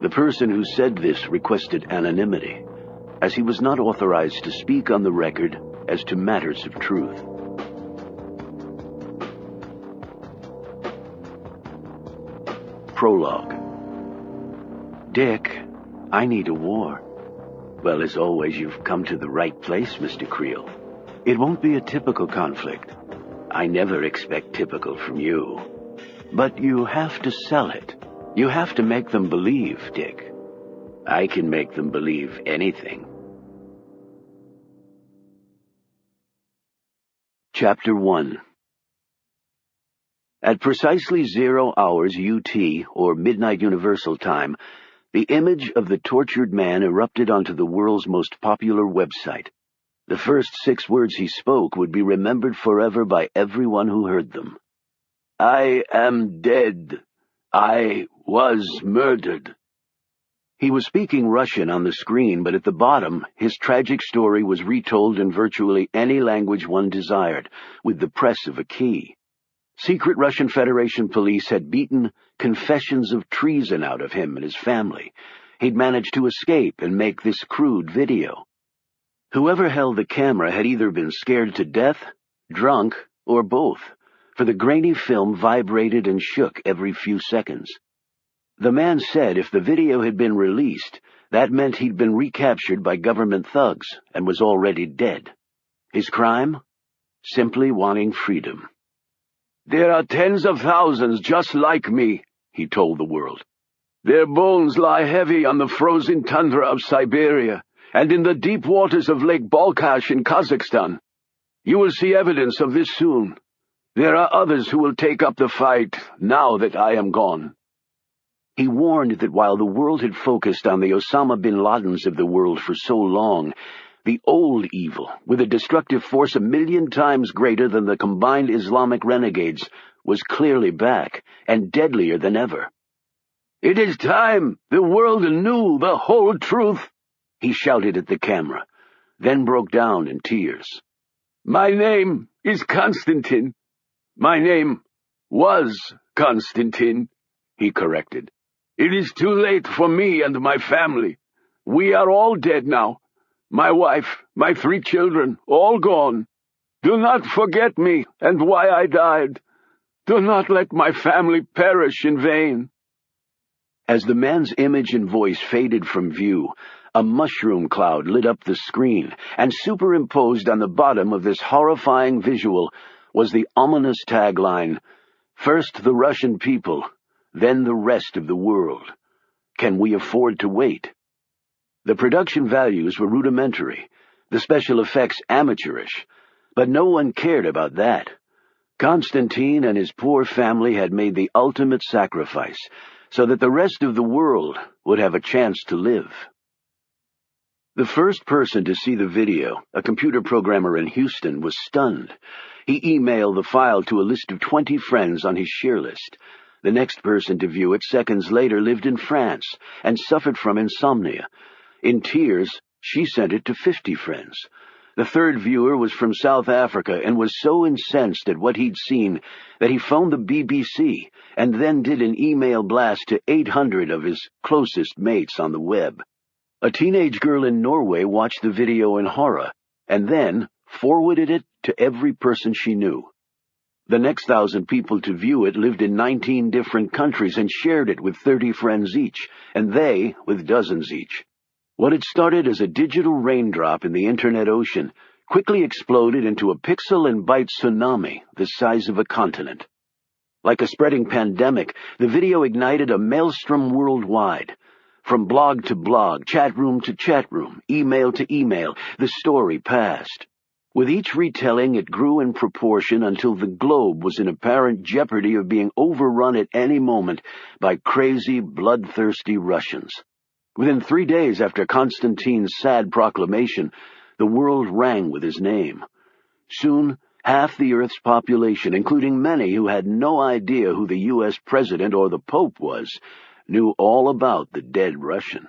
The person who said this requested anonymity, as he was not authorized to speak on the record as to matters of truth. Prologue. Dick, I need a war. Well, as always, you've come to the right place, Mr. Creel. It won't be a typical conflict. I never expect typical from you. But you have to sell it. You have to make them believe, Dick. I can make them believe anything. Chapter 1. At precisely 0 hours UT, or Midnight Universal Time, the image of the tortured man erupted onto the world's most popular website. The first 6 words he spoke would be remembered forever by everyone who heard them. I am dead. I was murdered. He was speaking Russian on the screen, but at the bottom, his tragic story was retold in virtually any language one desired, with the press of a key. Secret Russian Federation police had beaten confessions of treason out of him and his family. He'd managed to escape and make this crude video. Whoever held the camera had either been scared to death, drunk, or both, for the grainy film vibrated and shook every few seconds. The man said if the video had been released, that meant he'd been recaptured by government thugs and was already dead. His crime? Simply wanting freedom. There are tens of thousands just like me, he told the world. Their bones lie heavy on the frozen tundra of Siberia and in the deep waters of Lake Balkhash in Kazakhstan. You will see evidence of this soon. There are others who will take up the fight now that I am gone. He warned that while the world had focused on the Osama bin Ladens of the world for so long, the old evil, with a destructive force 1,000,000 times greater than the combined Islamic renegades, was clearly back, and deadlier than ever. It is time the world knew the whole truth, he shouted at the camera, then broke down in tears. My name is Konstantin. My name was Konstantin, he corrected. It is too late for me and my family. We are all dead now. My wife, my 3 children, all gone. Do not forget me and why I died. Do not let my family perish in vain. As the man's image and voice faded from view, a mushroom cloud lit up the screen, and superimposed on the bottom of this horrifying visual was the ominous tagline, First the Russian people, then the rest of the world. Can we afford to wait? The production values were rudimentary, the special effects amateurish, but no one cared about that. Konstantin and his poor family had made the ultimate sacrifice, so that the rest of the world would have a chance to live. The first person to see the video, a computer programmer in Houston, was stunned. He emailed the file to a list of 20 friends on his share list. The next person to view it seconds later lived in France and suffered from insomnia. In tears, she sent it to 50 friends. The third viewer was from South Africa and was so incensed at what he'd seen that he phoned the BBC and then did an email blast to 800 of his closest mates on the web. A teenage girl in Norway watched the video in horror and then forwarded it to every person she knew. The next 1,000 people to view it lived in 19 different countries and shared it with 30 friends each, and they with dozens each. What had started as a digital raindrop in the Internet ocean quickly exploded into a pixel and byte tsunami the size of a continent. Like a spreading pandemic, the video ignited a maelstrom worldwide. From blog to blog, chat room to chat room, email to email, the story passed. With each retelling, it grew in proportion until the globe was in apparent jeopardy of being overrun at any moment by crazy, bloodthirsty Russians. Within 3 days after Konstantin's sad proclamation, the world rang with his name. Soon, half the Earth's population, including many who had no idea who the U.S. President or the Pope was, knew all about the dead Russian.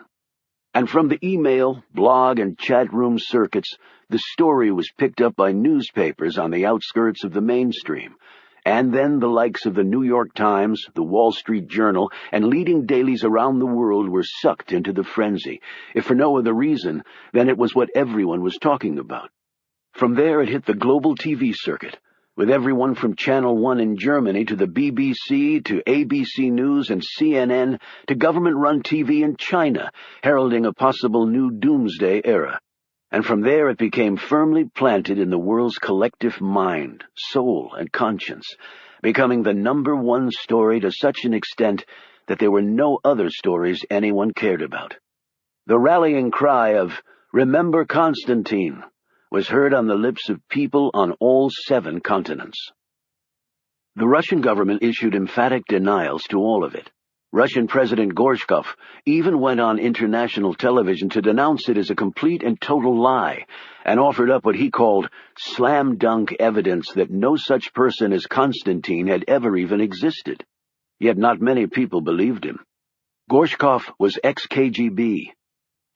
And from the email, blog, and chat room circuits, the story was picked up by newspapers on the outskirts of the mainstream, And then the likes of the New York Times, the Wall Street Journal, and leading dailies around the world were sucked into the frenzy, if for no other reason than it was what everyone was talking about. From there it hit the global TV circuit, with everyone from Channel 1 in Germany to the BBC to ABC News and CNN to government-run TV in China, heralding a possible new doomsday era. And from there it became firmly planted in the world's collective mind, soul, and conscience, becoming the #1 story to such an extent that there were no other stories anyone cared about. The rallying cry of, "Remember Constantine," was heard on the lips of people on all 7 continents. The Russian government issued emphatic denials to all of it. Russian President Gorshkov even went on international television to denounce it as a complete and total lie, and offered up what he called slam-dunk evidence that no such person as Constantine had ever even existed. Yet not many people believed him. Gorshkov was ex-KGB.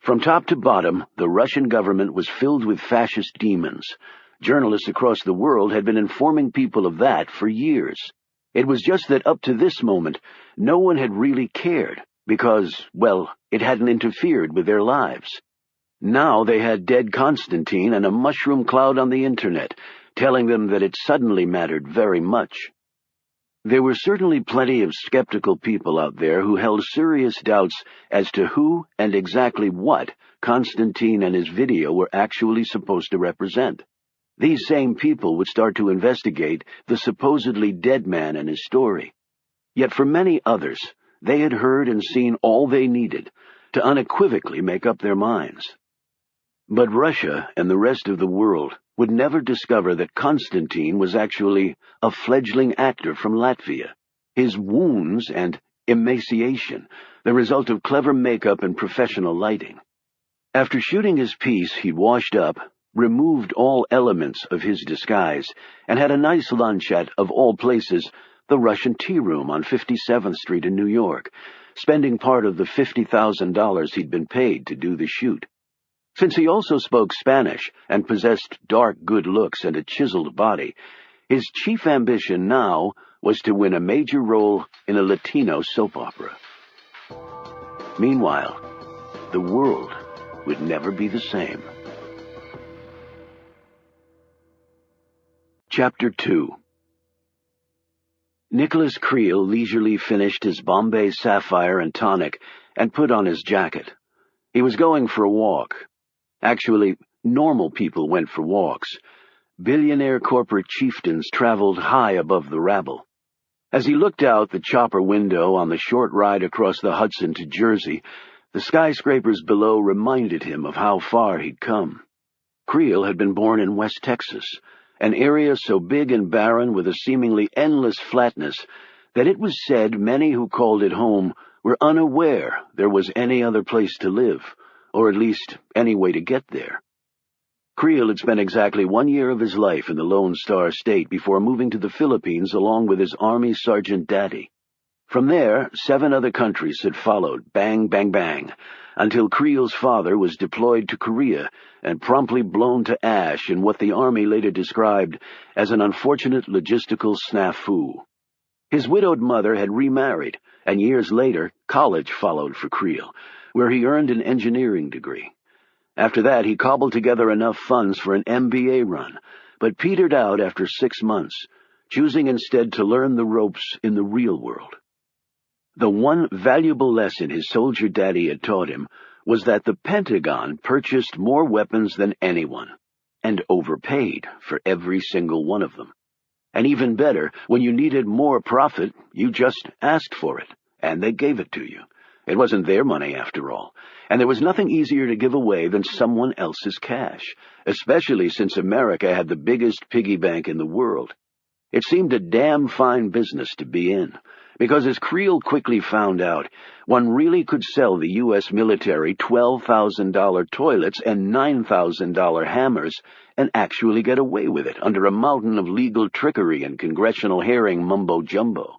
From top to bottom, the Russian government was filled with fascist demons. Journalists across the world had been informing people of that for years. It was just that up to this moment, no one had really cared, because, well, it hadn't interfered with their lives. Now they had dead Constantine and a mushroom cloud on the internet, telling them that it suddenly mattered very much. There were certainly plenty of skeptical people out there who held serious doubts as to who and exactly what Constantine and his video were actually supposed to represent. These same people would start to investigate the supposedly dead man and his story. Yet for many others, they had heard and seen all they needed to unequivocally make up their minds. But Russia and the rest of the world would never discover that Constantine was actually a fledgling actor from Latvia. His wounds and emaciation, the result of clever makeup and professional lighting. After shooting his piece, he washed up, removed all elements of his disguise, and had a nice lunch at, of all places, the Russian Tea Room on 57th Street in New York, spending part of the $50,000 he'd been paid to do the shoot. Since he also spoke Spanish and possessed dark good looks and a chiseled body, his chief ambition now was to win a major role in a Latino soap opera. Meanwhile, the world would never be the same. Chapter 2. Nicholas Creel leisurely finished his Bombay Sapphire and tonic and put on his jacket. He was going for a walk. Actually, normal people went for walks. Billionaire corporate chieftains traveled high above the rabble. As he looked out the chopper window on the short ride across the Hudson to Jersey, the skyscrapers below reminded him of how far he'd come. Creel had been born in West Texas, an area so big and barren with a seemingly endless flatness that it was said many who called it home were unaware there was any other place to live, or at least any way to get there. Creel had spent exactly 1 year of his life in the Lone Star State before moving to the Philippines along with his Army Sergeant Daddy. From there, 7 other countries had followed, bang, bang, bang, until Creel's father was deployed to Korea and promptly blown to ash in what the Army later described as an unfortunate logistical snafu. His widowed mother had remarried, and years later, college followed for Creel, where he earned an engineering degree. After that, he cobbled together enough funds for an MBA run, but petered out after 6 months, choosing instead to learn the ropes in the real world. The one valuable lesson his soldier daddy had taught him was that the Pentagon purchased more weapons than anyone, and overpaid for every single one of them. And even better, when you needed more profit, you just asked for it, and they gave it to you. It wasn't their money, after all, and there was nothing easier to give away than someone else's cash, especially since America had the biggest piggy bank in the world. It seemed a damn fine business to be in, because as Creel quickly found out, one really could sell the U.S. military $12,000 toilets and $9,000 hammers and actually get away with it under a mountain of legal trickery and congressional hearing mumbo-jumbo.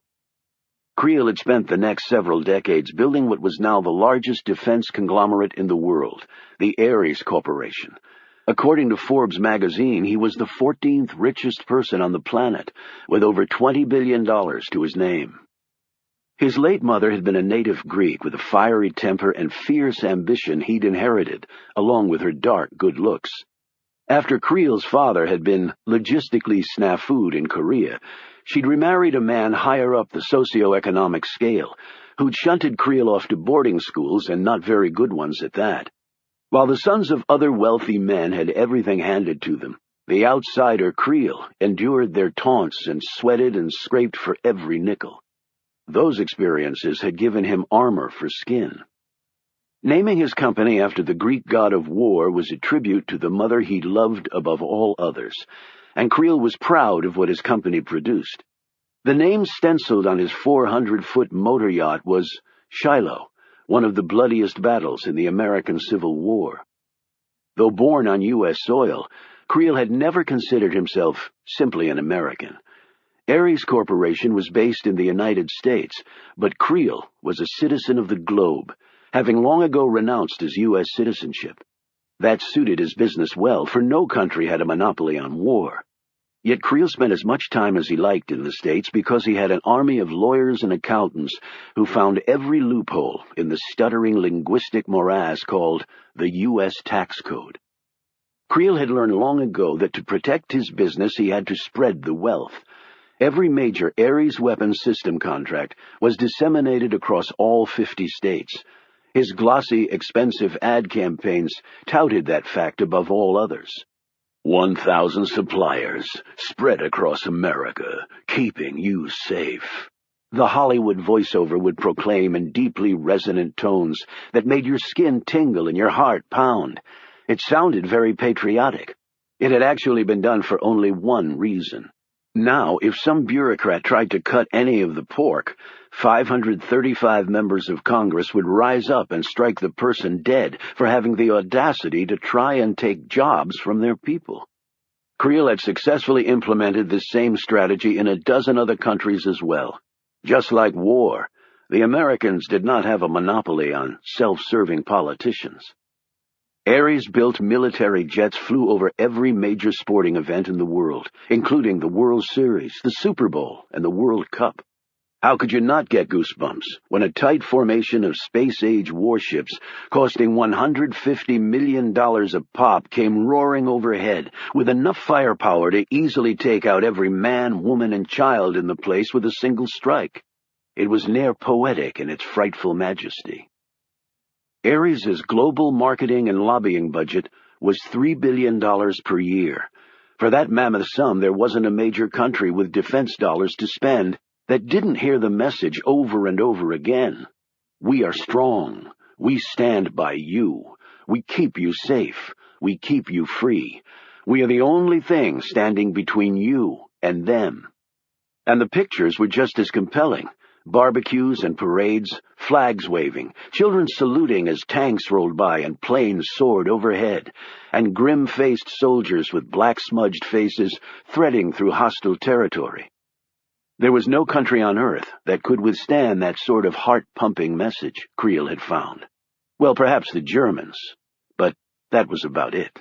Creel had spent the next several decades building what was now the largest defense conglomerate in the world, the Ares Corporation. According to Forbes magazine, he was the 14th richest person on the planet, with over $20 billion to his name. His late mother had been a native Greek with a fiery temper and fierce ambition he'd inherited, along with her dark good looks. After Creel's father had been logistically snafu'd in Korea, she'd remarried a man higher up the socio-economic scale, who'd shunted Creel off to boarding schools, and not very good ones at that. While the sons of other wealthy men had everything handed to them, the outsider Creel endured their taunts and sweated and scraped for every nickel. Those experiences had given him armor for skin. Naming his company after the Greek god of war was a tribute to the mother he loved above all others, and Creel was proud of what his company produced. The name stenciled on his 400-foot motor yacht was Shiloh, one of the bloodiest battles in the American Civil War. Though born on U.S. soil, Creel had never considered himself simply an American. Ares Corporation was based in the United States, but Creel was a citizen of the globe, having long ago renounced his U.S. citizenship. That suited his business well, for no country had a monopoly on war. Yet Creel spent as much time as he liked in the States because he had an army of lawyers and accountants who found every loophole in the stuttering linguistic morass called the U.S. tax code. Creel had learned long ago that to protect his business he had to spread the wealth. Every major Ares weapons system contract was disseminated across all 50 states. His glossy, expensive ad campaigns touted that fact above all others. 1,000 suppliers, spread across America, keeping you safe. The Hollywood voiceover would proclaim in deeply resonant tones that made your skin tingle and your heart pound. It sounded very patriotic. It had actually been done for only one reason. Now, if some bureaucrat tried to cut any of the pork, 535 members of Congress would rise up and strike the person dead for having the audacity to try and take jobs from their people. Creel had successfully implemented this same strategy in a dozen other countries as well. Just like war, the Americans did not have a monopoly on self-serving politicians. Ares-built military jets flew over every major sporting event in the world, including the World Series, the Super Bowl, and the World Cup. How could you not get goosebumps when a tight formation of space-age warships costing $150 million a pop came roaring overhead with enough firepower to easily take out every man, woman, and child in the place with a single strike? It was near poetic in its frightful majesty. Ares's global marketing and lobbying budget was $3 billion per year. For that mammoth sum, there wasn't a major country with defense dollars to spend that didn't hear the message over and over again. We are strong. We stand by you. We keep you safe. We keep you free. We are the only thing standing between you and them. And the pictures were just as compelling. Barbecues and parades, flags waving, children saluting as tanks rolled by and planes soared overhead, and grim-faced soldiers with black-smudged faces threading through hostile territory. There was no country on Earth that could withstand that sort of heart-pumping message, Creel had found. Well, perhaps the Germans, but that was about it.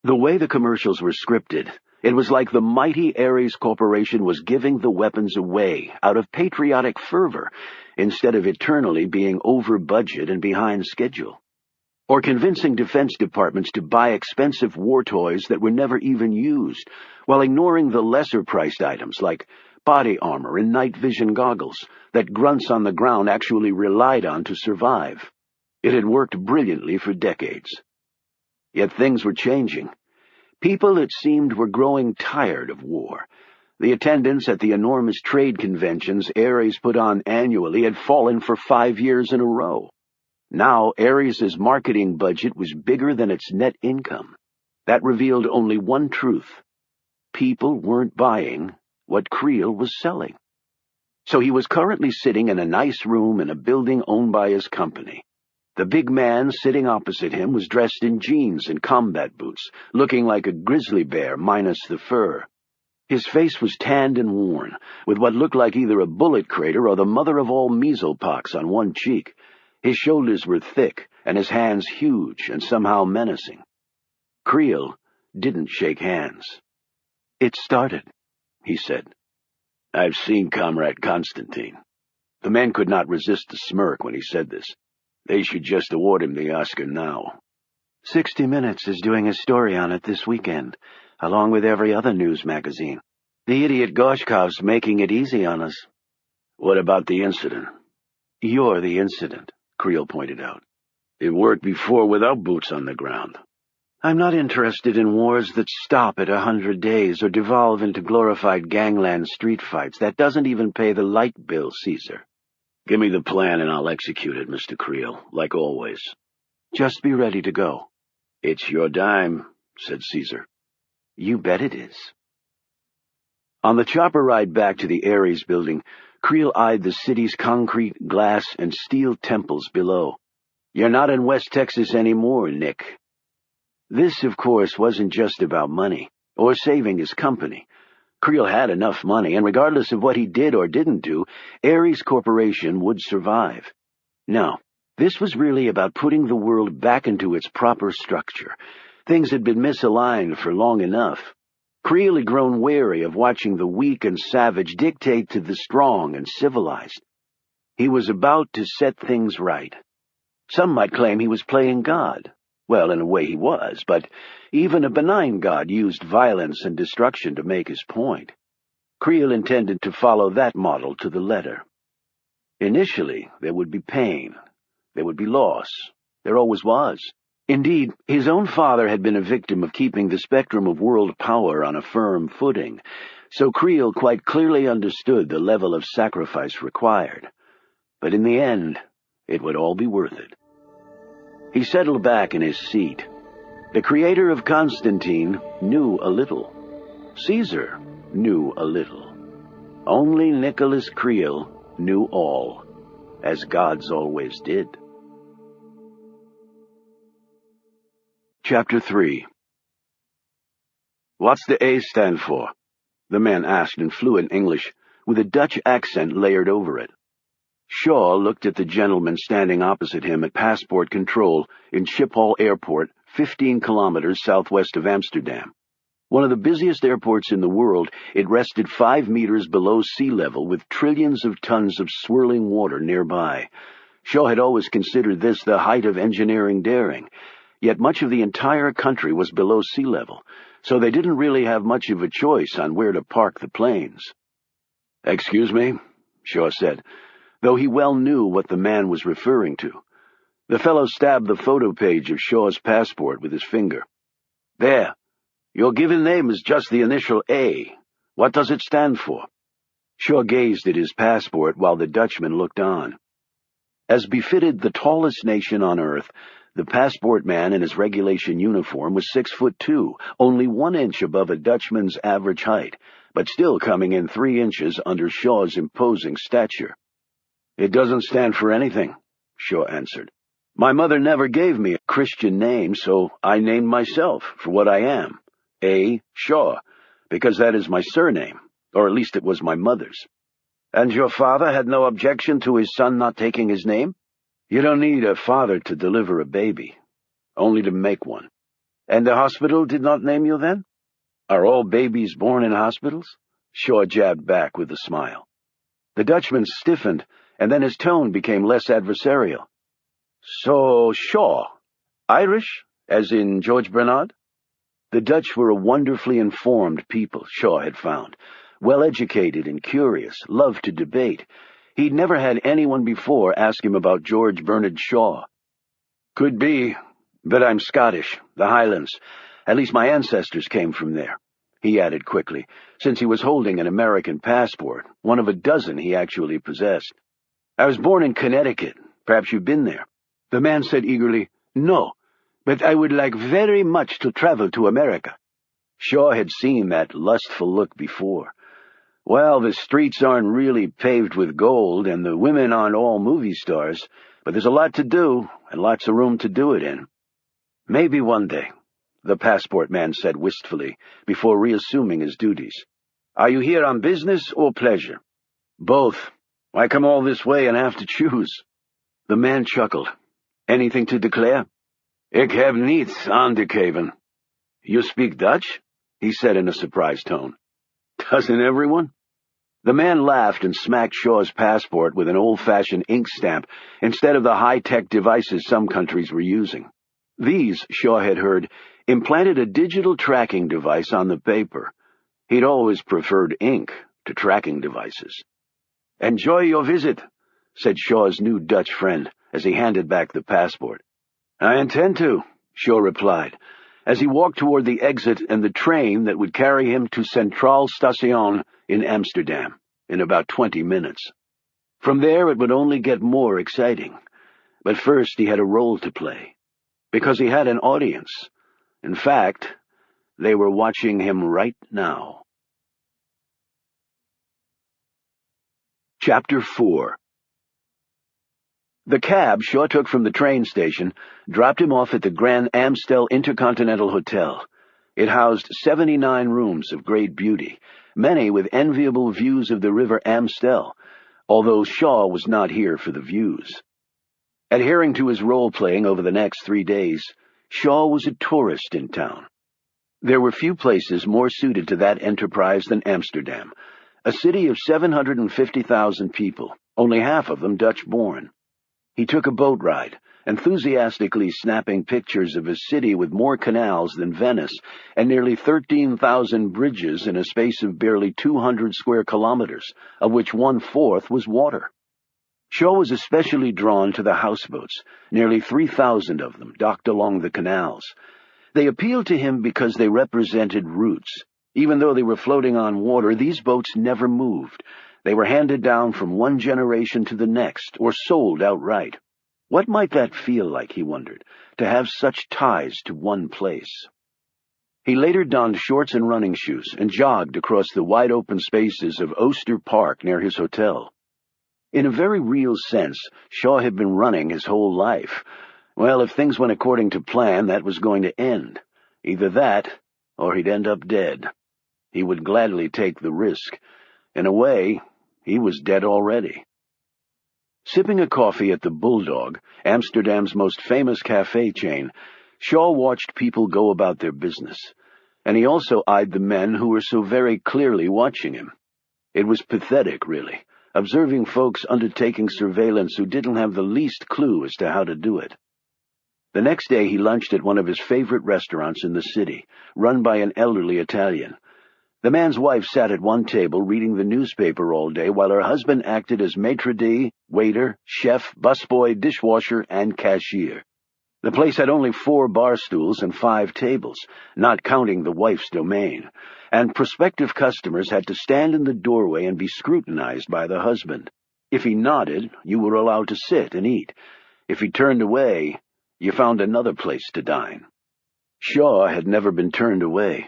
The way the commercials were scripted, it was like the mighty Ares Corporation was giving the weapons away out of patriotic fervor instead of eternally being over budget and behind schedule, or convincing defense departments to buy expensive war toys that were never even used, while ignoring the lesser-priced items like body armor and night vision goggles that grunts on the ground actually relied on to survive. It had worked brilliantly for decades. Yet things were changing. People, it seemed, were growing tired of war. The attendance at the enormous trade conventions Ares put on annually had fallen for 5 years in a row. Now Ares's marketing budget was bigger than its net income. That revealed only one truth. People weren't buying what Creel was selling. So he was currently sitting in a nice room in a building owned by his company. The big man sitting opposite him was dressed in jeans and combat boots, looking like a grizzly bear minus the fur. His face was tanned and worn, with what looked like either a bullet crater or the mother of all measlepox on one cheek. His shoulders were thick, and his hands huge and somehow menacing. Creel didn't shake hands. "It started," he said. "I've seen Comrade Constantine." The man could not resist a smirk when he said this. They should just award him the Oscar now. 60 Minutes is doing a story on it this weekend, along with every other news magazine. The idiot Gorshkov's making it easy on us. What about the incident? You're the incident, Creel pointed out. It worked before without boots on the ground. I'm not interested in wars that stop at 100 days or devolve into glorified gangland street fights. That doesn't even pay the light bill, Caesar. Give me the plan and I'll execute it, Mr. Creel, like always. Just be ready to go. It's your dime, said Caesar. You bet it is. On the chopper ride back to the Ares building, Creel eyed the city's concrete, glass, and steel temples below. You're not in West Texas anymore, Nick. This, of course, wasn't just about money, or saving his company. Creel had enough money, and regardless of what he did or didn't do, Ares Corporation would survive. No, this was really about putting the world back into its proper structure. Things had been misaligned for long enough. Creel had grown wary of watching the weak and savage dictate to the strong and civilized. He was about to set things right. Some might claim he was playing God. Well, in a way he was, but even a benign God used violence and destruction to make his point. Creel intended to follow that model to the letter. Initially, there would be pain. There would be loss. There always was. Indeed, his own father had been a victim of keeping the spectrum of world power on a firm footing, so Creel quite clearly understood the level of sacrifice required. But in the end, it would all be worth it. He settled back in his seat. The creator of Constantine knew a little. Caesar knew a little. Only Nicholas Creel knew all, as gods always did. Chapter 3. What's the A stand for? The man asked in fluent English, with a Dutch accent layered over it. Shaw looked at the gentleman standing opposite him at passport control in Schiphol Airport, 15 kilometers southwest of Amsterdam. One of the busiest airports in the world, it rested 5 meters below sea level with trillions of tons of swirling water nearby. Shaw had always considered this the height of engineering daring, yet much of the entire country was below sea level, so they didn't really have much of a choice on where to park the planes. "Excuse me," Shaw said, though he well knew what the man was referring to. The fellow stabbed the photo page of Shaw's passport with his finger. "There. Your given name is just the initial A. What does it stand for?" Shaw gazed at his passport while the Dutchman looked on. As befitted the tallest nation on earth, the passport man in his regulation uniform was 6'2", only 1 inch above a Dutchman's average height, but still coming in 3 inches under Shaw's imposing stature. "It doesn't stand for anything," Shaw answered. "My mother never gave me a Christian name, so I named myself for what I am, A. Shaw, because that is my surname, or at least it was my mother's." "And your father had no objection to his son not taking his name?" "You don't need a father to deliver a baby, only to make one." "And the hospital did not name you then?" "Are all babies born in hospitals?" Shaw jabbed back with a smile. The Dutchman stiffened, and then his tone became less adversarial. "So, Shaw, Irish, as in George Bernard?" The Dutch were a wonderfully informed people, Shaw had found, well-educated and curious, loved to debate. He'd never had anyone before ask him about George Bernard Shaw. "Could be, but I'm Scottish, the Highlands. At least my ancestors came from there," he added quickly, since he was holding an American passport, one of a dozen he actually possessed. "I was born in Connecticut. Perhaps you've been there." The man said eagerly, "No, but I would like very much to travel to America." Shaw had seen that lustful look before. "Well, the streets aren't really paved with gold, and the women aren't all movie stars, but there's a lot to do, and lots of room to do it in." "Maybe one day," the passport man said wistfully, before reassuming his duties. "Are you here on business or pleasure?" "Both. I come all this way and have to choose." The man chuckled. "Anything to declare?" "Ik heb niets aan te geven." "You speak Dutch?" he said in a surprised tone. "Doesn't everyone?" The man laughed and smacked Shaw's passport with an old-fashioned ink stamp instead of the high-tech devices some countries were using. These, Shaw had heard, implanted a digital tracking device on the paper. He'd always preferred ink to tracking devices. "Enjoy your visit," said Shaw's new Dutch friend as he handed back the passport. "I intend to," Shaw replied, as he walked toward the exit and the train that would carry him to Centraal Station in Amsterdam in about 20 minutes. From there it would only get more exciting. But first he had a role to play, because he had an audience. In fact, they were watching him right now. Chapter 4. The cab Shaw took from the train station dropped him off at the Grand Amstel Intercontinental Hotel. It housed 79 rooms of great beauty, many with enviable views of the River Amstel, although Shaw was not here for the views. Adhering to his role-playing over the next 3 days, Shaw was a tourist in town. There were few places more suited to that enterprise than Amsterdam, a city of 750,000 people, only half of them Dutch-born. He took a boat ride, enthusiastically snapping pictures of a city with more canals than Venice and nearly 13,000 bridges in a space of barely 200 square kilometers, of which 1/4 was water. Shaw was especially drawn to the houseboats, nearly 3,000 of them docked along the canals. They appealed to him because they represented roots. Even though they were floating on water, these boats never moved. They were handed down from one generation to the next, or sold outright. What might that feel like, he wondered, to have such ties to one place? He later donned shorts and running shoes and jogged across the wide-open spaces of Ooster Park near his hotel. In a very real sense, Shaw had been running his whole life. Well, if things went according to plan, that was going to end. Either that, or he'd end up dead. He would gladly take the risk. In a way, he was dead already. Sipping a coffee at the Bulldog, Amsterdam's most famous cafe chain, Shaw watched people go about their business, and he also eyed the men who were so very clearly watching him. It was pathetic, really, observing folks undertaking surveillance who didn't have the least clue as to how to do it. The next day he lunched at one of his favorite restaurants in the city, run by an elderly Italian. The man's wife sat at one table reading the newspaper all day while her husband acted as maitre d', waiter, chef, busboy, dishwasher, and cashier. The place had only 4 bar stools and 5 tables, not counting the wife's domain, and prospective customers had to stand in the doorway and be scrutinized by the husband. If he nodded, you were allowed to sit and eat. If he turned away, you found another place to dine. Shaw had never been turned away.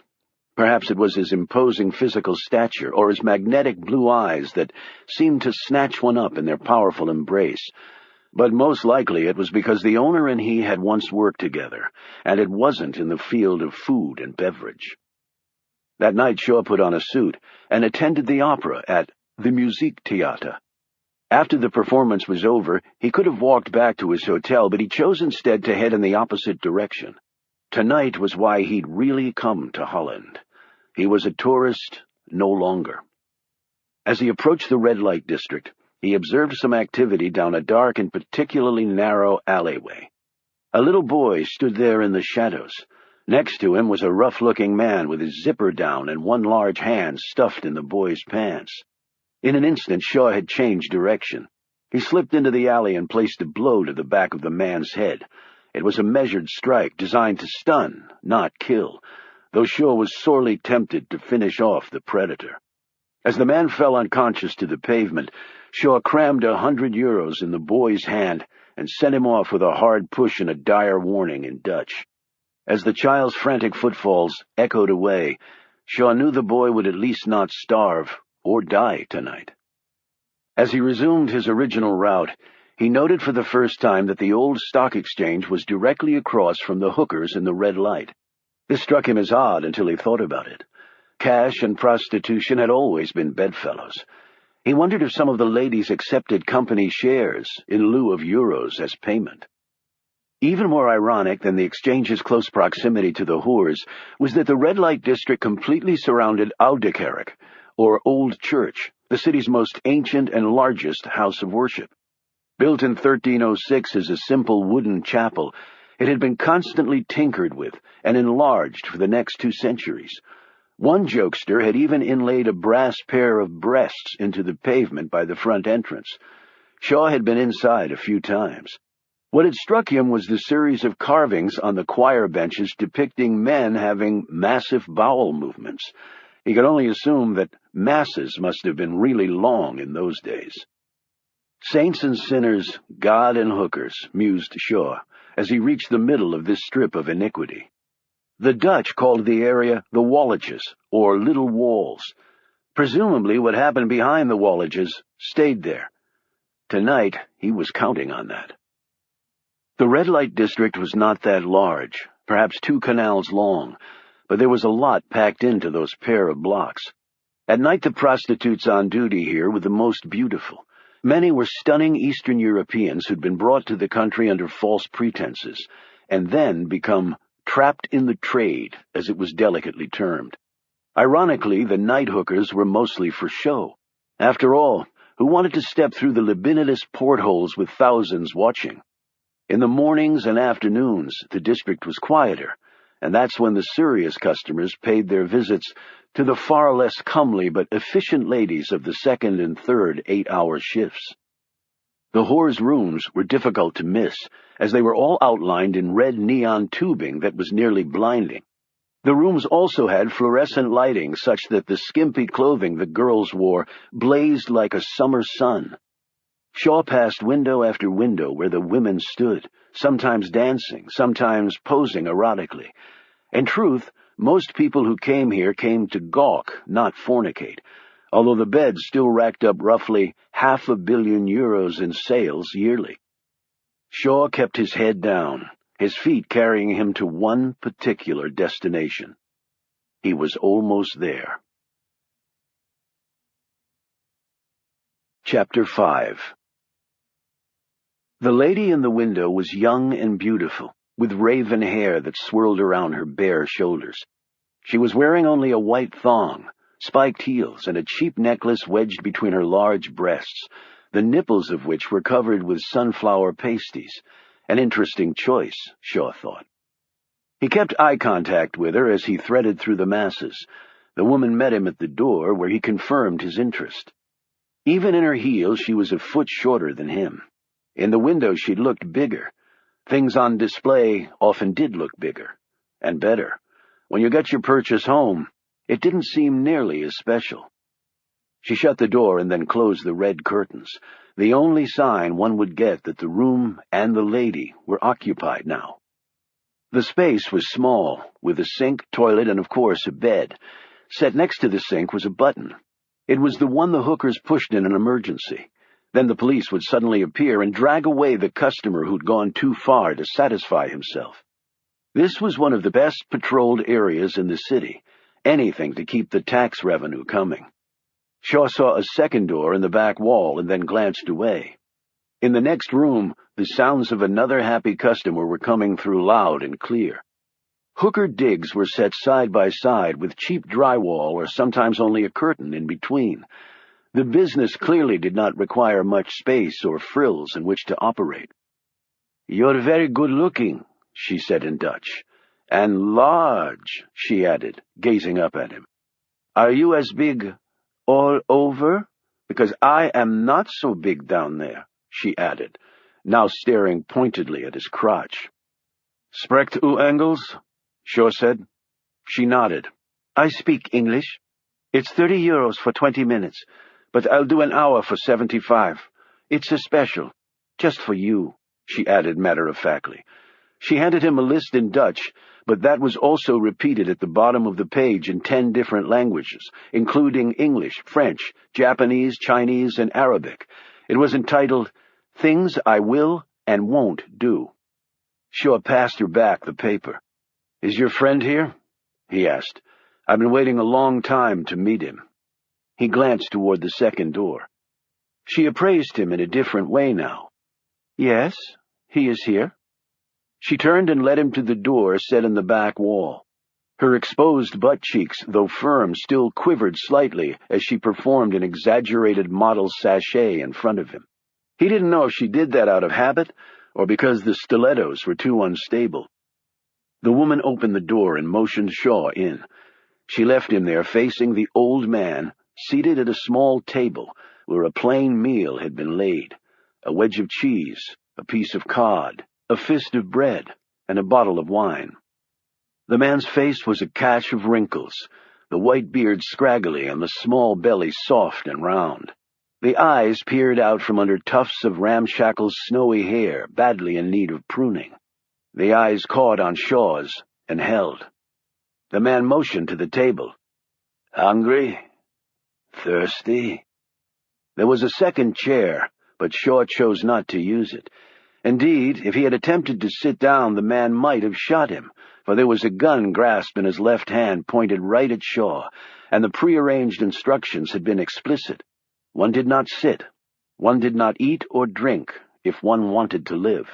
Perhaps it was his imposing physical stature or his magnetic blue eyes that seemed to snatch one up in their powerful embrace. But most likely it was because the owner and he had once worked together, and it wasn't in the field of food and beverage. That night Shaw put on a suit and attended the opera at the Musiktheater. After the performance was over, he could have walked back to his hotel, but he chose instead to head in the opposite direction. Tonight was why he'd really come to Holland. He was a tourist no longer. As he approached the red light district, he observed some activity down a dark and particularly narrow alleyway. A little boy stood there in the shadows. Next to him was a rough-looking man with his zipper down and one large hand stuffed in the boy's pants. In an instant, Shaw had changed direction. He slipped into the alley and placed a blow to the back of the man's head. It was a measured strike designed to stun, not kill, though Shaw was sorely tempted to finish off the predator. As the man fell unconscious to the pavement, Shaw crammed 100 euros in the boy's hand and sent him off with a hard push and a dire warning in Dutch. As the child's frantic footfalls echoed away, Shaw knew the boy would at least not starve or die tonight. As he resumed his original route, he noted for the first time that the old stock exchange was directly across from the hookers in the red light. This struck him as odd until he thought about it. Cash and prostitution had always been bedfellows. He wondered if some of the ladies accepted company shares in lieu of euros as payment. Even more ironic than the exchange's close proximity to the whores was that the red light district completely surrounded Audiobook, or Old Church, the city's most ancient and largest house of worship. Built in 1306 as a simple wooden chapel, it had been constantly tinkered with and enlarged for the next 2 centuries. One jokester had even inlaid a brass pair of breasts into the pavement by the front entrance. Shaw had been inside a few times. What had struck him was the series of carvings on the choir benches depicting men having massive bowel movements. He could only assume that masses must have been really long in those days. Saints and sinners, God and hookers, mused Shaw, as he reached the middle of this strip of iniquity. The Dutch called the area the Wallages, or Little Walls. Presumably what happened behind the Wallages stayed there. Tonight, he was counting on that. The red light district was not that large, perhaps 2 canals long, but there was a lot packed into those pair of blocks. At night the prostitutes on duty here were the most beautiful. Many were stunning Eastern Europeans who'd been brought to the country under false pretenses, and then become trapped in the trade, as it was delicately termed. Ironically, the night hookers were mostly for show. After all, who wanted to step through the libidinous portholes with thousands watching? In the mornings and afternoons, the district was quieter, and that's when the serious customers paid their visits to the far less comely but efficient ladies of the 2nd and 3rd 8-hour shifts. The whores' rooms were difficult to miss, as they were all outlined in red neon tubing that was nearly blinding. The rooms also had fluorescent lighting such that the skimpy clothing the girls wore blazed like a summer sun. Shaw passed window after window where the women stood, sometimes dancing, sometimes posing erotically. In truth, most people who came here came to gawk, not fornicate, although the beds still racked up roughly €500 million in sales yearly. Shaw kept his head down, his feet carrying him to one particular destination. He was almost there. Chapter 5. The lady in the window was young and beautiful, with raven hair that swirled around her bare shoulders. She was wearing only a white thong, spiked heels, and a cheap necklace wedged between her large breasts, the nipples of which were covered with sunflower pasties. An interesting choice, Shaw thought. He kept eye contact with her as he threaded through the masses. The woman met him at the door, where he confirmed his interest. Even in her heels, she was a foot shorter than him. In the window, she looked bigger. Things on display often did look bigger, and better. When you got your purchase home, it didn't seem nearly as special. She shut the door and then closed the red curtains, the only sign one would get that the room and the lady were occupied now. The space was small, with a sink, toilet, and of course a bed. Set next to the sink was a button. It was the one the hookers pushed in an emergency. Then the police would suddenly appear and drag away the customer who'd gone too far to satisfy himself. This was one of the best patrolled areas in the city, anything to keep the tax revenue coming. Shaw saw a second door in the back wall and then glanced away. In the next room, the sounds of another happy customer were coming through loud and clear. Hooker digs were set side by side with cheap drywall or sometimes only a curtain in between. The business clearly did not require much space or frills in which to operate. "You're very good-looking," she said in Dutch. "And large," she added, gazing up at him. "Are you as big all over? Because I am not so big down there," she added, now staring pointedly at his crotch. "Spreekt u Engels?" Shaw said. She nodded. "I speak English. It's €30 for 20 minutes. But I'll do an hour for 75. It's a special. Just for you," she added matter-of-factly. She handed him a list in Dutch, but that was also repeated at the bottom of the page in 10 different languages, including English, French, Japanese, Chinese, and Arabic. It was entitled, "Things I Will and Won't Do." Shaw passed her back the paper. "Is your friend here?" he asked. "I've been waiting a long time to meet him." He glanced toward the second door. She appraised him in a different way now. "Yes, he is here." She turned and led him to the door set in the back wall. Her exposed butt cheeks, though firm, still quivered slightly as she performed an exaggerated model sachet in front of him. He didn't know if she did that out of habit or because the stilettos were too unstable. The woman opened the door and motioned Shaw in. She left him there facing the old man, seated at a small table where a plain meal had been laid, a wedge of cheese, a piece of cod, a fist of bread, and a bottle of wine. The man's face was a catch of wrinkles, the white beard scraggly and the small belly soft and round. The eyes peered out from under tufts of ramshackle snowy hair, badly in need of pruning. The eyes caught on Shaw's and held. The man motioned to the table. "Hungry? Thirsty?" There was a second chair, but Shaw chose not to use it. Indeed, if he had attempted to sit down, the man might have shot him, for there was a gun grasped in his left hand pointed right at Shaw, and the prearranged instructions had been explicit. One did not sit. One did not eat or drink if one wanted to live.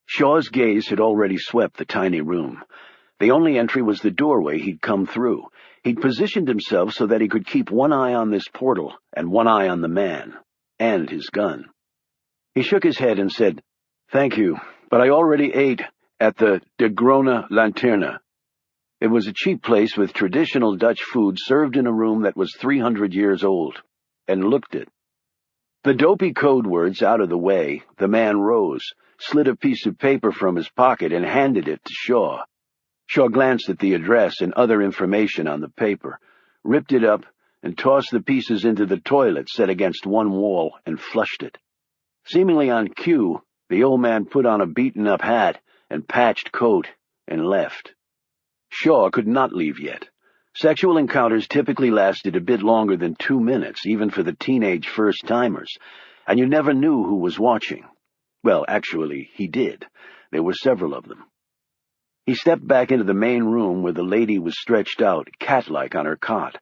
Shaw's gaze had already swept the tiny room. The only entry was the doorway he'd come through. He'd positioned himself so that he could keep one eye on this portal and one eye on the man, and his gun. He shook his head and said, "Thank you, but I already ate at the De Grone Lanterna." It was a cheap place with traditional Dutch food served in a room that was 300 years old, and looked it. The dopey code words out of the way, the man rose, slid a piece of paper from his pocket, and handed it to Shaw. Shaw glanced at the address and other information on the paper, ripped it up, and tossed the pieces into the toilet set against one wall and flushed it. Seemingly on cue, the old man put on a beaten-up hat and patched coat and left. Shaw could not leave yet. Sexual encounters typically lasted a bit longer than 2 minutes, even for the teenage first-timers, and you never knew who was watching. Well, actually, he did. There were several of them. He stepped back into the main room where the lady was stretched out, cat-like on her cot.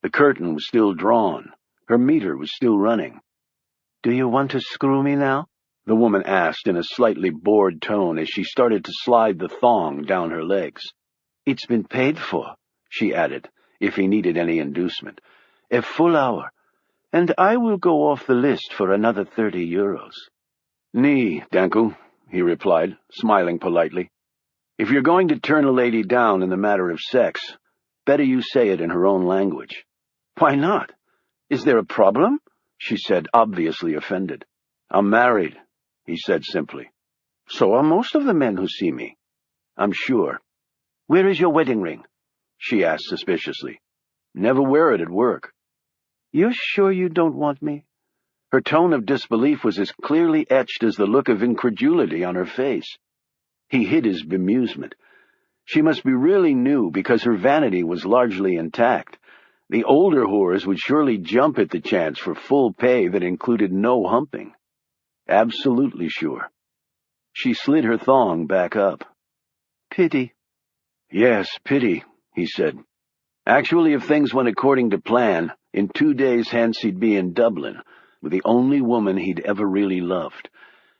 The curtain was still drawn. Her meter was still running. "Do you want to screw me now?" the woman asked in a slightly bored tone as she started to slide the thong down her legs. "It's been paid for," she added, if he needed any inducement. "A full hour, and I will go off the list for another 30 euros. "Nee, danku," he replied, smiling politely. "If you're going to turn a lady down in the matter of sex, better you say it in her own language." "Why not? Is there a problem?" she said, obviously offended. "I'm married," he said simply. "So are most of the men who see me." "I'm sure." "Where is your wedding ring?" she asked suspiciously. "Never wear it at work." "You're sure you don't want me?" Her tone of disbelief was as clearly etched as the look of incredulity on her face. He hid his bemusement. She must be really new because her vanity was largely intact. The older whores would surely jump at the chance for full pay that included no humping. Absolutely sure. She slid her thong back up. "Pity." "Yes, pity," he said. Actually, if things went according to plan, in 2 days hence he'd be in Dublin, with the only woman he'd ever really loved,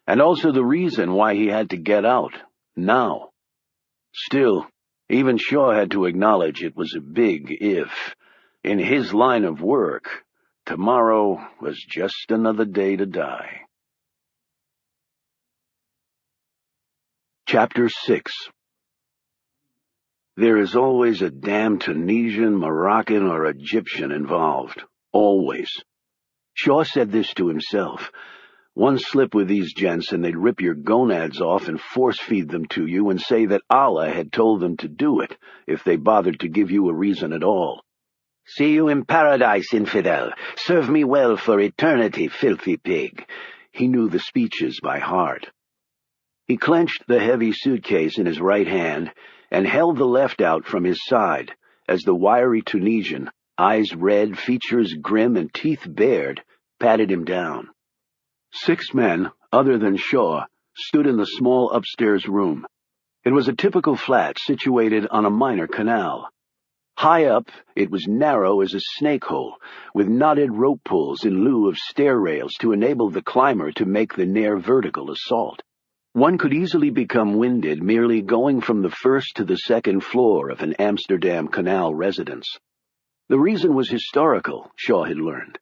and also the reason why he had to get out, now. Still, even Shaw had to acknowledge it was a big if. In his line of work, tomorrow was just another day to die. Chapter 6. There is always a damn Tunisian, Moroccan, or Egyptian involved. Always. Shaw said this to himself. One slip with these gents and they'd rip your gonads off and force-feed them to you and say that Allah had told them to do it, if they bothered to give you a reason at all. "See you in paradise, infidel. Serve me well for eternity, filthy pig." He knew the speeches by heart. He clenched the heavy suitcase in his right hand and held the left out from his side as the wiry Tunisian, eyes red, features grim, and teeth bared, patted him down. 6 men, other than Shaw, stood in the small upstairs room. It was a typical flat situated on a minor canal. High up, it was narrow as a snake hole, with knotted rope pulls in lieu of stair rails to enable the climber to make the near-vertical assault. One could easily become winded merely going from the first to the second floor of an Amsterdam canal residence. The reason was historical, Shaw had learned.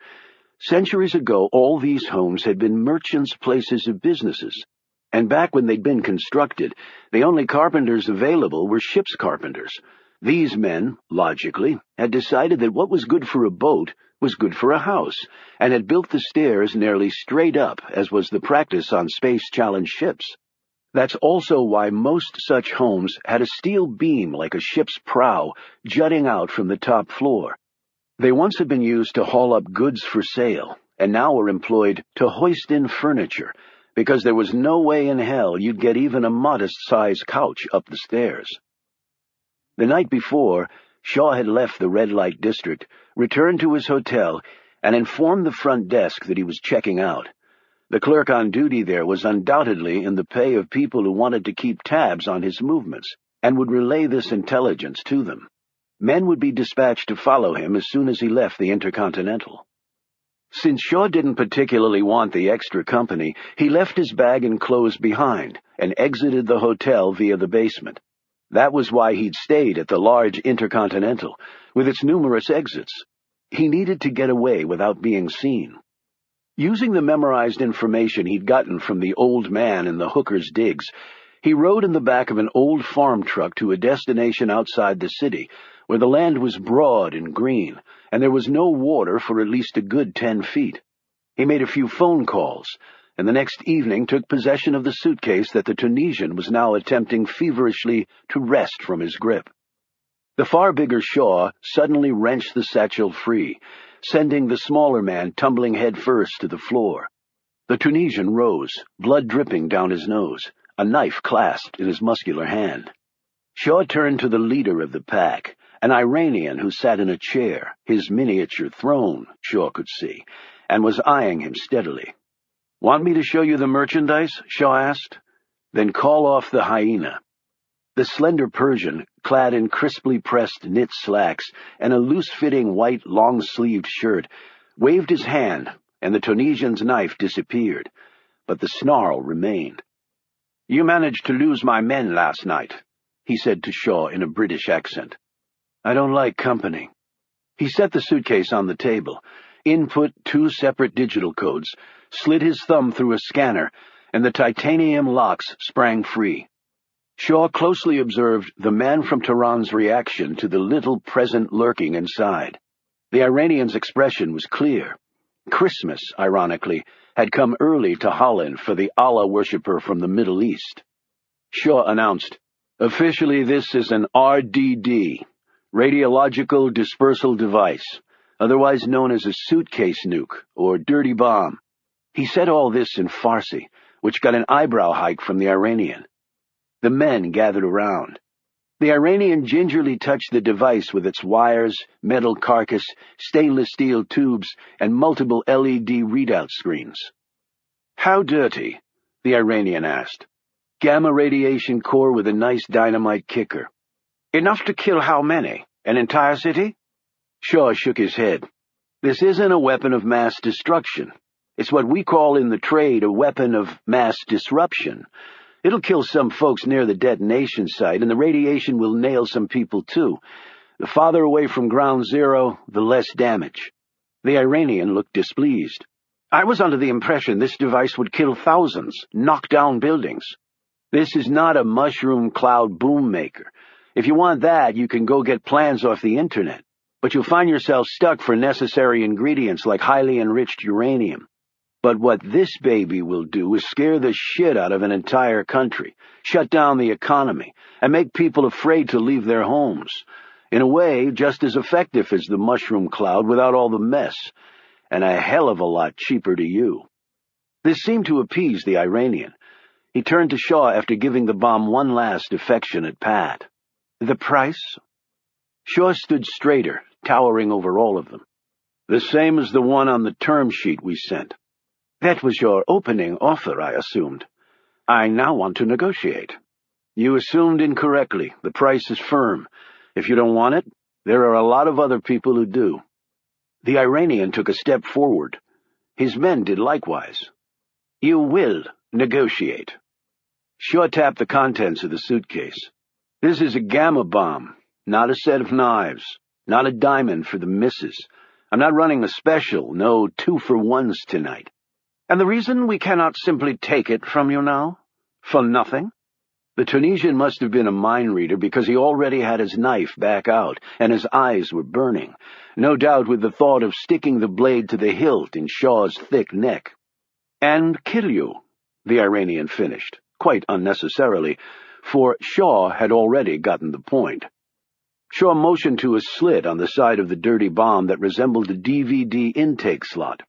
Centuries ago, all these homes had been merchants' places of businesses, and back when they'd been constructed, the only carpenters available were ship's carpenters. These men, logically, had decided that what was good for a boat was good for a house, and had built the stairs nearly straight up, as was the practice on space-challenged ships. That's also why most such homes had a steel beam like a ship's prow jutting out from the top floor. They once had been used to haul up goods for sale, and now were employed to hoist in furniture, because there was no way in hell you'd get even a modest-sized couch up the stairs. The night before, Shaw had left the red light district, returned to his hotel, and informed the front desk that he was checking out. The clerk on duty there was undoubtedly in the pay of people who wanted to keep tabs on his movements, and would relay this intelligence to them. Men would be dispatched to follow him as soon as he left the Intercontinental. Since Shaw didn't particularly want the extra company, he left his bag and clothes behind, and exited the hotel via the basement. That was why he'd stayed at the large Intercontinental, with its numerous exits. He needed to get away without being seen. Using the memorized information he'd gotten from the old man in the hooker's digs, he rode in the back of an old farm truck to a destination outside the city, where the land was broad and green, and there was no water for at least a good 10 feet. He made a few phone calls, and the next evening took possession of the suitcase that the Tunisian was now attempting feverishly to wrest from his grip. The far bigger Shaw suddenly wrenched the satchel free, sending the smaller man tumbling headfirst to the floor. The Tunisian rose, blood dripping down his nose, a knife clasped in his muscular hand. Shaw turned to the leader of the pack, an Iranian who sat in a chair, his miniature throne, Shaw could see, and was eyeing him steadily. "Want me to show you the merchandise?" Shaw asked. "Then call off the hyena." The slender Persian, clad in crisply pressed knit slacks and a loose-fitting white long-sleeved shirt, waved his hand, and the Tunisian's knife disappeared, but the snarl remained. "You managed to lose my men last night," he said to Shaw in a British accent. "I don't like company." He set the suitcase on the table, input 2 separate digital codes, slid his thumb through a scanner, and the titanium locks sprang free. Shaw closely observed the man from Tehran's reaction to the little present lurking inside. The Iranian's expression was clear. Christmas, ironically, had come early to Holland for the Allah worshipper from the Middle East. Shaw announced, "Officially this is an RDD, Radiological Dispersal Device, otherwise known as a suitcase nuke or dirty bomb." He said all this in Farsi, which got an eyebrow hike from the Iranian. The men gathered around. The Iranian gingerly touched the device with its wires, metal carcass, stainless steel tubes, and multiple LED readout screens. "How dirty?" the Iranian asked. "Gamma radiation core with a nice dynamite kicker." "Enough to kill how many? An entire city?" Shaw shook his head. "This isn't a weapon of mass destruction. It's what we call in the trade a weapon of mass disruption. It'll kill some folks near the detonation site, and the radiation will nail some people too. The farther away from ground zero, the less damage." The Iranian looked displeased. "I was under the impression this device would kill thousands, knock down buildings." "This is not a mushroom cloud boom maker. If you want that, you can go get plans off the internet. But you'll find yourself stuck for necessary ingredients like highly enriched uranium. But what this baby will do is scare the shit out of an entire country, shut down the economy, and make people afraid to leave their homes. In a way, just as effective as the mushroom cloud without all the mess, and a hell of a lot cheaper to you." This seemed to appease the Iranian. He turned to Shaw after giving the bomb one last affectionate pat. "The price?" Shaw stood straighter, towering over all of them. "The same as the one on the term sheet we sent." "That was your opening offer, I assumed. I now want to negotiate." "You assumed incorrectly. The price is firm. If you don't want it, there are a lot of other people who do." The Iranian took a step forward. His men did likewise. "You will negotiate." Shaw tapped the contents of the suitcase. This is a gamma bomb, not a set of knives, not a diamond for the missus. I'm not running a special, no 2-for-1s tonight. And the reason we cannot simply take it from you now? For nothing? The Tunisian must have been a mind reader because he already had his knife back out, and his eyes were burning, no doubt with the thought of sticking the blade to the hilt in Shaw's thick neck. And kill you, the Iranian finished, quite unnecessarily, for Shaw had already gotten the point. Shaw motioned to a slit on the side of the dirty bomb that resembled a DVD intake slot.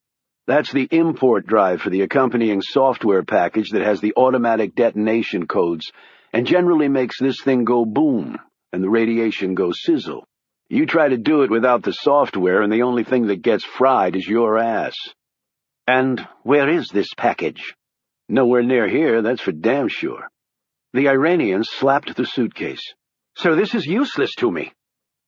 That's the import drive for the accompanying software package that has the automatic detonation codes and generally makes this thing go boom and the radiation go sizzle. You try to do it without the software, and the only thing that gets fried is your ass. And where is this package? Nowhere near here, that's for damn sure. The Iranian slapped the suitcase. So this is useless to me.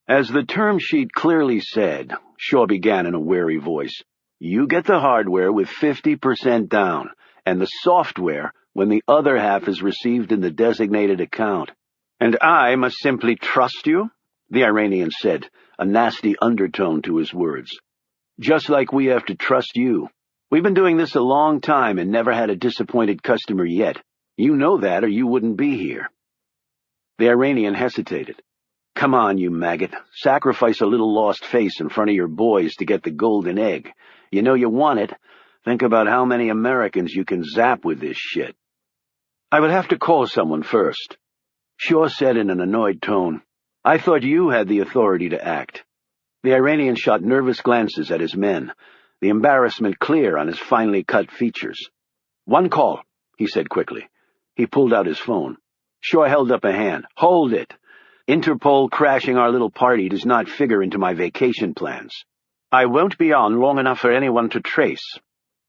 As the term sheet clearly said, Shaw began in a wary voice, you get the hardware with 50% down, and the software when the other half is received in the designated account. And I must simply trust you? The Iranian said, a nasty undertone to his words. Just like we have to trust you. We've been doing this a long time and never had a disappointed customer yet. You know that or you wouldn't be here. The Iranian hesitated. Come on, you maggot. Sacrifice a little lost face in front of your boys to get the golden egg. You know you want it. Think about how many Americans you can zap with this shit. I would have to call someone first. Shaw said in an annoyed tone, I thought you had the authority to act. The Iranian shot nervous glances at his men, the embarrassment clear on his finely cut features. One call, he said quickly. He pulled out his phone. Shaw held up a hand. Hold it. Interpol crashing our little party does not figure into my vacation plans. I won't be on long enough for anyone to trace.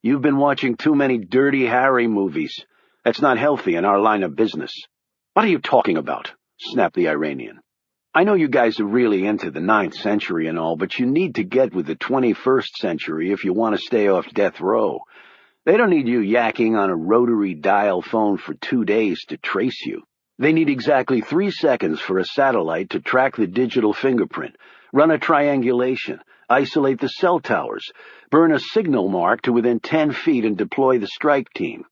You've been watching too many Dirty Harry movies. That's not healthy in our line of business. What are you talking about? Snapped the Iranian. I know you guys are really into the 9th century and all, but you need to get with the 21st century if you want to stay off death row. They don't need you yakking on a rotary dial phone for 2 days to trace you. They need exactly 3 seconds for a satellite to track the digital fingerprint, run a triangulation, isolate the cell towers, burn a signal mark to within 10 feet and deploy the strike team.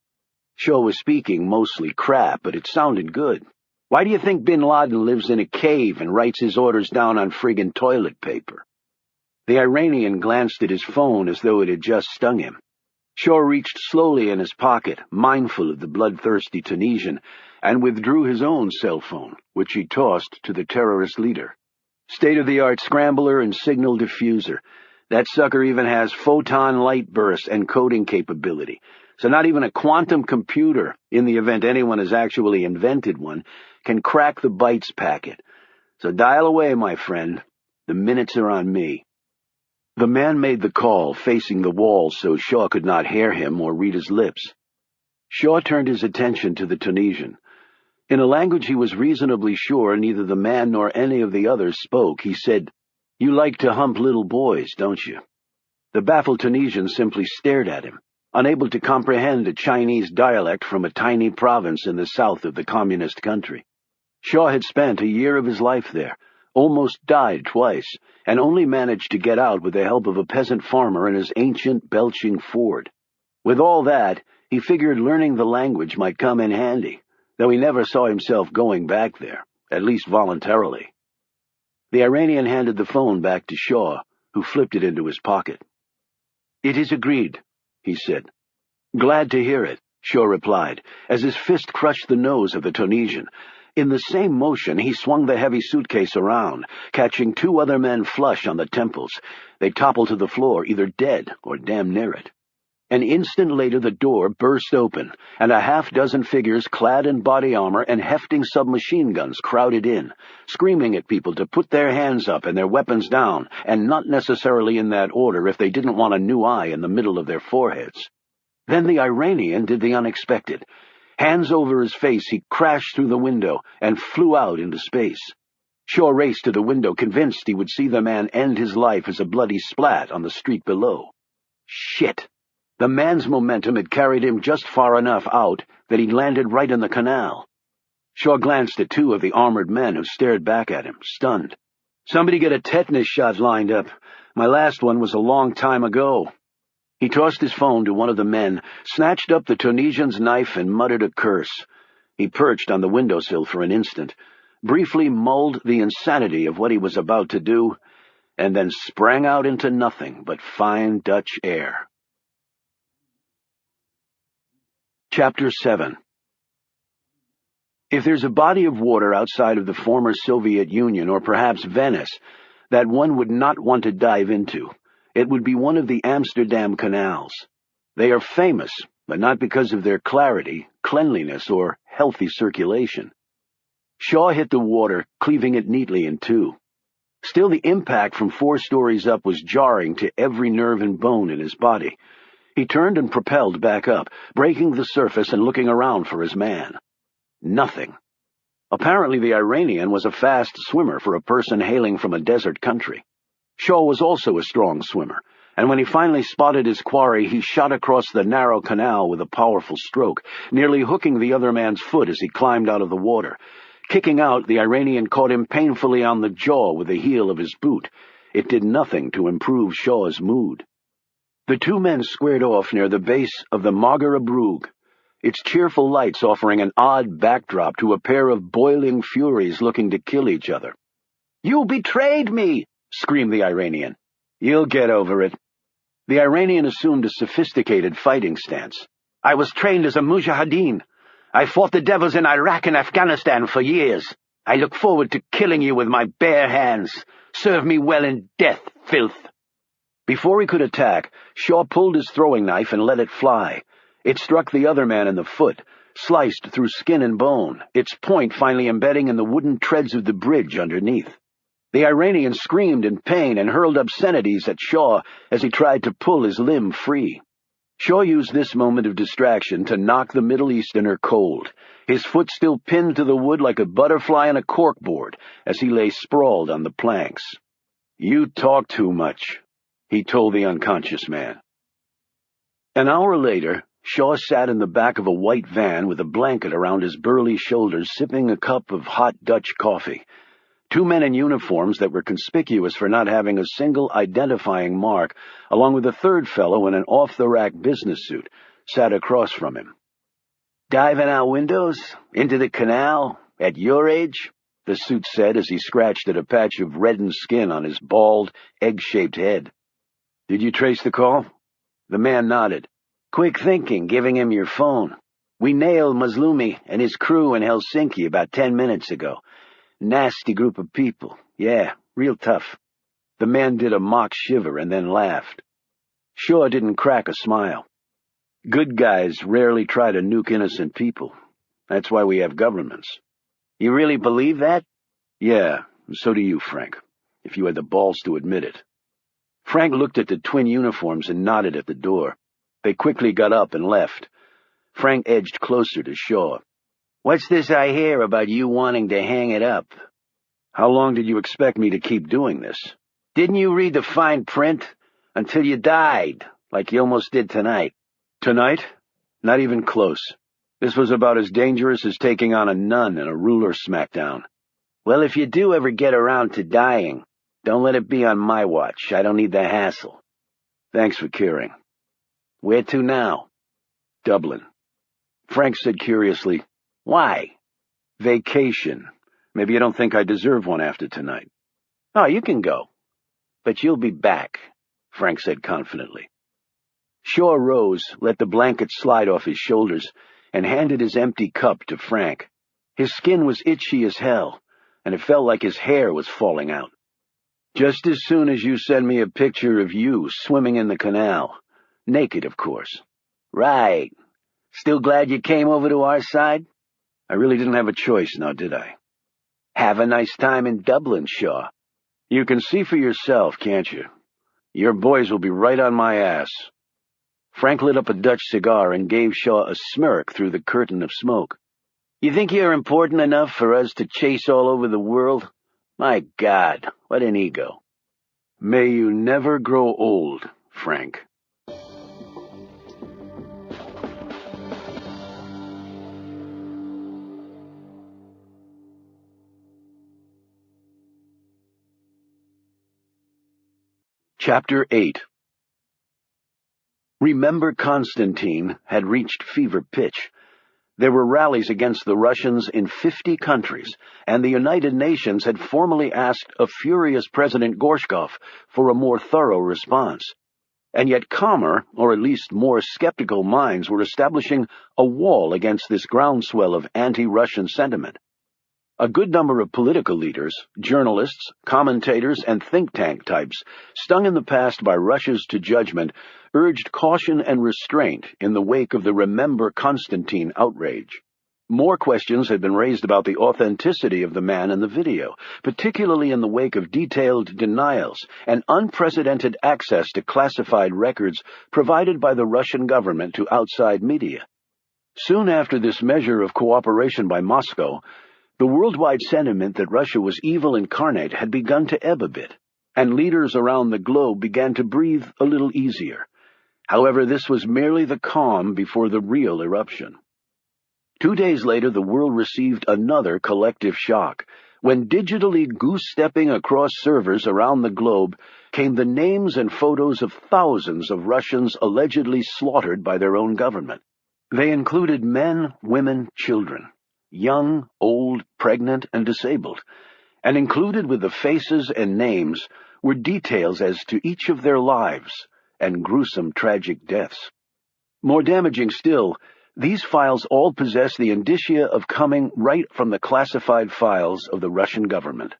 Shaw was speaking mostly crap, but it sounded good. Why do you think Bin Laden lives in a cave and writes his orders down on friggin' toilet paper? The Iranian glanced at his phone as though it had just stung him. Shaw reached slowly in his pocket, mindful of the bloodthirsty Tunisian, and withdrew his own cell phone, which he tossed to the terrorist leader. State-of-the-art scrambler and signal diffuser. That sucker even has photon light burst and coding capability. So not even a quantum computer, in the event anyone has actually invented one, can crack the bytes packet. So dial away, my friend. The minutes are on me. The man made the call, facing the wall so Shaw could not hear him or read his lips. Shaw turned his attention to the Tunisian. In a language he was reasonably sure neither the man nor any of the others spoke, he said, You like to hump little boys, don't you? The baffled Tunisian simply stared at him, unable to comprehend a Chinese dialect from a tiny province in the south of the communist country. Shaw had spent a year of his life there, almost died twice, and only managed to get out with the help of a peasant farmer and his ancient belching Ford. With all that, he figured learning the language might come in handy, though he never saw himself going back there, at least voluntarily. The Iranian handed the phone back to Shaw, who flipped it into his pocket. It is agreed, he said. Glad to hear it, Shaw replied, as his fist crushed the nose of the Tunisian. In the same motion, he swung the heavy suitcase around, catching 2 other men flush on the temples. They toppled to the floor, either dead or damn near it. An instant later, the door burst open, and a half-dozen figures clad in body armor and hefting submachine guns crowded in, screaming at people to put their hands up and their weapons down, and not necessarily in that order if they didn't want a new eye in the middle of their foreheads. Then the Iranian did the unexpected. Hands over his face, he crashed through the window and flew out into space. Shaw raced to the window, convinced he would see the man end his life as a bloody splat on the street below. Shit! The man's momentum had carried him just far enough out that he landed right in the canal. Shaw glanced at two of the armored men who stared back at him, stunned. "Somebody get a tetanus shot lined up. My last one was a long time ago." He tossed his phone to one of the men, snatched up the Tunisian's knife, and muttered a curse. He perched on the windowsill for an instant, briefly mulled the insanity of what he was about to do, and then sprang out into nothing but fine Dutch air. Chapter 7. If there's a body of water outside of the former Soviet Union, or perhaps Venice, that one would not want to dive into, it would be one of the Amsterdam canals. They are famous, but not because of their clarity, cleanliness, or healthy circulation. Shaw hit the water, cleaving it neatly in two. Still, the impact from 4 stories up was jarring to every nerve and bone in his body. He turned and propelled back up, breaking the surface and looking around for his man. Nothing. Apparently the Iranian was a fast swimmer for a person hailing from a desert country. Shaw was also a strong swimmer, and when he finally spotted his quarry, he shot across the narrow canal with a powerful stroke, nearly hooking the other man's foot as he climbed out of the water. Kicking out, the Iranian caught him painfully on the jaw with the heel of his boot. It did nothing to improve Shaw's mood. The 2 men squared off near the base of the Magara Brug, its cheerful lights offering an odd backdrop to a pair of boiling furies looking to kill each other. "You betrayed me!" screamed the Iranian. "You'll get over it." The Iranian assumed a sophisticated fighting stance. "I was trained as a mujahideen. I fought the devils in Iraq and Afghanistan for years. I look forward to killing you with my bare hands. Serve me well in death, filth." Before he could attack, Shaw pulled his throwing knife and let it fly. It struck the other man in the foot, sliced through skin and bone, its point finally embedding in the wooden treads of the bridge underneath. The Iranian screamed in pain and hurled obscenities at Shaw as he tried to pull his limb free. Shaw used this moment of distraction to knock the Middle Easterner cold, his foot still pinned to the wood like a butterfly on a corkboard as he lay sprawled on the planks. "You talk too much," he told the unconscious man. An hour later, Shaw sat in the back of a white van with a blanket around his burly shoulders, sipping a cup of hot Dutch coffee. 2 men in uniforms that were conspicuous for not having a single identifying mark, along with a 3rd fellow in an off-the-rack business suit, sat across from him. "Diving out windows? Into the canal? At your age?" the suit said as he scratched at a patch of reddened skin on his bald, egg-shaped head. "Did you trace the call?" The man nodded. "Quick thinking, giving him your phone. We nailed Maslumi and his crew in Helsinki about 10 minutes ago. Nasty group of people. Yeah, real tough." The man did a mock shiver and then laughed. Shaw didn't crack a smile. "Good guys rarely try to nuke innocent people. That's why we have governments." "You really believe that?" "Yeah, and so do you, Frank, if you had the balls to admit it." Frank looked at the twin uniforms and nodded at the door. They quickly got up and left. Frank edged closer to Shaw. "What's this I hear about you wanting to hang it up?" "How long did you expect me to keep doing this?" "Didn't you read the fine print? Until you died, like you almost did tonight." "Tonight? Not even close. This was about as dangerous as taking on a nun in a ruler smackdown." "Well, if you do ever get around to dying, don't let it be on my watch. I don't need the hassle." "Thanks for caring." "Where to now?" "Dublin." Frank said curiously, "Why?" "Vacation. Maybe you don't think I deserve one after tonight." "Oh, you can go. But you'll be back," Frank said confidently. Shaw rose, let the blanket slide off his shoulders, and handed his empty cup to Frank. His skin was itchy as hell, and it felt like his hair was falling out. "Just as soon as you send me a picture of you swimming in the canal. Naked, of course." "Right. Still glad you came over to our side?" "I really didn't have a choice now, did I?" "Have a nice time in Dublin, Shaw." "You can see for yourself, can't you? Your boys will be right on my ass." Frank lit up a Dutch cigar and gave Shaw a smirk through the curtain of smoke. "You think you're important enough for us to chase all over the world? My God, what an ego." "May you never grow old, Frank." Chapter 8. Remember Constantine had reached fever pitch. There were rallies against the Russians in 50 countries, and the United Nations had formally asked a furious President Gorshkov for a more thorough response. And yet calmer, or at least more skeptical minds were establishing a wall against this groundswell of anti-Russian sentiment. A good number of political leaders, journalists, commentators, and think tank types, stung in the past by rushes to judgment, urged caution and restraint in the wake of the Remember Constantine outrage. More questions had been raised about the authenticity of the man in the video, particularly in the wake of detailed denials and unprecedented access to classified records provided by the Russian government to outside media. Soon after this measure of cooperation by Moscow, the worldwide sentiment that Russia was evil incarnate had begun to ebb a bit, and leaders around the globe began to breathe a little easier. However, this was merely the calm before the real eruption. 2 days later, the world received another collective shock, when digitally goose-stepping across servers around the globe came the names and photos of thousands of Russians allegedly slaughtered by their own government. They included men, women, children, young, old, pregnant, and disabled, and included with the faces and names were details as to each of their lives and gruesome tragic deaths. More damaging still, these files all possess the indicia of coming right from the classified files of the Russian government.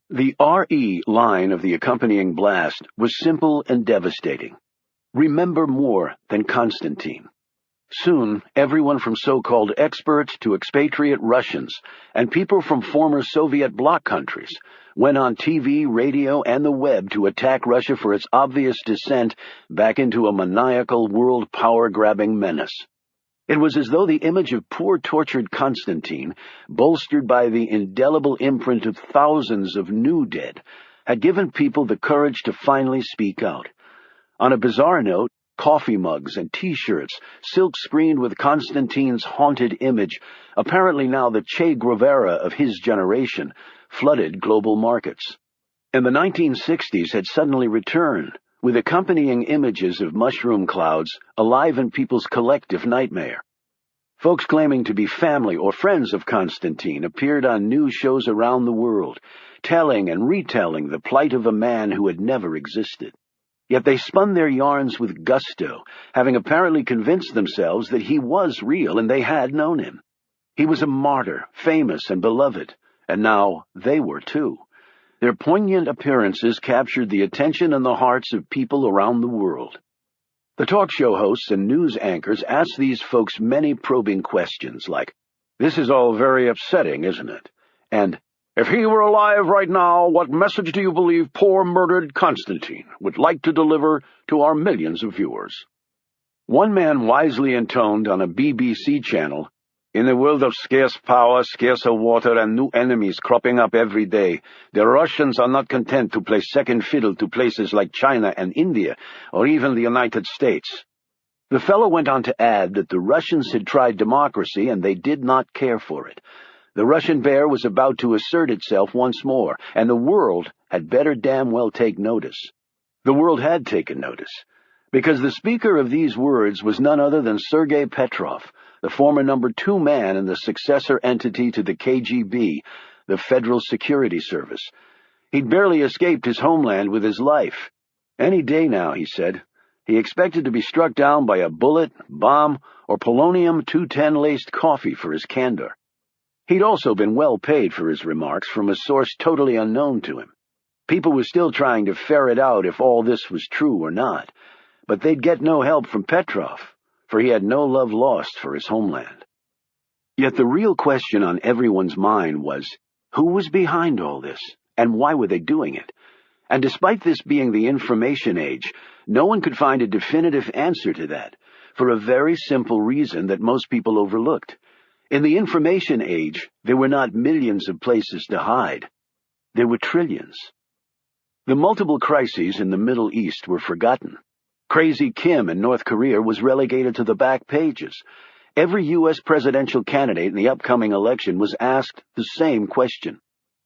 The RE line of the accompanying blast was simple and devastating. Remember more than Constantine. Soon, everyone from so-called experts to expatriate Russians and people from former Soviet bloc countries went on TV, radio, and the web to attack Russia for its obvious descent back into a maniacal world power-grabbing menace. It was as though the image of poor tortured Constantine, bolstered by the indelible imprint of thousands of new dead, had given people the courage to finally speak out. On a bizarre note, coffee mugs and T-shirts, silk-screened with Constantine's haunted image, apparently now the Che Guevara of his generation, flooded global markets. And the 1960s had suddenly returned, with accompanying images of mushroom clouds alive in people's collective nightmare. Folks claiming to be family or friends of Constantine appeared on news shows around the world, telling and retelling the plight of a man who had never existed. Yet they spun their yarns with gusto, having apparently convinced themselves that he was real and they had known him. He was a martyr, famous and beloved, and now they were too. Their poignant appearances captured the attention and the hearts of people around the world. The talk show hosts and news anchors asked these folks many probing questions like, "This is all very upsetting, isn't it?" And, "If he were alive right now, what message do you believe poor murdered Constantine would like to deliver to our millions of viewers?" One man wisely intoned on a BBC channel, "In a world of scarce power, scarcer water, and new enemies cropping up every day, the Russians are not content to play second fiddle to places like China and India, or even the United States." The fellow went on to add that the Russians had tried democracy and they did not care for it. The Russian bear was about to assert itself once more, and the world had better damn well take notice. The world had taken notice, because the speaker of these words was none other than Sergei Petrov, the former number 2 man in the successor entity to the KGB, the Federal Security Service. He'd barely escaped his homeland with his life. Any day now, he said. He expected to be struck down by a bullet, bomb, or polonium-210-laced coffee for his candor. He'd also been well paid for his remarks from a source totally unknown to him. People were still trying to ferret out if all this was true or not, but they'd get no help from Petrov, for he had no love lost for his homeland. Yet the real question on everyone's mind was, who was behind all this, and why were they doing it? And despite this being the information age, no one could find a definitive answer to that, for a very simple reason that most people overlooked. In the information age, there were not millions of places to hide. There were trillions. The multiple crises in the Middle East were forgotten. Crazy Kim in North Korea was relegated to the back pages. Every U.S. presidential candidate in the upcoming election was asked the same question.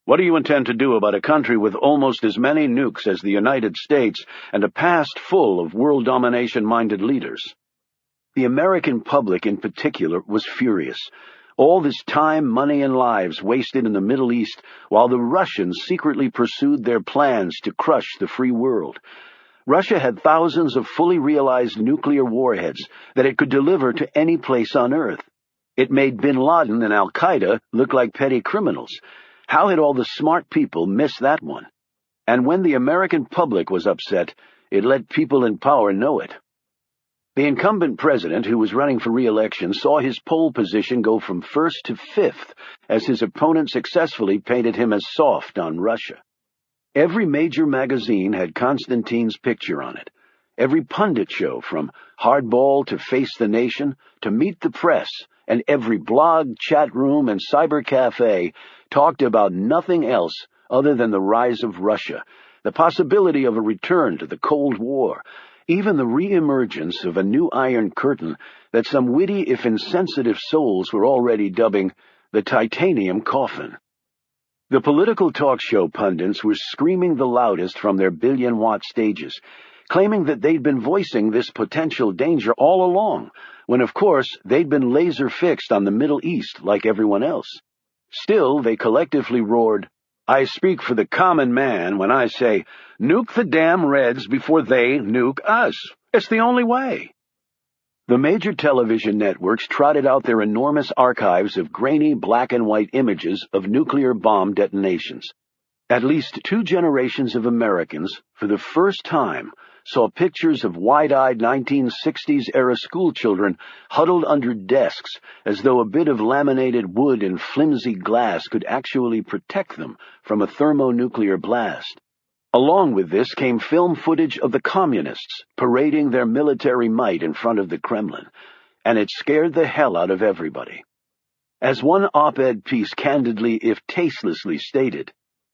What do you intend to do about a country with almost as many nukes as the United States and a past full of world domination-minded leaders? The American public in particular was furious. All this time, money, and lives wasted in the Middle East while the Russians secretly pursued their plans to crush the free world. Russia had thousands of fully realized nuclear warheads that it could deliver to any place on Earth. It made bin Laden and al-Qaeda look like petty criminals. How had all the smart people missed that one? And when the American public was upset, it let people in power know it. The incumbent president, who was running for re-election, saw his poll position go from first to fifth as his opponent successfully painted him as soft on Russia. Every major magazine had Constantine's picture on it. Every pundit show, from Hardball to Face the Nation to Meet the Press, and every blog, chat room, and cyber cafe talked about nothing else other than the rise of Russia, the possibility of a return to the Cold War, even the re-emergence of a new Iron Curtain that some witty if insensitive souls were already dubbing the titanium coffin. The political talk show pundits were screaming the loudest from their billion-watt stages, claiming that they'd been voicing this potential danger all along, when of course they'd been laser-fixed on the Middle East like everyone else. Still, they collectively roared, "I speak for the common man when I say, nuke the damn Reds before they nuke us. It's the only way." The major television networks trotted out their enormous archives of grainy black-and-white images of nuclear bomb detonations. At least 2 generations of Americans, for the first time, saw pictures of wide-eyed 1960s-era schoolchildren huddled under desks as though a bit of laminated wood and flimsy glass could actually protect them from a thermonuclear blast. Along with this came film footage of the communists parading their military might in front of the Kremlin, and it scared the hell out of everybody. As one op-ed piece candidly, if tastelessly, stated,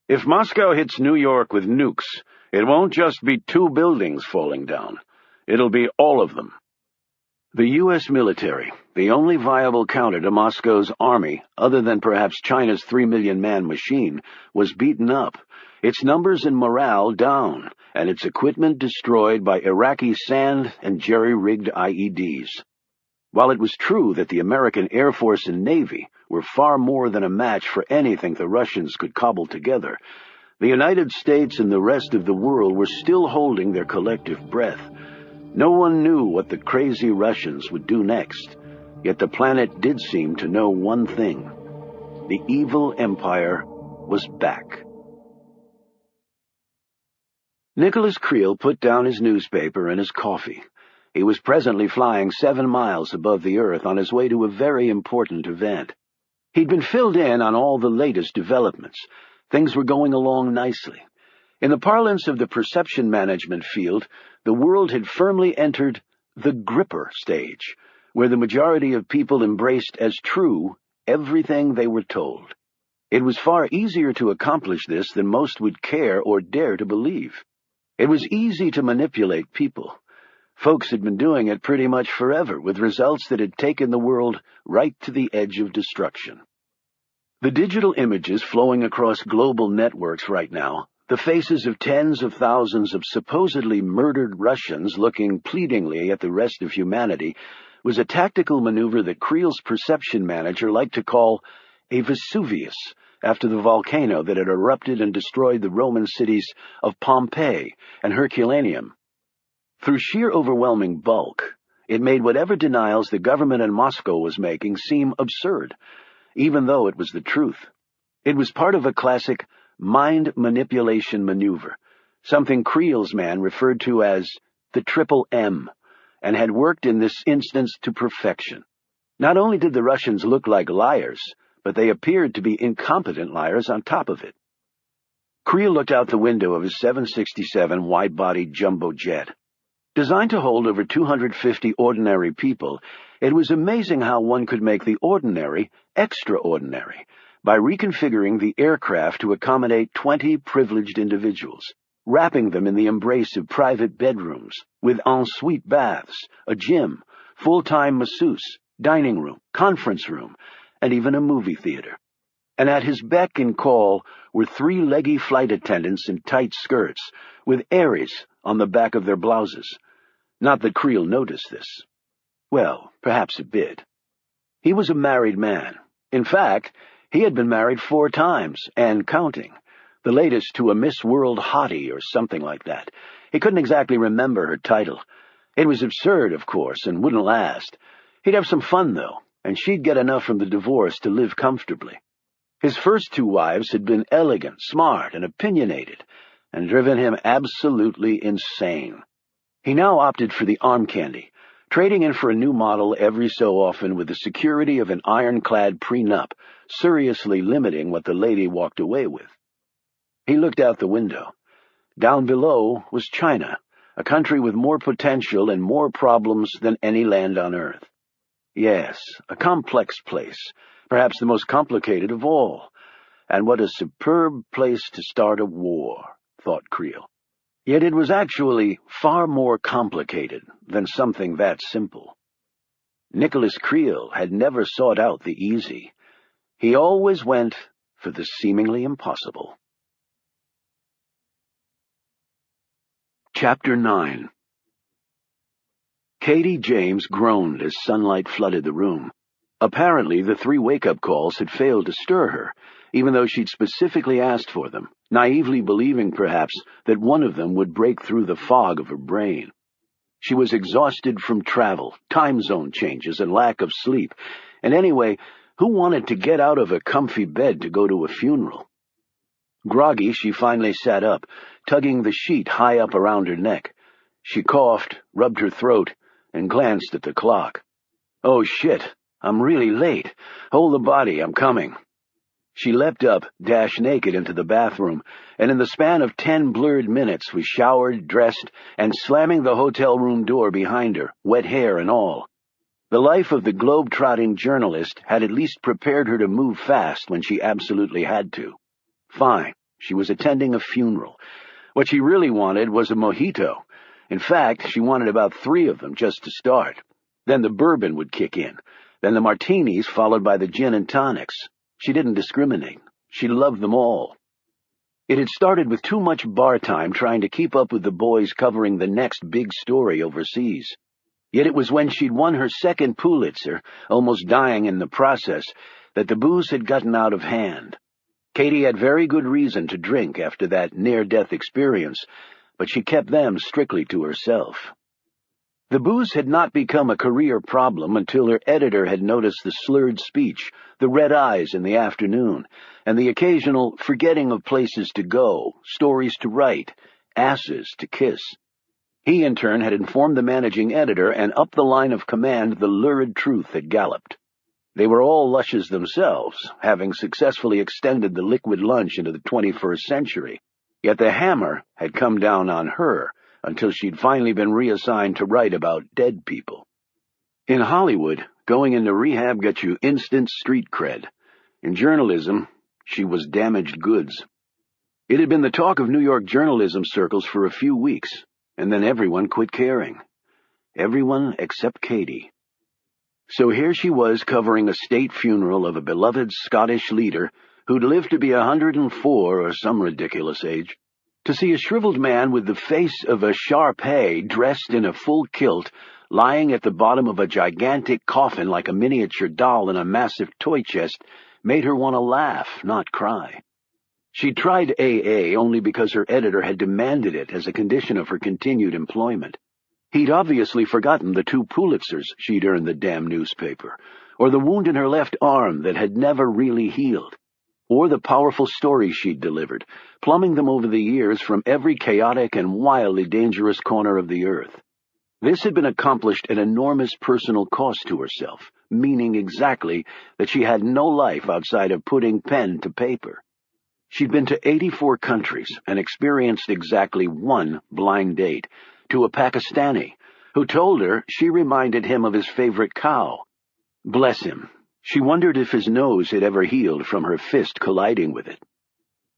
"If Moscow hits New York with nukes, it won't just be 2 buildings falling down. It'll be all of them." The U.S. military, the only viable counter to Moscow's army, other than perhaps China's 3-million-man machine, was beaten up, its numbers and morale down, and its equipment destroyed by Iraqi sand and jerry-rigged IEDs. While it was true that the American Air Force and Navy were far more than a match for anything the Russians could cobble together, the United States and the rest of the world were still holding their collective breath. No one knew what the crazy Russians would do next, yet the planet did seem to know one thing. The evil empire was back. Nicholas Creel put down his newspaper and his coffee. He was presently flying 7 miles above the Earth on his way to a very important event. He'd been filled in on all the latest developments. Things were going along nicely. In the parlance of the perception management field, the world had firmly entered the gripper stage, where the majority of people embraced as true everything they were told. It was far easier to accomplish this than most would care or dare to believe. It was easy to manipulate people. Folks had been doing it pretty much forever, with results that had taken the world right to the edge of destruction. The digital images flowing across global networks right now, the faces of tens of thousands of supposedly murdered Russians looking pleadingly at the rest of humanity, was a tactical maneuver that Creel's perception manager liked to call a Vesuvius, after the volcano that had erupted and destroyed the Roman cities of Pompeii and Herculaneum. Through sheer overwhelming bulk, it made whatever denials the government in Moscow was making seem absurd, even though it was the truth. It was part of a classic mind manipulation maneuver, something Creel's man referred to as the Triple M, and had worked in this instance to perfection. Not only did the Russians look like liars, but they appeared to be incompetent liars on top of it. Creel looked out the window of his 767 wide-bodied jumbo jet. Designed to hold over 250 ordinary people, it was amazing how one could make the ordinary extraordinary by reconfiguring the aircraft to accommodate 20 privileged individuals, wrapping them in the embrace of private bedrooms, with ensuite baths, a gym, full-time masseuse, dining room, conference room, and even a movie theater. and at his beck and call were 3 leggy flight attendants in tight skirts, with Aries on the back of their blouses. Not that Creel noticed this. Well, perhaps a bit. He was a married man. In fact, he had been married 4 times, and counting, the latest to a Miss World hottie or something like that. He couldn't exactly remember her title. It was absurd, of course, and wouldn't last. He'd have some fun, though, and she'd get enough from the divorce to live comfortably. His first 2 wives had been elegant, smart, and opinionated, and driven him absolutely insane. He now opted for the arm candy, trading in for a new model every so often with the security of an ironclad prenup, seriously limiting what the lady walked away with. He looked out the window. Down below was China, a country with more potential and more problems than any land on Earth. Yes, a complex place, perhaps the most complicated of all. And what a superb place to start a war, thought Creel. Yet it was actually far more complicated than something that simple. Nicholas Creel had never sought out the easy. He always went for the seemingly impossible. Chapter 9. Katie James groaned as sunlight flooded the room. Apparently, the 3 wake-up calls had failed to stir her, even though she'd specifically asked for them, naively believing, perhaps, that one of them would break through the fog of her brain. She was exhausted from travel, time zone changes, and lack of sleep, and anyway, who wanted to get out of a comfy bed to go to a funeral? Groggy, she finally sat up, tugging the sheet high up around her neck. She coughed, rubbed her throat, and glanced at the clock. Oh, shit, I'm really late. Hold the body, I'm coming. She leapt up, dashed naked into the bathroom, and in the span of 10 blurred minutes was showered, dressed, and slamming the hotel room door behind her, wet hair and all. The life of the globe-trotting journalist had at least prepared her to move fast when she absolutely had to. Fine, she was attending a funeral. What she really wanted was a mojito. In fact, she wanted about 3 of them just to start. Then the bourbon would kick in. Then the martinis, followed by the gin and tonics. She didn't discriminate. She loved them all. It had started with too much bar time trying to keep up with the boys covering the next big story overseas. Yet it was when she'd won her 2nd Pulitzer, almost dying in the process, that the booze had gotten out of hand. Katie had very good reason to drink after that near-death experience, but she kept them strictly to herself. The booze had not become a career problem until her editor had noticed the slurred speech, the red eyes in the afternoon, and the occasional forgetting of places to go, stories to write, asses to kiss. He, in turn, had informed the managing editor, and up the line of command the lurid truth had galloped. They were all lushes themselves, having successfully extended the liquid lunch into the 21st century, yet the hammer had come down on her until she'd finally been reassigned to write about dead people. In Hollywood, going into rehab got you instant street cred. In journalism, she was damaged goods. It had been the talk of New York journalism circles for a few weeks, and then everyone quit caring. Everyone except Katie. So here she was covering a state funeral of a beloved Scottish leader who'd lived to be 104 or some ridiculous age. To see a shriveled man with the face of a Shar-Pei dressed in a full kilt, lying at the bottom of a gigantic coffin like a miniature doll in a massive toy chest, made her want to laugh, not cry. She tried AA only because her editor had demanded it as a condition of her continued employment. He'd obviously forgotten the 2 Pulitzers she'd earned the damn newspaper, or the wound in her left arm that had never really healed, or the powerful stories she'd delivered, plumbing them over the years from every chaotic and wildly dangerous corner of the earth. This had been accomplished at enormous personal cost to herself, meaning exactly that she had no life outside of putting pen to paper. She'd been to 84 countries and experienced exactly 1 blind date, to a Pakistani, who told her she reminded him of his favorite cow. Bless him. She wondered if his nose had ever healed from her fist colliding with it.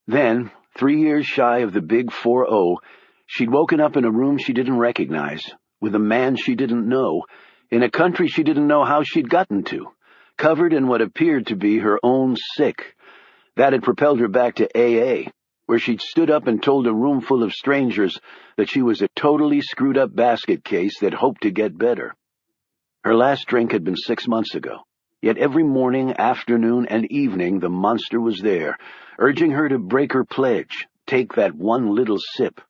Then, 3 years shy of the big 4-0, she'd woken up in a room she didn't recognize, with a man she didn't know, in a country she didn't know how she'd gotten to, covered in what appeared to be her own sick, That had propelled her back to AA, where she'd stood up and told a room full of strangers that she was a totally screwed-up basket case that hoped to get better. Her last drink had been 6 months ago, yet every morning, afternoon, and evening the monster was there, urging her to break her pledge, take that one little sip.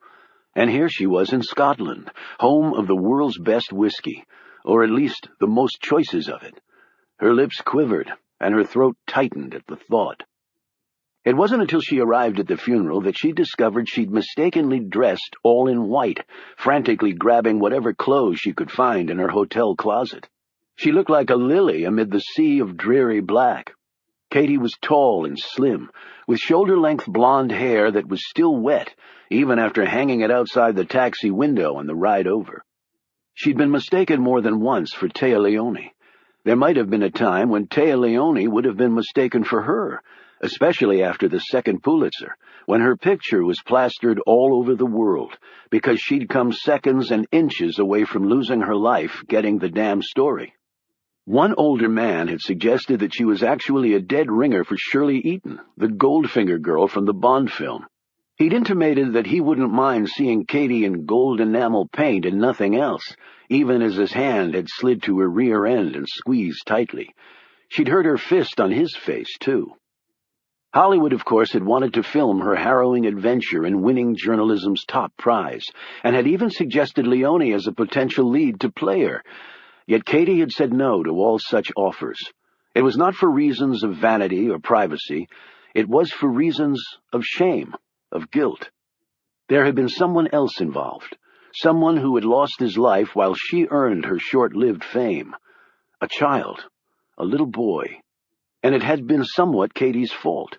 And here she was in Scotland, home of the world's best whiskey, or at least the most choices of it. Her lips quivered, and her throat tightened at the thought. It wasn't until she arrived at the funeral that she discovered she'd mistakenly dressed all in white, frantically grabbing whatever clothes she could find in her hotel closet. She looked like a lily amid the sea of dreary black. Katie was tall and slim, with shoulder-length blonde hair that was still wet, even after hanging it outside the taxi window on the ride over. She'd been mistaken more than once for Téa Leoni. There might have been a time when Téa Leoni would have been mistaken for her, especially after the second Pulitzer, when her picture was plastered all over the world, because she'd come seconds and inches away from losing her life getting the damn story. One older man had suggested that she was actually a dead ringer for Shirley Eaton, the Goldfinger girl from the Bond film. He'd intimated that he wouldn't mind seeing Katie in gold enamel paint and nothing else, even as his hand had slid to her rear end and squeezed tightly. She'd heard her fist on his face, too. Hollywood, of course, had wanted to film her harrowing adventure in winning journalism's top prize, and had even suggested Leoni as a potential lead to play her. Yet Katie had said no to all such offers. It was not for reasons of vanity or privacy. It was for reasons of shame, of guilt. There had been someone else involved, someone who had lost his life while she earned her short-lived fame. A child, a little boy. And it had been somewhat Katie's fault.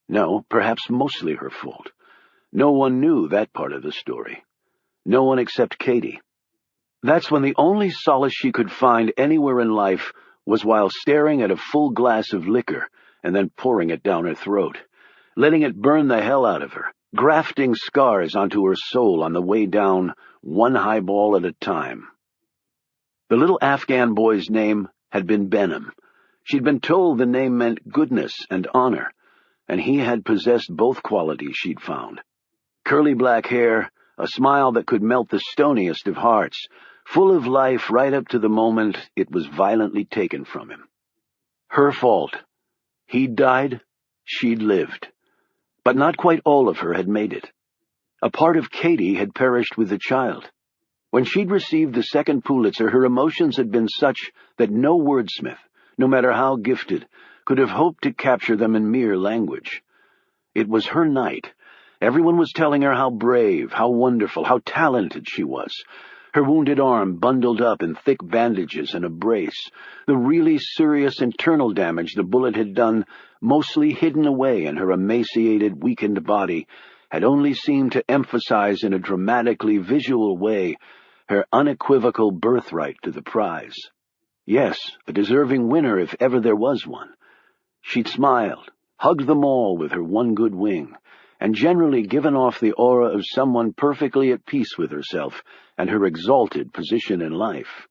No, perhaps mostly her fault. No one knew that part of the story. No one except Katie. That's when the only solace she could find anywhere in life was while staring at a full glass of liquor and then pouring it down her throat, letting it burn the hell out of her, grafting scars onto her soul on the way down, one highball at a time. The little Afghan boy's name had been Benham. She'd been told the name meant goodness and honor, and he had possessed both qualities she'd found. Curly black hair, a smile that could melt the stoniest of hearts, full of life right up to the moment it was violently taken from him. Her fault. He'd died, she'd lived. But not quite all of her had made it. A part of Katie had perished with the child. When she'd received the second Pulitzer, her emotions had been such that no wordsmith, no matter how gifted, could have hoped to capture them in mere language. It was her night. Everyone was telling her how brave, how wonderful, how talented she was. Her wounded arm bundled up in thick bandages and a brace, the really serious internal damage the bullet had done, mostly hidden away in her emaciated, weakened body, had only seemed to emphasize in a dramatically visual way her unequivocal birthright to the prize. Yes, a deserving winner if ever there was one. She'd smiled, hugged them all with her one good wing, and generally given off the aura of someone perfectly at peace with herself and her exalted position in life.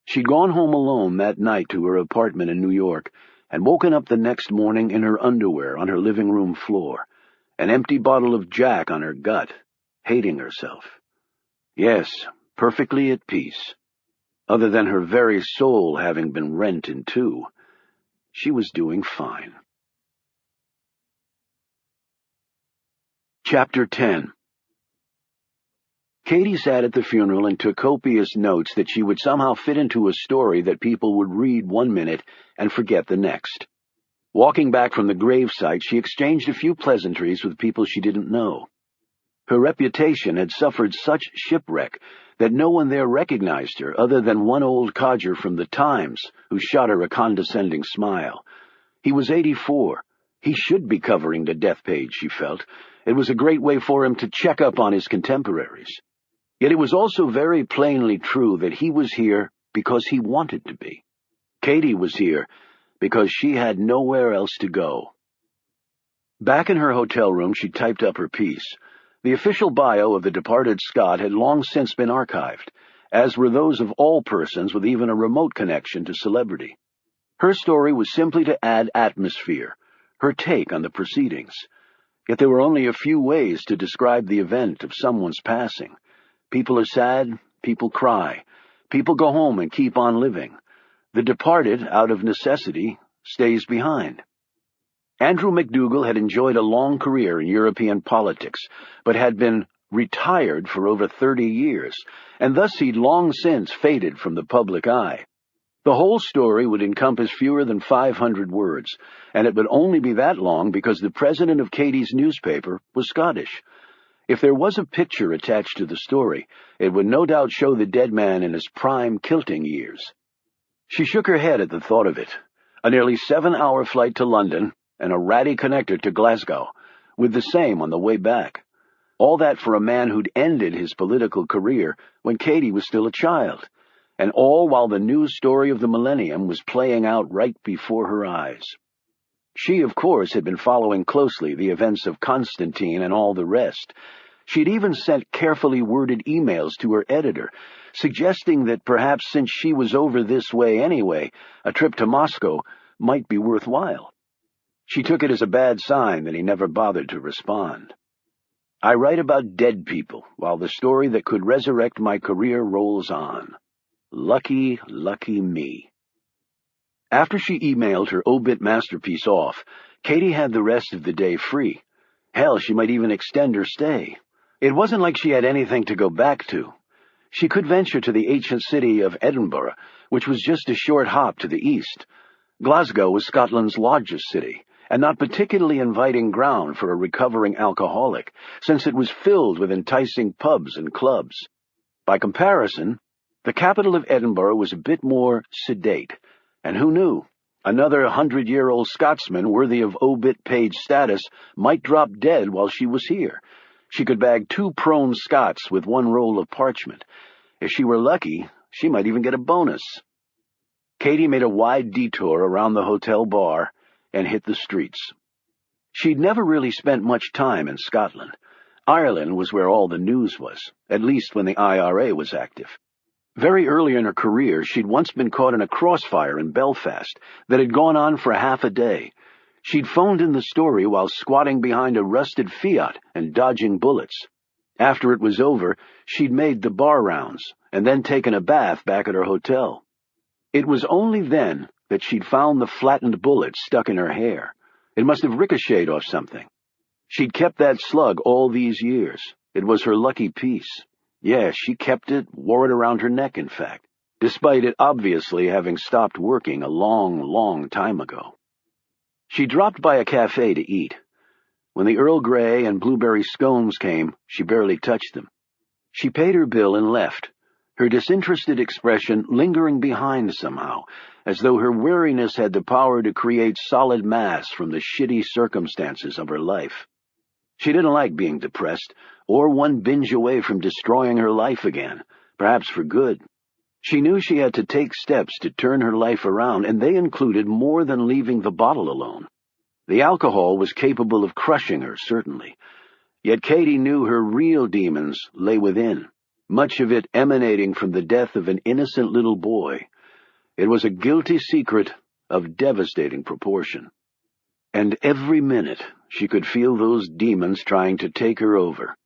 She'd gone home alone that night to her apartment in New York and woken up the next morning in her underwear on her living room floor, an empty bottle of Jack on her gut, hating herself. Yes, perfectly at peace. Other than her very soul having been rent in two, she was doing fine. Chapter 10. Katie sat at the funeral and took copious notes that she would somehow fit into a story that people would read 1 minute and forget the next. Walking back from the gravesite, she exchanged a few pleasantries with people she didn't know. Her reputation had suffered such shipwreck that no one there recognized her other than one old codger from the Times, who shot her a condescending smile. He was 84. He should be covering the death page, she felt. It was a great way for him to check up on his contemporaries. Yet it was also very plainly true that he was here because he wanted to be. Katie was here because she had nowhere else to go. Back in her hotel room, she typed up her piece. The official bio of the departed Scot had long since been archived, as were those of all persons with even a remote connection to celebrity. Her story was simply to add atmosphere, her take on the proceedings. Yet there were only a few ways to describe the event of someone's passing. People are sad, people cry, people go home and keep on living. The departed, out of necessity, stays behind. Andrew McDougall had enjoyed a long career in European politics, but had been retired for over 30 years, and thus he'd long since faded from the public eye. The whole story would encompass fewer than 500 words, and it would only be that long because the president of Katie's newspaper was Scottish. If there was a picture attached to the story, it would no doubt show the dead man in his prime kilting years. She shook her head at the thought of it. A nearly 7-hour flight to London, and a ratty connector to Glasgow, with the same on the way back. All that for a man who'd ended his political career when Katie was still a child, and all while the news story of the millennium was playing out right before her eyes. She, of course, had been following closely the events of Constantine and all the rest. She'd even sent carefully worded emails to her editor, suggesting that perhaps since she was over this way anyway, a trip to Moscow might be worthwhile. She took it as a bad sign that he never bothered to respond. I write about dead people, while the story that could resurrect my career rolls on. Lucky, lucky me. After she emailed her obit masterpiece off, Katie had the rest of the day free. Hell, she might even extend her stay. It wasn't like she had anything to go back to. She could venture to the ancient city of Edinburgh, which was just a short hop to the east. Glasgow was Scotland's largest city, and not particularly inviting ground for a recovering alcoholic, since it was filled with enticing pubs and clubs. By comparison, the capital of Edinburgh was a bit more sedate, and who knew? Another 100-year-old Scotsman worthy of obit page status might drop dead while she was here. She could bag 2 prone Scots with 1 roll of parchment. If she were lucky, she might even get a bonus. Katie made a wide detour around the hotel bar and hit the streets. She'd never really spent much time in Scotland. Ireland was where all the news was, at least when the IRA was active. Very early in her career, she'd once been caught in a crossfire in Belfast that had gone on for half a day. She'd phoned in the story while squatting behind a rusted Fiat and dodging bullets. After it was over, she'd made the bar rounds and then taken a bath back at her hotel. It was only then that she'd found the flattened bullet stuck in her hair. It must have ricocheted off something. She'd kept that slug all these years. It was her lucky piece. Yes, she kept it, wore it around her neck, in fact, despite it obviously having stopped working a long, long time ago. She dropped by a cafe to eat. When the Earl Grey and blueberry scones came, she barely touched them. She paid her bill and left, her disinterested expression lingering behind somehow, as though her weariness had the power to create solid mass from the shitty circumstances of her life. She didn't like being depressed, or one binge away from destroying her life again, perhaps for good. She knew she had to take steps to turn her life around, and they included more than leaving the bottle alone. The alcohol was capable of crushing her, certainly. Yet Katie knew her real demons lay within, much of it emanating from the death of an innocent little boy. It was a guilty secret of devastating proportion. And every minute she could feel those demons trying to take her over.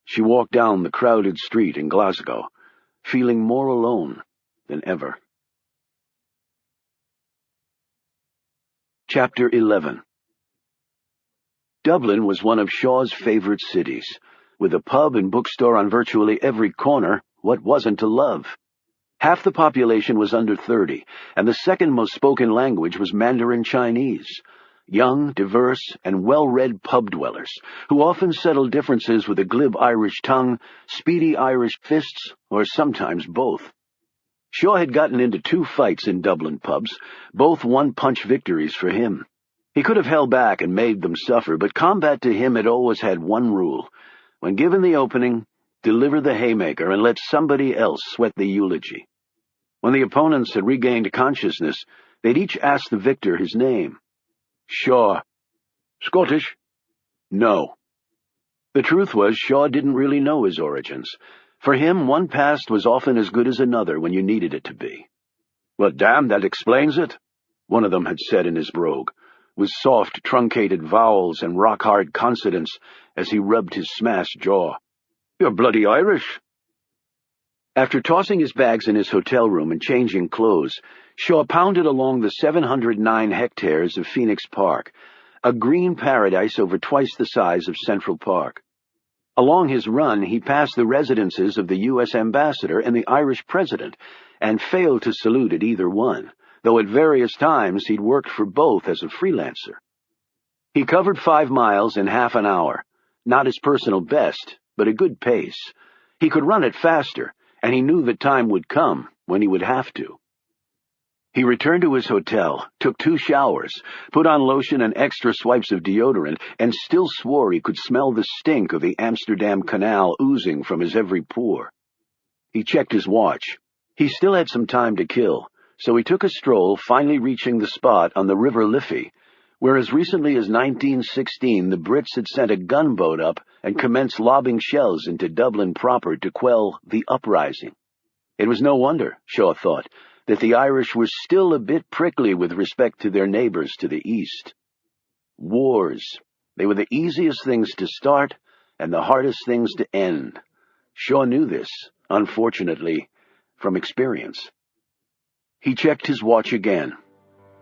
She walked down the crowded street in Glasgow, feeling more alone than ever. Chapter 11. Dublin was one of Shaw's favorite cities. With a pub and bookstore on virtually every corner, what wasn't to love? Half the population was under 30, and the second most spoken language was Mandarin Chinese. Young, diverse, and well-read pub dwellers, who often settled differences with a glib Irish tongue, speedy Irish fists, or sometimes both. Shaw had gotten into 2 fights in Dublin pubs, both one-punch victories for him. He could have held back and made them suffer, but combat to him had always had one rule. When given the opening, deliver the haymaker and let somebody else sweat the eulogy. When the opponents had regained consciousness, they'd each ask the victor his name. Shaw. Scottish? No. The truth was, Shaw didn't really know his origins. For him, one past was often as good as another when you needed it to be. Well, damn, that explains it, one of them had said in his brogue. with soft, truncated vowels and rock-hard consonants as he rubbed his smashed jaw. "You're bloody Irish." After tossing his bags in his hotel room and changing clothes, Shaw pounded along the 709 hectares of Phoenix Park, a green paradise over twice the size of Central Park. Along his run, he passed the residences of the U.S. ambassador and the Irish president, and failed to salute at either one, though at various times he'd worked for both as a freelancer. He covered 5 miles in half an hour, not his personal best, but a good pace. He could run it faster, and he knew that time would come when he would have to. He returned to his hotel, took 2 showers, put on lotion and extra swipes of deodorant, and still swore he could smell the stink of the Amsterdam Canal oozing from his every pore. He checked his watch. He still had some time to kill, so he took a stroll, finally reaching the spot on the River Liffey, where as recently as 1916 the Brits had sent a gunboat up and commenced lobbing shells into Dublin proper to quell the uprising. It was no wonder, Shaw thought, that the Irish were still a bit prickly with respect to their neighbors to the east. Wars. They were the easiest things to start and the hardest things to end. Shaw knew this, unfortunately, from experience. He checked his watch again.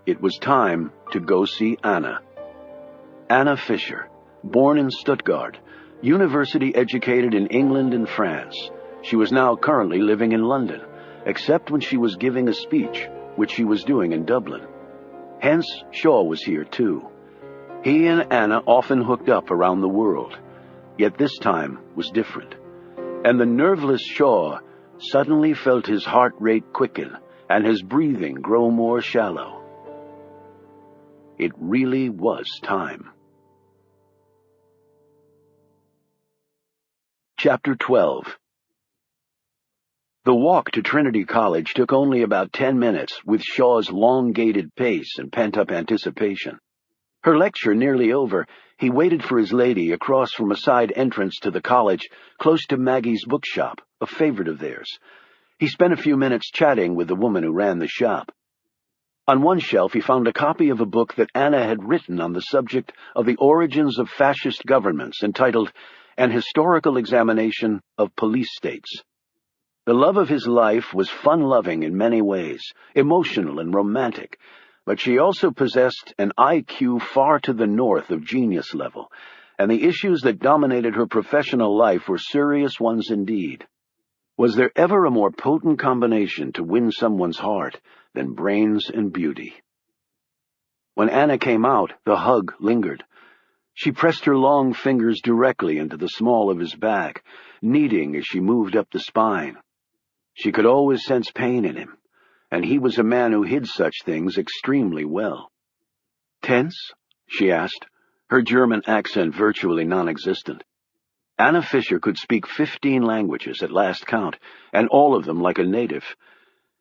It was time to go see Anna. Anna Fisher, born in Stuttgart, university educated in England and France. She was now currently living in London, except when she was giving a speech, which she was doing in Dublin. Hence, Shaw was here too. He and Anna often hooked up around the world, yet this time was different. And the nerveless Shaw suddenly felt his heart rate quicken and his breathing grow more shallow. It really was time. Chapter 12. The walk to Trinity College took only about 10 minutes, with Shaw's long-gated pace and pent-up anticipation. Her lecture nearly over, he waited for his lady across from a side entrance to the college, close to Maggie's bookshop, a favorite of theirs. He spent a few minutes chatting with the woman who ran the shop. On one shelf he found a copy of a book that Anna had written on the subject of the origins of fascist governments, entitled An Historical Examination of Police States. The love of his life was fun-loving in many ways, emotional and romantic, but she also possessed an IQ far to the north of genius level, and the issues that dominated her professional life were serious ones indeed. Was there ever a more potent combination to win someone's heart than brains and beauty? When Anna came out, the hug lingered. She pressed her long fingers directly into the small of his back, kneading as she moved up the spine. She could always sense pain in him, and he was a man who hid such things extremely well. "Tense?" she asked, her German accent virtually non-existent. Anna Fisher could speak 15 languages at last count, and all of them like a native.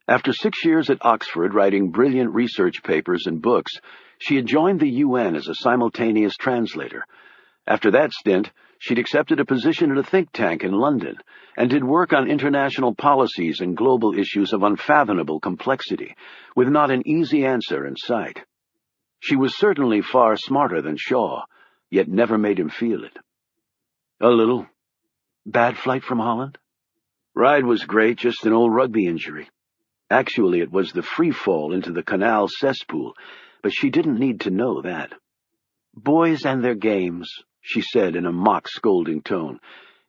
After 6 years at Oxford writing brilliant research papers and books, she had joined the UN as a simultaneous translator. After that stint, she'd accepted a position at a think tank in London, and did work on international policies and global issues of unfathomable complexity, with not an easy answer in sight. She was certainly far smarter than Shaw, yet never made him feel it. "A little. Bad flight from Holland?" "Ride was great, just an old rugby injury. Actually, it was the free fall into the canal cesspool, but she didn't need to know that." "Boys and their games," she said in a mock scolding tone.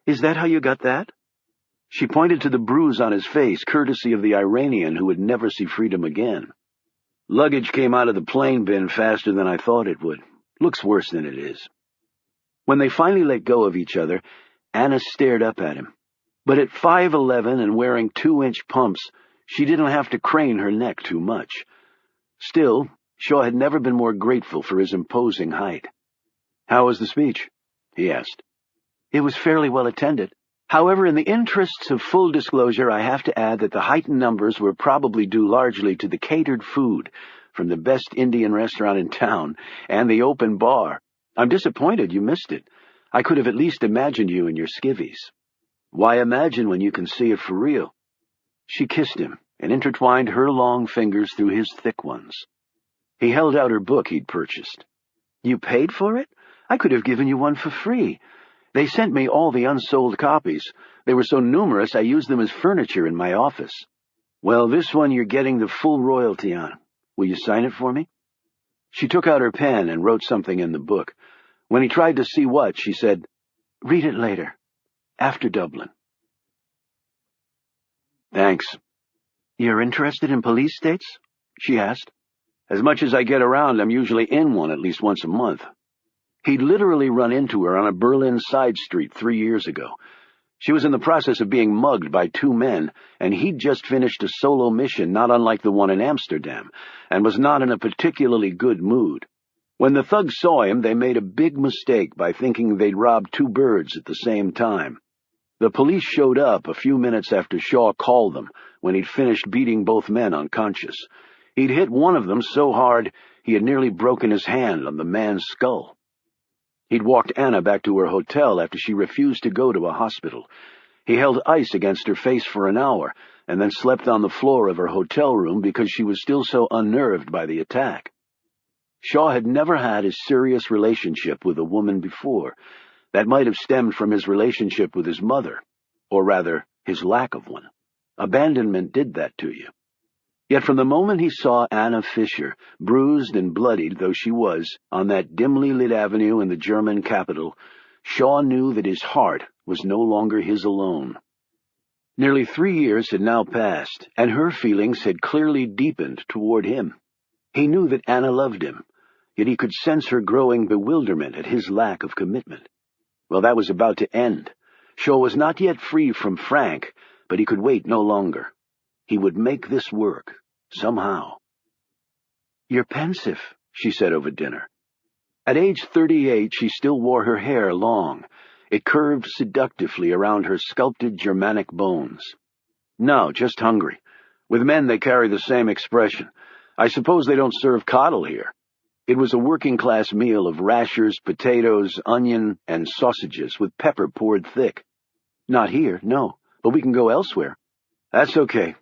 "Is that how you got that?" She pointed to the bruise on his face, courtesy of the Iranian who would never see freedom again. "Luggage came out of the plane bin faster than I thought it would. Looks worse than it is." When they finally let go of each other, Anna stared up at him. But at 5'11" and wearing 2-inch pumps, she didn't have to crane her neck too much. Still, Shaw had never been more grateful for his imposing height. "How was the speech?" he asked. "It was fairly well attended. However, in the interests of full disclosure, I have to add that the heightened numbers were probably due largely to the catered food from the best Indian restaurant in town and the open bar. I'm disappointed you missed it. I could have at least imagined you in your skivvies." "Why imagine when you can see it for real?" She kissed him and intertwined her long fingers through his thick ones. He held out her book he'd purchased. You paid for it? I could have given you one for free. They sent me all the unsold copies. They were so numerous I used them as furniture in my office. Well, this one you're getting the full royalty on. Will you sign it for me? She took out her pen and wrote something in the book. When he tried to see what, she said, "Read it later, after Dublin." Thanks. You're interested in police states? She asked. As much as I get around, I'm usually in one at least once a month. He'd literally run into her on a Berlin side street 3 years ago. She was in the process of being mugged by 2 men, and he'd just finished a solo mission not unlike the one in Amsterdam, and was not in a particularly good mood. When the thugs saw him, they made a big mistake by thinking they'd robbed 2 birds at the same time. The police showed up a few minutes after Shaw called them, when he'd finished beating both men unconscious. He'd hit one of them so hard he had nearly broken his hand on the man's skull. He'd walked Anna back to her hotel after she refused to go to a hospital. He held ice against her face for an hour, and then slept on the floor of her hotel room because she was still so unnerved by the attack. Shaw had never had a serious relationship with a woman before. That might have stemmed from his relationship with his mother, or rather, his lack of one. Abandonment did that to you. Yet from the moment he saw Anna Fisher, bruised and bloodied though she was, on that dimly lit avenue in the German capital, Shaw knew that his heart was no longer his alone. Nearly 3 years had now passed, and her feelings had clearly deepened toward him. He knew that Anna loved him, yet he could sense her growing bewilderment at his lack of commitment. Well, that was about to end. Shaw was not yet free from Frank, but he could wait no longer. He would make this work, somehow. "You're pensive," she said over dinner. At age 38, she still wore her hair long. It curved seductively around her sculpted Germanic bones. "No, just hungry. With men they carry the same expression. I suppose they don't serve coddle here." It was a working-class meal of rashers, potatoes, onion, and sausages, with pepper poured thick. "Not here, no, but we can go elsewhere." "That's okay.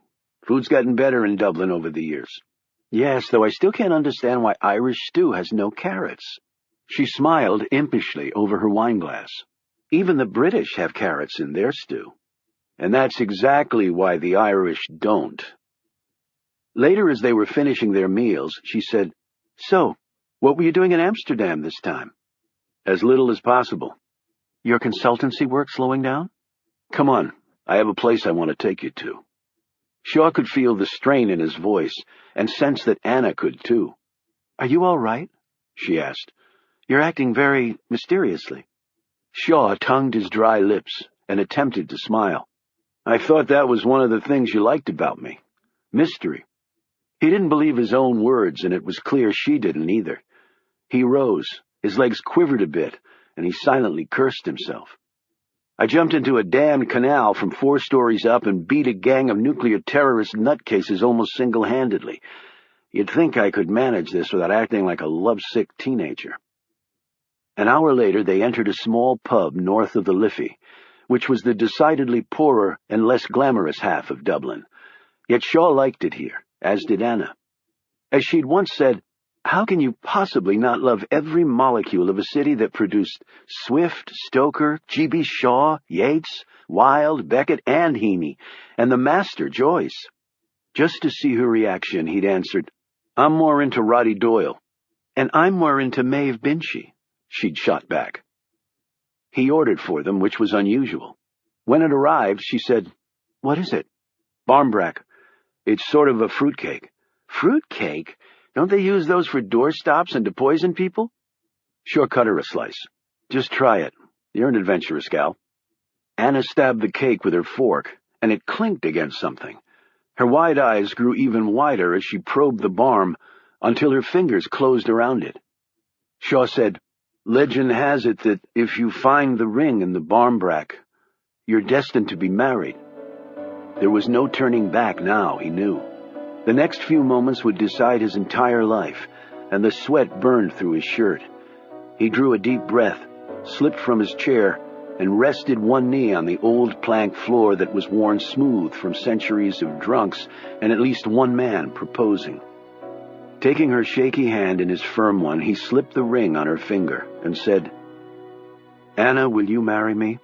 Food's gotten better in Dublin over the years." "Yes, though I still can't understand why Irish stew has no carrots." She smiled impishly over her wineglass. "Even the British have carrots in their stew. And that's exactly why the Irish don't." Later, as they were finishing their meals, she said, "So, what were you doing in Amsterdam this time?" "As little as possible." "Your consultancy work slowing down?" "Come on, I have a place I want to take you to." Shaw could feel the strain in his voice, and sense that Anna could too. "Are you all right?" she asked. "You're acting very mysteriously." Shaw tongued his dry lips and attempted to smile. "I thought that was one of the things you liked about me. Mystery." He didn't believe his own words, and it was clear she didn't either. He rose, his legs quivered a bit, and he silently cursed himself. "I jumped into a damned canal from 4 stories up and beat a gang of nuclear terrorist nutcases almost single-handedly. You'd think I could manage this without acting like a lovesick teenager." An hour later, they entered a small pub north of the Liffey, which was the decidedly poorer and less glamorous half of Dublin. Yet Shaw liked it here, as did Anna. As she'd once said, "How can you possibly not love every molecule of a city that produced Swift, Stoker, G.B. Shaw, Yeats, Wilde, Beckett, and Heaney, and the master Joyce?" Just to see her reaction, he'd answered, "I'm more into Roddy Doyle." "And I'm more into Maeve Binchy," she'd shot back. He ordered for them, which was unusual. When it arrived, she said, "What is it?" "Barmbrack. It's sort of a fruitcake." "Fruitcake? Don't they use those for doorstops and to poison people?" Shaw cut her a slice. "Just try it. You're an adventurous gal." Anna stabbed the cake with her fork, and it clinked against something. Her wide eyes grew even wider as she probed the barm, until her fingers closed around it. Shaw said, "Legend has it that if you find the ring in the barmbrack, you're destined to be married." There was no turning back now, he knew. The next few moments would decide his entire life, and the sweat burned through his shirt. He drew a deep breath, slipped from his chair, and rested one knee on the old plank floor that was worn smooth from centuries of drunks and at least one man proposing. Taking her shaky hand in his firm one, he slipped the ring on her finger and said, "Anna, will you marry me?"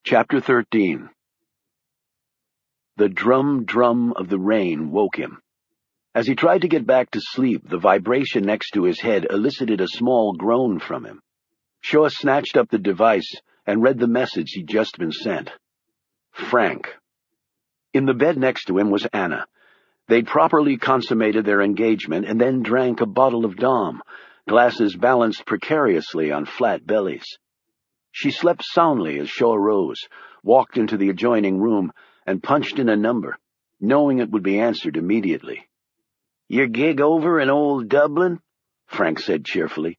Chapter 13. The drum of the rain woke him. As he tried to get back to sleep, the vibration next to his head elicited a small groan from him. Shaw snatched up the device and read the message he'd just been sent. Frank. In the bed next to him was Anna. They'd properly consummated their engagement and then drank a bottle of Dom, glasses balanced precariously on flat bellies. She slept soundly as Shaw rose, walked into the adjoining room, and punched in a number, knowing it would be answered immediately. "Your gig over in old Dublin?" Frank said cheerfully.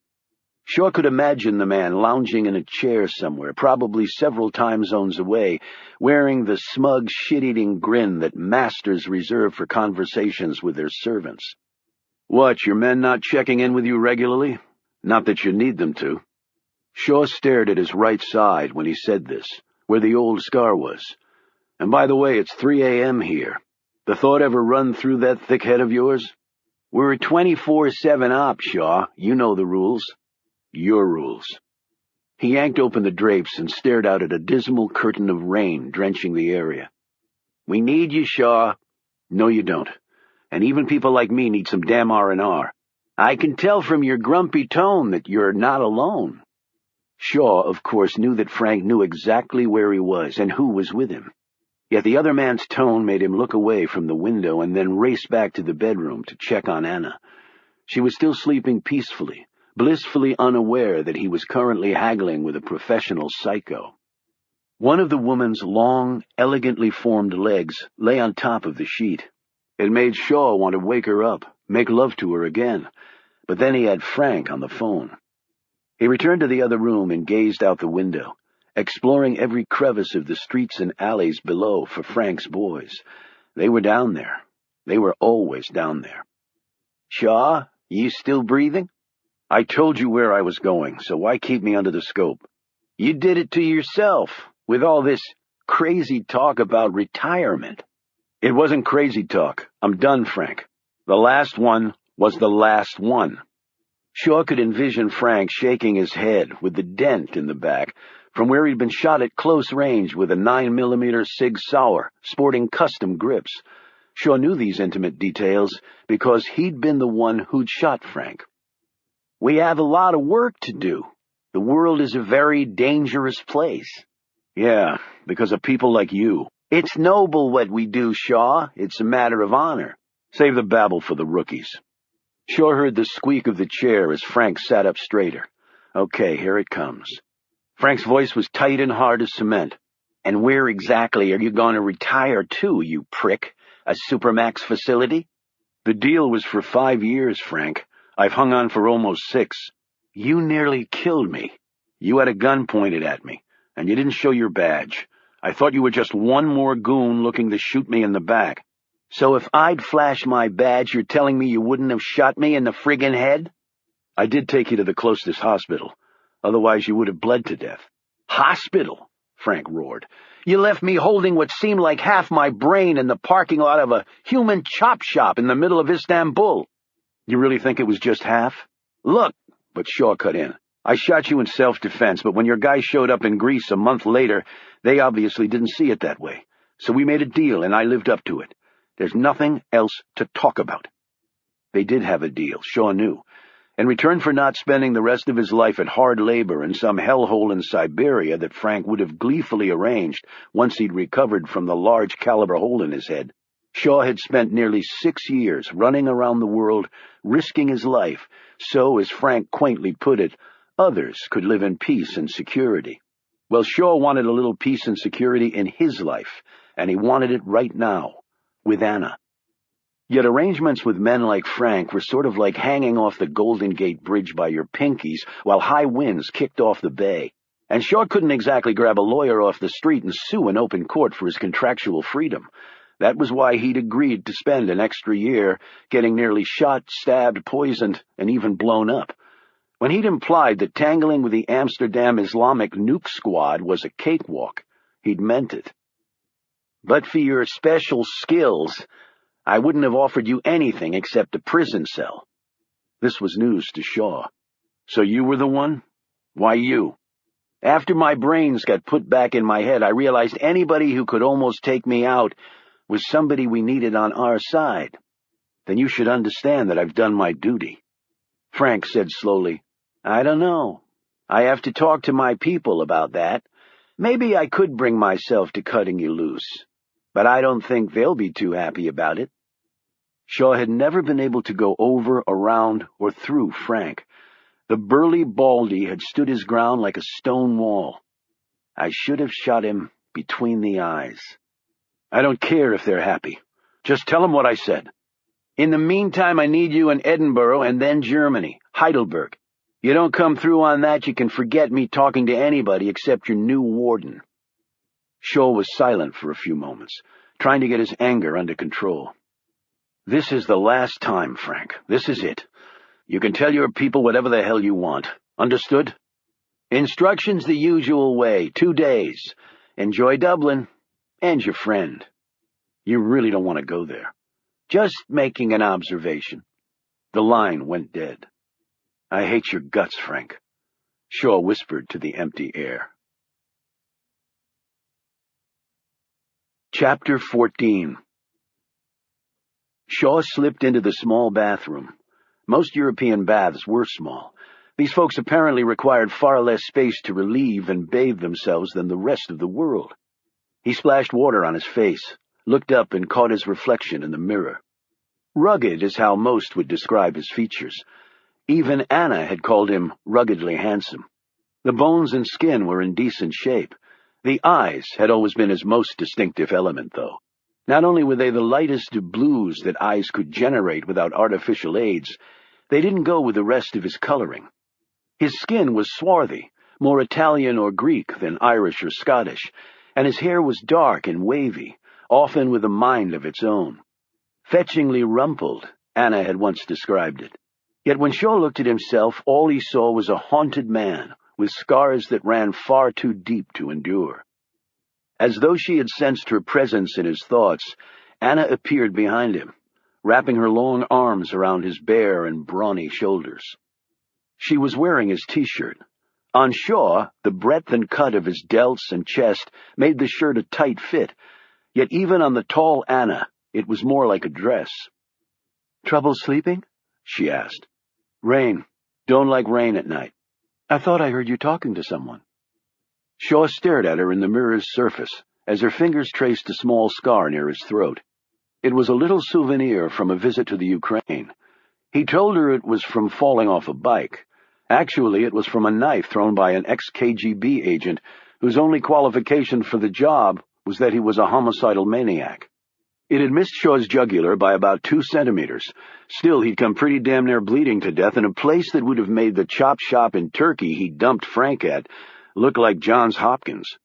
Shaw could imagine the man lounging in a chair somewhere, probably several time zones away, wearing the smug, shit-eating grin that masters reserve for conversations with their servants. "What, your men not checking in with you regularly? Not that you need them to." Shaw stared at his right side when he said this, where the old scar was. "And by the way, it's 3 a.m. here. The thought ever run through that thick head of yours?" "We're a 24/7 op, Shaw. You know the rules." "Your rules." He yanked open the drapes and stared out at a dismal curtain of rain drenching the area. "We need you, Shaw." "No, you don't. And even people like me need some damn R&R. I can tell from your grumpy tone that you're not alone." Shaw, of course, knew that Frank knew exactly where he was and who was with him. Yet the other man's tone made him look away from the window and then race back to the bedroom to check on Anna. She was still sleeping peacefully, blissfully unaware that he was currently haggling with a professional psycho. One of the woman's long, elegantly formed legs lay on top of the sheet. It made Shaw want to wake her up, make love to her again, but then he had Frank on the phone. He returned to the other room and gazed out the window, exploring every crevice of the streets and alleys below for Frank's boys. They were down there. They were always down there. "Shaw, you still breathing?" "I told you where I was going, so why keep me under the scope?" "You did it to yourself, with all this crazy talk about retirement." "It wasn't crazy talk. I'm done, Frank. The last one was the last one." Shaw could envision Frank shaking his head with the dent in the back from where he'd been shot at close range with a 9mm Sig Sauer, sporting custom grips. Shaw knew these intimate details because he'd been the one who'd shot Frank. "We have a lot of work to do. The world is a very dangerous place." "Yeah, because of people like you." "It's noble what we do, Shaw. It's a matter of honor." "Save the babble for the rookies." Shaw heard the squeak of the chair as Frank sat up straighter. "Okay, here it comes." Frank's voice was tight and hard as cement. "And where exactly are you going to retire to, you prick? A Supermax facility?" "The deal was for 5 years, Frank. I've hung on for almost 6. You nearly killed me. You had a gun pointed at me, and you didn't show your badge. I thought you were just one more goon looking to shoot me in the back." "So if I'd flashed my badge, you're telling me you wouldn't have shot me in the friggin' head?" "I did take you to the closest hospital. Otherwise you would have bled to death." "Hospital?" Frank roared. "You left me holding what seemed like half my brain in the parking lot of a human chop shop in the middle of Istanbul." "You really think it was just half?" "Look," but Shaw cut in. "I shot you in self-defense, but when your guy showed up in Greece a month later, they obviously didn't see it that way. So we made a deal, and I lived up to it. There's nothing else to talk about." They did have a deal, Shaw knew. In return for not spending the rest of his life at hard labor in some hellhole in Siberia that Frank would have gleefully arranged once he'd recovered from the large-caliber hole in his head, Shaw had spent nearly 6 years running around the world, risking his life, so, as Frank quaintly put it, others could live in peace and security. Well, Shaw wanted a little peace and security in his life, and he wanted it right now, with Anna. Yet arrangements with men like Frank were sort of like hanging off the Golden Gate Bridge by your pinkies while high winds kicked off the bay, and Shaw couldn't exactly grab a lawyer off the street and sue in open court for his contractual freedom. That was why he'd agreed to spend an extra year getting nearly shot, stabbed, poisoned, and even blown up. When he'd implied that tangling with the Amsterdam Islamic nuke squad was a cakewalk, he'd meant it. "But for your special skills, I wouldn't have offered you anything except a prison cell." This was news to Shaw. "So you were the one? Why you?" "After my brains got put back in my head, I realized anybody who could almost take me out was somebody we needed on our side. Then you should understand that I've done my duty." Frank said slowly, "I don't know. I have to talk to my people about that. Maybe I could bring myself to cutting you loose, but I don't think they'll be too happy about it." Shaw had never been able to go over, around, or through Frank. The burly Baldy had stood his ground like a stone wall. "I should have shot him between the eyes." "I don't care if they're happy. Just tell them what I said. In the meantime, I need you in Edinburgh and then Germany, Heidelberg. You don't come through on that, you can forget me talking to anybody except your new warden." Shaw was silent for a few moments, trying to get his anger under control. "This is the last time, Frank. This is it. You can tell your people whatever the hell you want. Understood? Instructions the usual way. 2 days. Enjoy Dublin. And your friend. You really don't want to go there. Just making an observation." The line went dead. "I hate your guts, Frank," Shaw whispered to the empty air. Chapter 14. Shaw slipped into the small bathroom. Most European baths were small. These folks apparently required far less space to relieve and bathe themselves than the rest of the world. He splashed water on his face, looked up and caught his reflection in the mirror. Rugged is how most would describe his features. Even Anna had called him ruggedly handsome. The bones and skin were in decent shape. The eyes had always been his most distinctive element, though. Not only were they the lightest of blues that eyes could generate without artificial aids, they didn't go with the rest of his coloring. His skin was swarthy, more Italian or Greek than Irish or Scottish, and his hair was dark and wavy, often with a mind of its own. Fetchingly rumpled, Anna had once described it. Yet when Shaw looked at himself, all he saw was a haunted man, with scars that ran far too deep to endure. As though she had sensed her presence in his thoughts, Anna appeared behind him, wrapping her long arms around his bare and brawny shoulders. She was wearing his T-shirt. On Shaw, the breadth and cut of his delts and chest made the shirt a tight fit, yet even on the tall Anna, it was more like a dress. "Trouble sleeping?" she asked. "Rain. Don't like rain at night." "I thought I heard you talking to someone." Shaw stared at her in the mirror's surface as her fingers traced a small scar near his throat. It was a little souvenir from a visit to the Ukraine. He told her it was from falling off a bike. Actually, it was from a knife thrown by an ex-KGB agent whose only qualification for the job was that he was a homicidal maniac. It had missed Shaw's jugular by about 2 centimeters. Still, he'd come pretty damn near bleeding to death in a place that would have made the chop shop in Turkey he dumped Frank at look like Johns Hopkins.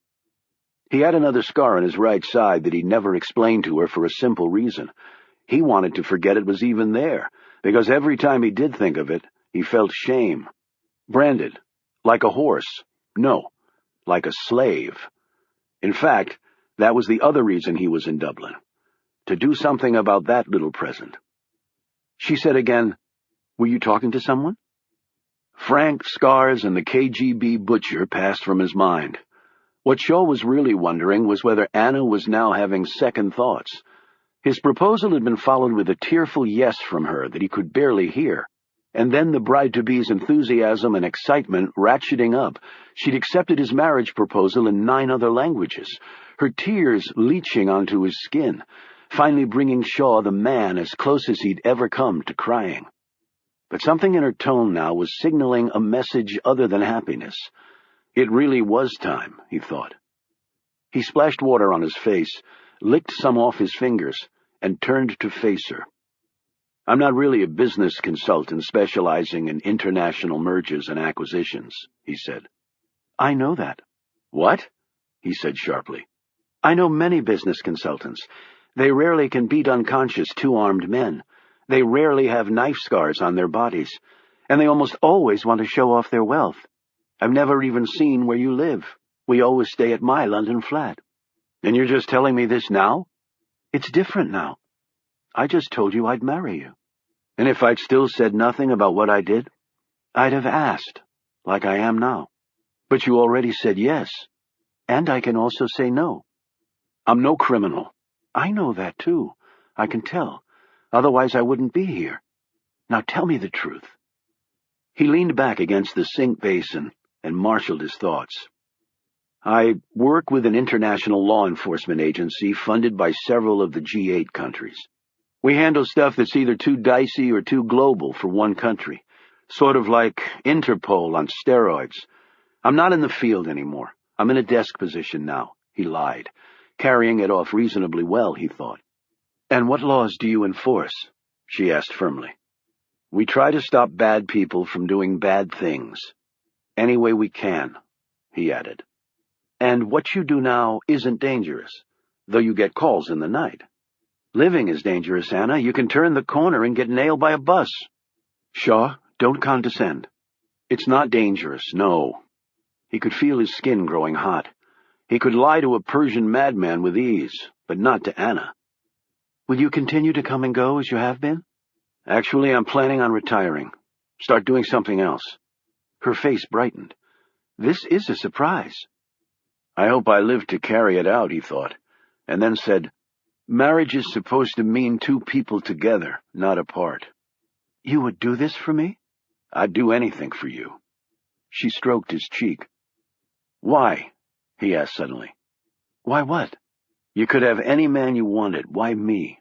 He had another scar on his right side that he never explained to her for a simple reason. He wanted to forget it was even there, because every time he did think of it, he felt shame. Branded. Like a horse. No. Like a slave. In fact, that was the other reason he was in Dublin. To do something about that little present. She said again, "Were you talking to someone?" Frank, scars, and the KGB butcher passed from his mind. What Shaw was really wondering was whether Anna was now having second thoughts. His proposal had been followed with a tearful yes from her that he could barely hear. And then the bride-to-be's enthusiasm and excitement ratcheting up. She'd accepted his marriage proposal in 9 other languages, her tears leaching onto his skin, finally bringing Shaw the man as close as he'd ever come to crying. But something in her tone now was signaling a message other than happiness. It really was time, he thought. He splashed water on his face, licked some off his fingers, and turned to face her. "I'm not really a business consultant specializing in international mergers and acquisitions," he said. "I know that." "What?" he said sharply. "I know many business consultants. They rarely can beat unconscious 2 armed men. They rarely have knife scars on their bodies, and they almost always want to show off their wealth. I've never even seen where you live. We always stay at my London flat." "And you're just telling me this now?" "It's different now." I just told you I'd marry you. And if I'd still said nothing about what I did, I'd have asked, like I am now. But you already said yes, and I can also say no. I'm no criminal. I know that, too. I can tell. Otherwise, I wouldn't be here. Now tell me the truth. He leaned back against the sink basin and marshaled his thoughts. I work with an international law enforcement agency funded by several of the G8 countries. We handle stuff that's either too dicey or too global for one country, sort of like Interpol on steroids. I'm not in the field anymore. I'm in a desk position now, he lied, carrying it off reasonably well, he thought. And what laws do you enforce? She asked firmly. We try to stop bad people from doing bad things. Any way we can, he added. And what you do now isn't dangerous, though you get calls in the night. Living is dangerous, Anna. You can turn the corner and get nailed by a bus. Shaw, don't condescend. It's not dangerous, no. He could feel his skin growing hot. He could lie to a Persian madman with ease, but not to Anna. Will you continue to come and go as you have been? Actually, I'm planning on retiring. Start doing something else. Her face brightened. This is a surprise. I hope I live to carry it out, he thought, and then said, Marriage is supposed to mean two people together, not apart. You would do this for me? I'd do anything for you. She stroked his cheek. Why? He asked suddenly. Why what? You could have any man you wanted. Why me?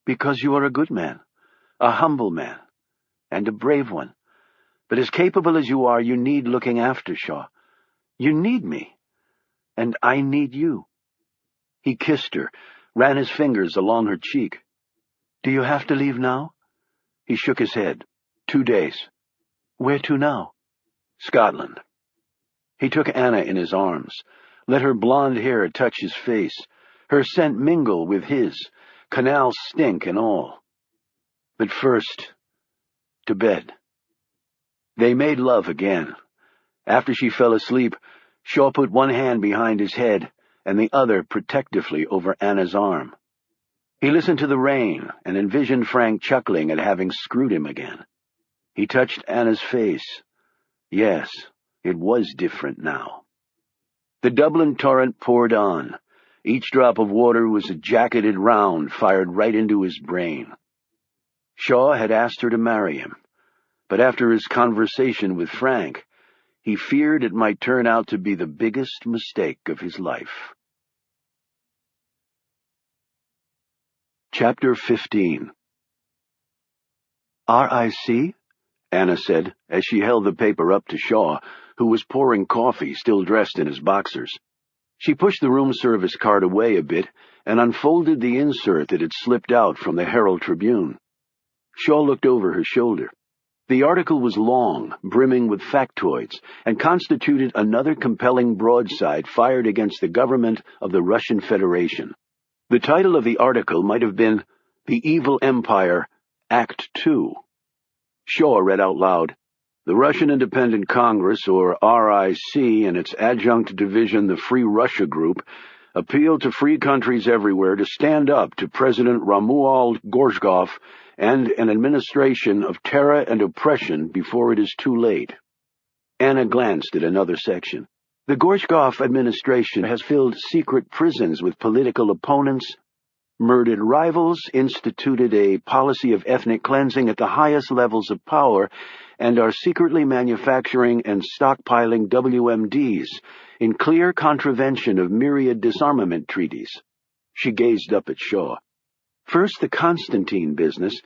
Because you are a good man, a humble man, and a brave one. But as capable as you are, you need looking after, Shaw. You need me. And I need you. He kissed her, ran his fingers along her cheek. Do you have to leave now? He shook his head. 2 days. Where to now? Scotland. He took Anna in his arms, let her blonde hair touch his face, her scent mingle with his, canal stink and all. But first, to bed. They made love again. After she fell asleep, Shaw put one hand behind his head and the other protectively over Anna's arm. He listened to the rain and envisioned Frank chuckling at having screwed him again. He touched Anna's face. Yes, it was different now. The Dublin torrent poured on. Each drop of water was a jacketed round fired right into his brain. Shaw had asked her to marry him, but after his conversation with Frank, he feared it might turn out to be the biggest mistake of his life. Chapter 15. RIC? Anna said, as she held the paper up to Shaw, who was pouring coffee, still dressed in his boxers. She pushed the room service card away a bit and unfolded the insert that had slipped out from the Herald Tribune. Shaw looked over her shoulder. The article was long, brimming with factoids, and constituted another compelling broadside fired against the government of the Russian Federation. The title of the article might have been The Evil Empire, Act 2. Shaw read out loud, The Russian Independent Congress, or RIC, and its adjunct division, the Free Russia Group, appeal to free countries everywhere to stand up to President Romuald Gorshkov and an administration of terror and oppression before it is too late. Anna glanced at another section. The Gorshkov administration has filled secret prisons with political opponents, murdered rivals, instituted a policy of ethnic cleansing at the highest levels of power, and are secretly manufacturing and stockpiling WMDs in clear contravention of myriad disarmament treaties. She gazed up at Shaw. First the Constantine business,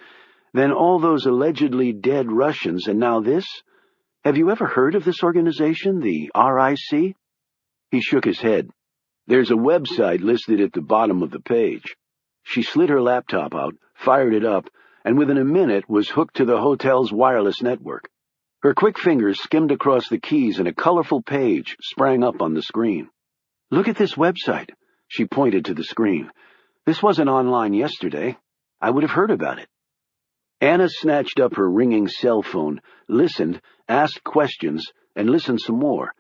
then all those allegedly dead Russians, and now this? Have you ever heard of this organization, the RIC? He shook his head. There's a website listed at the bottom of the page. She slid her laptop out, fired it up, and within a minute was hooked to the hotel's wireless network. Her quick fingers skimmed across the keys and a colorful page sprang up on the screen. Look at this website. She pointed to the screen. This wasn't online yesterday. I would have heard about it. Anna snatched up her ringing cell phone, listened, asked questions, and listened some more.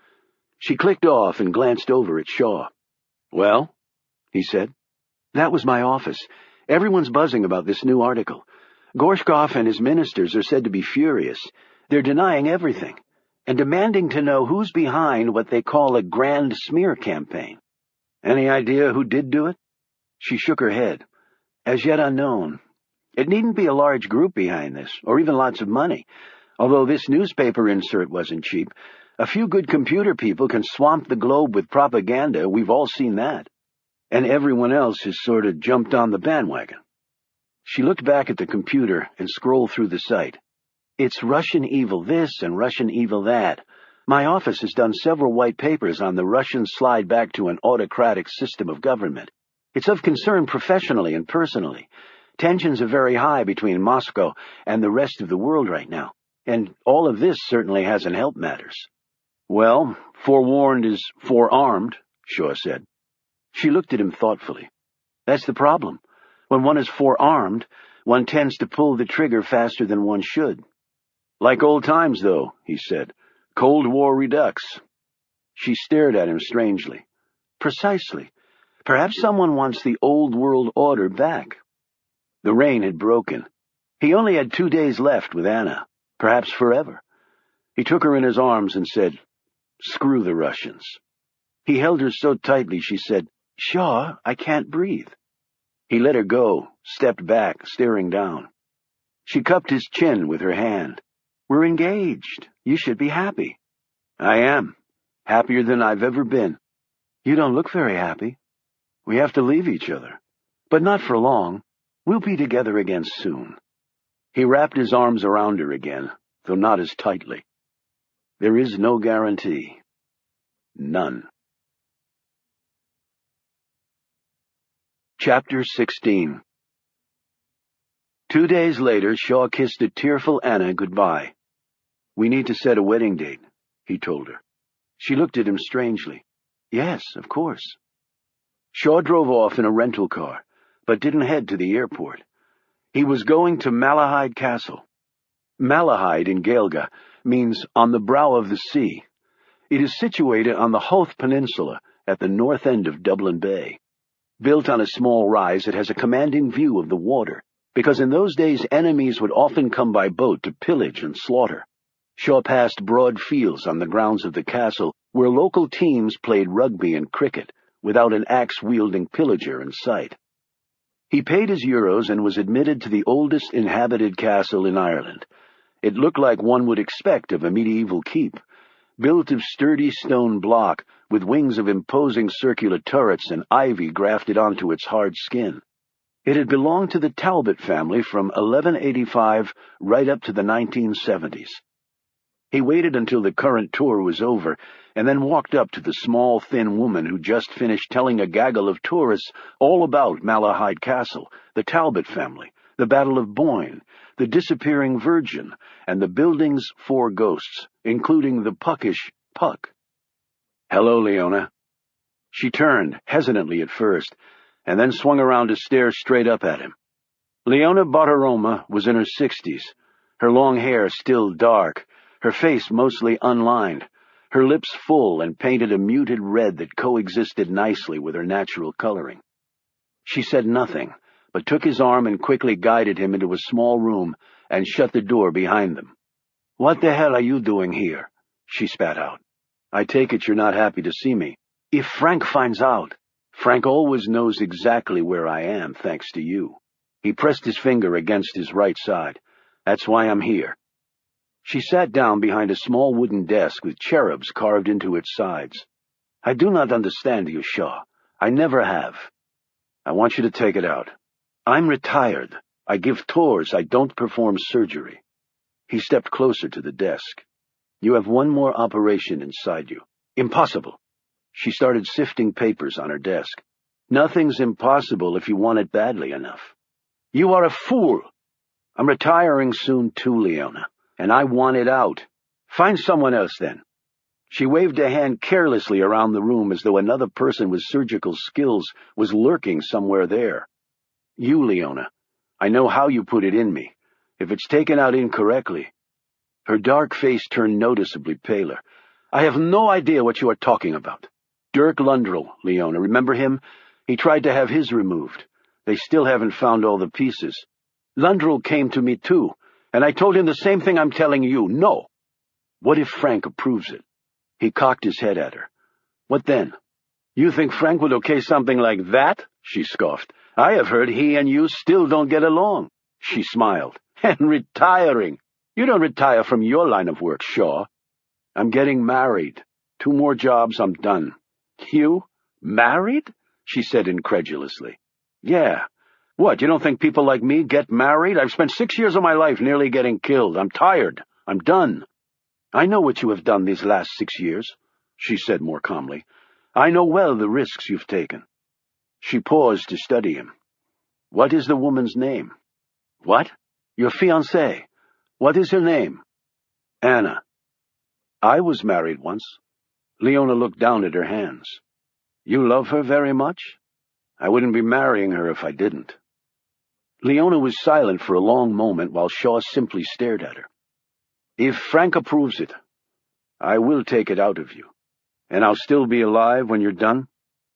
She clicked off and glanced over at Shaw. Well, he said. That was my office. Everyone's buzzing about this new article. Gorshkov and his ministers are said to be furious. They're denying everything, and demanding to know who's behind what they call a grand smear campaign. Any idea who did do it? She shook her head. As yet unknown. It needn't be a large group behind this, or even lots of money. Although this newspaper insert wasn't cheap, a few good computer people can swamp the globe with propaganda. We've all seen that. And everyone else has sort of jumped on the bandwagon. She looked back at the computer and scrolled through the site. It's Russian evil this and Russian evil that. My office has done several white papers on the Russian slide back to an autocratic system of government. It's of concern professionally and personally. Tensions are very high between Moscow and the rest of the world right now, and all of this certainly hasn't helped matters. Well, forewarned is forearmed, Shaw said. She looked at him thoughtfully. That's the problem. When one is forearmed, one tends to pull the trigger faster than one should. Like old times, though, he said. Cold War redux. She stared at him strangely. Precisely. Perhaps someone wants the old world order back. The rain had broken. He only had 2 days left with Anna, perhaps forever. He took her in his arms and said, "Screw the Russians." He held her so tightly she said, "Shaw, I can't breathe." He let her go, stepped back, staring down. She cupped his chin with her hand. "We're engaged. You should be happy." "I am. Happier than I've ever been." "You don't look very happy." "We have to leave each other. But not for long. We'll be together again soon." He wrapped his arms around her again, though not as tightly. There is no guarantee. None. Chapter 16. 2 days later, Shaw kissed a tearful Anna goodbye. "We need to set a wedding date," he told her. She looked at him strangely. "Yes, of course." Shaw drove off in a rental car, but didn't head to the airport. He was going to Malahide Castle. Malahide in Gaeilge means on the brow of the sea. It is situated on the Howth Peninsula at the north end of Dublin Bay. Built on a small rise, it has a commanding view of the water, because in those days enemies would often come by boat to pillage and slaughter. Shaw passed broad fields on the grounds of the castle, where local teams played rugby and cricket, without an axe-wielding pillager in sight. He paid his euros and was admitted to the oldest inhabited castle in Ireland. It looked like one would expect of a medieval keep, built of sturdy stone block, with wings of imposing circular turrets and ivy grafted onto its hard skin. It had belonged to the Talbot family from 1185 right up to the 1970s. He waited until the current tour was over, and then walked up to the small, thin woman who just finished telling a gaggle of tourists all about Malahide Castle, the Talbot family, the Battle of Boyne, the disappearing Virgin, and the building's 4 ghosts, including the puckish Puck. "Hello, Leona." She turned, hesitantly at first, and then swung around to stare straight up at him. Leona Bartaroma was in her 60s, her long hair still dark, her face mostly unlined, her lips full and painted a muted red that coexisted nicely with her natural coloring. She said nothing, but took his arm and quickly guided him into a small room and shut the door behind them. "What the hell are you doing here?" she spat out. "I take it you're not happy to see me." "If Frank finds out..." "Frank always knows exactly where I am, thanks to you." He pressed his finger against his right side. "That's why I'm here." She sat down behind a small wooden desk with cherubs carved into its sides. "I do not understand you, Shaw. I never have." "I want you to take it out. I'm retired. I give tours. I don't perform surgery." He stepped closer to the desk. "You have one more operation inside you." "Impossible." She started sifting papers on her desk. "Nothing's impossible if you want it badly enough." "You are a fool." "I'm retiring soon too, Leona, and I want it out. Find someone else then." She waved a hand carelessly around the room as though another person with surgical skills was lurking somewhere there. "You, Leona. I know how you put it in me. If it's taken out incorrectly..." Her dark face turned noticeably paler. "I have no idea what you are talking about." "Dirk Lundrell, Leona. Remember him? He tried to have his removed. They still haven't found all the pieces. Lundrell came to me too, and I told him the same thing I'm telling you. No. What if Frank approves it? He cocked his head at her. What then? You think Frank would okay something like that? She scoffed. I have heard he and you still don't get along. She smiled. And retiring. You don't retire from your line of work, Shaw. I'm getting married. 2 more jobs, I'm done. You? Married? She said incredulously. Yeah. What, you don't think people like me get married? I've spent 6 years of my life nearly getting killed. I'm tired. I'm done. I know what you have done these last 6 years, she said more calmly. I know well the risks you've taken. She paused to study him. What is the woman's name? What? Your fiancée. What is her name? Anna. I was married once. Leona looked down at her hands. You love her very much? I wouldn't be marrying her if I didn't. Leona was silent for a long moment while Shaw simply stared at her. If Frank approves it, I will take it out of you. And I'll still be alive when you're done?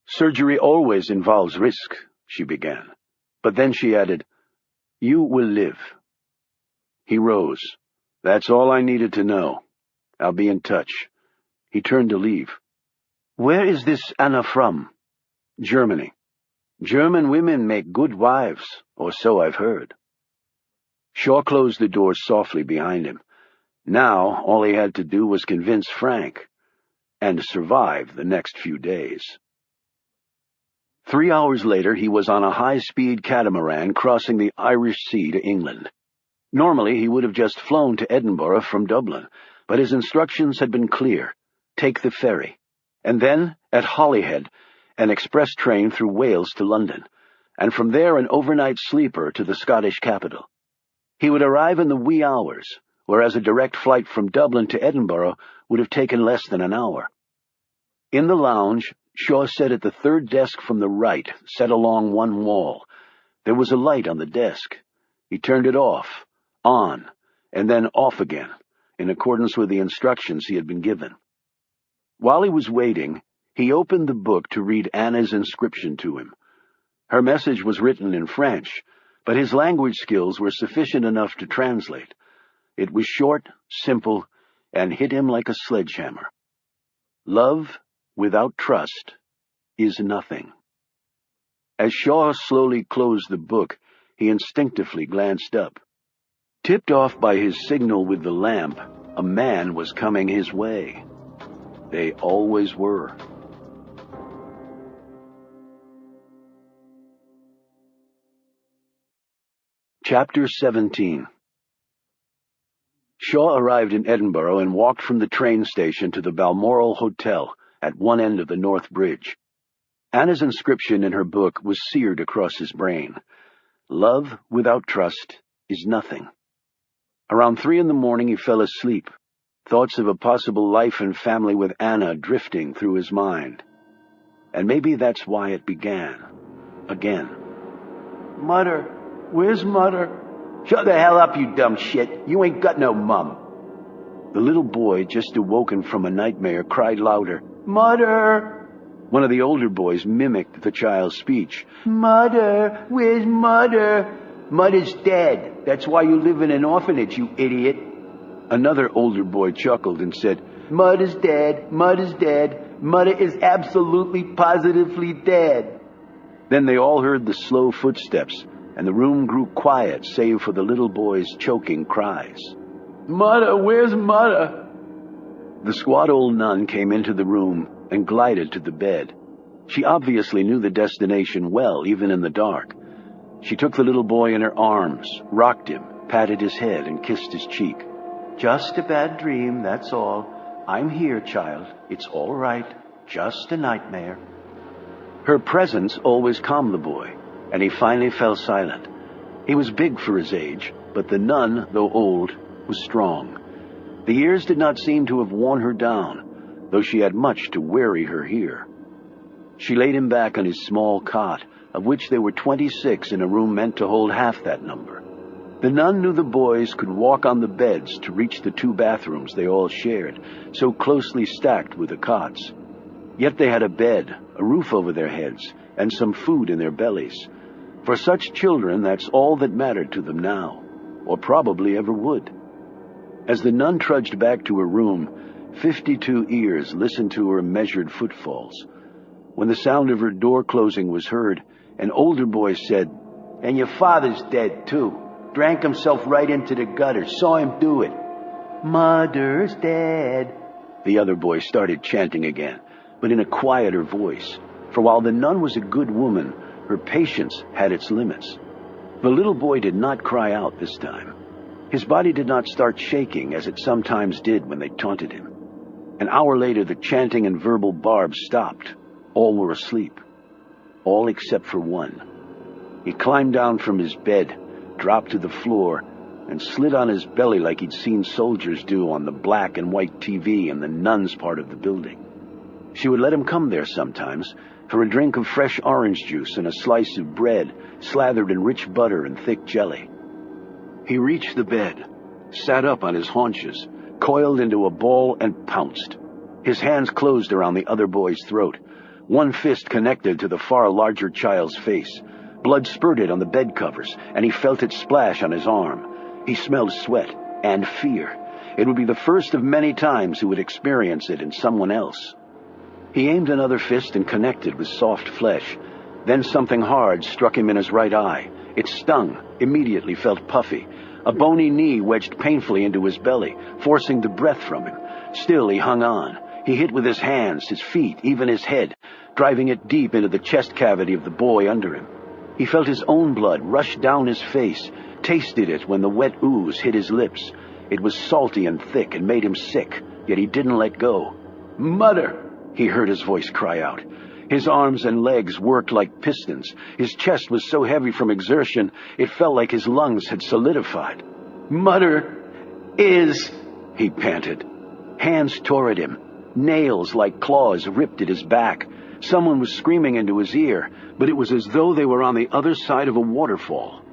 Surgery always involves risk, she began. But then she added, You will live. He rose. That's all I needed to know. I'll be in touch. He turned to leave. Where is this Anna from? Germany. German women make good wives, or so I've heard. Shaw closed the door softly behind him. Now all he had to do was convince Frank, and survive the next few days. 3 hours later, he was on a high-speed catamaran crossing the Irish Sea to England. Normally, he would have just flown to Edinburgh from Dublin, but his instructions had been clear. Take the ferry. And then, at Holyhead, an express train through Wales to London, and from there an overnight sleeper to the Scottish capital. He would arrive in the wee hours, whereas a direct flight from Dublin to Edinburgh would have taken less than an hour. In the lounge, Shaw sat at the third desk from the right, set along one wall. There was a light on the desk. He turned it off, on, and then off again, in accordance with the instructions he had been given. While he was waiting, he opened the book to read Anna's inscription to him. Her message was written in French, but his language skills were sufficient enough to translate. It was short, simple, and hit him like a sledgehammer. Love without trust is nothing. As Shaw slowly closed the book, he instinctively glanced up. Tipped off by his signal with the lamp, a man was coming his way. They always were. Chapter 17. Shaw arrived in Edinburgh and walked from the train station to the Balmoral Hotel at one end of the North Bridge. Anna's inscription in her book was seared across his brain. Love without trust is nothing. Around 3 a.m, he fell asleep, thoughts of a possible life and family with Anna drifting through his mind. And maybe that's why it began. Again. Mother, where's Mother? Shut the hell up, you dumb shit. You ain't got no mum. The little boy, just awoken from a nightmare, cried louder, Mother! One of the older boys mimicked the child's speech. Mother, where's Mother? Mother's dead. That's why you live in an orphanage, you idiot. Another older boy chuckled and said, Mother's dead, Mother's dead. Mother is absolutely, positively dead. Then they all heard the slow footsteps, and the room grew quiet save for the little boy's choking cries. Mother, where's Mother? The squat old nun came into the room and glided to the bed. She obviously knew the destination well, even in the dark. She took the little boy in her arms, rocked him, patted his head, and kissed his cheek. Just a bad dream, that's all. I'm here, child. It's all right. Just a nightmare. Her presence always calmed the boy, and he finally fell silent. He was big for his age, but the nun, though old, was strong. The years did not seem to have worn her down, though she had much to weary her here. She laid him back on his small cot, of which there were 26 in a room meant to hold half that number. The nun knew the boys could walk on the beds to reach the 2 bathrooms they all shared, so closely stacked with the cots. Yet they had a bed, a roof over their heads, and some food in their bellies. For such children, that's all that mattered to them now, or probably ever would. As the nun trudged back to her room, 52 ears listened to her measured footfalls. When the sound of her door closing was heard, an older boy said, "And your father's dead, too. Drank himself right into the gutter. Saw him do it." "Mother's dead," the other boy started chanting again, but in a quieter voice, for while the nun was a good woman, her patience had its limits. The little boy did not cry out this time. His body did not start shaking as it sometimes did when they taunted him. An hour later, the chanting and verbal barbs stopped. All were asleep. All except for one. He climbed down from his bed, dropped to the floor, and slid on his belly like he'd seen soldiers do on the black and white TV in the nuns' part of the building. She would let him come there sometimes for a drink of fresh orange juice and a slice of bread slathered in rich butter and thick jelly. He reached the bed, sat up on his haunches, coiled into a ball, and pounced. His hands closed around the other boy's throat. One fist connected to the far larger child's face. Blood spurted on the bed covers, and he felt it splash on his arm. He smelled sweat and fear. It would be the first of many times he would experience it in someone else. He aimed another fist and connected with soft flesh. Then something hard struck him in his right eye. It stung, immediately felt puffy. A bony knee wedged painfully into his belly, forcing the breath from him. Still he hung on. He hit with his hands, his feet, even his head, driving it deep into the chest cavity of the boy under him. He felt his own blood rush down his face, tasted it when the wet ooze hit his lips. It was salty and thick and made him sick, yet he didn't let go. "Mother!" he heard his voice cry out. His arms and legs worked like pistons. His chest was so heavy from exertion, it felt like his lungs had solidified. "Mother is..." he panted. Hands tore at him. Nails like claws ripped at his back. Someone was screaming into his ear, but it was as though they were on the other side of a waterfall.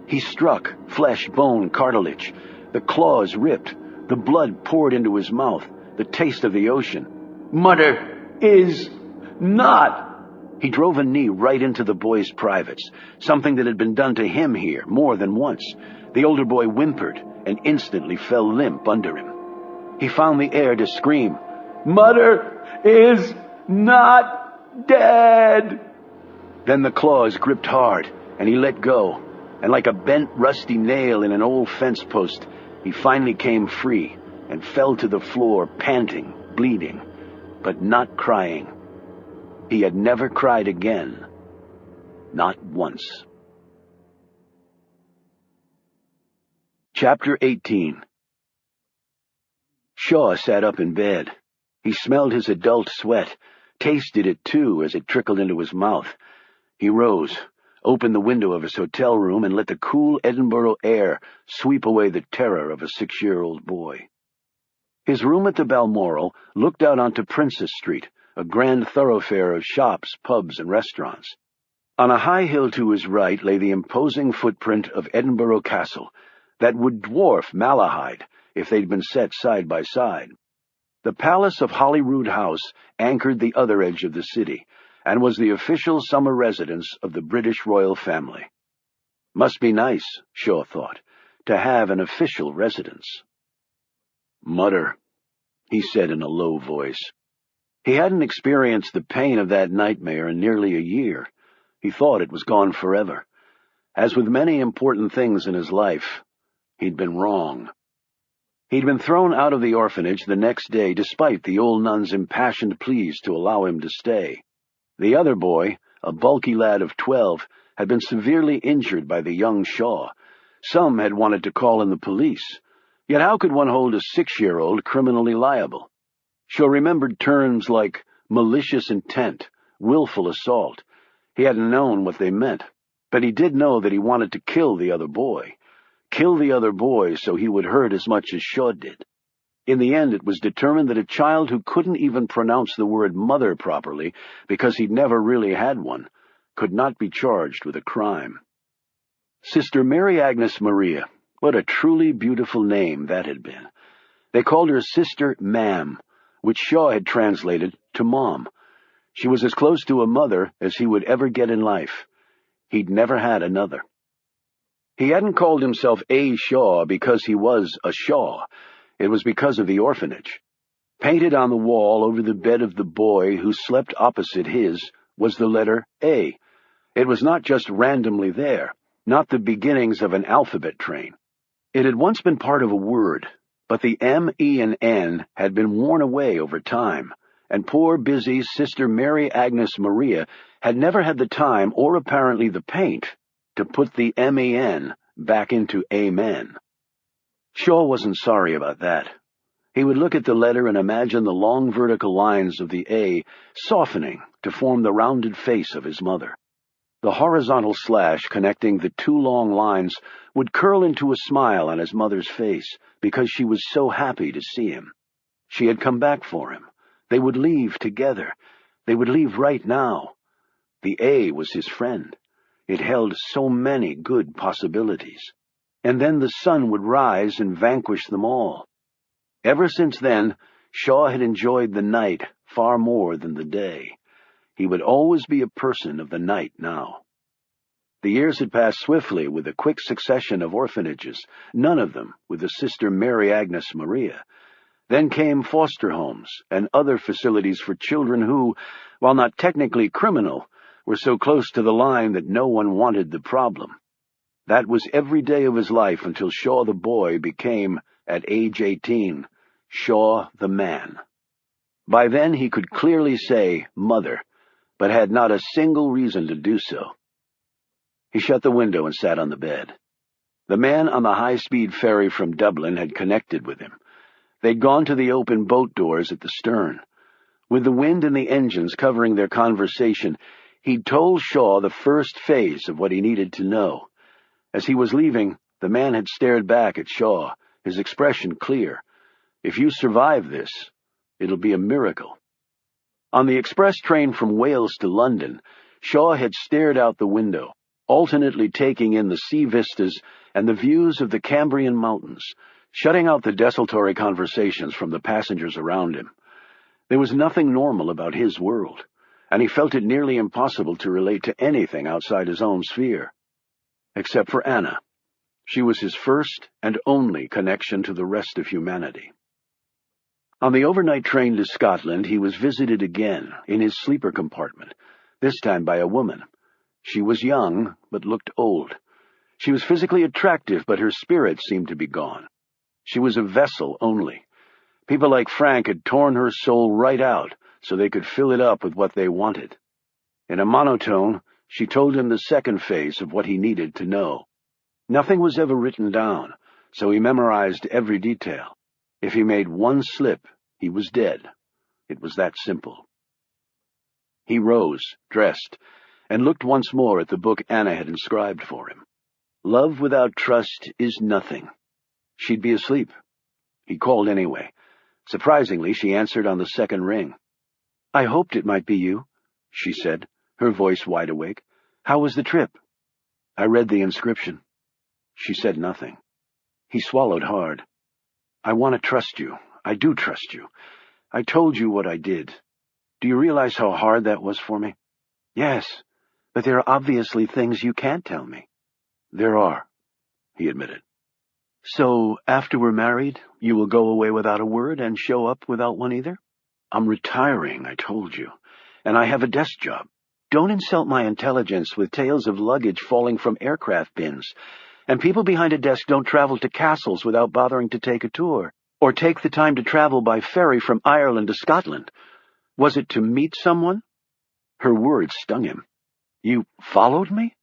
He struck, flesh, bone, cartilage. The claws ripped. The blood poured into his mouth, the taste of the ocean. "Mother is not..." He drove a knee right into the boy's privates, something that had been done to him here more than once. The older boy whimpered and instantly fell limp under him. He found the air to scream, "Mother is not dead!" Then the claws gripped hard, and he let go, and like a bent, rusty nail in an old fence post, he finally came free and fell to the floor, panting, bleeding, but not crying. He had never cried again. Not once. Chapter 18. Shaw sat up in bed. He smelled his adult sweat, tasted it too as it trickled into his mouth. He rose, opened the window of his hotel room, and let the cool Edinburgh air sweep away the terror of a 6-year-old boy. His room at the Balmoral looked out onto Princess Street, a grand thoroughfare of shops, pubs, and restaurants. On a high hill to his right lay the imposing footprint of Edinburgh Castle, that would dwarf Malahide if they'd been set side by side. The palace of Holyrood House anchored the other edge of the city, and was the official summer residence of the British royal family. Must be nice, Shaw thought, to have an official residence. "Mother," he said in a low voice. He hadn't experienced the pain of that nightmare in nearly a year. He thought it was gone forever. As with many important things in his life, he'd been wrong. He'd been thrown out of the orphanage the next day despite the old nun's impassioned pleas to allow him to stay. The other boy, a bulky lad of 12, had been severely injured by the young Shaw. Some had wanted to call in the police. Yet how could one hold a 6-year-old criminally liable? Shaw remembered terms like malicious intent, willful assault. He hadn't known what they meant, but he did know that he wanted to kill the other boy. Kill the other boy so he would hurt as much as Shaw did. In the end, it was determined that a child who couldn't even pronounce the word mother properly because he'd never really had one could not be charged with a crime. Sister Mary Agnes Maria, what a truly beautiful name that had been. They called her Sister Ma'am, which Shaw had translated to Mom. She was as close to a mother as he would ever get in life. He'd never had another. He hadn't called himself A. Shaw because he was a Shaw. It was because of the orphanage. Painted on the wall over the bed of the boy who slept opposite his was the letter A. It was not just randomly there, not the beginnings of an alphabet train. It had once been part of a word, but the M, E, and N had been worn away over time, and poor, busy Sister Mary Agnes Maria had never had the time or apparently the paint to put the M-E-N back into Amen. Shaw wasn't sorry about that. He would look at the letter and imagine the long vertical lines of the A softening to form the rounded face of his mother. The horizontal slash connecting the two long lines would curl into a smile on his mother's face because she was so happy to see him. She had come back for him. They would leave together. They would leave right now. The A was his friend. It held so many good possibilities. And then the sun would rise and vanquish them all. Ever since then, Shaw had enjoyed the night far more than the day. He would always be a person of the night now. The years had passed swiftly with a quick succession of orphanages, none of them with the Sister Mary Agnes Maria. Then came foster homes and other facilities for children who, while not technically criminal, were so close to the line that no one wanted the problem. That was every day of his life until Shaw the boy became, at age 18, Shaw the man. By then he could clearly say mother, but had not a single reason to do so. He shut the window and sat on the bed. The man on the high-speed ferry from Dublin had connected with him. They'd gone to the open boat doors at the stern. With the wind and the engines covering their conversation, he'd told Shaw the first phase of what he needed to know. As he was leaving, the man had stared back at Shaw, his expression clear. If you survive this, it'll be a miracle. On the express train from Wales to London, Shaw had stared out the window, alternately taking in the sea vistas and the views of the Cambrian mountains, shutting out the desultory conversations from the passengers around him. There was nothing normal about his world, and he felt it nearly impossible to relate to anything outside his own sphere. Except for Anna. She was his first and only connection to the rest of humanity. On the overnight train to Scotland, he was visited again, in his sleeper compartment, this time by a woman. She was young, but looked old. She was physically attractive, but her spirit seemed to be gone. She was a vessel only. People like Frank had torn her soul right out so they could fill it up with what they wanted. In a monotone, she told him the second phase of what he needed to know. Nothing was ever written down, so he memorized every detail. If he made one slip, he was dead. It was that simple. He rose, dressed, and looked once more at the book Anna had inscribed for him. Love without trust is nothing. She'd be asleep. He called anyway. Surprisingly, she answered on the second ring. "I hoped it might be you," she said, her voice wide awake. "How was the trip?" "I read the inscription." She said nothing. He swallowed hard. "I want to trust you. I do trust you. I told you what I did. Do you realize how hard that was for me?" "Yes, but there are obviously things you can't tell me." "There are," he admitted. "So, after we're married, you will go away without a word and show up without one either?" "I'm retiring, I told you, and I have a desk job. Don't insult my intelligence with tales of luggage falling from aircraft bins. And people behind a desk don't travel to castles without bothering to take a tour, or take the time to travel by ferry from Ireland to Scotland. Was it to meet someone?" Her words stung him. "You followed me?"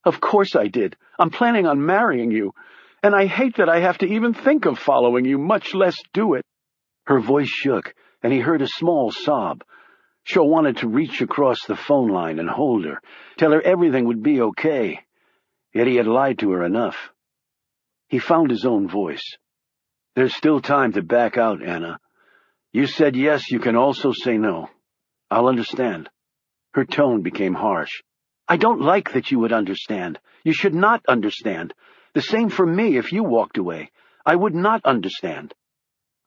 "Of course I did. I'm planning on marrying you. And I hate that I have to even think of following you, much less do it." Her voice shook, and he heard a small sob. Shaw wanted to reach across the phone line and hold her, tell her everything would be okay. Yet he had lied to her enough. He found his own voice. "There's still time to back out, Anna. You said yes, you can also say no. I'll understand." Her tone became harsh. "I don't like that you would understand. You should not understand. The same for me if you walked away. I would not understand."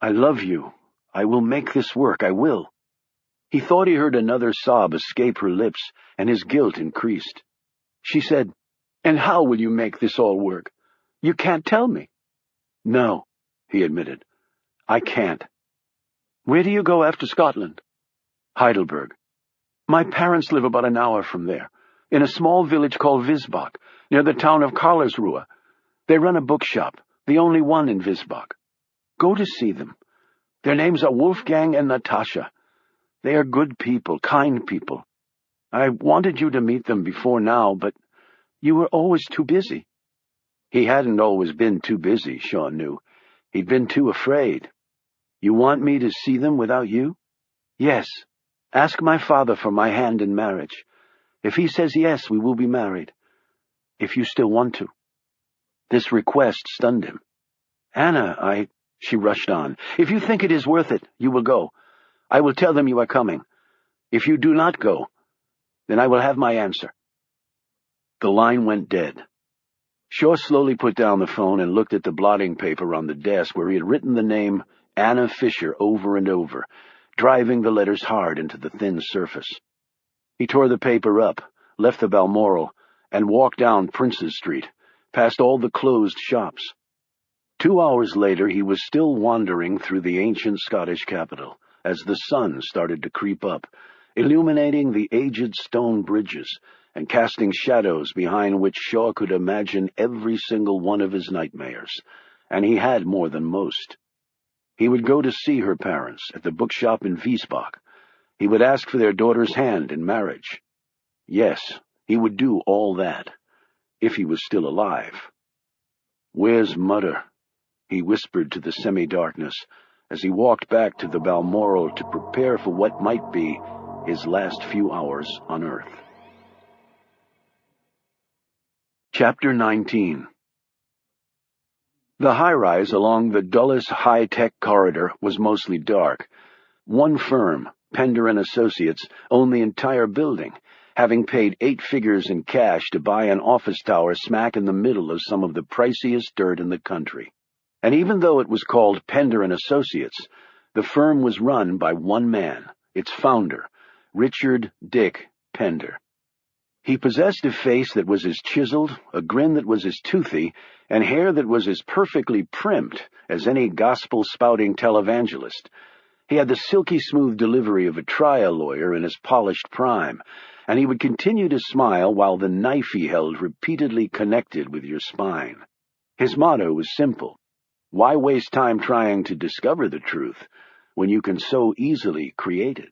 "I love you. I will make this work. I will." He thought he heard another sob escape her lips, and his guilt increased. She said, "And how will you make this all work? You can't tell me." "No," he admitted. "I can't." "Where do you go after Scotland?" "Heidelberg. My parents live about an hour from there, in a small village called Wiesbach, near the town of Karlsruhe. They run a bookshop, the only one in Wiesbach. Go to see them. Their names are Wolfgang and Natasha. They are good people, kind people. I wanted you to meet them before now, but you were always too busy." He hadn't always been too busy, Sean knew. He'd been too afraid. "You want me to see them without you?" "Yes. Ask my father for my hand in marriage. If he says yes, we will be married. If you still want to." This request stunned him. "Anna, She rushed on. "If you think it is worth it, you will go. I will tell them you are coming. If you do not go, then I will have my answer." The line went dead. Shaw slowly put down the phone and looked at the blotting paper on the desk where he had written the name Anna Fisher over and over, driving the letters hard into the thin surface. He tore the paper up, left the Balmoral, and walked down Princes Street, past all the closed shops. 2 hours later he was still wandering through the ancient Scottish capital, as the sun started to creep up, illuminating the aged stone bridges and casting shadows behind which Shaw could imagine every single one of his nightmares, and he had more than most. He would go to see her parents at the bookshop in Wiesbach. He would ask for their daughter's hand in marriage. Yes, he would do all that, if he was still alive. "Where's Mother?" he whispered to the semi-darkness as he walked back to the Balmoral to prepare for what might be his last few hours on Earth. Chapter 19. The high-rise along the Dulles high-tech corridor was mostly dark. One firm, Pender and Associates, owned the entire building, having paid 8 figures in cash to buy an office tower smack in the middle of some of the priciest dirt in the country. And even though it was called Pender and Associates, the firm was run by one man, its founder, Richard Dick Pender. He possessed a face that was as chiseled, a grin that was as toothy, and hair that was as perfectly primped as any gospel-spouting televangelist. He had the silky smooth delivery of a trial lawyer in his polished prime, and he would continue to smile while the knife he held repeatedly connected with your spine. His motto was simple: why waste time trying to discover the truth when you can so easily create it?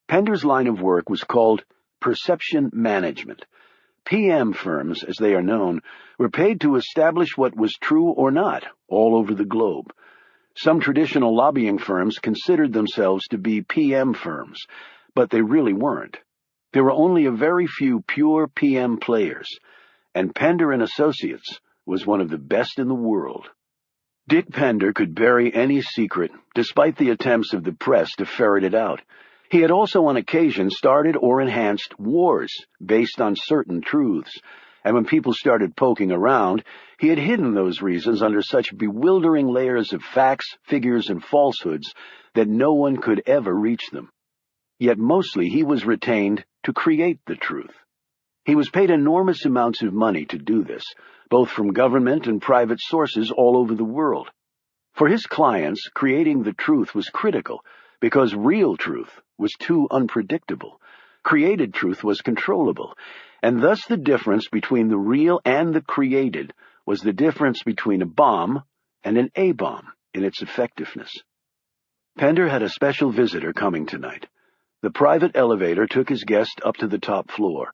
Pender's line of work was called perception management. PM firms, as they are known, were paid to establish what was true or not all over the globe. Some traditional lobbying firms considered themselves to be PM firms, but they really weren't. There were only a very few pure PM players, and Pender and Associates was one of the best in the world. Dick Pender could bury any secret, despite the attempts of the press to ferret it out. He had also on occasion started or enhanced wars based on certain truths, and when people started poking around, he had hidden those reasons under such bewildering layers of facts, figures, and falsehoods that no one could ever reach them. Yet mostly he was retained to create the truth. He was paid enormous amounts of money to do this, both from government and private sources all over the world. For his clients, creating the truth was critical, because real truth was too unpredictable. Created truth was controllable, and thus the difference between the real and the created was the difference between a bomb and an A-bomb in its effectiveness. Pender had a special visitor coming tonight. The private elevator took his guest up to the top floor.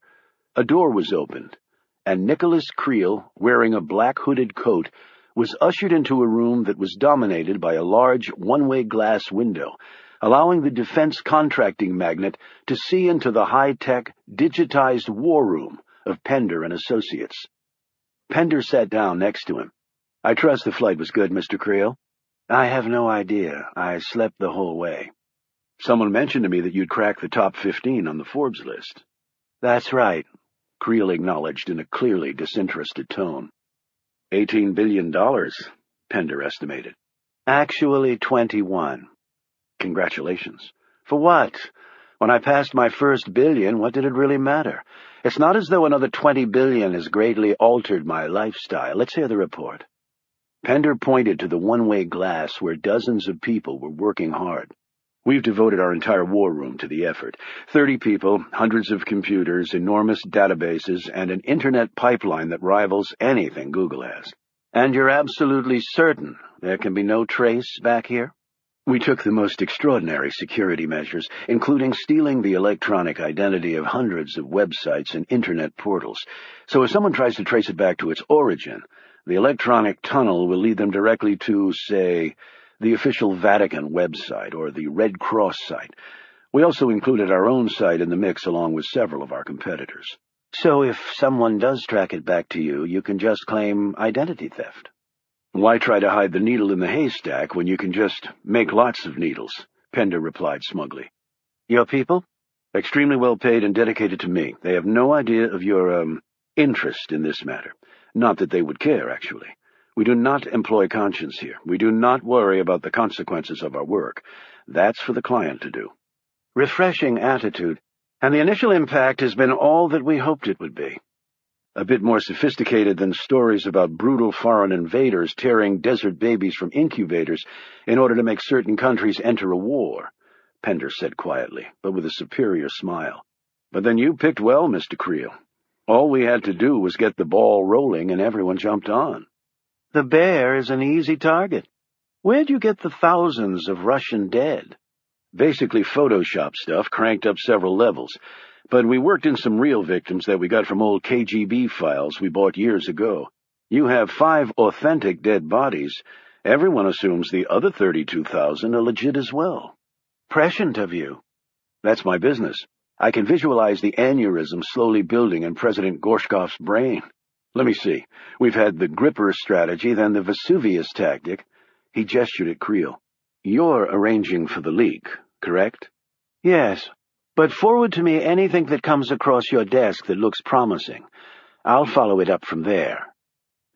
A door was opened, and Nicholas Creel, wearing a black hooded coat, was ushered into a room that was dominated by a large one-way glass window, allowing the defense contracting magnate to see into the high-tech, digitized war room of Pender and Associates. Pender sat down next to him. "I trust the flight was good, Mr. Creel." "I have no idea. I slept the whole way." "Someone mentioned to me that you'd cracked the top 15 on the Forbes list." "That's right," Creel acknowledged in a clearly disinterested tone. $18 billion, Pender estimated. "Actually 21. "Congratulations." "For what?" When I passed my first billion, what did it really matter? It's not as though another 20 billion has greatly altered my lifestyle. Let's hear the report. Pender pointed to the one-way glass where dozens of people were working hard. We've devoted our entire war room to the effort. 30 people, hundreds of computers, enormous databases, and an internet pipeline that rivals anything Google has. And you're absolutely certain there can be no trace back here? We took the most extraordinary security measures, including stealing the electronic identity of hundreds of websites and internet portals. So if someone tries to trace it back to its origin, the electronic tunnel will lead them directly to, say, the official Vatican website or the Red Cross site. We also included our own site in the mix along with several of our competitors. So if someone does track it back to you, you can just claim identity theft? Why try to hide the needle in the haystack when you can just make lots of needles? Pender replied smugly. Your people? Extremely well paid and dedicated to me. They have no idea of your, interest in this matter. Not that they would care, actually. We do not employ conscience here. We do not worry about the consequences of our work. That's for the client to do. Refreshing attitude. And the initial impact has been all that we hoped it would be. A bit more sophisticated than stories about brutal foreign invaders tearing desert babies from incubators in order to make certain countries enter a war, Pender said quietly, but with a superior smile. But then you picked well, Mr. Creel. All we had to do was get the ball rolling and everyone jumped on. The bear is an easy target. Where'd you get the thousands of Russian dead? Basically Photoshop stuff, cranked up several levels. But we worked in some real victims that we got from old KGB files we bought years ago. You have 5 authentic dead bodies. Everyone assumes the other 32,000 are legit as well. Prescient of you. That's my business. I can visualize the aneurysm slowly building in President Gorshkov's brain. Let me see. We've had the gripper strategy, then the Vesuvius tactic. He gestured at Creel. You're arranging for the leak, correct? Yes. But forward to me anything that comes across your desk that looks promising. I'll follow it up from there.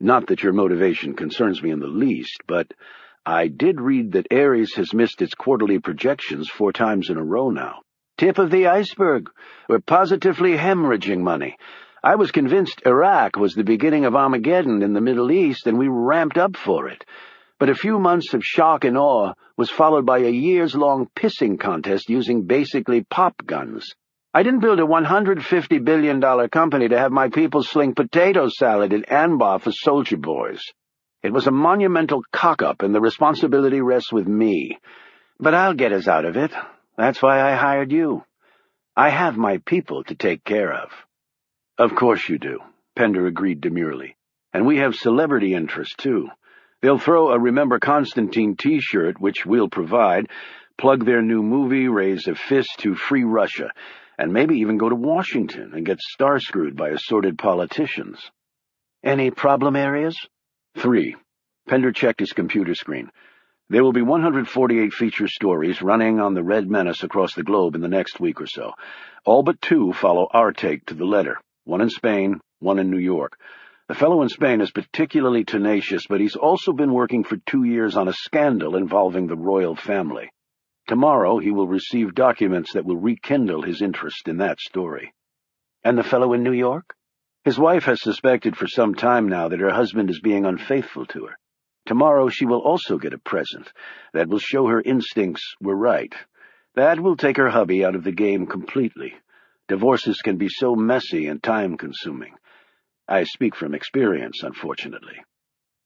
Not that your motivation concerns me in the least, but I did read that Ares has missed its quarterly projections 4 times in a row now. Tip of the iceberg. We're positively hemorrhaging money. I was convinced Iraq was the beginning of Armageddon in the Middle East, and we ramped up for it. But a few months of shock and awe was followed by a years-long pissing contest using basically pop guns. I didn't build a $150 billion company to have my people sling potato salad in Anbar for soldier boys. It was a monumental cock-up, and the responsibility rests with me. But I'll get us out of it. That's why I hired you. I have my people to take care of. Of course you do, Pender agreed demurely. And we have celebrity interest, too. They'll throw a Remember Constantine t-shirt, which we'll provide, plug their new movie, raise a fist to free Russia, and maybe even go to Washington and get star-screwed by assorted politicians. Any problem areas? 3. Pender checked his computer screen. There will be 148 feature stories running on the Red Menace across the globe in the next week or so. All but 2 follow our take to the letter, 1 in Spain, 1 in New York. The fellow in Spain is particularly tenacious, but he's also been working for 2 years on a scandal involving the royal family. Tomorrow he will receive documents that will rekindle his interest in that story. And the fellow in New York? His wife has suspected for some time now that her husband is being unfaithful to her. Tomorrow she will also get a present that will show her instincts were right. That will take her hubby out of the game completely. Divorces can be so messy and time-consuming. I speak from experience, unfortunately.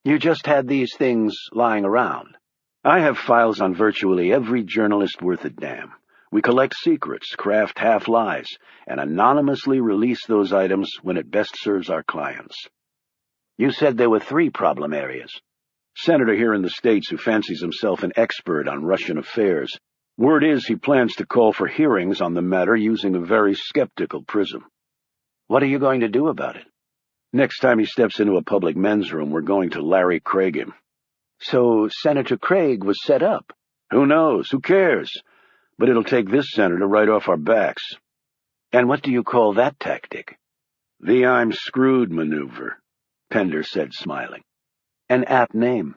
You just had these things lying around. I have files on virtually every journalist worth a damn. We collect secrets, craft half-lies, and anonymously release those items when it best serves our clients. You said there were 3 problem areas. Senator here in the States who fancies himself an expert on Russian affairs. Word is he plans to call for hearings on the matter using a very skeptical prism. What are you going to do about it? Next time he steps into a public men's room, we're going to Larry Craig him. So Senator Craig was set up? Who knows? Who cares? But it'll take this senator right off our backs. And what do you call that tactic? The I'm screwed maneuver, Pender said, smiling. An apt name.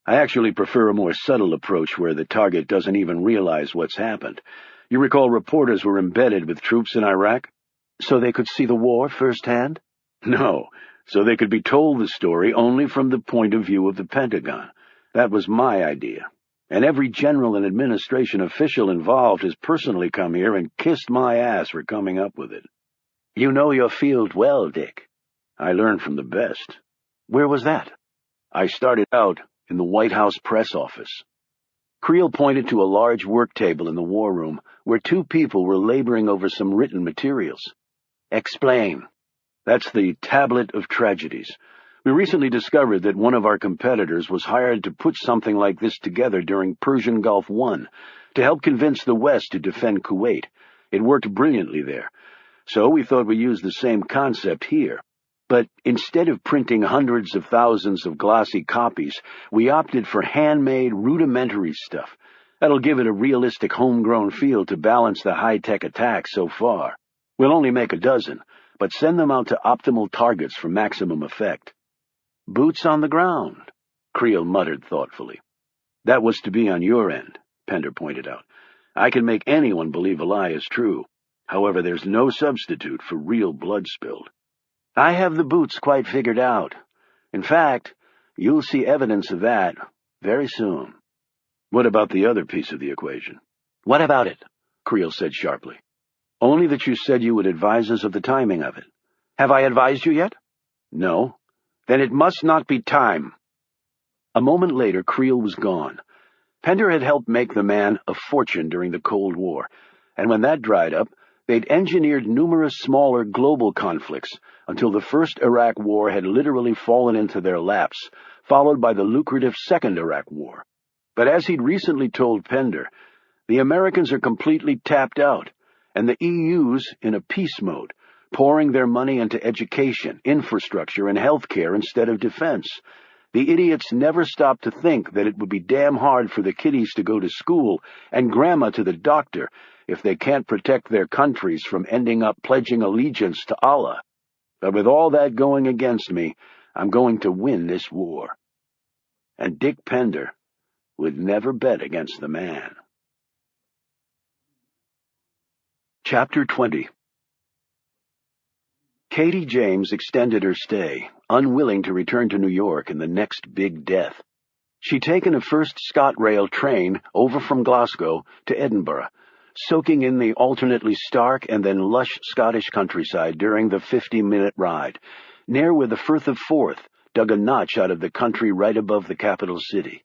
I actually prefer a more subtle approach where the target doesn't even realize what's happened. You recall reporters were embedded with troops in Iraq? So they could see the war firsthand? No, so they could be told the story only from the point of view of the Pentagon. That was my idea. And every general and administration official involved has personally come here and kissed my ass for coming up with it. You know your field well, Dick. I learned from the best. Where was that? I started out in the White House press office. Creel pointed to a large work table in the war room where two people were laboring over some written materials. Explain. That's the Tablet of Tragedies. We recently discovered that one of our competitors was hired to put something like this together during Persian Gulf I to help convince the West to defend Kuwait. It worked brilliantly there. So we thought we'd use the same concept here. But instead of printing hundreds of thousands of glossy copies, we opted for handmade, rudimentary stuff. That'll give it a realistic homegrown feel to balance the high-tech attacks so far. We'll only make a dozen, but send them out to optimal targets for maximum effect. Boots on the ground, Creel muttered thoughtfully. That was to be on your end, Pender pointed out. I can make anyone believe a lie is true. However, there's no substitute for real blood spilled. I have the boots quite figured out. In fact, you'll see evidence of that very soon. What about the other piece of the equation? What about it? Creel said sharply. Only that you said you would advise us of the timing of it. Have I advised you yet? No. Then it must not be time. A moment later, Creel was gone. Pender had helped make the man a fortune during the Cold War, and when that dried up, they'd engineered numerous smaller global conflicts until the first Iraq War had literally fallen into their laps, followed by the lucrative Second Iraq War. But as he'd recently told Pender, the Americans are completely tapped out, and the EU's in a peace mode, pouring their money into education, infrastructure, and healthcare instead of defense. The idiots never stopped to think that it would be damn hard for the kiddies to go to school and grandma to the doctor if they can't protect their countries from ending up pledging allegiance to Allah. But with all that going against me, I'm going to win this war. And Dick Pender would never bet against the man. Chapter 20. Katie James extended her stay, unwilling to return to New York in the next big death. She'd taken a first ScotRail train over from Glasgow to Edinburgh, soaking in the alternately stark and then lush Scottish countryside during the 50-minute ride, near where the Firth of Forth dug a notch out of the country right above the capital city.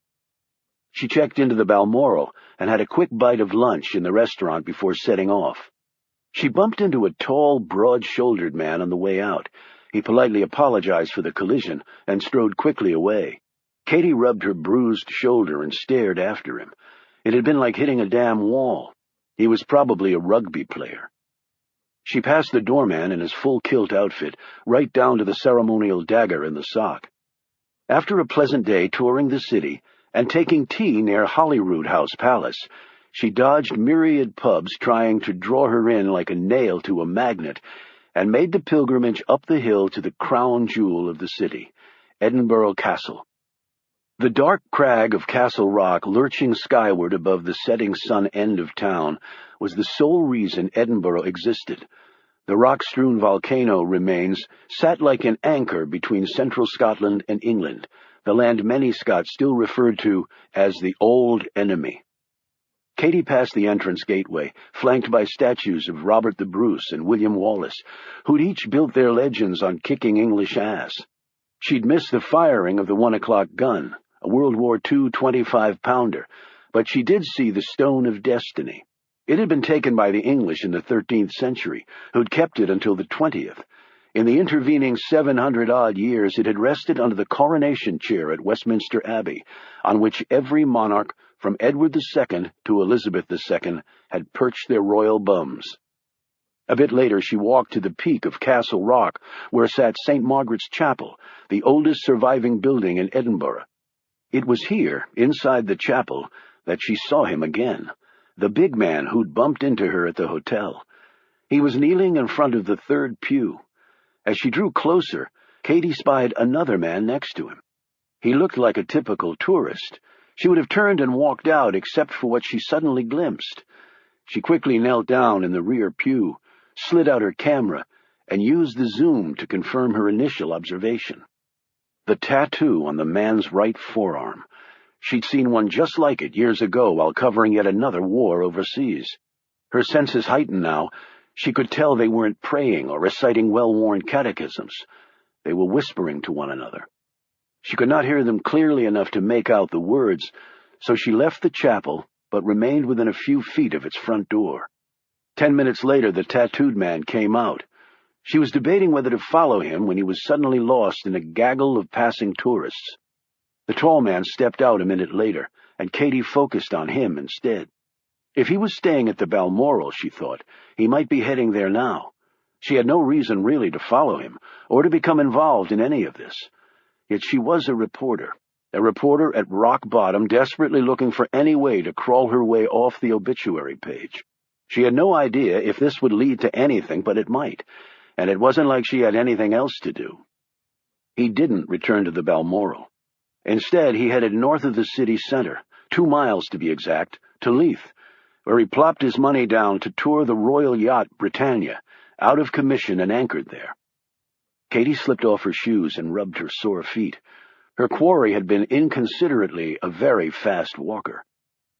She checked into the Balmoral and had a quick bite of lunch in the restaurant before setting off. She bumped into a tall, broad-shouldered man on the way out. He politely apologized for the collision and strode quickly away. Katie rubbed her bruised shoulder and stared after him. It had been like hitting a damn wall. He was probably a rugby player. She passed the doorman in his full kilt outfit, right down to the ceremonial dagger in the sock. After a pleasant day touring the city and taking tea near Holyrood House Palace, she dodged myriad pubs trying to draw her in like a nail to a magnet, and made the pilgrimage up the hill to the crown jewel of the city, Edinburgh Castle. The dark crag of Castle Rock lurching skyward above the setting sun end of town was the sole reason Edinburgh existed. The rock-strewn volcano remains sat like an anchor between central Scotland and England, the land many Scots still referred to as the Old Enemy. Katie passed the entrance gateway, flanked by statues of Robert the Bruce and William Wallace, who'd each built their legends on kicking English ass. She'd missed the firing of the 1 o'clock gun, a World War II 25-pounder, but she did see the Stone of Destiny. It had been taken by the English in the 13th century, who'd kept it until the 20th. In the intervening 700-odd years, it had rested under the coronation chair at Westminster Abbey, on which every monarch from Edward II to Elizabeth II had perched their royal bums. A bit later she walked to the peak of Castle Rock, where sat St. Margaret's Chapel, the oldest surviving building in Edinburgh. It was here, inside the chapel, that she saw him again, the big man who'd bumped into her at the hotel. He was kneeling in front of the third pew. As she drew closer, Katie spied another man next to him. He looked like a typical tourist. She would have turned and walked out except for what she suddenly glimpsed. She quickly knelt down in the rear pew, slid out her camera, and used the zoom to confirm her initial observation. The tattoo on the man's right forearm. She'd seen one just like it years ago while covering yet another war overseas. Her senses heightened now. She could tell they weren't praying or reciting well-worn catechisms. They were whispering to one another. She could not hear them clearly enough to make out the words, so she left the chapel, but remained within a few feet of its front door. 10 minutes later, the tattooed man came out. She was debating whether to follow him when he was suddenly lost in a gaggle of passing tourists. The tall man stepped out a minute later, and Katie focused on him instead. If he was staying at the Balmoral, she thought, he might be heading there now. She had no reason really to follow him, or to become involved in any of this. Yet she was a reporter at rock bottom, desperately looking for any way to crawl her way off the obituary page. She had no idea if this would lead to anything, but it might, and it wasn't like she had anything else to do. He didn't return to the Balmoral. Instead, he headed north of the city center, 2 miles to be exact, to Leith, where he plopped his money down to tour the royal yacht Britannia, out of commission and anchored there. Katie slipped off her shoes and rubbed her sore feet. Her quarry had been inconsiderately a very fast walker.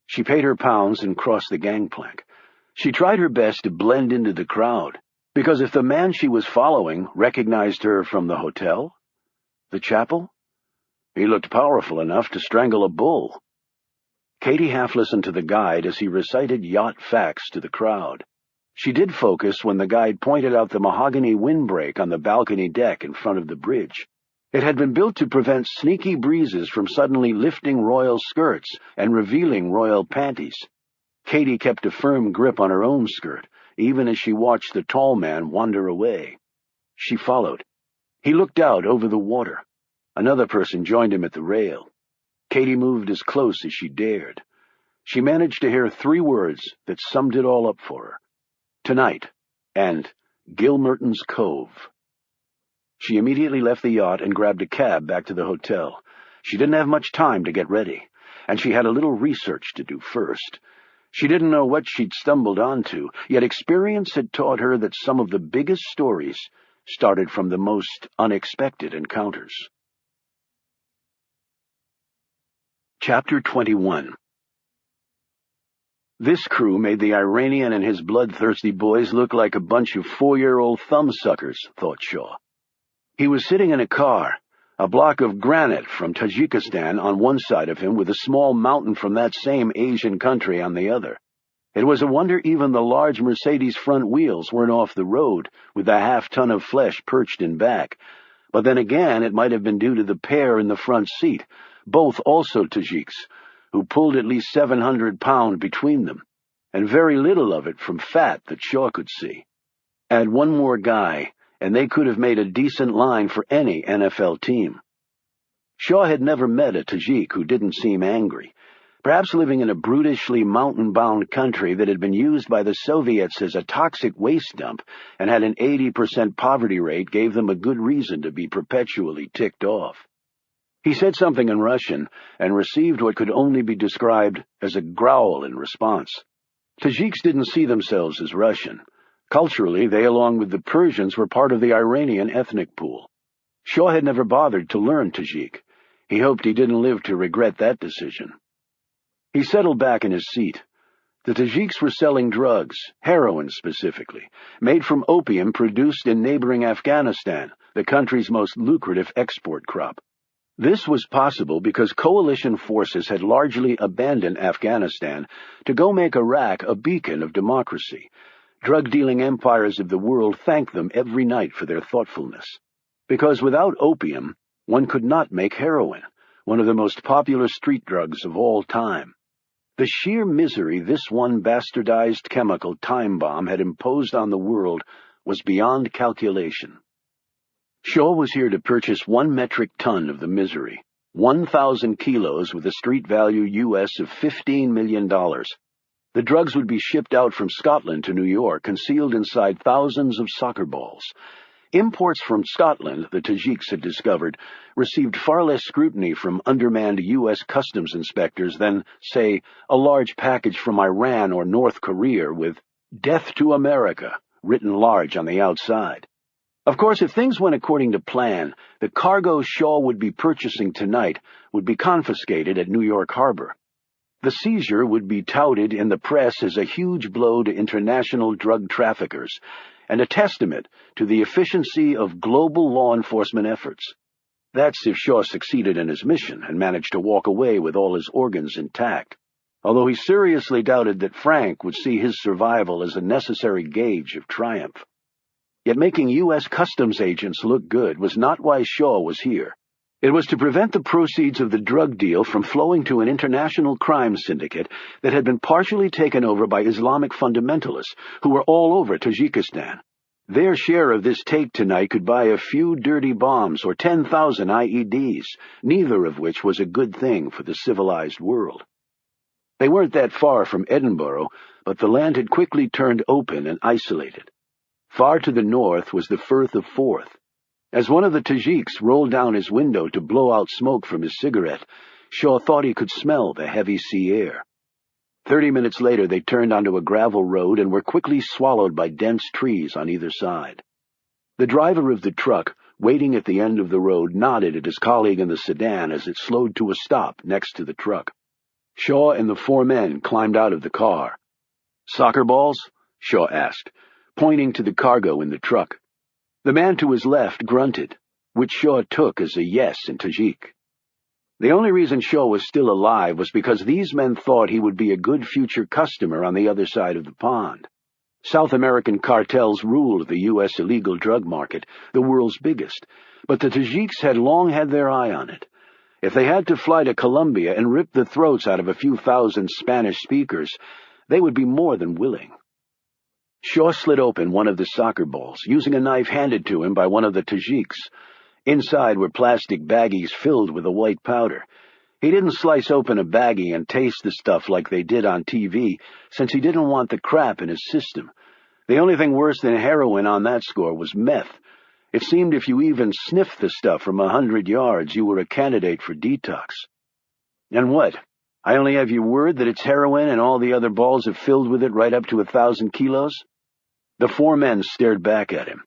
She paid her pounds and crossed the gangplank. She tried her best to blend into the crowd, because if the man she was following recognized her from the hotel, the chapel, he looked powerful enough to strangle a bull. Katie half listened to the guide as he recited yacht facts to the crowd. She did focus when the guide pointed out the mahogany windbreak on the balcony deck in front of the bridge. It had been built to prevent sneaky breezes from suddenly lifting royal skirts and revealing royal panties. Katie kept a firm grip on her own skirt, even as she watched the tall man wander away. She followed. He looked out over the water. Another person joined him at the rail. Katie moved as close as she dared. She managed to hear 3 words that summed it all up for her. Tonight, and Gilmerton's Cove. She immediately left the yacht and grabbed a cab back to the hotel. She didn't have much time to get ready, and she had a little research to do first. She didn't know what she'd stumbled onto, yet experience had taught her that some of the biggest stories started from the most unexpected encounters. Chapter 21. This crew made the Iranian and his bloodthirsty boys look like a bunch of 4-year-old thumbsuckers, thought Shaw. He was sitting in a car, a block of granite from Tajikistan on one side of him with a small mountain from that same Asian country on the other. It was a wonder even the large Mercedes front wheels weren't off the road with the half-ton of flesh perched in back. But then again, it might have been due to the pair in the front seat, both also Tajiks, who pulled at least 700 pounds between them, and very little of it from fat that Shaw could see. Add one more guy, and they could have made a decent line for any NFL team. Shaw had never met a Tajik who didn't seem angry, perhaps living in a brutishly mountain-bound country that had been used by the Soviets as a toxic waste dump and had an 80% poverty rate gave them a good reason to be perpetually ticked off. He said something in Russian and received what could only be described as a growl in response. Tajiks didn't see themselves as Russian. Culturally, they, along with the Persians, were part of the Iranian ethnic pool. Shaw had never bothered to learn Tajik. He hoped he didn't live to regret that decision. He settled back in his seat. The Tajiks were selling drugs, heroin specifically, made from opium produced in neighboring Afghanistan, the country's most lucrative export crop. This was possible because coalition forces had largely abandoned Afghanistan to go make Iraq a beacon of democracy. Drug-dealing empires of the world thanked them every night for their thoughtfulness. Because without opium, one could not make heroin, one of the most popular street drugs of all time. The sheer misery this one bastardized chemical time bomb had imposed on the world was beyond calculation. Shaw was here to purchase 1 metric ton of the misery, 1,000 kilos with a street value U.S. of $15 million. The drugs would be shipped out from Scotland to New York, concealed inside thousands of soccer balls. Imports from Scotland, the Tajiks had discovered, received far less scrutiny from undermanned U.S. customs inspectors than, say, a large package from Iran or North Korea with "Death to America" written large on the outside. Of course, if things went according to plan, the cargo Shaw would be purchasing tonight would be confiscated at New York Harbor. The seizure would be touted in the press as a huge blow to international drug traffickers and a testament to the efficiency of global law enforcement efforts. That's if Shaw succeeded in his mission and managed to walk away with all his organs intact, although he seriously doubted that Frank would see his survival as a necessary gauge of triumph. Yet making U.S. customs agents look good was not why Shaw was here. It was to prevent the proceeds of the drug deal from flowing to an international crime syndicate that had been partially taken over by Islamic fundamentalists who were all over Tajikistan. Their share of this take tonight could buy a few dirty bombs or 10,000 IEDs, neither of which was a good thing for the civilized world. They weren't that far from Edinburgh, but the land had quickly turned open and isolated. Far to the north was the Firth of Forth. As one of the Tajiks rolled down his window to blow out smoke from his cigarette, Shaw thought he could smell the heavy sea air. 30 minutes later they turned onto a gravel road and were quickly swallowed by dense trees on either side. The driver of the truck, waiting at the end of the road, nodded at his colleague in the sedan as it slowed to a stop next to the truck. Shaw and the 4 men climbed out of the car. "Soccer balls?" Shaw asked, pointing to the cargo in the truck. The man to his left grunted, which Shaw took as a yes in Tajik. The only reason Shaw was still alive was because these men thought he would be a good future customer on the other side of the pond. South American cartels ruled the U.S. illegal drug market, the world's biggest, but the Tajiks had long had their eye on it. If they had to fly to Colombia and rip the throats out of a few thousand Spanish speakers, they would be more than willing. Shaw slid open one of the soccer balls, using a knife handed to him by one of the Tajiks. Inside were plastic baggies filled with a white powder. He didn't slice open a baggie and taste the stuff like they did on TV, since he didn't want the crap in his system. The only thing worse than heroin on that score was meth. It seemed if you even sniffed the stuff from 100 yards, you were a candidate for detox. "And what? I only have your word that it's heroin and all the other balls are filled with it right up to 1,000 kilos? The 4 men stared back at him.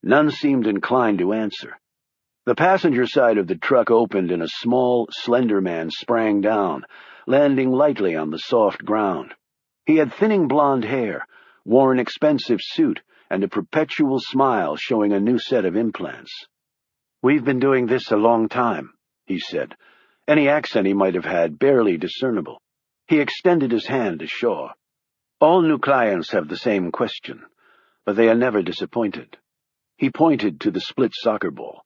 None seemed inclined to answer. The passenger side of the truck opened and a small, slender man sprang down, landing lightly on the soft ground. He had thinning blonde hair, wore an expensive suit, and a perpetual smile showing a new set of implants. "We've been doing this a long time," he said, any accent he might have had barely discernible. He extended his hand to Shaw. "All new clients have the same question, but they are never disappointed." He pointed to the split soccer ball.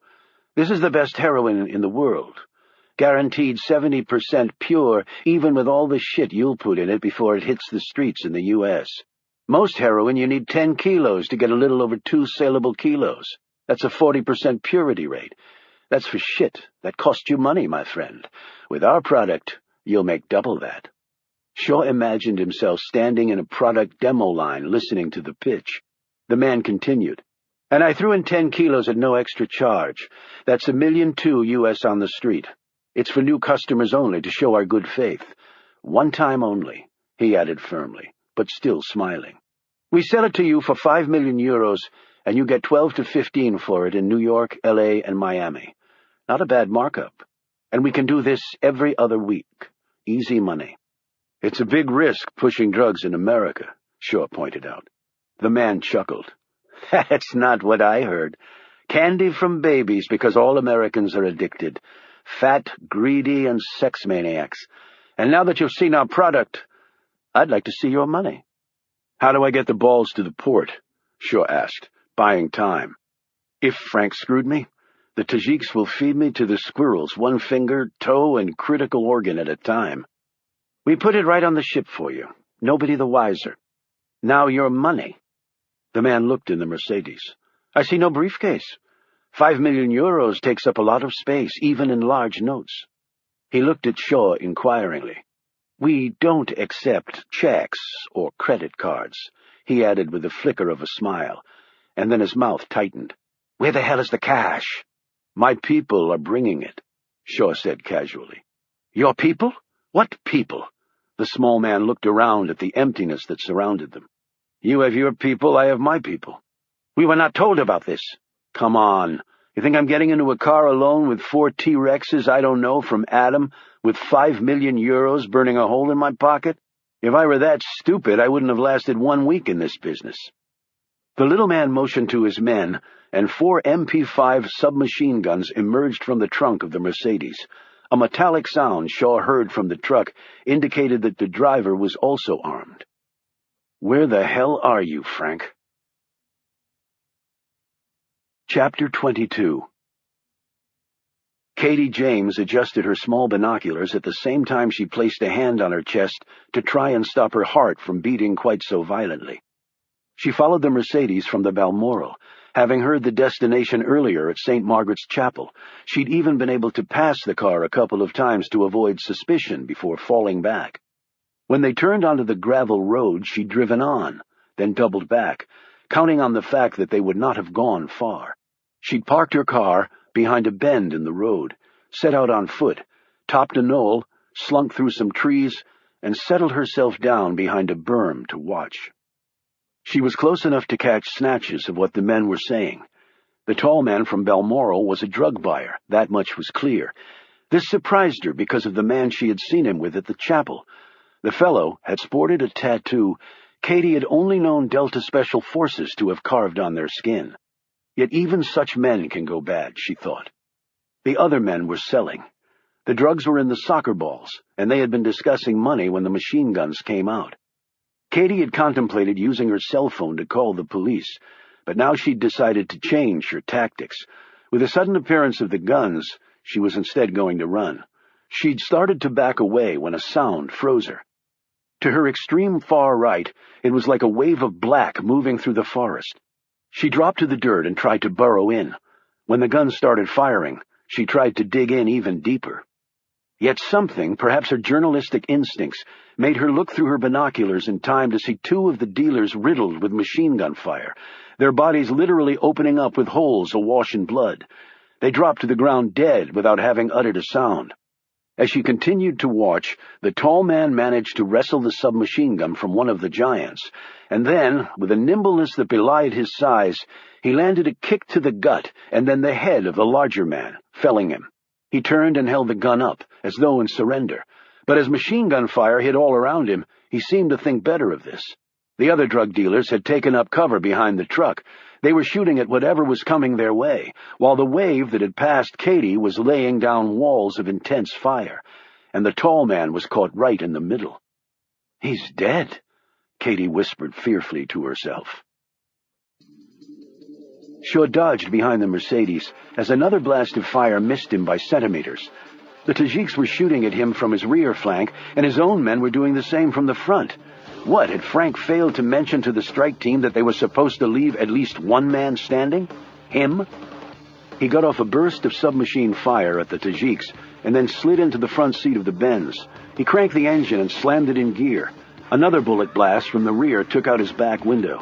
"This is the best heroin in the world. Guaranteed 70% pure, even with all the shit you'll put in it before it hits the streets in the U.S. Most heroin you need 10 kilos to get a little over 2 saleable kilos. That's a 40% purity rate. That's for shit. That costs you money, my friend. With our product, you'll make double that." Shaw imagined himself standing in a product demo line listening to the pitch. The man continued. "And I threw in 10 kilos at no extra charge. That's $1.2 million U.S. on the street. It's for new customers only to show our good faith. One time only," he added firmly, but still smiling. "We sell it to you for 5 million euros, and you get 12 to 15 for it in New York, L.A., and Miami. Not a bad markup. And we can do this every other week. Easy money." "It's a big risk pushing drugs in America," Shaw pointed out. The man chuckled. "That's not what I heard. Candy from babies because all Americans are addicted. Fat, greedy, and sex maniacs. And now that you've seen our product, I'd like to see your money." "How do I get the balls to the port?" Shaw asked, buying time. "If Frank screwed me, the Tajiks will feed me to the squirrels, one finger, toe, and critical organ at a time. We put it right on the ship for you. Nobody the wiser. Now your money." The man looked in the Mercedes. "I see no briefcase. 5 million euros takes up a lot of space, even in large notes." He looked at Shaw inquiringly. "We don't accept checks or credit cards," he added with a flicker of a smile, and then his mouth tightened. Where the hell is the cash? My people are bringing it, Shaw said casually. Your people? What people? The small man looked around at the emptiness that surrounded them. You have your people, I have my people. We were not told about this. Come on. You think I'm getting into a car alone with 4 T-Rexes I don't know from Adam, with 5 million euros burning a hole in my pocket? If I were that stupid, I wouldn't have lasted 1 week in this business. The little man motioned to his men, and 4 MP5 submachine guns emerged from the trunk of the Mercedes. A metallic sound Shaw heard from the truck indicated that the driver was also armed. Where the hell are you, Frank? Chapter 22. Katie James adjusted her small binoculars at the same time she placed a hand on her chest to try and stop her heart from beating quite so violently. She followed the Mercedes from the Balmoral. Having heard the destination earlier at St. Margaret's Chapel, she'd even been able to pass the car a couple of times to avoid suspicion before falling back. When they turned onto the gravel road, she'd driven on, then doubled back, counting on the fact that they would not have gone far. She'd parked her car behind a bend in the road, set out on foot, topped a knoll, slunk through some trees, and settled herself down behind a berm to watch. She was close enough to catch snatches of what the men were saying. The tall man from Balmoral was a drug buyer, that much was clear. This surprised her because of the man she had seen him with at the chapel. The fellow had sported a tattoo Katie had only known Delta Special Forces to have carved on their skin. Yet even such men can go bad, she thought. The other men were selling. The drugs were in the soccer balls, and they had been discussing money when the machine guns came out. Katie had contemplated using her cell phone to call the police, but now she'd decided to change her tactics. With the sudden appearance of the guns, she was instead going to run. She'd started to back away when a sound froze her. To her extreme far right, it was like a wave of black moving through the forest. She dropped to the dirt and tried to burrow in. When the guns started firing, she tried to dig in even deeper. Yet something, perhaps her journalistic instincts, made her look through her binoculars in time to see 2 of the dealers riddled with machine gun fire, their bodies literally opening up with holes awash in blood. They dropped to the ground dead without having uttered a sound. As she continued to watch, the tall man managed to wrestle the submachine gun from one of the giants, and then, with a nimbleness that belied his size, he landed a kick to the gut and then the head of the larger man, felling him. He turned and held the gun up, as though in surrender, but as machine gun fire hit all around him, he seemed to think better of this. The other drug dealers had taken up cover behind the truck. They were shooting at whatever was coming their way, while the wave that had passed Katie was laying down walls of intense fire, and the tall man was caught right in the middle. "He's dead," Katie whispered fearfully to herself. Shaw dodged behind the Mercedes as another blast of fire missed him by centimeters. The Tajiks were shooting at him from his rear flank, and his own men were doing the same from the front. What, had Frank failed to mention to the strike team that they were supposed to leave at least one man standing? Him? He got off a burst of submachine fire at the Tajiks, and then slid into the front seat of the Benz. He cranked the engine and slammed it in gear. Another bullet blast from the rear took out his back window.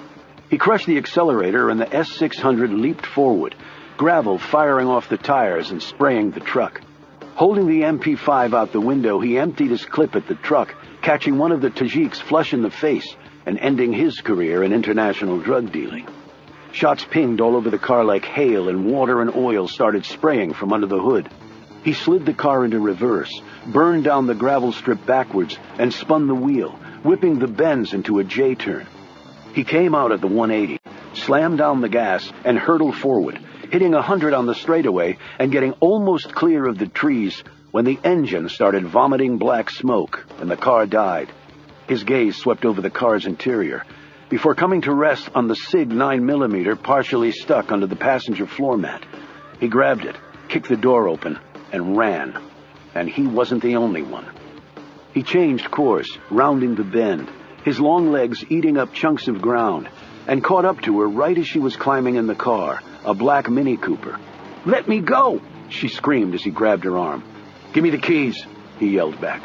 He crushed the accelerator, and the S-600 leaped forward, gravel firing off the tires and spraying the truck. Holding the MP5 out the window, he emptied his clip at the truck, catching one of the Tajiks flush in the face and ending his career in international drug dealing. Shots pinged all over the car like hail, and water and oil started spraying from under the hood. He slid the car into reverse, burned down the gravel strip backwards, and spun the wheel, whipping the Benz into a J-turn. He came out at the 180, slammed down the gas, and hurtled forward, hitting 100 on the straightaway and getting almost clear of the trees when the engine started vomiting black smoke and the car died. His gaze swept over the car's interior before coming to rest on the SIG 9mm partially stuck under the passenger floor mat. He grabbed it, kicked the door open, and ran. And he wasn't the only one. He changed course, rounding the bend, his long legs eating up chunks of ground, and caught up to her right as she was climbing in the car, a black Mini Cooper. "Let me go!" she screamed as he grabbed her arm. "Give me the keys," he yelled back.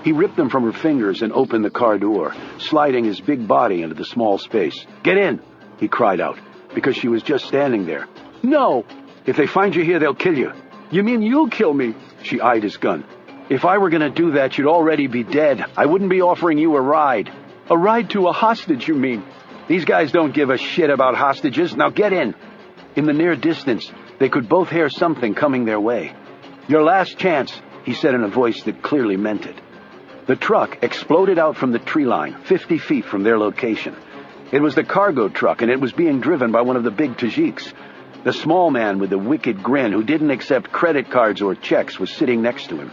He ripped them from her fingers and opened the car door, sliding his big body into the small space. "Get in!" he cried out, because she was just standing there. No! If they find you here, they'll kill you. You mean you'll kill me? She eyed his gun. If I were going to do that, you'd already be dead. I wouldn't be offering you a ride. A ride to a hostage, you mean? These guys don't give a shit about hostages. Now get in. In the near distance, they could both hear something coming their way. Your last chance, he said in a voice that clearly meant it. The truck exploded out from the tree line, 50 feet from their location. It was the cargo truck, and it was being driven by one of the big Tajiks. The small man with the wicked grin who didn't accept credit cards or checks was sitting next to him.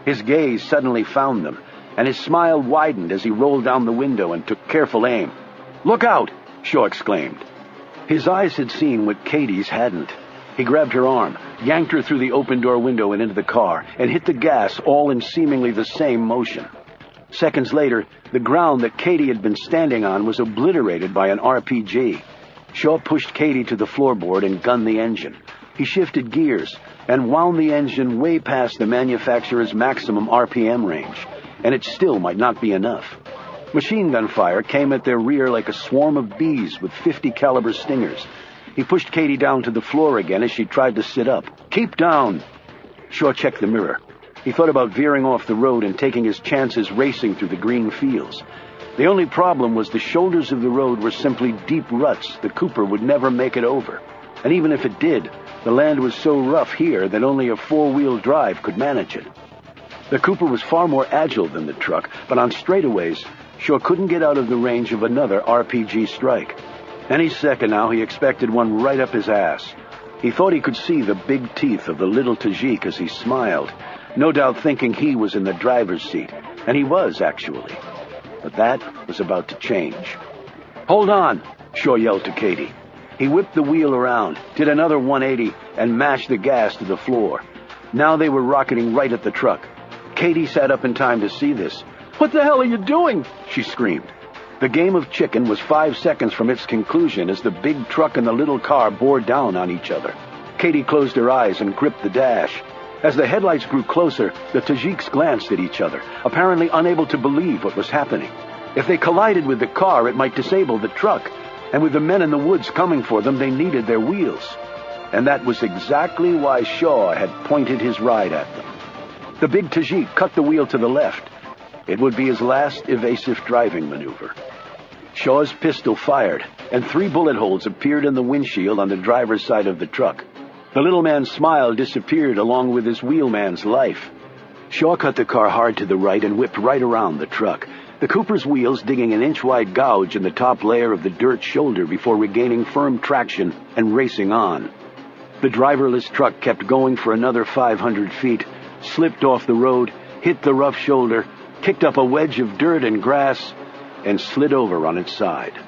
His gaze suddenly found them, and his smile widened as he rolled down the window and took careful aim. "Look out!" Shaw exclaimed. His eyes had seen what Katie's hadn't. He grabbed her arm, yanked her through the open-door window and into the car, and hit the gas all in seemingly the same motion. Seconds later, the ground that Katie had been standing on was obliterated by an RPG. Shaw pushed Katie to the floorboard and gunned the engine. He shifted gears and wound the engine way past the manufacturer's maximum RPM range, and it still might not be enough. Machine gun fire came at their rear like a swarm of bees with .50 caliber stingers. He pushed Katie down to the floor again as she tried to sit up. "Keep down!" Shaw checked the mirror. He thought about veering off the road and taking his chances racing through the green fields. The only problem was the shoulders of the road were simply deep ruts the Cooper would never make it over. And even if it did, the land was so rough here that only a four-wheel drive could manage it. The Cooper was far more agile than the truck, but on straightaways, Shaw couldn't get out of the range of another RPG strike. Any second now, he expected one right up his ass. He thought he could see the big teeth of the little Tajik as he smiled, no doubt thinking he was in the driver's seat, and he was, actually. But that was about to change. "Hold on," Shaw yelled to Katie. He whipped the wheel around, did another 180, and mashed the gas to the floor. Now they were rocketing right at the truck. Katie sat up in time to see this. "What the hell are you doing?" she screamed. The game of chicken was 5 seconds from its conclusion as the big truck and the little car bore down on each other. Katie closed her eyes and gripped the dash. As the headlights grew closer, the Tajiks glanced at each other, apparently unable to believe what was happening. If they collided with the car, it might disable the truck, and with the men in the woods coming for them, they needed their wheels. And that was exactly why Shaw had pointed his ride at them. The big Tajik cut the wheel to the left. It would be his last evasive driving maneuver. Shaw's pistol fired, and 3 bullet holes appeared in the windshield on the driver's side of the truck. The little man's smile disappeared along with his wheelman's life. Shaw cut the car hard to the right and whipped right around the truck, the Cooper's wheels digging an inch-wide gouge in the top layer of the dirt shoulder before regaining firm traction and racing on. The driverless truck kept going for another 500 feet, slipped off the road, hit the rough shoulder, kicked up a wedge of dirt and grass, and slid over on its side.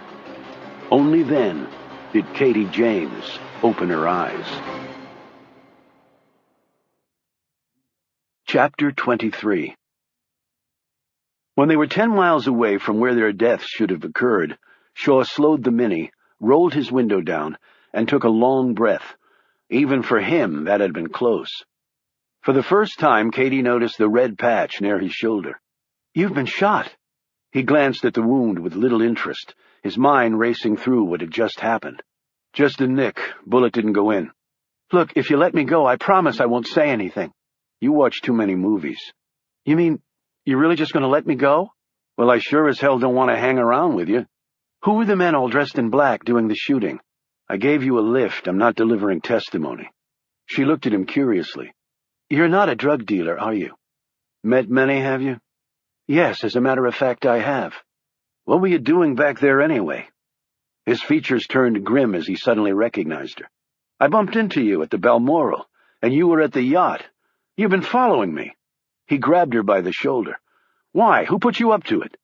Only then did Katie James open her eyes. Chapter 23. When they were 10 miles away from where their deaths should have occurred, Shaw slowed the Mini, rolled his window down, and took a long breath. Even for him, that had been close. For the first time, Katie noticed the red patch near his shoulder. "You've been shot." He glanced at the wound with little interest, his mind racing through what had just happened. "Just a nick. Bullet didn't go in." "Look, if you let me go, I promise I won't say anything." "You watch too many movies." "You mean, you're really just going to let me go?" "Well, I sure as hell don't want to hang around with you." "Who were the men all dressed in black doing the shooting?" "I gave you a lift. I'm not delivering testimony." She looked at him curiously. "You're not a drug dealer, are you?" "Met many, have you?" "Yes, as a matter of fact, I have." "What were you doing back there anyway?" His features turned grim as he suddenly recognized her. "I bumped into you at the Balmoral, and you were at the yacht. You've been following me." He grabbed her by the shoulder. "Why? Who put you up to it?"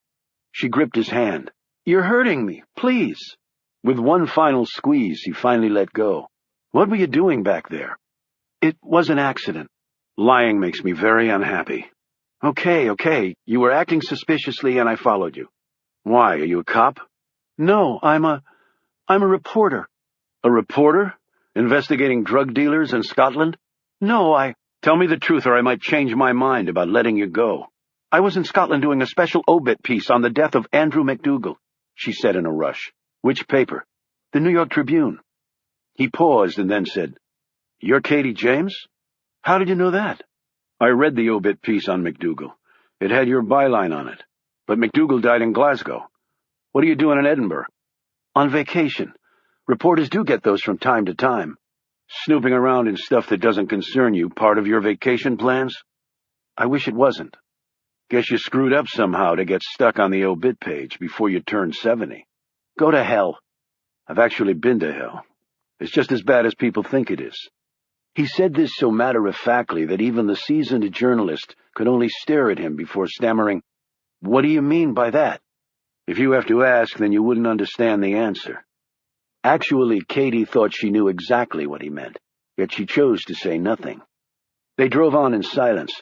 She gripped his hand. "You're hurting me. Please." With one final squeeze, he finally let go. "What were you doing back there?" "It was an accident." "Lying makes me very unhappy." Okay. You were acting suspiciously and I followed you." "Why? Are you a cop?" "No, I'm a reporter." "A reporter? Investigating drug dealers in Scotland?" "No, Tell me the truth or I might change my mind about letting you go." "I was in Scotland doing a special obit piece on the death of Andrew McDougall," she said in a rush. "Which paper?" "The New York Tribune." He paused and then said, "You're Katie James? How did you know that?" "I read the obit piece on McDougal. It had your byline on it. But McDougal died in Glasgow. What are you doing in Edinburgh?" "On vacation. Reporters do get those from time to time." "Snooping around in stuff that doesn't concern you part of your vacation plans?" "I wish it wasn't." "Guess you screwed up somehow to get stuck on the obit page before you turned 70. "Go to hell." "I've actually been to hell. It's just as bad as people think it is." He said this so matter-of-factly that even the seasoned journalist could only stare at him before stammering, "What do you mean by that?" "If you have to ask, then you wouldn't understand the answer." Actually, Katie thought she knew exactly what he meant, yet she chose to say nothing. They drove on in silence.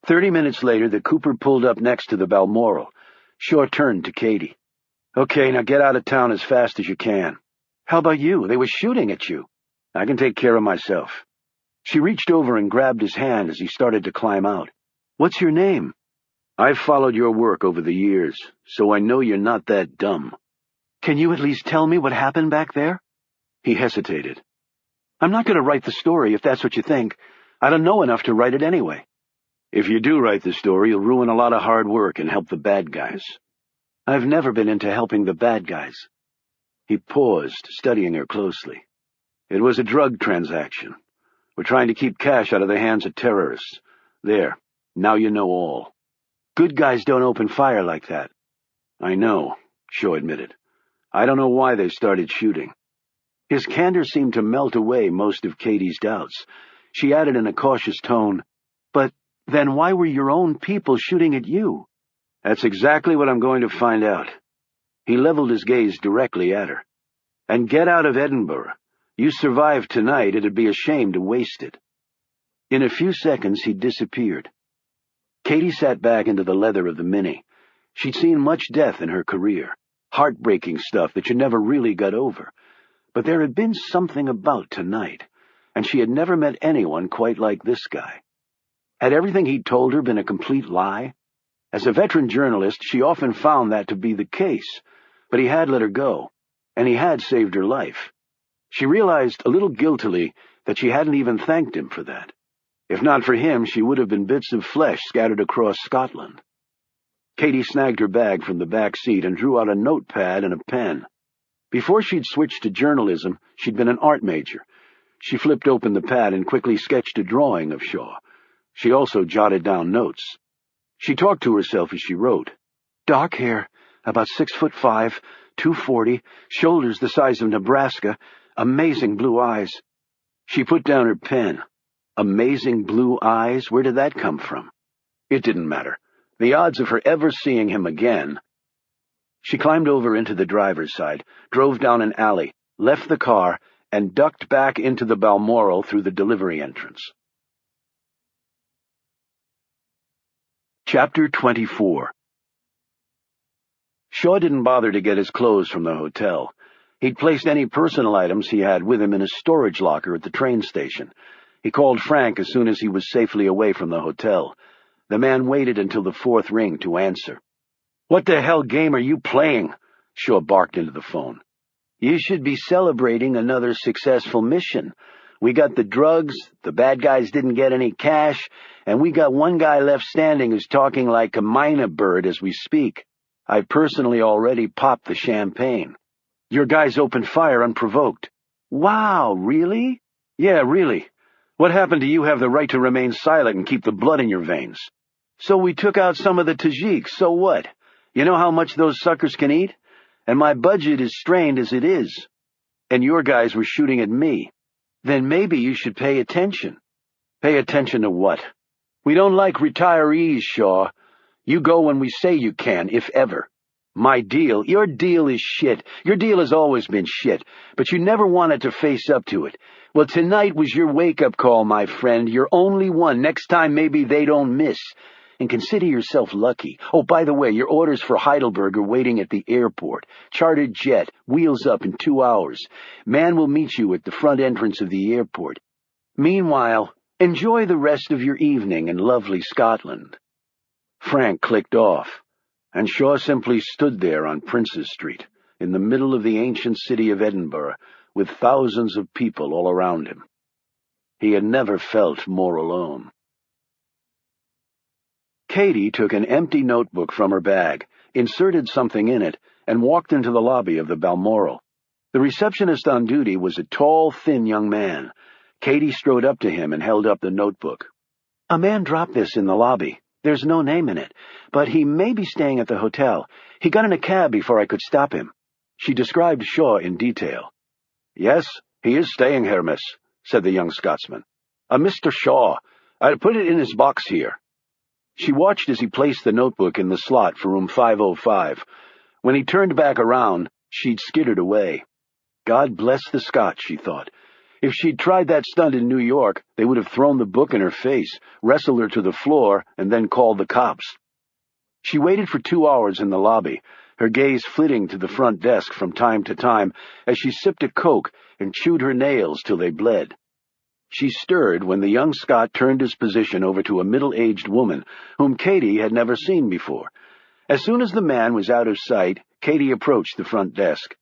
30 minutes later, the Cooper pulled up next to the Balmoral. Shaw turned to Katie. "Okay, now get out of town as fast as you can." "How about you? They were shooting at you." "I can take care of myself." She reached over and grabbed his hand as he started to climb out. "What's your name?" "I've followed your work over the years, so I know you're not that dumb." "Can you at least tell me what happened back there?" He hesitated. "I'm not going to write the story if that's what you think. I don't know enough to write it anyway." "If you do write the story, you'll ruin a lot of hard work and help the bad guys." "I've never been into helping the bad guys." He paused, studying her closely. "It was a drug transaction. We're trying to keep cash out of the hands of terrorists. There, now you know all." "Good guys don't open fire like that." "I know," Shaw admitted. "I don't know why they started shooting." His candor seemed to melt away most of Katie's doubts. She added in a cautious tone, "But then why were your own people shooting at you?" "That's exactly what I'm going to find out." He leveled his gaze directly at her. "And get out of Edinburgh. You survived tonight, it'd be a shame to waste it." In a few seconds, he disappeared. Katie sat back into the leather of the Mini. She'd seen much death in her career, heartbreaking stuff that you never really got over. But there had been something about tonight, and she had never met anyone quite like this guy. Had everything he'd told her been a complete lie? As a veteran journalist, she often found that to be the case, but he had let her go, and he had saved her life. She realized a little guiltily that she hadn't even thanked him for that. If not for him, she would have been bits of flesh scattered across Scotland. Katie snagged her bag from the back seat and drew out a notepad and a pen. Before she'd switched to journalism, she'd been an art major. She flipped open the pad and quickly sketched a drawing of Shaw. She also jotted down notes. She talked to herself as she wrote. "Dark hair, about 6'5", 240, shoulders the size of Nebraska, amazing blue eyes." She put down her pen. Amazing blue eyes? Where did that come from? It didn't matter. The odds of her ever seeing him again. She climbed over into the driver's side, drove down an alley, left the car, and ducked back into the Balmoral through the delivery entrance. Chapter 24. Shaw didn't bother to get his clothes from the hotel. He'd placed any personal items he had with him in a storage locker at the train station. He called Frank as soon as he was safely away from the hotel. The man waited until the fourth ring to answer. "What the hell game are you playing?" Shaw barked into the phone. "You should be celebrating another successful mission. We got the drugs, the bad guys didn't get any cash, and we got one guy left standing who's talking like a mynah bird as we speak. I've personally already popped the champagne. Your guys opened fire unprovoked." "Wow, really?" "Yeah, really. What happened to you have the right to remain silent and keep the blood in your veins?" "So we took out some of the Tajiks, so what? You know how much those suckers can eat? And my budget is strained as it is. And your guys were shooting at me. Then maybe you should pay attention." "Pay attention to what?" "We don't like retirees, Shaw. You go when we say you can, if ever. My deal, your deal is shit. Your deal has always been shit, but you never wanted to face up to it. Well, tonight was your wake-up call, my friend. Your only one. Next time, maybe they don't miss. And consider yourself lucky. Oh, by the way, your orders for Heidelberg are waiting at the airport. Chartered jet, wheels up in 2 hours. Man will meet you at the front entrance of the airport. Meanwhile, enjoy the rest of your evening in lovely Scotland." Frank clicked off, and Shaw simply stood there on Princes Street, in the middle of the ancient city of Edinburgh, with thousands of people all around him. He had never felt more alone. Katie took an empty notebook from her bag, inserted something in it, and walked into the lobby of the Balmoral. The receptionist on duty was a tall, thin young man. Katie strode up to him and held up the notebook. "A man dropped this in the lobby. There's no name in it, but he may be staying at the hotel. He got in a cab before I could stop him." She described Shaw in detail. "Yes, he is staying here, miss," said the young Scotsman. "A Mr. Shaw. I'll put it in his box here." She watched as he placed the notebook in the slot for room 505. When he turned back around, she'd skittered away. God bless the Scotch, she thought. If she'd tried that stunt in New York, they would have thrown the book in her face, wrestled her to the floor, and then called the cops. She waited for 2 hours in the lobby, her gaze flitting to the front desk from time to time as she sipped a Coke and chewed her nails till they bled. She stirred when the young Scot turned his position over to a middle-aged woman whom Katie had never seen before. As soon as the man was out of sight, Katie approached the front desk.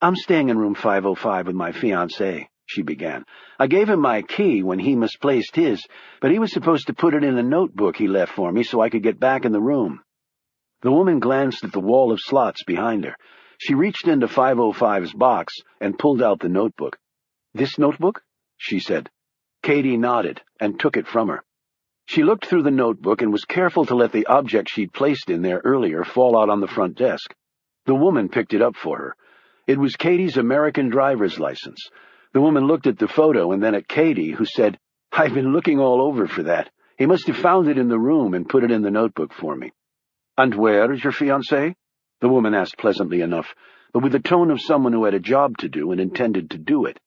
"I'm staying in room 505 with my fiancé," she began. "I gave him my key when he misplaced his, but he was supposed to put it in a notebook he left for me so I could get back in the room." The woman glanced at the wall of slots behind her. She reached into 505's box and pulled out the notebook. "This notebook?" she said. Katie nodded and took it from her. She looked through the notebook and was careful to let the object she'd placed in there earlier fall out on the front desk. The woman picked it up for her. It was Katie's American driver's license. The woman looked at the photo and then at Katie, who said, "I've been looking all over for that. He must have found it in the room and put it in the notebook for me." "And where is your fiancé?" the woman asked pleasantly enough, but with the tone of someone who had a job to do and intended to do it.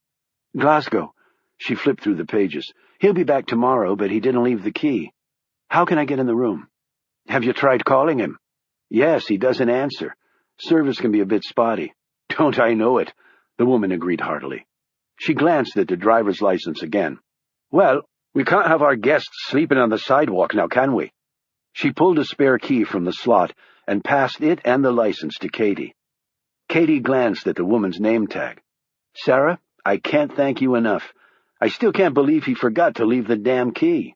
"Glasgow." She flipped through the pages. "He'll be back tomorrow, but he didn't leave the key. How can I get in the room?" "Have you tried calling him?" "Yes, he doesn't answer. Service can be a bit spotty." "Don't I know it?" the woman agreed heartily. She glanced at the driver's license again. "Well, we can't have our guests sleeping on the sidewalk now, can we?" She pulled a spare key from the slot and passed it and the license to Katie. Katie glanced at the woman's name tag. "Sarah, I can't thank you enough. I still can't believe he forgot to leave the damn key.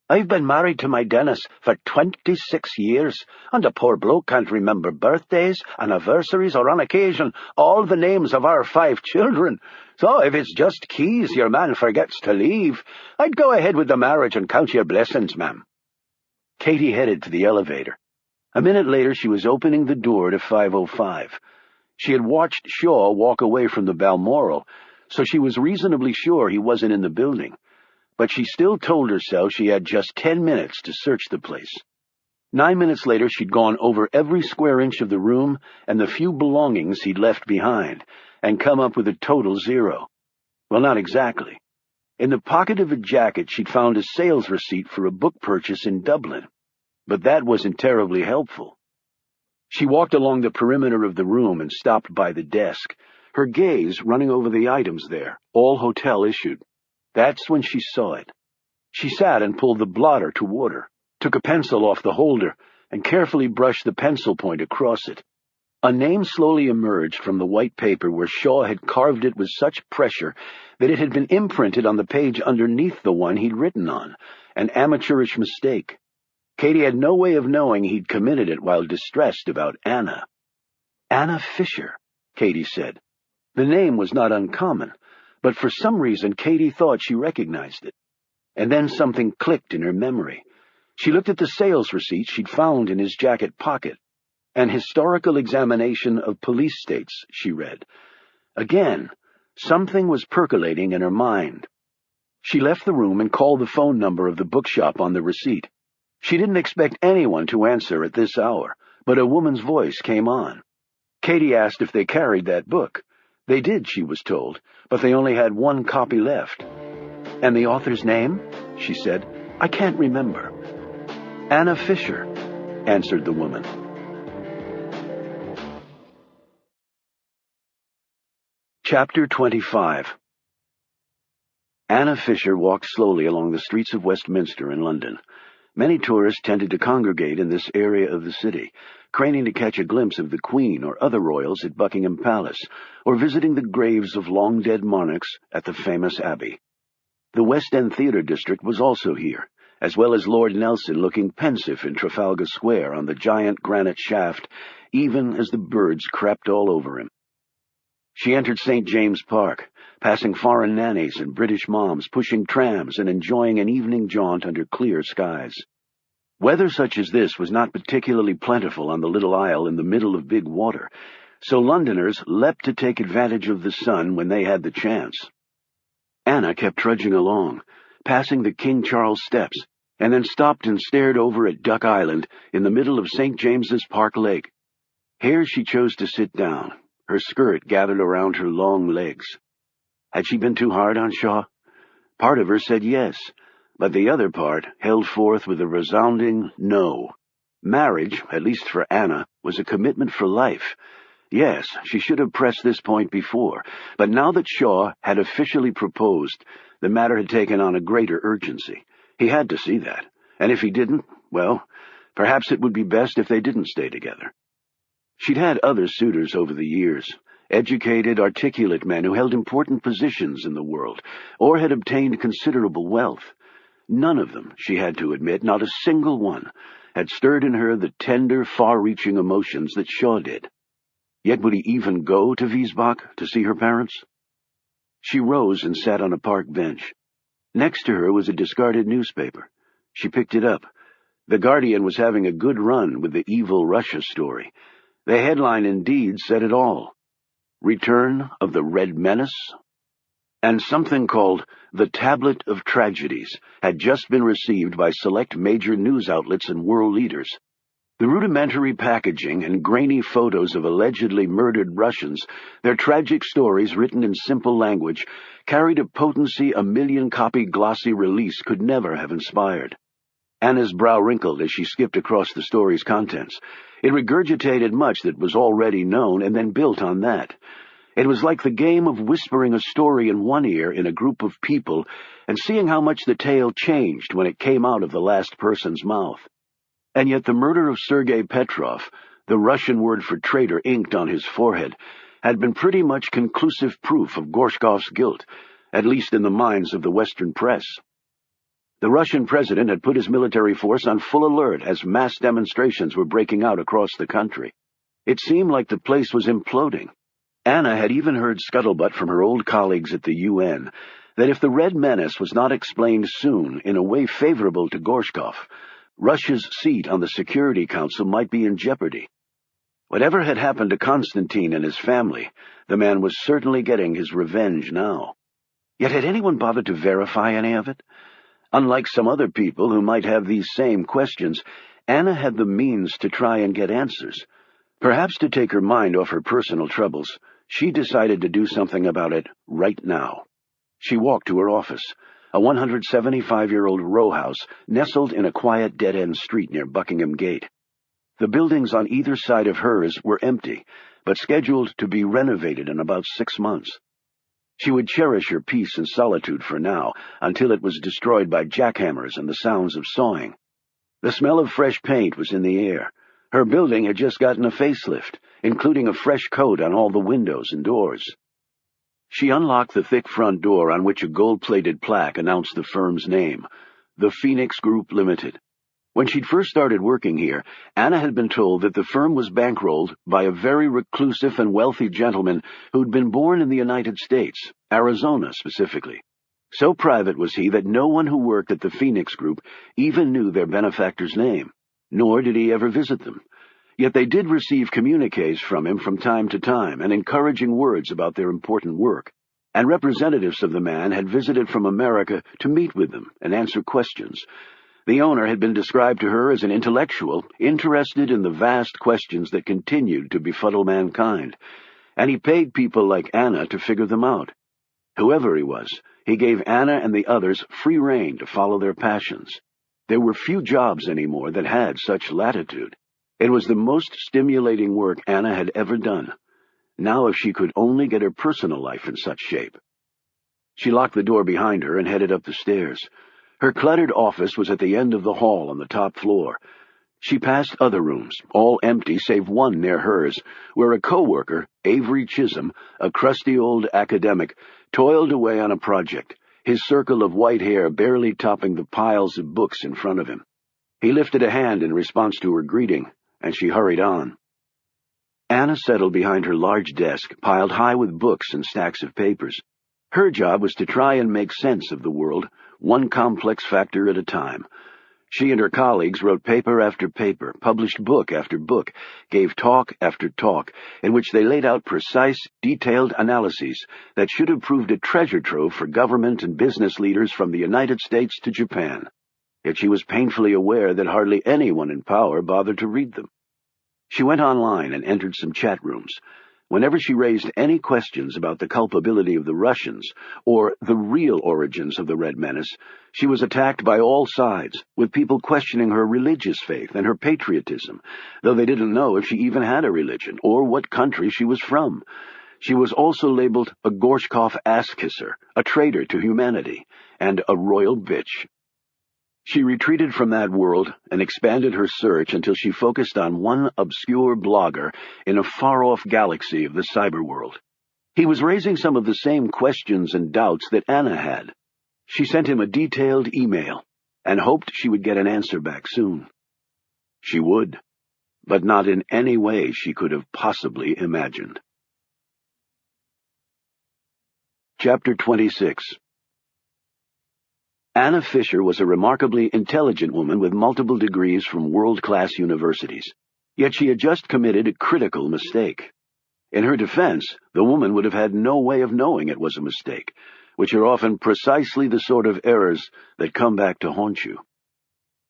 I've been married to my Dennis for 26 years, and a poor bloke can't remember birthdays, anniversaries, or on occasion all the names of our 5 children. So if it's just keys your man forgets to leave, I'd go ahead with the marriage and count your blessings, ma'am." Katie headed to the elevator. A minute later she was opening the door to 505. She had watched Shaw walk away from the Balmoral, so she was reasonably sure he wasn't in the building. But she still told herself she had just 10 minutes to search the place. 9 minutes later she'd gone over every square inch of the room and the few belongings he'd left behind, and come up with a total 0. Well, not exactly. In the pocket of a jacket she'd found a sales receipt for a book purchase in Dublin, but that wasn't terribly helpful. She walked along the perimeter of the room and stopped by the desk, her gaze running over the items there, all hotel-issued. That's when she saw it. She sat and pulled the blotter toward her, took a pencil off the holder, and carefully brushed the pencil point across it. A name slowly emerged from the white paper where Shaw had carved it with such pressure that it had been imprinted on the page underneath the one he'd written on, an amateurish mistake. Katie had no way of knowing he'd committed it while distressed about Anna. "Anna Fisher," Katie said. The name was not uncommon, but for some reason Katie thought she recognized it. And then something clicked in her memory. She looked at the sales receipt she'd found in his jacket pocket. "An historical examination of police states," she read. Again, something was percolating in her mind. She left the room and called the phone number of the bookshop on the receipt. She didn't expect anyone to answer at this hour, but a woman's voice came on. Katie asked if they carried that book. They did, she was told, but they only had 1 copy left. "And the author's name?" she said. "I can't remember." "Anna Fisher," answered the woman. Chapter 25. Anna Fisher walked slowly along the streets of Westminster in London. Many tourists tended to congregate in this area of the city, craning to catch a glimpse of the Queen or other royals at Buckingham Palace, or visiting the graves of long-dead monarchs at the famous Abbey. The West End Theatre District was also here, as well as Lord Nelson looking pensive in Trafalgar Square on the giant granite shaft, even as the birds crept all over him. She entered St. James Park, passing foreign nannies and British moms pushing trams and enjoying an evening jaunt under clear skies. Weather such as this was not particularly plentiful on the little isle in the middle of big water, so Londoners leapt to take advantage of the sun when they had the chance. Anna kept trudging along, passing the King Charles Steps, and then stopped and stared over at Duck Island in the middle of St. James's Park Lake. Here she chose to sit down, her skirt gathered around her long legs. Had she been too hard on Shaw? Part of her said yes, but the other part held forth with a resounding no. Marriage, at least for Anna, was a commitment for life. Yes, she should have pressed this point before, but now that Shaw had officially proposed, the matter had taken on a greater urgency. He had to see that, and if he didn't, well, perhaps it would be best if they didn't stay together. She'd had other suitors over the years, educated, articulate men who held important positions in the world, or had obtained considerable wealth. None of them, she had to admit, not a single one, had stirred in her the tender, far-reaching emotions that Shaw did. Yet would he even go to Wiesbach to see her parents? She rose and sat on a park bench. Next to her was a discarded newspaper. She picked it up. The Guardian was having a good run with the evil Russia story. The headline indeed said it all. Return of the Red Menace? And something called The Tablet of Tragedies had just been received by select major news outlets and world leaders. The rudimentary packaging and grainy photos of allegedly murdered Russians, their tragic stories written in simple language, carried a potency a million-copy glossy release could never have inspired. Anna's brow wrinkled as she skipped across the story's contents. It regurgitated much that was already known and then built on that. It was like the game of whispering a story in one ear in a group of people and seeing how much the tale changed when it came out of the last person's mouth. And yet the murder of Sergei Petrov, the Russian word for traitor inked on his forehead, had been pretty much conclusive proof of Gorshkov's guilt, at least in the minds of the Western press. The Russian president had put his military force on full alert as mass demonstrations were breaking out across the country. It seemed like the place was imploding. Anna had even heard scuttlebutt from her old colleagues at the UN that if the Red Menace was not explained soon in a way favorable to Gorshkov, Russia's seat on the Security Council might be in jeopardy. Whatever had happened to Constantine and his family, the man was certainly getting his revenge now. Yet had anyone bothered to verify any of it? Unlike some other people who might have these same questions, Anna had the means to try and get answers. Perhaps to take her mind off her personal troubles, she decided to do something about it right now. She walked to her office, a 175-year-old row house nestled in a quiet dead-end street near Buckingham Gate. The buildings on either side of hers were empty, but scheduled to be renovated in about 6 months. She would cherish her peace and solitude for now, until it was destroyed by jackhammers and the sounds of sawing. The smell of fresh paint was in the air. Her building had just gotten a facelift, including a fresh coat on all the windows and doors. She unlocked the thick front door on which a gold-plated plaque announced the firm's name, the Phoenix Group Limited. When she'd first started working here, Anna had been told that the firm was bankrolled by a very reclusive and wealthy gentleman who'd been born in the United States, Arizona specifically. So private was he that no one who worked at the Phoenix Group even knew their benefactor's name, nor did he ever visit them. Yet they did receive communiques from him from time to time and encouraging words about their important work, and representatives of the man had visited from America to meet with them and answer questions. The owner had been described to her as an intellectual interested in the vast questions that continued to befuddle mankind, and he paid people like Anna to figure them out. Whoever he was, he gave Anna and the others free rein to follow their passions. There were few jobs anymore that had such latitude. It was the most stimulating work Anna had ever done. Now if she could only get her personal life in such shape. She locked the door behind her and headed up the stairs. Her cluttered office was at the end of the hall on the top floor. She passed other rooms, all empty save one near hers, where a co-worker, Avery Chisholm, a crusty old academic, toiled away on a project, his circle of white hair barely topping the piles of books in front of him. He lifted a hand in response to her greeting, and she hurried on. Anna settled behind her large desk, piled high with books and stacks of papers. Her job was to try and make sense of the world, one complex factor at a time. She and her colleagues wrote paper after paper, published book after book, gave talk after talk, in which they laid out precise, detailed analyses that should have proved a treasure trove for government and business leaders from the United States to Japan. Yet she was painfully aware that hardly anyone in power bothered to read them. She went online and entered some chat rooms. Whenever she raised any questions about the culpability of the Russians or the real origins of the Red Menace, she was attacked by all sides, with people questioning her religious faith and her patriotism, though they didn't know if she even had a religion or what country she was from. She was also labeled a Gorshkov ass-kisser, a traitor to humanity, and a royal bitch. She retreated from that world and expanded her search until she focused on one obscure blogger in a far-off galaxy of the cyber world. He was raising some of the same questions and doubts that Anna had. She sent him a detailed email and hoped she would get an answer back soon. She would, but not in any way she could have possibly imagined. Chapter 26. Anna Fisher was a remarkably intelligent woman with multiple degrees from world-class universities. Yet she had just committed a critical mistake. In her defense, the woman would have had no way of knowing it was a mistake, which are often precisely the sort of errors that come back to haunt you.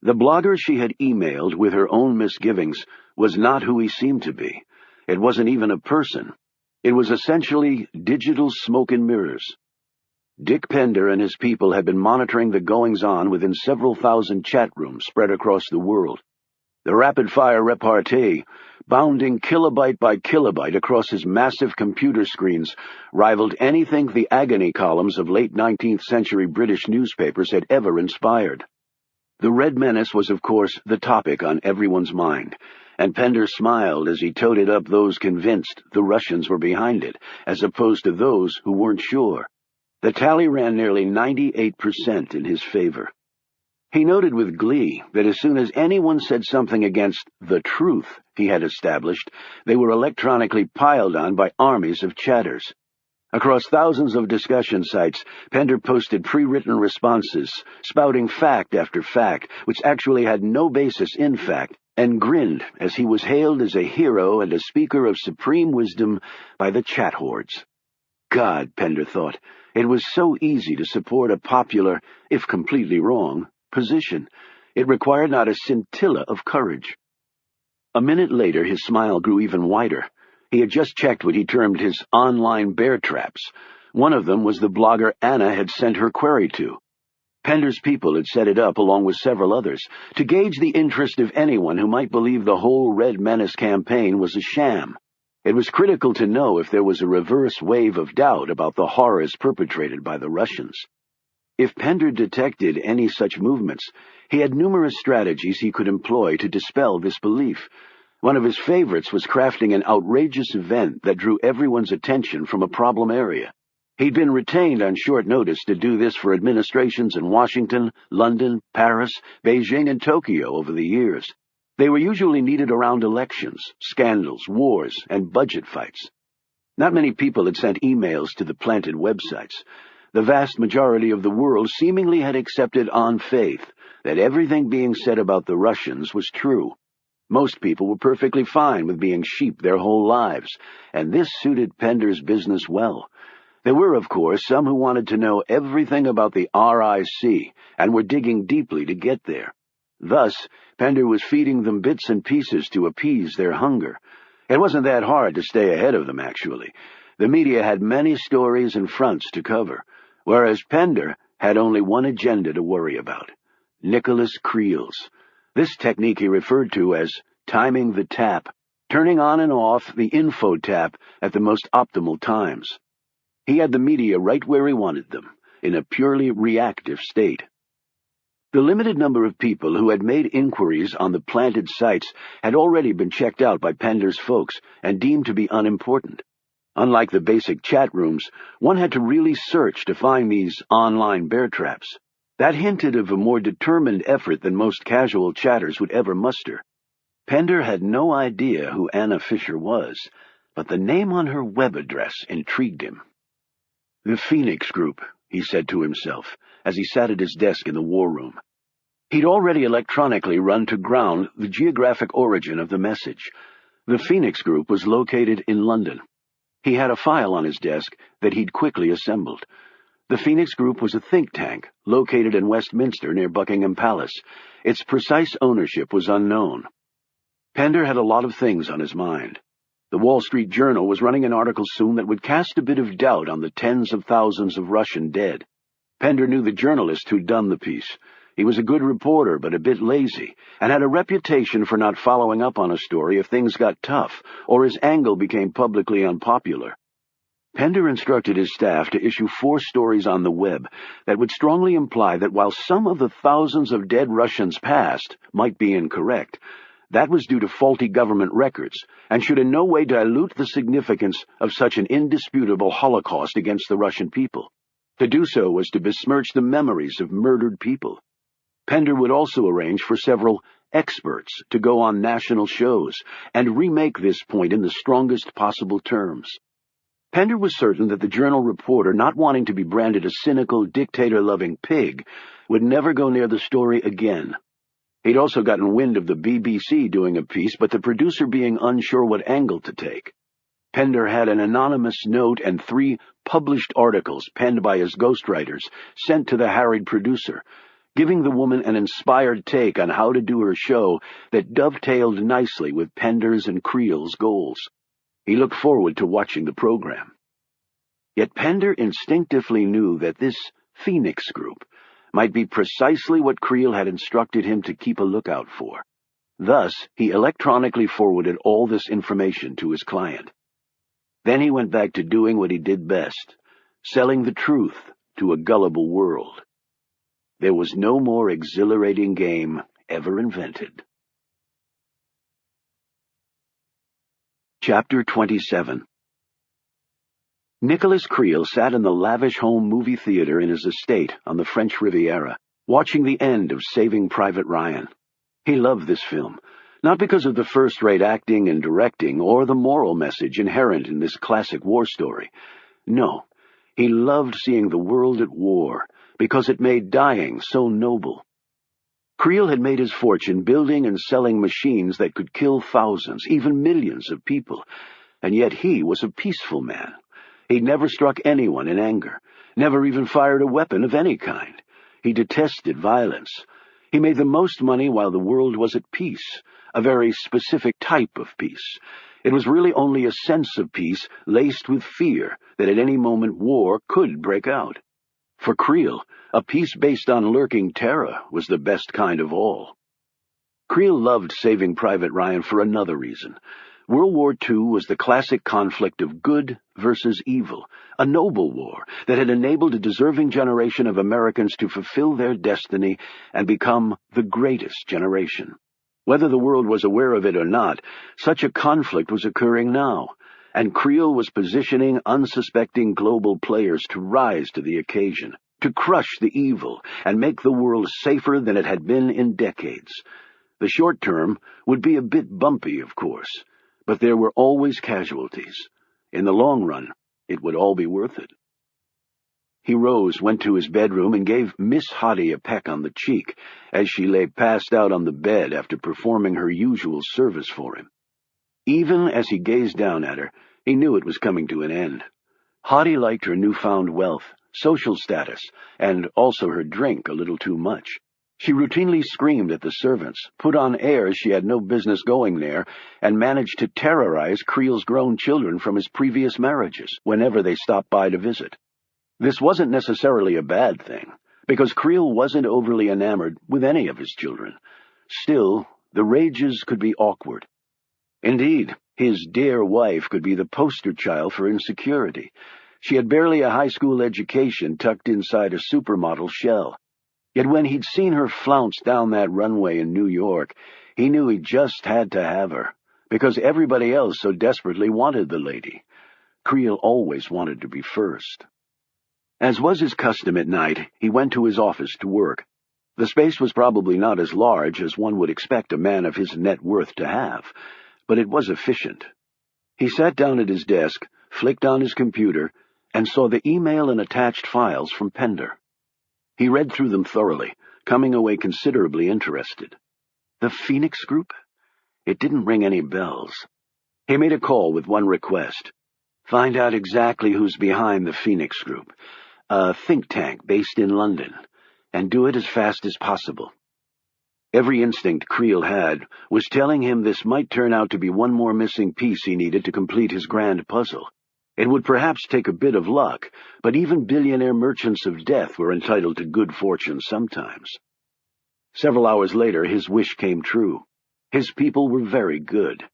The blogger she had emailed with her own misgivings was not who he seemed to be. It wasn't even a person. It was essentially digital smoke and mirrors. Dick Pender and his people had been monitoring the goings-on within several thousand chat rooms spread across the world. The rapid-fire repartee, bounding kilobyte by kilobyte across his massive computer screens, rivaled anything the agony columns of late 19th century British newspapers had ever inspired. The Red Menace was, of course, the topic on everyone's mind, and Pender smiled as he toted up those convinced the Russians were behind it, as opposed to those who weren't sure. The tally ran nearly 98% in his favor. He noted with glee that as soon as anyone said something against the truth he had established, they were electronically piled on by armies of chatters. Across thousands of discussion sites, Pender posted pre-written responses, spouting fact after fact, which actually had no basis in fact, and grinned as he was hailed as a hero and a speaker of supreme wisdom by the chat hordes. God, Pender thought, it was so easy to support a popular, if completely wrong, position. It required not a scintilla of courage. A minute later, his smile grew even wider. He had just checked what he termed his online bear traps. One of them was the blogger Anna had sent her query to. Pender's people had set it up, along with several others, to gauge the interest of anyone who might believe the whole Red Menace campaign was a sham. It was critical to know if there was a reverse wave of doubt about the horrors perpetrated by the Russians. If Pender detected any such movements, he had numerous strategies he could employ to dispel this belief. One of his favorites was crafting an outrageous event that drew everyone's attention from a problem area. He'd been retained on short notice to do this for administrations in Washington, London, Paris, Beijing, and Tokyo over the years. They were usually needed around elections, scandals, wars, and budget fights. Not many people had sent emails to the planted websites. The vast majority of the world seemingly had accepted on faith that everything being said about the Russians was true. Most people were perfectly fine with being sheep their whole lives, and this suited Pender's business well. There were, of course, some who wanted to know everything about the RIC and were digging deeply to get there. Thus, Pender was feeding them bits and pieces to appease their hunger. It wasn't that hard to stay ahead of them, actually. The media had many stories and fronts to cover, whereas Pender had only one agenda to worry about: Nicholas Creel's. This technique he referred to as timing the tap, turning on and off the info tap at the most optimal times. He had the media right where he wanted them, in a purely reactive state. The limited number of people who had made inquiries on the planted sites had already been checked out by Pender's folks and deemed to be unimportant. Unlike the basic chat rooms, one had to really search to find these online bear traps. That hinted of a more determined effort than most casual chatters would ever muster. Pender had no idea who Anna Fisher was, but the name on her web address intrigued him. "The Phoenix Group," he said to himself, as he sat at his desk in the war room. He'd already electronically run to ground the geographic origin of the message. The Phoenix Group was located in London. He had a file on his desk that he'd quickly assembled. The Phoenix Group was a think tank located in Westminster near Buckingham Palace. Its precise ownership was unknown. Pender had a lot of things on his mind. The Wall Street Journal was running an article soon that would cast a bit of doubt on the tens of thousands of Russian dead. Pender knew the journalist who'd done the piece. He was a good reporter, but a bit lazy, and had a reputation for not following up on a story if things got tough, or his angle became publicly unpopular. Pender instructed his staff to issue 4 stories on the web that would strongly imply that while some of the thousands of dead Russians past might be incorrect, that was due to faulty government records, and should in no way dilute the significance of such an indisputable Holocaust against the Russian people. To do so was to besmirch the memories of murdered people. Pender would also arrange for several experts to go on national shows and remake this point in the strongest possible terms. Pender was certain that the journal reporter, not wanting to be branded a cynical, dictator-loving pig, would never go near the story again. He'd also gotten wind of the BBC doing a piece, but the producer being unsure what angle to take. Pender had an anonymous note and 3 published articles penned by his ghostwriters sent to the harried producer, giving the woman an inspired take on how to do her show that dovetailed nicely with Pender's and Creel's goals. He looked forward to watching the program. Yet Pender instinctively knew that this Phoenix Group might be precisely what Creel had instructed him to keep a lookout for. Thus, he electronically forwarded all this information to his client. Then he went back to doing what he did best, selling the truth to a gullible world. There was no more exhilarating game ever invented. Chapter 27. Nicholas Creel sat in the lavish home movie theater in his estate on the French Riviera, watching the end of Saving Private Ryan. He loved this film, not because of the first-rate acting and directing or the moral message inherent in this classic war story. No, he loved seeing the world at war, because it made dying so noble. Creel had made his fortune building and selling machines that could kill thousands, even millions of people, and yet he was a peaceful man. He'd never struck anyone in anger, never even fired a weapon of any kind. He detested violence. He made the most money while the world was at peace, a very specific type of peace. It was really only a sense of peace laced with fear that at any moment war could break out. For Creel, a peace based on lurking terror was the best kind of all. Creel loved Saving Private Ryan for another reason. World War II was the classic conflict of good versus evil, a noble war that had enabled a deserving generation of Americans to fulfill their destiny and become the greatest generation. Whether the world was aware of it or not, such a conflict was occurring now, and Creel was positioning unsuspecting global players to rise to the occasion, to crush the evil and make the world safer than it had been in decades. The short term would be a bit bumpy, of course, but there were always casualties. In the long run, it would all be worth it. He rose, went to his bedroom, and gave Miss Hottie a peck on the cheek as she lay passed out on the bed after performing her usual service for him. Even as he gazed down at her, he knew it was coming to an end. Hottie liked her newfound wealth, social status, and also her drink a little too much. She routinely screamed at the servants, put on airs she had no business going there, and managed to terrorize Creel's grown children from his previous marriages whenever they stopped by to visit. This wasn't necessarily a bad thing, because Creel wasn't overly enamored with any of his children. Still, the rages could be awkward. Indeed, his dear wife could be the poster child for insecurity. She had barely a high school education tucked inside a supermodel shell. Yet when he'd seen her flounce down that runway in New York, he knew he just had to have her, because everybody else so desperately wanted the lady. Creel always wanted to be first. As was his custom at night, he went to his office to work. The space was probably not as large as one would expect a man of his net worth to have, but it was efficient. He sat down at his desk, flicked on his computer, and saw the email and attached files from Pender. He read through them thoroughly, coming away considerably interested. The Phoenix Group? It didn't ring any bells. He made a call with one request. Find out exactly who's behind the Phoenix Group, a think tank based in London, and do it as fast as possible. Every instinct Creel had was telling him this might turn out to be one more missing piece he needed to complete his grand puzzle. It would perhaps take a bit of luck, but even billionaire merchants of death were entitled to good fortune sometimes. Several hours later, his wish came true. His people were very good.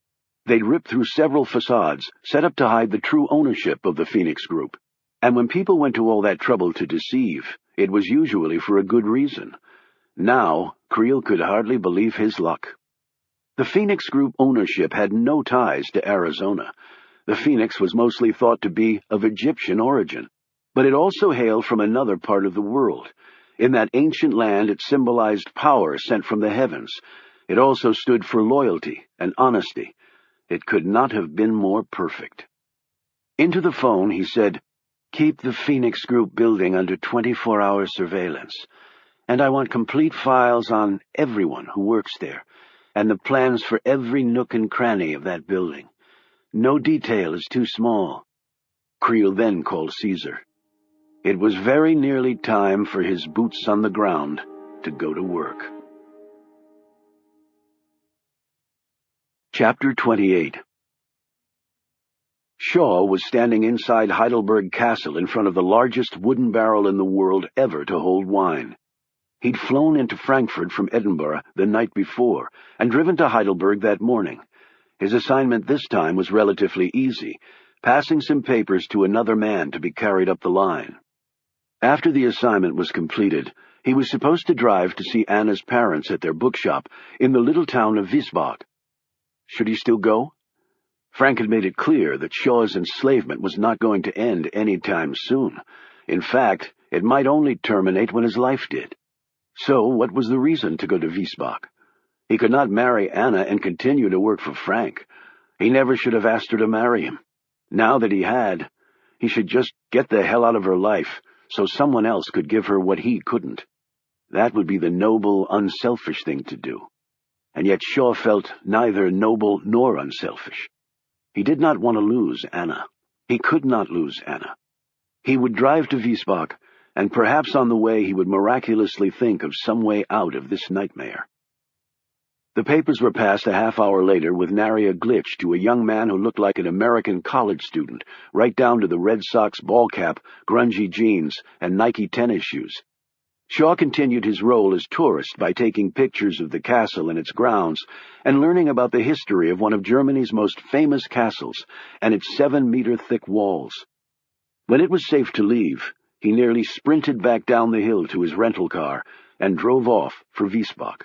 They'd ripped through several facades, set up to hide the true ownership of the Phoenix Group. And when people went to all that trouble to deceive, it was usually for a good reason. Now, Creel could hardly believe his luck. The Phoenix Group ownership had no ties to Arizona. The Phoenix was mostly thought to be of Egyptian origin, but it also hailed from another part of the world. In that ancient land it symbolized power sent from the heavens. It also stood for loyalty and honesty. It could not have been more perfect. Into the phone he said, "Keep the Phoenix Group building under 24-hour surveillance, and I want complete files on everyone who works there, and the plans for every nook and cranny of that building. No detail is too small." Creel then called Caesar. It was very nearly time for his boots on the ground to go to work. Chapter 28. Shaw was standing inside Heidelberg Castle in front of the largest wooden barrel in the world ever to hold wine. He'd flown into Frankfurt from Edinburgh the night before and driven to Heidelberg that morning. His assignment this time was relatively easy, passing some papers to another man to be carried up the line. After the assignment was completed, he was supposed to drive to see Anna's parents at their bookshop in the little town of Wiesbach. Should he still go? Frank had made it clear that Shaw's enslavement was not going to end any time soon. In fact, it might only terminate when his life did. So what was the reason to go to Wiesbach? He could not marry Anna and continue to work for Frank. He never should have asked her to marry him. Now that he had, he should just get the hell out of her life so someone else could give her what he couldn't. That would be the noble, unselfish thing to do. And yet Shaw felt neither noble nor unselfish. He did not want to lose Anna. He could not lose Anna. He would drive to Wiesbach, and perhaps on the way he would miraculously think of some way out of this nightmare. The papers were passed a half-hour later with nary a glitch to a young man who looked like an American college student, right down to the Red Sox ball cap, grungy jeans, and Nike tennis shoes. Shaw continued his role as tourist by taking pictures of the castle and its grounds and learning about the history of one of Germany's most famous castles and its 7-meter-thick walls. When it was safe to leave, he nearly sprinted back down the hill to his rental car and drove off for Wiesbach.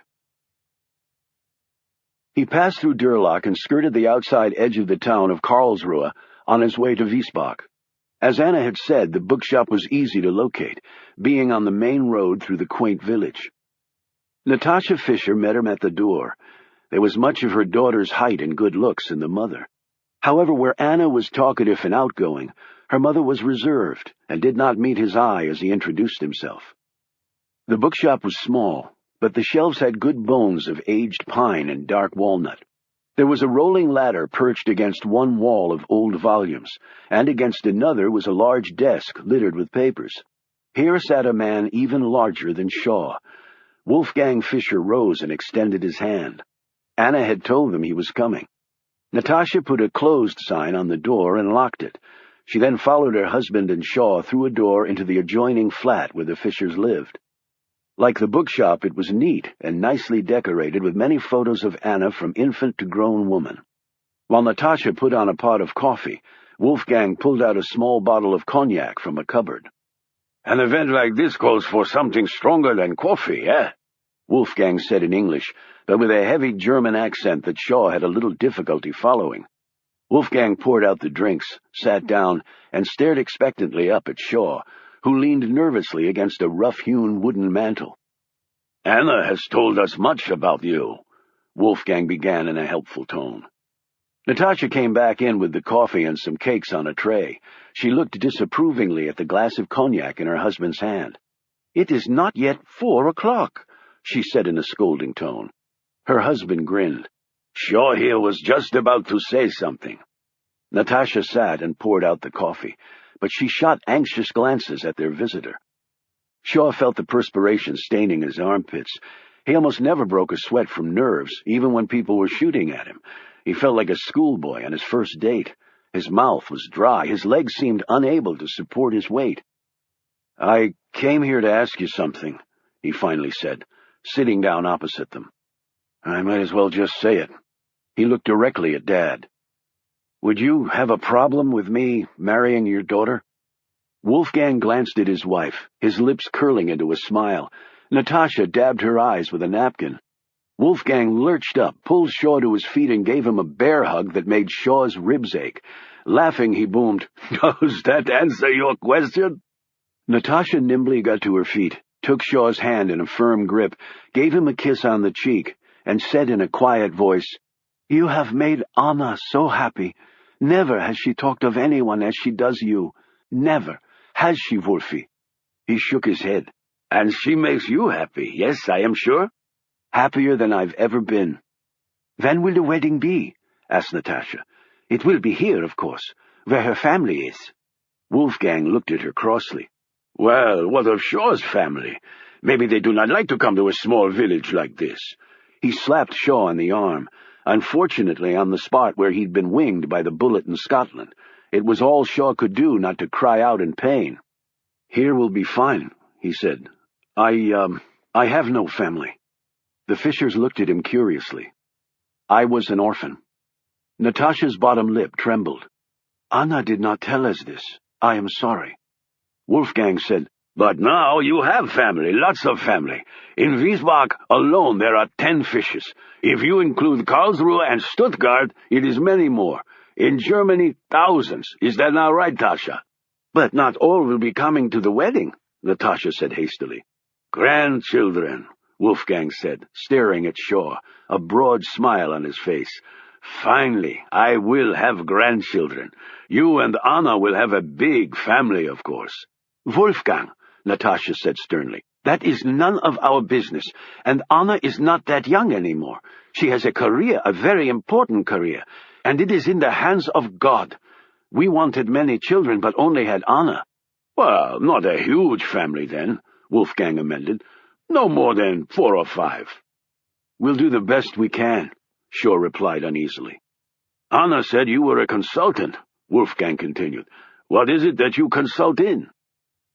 He passed through Durlach and skirted the outside edge of the town of Karlsruhe on his way to Wiesbach. As Anna had said, the bookshop was easy to locate, being on the main road through the quaint village. Natasha Fisher met him at the door. There was much of her daughter's height and good looks in the mother. However, where Anna was talkative and outgoing, her mother was reserved and did not meet his eye as he introduced himself. The bookshop was small, but the shelves had good bones of aged pine and dark walnut. There was a rolling ladder perched against one wall of old volumes, and against another was a large desk littered with papers. Here sat a man even larger than Shaw. Wolfgang Fischer rose and extended his hand. Anna had told them he was coming. Natasha put a closed sign on the door and locked it. She then followed her husband and Shaw through a door into the adjoining flat where the Fischers lived. Like the bookshop, it was neat and nicely decorated with many photos of Anna from infant to grown woman. While Natasha put on a pot of coffee, Wolfgang pulled out a small bottle of cognac from a cupboard. An event like this calls for something stronger than coffee, eh? Wolfgang said in English, but with a heavy German accent that Shaw had a little difficulty following. Wolfgang poured out the drinks, sat down, and stared expectantly up at Shaw, who leaned nervously against a rough-hewn wooden mantel. "Anna has told us much about you," Wolfgang began in a helpful tone. Natasha came back in with the coffee and some cakes on a tray. She looked disapprovingly at the glass of cognac in her husband's hand. "It is not yet 4 o'clock," she said in a scolding tone. Her husband grinned. "Shaw here was just about to say something." Natasha sat and poured out the coffee, but she shot anxious glances at their visitor. Shaw felt the perspiration staining his armpits. He almost never broke a sweat from nerves, even when people were shooting at him. He felt like a schoolboy on his first date. His mouth was dry. His legs seemed unable to support his weight. "I came here to ask you something," he finally said, sitting down opposite them. "I might as well just say it." He looked directly at Dad. "Would you have a problem with me marrying your daughter?" Wolfgang glanced at his wife, his lips curling into a smile. Natasha dabbed her eyes with a napkin. Wolfgang lurched up, pulled Shaw to his feet, and gave him a bear hug that made Shaw's ribs ache. Laughing, he boomed, "Does that answer your question?" Natasha nimbly got to her feet, took Shaw's hand in a firm grip, gave him a kiss on the cheek, and said in a quiet voice, "You have made Anna so happy. Never has she talked of anyone as she does you. Never. Has she, Wolfie?" He shook his head. "And she makes you happy, yes, I am sure?" "Happier than I've ever been." "When will the wedding be?" asked Natasha. "It will be here, of course, where her family is." Wolfgang looked at her crossly. "Well, what of Shaw's family? Maybe they do not like to come to a small village like this." He slapped Shaw on the arm, unfortunately on the spot where he'd been winged by the bullet in Scotland. It was all Shaw could do not to cry out in pain. "Here will be fine," he said. I have no family." The Fishers looked at him curiously. "I was an orphan." Natasha's bottom lip trembled. "Anna did not tell us this. I am sorry." Wolfgang said, "But now you have family, lots of family. In Wiesbach alone there are 10 Fishers. If you include Karlsruhe and Stuttgart, it is many more. In Germany, thousands. Is that not right, Tasha?" "But not all will be coming to the wedding," Natasha said hastily. "Grandchildren," Wolfgang said, staring at Shaw, a broad smile on his face. "Finally, I will have grandchildren. You and Anna will have a big family, of course." "Wolfgang," Natasha said sternly, "that is none of our business, and Anna is not that young anymore. She has a career, a very important career, and it is in the hands of God. We wanted many children, but only had Anna." "Well, not a huge family, then," Wolfgang amended. "No more than 4 or 5. "We'll do the best we can," Shaw replied uneasily. "Anna said you were a consultant," Wolfgang continued. "What is it that you consult in?"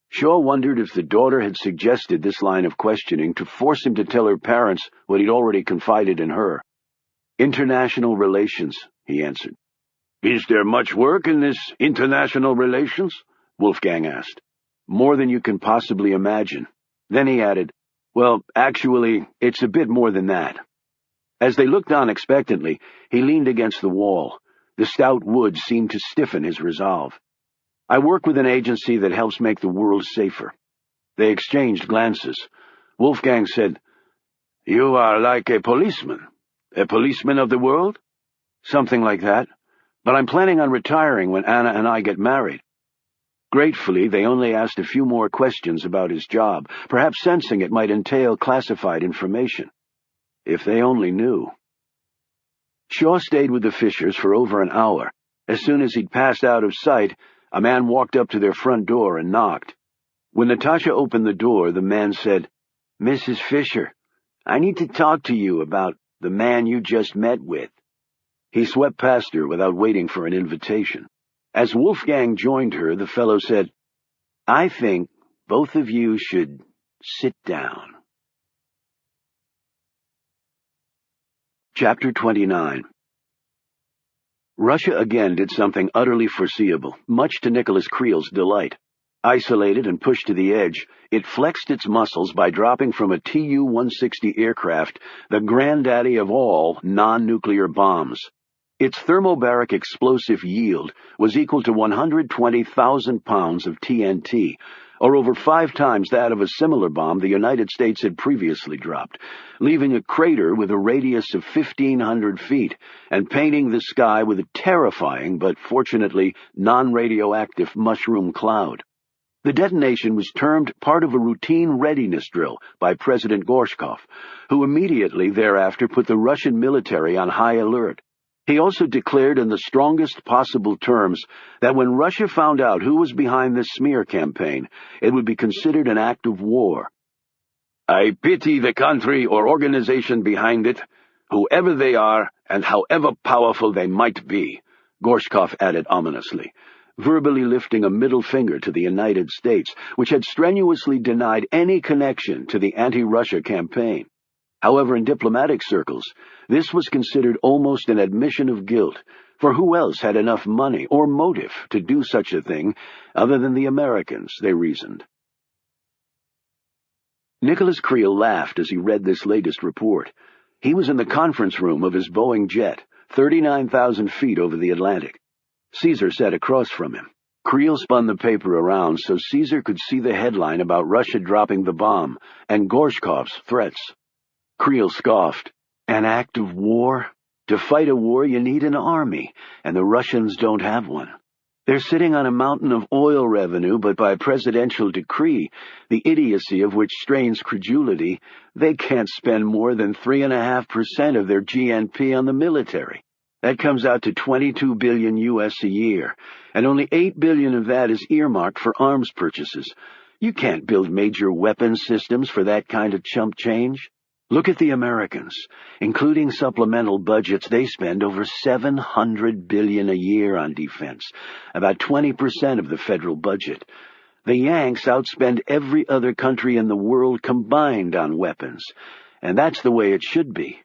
Shaw wondered if the daughter had suggested this line of questioning to force him to tell her parents what he'd already confided in her. "International relations," he answered. "Is there much work in this international relations?" Wolfgang asked. "More than you can possibly imagine." Then he added, "Well, actually, it's a bit more than that." As they looked on expectantly, he leaned against the wall. The stout wood seemed to stiffen his resolve. "I work with an agency that helps make the world safer." They exchanged glances. Wolfgang said, "You are like a policeman. A policeman of the world?" "Something like that. But I'm planning on retiring when Anna and I get married." Gratefully, they only asked a few more questions about his job, perhaps sensing it might entail classified information. If they only knew. Shaw stayed with the Fishers for over an hour. As soon as he'd passed out of sight, a man walked up to their front door and knocked. When Natasha opened the door, the man said, "Mrs. Fisher, I need to talk to you about the man you just met with." He swept past her without waiting for an invitation. As Wolfgang joined her, the fellow said, "I think both of you should sit down." Chapter 29. Russia again did something utterly foreseeable, much to Nicholas Creel's delight. Isolated and pushed to the edge, it flexed its muscles by dropping from a Tu-160 aircraft, the granddaddy of all non-nuclear bombs. Its thermobaric explosive yield was equal to 120,000 pounds of TNT, or over 5 times that of a similar bomb the United States had previously dropped, leaving a crater with a radius of 1,500 feet and painting the sky with a terrifying but fortunately non-radioactive mushroom cloud. The detonation was termed part of a routine readiness drill by President Gorshkov, who immediately thereafter put the Russian military on high alert. He also declared in the strongest possible terms that when Russia found out who was behind this smear campaign, it would be considered an act of war. "I pity the country or organization behind it, whoever they are and however powerful they might be," Gorshkov added ominously, verbally lifting a middle finger to the United States, which had strenuously denied any connection to the anti-Russia campaign. However, in diplomatic circles, this was considered almost an admission of guilt, for who else had enough money or motive to do such a thing other than the Americans, they reasoned. Nicholas Creel laughed as he read this latest report. He was in the conference room of his Boeing jet, 39,000 feet over the Atlantic. Caesar sat across from him. Creel spun the paper around so Caesar could see the headline about Russia dropping the bomb and Gorshkov's threats. Creel scoffed. "An act of war? To fight a war you need an army, and the Russians don't have one. They're sitting on a mountain of oil revenue, but by presidential decree, the idiocy of which strains credulity, they can't spend more than 3.5% of their GNP on the military. That comes out to $22 billion US a year, and only $8 billion of that is earmarked for arms purchases. You can't build major weapons systems for that kind of chump change. Look at the Americans. Including supplemental budgets, they spend over $700 billion a year on defense, about 20% of the federal budget. The Yanks outspend every other country in the world combined on weapons, and that's the way it should be.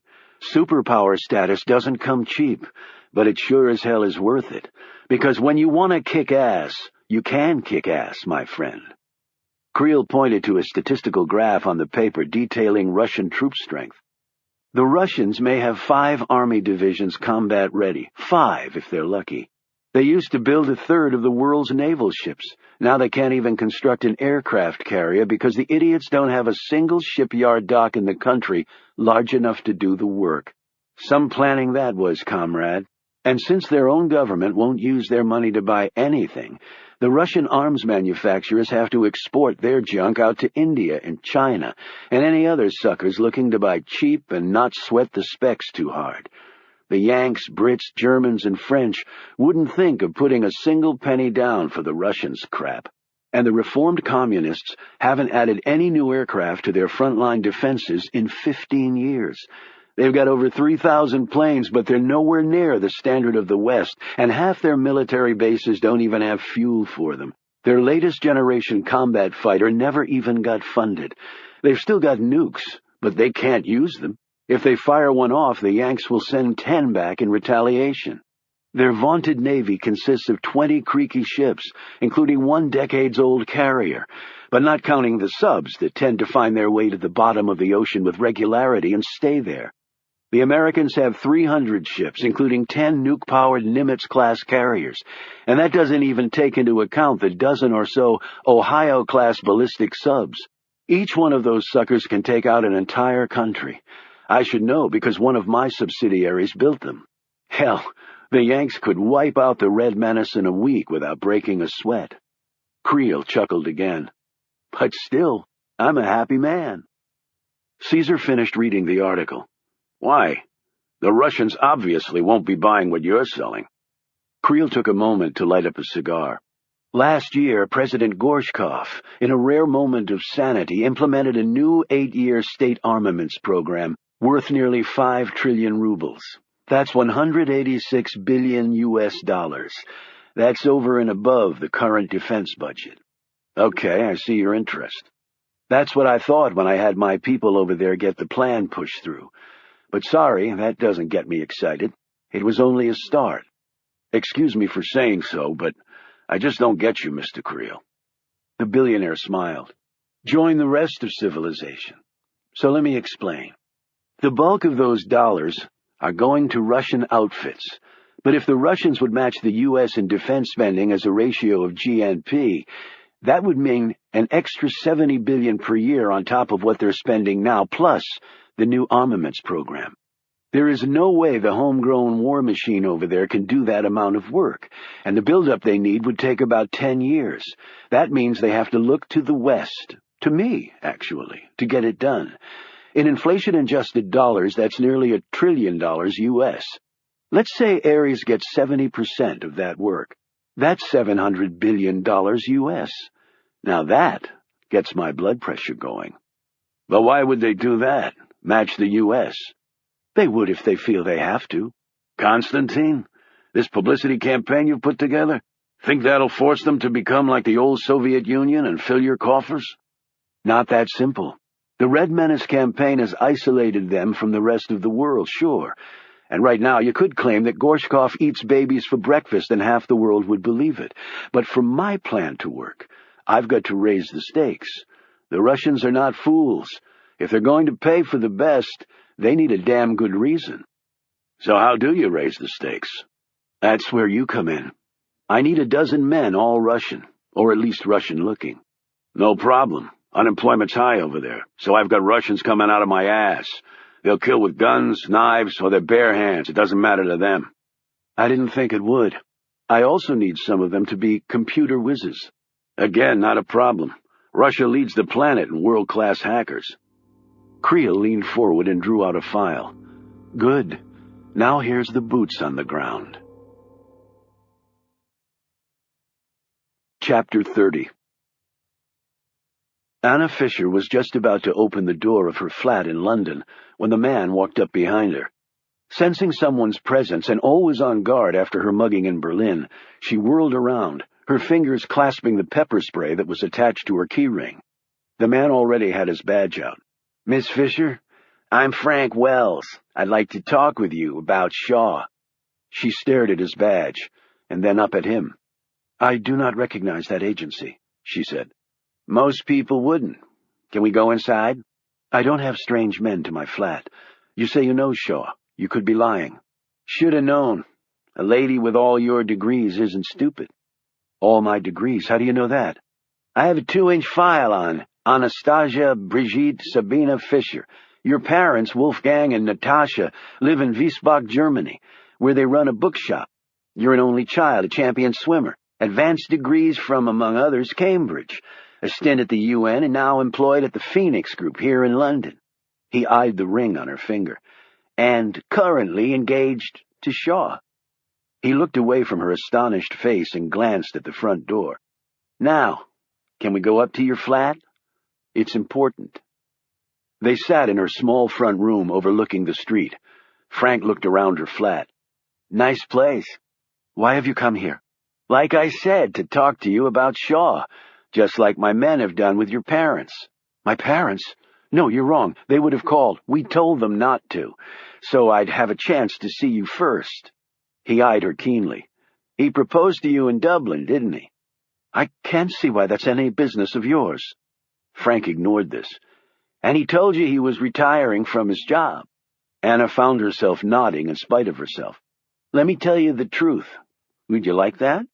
Superpower status doesn't come cheap, but it sure as hell is worth it, because when you want to kick ass, you can kick ass, my friend." Creel pointed to a statistical graph on the paper detailing Russian troop strength. "The Russians may have 5 army divisions combat ready, 5 if they're lucky. They used to build a third of the world's naval ships. Now they can't even construct an aircraft carrier because the idiots don't have a single shipyard dock in the country large enough to do the work. Some planning that was, comrade. And since their own government won't use their money to buy anything, the Russian arms manufacturers have to export their junk out to India and China and any other suckers looking to buy cheap and not sweat the specs too hard. The Yanks, Brits, Germans, and French wouldn't think of putting a single penny down for the Russians' crap. And the reformed communists haven't added any new aircraft to their frontline defenses in 15 years. They've got over 3,000 planes, but they're nowhere near the standard of the West, and half their military bases don't even have fuel for them. Their latest generation combat fighter never even got funded. They've still got nukes, but they can't use them. If they fire one off, the Yanks will send 10 back in retaliation. Their vaunted navy consists of 20 creaky ships, including 1 decades-old carrier, but not counting the subs that tend to find their way to the bottom of the ocean with regularity and stay there. The Americans have 300 ships, including 10 nuke-powered Nimitz-class carriers, and that doesn't even take into account the dozen or so Ohio-class ballistic subs. Each one of those suckers can take out an entire country. I should know because one of my subsidiaries built them. Hell, the Yanks could wipe out the Red Menace in a week without breaking a sweat." Creel chuckled again. "But still, I'm a happy man." Caesar finished reading the article. "Why? The Russians obviously won't be buying what you're selling." Creel took a moment to light up a cigar. "Last year, President Gorshkov, in a rare moment of sanity, implemented a new 8-year state armaments program worth nearly 5 trillion rubles. That's 186 billion US dollars. That's over and above the current defense budget." "Okay, I see your interest." "That's what I thought when I had my people over there get the plan pushed through. But sorry, that doesn't get me excited. It was only a start. Excuse me for saying so, but I just don't get you, Mr. Creel." The billionaire smiled. Join the rest of civilization. So let me explain. The bulk of those dollars are going to Russian outfits. But if the Russians would match the U.S. in defense spending as a ratio of GNP, that would mean an extra $70 billion per year on top of what they're spending now, plus the new armaments program. There is no way the homegrown war machine over there can do that amount of work, and the buildup they need would take about 10 years. That means they have to look to the West, to me, actually, to get it done. In inflation-adjusted dollars, that's nearly $1 trillion U.S. Let's say Ares gets 70% of that work. That's $700 billion U.S. Now that gets my blood pressure going. But why would they do that? Match the U.S.? They would if they feel they have to. Constantine, this publicity campaign you've put together, think that'll force them to become like the old Soviet Union and fill your coffers? Not that simple. The Red Menace campaign has isolated them from the rest of the world, sure. And right now you could claim that Gorshkov eats babies for breakfast and half the world would believe it. But for my plan to work, I've got to raise the stakes. The Russians are not fools. If they're going to pay for the best, they need a damn good reason. So how do you raise the stakes? That's where you come in. I need 12 men, all Russian, or at least Russian-looking. No problem. Unemployment's high over there, so I've got Russians coming out of my ass. They'll kill with guns, knives, or their bare hands. It doesn't matter to them. I didn't think it would. I also need some of them to be computer whizzes. Again, not a problem. Russia leads the planet in world-class hackers. Creel leaned forward and drew out a file. Good. Now here's the boots on the ground. Chapter 30. Anna Fisher was just about to open the door of her flat in London when the man walked up behind her. Sensing someone's presence and always on guard after her mugging in Berlin, she whirled around, her fingers clasping the pepper spray that was attached to her keyring. The man already had his badge out. Miss Fisher, I'm Frank Wells. I'd like to talk with you about Shaw. She stared at his badge, and then up at him. I do not recognize that agency, she said. Most people wouldn't. Can we go inside? I don't have strange men to my flat. You say you know Shaw. You could be lying. Should have known. A lady with all your degrees isn't stupid. All my degrees? How do you know that? I have a 2-inch file on Anastasia Brigitte Sabina Fischer. Your parents, Wolfgang and Natasha, live in Wiesbach, Germany, where they run a bookshop. You're an only child, a champion swimmer. Advanced degrees from, among others, Cambridge. A stint at the UN and now employed at the Phoenix Group here in London. He eyed the ring on her finger. And currently engaged to Shaw. He looked away from her astonished face and glanced at the front door. Now, can we go up to your flat? It's important. They sat in her small front room overlooking the street. Frank looked around her flat. Nice place. Why have you come here? Like I said, to talk to you about Shaw, just like my men have done with your parents. My parents? No, you're wrong. They would have called. We told them not to, so I'd have a chance to see you first. He eyed her keenly. He proposed to you in Dublin, didn't he? I can't see why that's any business of yours. Frank ignored this. And he told you he was retiring from his job. Anna found herself nodding in spite of herself. Let me tell you the truth. Would you like that?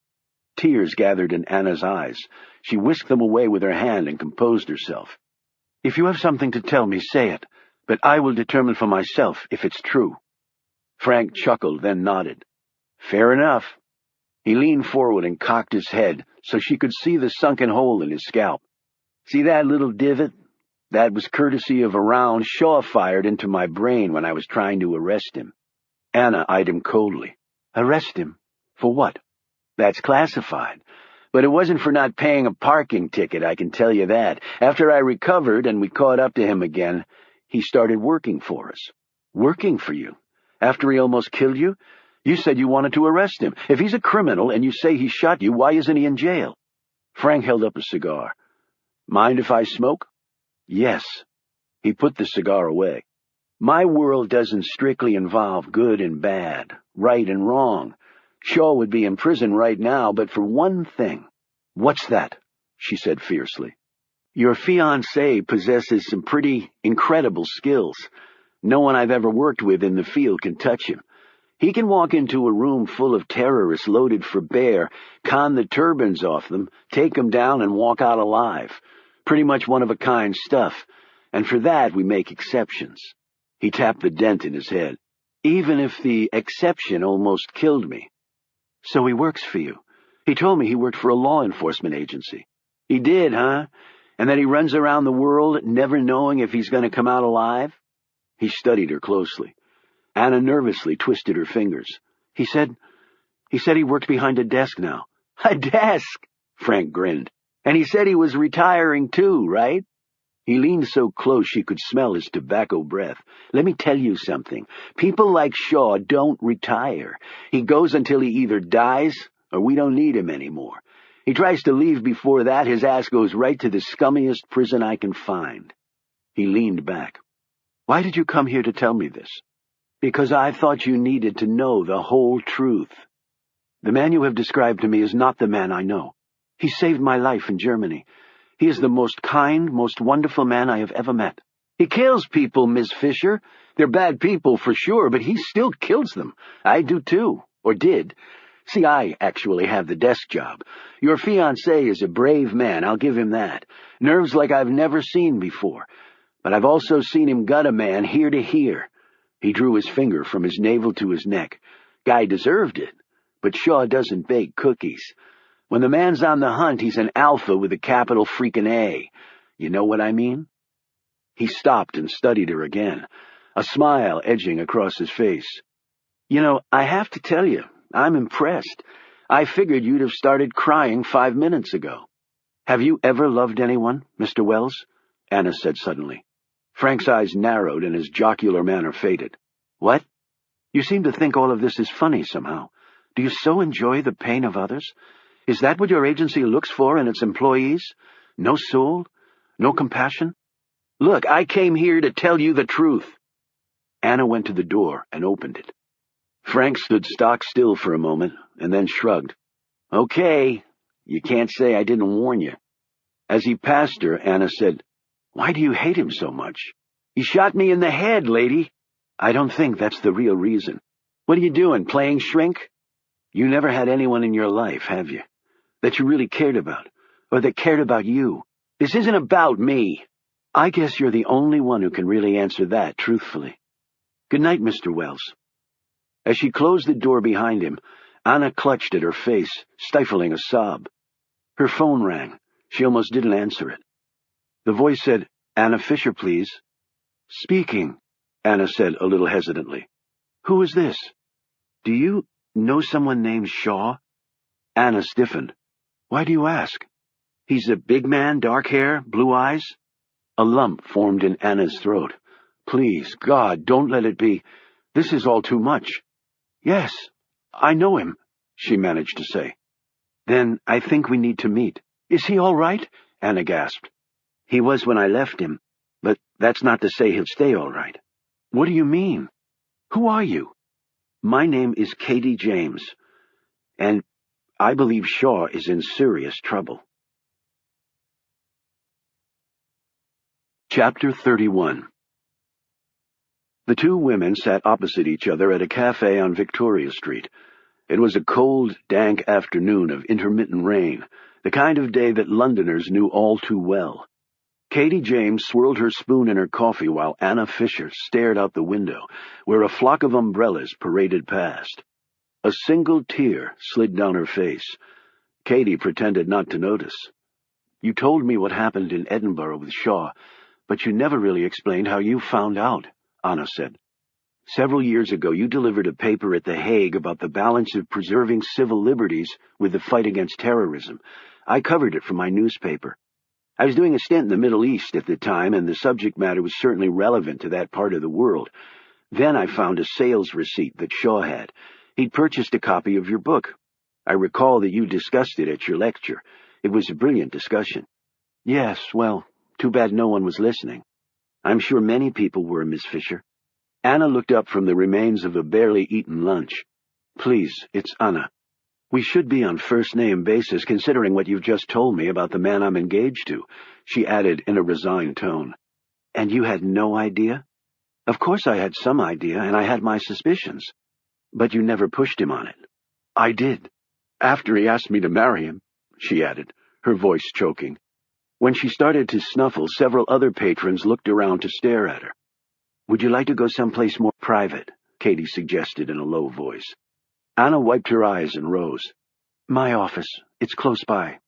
Tears gathered in Anna's eyes. She whisked them away with her hand and composed herself. If you have something to tell me, say it, but I will determine for myself if it's true. Frank chuckled, then nodded. Fair enough. He leaned forward and cocked his head so she could see the sunken hole in his scalp. See that little divot? That was courtesy of a round Shaw fired into my brain when I was trying to arrest him. Anna eyed him coldly. Arrest him? For what? That's classified. But it wasn't for not paying a parking ticket, I can tell you that. After I recovered and we caught up to him again, he started working for us. Working for you? After he almost killed you? You said you wanted to arrest him. If he's a criminal and you say he shot you, why isn't he in jail? Frank held up a cigar. Mind if I smoke? Yes. He put the cigar away. My world doesn't strictly involve good and bad, right and wrong. Shaw would be in prison right now, but for one thing. What's that? she said fiercely. Your fiancé possesses some pretty incredible skills. No one I've ever worked with in the field can touch him. He can walk into a room full of terrorists loaded for bear, con the turbans off them, take them down, and walk out alive. Pretty much one-of-a-kind stuff, and for that we make exceptions. He tapped the dent in his head. Even if the exception almost killed me. So he works for you. He told me he worked for a law enforcement agency. He did, huh? And that he runs around the world never knowing if he's going to come out alive? He studied her closely. Anna nervously twisted her fingers. He said he worked behind a desk now. A desk? Frank grinned. And he said he was retiring too, right? He leaned so close she could smell his tobacco breath. Let me tell you something. People like Shaw don't retire. He goes until he either dies or we don't need him anymore. He tries to leave before that, his ass goes right to the scummiest prison I can find. He leaned back. Why did you come here to tell me this? Because I thought you needed to know the whole truth. The man you have described to me is not the man I know. He saved my life in Germany. He is the most kind, most wonderful man I have ever met. He kills people, Miss Fisher. They're bad people for sure, but he still kills them. I do too, or did. See, I actually have the desk job. Your fiancé is a brave man, I'll give him that. Nerves like I've never seen before. But I've also seen him gut a man ear to ear. He drew his finger from his navel to his neck. Guy deserved it, but Shaw doesn't bake cookies. When the man's on the hunt, he's an alpha with a capital freaking A. You know what I mean? He stopped and studied her again, a smile edging across his face. You know, I have to tell you, I'm impressed. I figured you'd have started crying 5 minutes ago. Have you ever loved anyone, Mr. Wells? Anna said suddenly. Frank's eyes narrowed and his jocular manner faded. What? You seem to think all of this is funny somehow. Do you so enjoy the pain of others? Is that what your agency looks for in its employees? No soul? No compassion? Look, I came here to tell you the truth. Anna went to the door and opened it. Frank stood stock still for a moment and then shrugged. Okay, you can't say I didn't warn you. As he passed her, Anna said, Why do you hate him so much? He shot me in the head, lady. I don't think that's the real reason. What are you doing, playing shrink? You never had anyone in your life, have you? That you really cared about, or that cared about you. This isn't about me. I guess you're the only one who can really answer that truthfully. Good night, Mr. Wells. As she closed the door behind him, Anna clutched at her face, stifling a sob. Her phone rang. She almost didn't answer it. The voice said, Anna Fisher, please. Speaking, Anna said a little hesitantly. Who is this? Do you know someone named Shaw? Anna stiffened. Why do you ask? He's a big man, dark hair, blue eyes? A lump formed in Anna's throat. Please, God, don't let it be. This is all too much. Yes, I know him, she managed to say. Then I think we need to meet. Is he all right? Anna gasped. He was when I left him, but that's not to say he'll stay all right. What do you mean? Who are you? My name is Katie James, and I believe Shaw is in serious trouble. Chapter 31. The two women sat opposite each other at a cafe on Victoria Street. It was a cold, dank afternoon of intermittent rain, the kind of day that Londoners knew all too well. Katie James swirled her spoon in her coffee while Anna Fisher stared out the window, where a flock of umbrellas paraded past. A single tear slid down her face. Katie pretended not to notice. You told me what happened in Edinburgh with Shaw, but you never really explained how you found out, Anna said. Several years ago you delivered a paper at The Hague about the balance of preserving civil liberties with the fight against terrorism. I covered it for my newspaper. I was doing a stint in the Middle East at the time, and the subject matter was certainly relevant to that part of the world. Then I found a sales receipt that Shaw had. He'd purchased a copy of your book. I recall that you discussed it at your lecture. It was a brilliant discussion. Yes, well, too bad no one was listening. I'm sure many people were, Miss Fisher. Anna looked up from the remains of a barely eaten lunch. Please, it's Anna. We should be on first-name basis, considering what you've just told me about the man I'm engaged to, she added in a resigned tone. And you had no idea? Of course I had some idea, and I had my suspicions. But you never pushed him on it. I did. After he asked me to marry him, she added, her voice choking. When she started to snuffle, several other patrons looked around to stare at her. Would you like to go someplace more private? Katie suggested in a low voice. Anna wiped her eyes and rose. My office. It's close by.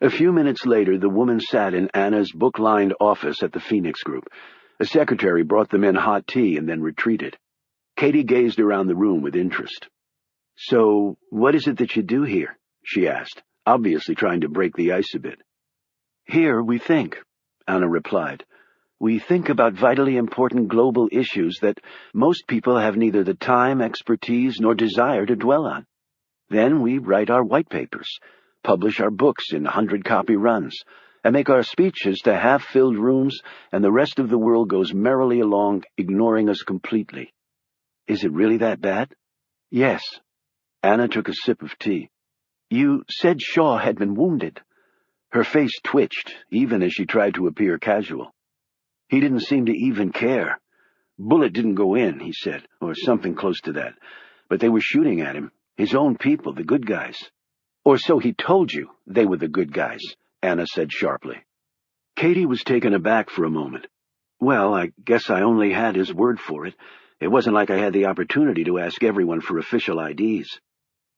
A few minutes later, the woman sat in Anna's book-lined office at the Phoenix Group. A secretary brought them in hot tea and then retreated. Katie gazed around the room with interest. So, what is it that you do here? She asked, obviously trying to break the ice a bit. Here we think, Anna replied. We think about vitally important global issues that most people have neither the time, expertise, nor desire to dwell on. Then we write our white papers, publish our books in 100-copy runs, and make our speeches to half-filled rooms, and the rest of the world goes merrily along, ignoring us completely. Is it really that bad? Yes. Anna took a sip of tea. You said Shaw had been wounded. Her face twitched, even as she tried to appear casual. He didn't seem to even care. Bullet didn't go in, he said, or something close to that. But they were shooting at him, his own people, the good guys. Or so he told you they were the good guys, Anna said sharply. Katie was taken aback for a moment. Well, I guess I only had his word for it. It wasn't like I had the opportunity to ask everyone for official IDs.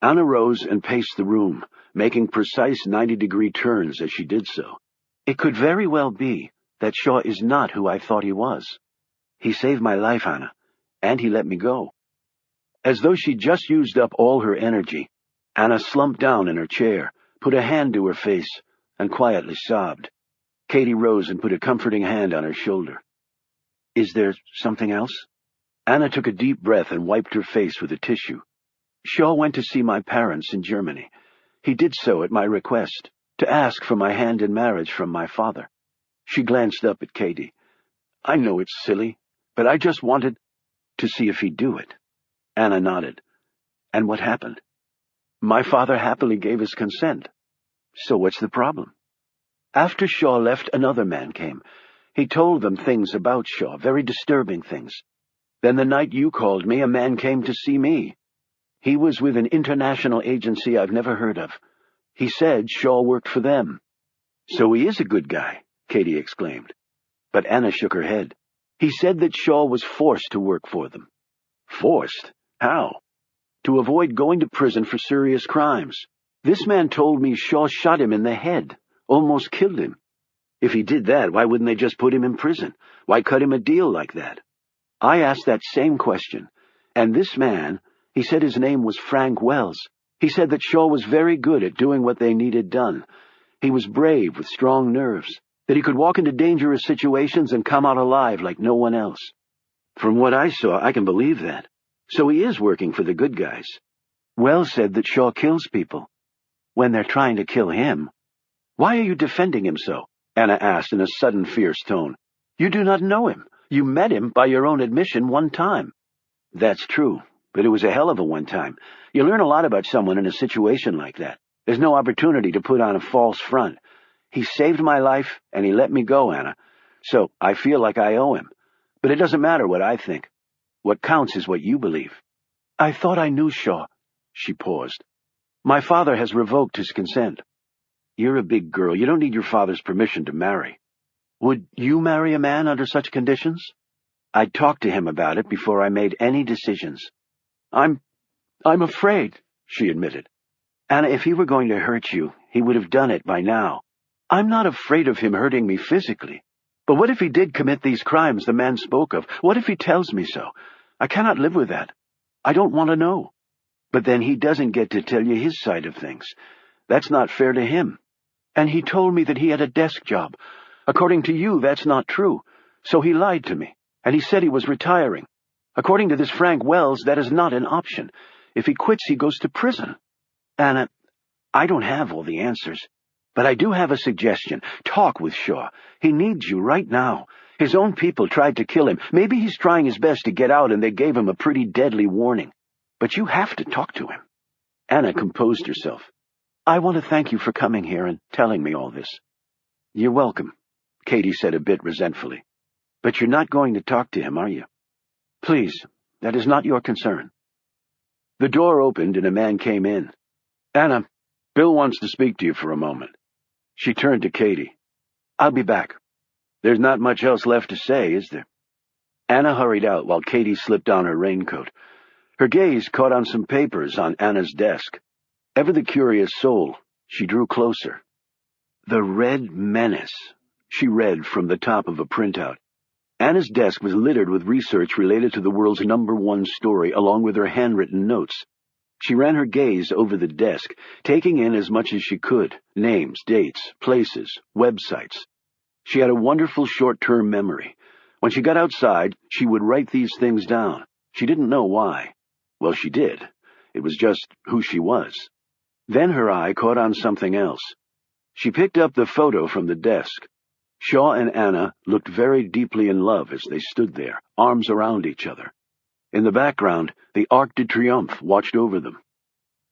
Anna rose and paced the room, making precise 90-degree turns as she did so. It could very well be that Shaw is not who I thought he was. He saved my life, Anna, and he let me go. As though she'd just used up all her energy, Anna slumped down in her chair, put a hand to her face, and quietly sobbed. Katie rose and put a comforting hand on her shoulder. Is there something else? Anna took a deep breath and wiped her face with a tissue. Shaw went to see my parents in Germany. He did so at my request, to ask for my hand in marriage from my father. She glanced up at Katie. I know it's silly, but I just wanted to see if he'd do it. Anna nodded. And what happened? My father happily gave his consent. So what's the problem? After Shaw left, another man came. He told them things about Shaw, very disturbing things. Then the night you called me, a man came to see me. He was with an international agency I've never heard of. He said Shaw worked for them. So he is a good guy, Katie exclaimed. But Anna shook her head. He said that Shaw was forced to work for them. Forced? How? To avoid going to prison for serious crimes. This man told me Shaw shot him in the head, almost killed him. If he did that, why wouldn't they just put him in prison? Why cut him a deal like that? I asked that same question, and this man, he said his name was Frank Wells. He said that Shaw was very good at doing what they needed done. He was brave with strong nerves, that he could walk into dangerous situations and come out alive like no one else. From what I saw, I can believe that. So he is working for the good guys. Wells said that Shaw kills people. When they're trying to kill him. Why are you defending him so? Anna asked in a sudden fierce tone. You do not know him. You met him, by your own admission, one time. That's true, but it was a hell of a one time. You learn a lot about someone in a situation like that. There's no opportunity to put on a false front. He saved my life, and he let me go, Anna. So I feel like I owe him. But it doesn't matter what I think. What counts is what you believe. I thought I knew Shaw. She paused. My father has revoked his consent. You're a big girl. You don't need your father's permission to marry. Would you marry a man under such conditions? I'd talk to him about it before I made any decisions. I'm afraid, she admitted. Anna, if he were going to hurt you, he would have done it by now. I'm not afraid of him hurting me physically. But what if he did commit these crimes the man spoke of? What if he tells me so? I cannot live with that. I don't want to know. But then he doesn't get to tell you his side of things. That's not fair to him. And he told me that he had a desk job. According to you, that's not true. So he lied to me, and he said he was retiring. According to this Frank Wells, that is not an option. If he quits, he goes to prison. Anna, I don't have all the answers, but I do have a suggestion. Talk with Shaw. He needs you right now. His own people tried to kill him. Maybe he's trying his best to get out, and they gave him a pretty deadly warning. But you have to talk to him. Anna composed herself. "I want to thank you for coming here and telling me all this." "You're welcome," Katie said a bit resentfully. "But you're not going to talk to him, are you? Please, that is not your concern." The door opened and a man came in. "Anna, Bill wants to speak to you for a moment." She turned to Katie. "I'll be back." "There's not much else left to say, is there?" Anna hurried out while Katie slipped on her raincoat. Her gaze caught on some papers on Anna's desk. Ever the curious soul, she drew closer. "The Red Menace," she read from the top of a printout. Anna's desk was littered with research related to the world's #1 story, along with her handwritten notes. She ran her gaze over the desk, taking in as much as she could: names, dates, places, websites. She had a wonderful short-term memory. When she got outside, she would write these things down. She didn't know why. Well, she did. It was just who she was. Then her eye caught on something else. She picked up the photo from the desk. Shaw and Anna looked very deeply in love as they stood there, arms around each other. In the background, the Arc de Triomphe watched over them.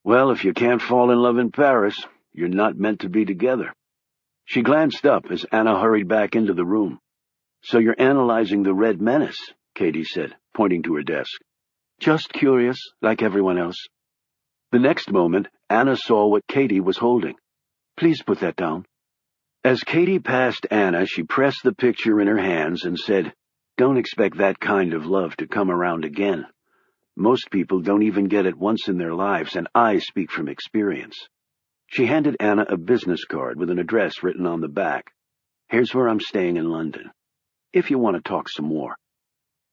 "Well, if you can't fall in love in Paris, you're not meant to be together." She glanced up as Anna hurried back into the room. "So you're analyzing the Red Menace," Katie said, pointing to her desk. "Just curious, like everyone else." The next moment, Anna saw what Katie was holding. "Please put that down." As Katie passed Anna, she pressed the picture in her hands and said, "Don't expect that kind of love to come around again. Most people don't even get it once in their lives, and I speak from experience." She handed Anna a business card with an address written on the back. "Here's where I'm staying in London, if you want to talk some more."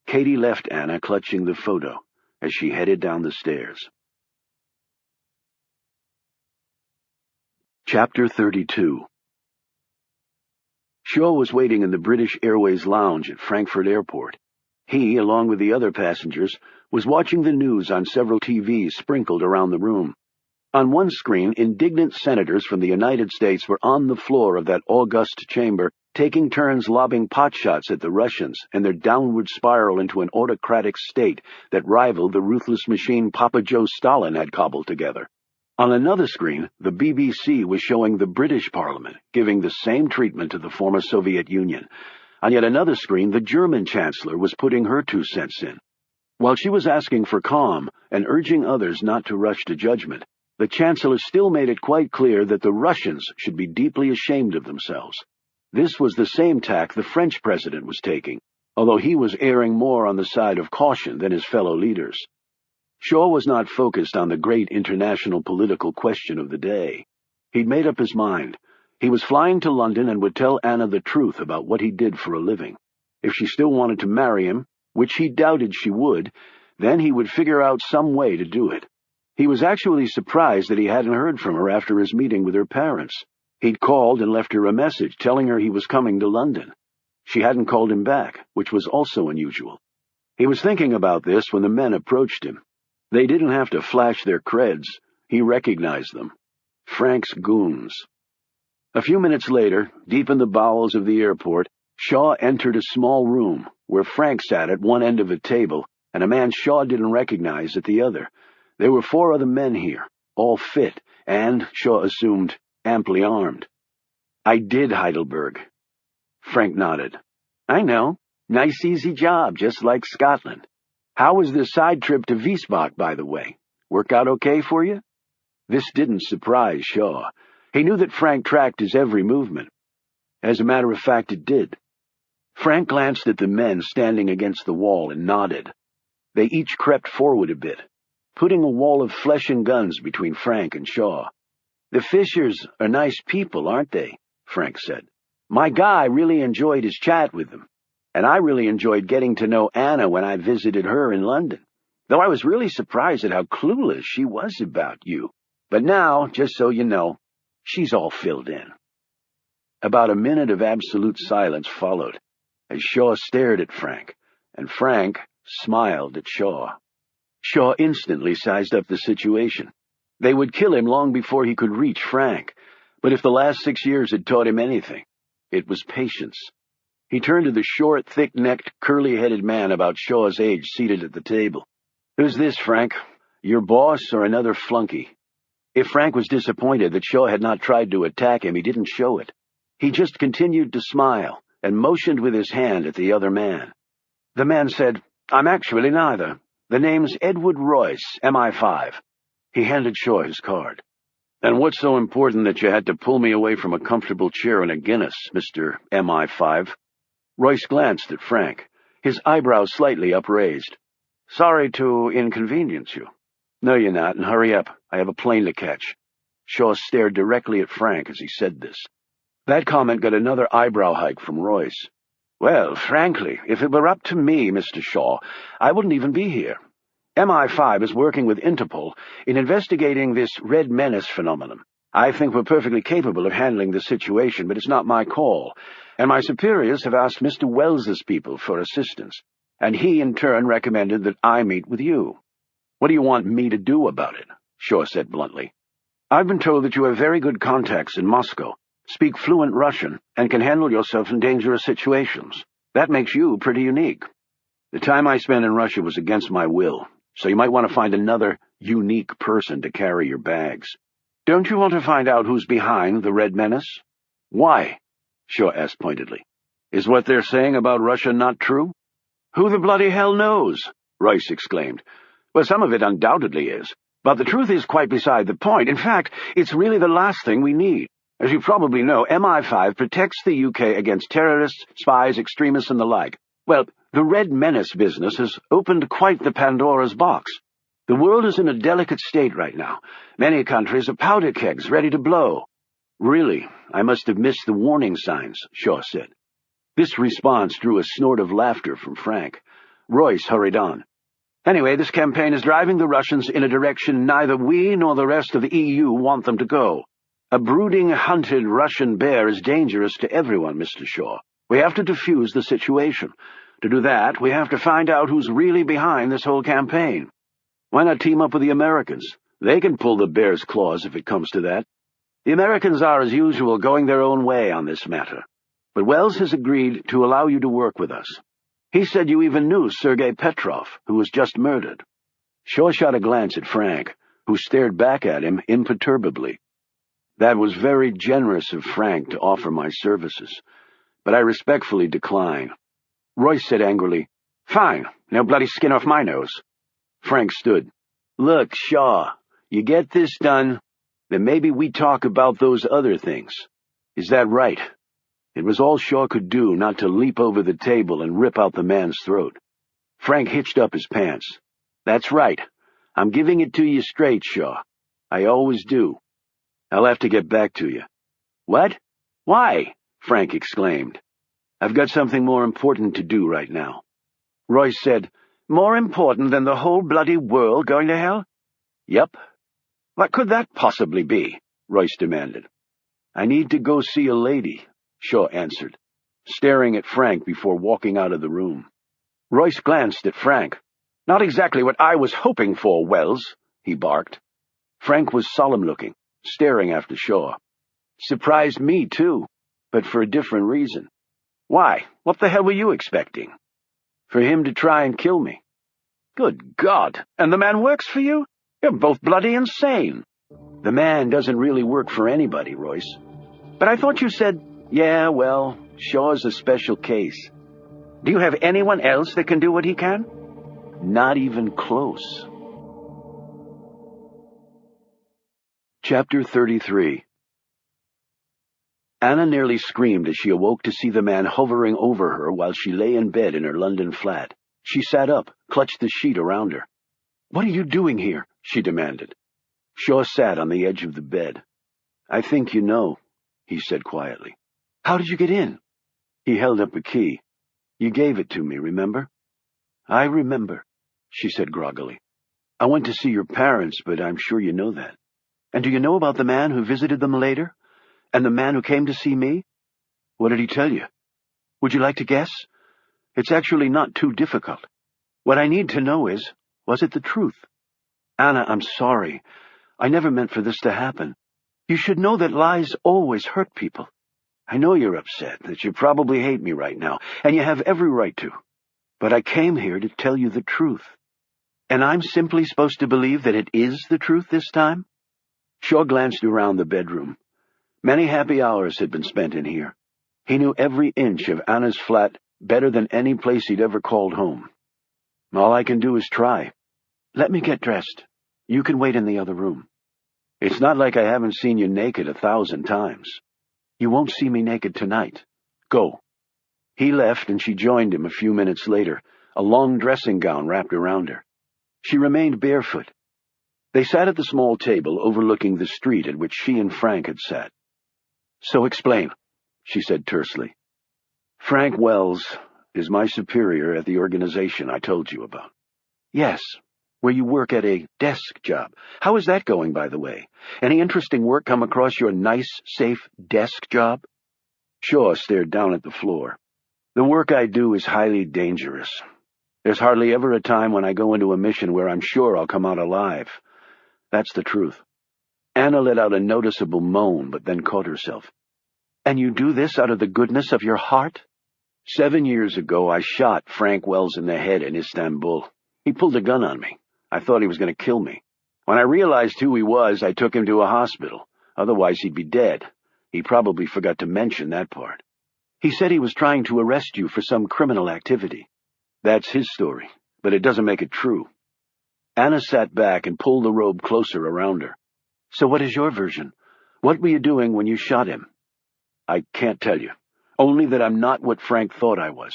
Katie left Anna clutching the photo as she headed down the stairs. Chapter 32. Shaw was waiting in the British Airways lounge at Frankfurt Airport. He, along with the other passengers, was watching the news on several TVs sprinkled around the room. On one screen, indignant senators from the United States were on the floor of that august chamber, taking turns lobbing potshots at the Russians and their downward spiral into an autocratic state that rivaled the ruthless machine Papa Joe Stalin had cobbled together. On another screen, the BBC was showing the British Parliament giving the same treatment to the former Soviet Union. On yet another screen, the German Chancellor was putting her 2 cents in. While she was asking for calm and urging others not to rush to judgment, the Chancellor still made it quite clear that the Russians should be deeply ashamed of themselves. This was the same tack the French president was taking, although he was erring more on the side of caution than his fellow leaders. Shaw was not focused on the great international political question of the day. He'd made up his mind. He was flying to London and would tell Anna the truth about what he did for a living. If she still wanted to marry him, which he doubted she would, then he would figure out some way to do it. He was actually surprised that he hadn't heard from her after his meeting with her parents. He'd called and left her a message telling her he was coming to London. She hadn't called him back, which was also unusual. He was thinking about this when the men approached him. They didn't have to flash their creds. He recognized them. Frank's goons. A few minutes later, deep in the bowels of the airport, Shaw entered a small room where Frank sat at one end of a table and a man Shaw didn't recognize at the other. There were 4 other men here, all fit, and, Shaw assumed, amply armed. "I did Heidelberg." Frank nodded. "I know. Nice easy job, just like Scotland. How was the side trip to Wiesbach, by the way? Work out okay for you?" This didn't surprise Shaw. He knew that Frank tracked his every movement. As a matter of fact, it did. Frank glanced at the men standing against the wall and nodded. They each crept forward a bit, putting a wall of flesh and guns between Frank and Shaw. "The Fishers are nice people, aren't they?" Frank said. "My guy really enjoyed his chat with them. And I really enjoyed getting to know Anna when I visited her in London, though I was really surprised at how clueless she was about you. But now, just so you know, she's all filled in." About a minute of absolute silence followed, as Shaw stared at Frank, and Frank smiled at Shaw. Shaw instantly sized up the situation. They would kill him long before he could reach Frank, but if the last 6 years had taught him anything, it was patience. He turned to the short, thick-necked, curly-headed man about Shaw's age seated at the table. "Who's this, Frank? Your boss or another flunky?" If Frank was disappointed that Shaw had not tried to attack him, he didn't show it. He just continued to smile and motioned with his hand at the other man. The man said, "I'm actually neither. The name's Edward Royce, MI5. He handed Shaw his card. "And what's so important that you had to pull me away from a comfortable chair and a Guinness, Mr. MI5? Royce glanced at Frank, his eyebrows slightly upraised. "Sorry to inconvenience you." "No, you're not, and hurry up. I have a plane to catch." Shaw stared directly at Frank as he said this. That comment got another eyebrow hike from Royce. "Well, frankly, if it were up to me, Mr. Shaw, I wouldn't even be here. MI5 is working with Interpol in investigating this Red Menace phenomenon. I think we're perfectly capable of handling the situation, but it's not my call, and my superiors have asked Mr. Wells's people for assistance, and he in turn recommended that I meet with you." "What do you want me to do about it?" Shaw said bluntly. "I've been told that you have very good contacts in Moscow, speak fluent Russian, and can handle yourself in dangerous situations. That makes you pretty unique. The time I spent in Russia was against my will, so you might want to find another unique person to carry your bags. Don't you want to find out who's behind the Red Menace?" "Why?" Shaw asked pointedly. "Is what they're saying about Russia not true?" "Who the bloody hell knows?" Royce exclaimed. "Well, some of it undoubtedly is, but the truth is quite beside the point. In fact, it's really the last thing we need. As you probably know, MI5 protects the UK against terrorists, spies, extremists, and the like. Well, the Red Menace business has opened quite the Pandora's box. The world is in a delicate state right now. Many countries are powder kegs ready to blow." "Really, I must have missed the warning signs," Shaw said. This response drew a snort of laughter from Frank. Royce hurried on. "Anyway, this campaign is driving the Russians in a direction neither we nor the rest of the EU want them to go. A brooding, hunted Russian bear is dangerous to everyone, Mr. Shaw. We have to defuse the situation. To do that, we have to find out who's really behind this whole campaign. Why not team up with the Americans? They can pull the bear's claws if it comes to that. The Americans are, as usual, going their own way on this matter. But Wells has agreed to allow you to work with us. He said you even knew Sergei Petrov, who was just murdered." Shaw shot a glance at Frank, who stared back at him imperturbably. "That was very generous of Frank to offer my services, but I respectfully decline." Royce said angrily, "Fine, no bloody skin off my nose." Frank stood. "Look, Shaw, you get this done, then maybe we talk about those other things. Is that right?" It was all Shaw could do not to leap over the table and rip out the man's throat. Frank hitched up his pants. "That's right. I'm giving it to you straight, Shaw. I always do. I'll have to get back to you." "What? Why?" Frank exclaimed. "I've got something more important to do right now." Royce said, "More important than the whole bloody world going to hell?" "Yep." "What could that possibly be?" Royce demanded. "I need to go see a lady," Shaw answered, staring at Frank before walking out of the room. Royce glanced at Frank. "Not exactly what I was hoping for, Wells," he barked. Frank was solemn-looking, staring after Shaw. "Surprised me, too, but for a different reason." "Why? What the hell were you expecting?" "For him to try and kill me." "Good God! And the man works for you? You're both bloody insane." "The man doesn't really work for anybody, Royce." "But I thought you said—" "Yeah, well, Shaw's a special case." "Do you have anyone else that can do what he can?" "Not even close." Chapter 33. Anna nearly screamed as she awoke to see the man hovering over her while she lay in bed in her London flat. She sat up, clutched the sheet around her. "What are you doing here?" she demanded. Shaw sat on the edge of the bed. "I think you know," he said quietly. "How did you get in?" He held up a key. "You gave it to me, remember?" "I remember," she said groggily. "I went to see your parents, but I'm sure you know that. And do you know about the man who visited them later? And the man who came to see me? What did he tell you? Would you like to guess? It's actually not too difficult. What I need to know is, was it the truth? Anna, I'm sorry. I never meant for this to happen. You should know that lies always hurt people. I know you're upset, that you probably hate me right now, and you have every right to. But I came here to tell you the truth. And I'm simply supposed to believe that it is the truth this time? Shaw glanced around the bedroom. Many happy hours had been spent in here. He knew every inch of Anna's flat better than any place he'd ever called home. All I can do is try. Let me get dressed. You can wait in the other room. It's not like I haven't seen you naked 1,000 times. You won't see me naked tonight. Go. He left, and she joined him a few minutes later, a long dressing gown wrapped around her. She remained barefoot. They sat at the small table overlooking the street at which she and Frank had sat. So explain, she said tersely. Frank Wells is my superior at the organization I told you about. Yes, where you work at a desk job. How is that going, by the way? Any interesting work come across your nice, safe desk job? Shaw stared down at the floor. The work I do is highly dangerous. There's hardly ever a time when I go into a mission where I'm sure I'll come out alive. That's the truth. Anna let out a noticeable moan, but then caught herself. And you do this out of the goodness of your heart? 7 years ago, I shot Frank Wells in the head in Istanbul. He pulled a gun on me. I thought he was going to kill me. When I realized who he was, I took him to a hospital. Otherwise, he'd be dead. He probably forgot to mention that part. He said he was trying to arrest you for some criminal activity. That's his story, but it doesn't make it true. Anna sat back and pulled the robe closer around her. So what is your version? What were you doing when you shot him? I can't tell you. Only that I'm not what Frank thought I was.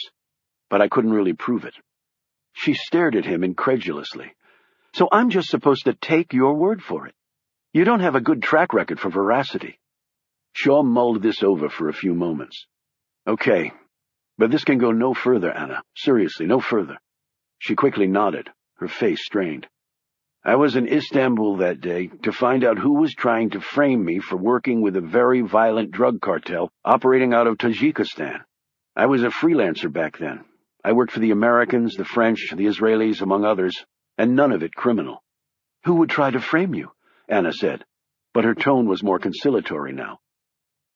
But I couldn't really prove it. She stared at him incredulously. So I'm just supposed to take your word for it. You don't have a good track record for veracity. Shaw mulled this over for a few moments. Okay, but this can go no further, Anna. Seriously, no further. She quickly nodded, her face strained. I was in Istanbul that day to find out who was trying to frame me for working with a very violent drug cartel operating out of Tajikistan. I was a freelancer back then. I worked for the Americans, the French, the Israelis, among others, and none of it criminal. Who would try to frame you? Anna said, but her tone was more conciliatory now.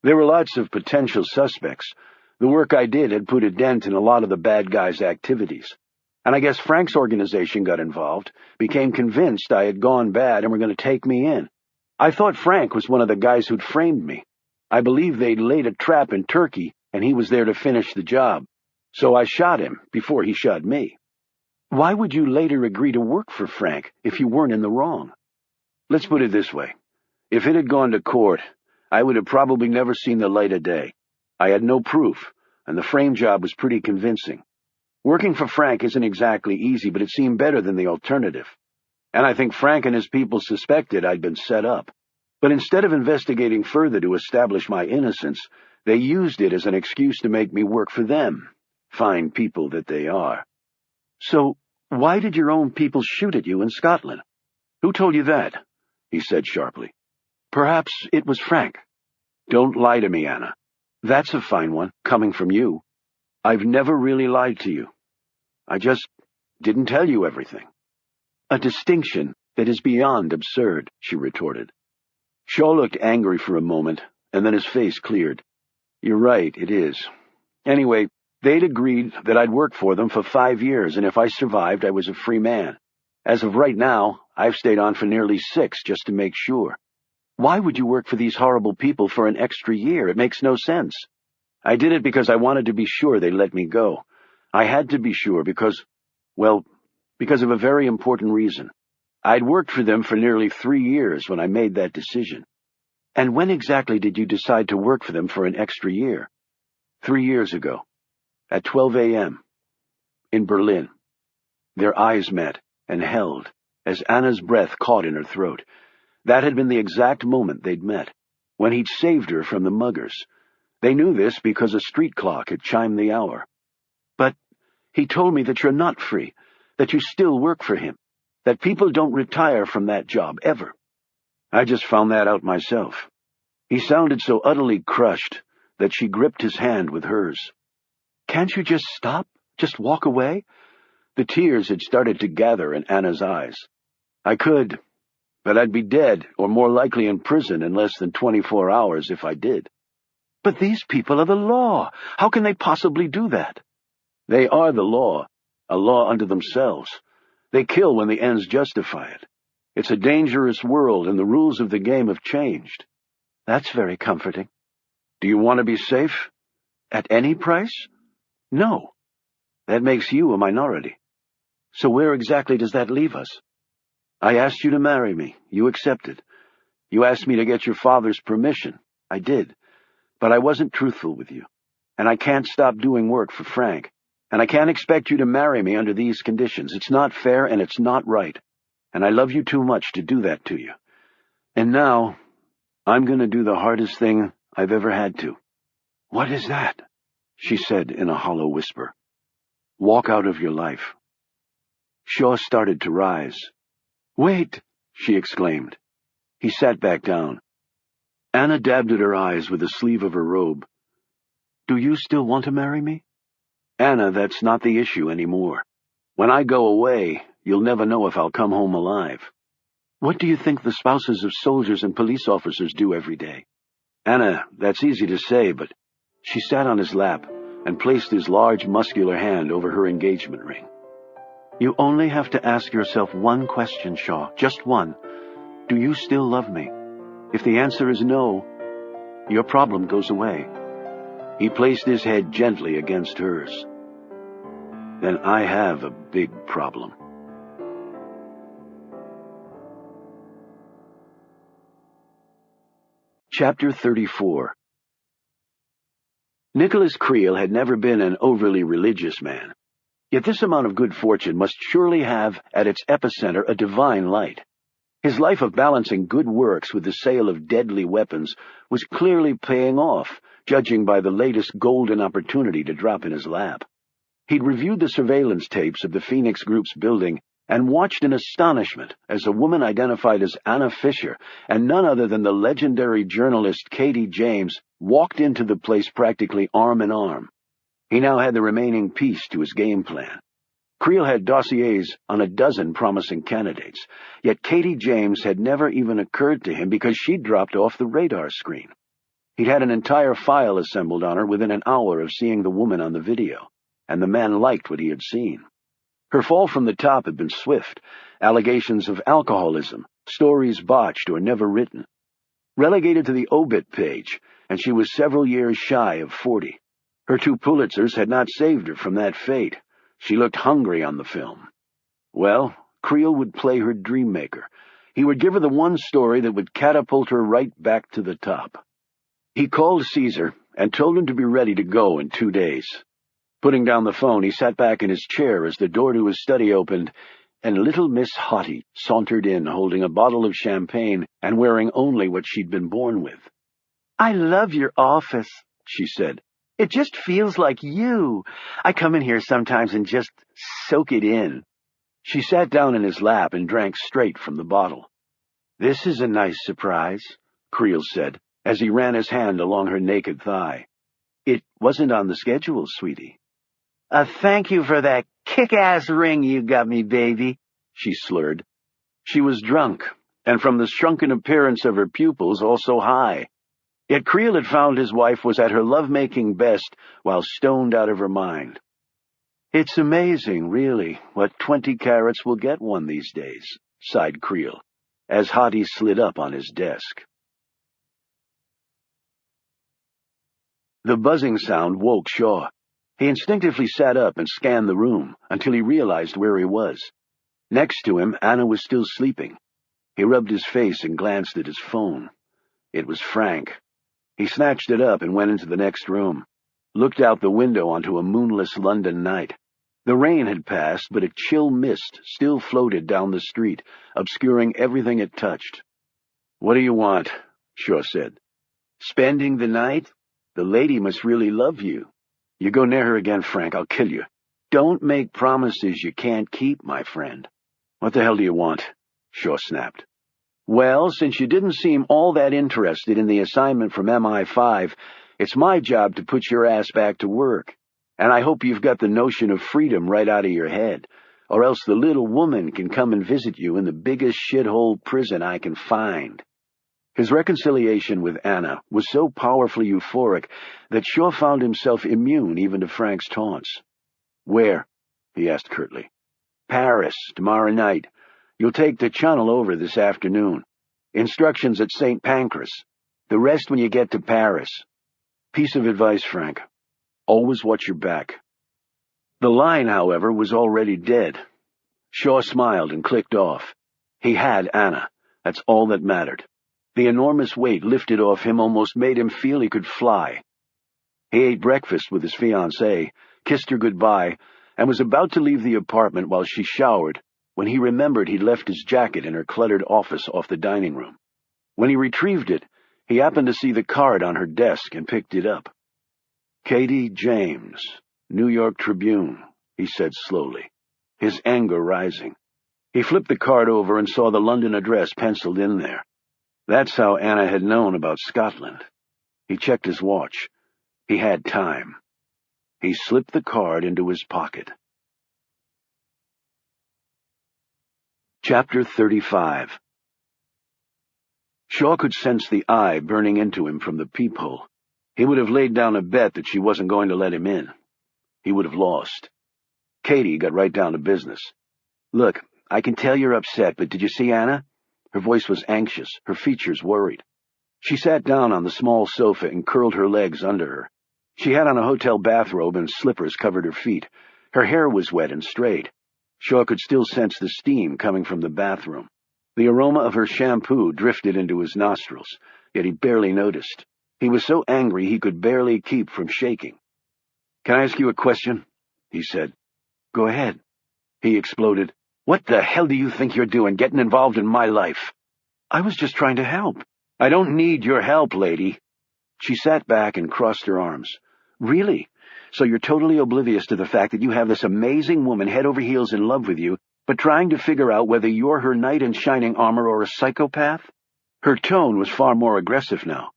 There were lots of potential suspects. The work I did had put a dent in a lot of the bad guys' activities. And I guess Frank's organization got involved, became convinced I had gone bad and were going to take me in. I thought Frank was one of the guys who'd framed me. I believe they'd laid a trap in Turkey, and he was there to finish the job. So I shot him before he shot me. Why would you later agree to work for Frank if you weren't in the wrong? Let's put it this way. If it had gone to court, I would have probably never seen the light of day. I had no proof, and the frame job was pretty convincing. Working for Frank isn't exactly easy, but it seemed better than the alternative. And I think Frank and his people suspected I'd been set up. But instead of investigating further to establish my innocence, they used it as an excuse to make me work for them. Fine people that they are. So, why did your own people shoot at you in Scotland? Who told you that? He said sharply. Perhaps it was Frank. Don't lie to me, Anna. That's a fine one, coming from you. I've never really lied to you. I just didn't tell you everything. A distinction that is beyond absurd, she retorted. Shaw looked angry for a moment, and then his face cleared. You're right, it is. Anyway, they'd agreed that I'd work for them for 5 years, and if I survived, I was a free man. As of right now, I've stayed on for nearly 6 just to make sure. Why would you work for these horrible people for an extra year? It makes no sense. I did it because I wanted to be sure they'd let me go. I had to be sure because of a very important reason. I'd worked for them for nearly 3 years when I made that decision. And when exactly did you decide to work for them for an extra year? 3 years ago, at 12 a.m., in Berlin. Their eyes met and held as Anna's breath caught in her throat. That had been the exact moment they'd met, when he'd saved her from the muggers. They knew this because a street clock had chimed the hour. But he told me that you're not free, that you still work for him, that people don't retire from that job, ever. I just found that out myself. He sounded so utterly crushed that she gripped his hand with hers. Can't you just stop? Just walk away? The tears had started to gather in Anna's eyes. I could, but I'd be dead, or more likely in prison in less than 24 hours if I did. But these people are the law. How can they possibly do that? They are the law, a law unto themselves. They kill when the ends justify it. It's a dangerous world, and the rules of the game have changed. That's very comforting. Do you want to be safe? At any price? No. That makes you a minority. So where exactly does that leave us? I asked you to marry me. You accepted. You asked me to get your father's permission. I did. But I wasn't truthful with you. And I can't stop doing work for Frank. And I can't expect you to marry me under these conditions. It's not fair and it's not right. And I love you too much to do that to you. And now, I'm going to do the hardest thing I've ever had to. What is that? She said in a hollow whisper. Walk out of your life. Shaw started to rise. Wait, she exclaimed. He sat back down. Anna dabbed at her eyes with the sleeve of her robe. Do you still want to marry me? Anna, that's not the issue anymore. When I go away, you'll never know if I'll come home alive. What do you think the spouses of soldiers and police officers do every day? Anna, that's easy to say, but... She sat on his lap and placed his large, muscular hand over her engagement ring. You only have to ask yourself one question, Shaw, just one. Do you still love me? If the answer is no, your problem goes away. He placed his head gently against hers. Then I have a big problem. Chapter 34. Nicholas Creel had never been an overly religious man. Yet this amount of good fortune must surely have at its epicenter a divine light. His life of balancing good works with the sale of deadly weapons was clearly paying off, judging by the latest golden opportunity to drop in his lap. He'd reviewed the surveillance tapes of the Phoenix Group's building and watched in astonishment as a woman identified as Anna Fisher, and none other than the legendary journalist Katie James, walked into the place practically arm in arm. He now had the remaining piece to his game plan. Creel had dossiers on a dozen promising candidates, yet Katie James had never even occurred to him because she'd dropped off the radar screen. He'd had an entire file assembled on her within an hour of seeing the woman on the video, and the man liked what he had seen. Her fall from the top had been swift, allegations of alcoholism, stories botched or never written. Relegated to the obit page, and she was several years shy of 40. Her 2 Pulitzers had not saved her from that fate. She looked hungry on the film. Well, Creel would play her dream maker. He would give her the one story that would catapult her right back to the top. He called Caesar and told him to be ready to go in 2 days. Putting down the phone, he sat back in his chair as the door to his study opened, and little Miss Hottie sauntered in holding a bottle of champagne and wearing only what she'd been born with. I love your office, she said. It just feels like you. I come in here sometimes and just soak it in. She sat down in his lap and drank straight from the bottle. This is a nice surprise, Creel said, as he ran his hand along her naked thigh. It wasn't on the schedule, sweetie. Thank you for that kick-ass ring you got me, baby, she slurred. She was drunk, and from the shrunken appearance of her pupils, also high. Yet Creel had found his wife was at her love-making best while stoned out of her mind. It's amazing, really, what 20 carats will get one these days, sighed Creel, as Hottie slid up on his desk. The buzzing sound woke Shaw. He instinctively sat up and scanned the room until he realized where he was. Next to him, Anna was still sleeping. He rubbed his face and glanced at his phone. It was Frank. He snatched it up and went into the next room, looked out the window onto a moonless London night. The rain had passed, but a chill mist still floated down the street, obscuring everything it touched. What do you want? Shaw said. Spending the night? The lady must really love you. You go near her again, Frank, I'll kill you. Don't make promises you can't keep, my friend. What the hell do you want? Shaw snapped. Well, since you didn't seem all that interested in the assignment from MI5, it's my job to put your ass back to work. And I hope you've got the notion of freedom right out of your head, or else the little woman can come and visit you in the biggest shithole prison I can find. His reconciliation with Anna was so powerfully euphoric that Shaw found himself immune even to Frank's taunts. Where? He asked curtly. Paris, tomorrow night. You'll take the Channel over this afternoon. Instructions at St. Pancras. The rest when you get to Paris. Piece of advice, Frank. Always watch your back." The line, however, was already dead. Shaw smiled and clicked off. He had Anna. That's all that mattered. The enormous weight lifted off him almost made him feel he could fly. He ate breakfast with his fiancée, kissed her goodbye, and was about to leave the apartment while she showered when he remembered he'd left his jacket in her cluttered office off the dining room. When he retrieved it, he happened to see the card on her desk and picked it up. "Katie James, New York Tribune," he said slowly, his anger rising. He flipped the card over and saw the London address penciled in there. That's how Anna had known about Scotland. He checked his watch. He had time. He slipped the card into his pocket. Chapter 35. Shaw could sense the eye burning into him from the peephole. He would have laid down a bet that she wasn't going to let him in. He would have lost. Katie got right down to business. "Look, I can tell you're upset, but did you see Anna?" Her voice was anxious, her features worried. She sat down on the small sofa and curled her legs under her. She had on a hotel bathrobe and slippers covered her feet. Her hair was wet and straight. Shaw could still sense the steam coming from the bathroom. The aroma of her shampoo drifted into his nostrils, yet he barely noticed. He was so angry he could barely keep from shaking. "Can I ask you a question?" he said. "Go ahead." He exploded. "What the hell do you think you're doing, getting involved in my life?" "I was just trying to help." "I don't need your help, lady." She sat back and crossed her arms. "Really? So you're totally oblivious to the fact that you have this amazing woman head over heels in love with you, but trying to figure out whether you're her knight in shining armor or a psychopath?" Her tone was far more aggressive now.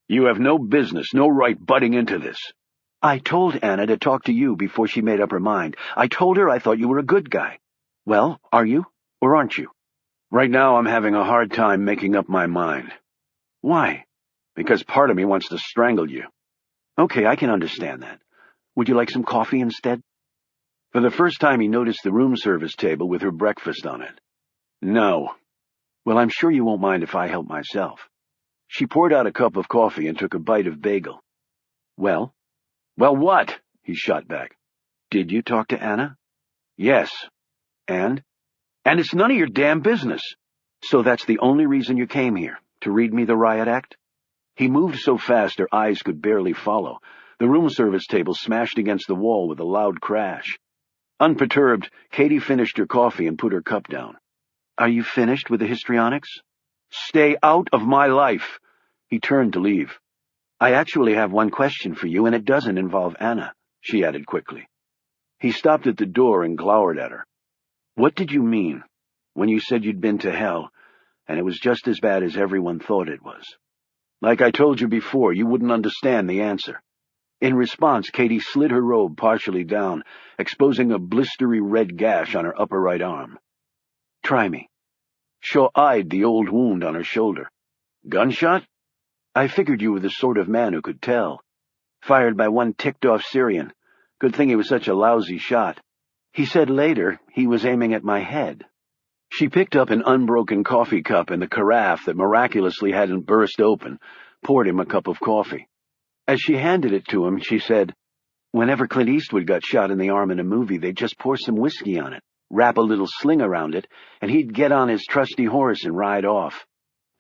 "You have no business, no right butting into this." "I told Anna to talk to you before she made up her mind. I told her I thought you were a good guy." "Well, are you, or aren't you?" "Right now I'm having a hard time making up my mind." "Why?" "Because part of me wants to strangle you." "Okay, I can understand that. Would you like some coffee instead?" For the first time he noticed the room service table with her breakfast on it. "No." "Well, I'm sure you won't mind if I help myself." She poured out a cup of coffee and took a bite of bagel. "Well?" "Well, what?" he shot back. "Did you talk to Anna?" "Yes." "And?" "And it's none of your damn business." "So that's the only reason you came here, to read me the riot act?" He moved so fast her eyes could barely follow. The room service table smashed against the wall with a loud crash. Unperturbed, Katie finished her coffee and put her cup down. "Are you finished with the histrionics?" "Stay out of my life." He turned to leave. "I actually have one question for you, and it doesn't involve Anna," she added quickly. He stopped at the door and glowered at her. "What did you mean when you said you'd been to hell, and it was just as bad as everyone thought it was?" "Like I told you before, you wouldn't understand the answer." In response, Katie slid her robe partially down, exposing a blistery red gash on her upper right arm. "Try me." Shaw eyed the old wound on her shoulder. "Gunshot?" "I figured you were the sort of man who could tell. Fired by one ticked-off Syrian. Good thing he was such a lousy shot. He said later he was aiming at my head." She picked up an unbroken coffee cup and the carafe that miraculously hadn't burst open, poured him a cup of coffee. As she handed it to him, she said, "Whenever Clint Eastwood got shot in the arm in a movie, they'd just pour some whiskey on it, wrap a little sling around it, and he'd get on his trusty horse and ride off.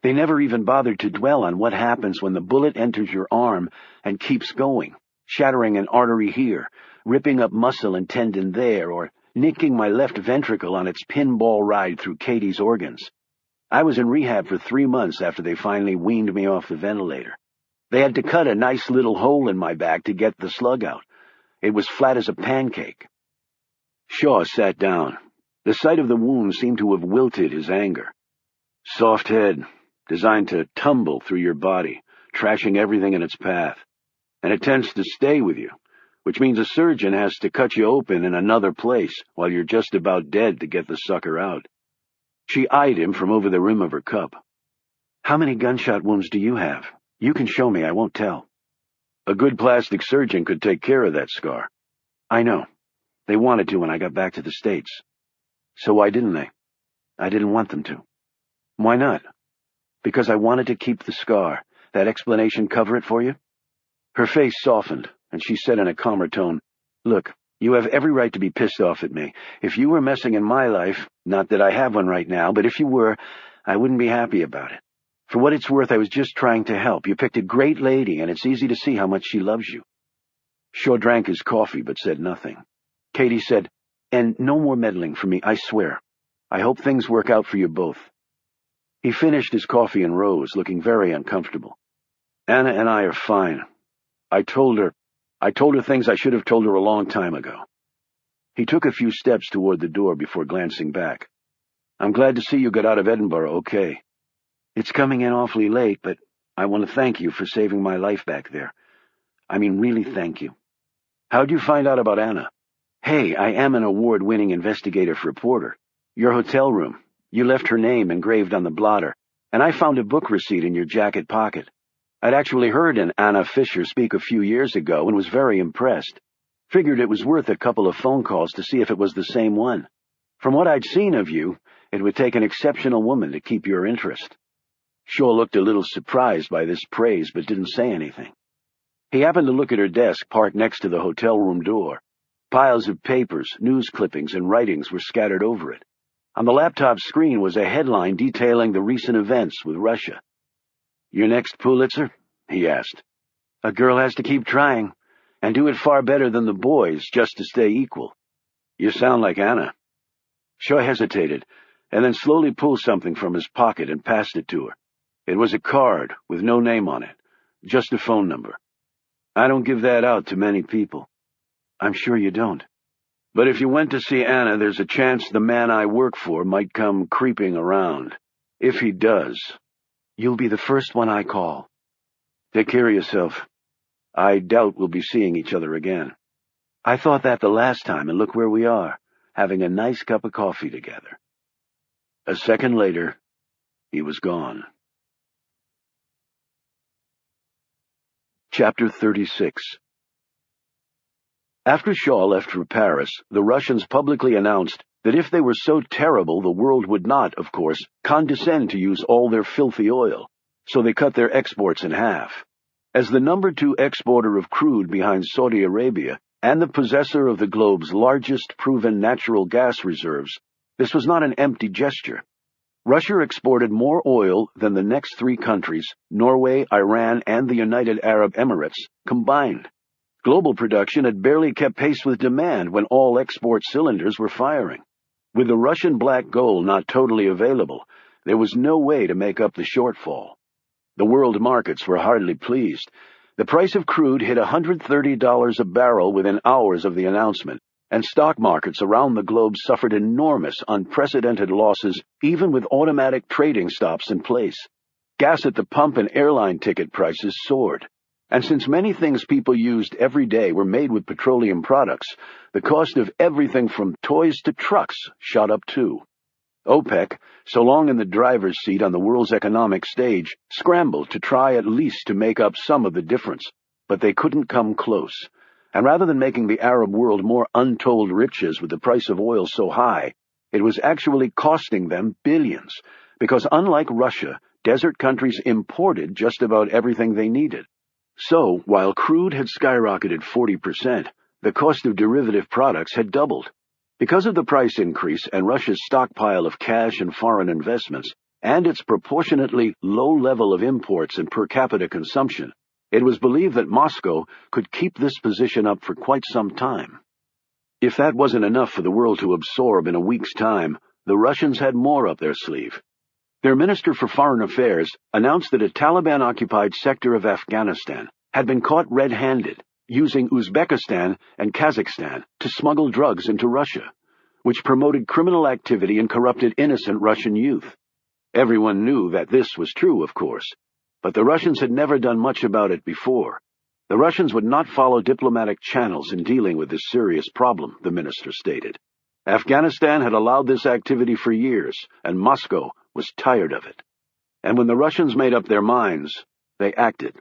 They never even bothered to dwell on what happens when the bullet enters your arm and keeps going, shattering an artery here, ripping up muscle and tendon there, or nicking my left ventricle on its pinball ride through Katie's organs. I was in rehab for 3 months after they finally weaned me off the ventilator. They had to cut a nice little hole in my back to get the slug out. It was flat as a pancake." Shaw sat down. The sight of the wound seemed to have wilted his anger. "Soft head, designed to tumble through your body, trashing everything in its path. And it tends to stay with you, which means a surgeon has to cut you open in another place while you're just about dead to get the sucker out." She eyed him from over the rim of her cup. "How many gunshot wounds do you have? You can show me, I won't tell." "A good plastic surgeon could take care of that scar." "I know. They wanted to when I got back to the States." "So why didn't they?" I didn't want them to. Why not? Because I wanted to keep the scar. That explanation cover it for you? Her face softened, and she said in a calmer tone, Look, you have every right to be pissed off at me. If you were messing in my life, not that I have one right now, but if you were, I wouldn't be happy about it. For what it's worth, I was just trying to help. You picked a great lady, and it's easy to see how much she loves you. Shaw drank his coffee, but said nothing. Katie said, And no more meddling for me, I swear. I hope things work out for you both. He finished his coffee and rose, looking very uncomfortable. Anna and I are fine. I told her things I should have told her a long time ago. He took a few steps toward the door before glancing back. I'm glad to see you got out of Edinburgh okay. It's coming in awfully late, but I want to thank you for saving my life back there. I mean, really thank you. How'd you find out about Anna? Hey, I am an award-winning investigative reporter. Your hotel room. You left her name engraved on the blotter, and I found a book receipt in your jacket pocket. I'd actually heard an Anna Fisher speak a few years ago and was very impressed. Figured it was worth a couple of phone calls to see if it was the same one. From what I'd seen of you, it would take an exceptional woman to keep your interest. Shaw looked a little surprised by this praise, but didn't say anything. He happened to look at her desk parked next to the hotel room door. Piles of papers, news clippings, and writings were scattered over it. On the laptop screen was a headline detailing the recent events with Russia. Your next Pulitzer? He asked. A girl has to keep trying, and do it far better than the boys just to stay equal. You sound like Anna. Shaw hesitated, and then slowly pulled something from his pocket and passed it to her. It was a card with no name on it, just a phone number. I don't give that out to many people. I'm sure you don't. But if you went to see Anna, there's a chance the man I work for might come creeping around. If he does, you'll be the first one I call. Take care of yourself. I doubt we'll be seeing each other again. I thought that the last time, and look where we are, having a nice cup of coffee together. A second later, he was gone. Chapter 36. After Shaw left for Paris, the Russians publicly announced that if they were so terrible the world would not, of course, condescend to use all their filthy oil, so they cut their exports in half. As the number 2 exporter of crude behind Saudi Arabia and the possessor of the globe's largest proven natural gas reserves, this was not an empty gesture. Russia exported more oil than the next 3 countries, Norway, Iran, and the United Arab Emirates, combined. Global production had barely kept pace with demand when all export cylinders were firing. With the Russian black gold not totally available, there was no way to make up the shortfall. The world markets were hardly pleased. The price of crude hit $130 a barrel within hours of the announcement, and stock markets around the globe suffered enormous, unprecedented losses even with automatic trading stops in place. Gas at the pump and airline ticket prices soared. And since many things people used every day were made with petroleum products, the cost of everything from toys to trucks shot up too. OPEC, so long in the driver's seat on the world's economic stage, scrambled to try at least to make up some of the difference, but they couldn't come close. And rather than making the Arab world more untold riches with the price of oil so high, it was actually costing them billions, because unlike Russia, desert countries imported just about everything they needed. So, while crude had skyrocketed 40%, the cost of derivative products had doubled. Because of the price increase and Russia's stockpile of cash and foreign investments, and its proportionately low level of imports and per capita consumption, it was believed that Moscow could keep this position up for quite some time. If that wasn't enough for the world to absorb in a week's time, the Russians had more up their sleeve. Their Minister for Foreign Affairs announced that a Taliban-occupied sector of Afghanistan had been caught red-handed, using Uzbekistan and Kazakhstan to smuggle drugs into Russia, which promoted criminal activity and corrupted innocent Russian youth. Everyone knew that this was true, of course, but the Russians had never done much about it before. The Russians would not follow diplomatic channels in dealing with this serious problem, the minister stated. Afghanistan had allowed this activity for years, and Moscow was tired of it. And when the Russians made up their minds, they acted.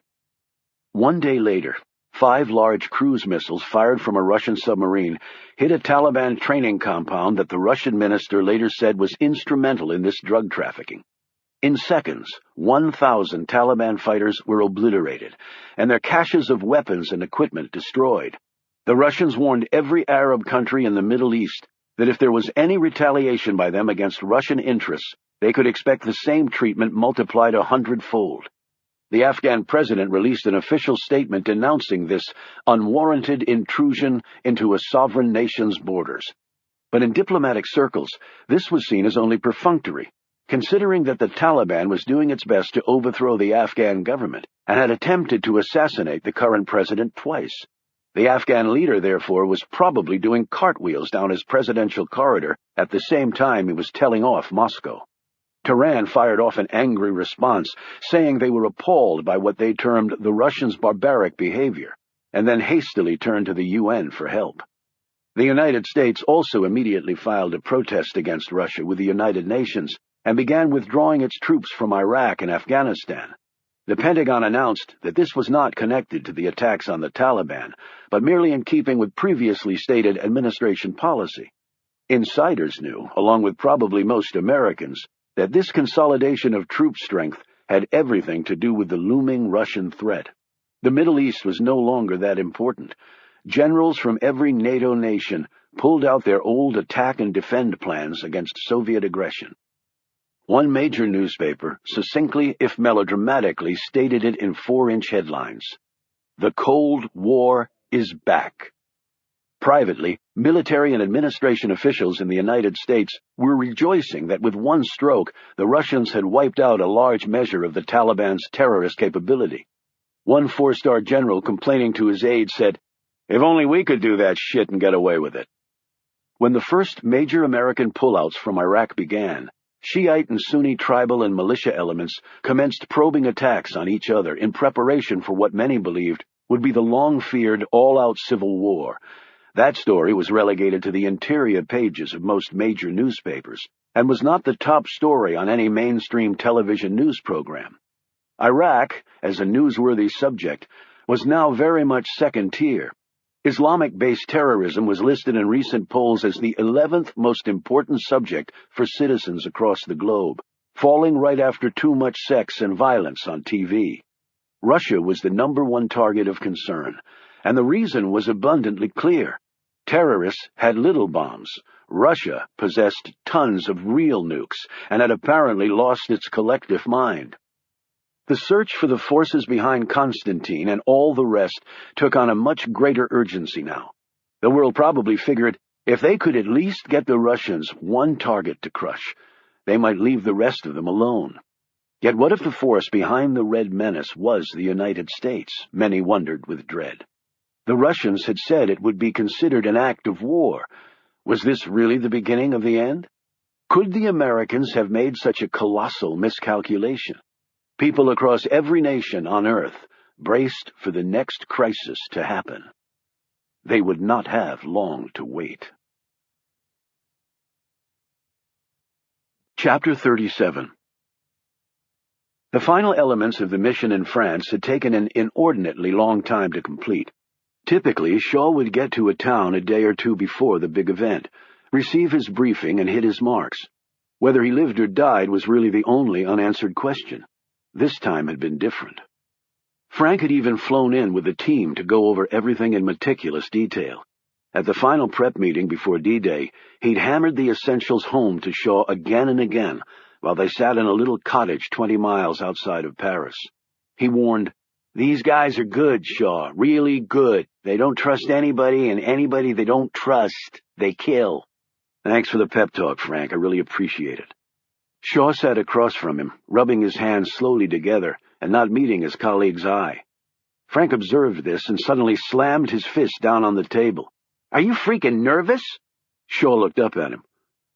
One day later, 5 large cruise missiles fired from a Russian submarine hit a Taliban training compound that the Russian minister later said was instrumental in this drug trafficking. In seconds, 1,000 Taliban fighters were obliterated, and their caches of weapons and equipment destroyed. The Russians warned every Arab country in the Middle East that if there was any retaliation by them against Russian interests, they could expect the same treatment multiplied 100-fold. The Afghan president released an official statement denouncing this unwarranted intrusion into a sovereign nation's borders. But in diplomatic circles, this was seen as only perfunctory, considering that the Taliban was doing its best to overthrow the Afghan government and had attempted to assassinate the current president twice. The Afghan leader, therefore, was probably doing cartwheels down his presidential corridor at the same time he was telling off Moscow. Tehran fired off an angry response, saying they were appalled by what they termed the Russians' barbaric behavior, and then hastily turned to the UN for help. The United States also immediately filed a protest against Russia with the United Nations and began withdrawing its troops from Iraq and Afghanistan. The Pentagon announced that this was not connected to the attacks on the Taliban, but merely in keeping with previously stated administration policy. Insiders knew, along with probably most Americans, that this consolidation of troop strength had everything to do with the looming Russian threat. The Middle East was no longer that important. Generals from every NATO nation pulled out their old attack and defend plans against Soviet aggression. One major newspaper, succinctly if melodramatically, stated it in 4-inch headlines. "The Cold War is back." Privately, military and administration officials in the United States were rejoicing that with one stroke, the Russians had wiped out a large measure of the Taliban's terrorist capability. One 4-star general complaining to his aides said, "If only we could do that shit and get away with it." When the first major American pullouts from Iraq began, Shiite and Sunni tribal and militia elements commenced probing attacks on each other in preparation for what many believed would be the long-feared all-out civil war. That story was relegated to the interior pages of most major newspapers, and was not the top story on any mainstream television news program. Iraq, as a newsworthy subject, was now very much second-tier. Islamic-based terrorism was listed in recent polls as the 11th most important subject for citizens across the globe, falling right after too much sex and violence on TV. Russia was the #1 target of concern, and the reason was abundantly clear. Terrorists had little bombs. Russia possessed tons of real nukes and had apparently lost its collective mind. The search for the forces behind Constantine and all the rest took on a much greater urgency now. The world probably figured if they could at least get the Russians one target to crush, they might leave the rest of them alone. Yet what if the force behind the Red Menace was the United States? Many wondered with dread. The Russians had said it would be considered an act of war. Was this really the beginning of the end? Could the Americans have made such a colossal miscalculation? People across every nation on Earth braced for the next crisis to happen. They would not have long to wait. Chapter 37. The final elements of the mission in France had taken an inordinately long time to complete. Typically, Shaw would get to a town a day or two before the big event, receive his briefing, and hit his marks. Whether he lived or died was really the only unanswered question. This time had been different. Frank had even flown in with a team to go over everything in meticulous detail. At the final prep meeting before D-Day, he'd hammered the essentials home to Shaw again and again, while they sat in a little cottage 20 miles outside of Paris. He warned, "These guys are good, Shaw, really good. They don't trust anybody, and anybody they don't trust, they kill." "Thanks for the pep talk, Frank. I really appreciate it." Shaw sat across from him, rubbing his hands slowly together and not meeting his colleague's eye. Frank observed this and suddenly slammed his fist down on the table. "Are you freaking nervous?" Shaw looked up at him.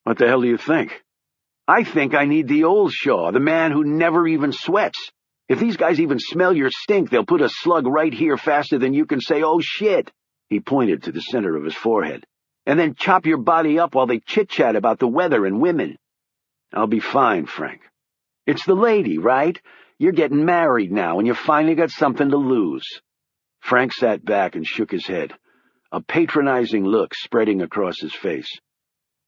"What the hell do you think?" "I think I need the old Shaw, the man who never even sweats. If these guys even smell your stink, they'll put a slug right here faster than you can say, 'Oh, shit.'" He pointed to the center of his forehead. "And then chop your body up while they chit-chat about the weather and women." "I'll be fine, Frank." "It's the lady, right? You're getting married now, and you finally got something to lose." Frank sat back and shook his head, a patronizing look spreading across his face.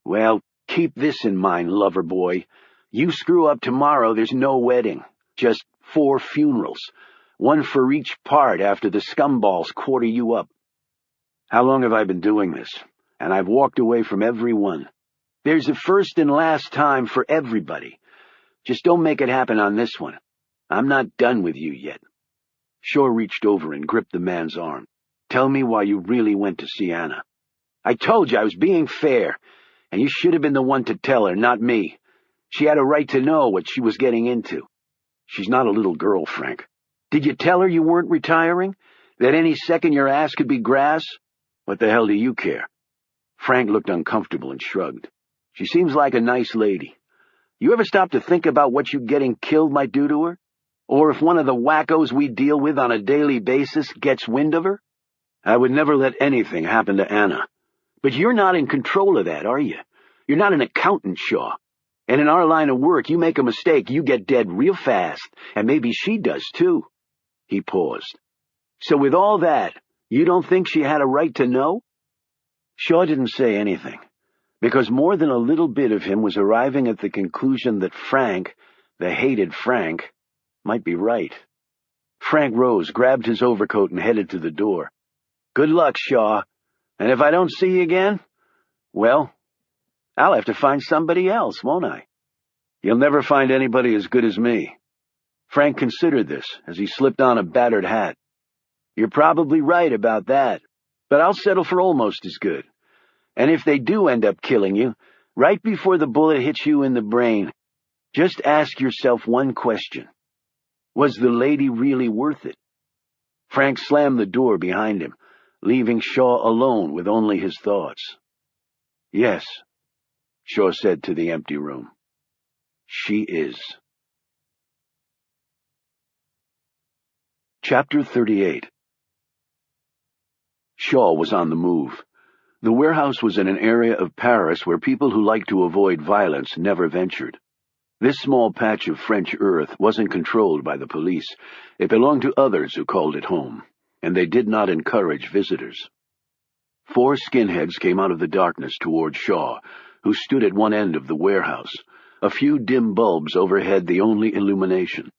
"Well, keep this in mind, lover boy. You screw up tomorrow, there's no wedding. Just 4 funerals. One for each part after the scumballs quarter you up. How long have I been doing this? And I've walked away from every one. There's a first and last time for everybody. Just don't make it happen on this one. I'm not done with you yet." Shaw reached over and gripped the man's arm. "Tell me why you really went to see Anna." "I told you I was being fair, and you should have been the one to tell her, not me. She had a right to know what she was getting into." "She's not a little girl, Frank. Did you tell her you weren't retiring? That any second your ass could be grass? What the hell do you care?" Frank looked uncomfortable and shrugged. "She seems like a nice lady. You ever stop to think about what you getting killed might do to her? Or if one of the wackos we deal with on a daily basis gets wind of her?" "I would never let anything happen to Anna." "But you're not in control of that, are you? You're not an accountant, Shaw. And in our line of work, you make a mistake, you get dead real fast, and maybe she does too." He paused. "So with all that, you don't think she had a right to know?" Shaw didn't say anything, because more than a little bit of him was arriving at the conclusion that Frank, the hated Frank, might be right. Frank rose, grabbed his overcoat, and headed to the door. "Good luck, Shaw. And if I don't see you again, well, I'll have to find somebody else, won't I?" "You'll never find anybody as good as me." Frank considered this as he slipped on a battered hat. "You're probably right about that, but I'll settle for almost as good. And if they do end up killing you, right before the bullet hits you in the brain, just ask yourself one question. Was the lady really worth it?" Frank slammed the door behind him, leaving Shaw alone with only his thoughts. "Yes," Shaw said to the empty room. "She is." Chapter 38. Shaw was on the move. The warehouse was in an area of Paris where people who liked to avoid violence never ventured. This small patch of French earth wasn't controlled by the police. It belonged to others who called it home, and they did not encourage visitors. 4 skinheads came out of the darkness toward Shaw, who stood at one end of the warehouse, a few dim bulbs overhead the only illumination.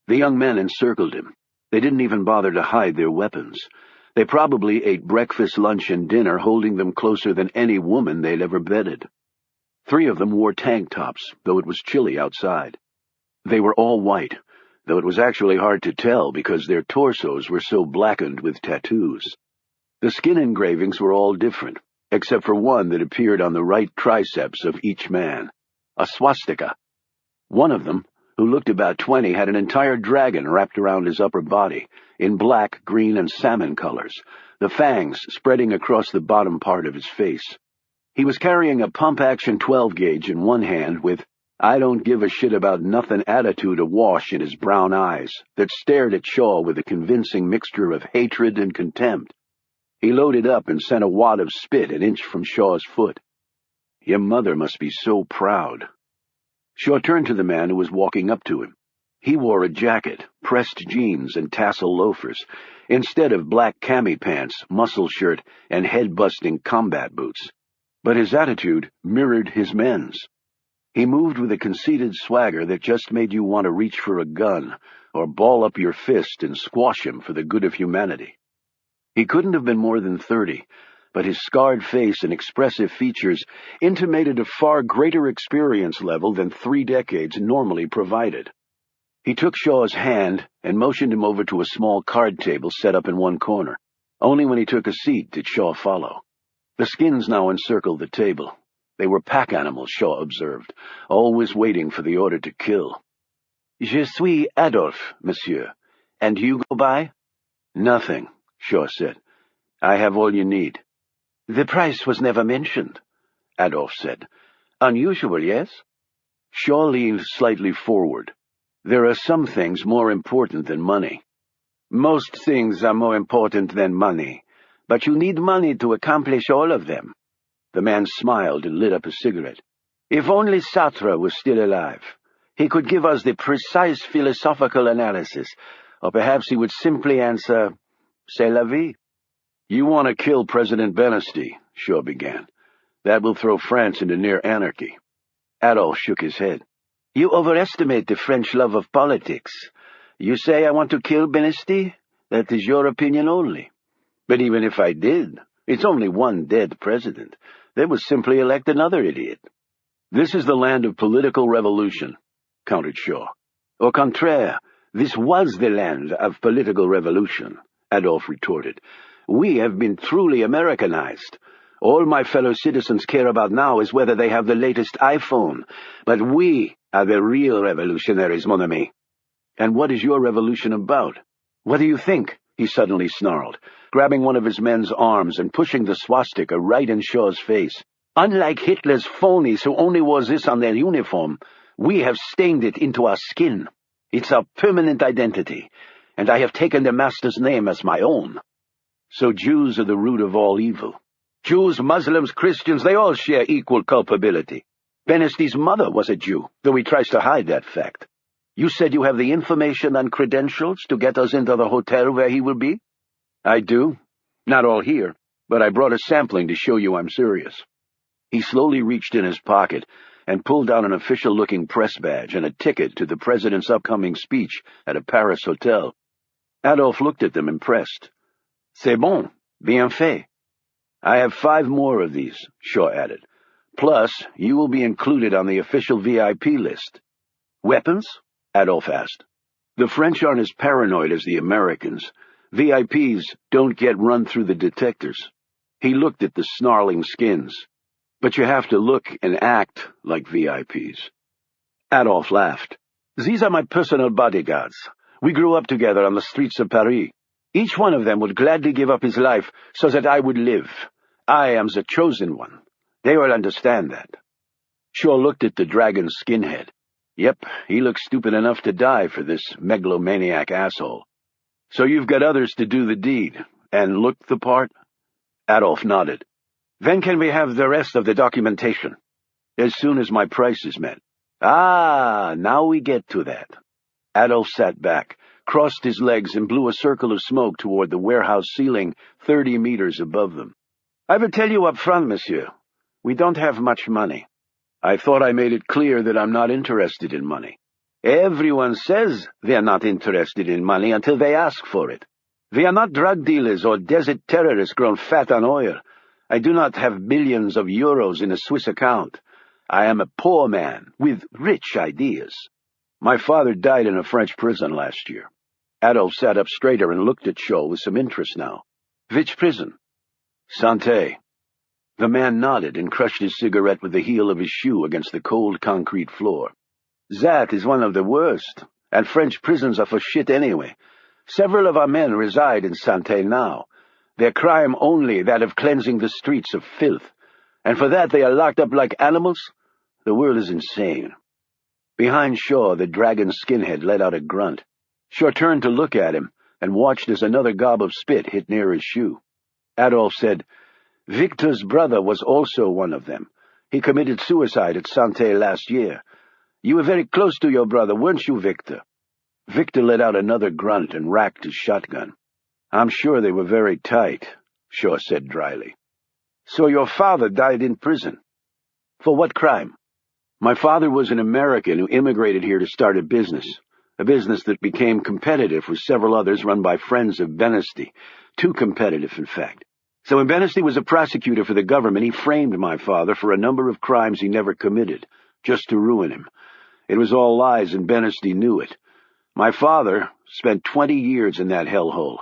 The young men encircled him. They didn't even bother to hide their weapons. They probably ate breakfast, lunch, and dinner, holding them closer than any woman they'd ever bedded. 3 of them wore tank tops, though it was chilly outside. They were all white, though it was actually hard to tell because their torsos were so blackened with tattoos. The skin engravings were all different, except for one that appeared on the right triceps of each man, a swastika. One of them, who looked about 20, had an entire dragon wrapped around his upper body, in black, green, and salmon colors, the fangs spreading across the bottom part of his face. He was carrying a pump-action 12-gauge in one hand with "I don't give a shit about nothing" attitude awash in his brown eyes that stared at Shaw with a convincing mixture of hatred and contempt. He loaded up and sent a wad of spit an inch from Shaw's foot. "Your mother must be so proud." Shaw turned to the man who was walking up to him. He wore a jacket, pressed jeans, and tassel loafers, instead of black cami pants, muscle shirt, and head-busting combat boots. But his attitude mirrored his men's. He moved with a conceited swagger that just made you want to reach for a gun or ball up your fist and squash him for the good of humanity. He couldn't have been more than 30, but his scarred face and expressive features intimated a far greater experience level than 3 decades normally provided. He took Shaw's hand and motioned him over to a small card table set up in one corner. Only when he took a seat did Shaw follow. The skins now encircled the table. They were pack animals, Shaw observed, always waiting for the order to kill. "Je suis Adolphe, monsieur. And you go by?" "Nothing," Shaw said. "I have all you need." "The price was never mentioned," Adolphe said. "Unusual, yes?" Shaw leaned slightly forward. "There are some things more important than money." "Most things are more important than money, but you need money to accomplish all of them." The man smiled and lit up a cigarette. "If only Sartre was still alive, he could give us the precise philosophical analysis, or perhaps he would simply answer, C'est la vie. You want to kill President Benesty, Shaw began. That will throw France into near anarchy. Adolf shook his head. You overestimate the French love of politics. You say I want to kill Benesty? That is your opinion only. But even if I did, it's only one dead president. They would simply elect another idiot. This is the land of political revolution, countered Shaw. Au contraire, this was the land of political revolution, Adolf retorted. We have been truly Americanized. All my fellow citizens care about now is whether they have the latest iPhone. But we are the real revolutionaries, mon ami. And what is your revolution about? What do you think? He suddenly snarled, grabbing one of his men's arms and pushing the swastika right in Shaw's face. Unlike Hitler's phonies who only wore this on their uniform, we have stained it into our skin. It's our permanent identity, and I have taken the master's name as my own. So Jews are the root of all evil. Jews, Muslims, Christians, they all share equal culpability. Benesty's mother was a Jew, though he tries to hide that fact. You said you have the information and credentials to get us into the hotel where he will be? I do. Not all here, but I brought a sampling to show you I'm serious. He slowly reached in his pocket and pulled out an official-looking press badge and a ticket to the president's upcoming speech at a Paris hotel. Adolf looked at them impressed. C'est bon, bien fait. I have 5 more of these, Shaw added. Plus, you will be included on the official VIP list. Weapons? Adolf asked. The French aren't as paranoid as the Americans. VIPs don't get run through the detectors. He looked at the snarling skins. But you have to look and act like VIPs. Adolf laughed. These are my personal bodyguards. We grew up together on the streets of Paris. Each one of them would gladly give up his life so that I would live. I am the chosen one. They will understand that. Shaw looked at the dragon skinhead. Yep, he looks stupid enough to die for this megalomaniac asshole. So you've got others to do the deed, and look the part? Adolf nodded. When can we have the rest of the documentation? As soon as my price is met. Ah, now we get to that. Adolf sat back, crossed his legs, and blew a circle of smoke toward the warehouse ceiling 30 meters above them. I will tell you up front, monsieur. We don't have much money. I thought I made it clear that I'm not interested in money. Everyone says they're not interested in money until they ask for it. We are not drug dealers or desert terrorists grown fat on oil. I do not have billions of euros in a Swiss account. I am a poor man with rich ideas. My father died in a French prison last year. Adolf sat up straighter and looked at Shaw with some interest now. Which prison? Santé. The man nodded and crushed his cigarette with the heel of his shoe against the cold concrete floor. That is one of the worst, and French prisons are for shit anyway. Several of our men reside in Santé now. Their crime only that of cleansing the streets of filth, and for that they are locked up like animals? The world is insane. Behind Shaw, the dragon skinhead let out a grunt. Shaw turned to look at him and watched as another gob of spit hit near his shoe. Adolf said, Victor's brother was also one of them. He committed suicide at Santé last year. You were very close to your brother, weren't you, Victor? Victor let out another grunt and racked his shotgun. I'm sure they were very tight, Shaw said dryly. So your father died in prison. For what crime? My father was an American who immigrated here to start a business that became competitive with several others run by friends of Benesty. Too competitive, in fact. So when Benesty was a prosecutor for the government, he framed my father for a number of crimes he never committed, just to ruin him. It was all lies, and Benesty knew it. My father spent 20 years in that hellhole,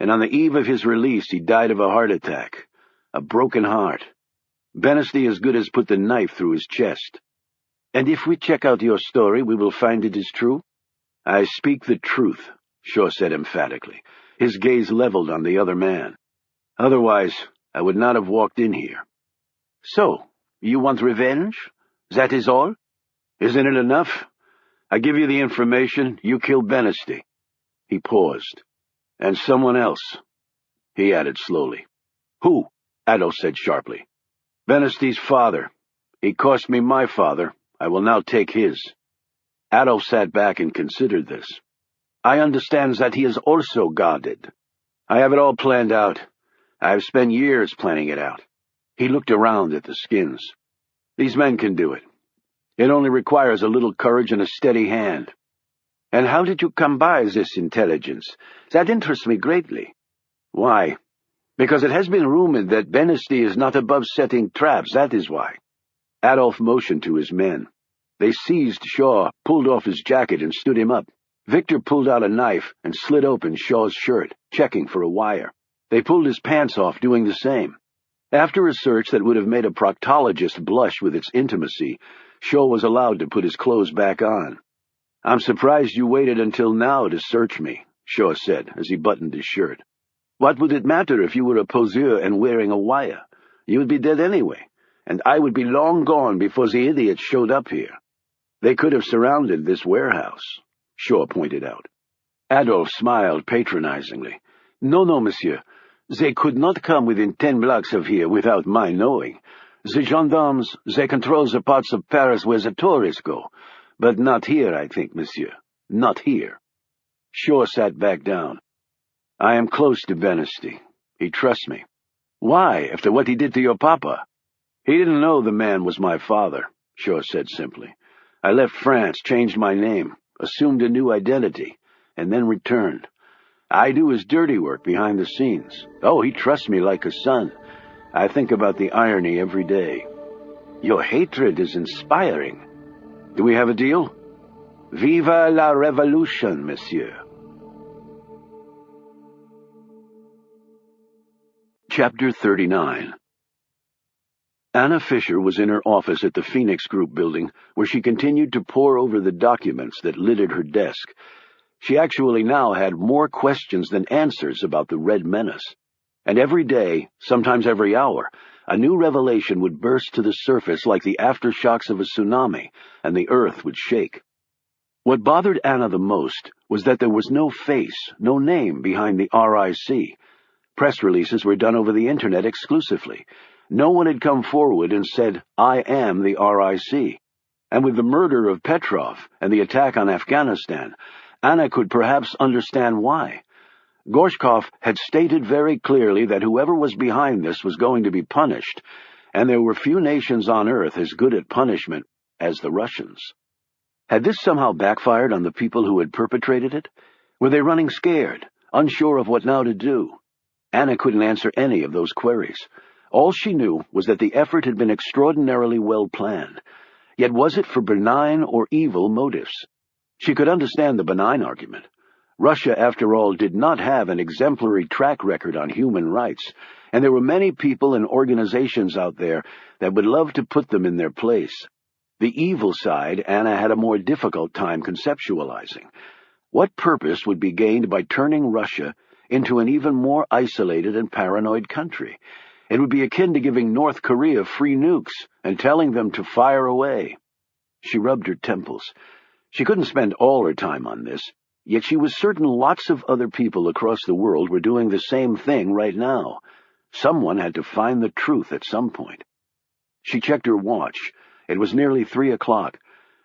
and on the eve of his release he died of a heart attack. A broken heart. Benesty as good as put the knife through his chest. And if we check out your story, we will find it is true? I speak the truth, Shaw said emphatically, his gaze leveled on the other man. Otherwise, I would not have walked in here. So, you want revenge? That is all? Isn't it enough? I give you the information, you kill Benesty. He paused. And someone else, he added slowly. Who? Adolf said sharply. Benesty's father. He cost me my father. I will now take his. Adolf sat back and considered this. I understand that he is also guarded. I have it all planned out. I've spent years planning it out. He looked around at the skins. These men can do it. It only requires a little courage and a steady hand. And how did you come by this intelligence? That interests me greatly. Why? Because it has been rumored that Benesty is not above setting traps, that is why. Adolf motioned to his men. They seized Shaw, pulled off his jacket, and stood him up. Victor pulled out a knife and slit open Shaw's shirt, checking for a wire. They pulled his pants off, doing the same. After a search that would have made a proctologist blush with its intimacy, Shaw was allowed to put his clothes back on. "I'm surprised you waited until now to search me," Shaw said as he buttoned his shirt. "What would it matter if you were a poseur and wearing a wire? You would be dead anyway, and I would be long gone before the idiots showed up here. They could have surrounded this warehouse," Shaw pointed out. Adolf smiled patronizingly. No, monsieur. They could not come within 10 blocks of here without my knowing. The gendarmes, they control the parts of Paris where the tourists go. But not here, I think, monsieur. Not here." Shaw sat back down. "I am close to Benesty. He trusts me." "Why, after what he did to your papa?" "He didn't know the man was my father," Shaw said simply. "I left France, changed my name, assumed a new identity, and then returned. I do his dirty work behind the scenes. Oh, he trusts me like a son. I think about the irony every day." "Your hatred is inspiring. Do we have a deal?" "Viva la revolution, monsieur." Chapter 39. Anna Fisher was in her office at the Phoenix Group building, where she continued to pore over the documents that littered her desk. She actually now had more questions than answers about the Red Menace. And every day, sometimes every hour, a new revelation would burst to the surface like the aftershocks of a tsunami, and the earth would shake. What bothered Anna the most was that there was no face, no name behind the RIC. Press releases were done over the Internet exclusively. No one had come forward and said, "I am the RIC." And with the murder of Petrov and the attack on Afghanistan, Anna could perhaps understand why. Gorshkov had stated very clearly that whoever was behind this was going to be punished, and there were few nations on earth as good at punishment as the Russians. Had this somehow backfired on the people who had perpetrated it? Were they running scared, unsure of what now to do? Anna couldn't answer any of those queries. All she knew was that the effort had been extraordinarily well planned. Yet was it for benign or evil motives? She could understand the benign argument. Russia, after all, did not have an exemplary track record on human rights, and there were many people and organizations out there that would love to put them in their place. The evil side Anna had a more difficult time conceptualizing. What purpose would be gained by turning Russia into an even more isolated and paranoid country? It would be akin to giving North Korea free nukes and telling them to fire away. She rubbed her temples. She couldn't spend all her time on this, yet she was certain lots of other people across the world were doing the same thing right now. Someone had to find the truth at some point. She checked her watch. It was nearly 3 o'clock.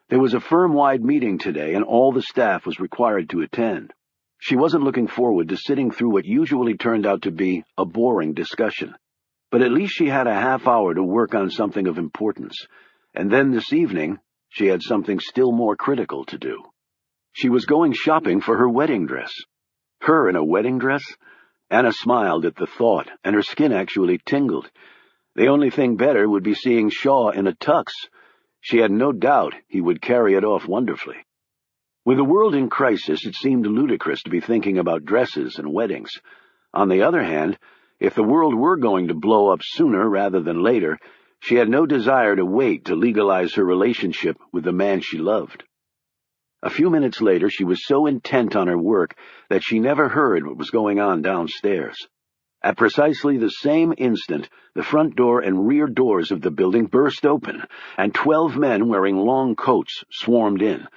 There was a firm-wide meeting today, and all the staff was required to attend. She wasn't looking forward to sitting through what usually turned out to be a boring discussion. But at least she had a half hour to work on something of importance. And then this evening, she had something still more critical to do. She was going shopping for her wedding dress. Her in a wedding dress? Anna smiled at the thought, and her skin actually tingled. The only thing better would be seeing Shaw in a tux. She had no doubt he would carry it off wonderfully. With the world in crisis, it seemed ludicrous to be thinking about dresses and weddings. On the other hand, if the world were going to blow up sooner rather than later, she had no desire to wait to legalize her relationship with the man she loved. A few minutes later, she was so intent on her work that she never heard what was going on downstairs. At precisely the same instant, the front door and rear doors of the building burst open, and 12 men wearing long coats swarmed in.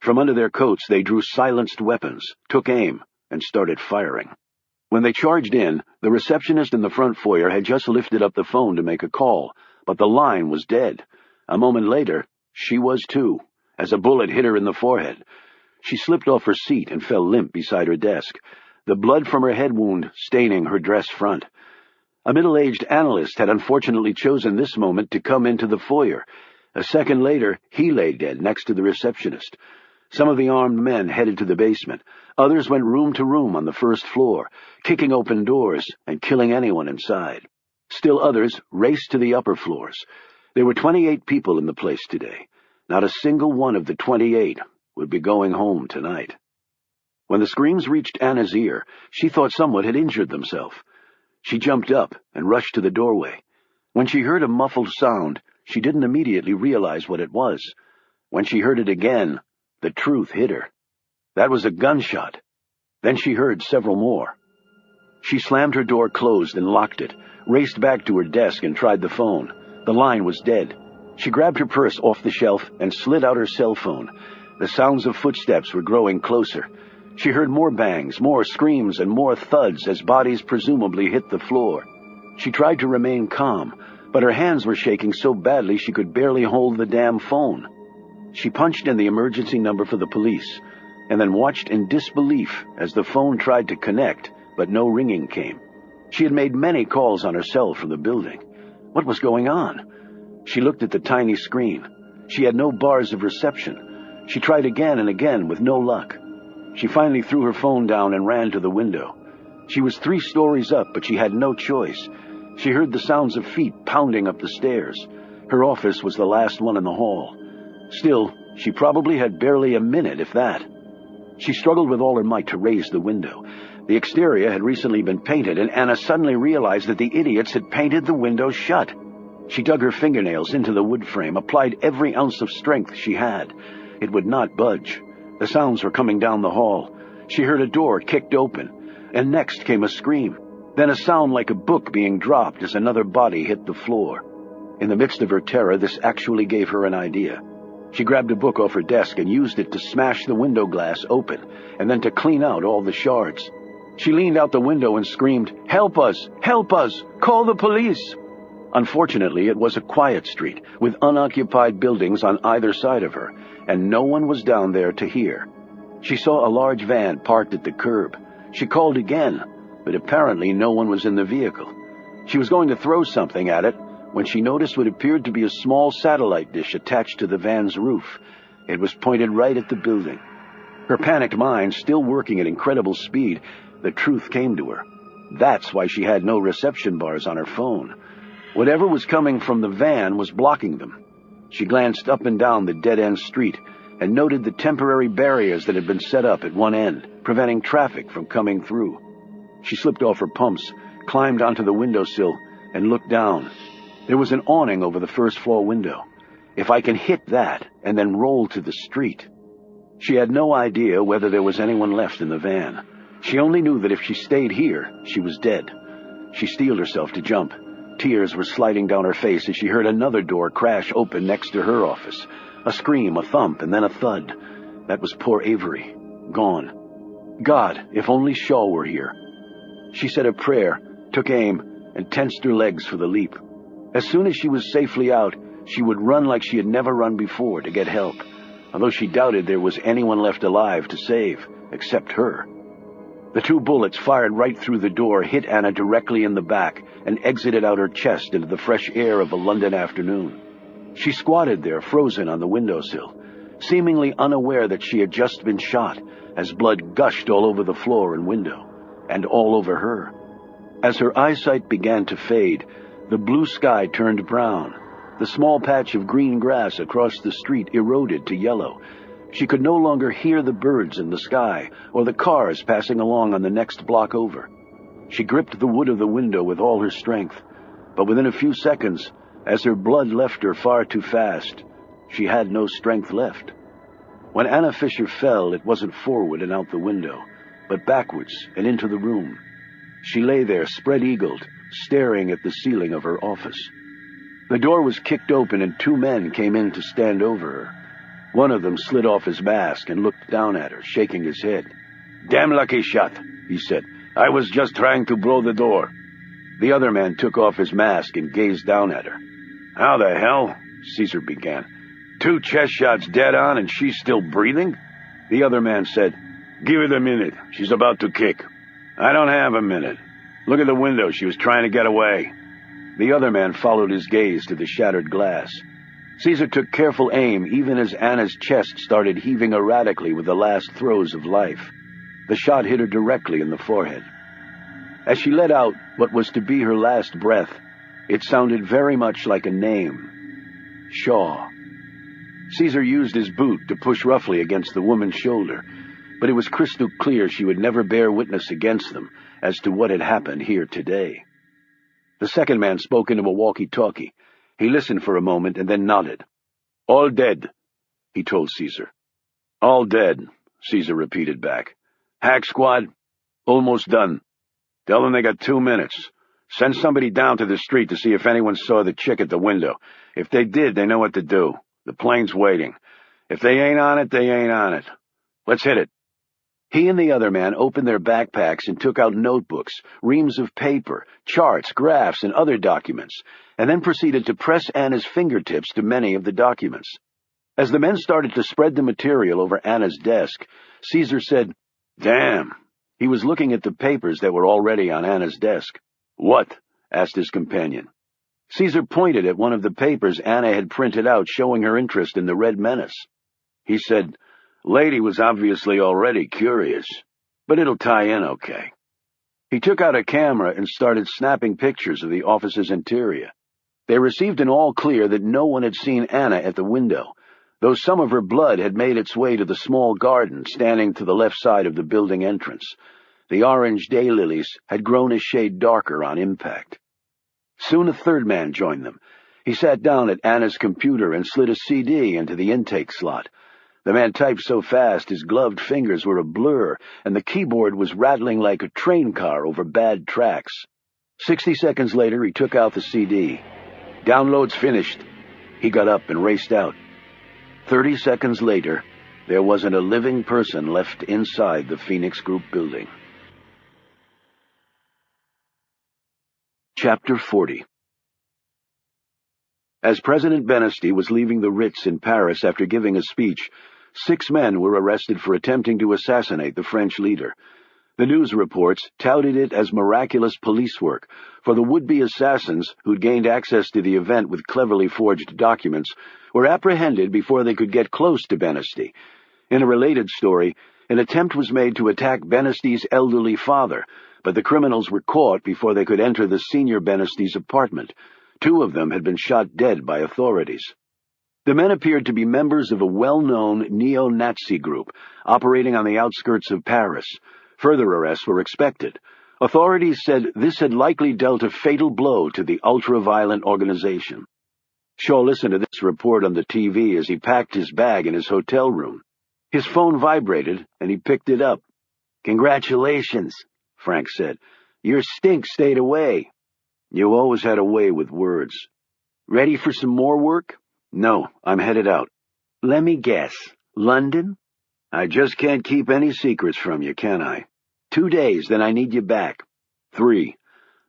From under their coats, they drew silenced weapons, took aim, and started firing. When they charged in, the receptionist in the front foyer had just lifted up the phone to make a call, but the line was dead. A moment later, she was too, as a bullet hit her in the forehead. She slipped off her seat and fell limp beside her desk. the blood from her head wound staining her dress front. A middle-aged analyst had unfortunately chosen this moment to come into the foyer. A second later, he lay dead next to the receptionist. Some of the armed men headed to the basement. Others went room to room on the first floor, kicking open doors and killing anyone inside. Still others raced to the upper floors. There were 28 people in the place today. Not a single one of the 28 would be going home tonight. When the screams reached Anna's ear, she thought someone had injured themselves. She jumped up and rushed to the doorway. When she heard a muffled sound, she didn't immediately realize what it was. When she heard it again, the truth hit her. That was a gunshot. Then she heard several more. She slammed her door closed and locked it, raced back to her desk and tried the phone. The line was dead. She grabbed her purse off the shelf and slid out her cell phone. The sounds of footsteps were growing closer. She heard more bangs, more screams, and more thuds as bodies presumably hit the floor. She tried to remain calm, but her hands were shaking so badly she could barely hold the damn phone. She punched in the emergency number for the police, and then watched in disbelief as the phone tried to connect, but no ringing came. She had made many calls on her cell from the building. What was going on? She looked at the tiny screen. She had no bars of reception. She tried again and again with no luck. She finally threw her phone down and ran to the window. She was 3 stories up, but she had no choice. She heard the sounds of feet pounding up the stairs. Her office was the last one in the hall. Still, she probably had barely a minute, if that. She struggled with all her might to raise the window. The exterior had recently been painted, and Anna suddenly realized that the idiots had painted the window shut. She dug her fingernails into the wood frame, applied every ounce of strength she had. It would not budge. The sounds were coming down the hall. She heard a door kicked open, and next came a scream, then a sound like a book being dropped as another body hit the floor. In the midst of her terror, this actually gave her an idea. She grabbed a book off her desk and used it to smash the window glass open, and then to clean out all the shards. She leaned out the window and screamed, "Help us! Help us! Call the police!" Unfortunately, it was a quiet street, with unoccupied buildings on either side of her, and no one was down there to hear. She saw a large van parked at the curb. She called again, but apparently no one was in the vehicle. She was going to throw something at it when she noticed what appeared to be a small satellite dish attached to the van's roof. It was pointed right at the building. Her panicked mind still working at incredible speed, the truth came to her. That's why she had no reception bars on her phone. Whatever was coming from the van was blocking them. She glanced up and down the dead-end street and noted the temporary barriers that had been set up at one end, preventing traffic from coming through. She slipped off her pumps, climbed onto the windowsill, and looked down. There was an awning over the first-floor window. If I can hit that and then roll to the street. She had no idea whether there was anyone left in the van. She only knew that if she stayed here, she was dead. She steeled herself to jump. Tears were sliding down her face as she heard another door crash open next to her office. A scream, a thump, and then a thud. That was poor Avery. Gone. God, if only Shaw were here. She said a prayer, took aim, and tensed her legs for the leap. As soon as she was safely out, she would run like she had never run before to get help, although she doubted there was anyone left alive to save, except her. The 2 bullets fired right through the door hit Anna directly in the back and exited out her chest into the fresh air of a London afternoon. She squatted there, frozen on the windowsill, seemingly unaware that she had just been shot, as blood gushed all over the floor and window, and all over her. As her eyesight began to fade, the blue sky turned brown. The small patch of green grass across the street eroded to yellow. She could no longer hear the birds in the sky or the cars passing along on the next block over. She gripped the wood of the window with all her strength, but within a few seconds, as her blood left her far too fast, she had no strength left. When Anna Fisher fell, it wasn't forward and out the window, but backwards and into the room. She lay there, spread-eagled, staring at the ceiling of her office. The door was kicked open and 2 men came in to stand over her. One of them slid off his mask and looked down at her, shaking his head. "Damn lucky shot," he said. "I was just trying to blow the door." The other man took off his mask and gazed down at her. "How the hell?" Caesar began. "2 chest shots dead on and she's still breathing?" The other man said, "Give it a minute. She's about to kick." I don't have a minute. Look at the window. She was trying to get away. The other man followed his gaze to the shattered glass. Caesar took careful aim even as Anna's chest started heaving erratically with the last throes of life. The shot hit her directly in the forehead. As she let out what was to be her last breath, it sounded very much like a name. Shaw. Caesar used his boot to push roughly against the woman's shoulder, but it was crystal clear she would never bear witness against them as to what had happened here today. The second man spoke into a walkie-talkie. He listened for a moment and then nodded. "All dead," he told Caesar. "All dead," Caesar repeated back. "Hack squad, almost done. Tell them they got 2 minutes. Send somebody down to the street to see if anyone saw the chick at the window. If they did, they know what to do. The plane's waiting. If they ain't on it, they ain't on it. Let's hit it." He and the other man opened their backpacks and took out notebooks, reams of paper, charts, graphs, and other documents, and then proceeded to press Anna's fingertips to many of the documents. As the men started to spread the material over Anna's desk, Caesar said, "Damn." He was looking at the papers that were already on Anna's desk. "What?" asked his companion. Caesar pointed at one of the papers Anna had printed out showing her interest in the Red Menace. He said, "Lady was obviously already curious, but it'll tie in okay." He took out a camera and started snapping pictures of the office's interior. They received an all-clear that no one had seen Anna at the window, though some of her blood had made its way to the small garden standing to the left side of the building entrance. The orange daylilies had grown a shade darker on impact. Soon a third man joined them. He sat down at Anna's computer and slid a CD into the intake slot. The man typed so fast his gloved fingers were a blur, and the keyboard was rattling like a train car over bad tracks. 60 seconds later, he took out the CD. "Download's finished." He got up and raced out. 30 seconds later, there wasn't a living person left inside the Phoenix Group building. Chapter 40. As President Benesty was leaving the Ritz in Paris after giving a speech, 6 men were arrested for attempting to assassinate the French leader. The news reports touted it as miraculous police work, for the would-be assassins, who'd gained access to the event with cleverly forged documents, were apprehended before they could get close to Benesty. In a related story, an attempt was made to attack Benesty's elderly father, but the criminals were caught before they could enter the senior Benesty's apartment. 2 of them had been shot dead by authorities. The men appeared to be members of a well-known neo-Nazi group operating on the outskirts of Paris. Further arrests were expected. Authorities said this had likely dealt a fatal blow to the ultra-violent organization. Shaw listened to this report on the TV as he packed his bag in his hotel room. His phone vibrated, and he picked it up. "Congratulations," Frank said. "Your stink stayed away." "You always had a way with words." "Ready for some more work?" "No, I'm headed out." "Let me guess. London?" "I just can't keep any secrets from you, can I?" 2 days, then I need you back." 3,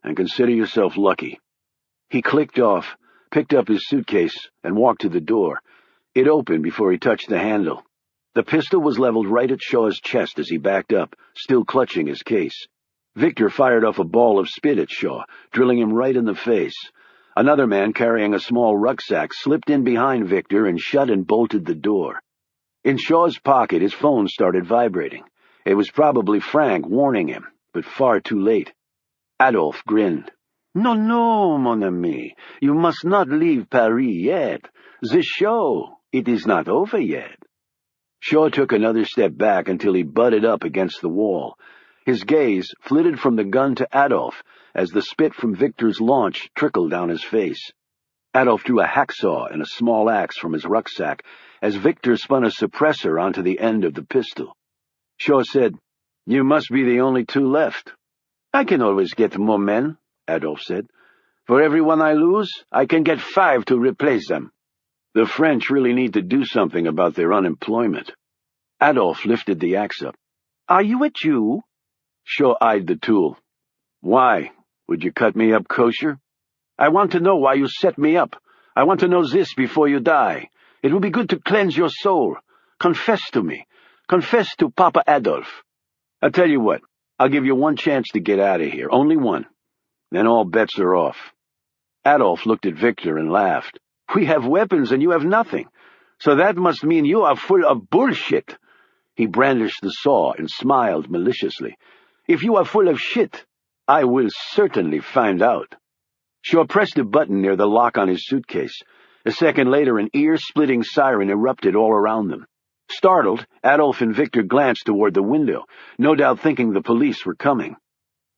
and consider yourself lucky." He clicked off, picked up his suitcase, and walked to the door. It opened before he touched the handle. The pistol was leveled right at Shaw's chest as he backed up, still clutching his case. Victor fired off a ball of spit at Shaw, drilling him right in the face. Another man carrying a small rucksack slipped in behind Victor and shut and bolted the door. In Shaw's pocket, his phone started vibrating. It was probably Frank warning him, but far too late. Adolphe grinned. "No, no, mon ami. You must not leave Paris yet. The show, it is not over yet." Shaw took another step back until he butted up against the wall. His gaze flitted from the gun to Adolphe as the spit from Victor's launch trickled down his face. Adolphe drew a hacksaw and a small axe from his rucksack as Victor spun a suppressor onto the end of the pistol. Shaw said, "You must be the only 2 left." "I can always get more men," Adolphe said. "For every one I lose, I can get 5 to replace them." "The French really need to do something about their unemployment." Adolphe lifted the axe up. "Are you a Jew?" Shaw eyed the tool. "Why? Would you cut me up kosher?" "I want to know why you set me up. I want to know this before you die. It will be good to cleanse your soul. Confess to me. Confess to Papa Adolphe. I'll tell you what. I'll give you one chance to get out of here, only one. Then all bets are off." Adolf looked at Victor and laughed. "We have weapons and you have nothing. So that must mean you are full of bullshit." He brandished the saw and smiled maliciously. "If you are full of shit, I will certainly find out." Shaw pressed a button near the lock on his suitcase. A second later, an ear-splitting siren erupted all around them. Startled, Adolf and Victor glanced toward the window, no doubt thinking the police were coming.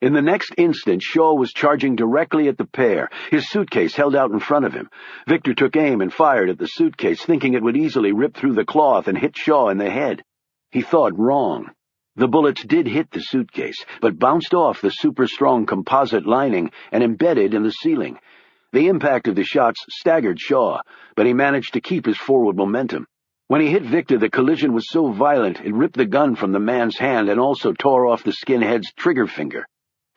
In the next instant, Shaw was charging directly at the pair, his suitcase held out in front of him. Victor took aim and fired at the suitcase, thinking it would easily rip through the cloth and hit Shaw in the head. He thought wrong. The bullets did hit the suitcase, but bounced off the super-strong composite lining and embedded in the ceiling. The impact of the shots staggered Shaw, but he managed to keep his forward momentum. When he hit Victor, the collision was so violent it ripped the gun from the man's hand and also tore off the skinhead's trigger finger.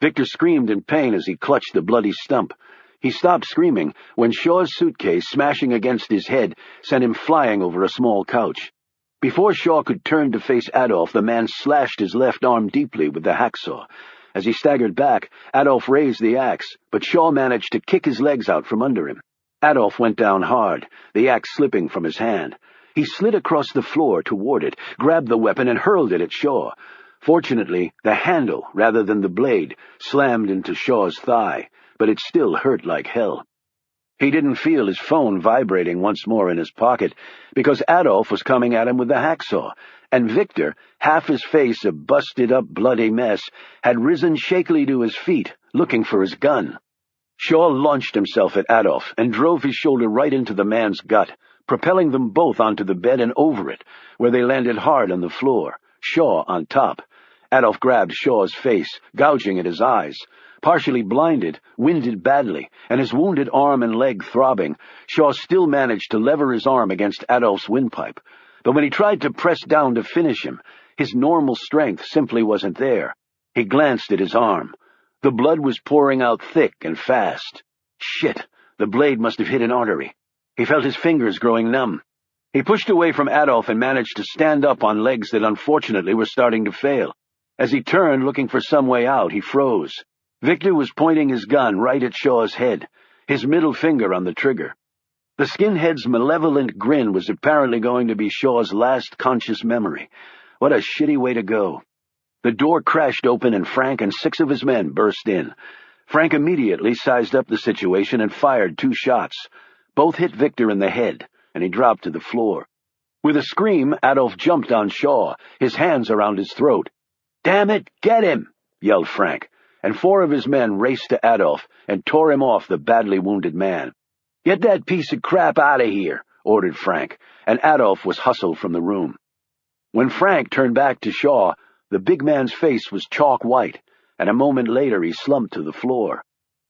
Victor screamed in pain as he clutched the bloody stump. He stopped screaming when Shaw's suitcase, smashing against his head, sent him flying over a small couch. Before Shaw could turn to face Adolf, the man slashed his left arm deeply with the hacksaw. As he staggered back, Adolf raised the axe, but Shaw managed to kick his legs out from under him. Adolf went down hard, the axe slipping from his hand. He slid across the floor toward it, grabbed the weapon, and hurled it at Shaw. Fortunately, the handle, rather than the blade, slammed into Shaw's thigh, but it still hurt like hell. He didn't feel his phone vibrating once more in his pocket, because Adolf was coming at him with the hacksaw, and Victor, half his face a busted-up bloody mess, had risen shakily to his feet, looking for his gun. Shaw launched himself at Adolf and drove his shoulder right into the man's gut, propelling them both onto the bed and over it, where they landed hard on the floor, Shaw on top. Adolf grabbed Shaw's face, gouging at his eyes. Partially blinded, winded badly, and his wounded arm and leg throbbing, Shaw still managed to lever his arm against Adolf's windpipe. But when he tried to press down to finish him, his normal strength simply wasn't there. He glanced at his arm. The blood was pouring out thick and fast. Shit, the blade must have hit an artery. He felt his fingers growing numb. He pushed away from Adolf and managed to stand up on legs that unfortunately were starting to fail. As he turned, looking for some way out, he froze. Victor was pointing his gun right at Shaw's head, his middle finger on the trigger. The skinhead's malevolent grin was apparently going to be Shaw's last conscious memory. What a shitty way to go. The door crashed open and Frank and 6 of his men burst in. Frank immediately sized up the situation and fired 2 shots. Both hit Victor in the head, and he dropped to the floor. With a scream, Adolf jumped on Shaw, his hands around his throat. "Damn it, get him!" yelled Frank, and 4 of his men raced to Adolf and tore him off the badly wounded man. "Get that piece of crap out of here," ordered Frank, and Adolf was hustled from the room. When Frank turned back to Shaw, the big man's face was chalk white, and a moment later he slumped to the floor.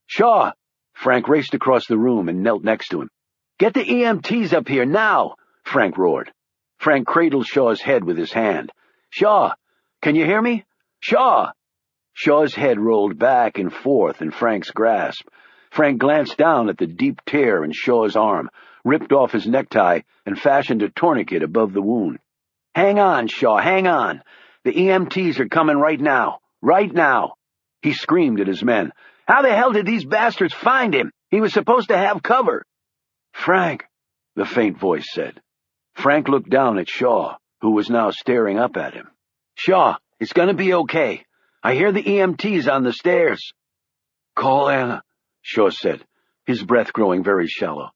"Shaw!" Frank raced across the room and knelt next to him. "Get the EMTs up here, now!" Frank roared. Frank cradled Shaw's head with his hand. "Shaw! Can you hear me? Shaw!" Shaw's head rolled back and forth in Frank's grasp. Frank glanced down at the deep tear in Shaw's arm, ripped off his necktie, and fashioned a tourniquet above the wound. "Hang on, Shaw, hang on! The EMTs are coming right now! Right now!" He screamed at his men. "How the hell did these bastards find him? He was supposed to have cover!" "Frank," the faint voice said. Frank looked down at Shaw, who was now staring up at him. "Shaw, it's gonna be okay. I hear the EMTs on the stairs." "Call Anna," Shaw said, his breath growing very shallow.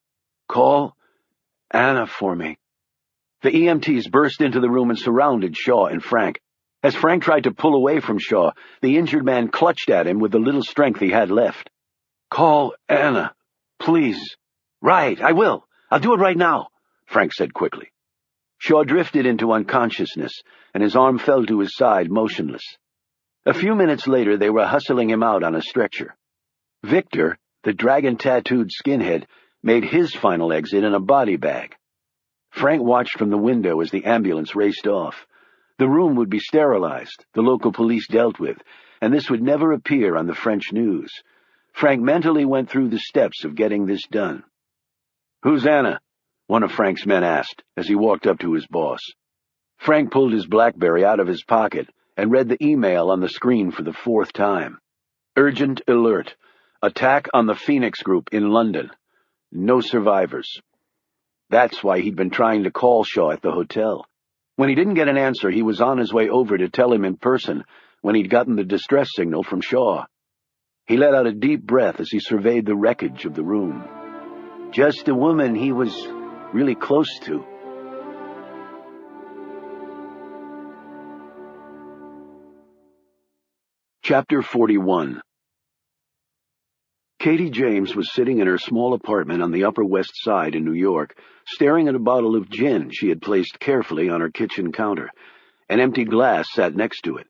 "Call Anna for me." The EMTs burst into the room and surrounded Shaw and Frank. As Frank tried to pull away from Shaw, the injured man clutched at him with the little strength he had left. "Call Anna, please." "Right, I will. I'll do it right now," Frank said quickly. Shaw drifted into unconsciousness, and his arm fell to his side, motionless. A few minutes later, they were hustling him out on a stretcher. Victor, the dragon-tattooed skinhead, made his final exit in a body bag. Frank watched from the window as the ambulance raced off. The room would be sterilized, the local police dealt with, and this would never appear on the French news. Frank mentally went through the steps of getting this done. "Who's Anna?" one of Frank's men asked as he walked up to his boss. Frank pulled his BlackBerry out of his pocket and read the email on the screen for the 4th time. Urgent alert. Attack on the Phoenix Group in London. No survivors. That's why he'd been trying to call Shaw at the hotel. When he didn't get an answer, he was on his way over to tell him in person when he'd gotten the distress signal from Shaw. He let out a deep breath as he surveyed the wreckage of the room. Just a woman he was really close to. Chapter 41. Katie James was sitting in her small apartment on the Upper West Side in New York, staring at a bottle of gin she had placed carefully on her kitchen counter. An empty glass sat next to it.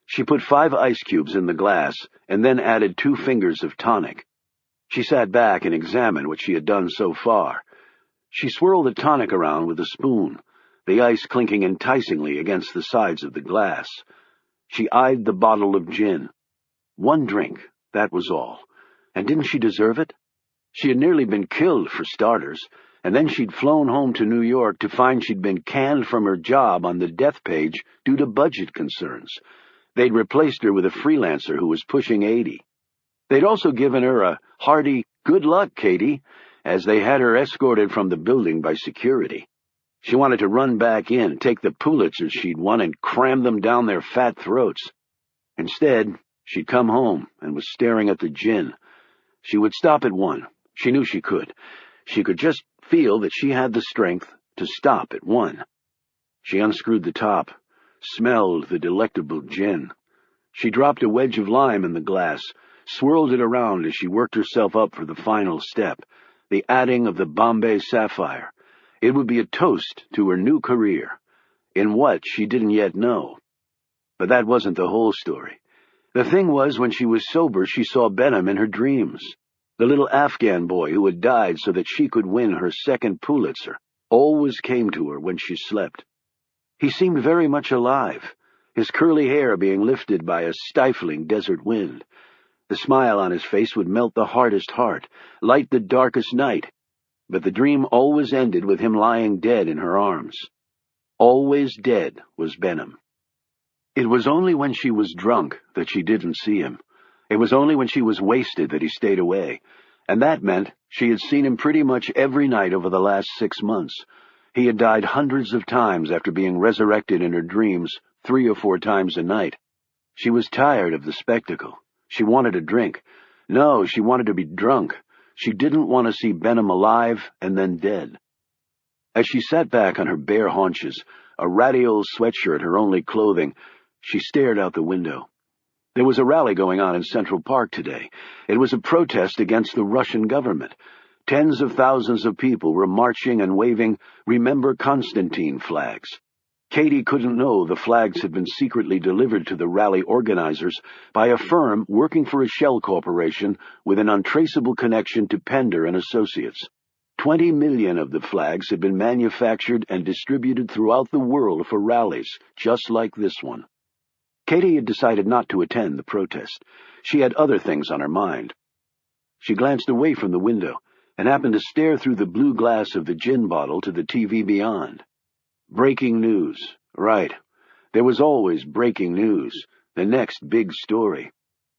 She put 5 ice cubes in the glass and then added 2 fingers of tonic. She sat back and examined what she had done so far. She swirled the tonic around with a spoon, the ice clinking enticingly against the sides of the glass. She eyed the bottle of gin. 1 drink, that was all. And didn't she deserve it? She had nearly been killed, for starters, and then she'd flown home to New York to find she'd been canned from her job on the death page due to budget concerns. They'd replaced her with a freelancer who was pushing 80. They'd also given her a hearty, "Good luck, Katie," as they had her escorted from the building by security. She wanted to run back in, take the Pulitzers she'd won, and cram them down their fat throats. Instead, she'd come home and was staring at the gin. She would stop at 1. She knew she could. She could just feel that she had the strength to stop at 1. She unscrewed the top, smelled the delectable gin. She dropped a wedge of lime in the glass, swirled it around as she worked herself up for the final step, the adding of the Bombay Sapphire. It would be a toast to her new career, in what she didn't yet know. But that wasn't the whole story. The thing was, when she was sober, she saw Benham in her dreams. The little Afghan boy who had died so that she could win her 2nd Pulitzer always came to her when she slept. He seemed very much alive, his curly hair being lifted by a stifling desert wind. The smile on his face would melt the hardest heart, light the darkest night, but the dream always ended with him lying dead in her arms. Always dead was Benham. It was only when she was drunk that she didn't see him. It was only when she was wasted that he stayed away, and that meant she had seen him pretty much every night over the last 6 months. He had died hundreds of times after being resurrected in her dreams 3 or 4 times a night. She was tired of the spectacle. She wanted a drink. No, she wanted to be drunk. She didn't want to see Benham alive and then dead. As she sat back on her bare haunches, a ratty old sweatshirt her only clothing, she stared out the window. There was a rally going on in Central Park today. It was a protest against the Russian government. Tens of thousands of people were marching and waving "Remember Constantine" flags. Katie couldn't know the flags had been secretly delivered to the rally organizers by a firm working for a shell corporation with an untraceable connection to Pender and Associates. 20 million of the flags had been manufactured and distributed throughout the world for rallies, just like this one. Katie had decided not to attend the protest. She had other things on her mind. She glanced away from the window and happened to stare through the blue glass of the gin bottle to the TV beyond. Breaking news. Right. There was always breaking news, the next big story.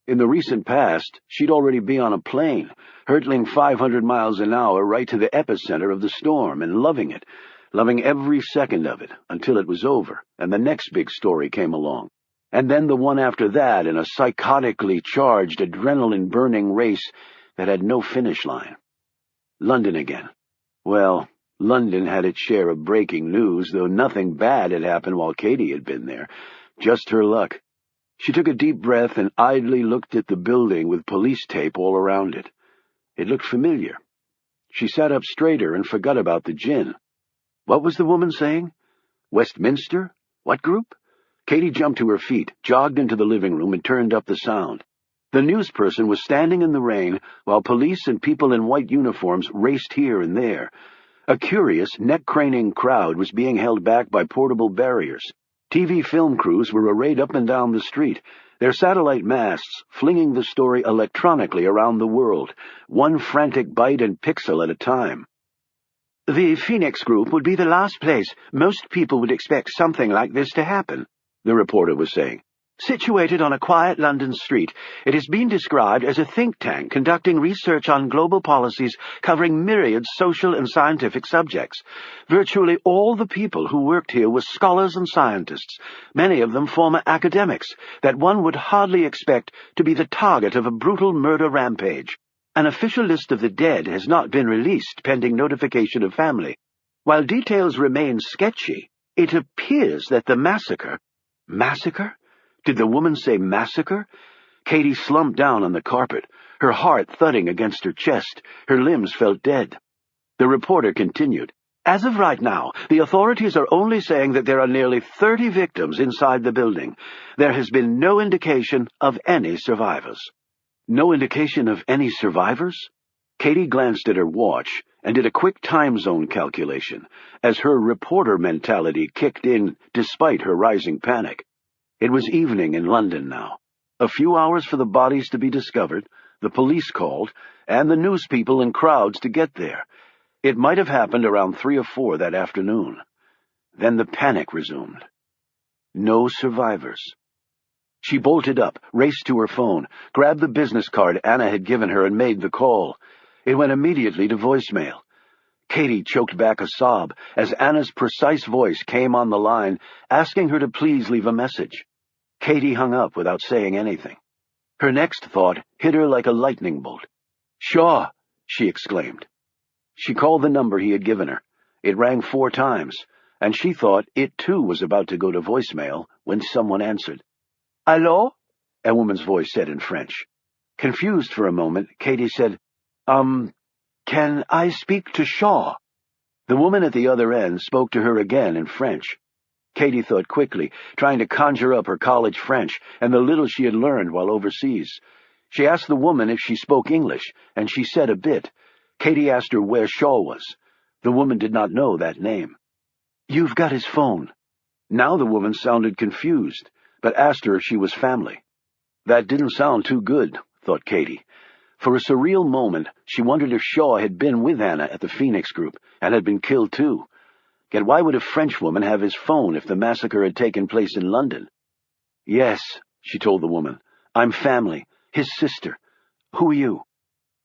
In the recent past, she'd already be on a plane, hurtling 500 miles an hour right to the epicenter of the storm and loving it, loving every second of it until it was over and the next big story came along. And then the one after that in a psychotically charged, adrenaline-burning race that had no finish line. London again. Well, London had its share of breaking news, though nothing bad had happened while Katie had been there. Just her luck. She took a deep breath and idly looked at the building with police tape all around it. It looked familiar. She sat up straighter and forgot about the gin. What was the woman saying? Westminster? What group? Katie jumped to her feet, jogged into the living room, and turned up the sound. The newsperson was standing in the rain while police and people in white uniforms raced here and there. A curious, neck-craning crowd was being held back by portable barriers. TV film crews were arrayed up and down the street, their satellite masts flinging the story electronically around the world, one frantic byte and pixel at a time. The Phoenix Group would be the last place most people would expect something like this to happen, the reporter was saying. Situated on a quiet London street, it has been described as a think tank conducting research on global policies covering myriad social and scientific subjects. Virtually all the people who worked here were scholars and scientists, many of them former academics, that one would hardly expect to be the target of a brutal murder rampage. An official list of the dead has not been released pending notification of family. While details remain sketchy, it appears that the massacre— Massacre? Did the woman say massacre? Katie slumped down on the carpet, her heart thudding against her chest. Her limbs felt dead. The reporter continued. As of right now, the authorities are only saying that there are nearly 30 victims inside the building. There has been no indication of any survivors. No indication of any survivors? Katie glanced at her watch and did a quick time zone calculation as her reporter mentality kicked in despite her rising panic. It was evening in London now. A few hours for the bodies to be discovered, the police called, and the news people and crowds to get there. It might have happened around 3 or 4 that afternoon. Then the panic resumed. No survivors. She bolted up, raced to her phone, grabbed the business card Anna had given her and made the call. It went immediately to voicemail. Katie choked back a sob as Anna's precise voice came on the line, asking her to please leave a message. Katie hung up without saying anything. Her next thought hit her like a lightning bolt. "Shaw!" she exclaimed. She called the number he had given her. It rang 4 times, and she thought it too was about to go to voicemail when someone answered. "Allô?" a woman's voice said in French. Confused for a moment, Katie said, Can I speak to Shaw?" The woman at the other end spoke to her again in French. Katie thought quickly, trying to conjure up her college French and the little she had learned while overseas. She asked the woman if she spoke English, and she said a bit. Katie asked her where Shaw was. The woman did not know that name. "You've got his phone." Now the woman sounded confused, but asked her if she was family. That didn't sound too good, thought Katie. For a surreal moment, she wondered if Shaw had been with Anna at the Phoenix Group and had been killed too. Yet why would a Frenchwoman have his phone if the massacre had taken place in London? "Yes," she told the woman. "I'm family. His sister. Who are you?"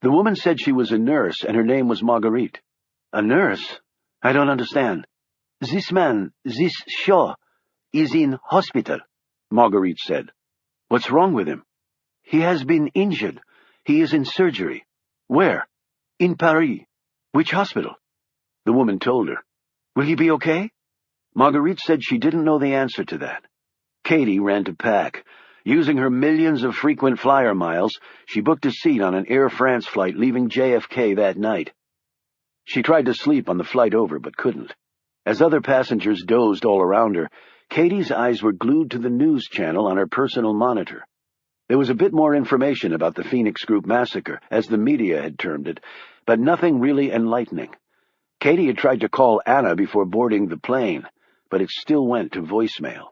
The woman said she was a nurse and her name was Marguerite. "A nurse? I don't understand." "This man, this Shaw, is in hospital," Marguerite said. "What's wrong with him?" "He has been injured. He is in surgery." "Where?" "In Paris." "Which hospital?" The woman told her. "Will he be okay?" Marguerite said she didn't know the answer to that. Katie ran to pack. Using her millions of frequent flyer miles, she booked a seat on an Air France flight leaving JFK that night. She tried to sleep on the flight over, but couldn't. As other passengers dozed all around her, Katie's eyes were glued to the news channel on her personal monitor. There was a bit more information about the Phoenix Group massacre, as the media had termed it, but nothing really enlightening. Katie had tried to call Anna before boarding the plane, but it still went to voicemail.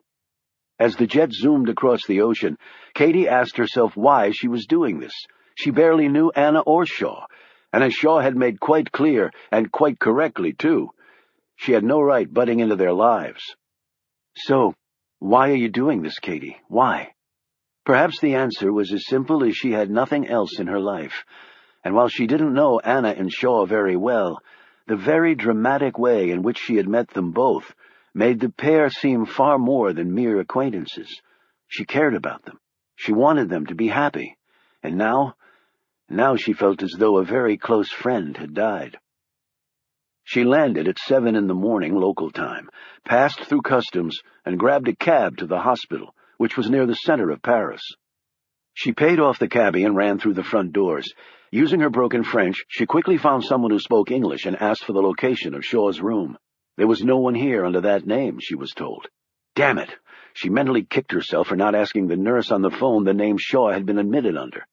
As the jet zoomed across the ocean, Katie asked herself why she was doing this. She barely knew Anna or Shaw, and as Shaw had made quite clear, and quite correctly too, she had no right butting into their lives. "So, why are you doing this, Katie? Why?" Perhaps the answer was as simple as she had nothing else in her life, and while she didn't know Anna and Shaw very well, the very dramatic way in which she had met them both made the pair seem far more than mere acquaintances. She cared about them. She wanted them to be happy. And now she felt as though a very close friend had died. She landed at 7 in the morning local time, passed through customs, and grabbed a cab to the hospital, which was near the center of Paris. She paid off the cabbie and ran through the front doors. Using her broken French, she quickly found someone who spoke English and asked for the location of Shaw's room. There was no one here under that name, she was told. Damn it! She mentally kicked herself for not asking the nurse on the phone the name Shaw had been admitted under.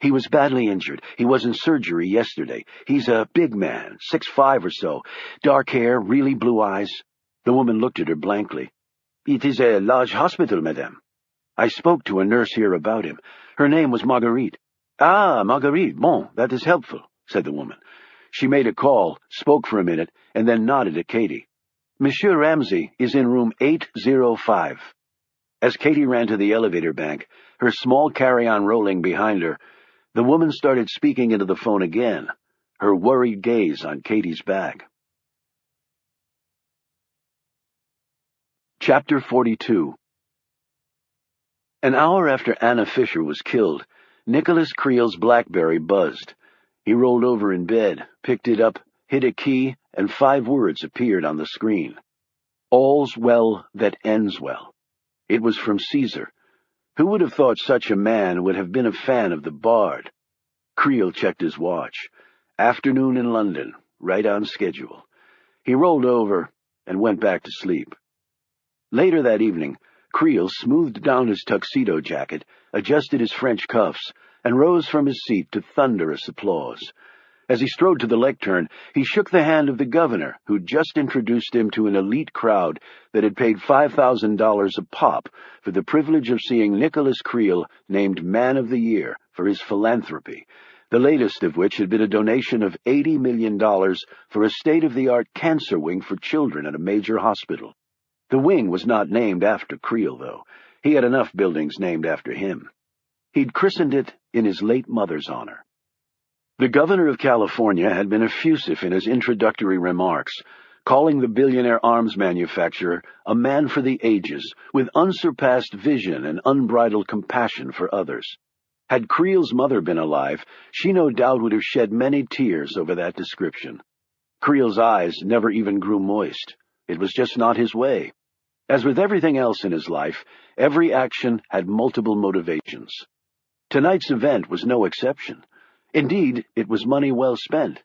He was badly injured. He was in surgery yesterday. He's a big man, 6'5" or so, dark hair, really blue eyes. The woman looked at her blankly. "It is a large hospital, madame. I spoke to a nurse here about him. Her name was Marguerite." "Ah, Marguerite, bon, that is helpful," said the woman. She made a call, spoke for a minute, and then nodded at Katie. "Monsieur Ramsey is in room 805. As Katie ran to the elevator bank, her small carry-on rolling behind her, the woman started speaking into the phone again, her worried gaze on Katie's bag. Chapter 42. An hour after Anna Fisher was killed, Nicholas Creel's BlackBerry buzzed. He rolled over in bed, picked it up, hit a key, and 5 words appeared on the screen. All's well that ends well. It was from Caesar. Who would have thought such a man would have been a fan of the Bard? Creel checked his watch. Afternoon in London, right on schedule. He rolled over and went back to sleep. Later that evening, Creel smoothed down his tuxedo jacket, adjusted his French cuffs, and rose from his seat to thunderous applause. As he strode to the lectern, he shook the hand of the governor, who'd just introduced him to an elite crowd that had paid $5,000 a pop for the privilege of seeing Nicholas Creel named Man of the Year for his philanthropy, the latest of which had been a donation of $80 million for a state-of-the-art cancer wing for children at a major hospital. The wing was not named after Creel, though. He had enough buildings named after him. He'd christened it in his late mother's honor. The governor of California had been effusive in his introductory remarks, calling the billionaire arms manufacturer a man for the ages, with unsurpassed vision and unbridled compassion for others. Had Creel's mother been alive, she no doubt would have shed many tears over that description. Creel's eyes never even grew moist. It was just not his way. As with everything else in his life, every action had multiple motivations. Tonight's event was no exception. Indeed, it was money well spent.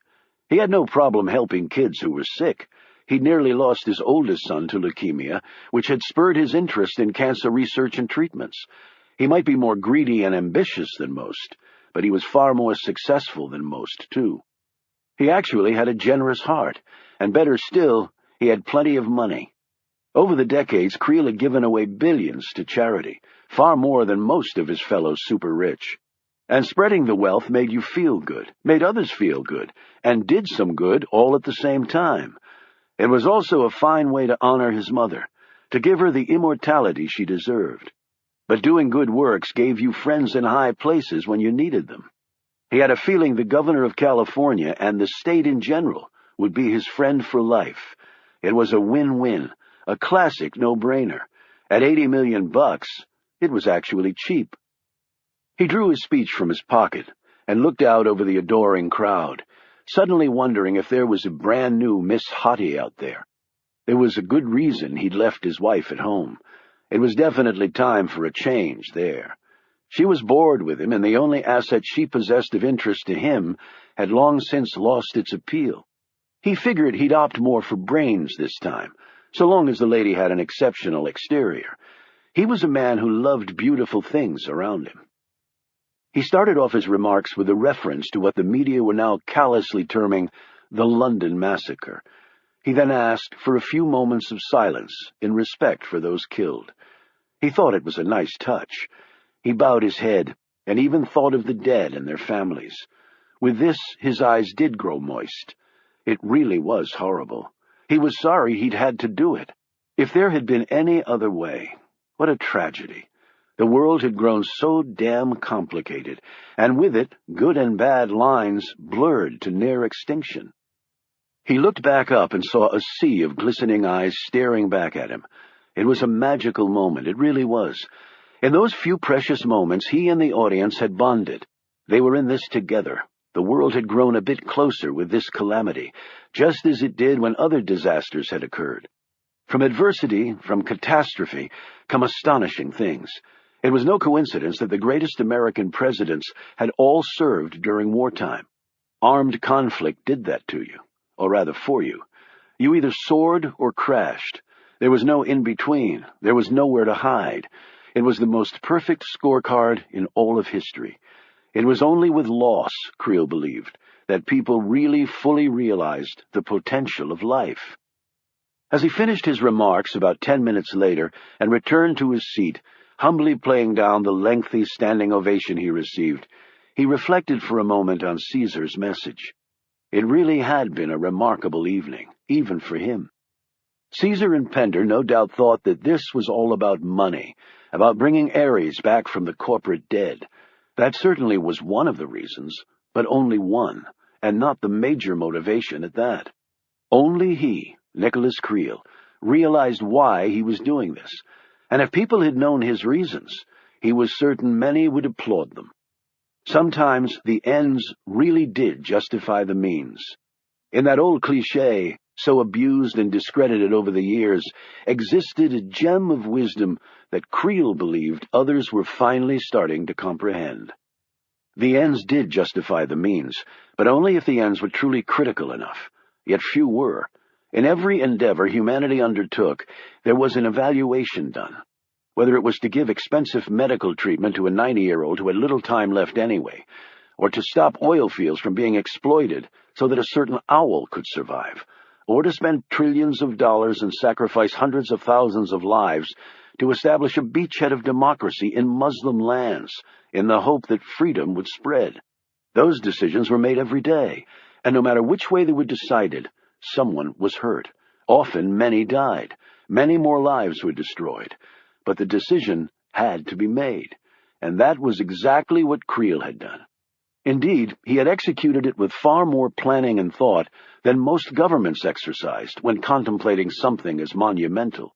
He had no problem helping kids who were sick. He'd nearly lost his oldest son to leukemia, which had spurred his interest in cancer research and treatments. He might be more greedy and ambitious than most, but he was far more successful than most, too. He actually had a generous heart, and better still, he had plenty of money. Over the decades, Creel had given away billions to charity, far more than most of his fellow super-rich. And spreading the wealth made you feel good, made others feel good, and did some good all at the same time. It was also a fine way to honor his mother, to give her the immortality she deserved. But doing good works gave you friends in high places when you needed them. He had a feeling the governor of California and the state in general would be his friend for life. It was a win-win, a classic no-brainer. At $80 million, it was actually cheap. He drew his speech from his pocket and looked out over the adoring crowd, suddenly wondering if there was a brand-new Miss Hottie out there. There was a good reason he'd left his wife at home. It was definitely time for a change there. She was bored with him, and the only asset she possessed of interest to him had long since lost its appeal. He figured he'd opt more for brains this time, so long as the lady had an exceptional exterior. He was a man who loved beautiful things around him. He started off his remarks with a reference to what the media were now callously terming the London Massacre. He then asked for a few moments of silence in respect for those killed. He thought it was a nice touch. He bowed his head and even thought of the dead and their families. With this, his eyes did grow moist. It really was horrible. He was sorry he'd had to do it. If there had been any other way, what a tragedy. The world had grown so damn complicated, and with it, good and bad lines blurred to near extinction. He looked back up and saw a sea of glistening eyes staring back at him. It was a magical moment, it really was. In those few precious moments, he and the audience had bonded. They were in this together. The world had grown a bit closer with this calamity, just as it did when other disasters had occurred. From adversity, from catastrophe, come astonishing things. It was no coincidence that the greatest American presidents had all served during wartime. Armed conflict did that to you, or rather for you. You either soared or crashed. There was no in-between. There was nowhere to hide. It was the most perfect scorecard in all of history. It was only with loss, Creel believed, that people really fully realized the potential of life. As he finished his remarks about 10 minutes later and returned to his seat, humbly playing down the lengthy standing ovation he received, he reflected for a moment on Caesar's message. It really had been a remarkable evening, even for him. Caesar and Pender no doubt thought that this was all about money, about bringing Ares back from the corporate dead. That certainly was one of the reasons, but only one, and not the major motivation at that. Only he, Nicholas Creel, realized why he was doing this, and if people had known his reasons, he was certain many would applaud them. Sometimes the ends really did justify the means. In that old cliché, so abused and discredited over the years, existed a gem of wisdom that Creel believed others were finally starting to comprehend. The ends did justify the means, but only if the ends were truly critical enough. Yet few were. In every endeavor humanity undertook, there was an evaluation done. Whether it was to give expensive medical treatment to a 90-year-old who had little time left anyway, or to stop oil fields from being exploited so that a certain owl could survive, or to spend trillions of dollars and sacrifice hundreds of thousands of lives to establish a beachhead of democracy in Muslim lands in the hope that freedom would spread. Those decisions were made every day, and no matter which way they were decided, someone was hurt. Often many died. Many more lives were destroyed. But the decision had to be made, and that was exactly what Creel had done. Indeed, he had executed it with far more planning and thought than most governments exercised when contemplating something as monumental.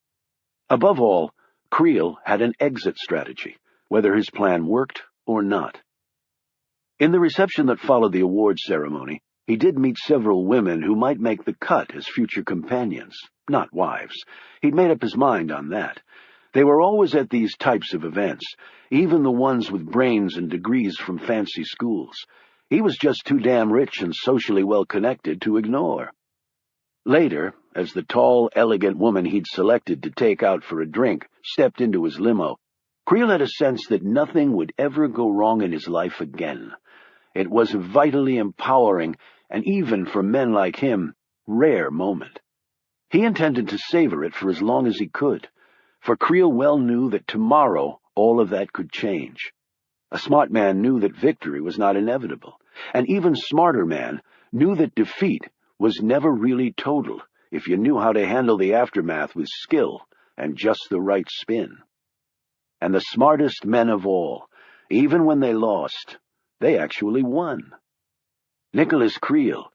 Above all, Creel had an exit strategy, whether his plan worked or not. In the reception that followed the awards ceremony, he did meet several women who might make the cut as future companions, not wives. He'd made up his mind on that. They were always at these types of events, even the ones with brains and degrees from fancy schools. He was just too damn rich and socially well-connected to ignore. Later, as the tall, elegant woman he'd selected to take out for a drink stepped into his limo, Creel had a sense that nothing would ever go wrong in his life again. It was a vitally empowering, and even for men like him, rare moment. He intended to savor it for as long as he could, for Creel well knew that tomorrow all of that could change. A smart man knew that victory was not inevitable. An even smarter man knew that defeat was never really total if you knew how to handle the aftermath with skill and just the right spin. And the smartest men of all, even when they lost, they actually won. Nicholas Creel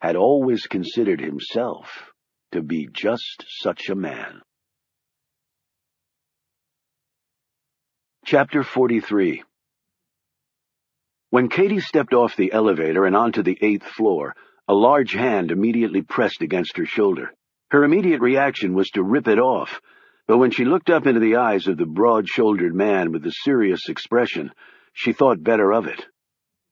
had always considered himself to be just such a man. Chapter 43. When Katie stepped off the elevator and onto the 8th floor, a large hand immediately pressed against her shoulder. Her immediate reaction was to rip it off, but when she looked up into the eyes of the broad-shouldered man with the serious expression, she thought better of it.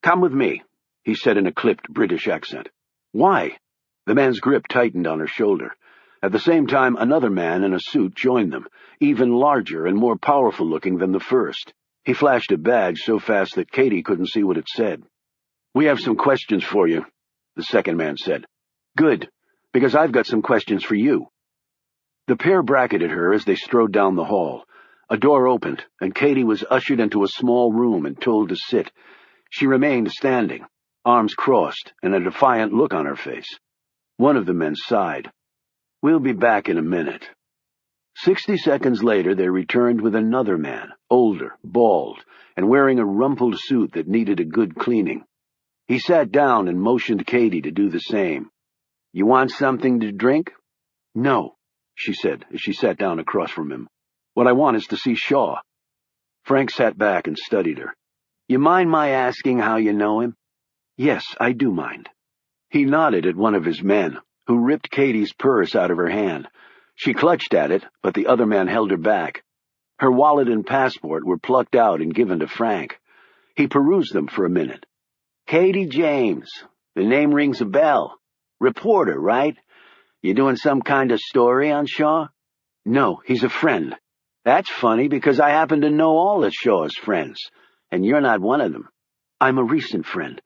"Come with me," he said in a clipped British accent. "Why?" The man's grip tightened on her shoulder. At the same time, another man in a suit joined them, even larger and more powerful-looking than the first. He flashed a badge so fast that Katie couldn't see what it said. "We have some questions for you," the second man said. "Good, because I've got some questions for you." The pair bracketed her as they strode down the hall. A door opened, and Katie was ushered into a small room and told to sit. She remained standing, arms crossed, and a defiant look on her face. One of the men sighed. "We'll be back in a minute." 60 seconds later, they returned with another man, older, bald, and wearing a rumpled suit that needed a good cleaning. He sat down and motioned Katie to do the same. "You want something to drink?" "No," she said as she sat down across from him. "What I want is to see Shaw." Frank sat back and studied her. "You mind my asking how you know him?" "Yes, I do mind." He nodded at one of his men, who ripped Katie's purse out of her hand. She clutched at it, but the other man held her back. Her wallet and passport were plucked out and given to Frank. He perused them for a minute. "Katie James. The name rings a bell. Reporter, right? You doing some kind of story on Shaw?" "No, he's a friend." "That's funny, because I happen to know all of Shaw's friends, and you're not one of them." "I'm a recent friend.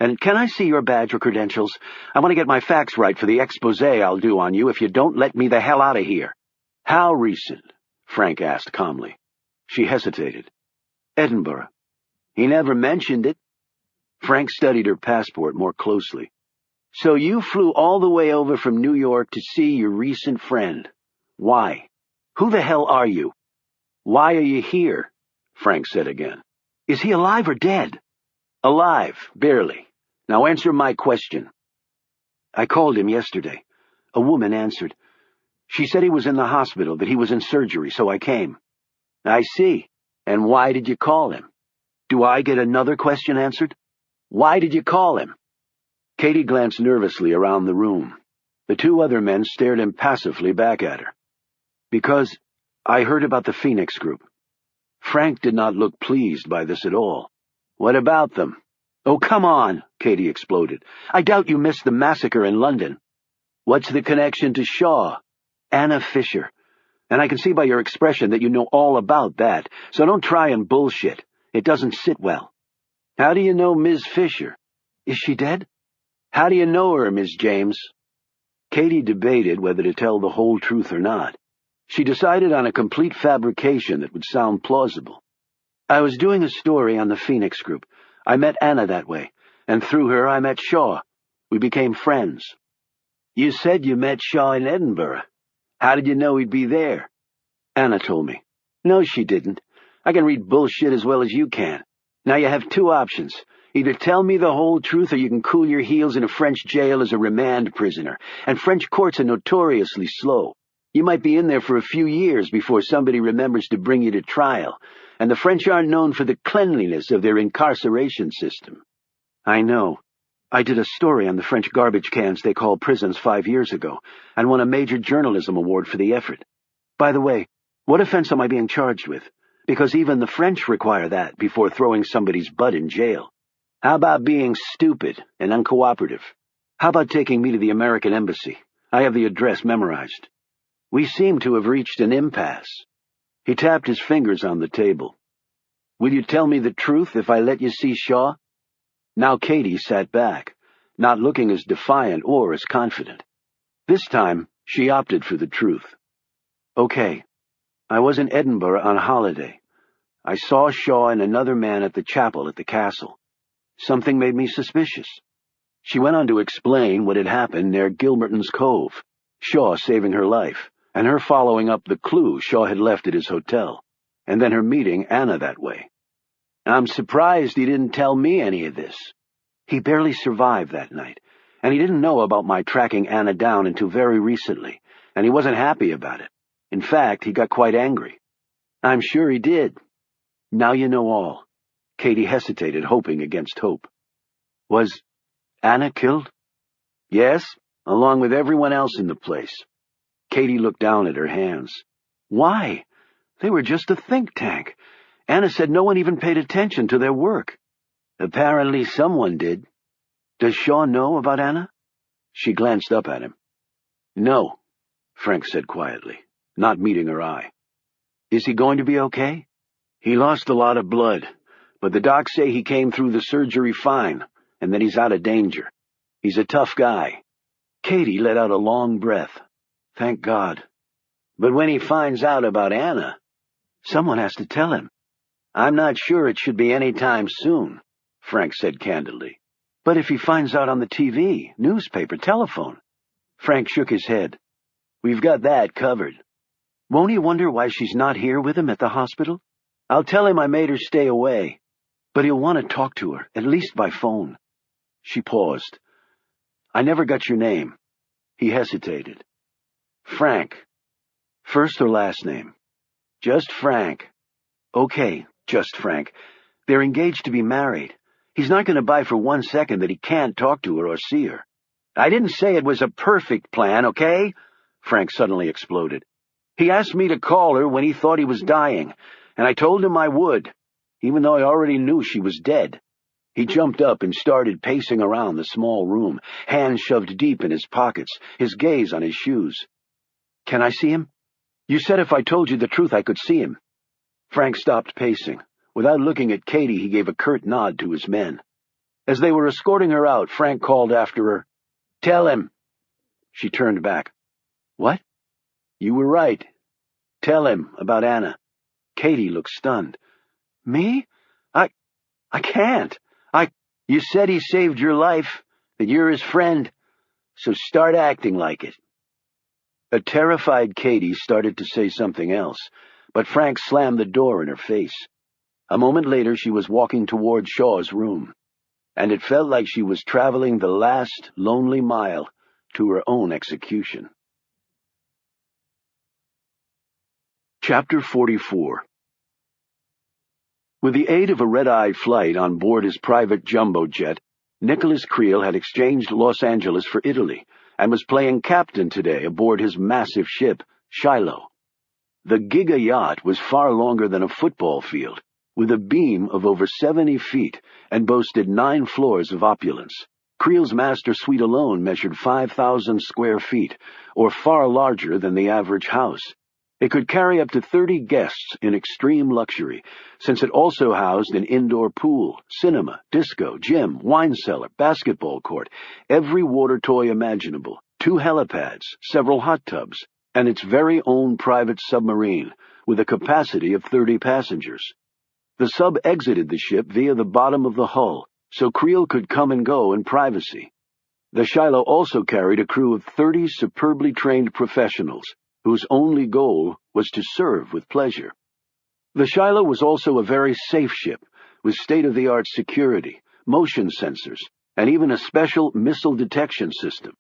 And can I see your badge or credentials? I want to get my facts right for the exposé I'll do on you if you don't let me the hell out of here." "How recent?" Frank asked calmly. She hesitated. "Edinburgh." "He never mentioned it." Frank studied her passport more closely. So you flew all the way over from New York to see your recent friend. Why? Who the hell are you? Why are you here? Frank said again. Is he alive or dead? Alive, barely. Now answer my question. I called him yesterday. A woman answered. She said he was in the hospital, that he was in surgery, so I came. I see. And why did you call him? Do I get another question answered? Why did you call him? Katie glanced nervously around the room. The two other men stared impassively back at her. Because I heard about the Phoenix Group. Frank did not look pleased by this at all. What about them? Oh, come on, Katie exploded. I doubt you missed the massacre in London. What's the connection to Shaw? Anna Fisher. And I can see by your expression that you know all about that, so don't try and bullshit. It doesn't sit well. How do you know Ms. Fisher? Is she dead? How do you know her, Miss James? Katie debated whether to tell the whole truth or not. She decided on a complete fabrication that would sound plausible. I was doing a story on the Phoenix Group. I met Anna that way, and through her I met Shaw. We became friends. You said you met Shaw in Edinburgh. How did you know he'd be there? Anna told me. No, she didn't. I can read bullshit as well as you can. Now you have two options. Either tell me the whole truth or you can cool your heels in a French jail as a remand prisoner. And French courts are notoriously slow. You might be in there for a few years before somebody remembers to bring you to trial. And the French aren't known for the cleanliness of their incarceration system. I know. I did a story on the French garbage cans they call prisons 5 years ago, and won a major journalism award for the effort. By the way, what offense am I being charged with? Because even the French require that before throwing somebody's butt in jail. How about being stupid and uncooperative? How about taking me to the American Embassy? I have the address memorized. We seem to have reached an impasse. He tapped his fingers on the table. Will you tell me the truth if I let you see Shaw? Now Katie sat back, not looking as defiant or as confident. This time, she opted for the truth. Okay, I was in Edinburgh on holiday. I saw Shaw and another man at the chapel at the castle. Something made me suspicious. She went on to explain what had happened near Gilmerton's Cove, Shaw saving her life, and her following up the clue Shaw had left at his hotel, and then her meeting Anna that way. I'm surprised he didn't tell me any of this. He barely survived that night, and he didn't know about my tracking Anna down until very recently, and he wasn't happy about it. In fact, he got quite angry. I'm sure he did. Now you know all. Katie hesitated, hoping against hope. Was Anna killed? Yes, along with everyone else in the place. Katie looked down at her hands. Why? They were just a think tank. Anna said no one even paid attention to their work. Apparently someone did. Does Shaw know about Anna? She glanced up at him. No, Frank said quietly, not meeting her eye. Is he going to be okay? He lost a lot of blood, but the docs say he came through the surgery fine, and that he's out of danger. He's a tough guy. Katie let out a long breath. Thank God. But when he finds out about Anna, someone has to tell him. I'm not sure it should be any time soon, Frank said candidly. But if he finds out on the TV, newspaper, telephone? Frank shook his head. We've got that covered. Won't he wonder why she's not here with him at the hospital? I'll tell him I made her stay away, but he'll want to talk to her, at least by phone. She paused. I never got your name. He hesitated. Frank. First or last name? Just Frank. Okay, just Frank. They're engaged to be married. He's not going to buy for 1 second that he can't talk to her or see her. I didn't say it was a perfect plan, okay? Frank suddenly exploded. He asked me to call her when he thought he was dying, and I told him I would, even though I already knew she was dead. He jumped up and started pacing around the small room, hands shoved deep in his pockets, his gaze on his shoes. Can I see him? You said if I told you the truth I could see him. Frank stopped pacing. Without looking at Katie, he gave a curt nod to his men. As they were escorting her out, Frank called after her, Tell him. She turned back. What? You were right. Tell him about Anna. Katie looked stunned. Me? I can't. You said he saved your life, that you're his friend. so start acting like it." A terrified Katie started to say something else, but Frank slammed the door in her face. A moment later she was walking toward Shaw's room, and it felt like she was traveling the last lonely mile to her own execution. Chapter 44. With the aid of a red-eye flight on board his private jumbo jet, Nicholas Creel had exchanged Los Angeles for Italy and was playing captain today aboard his massive ship, Shiloh. The giga yacht was far longer than a football field, with a beam of over 70 feet and boasted 9 floors of opulence. Creel's master suite alone measured 5,000 square feet, or far larger than the average house. It could carry up to 30 guests in extreme luxury, since it also housed an indoor pool, cinema, disco, gym, wine cellar, basketball court, every water toy imaginable, 2 helipads, several hot tubs, and its very own private submarine, with a capacity of 30 passengers. The sub exited the ship via the bottom of the hull, so Creel could come and go in privacy. The Shiloh also carried a crew of 30 superbly trained professionals, whose only goal was to serve with pleasure. The Shiloh was also a very safe ship, with state-of-the-art security, motion sensors, and even a special missile detection system.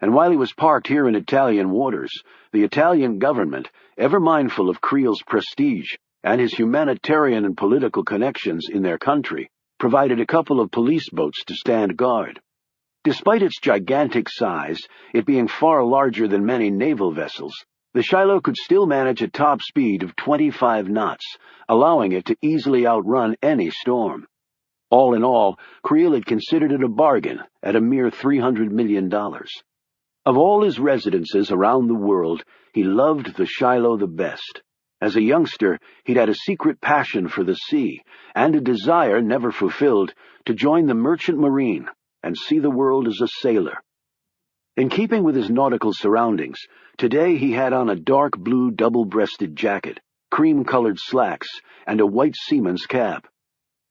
And while he was parked here in Italian waters, the Italian government, ever mindful of Creel's prestige and his humanitarian and political connections in their country, provided a couple of police boats to stand guard. Despite its gigantic size, it being far larger than many naval vessels, the Shiloh could still manage a top speed of 25 knots, allowing it to easily outrun any storm. All in all, Creel had considered it a bargain at a mere $300 million. Of all his residences around the world, he loved the Shiloh the best. As a youngster, he'd had a secret passion for the sea, and a desire, never fulfilled, to join the merchant marine and see the world as a sailor. In keeping with his nautical surroundings, today he had on a dark blue double-breasted jacket, cream-colored slacks, and a white seaman's cap.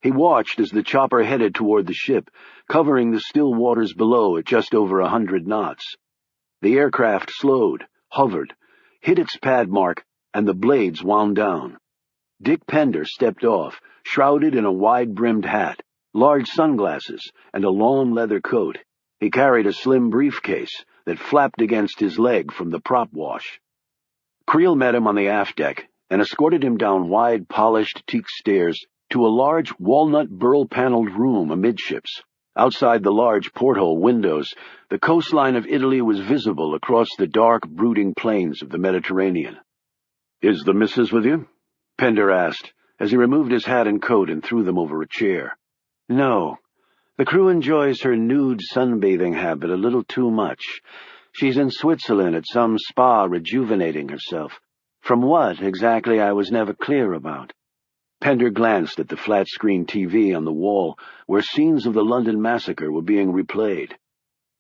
He watched as the chopper headed toward the ship, covering the still waters below at just over 100 knots. The aircraft slowed, hovered, hit its pad mark, and the blades wound down. Dick Pender stepped off, shrouded in a wide-brimmed hat, large sunglasses, and a long leather coat. He carried a slim briefcase that flapped against his leg from the prop wash. Creel met him on the aft deck and escorted him down wide, polished teak stairs to a large walnut burl-paneled room amidships. Outside the large porthole windows, the coastline of Italy was visible across the dark, brooding plains of the Mediterranean. "Is the missus with you?" Pender asked, as he removed his hat and coat and threw them over a chair. "No. The crew enjoys her nude sunbathing habit a little too much. She's in Switzerland at some spa rejuvenating herself. From what, exactly, I was never clear about." Pender glanced at the flat-screen TV on the wall, where scenes of the London massacre were being replayed.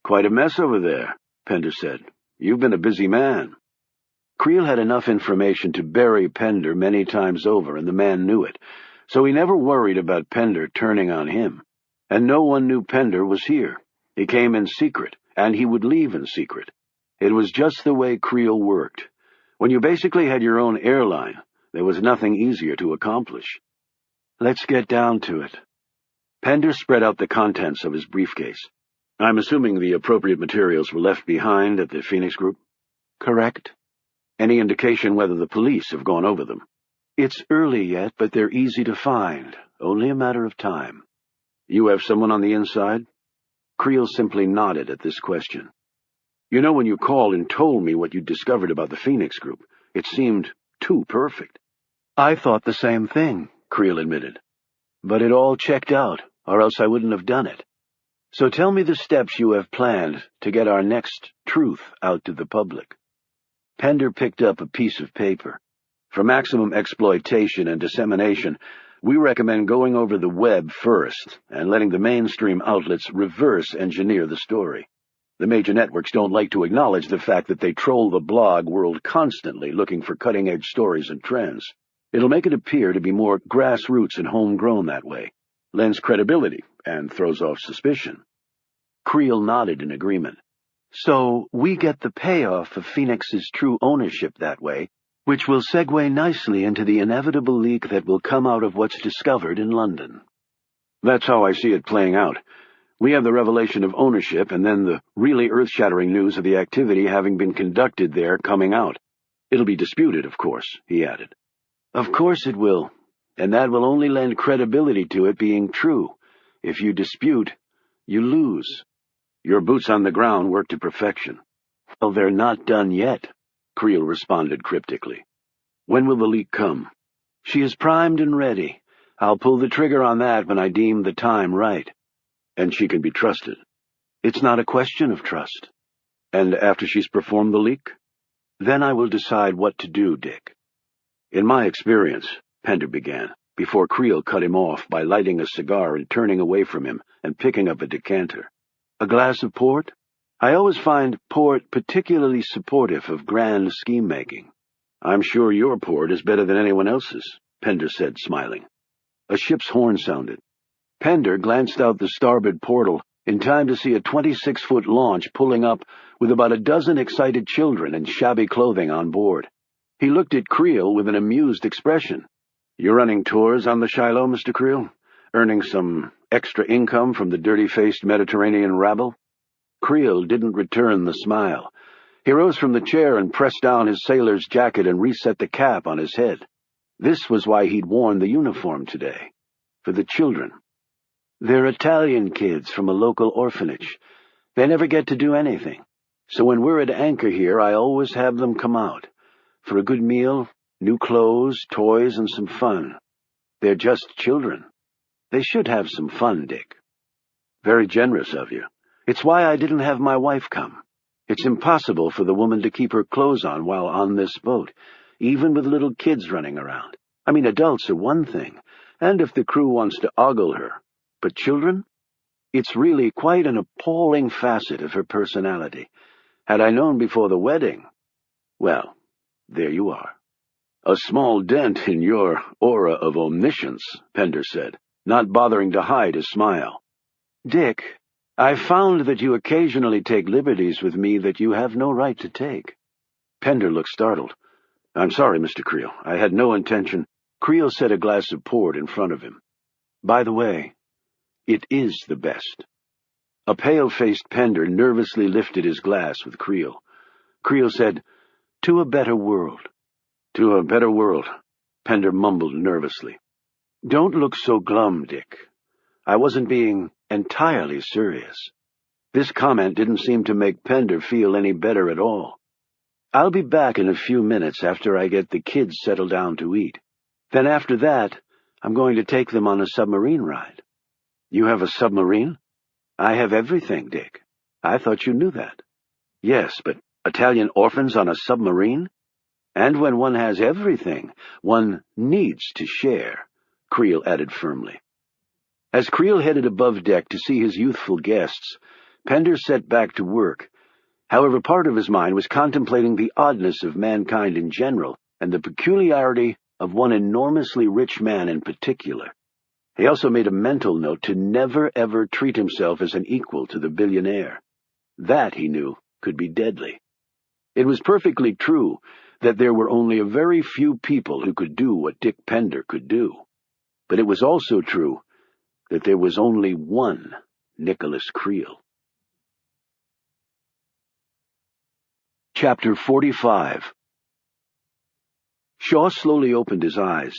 "Quite a mess over there," Pender said. "You've been a busy man." Creel had enough information to bury Pender many times over, and the man knew it, so he never worried about Pender turning on him. And no one knew Pender was here. He came in secret, and he would leave in secret. It was just the way Creel worked. When you basically had your own airline, there was nothing easier to accomplish. "Let's get down to it." Pender spread out the contents of his briefcase. "I'm assuming the appropriate materials were left behind at the Phoenix Group?" "Correct." "Any indication whether the police have gone over them?" "It's early yet, but they're easy to find. Only a matter of time." "You have someone on the inside?" Creel simply nodded at this question. "You know, when you called and told me what you discovered about the Phoenix Group, it seemed too perfect." "I thought the same thing," Creel admitted. "But it all checked out, or else I wouldn't have done it. So tell me the steps you have planned to get our next truth out to the public." Pender picked up a piece of paper. "For maximum exploitation and dissemination, we recommend going over the web first and letting the mainstream outlets reverse engineer the story. The major networks don't like to acknowledge the fact that they troll the blog world constantly looking for cutting-edge stories and trends. It'll make it appear to be more grassroots and homegrown that way, lends credibility, and throws off suspicion." Creel nodded in agreement. So we get the payoff of Phoenix's true ownership that way, which will segue nicely into the inevitable leak that will come out of what's discovered in London. That's how I see it playing out. We have the revelation of ownership, and then the really earth-shattering news of the activity having been conducted there coming out. It'll be disputed, of course, he added. Of course it will, and that will only lend credibility to it being true. If you dispute, you lose. Your boots on the ground work to perfection. Well, they're not done yet, Creel responded cryptically. When will the leak come? She is primed and ready. I'll pull the trigger on that when I deem the time right. And she can be trusted? It's not a question of trust. And after she's performed the leak? Then I will decide what to do, Dick. In my experience, Pender began, before Creel cut him off by lighting a cigar and turning away from him and picking up a decanter. A glass of port? I always find port particularly supportive of grand scheme-making. I'm sure your port is better than anyone else's, Pender said, smiling. A ship's horn sounded. Pender glanced out the starboard portal in time to see a 26-foot launch pulling up with about a dozen excited children in shabby clothing on board. He looked at Creel with an amused expression. You're running tours on the Shiloh, Mr. Creel? Earning some extra income from the dirty-faced Mediterranean rabble? Creel didn't return the smile. He rose from the chair and pressed down his sailor's jacket and reset the cap on his head. This was why he'd worn the uniform today. For the children. They're Italian kids from a local orphanage. They never get to do anything. So when we're at anchor here, I always have them come out. For a good meal, new clothes, toys, and some fun. They're just children. They should have some fun, Dick. Very generous of you. It's why I didn't have my wife come. It's impossible for the woman to keep her clothes on while on this boat, even with little kids running around. I mean, adults are one thing, and if the crew wants to ogle her. But children? It's really quite an appalling facet of her personality. Had I known before the wedding, well, there you are. A small dent in your aura of omniscience, Pender said, not bothering to hide his smile. Dick, I've found that you occasionally take liberties with me that you have no right to take. Pender looked startled. I'm sorry, Mr. Creel. I had no intention. Creel set a glass of port in front of him. By the way, it is the best. A pale-faced Pender nervously lifted his glass with Creel. Creel said, To a better world. To a better world, Pender mumbled nervously. Don't look so glum, Dick. I wasn't being entirely serious. This comment didn't seem to make Pender feel any better at all. I'll be back in a few minutes after I get the kids settled down to eat. Then after that, I'm going to take them on a submarine ride. You have a submarine? I have everything, Dick. I thought you knew that. Yes, but Italian orphans on a submarine? And when one has everything, one needs to share, Creel added firmly. As Creel headed above deck to see his youthful guests, Pender set back to work. However, part of his mind was contemplating the oddness of mankind in general and the peculiarity of one enormously rich man in particular. He also made a mental note to never ever treat himself as an equal to the billionaire. That, he knew, could be deadly. It was perfectly true that there were only a very few people who could do what Dick Pender could do. But it was also true that there was only one Nicholas Creel. Chapter 45. Shaw slowly opened his eyes.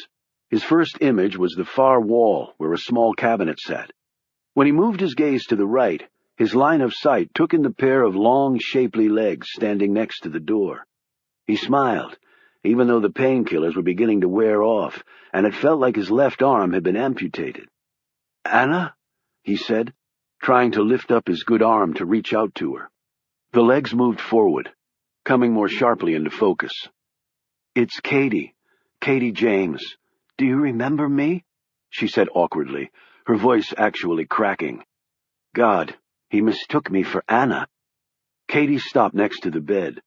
His first image was the far wall where a small cabinet sat. When he moved his gaze to the right, his line of sight took in the pair of long, shapely legs standing next to the door. He smiled, even though the painkillers were beginning to wear off, and it felt like his left arm had been amputated. "Anna?" he said, trying to lift up his good arm to reach out to her. The legs moved forward, coming more sharply into focus. "It's Katie James. Do you remember me?" she said awkwardly, her voice actually cracking. God, he mistook me for Anna. Katie stopped next to the bed.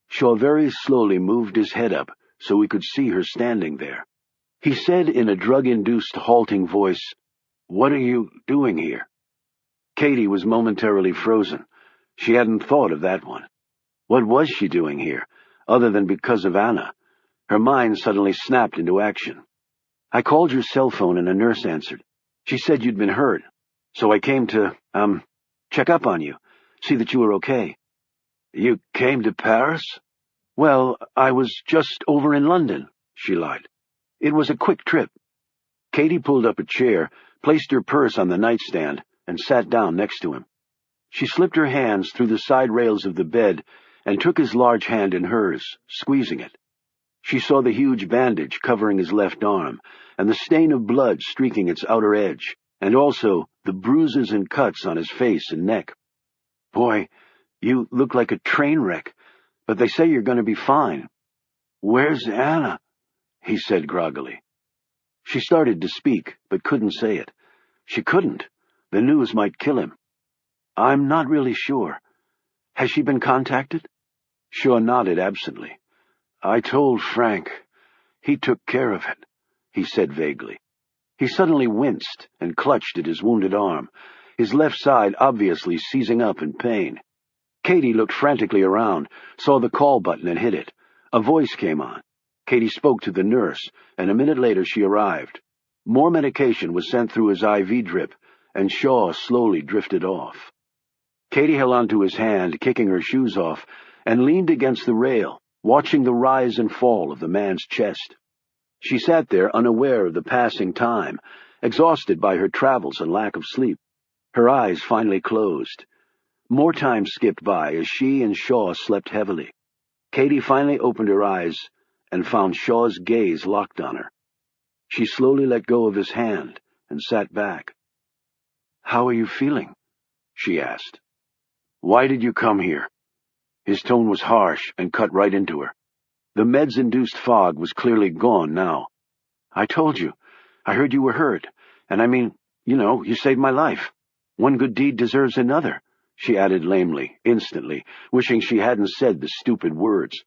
Shaw very slowly moved his head up so he could see her standing there. He said in a drug-induced halting voice, "What are you doing here?" Katie was momentarily frozen, She hadn't thought of that one. What was she doing here, other than because of Anna? Her mind suddenly snapped into action. I called your cell phone and a nurse answered. She said you'd been hurt, so I came to, check up on you, see that you were okay. You came to Paris? Well, I was just over in London, she lied. It was a quick trip. Katie pulled up a chair, placed her purse on the nightstand, and sat down next to him. She slipped her hands through the side rails of the bed and took his large hand in hers, squeezing it. She saw the huge bandage covering his left arm, and the stain of blood streaking its outer edge, and also the bruises and cuts on his face and neck. Boy, you look like a train wreck, but they say you're going to be fine. Where's Anna? He said groggily. She started to speak, but couldn't say it. She couldn't. The news might kill him. I'm not really sure. Has she been contacted? Shaw nodded absently. I told Frank. He took care of it, he said vaguely. He suddenly winced and clutched at his wounded arm, his left side obviously seizing up in pain. Katie looked frantically around, saw the call button and hit it. A voice came on. Katie spoke to the nurse, and a minute later she arrived. More medication was sent through his IV drip, and Shaw slowly drifted off. Katie held onto his hand, kicking her shoes off, and leaned against the rail, watching the rise and fall of the man's chest. She sat there unaware of the passing time, exhausted by her travels and lack of sleep. Her eyes finally closed. More time skipped by as she and Shaw slept heavily. Katie finally opened her eyes and found Shaw's gaze locked on her. She slowly let go of his hand and sat back. "How are you feeling?" she asked. "Why did you come here?" His tone was harsh and cut right into her. The meds-induced fog was clearly gone now. "I told you. I heard you were hurt. And I mean, you saved my life. One good deed deserves another," she added lamely, instantly, wishing she hadn't said the stupid words.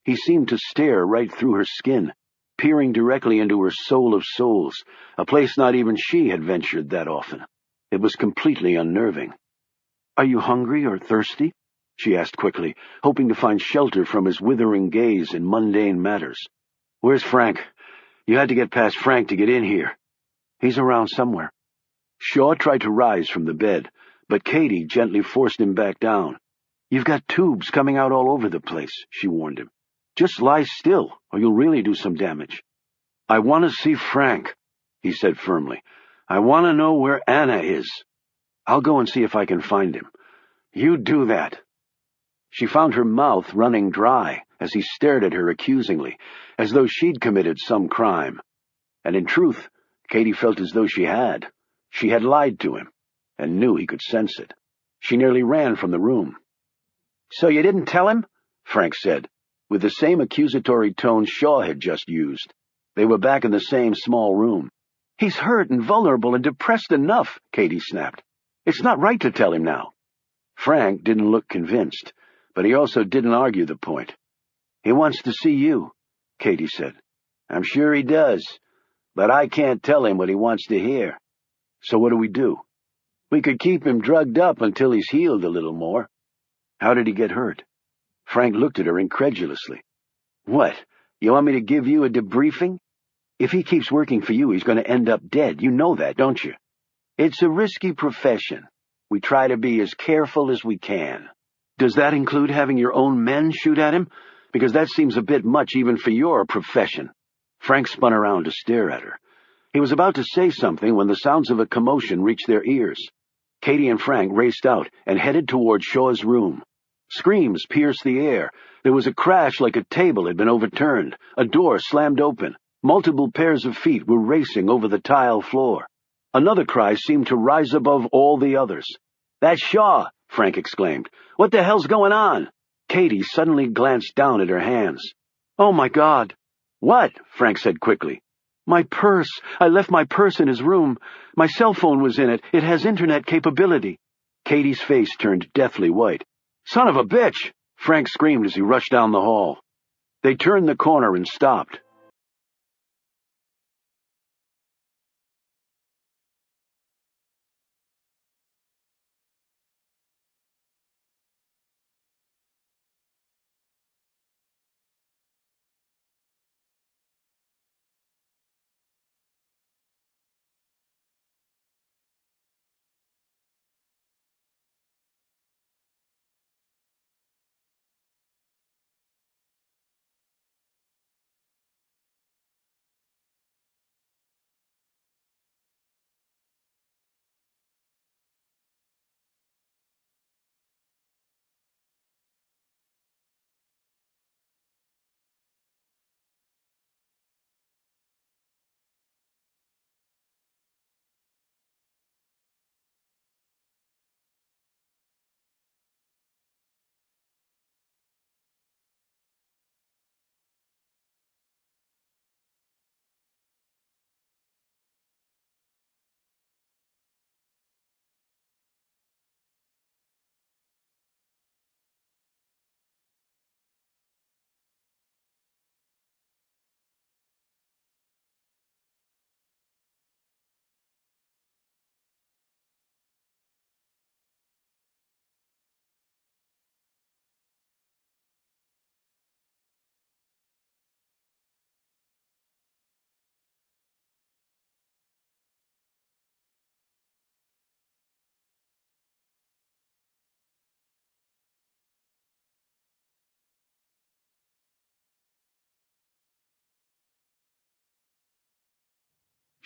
He seemed to stare right through her skin, peering directly into her soul of souls, a place not even she had ventured that often. It was completely unnerving. "Are you hungry or thirsty?" she asked quickly, hoping to find shelter from his withering gaze in mundane matters. "Where's Frank? You had to get past Frank to get in here." "He's around somewhere." Shaw tried to rise from the bed, but Katie gently forced him back down. "You've got tubes coming out all over the place," she warned him. "Just lie still, or you'll really do some damage." "I want to see Frank," he said firmly. "I want to know where Anna is." "I'll go and see if I can find him." "You do that." She found her mouth running dry as he stared at her accusingly, as though she'd committed some crime. And in truth, Katie felt as though she had. She had lied to him, and knew he could sense it. She nearly ran from the room. "So you didn't tell him?" Frank said, with the same accusatory tone Shaw had just used. They were back in the same small room. "He's hurt and vulnerable and depressed enough," Katie snapped. "It's not right to tell him now." Frank didn't look convinced, but he also didn't argue the point. "He wants to see you," Katie said. "I'm sure he does, but I can't tell him what he wants to hear." "So what do we do?" "We could keep him drugged up until he's healed a little more." "How did he get hurt?" Frank looked at her incredulously. "What, you want me to give you a debriefing? If he keeps working for you, he's going to end up dead. You know that, don't you?" "It's a risky profession. We try to be as careful as we can." "Does that include having your own men shoot at him? Because that seems a bit much even for your profession." Frank spun around to stare at her. He was about to say something when the sounds of a commotion reached their ears. Katie and Frank raced out and headed toward Shaw's room. Screams pierced the air. There was a crash like a table had been overturned. A door slammed open. Multiple pairs of feet were racing over the tile floor. Another cry seemed to rise above all the others. "That's Shaw!" Frank exclaimed. "What the hell's going on?" Katie suddenly glanced down at her hands. "Oh, my God!" "What?" Frank said quickly. "My purse. I left my purse in his room. My cell phone was in it. It has internet capability." Katie's face turned deathly white. "Son of a bitch!" Frank screamed as he rushed down the hall. They turned the corner and stopped.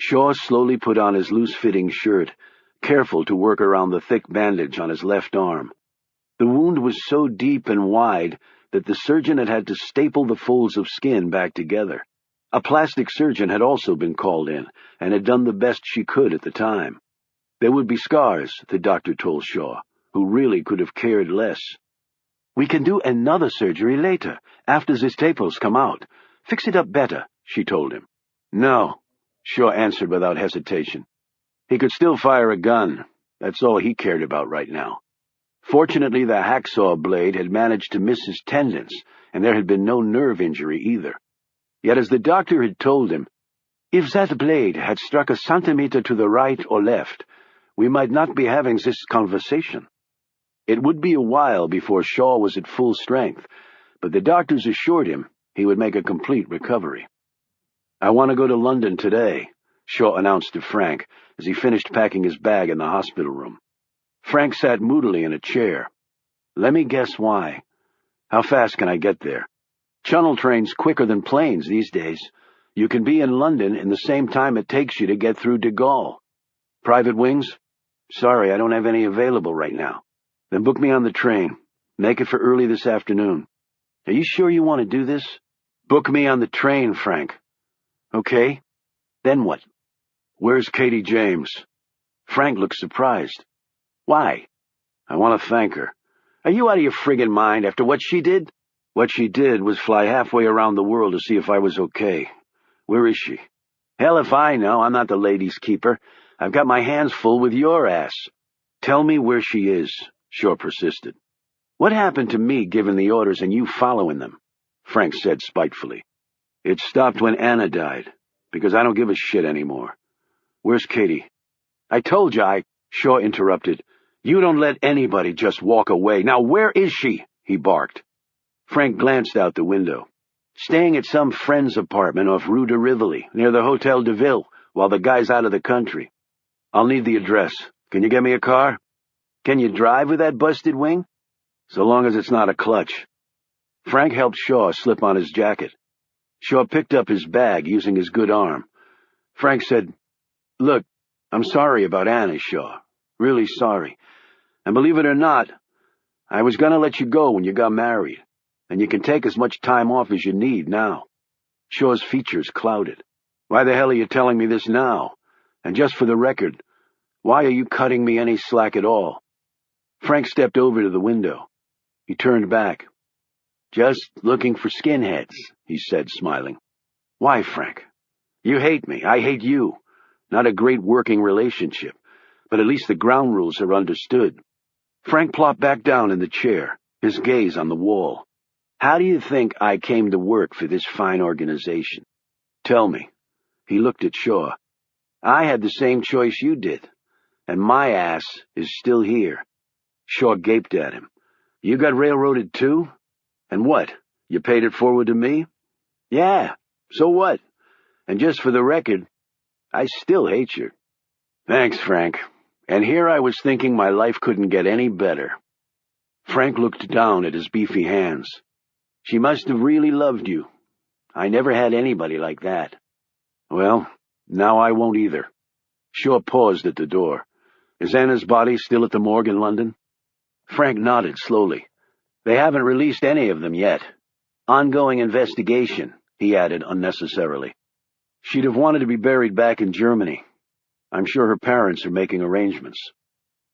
Shaw slowly put on his loose-fitting shirt, careful to work around the thick bandage on his left arm. The wound was so deep and wide that the surgeon had to staple the folds of skin back together. A plastic surgeon had also been called in, and had done the best she could at the time. There would be scars, the doctor told Shaw, who really could have cared less. "We can do another surgery later, after the staples come out. Fix it up better," she told him. "No," Shaw answered without hesitation. He could still fire a gun. That's all he cared about right now. Fortunately, the hacksaw blade had managed to miss his tendons, and there had been no nerve injury either. Yet, as the doctor had told him, if that blade had struck a centimeter to the right or left, we might not be having this conversation. It would be a while before Shaw was at full strength, but the doctors assured him he would make a complete recovery. "I want to go to London today," Shaw announced to Frank as he finished packing his bag in the hospital room. Frank sat moodily in a chair. "Let me guess why. How fast can I get there? Channel trains quicker than planes these days. You can be in London in the same time it takes you to get through de Gaulle. Private wings? Sorry, I don't have any available right now. Then book me on the train. Make it for early this afternoon. Are you sure you want to do this? Book me on the train, Frank." "Okay. Then what?" "Where's Katie James?" Frank looked surprised. "Why?" "I want to thank her." "Are you out of your friggin' mind after what she did?" "What she did was fly halfway around the world to see if I was okay. Where is she?" "Hell if I know. I'm not the lady's keeper. I've got my hands full with your ass." "Tell me where she is," Shaw persisted. "What happened to me giving the orders and you following them?" Frank said spitefully. "It stopped when Anna died, because I don't give a shit anymore. Where's Katie?" "I told you Shaw interrupted. "You don't let anybody just walk away. Now where is she?" he barked. Frank glanced out the window. "Staying at some friend's apartment off Rue de Rivoli, near the Hotel de Ville, while the guy's out of the country. I'll need the address. Can you get me a car? Can you drive with that busted wing?" "So long as it's not a clutch." Frank helped Shaw slip on his jacket. Shaw picked up his bag using his good arm. Frank said, "Look, I'm sorry about Anna, Shaw. Really sorry. And believe it or not, I was going to let you go when you got married, and you can take as much time off as you need now." Shaw's features clouded. "Why the hell are you telling me this now? And just for the record, why are you cutting me any slack at all?" Frank stepped over to the window. He turned back. "Just looking for skinheads," he said, smiling. "Why, Frank? You hate me. I hate you. Not a great working relationship, but at least the ground rules are understood." Frank plopped back down in the chair, his gaze on the wall. "How do you think I came to work for this fine organization? Tell me." He looked at Shaw. "I had the same choice you did, and my ass is still here." Shaw gaped at him. "You got railroaded too? And what, you paid it forward to me?" "Yeah, so what? And just for the record, I still hate you." "Thanks, Frank. And here I was thinking my life couldn't get any better." Frank looked down at his beefy hands. "She must have really loved you. I never had anybody like that." "Well, now I won't either." Shaw paused at the door. "Is Anna's body still at the morgue in London?" Frank nodded slowly. "They haven't released any of them yet. Ongoing investigation," he added unnecessarily. "She'd have wanted to be buried back in Germany. I'm sure her parents are making arrangements."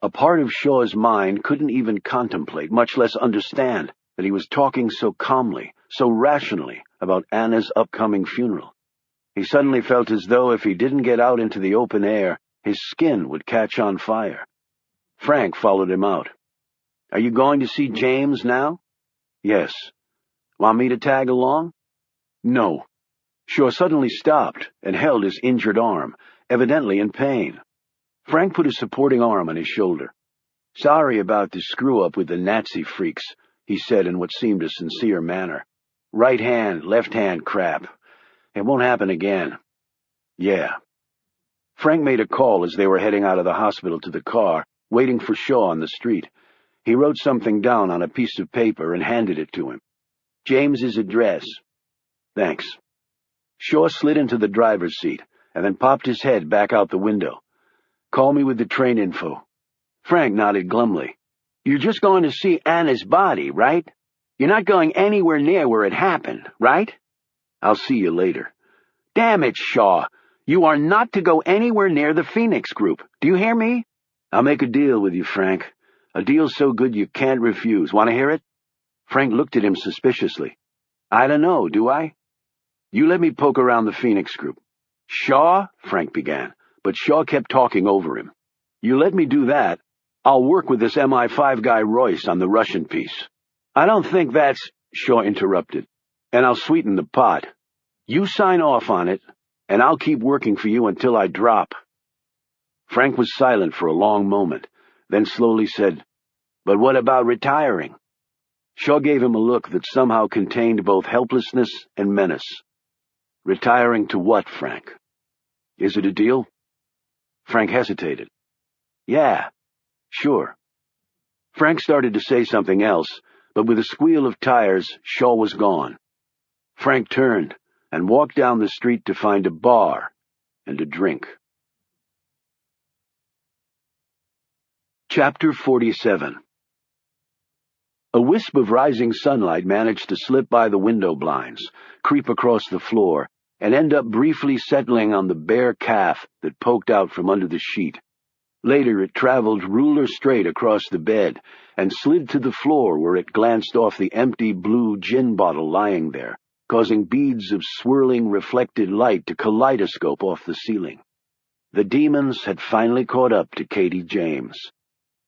A part of Shaw's mind couldn't even contemplate, much less understand, that he was talking so calmly, so rationally about Anna's upcoming funeral. He suddenly felt as though if he didn't get out into the open air, his skin would catch on fire. Frank followed him out. "Are you going to see James now?" "Yes." "Want me to tag along?" "No." Shaw suddenly stopped and held his injured arm, evidently in pain. Frank put a supporting arm on his shoulder. "Sorry about the screw-up with the Nazi freaks," he said in what seemed a sincere manner. "Right hand, left hand crap. It won't happen again." "Yeah." Frank made a call as they were heading out of the hospital to the car, waiting for Shaw on the street. He wrote something down on a piece of paper and handed it to him. "James's address." "Thanks." Shaw slid into the driver's seat, and then popped his head back out the window. "Call me with the train info." Frank nodded glumly. "You're just going to see Anna's body, right? You're not going anywhere near where it happened, right?" "I'll see you later." "Damn it, Shaw. You are not to go anywhere near the Phoenix Group. Do you hear me?" "I'll make a deal with you, Frank. A deal so good you can't refuse. Want to hear it?" Frank looked at him suspiciously. "I don't know, do I?" "You let me poke around the Phoenix Group." "Shaw," Frank began, but Shaw kept talking over him. "You let me do that, I'll work with this MI5 guy Royce on the Russian piece." "I don't think that's—" Shaw interrupted. "And I'll sweeten the pot. You sign off on it, and I'll keep working for you until I drop." Frank was silent for a long moment, then slowly said, "But what about retiring?" Shaw gave him a look that somehow contained both helplessness and menace. "Retiring to what, Frank? Is it a deal?" Frank hesitated. "Yeah, sure." Frank started to say something else, but with a squeal of tires, Shaw was gone. Frank turned and walked down the street to find a bar and a drink. Chapter 47. A wisp of rising sunlight managed to slip by the window blinds, creep across the floor, and end up briefly settling on the bare calf that poked out from under the sheet. Later it traveled ruler straight across the bed and slid to the floor where it glanced off the empty blue gin bottle lying there, causing beads of swirling reflected light to kaleidoscope off the ceiling. The demons had finally caught up to Katie James.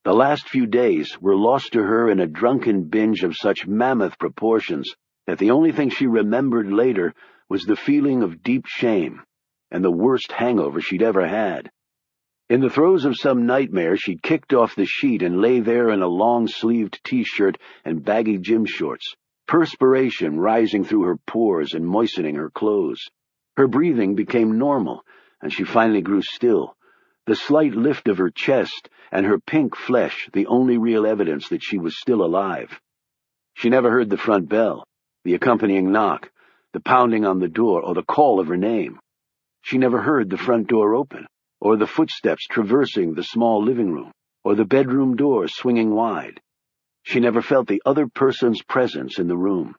The last few days were lost to her in a drunken binge of such mammoth proportions that the only thing she remembered later was the feeling of deep shame and the worst hangover she'd ever had. In the throes of some nightmare, she kicked off the sheet and lay there in a long-sleeved T-shirt and baggy gym shorts, perspiration rising through her pores and moistening her clothes. Her breathing became normal, and she finally grew still, the slight lift of her chest and her pink flesh the only real evidence that she was still alive. She never heard the front bell, the accompanying knock, the pounding on the door, or the call of her name. She never heard the front door open, or the footsteps traversing the small living room, or the bedroom door swinging wide. She never felt the other person's presence in the room,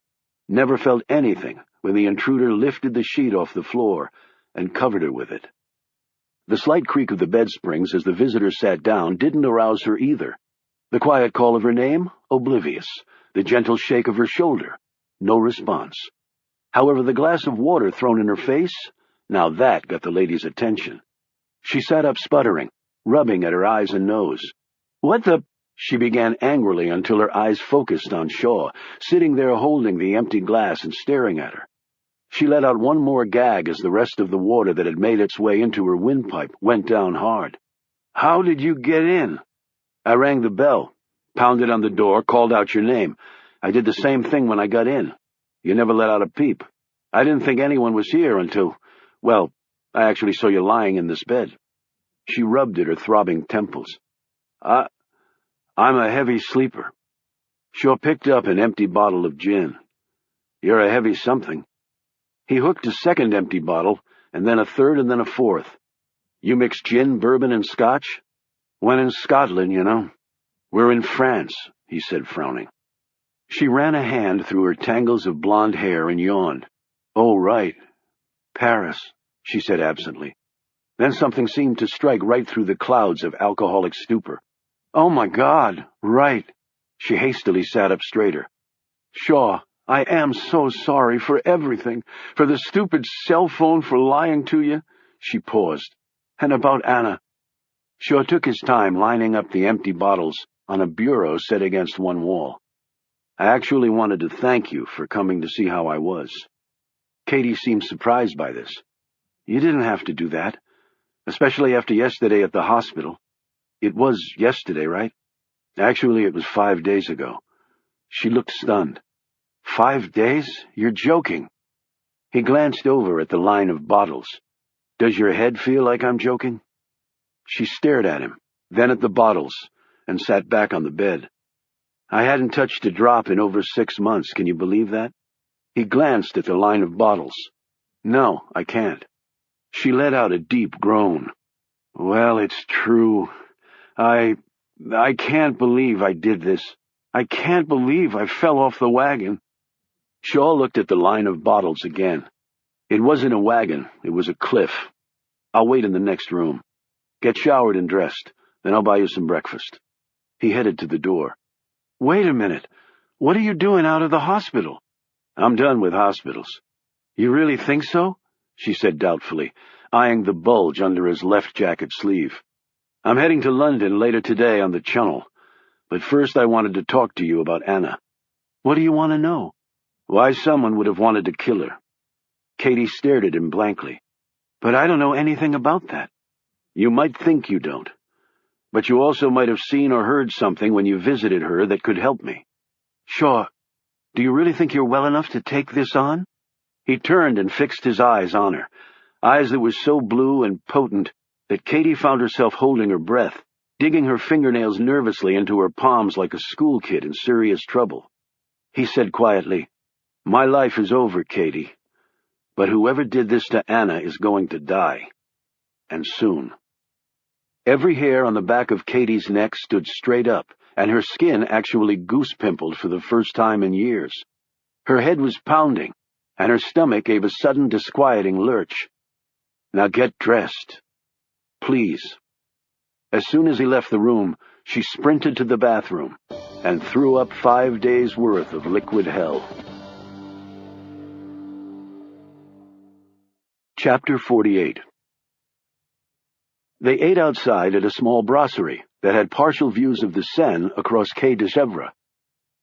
never felt anything when the intruder lifted the sheet off the floor and covered her with it. The slight creak of the bed springs as the visitor sat down didn't arouse her either. The quiet call of her name? Oblivious. The gentle shake of her shoulder? No response. However, the glass of water thrown in her face? Now that got the lady's attention. She sat up sputtering, rubbing at her eyes and nose. "What the—" she began angrily until her eyes focused on Shaw, sitting there holding the empty glass and staring at her. She let out one more gag as the rest of the water that had made its way into her windpipe went down hard. "How did you get in?" "I rang the bell, pounded on the door, called out your name. I did the same thing when I got in. You never let out a peep. I didn't think anyone was here until, well, I actually saw you lying in this bed." She rubbed at her throbbing temples. I'm a heavy sleeper." Shaw picked up an empty bottle of gin. "You're a heavy something." He hooked a second empty bottle, and then a third and then a fourth. "You mix gin, bourbon, and scotch?" "When in Scotland, you know." "We're in France," he said, frowning. She ran a hand through her tangles of blonde hair and yawned. "Oh, right. Paris," she said absently. Then something seemed to strike right through the clouds of alcoholic stupor. "Oh, my God, right." She hastily sat up straighter. "Shaw, I am so sorry for everything, for the stupid cell phone, for lying to you." She paused. "And about Anna." Shaw took his time lining up the empty bottles on a bureau set against one wall. "I actually wanted to thank you for coming to see how I was." Katie seemed surprised by this. "You didn't have to do that, especially after yesterday at the hospital." "It was yesterday, right?" "Actually, it was 5 days ago." She looked stunned. 5 days? You're joking." He glanced over at the line of bottles. "Does your head feel like I'm joking?" She stared at him, then at the bottles, and sat back on the bed. "I hadn't touched a drop in over 6 months, can you believe that?" He glanced at the line of bottles. "No, I can't." She let out a deep groan. Well, it's true. I can't believe I did this. I can't believe I fell off the wagon. Shaw looked at the line of bottles again. It wasn't a wagon, it was a cliff. I'll wait in the next room. Get showered and dressed, then I'll buy you some breakfast. He headed to the door. Wait a minute. What are you doing out of the hospital? I'm done with hospitals. You really think so? She said doubtfully, eyeing the bulge under his left jacket sleeve. I'm heading to London later today on the Channel, but first I wanted to talk to you about Anna. What do you want to know? Why someone would have wanted to kill her. Katie stared at him blankly. But I don't know anything about that. You might think you don't, but you also might have seen or heard something when you visited her that could help me. Shaw, do you really think you're well enough to take this on? He turned and fixed his eyes on her, eyes that were so blue and potent that Katie found herself holding her breath, digging her fingernails nervously into her palms like a school kid in serious trouble. He said quietly, My life is over, Katie, but whoever did this to Anna is going to die. And soon. Every hair on the back of Katie's neck stood straight up, and her skin actually goose-pimpled for the first time in years. Her head was pounding, and her stomach gave a sudden disquieting lurch. Now get dressed. Please. As soon as he left the room, she sprinted to the bathroom and threw up 5 days' worth of liquid hell. Chapter 48. They ate outside at a small brasserie that had partial views of the Seine across Quai de Chèvre.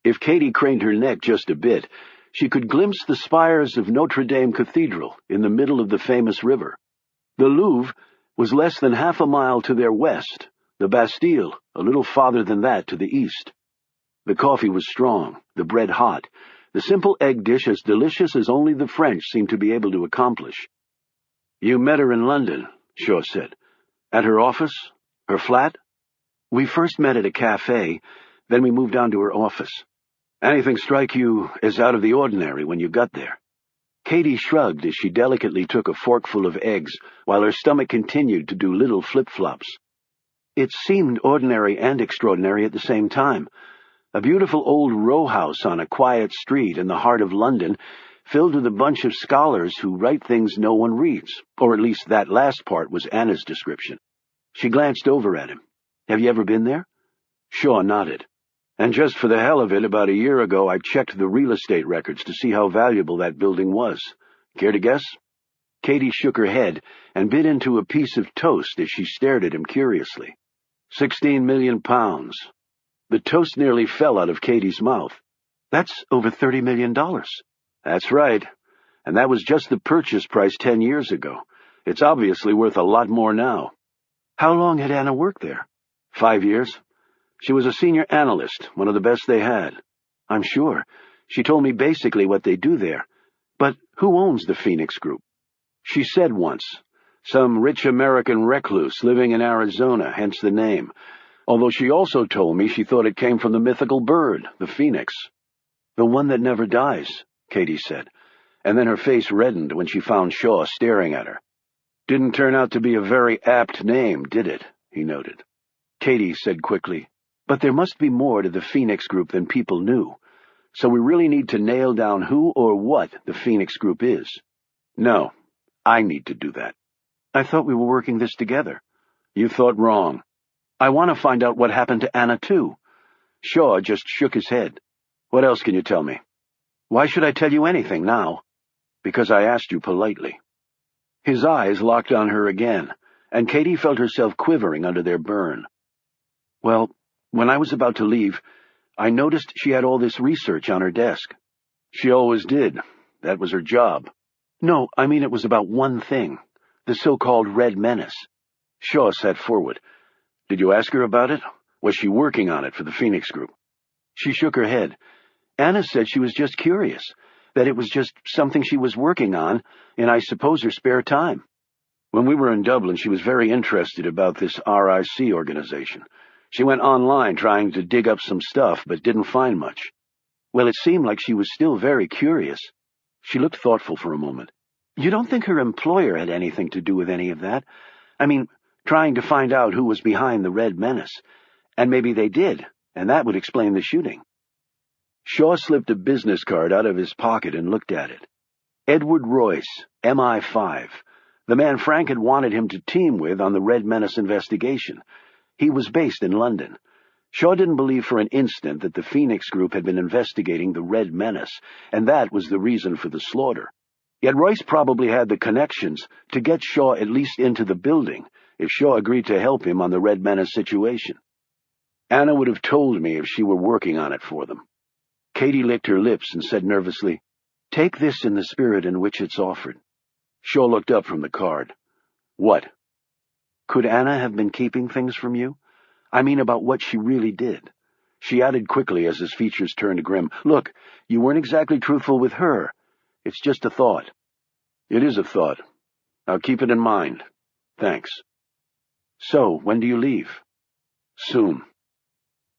If Katie craned her neck just a bit, she could glimpse the spires of Notre Dame Cathedral in the middle of the famous river. The Louvre was less than half a mile to their west, the Bastille a little farther than that to the east. The coffee was strong, the bread hot, the simple egg dish as delicious as only the French seemed to be able to accomplish. You met her in London, Shaw said. At her office? Her flat? We first met at a cafe, then we moved on to her office. Anything strike you as out of the ordinary when you got there? Katie shrugged as she delicately took a forkful of eggs, while her stomach continued to do little flip-flops. It seemed ordinary and extraordinary at the same time. A beautiful old row house on a quiet street in the heart of London, filled with a bunch of scholars who write things no one reads, or at least that last part was Anna's description. She glanced over at him. Have you ever been there? Shaw nodded. And just for the hell of it, about a year ago I checked the real estate records to see how valuable that building was. Care to guess? Katie shook her head and bit into a piece of toast as she stared at him curiously. 16 million pounds. The toast nearly fell out of Katie's mouth. That's over $30 million. That's right. And that was just the purchase price 10 years ago. It's obviously worth a lot more now. How long had Anna worked there? 5 years. She was a senior analyst, one of the best they had. I'm sure. She told me basically what they do there. But who owns the Phoenix Group? She said once. Some rich American recluse living in Arizona, hence the name. Although she also told me she thought it came from the mythical bird, the phoenix. The one that never dies, Katie said, and then her face reddened when she found Shaw staring at her. Didn't turn out to be a very apt name, did it? He noted. Katie said quickly, but there must be more to the Phoenix Group than people knew, so we really need to nail down who or what the Phoenix Group is. No, I need to do that. I thought we were working this together. You thought wrong. I want to find out what happened to Anna, too. Shaw just shook his head. What else can you tell me? Why should I tell you anything now? Because I asked you politely. His eyes locked on her again, and Katie felt herself quivering under their burn. Well, when I was about to leave, I noticed she had all this research on her desk. She always did. That was her job. No, I mean it was about one thing, the so-called Red Menace. Shaw sat forward. Did you ask her about it? Was she working on it for the Phoenix Group? She shook her head. Anna said she was just curious, that it was just something she was working on in, I suppose, her spare time. When we were in Dublin, she was very interested about this RIC organization. She went online trying to dig up some stuff, but didn't find much. Well, it seemed like she was still very curious. She looked thoughtful for a moment. You don't think her employer had anything to do with any of that? I mean, trying to find out who was behind the Red Menace. And maybe they did, and that would explain the shooting. Shaw slipped a business card out of his pocket and looked at it. Edward Royce, MI5, the man Frank had wanted him to team with on the Red Menace investigation. He was based in London. Shaw didn't believe for an instant that the Phoenix Group had been investigating the Red Menace, and that was the reason for the slaughter. Yet Royce probably had the connections to get Shaw at least into the building, if Shaw agreed to help him on the Red Menace situation. Anna would have told me if she were working on it for them. Katie licked her lips and said nervously, "Take this in the spirit in which it's offered." Shaw looked up from the card. "What?" "Could Anna have been keeping things from you? I mean about what she really did." She added quickly as his features turned grim, "Look, you weren't exactly truthful with her. It's just a thought." "It is a thought. I'll keep it in mind. Thanks." "So, when do you leave?" "Soon."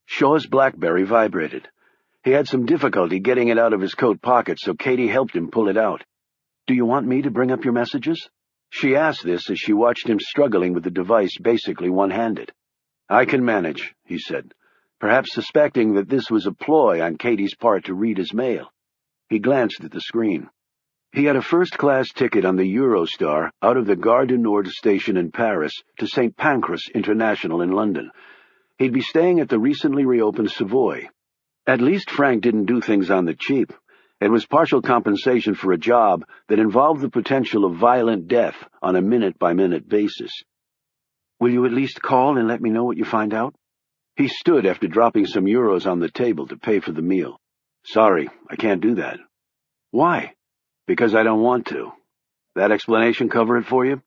Shaw's BlackBerry vibrated. He had some difficulty getting it out of his coat pocket, so Katie helped him pull it out. "Do you want me to bring up your messages?" She asked this as she watched him struggling with the device basically one-handed. "I can manage," he said, perhaps suspecting that this was a ploy on Katie's part to read his mail. He glanced at the screen. He had a first-class ticket on the Eurostar out of the Gare du Nord station in Paris to St. Pancras International in London. He'd be staying at the recently reopened Savoy. At least Frank didn't do things on the cheap. It was partial compensation for a job that involved the potential of violent death on a minute-by-minute basis. "Will you at least call and let me know what you find out?" He stood after dropping some euros on the table to pay for the meal. "Sorry, I can't do that." "Why?" "Because I don't want to. That explanation cover it for you?"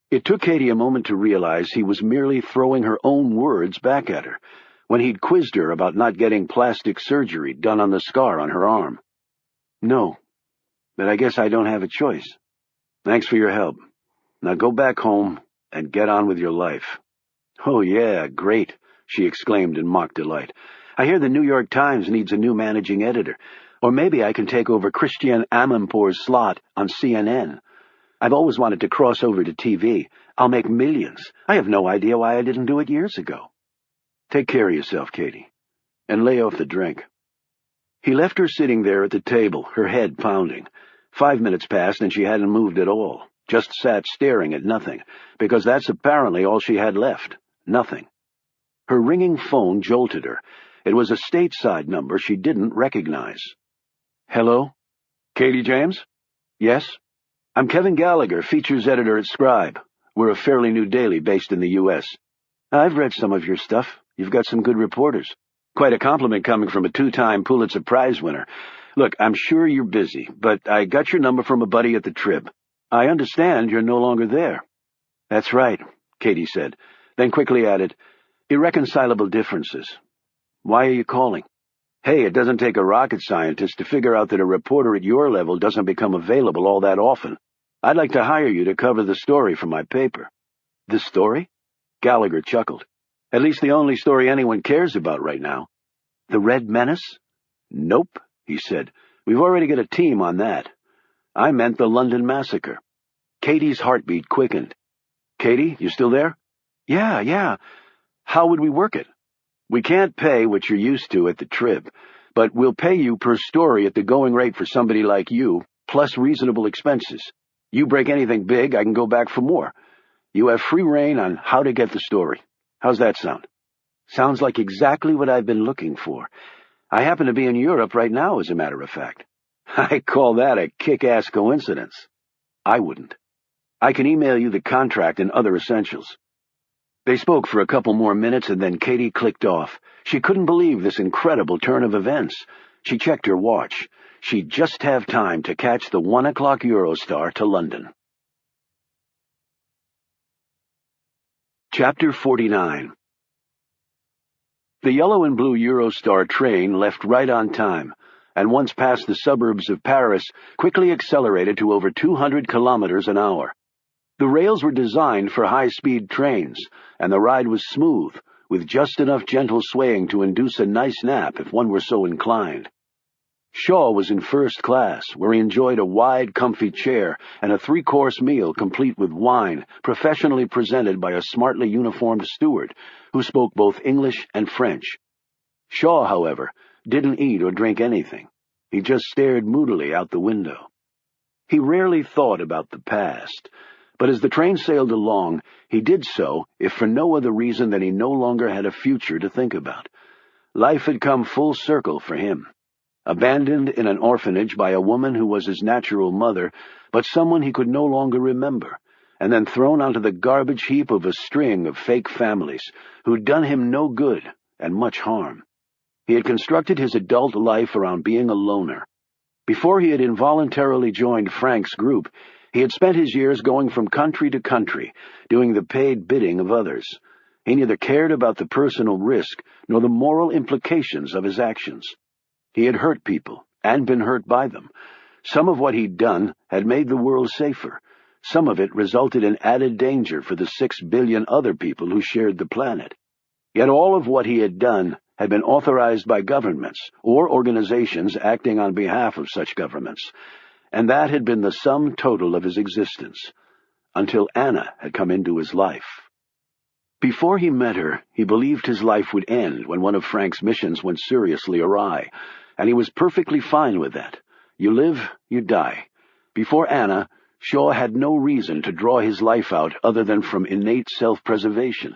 It took Katie a moment to realize he was merely throwing her own words back at her, when he'd quizzed her about not getting plastic surgery done on the scar on her arm. "No, but I guess I don't have a choice." "Thanks for your help. Now go back home and get on with your life." "Oh, yeah, great," she exclaimed in mock delight. "I hear the New York Times needs a new managing editor, or maybe I can take over Christian Amanpour's slot on CNN. I've always wanted to cross over to TV. I'll make millions. I have no idea why I didn't do it years ago." "Take care of yourself, Katie, and lay off the drink." He left her sitting there at the table, her head pounding. 5 minutes passed and she hadn't moved at all, just sat staring at nothing, because that's apparently all she had left, nothing. Her ringing phone jolted her. It was a stateside number she didn't recognize. "Hello? Katie James?" "Yes?" "I'm Kevin Gallagher, features editor at Scribe. We're a fairly new daily based in the U.S. "I've read some of your stuff. You've got some good reporters. Quite a compliment coming from a 2-time Pulitzer Prize winner. Look, I'm sure you're busy, but I got your number from a buddy at the Trib. I understand you're no longer there." "That's right," Katie said, then quickly added, "Irreconcilable differences. Why are you calling?" "Hey, it doesn't take a rocket scientist to figure out that a reporter at your level doesn't become available all that often. I'd like to hire you to cover the story for my paper." "The story?" Gallagher chuckled. "At least the only story anyone cares about right now." "The Red Menace?" "Nope," he said. "We've already got a team on that. I meant the London Massacre." Katie's heartbeat quickened. "Katie, you still there?" Yeah. "How would we work it?" "We can't pay what you're used to at the Trib, but we'll pay you per story at the going rate for somebody like you, plus reasonable expenses. You break anything big, I can go back for more. You have free rein on how to get the story. How's that sound?" "Sounds like exactly what I've been looking for. I happen to be in Europe right now, as a matter of fact." "I call that a kick-ass coincidence." "I wouldn't. I can email you the contract and other essentials." They spoke for a couple more minutes, and then Katie clicked off. She couldn't believe this incredible turn of events. She checked her watch. She'd just have time to catch the 1 o'clock Eurostar to London. Chapter 49. The yellow and blue Eurostar train left right on time, and once past the suburbs of Paris, quickly accelerated to over 200 kilometers an hour. The rails were designed for high-speed trains, and the ride was smooth, with just enough gentle swaying to induce a nice nap if one were so inclined. Shaw was in first class, where he enjoyed a wide, comfy chair and a 3-course meal complete with wine, professionally presented by a smartly uniformed steward who spoke both English and French. Shaw, however, didn't eat or drink anything. He just stared moodily out the window. He rarely thought about the past, but as the train sailed along, he did so if for no other reason than he no longer had a future to think about. Life had come full circle for him. Abandoned in an orphanage by a woman who was his natural mother, but someone he could no longer remember, and then thrown onto the garbage heap of a string of fake families who'd done him no good and much harm. He had constructed his adult life around being a loner. Before he had involuntarily joined Frank's group, he had spent his years going from country to country, doing the paid bidding of others. He neither cared about the personal risk nor the moral implications of his actions. He had hurt people, and been hurt by them. Some of what he'd done had made the world safer. Some of it resulted in added danger for the 6 billion other people who shared the planet. Yet all of what he had done had been authorized by governments or organizations acting on behalf of such governments, and that had been the sum total of his existence, until Anna had come into his life. Before he met her, he believed his life would end when one of Frank's missions went seriously awry, and he was perfectly fine with that. You live, you die. Before Anna, Shaw had no reason to draw his life out other than from innate self-preservation.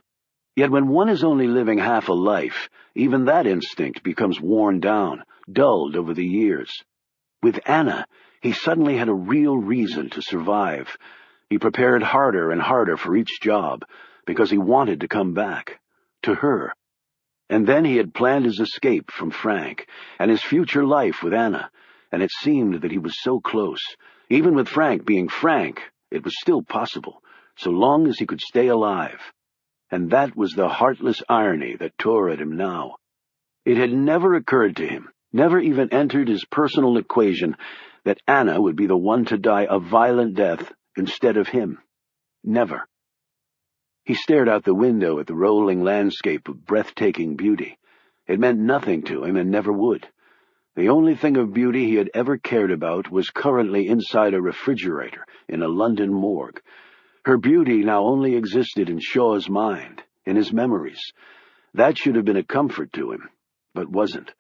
Yet when one is only living half a life, even that instinct becomes worn down, dulled over the years. With Anna, he suddenly had a real reason to survive. He prepared harder and harder for each job, because he wanted to come back, to her. And then he had planned his escape from Frank, and his future life with Anna, and it seemed that he was so close. Even with Frank being Frank, it was still possible, so long as he could stay alive. And that was the heartless irony that tore at him now. It had never occurred to him, never even entered his personal equation, that Anna would be the one to die a violent death instead of him. Never. He stared out the window at the rolling landscape of breathtaking beauty. It meant nothing to him and never would. The only thing of beauty he had ever cared about was currently inside a refrigerator in a London morgue. Her beauty now only existed in Shaw's mind, in his memories. That should have been a comfort to him, but wasn't.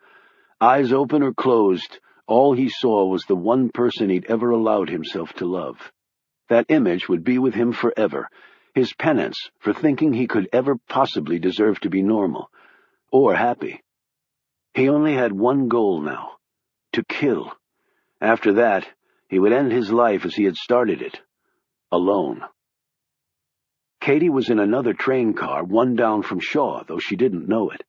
Eyes open or closed, all he saw was the one person he'd ever allowed himself to love. That image would be with him forever, his penance for thinking he could ever possibly deserve to be normal, or happy. He only had one goal now, to kill. After that, he would end his life as he had started it, alone. Katie was in another train car, one down from Shaw, though she didn't know it.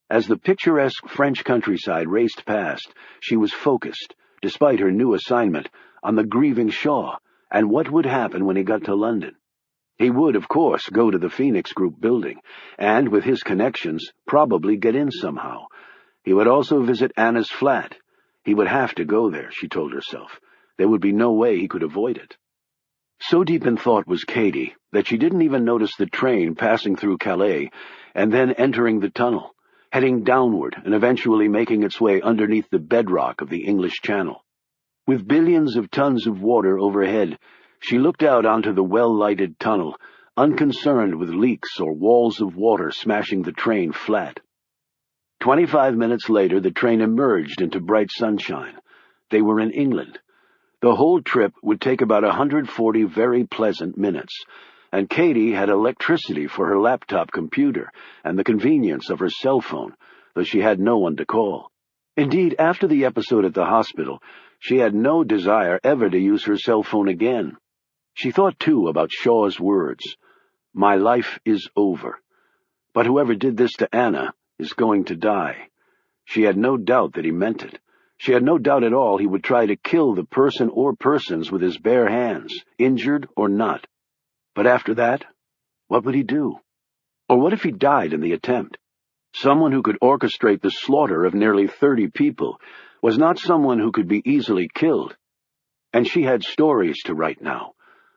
As the picturesque French countryside raced past, she was focused, despite her new assignment, on the grieving Shaw, and what would happen when he got to London. He would, of course, go to the Phoenix Group building, and, with his connections, probably get in somehow. He would also visit Anna's flat. He would have to go there, she told herself. There would be no way he could avoid it. So deep in thought was Katie that she didn't even notice the train passing through Calais and then entering the tunnel, heading downward and eventually making its way underneath the bedrock of the English Channel. With billions of tons of water overhead, she looked out onto the well-lighted tunnel, unconcerned with leaks or walls of water smashing the train flat. 25 minutes later, the train emerged into bright sunshine. They were in England. The whole trip would take about 140 very pleasant minutes, and Katie had electricity for her laptop computer and the convenience of her cell phone, though she had no one to call. Indeed, after the episode at the hospital, she had no desire ever to use her cell phone again. She thought, too, about Shaw's words. My life is over. But whoever did this to Anna is going to die. She had no doubt that he meant it. She had no doubt at all he would try to kill the person or persons with his bare hands, injured or not. But after that, what would he do? Or what if he died in the attempt? Someone who could orchestrate the slaughter of nearly 30 people was not someone who could be easily killed. And she had stories to write now.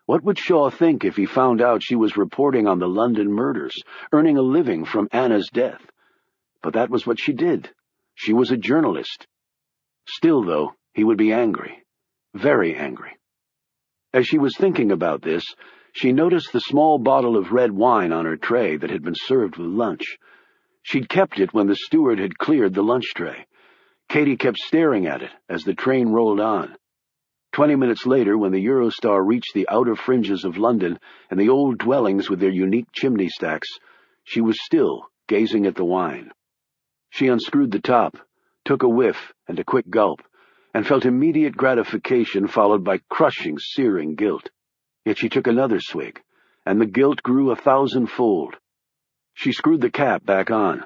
What would Shaw think if he found out she was reporting on the London murders, earning a living from Anna's death? But that was what she did. She was a journalist. Still, though, he would be angry. Very angry. As she was thinking about this, she noticed the small bottle of red wine on her tray that had been served with lunch. She'd kept it when the steward had cleared the lunch tray. Katie kept staring at it as the train rolled on. 20 minutes later, when the Eurostar reached the outer fringes of London and the old dwellings with their unique chimney stacks, she was still gazing at the wine. She unscrewed the top, took a whiff and a quick gulp, and felt immediate gratification followed by crushing, searing guilt. Yet she took another swig, and the guilt grew 1,000-fold. She screwed the cap back on,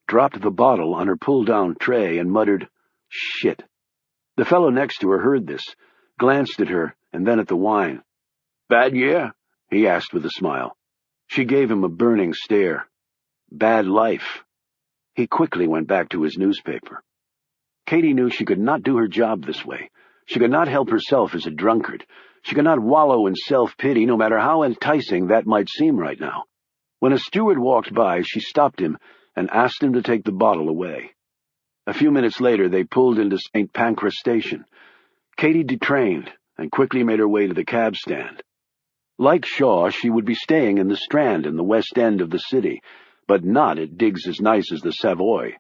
dropped the bottle on her pull-down tray, and muttered, "Shit." The fellow next to her heard this, glanced at her, and then at the wine. "Bad year?" he asked with a smile. She gave him a burning stare. "Bad life." He quickly went back to his newspaper. Katie knew she could not do her job this way. She could not help herself as a drunkard. She could not wallow in self-pity, no matter how enticing that might seem right now. When a steward walked by, she stopped him and asked him to take the bottle away. A few minutes later, they pulled into St. Pancras Station. Katie detrained and quickly made her way to the cab stand. Like Shaw, she would be staying in the Strand in the West End of the city, but not at digs as nice as the Savoy.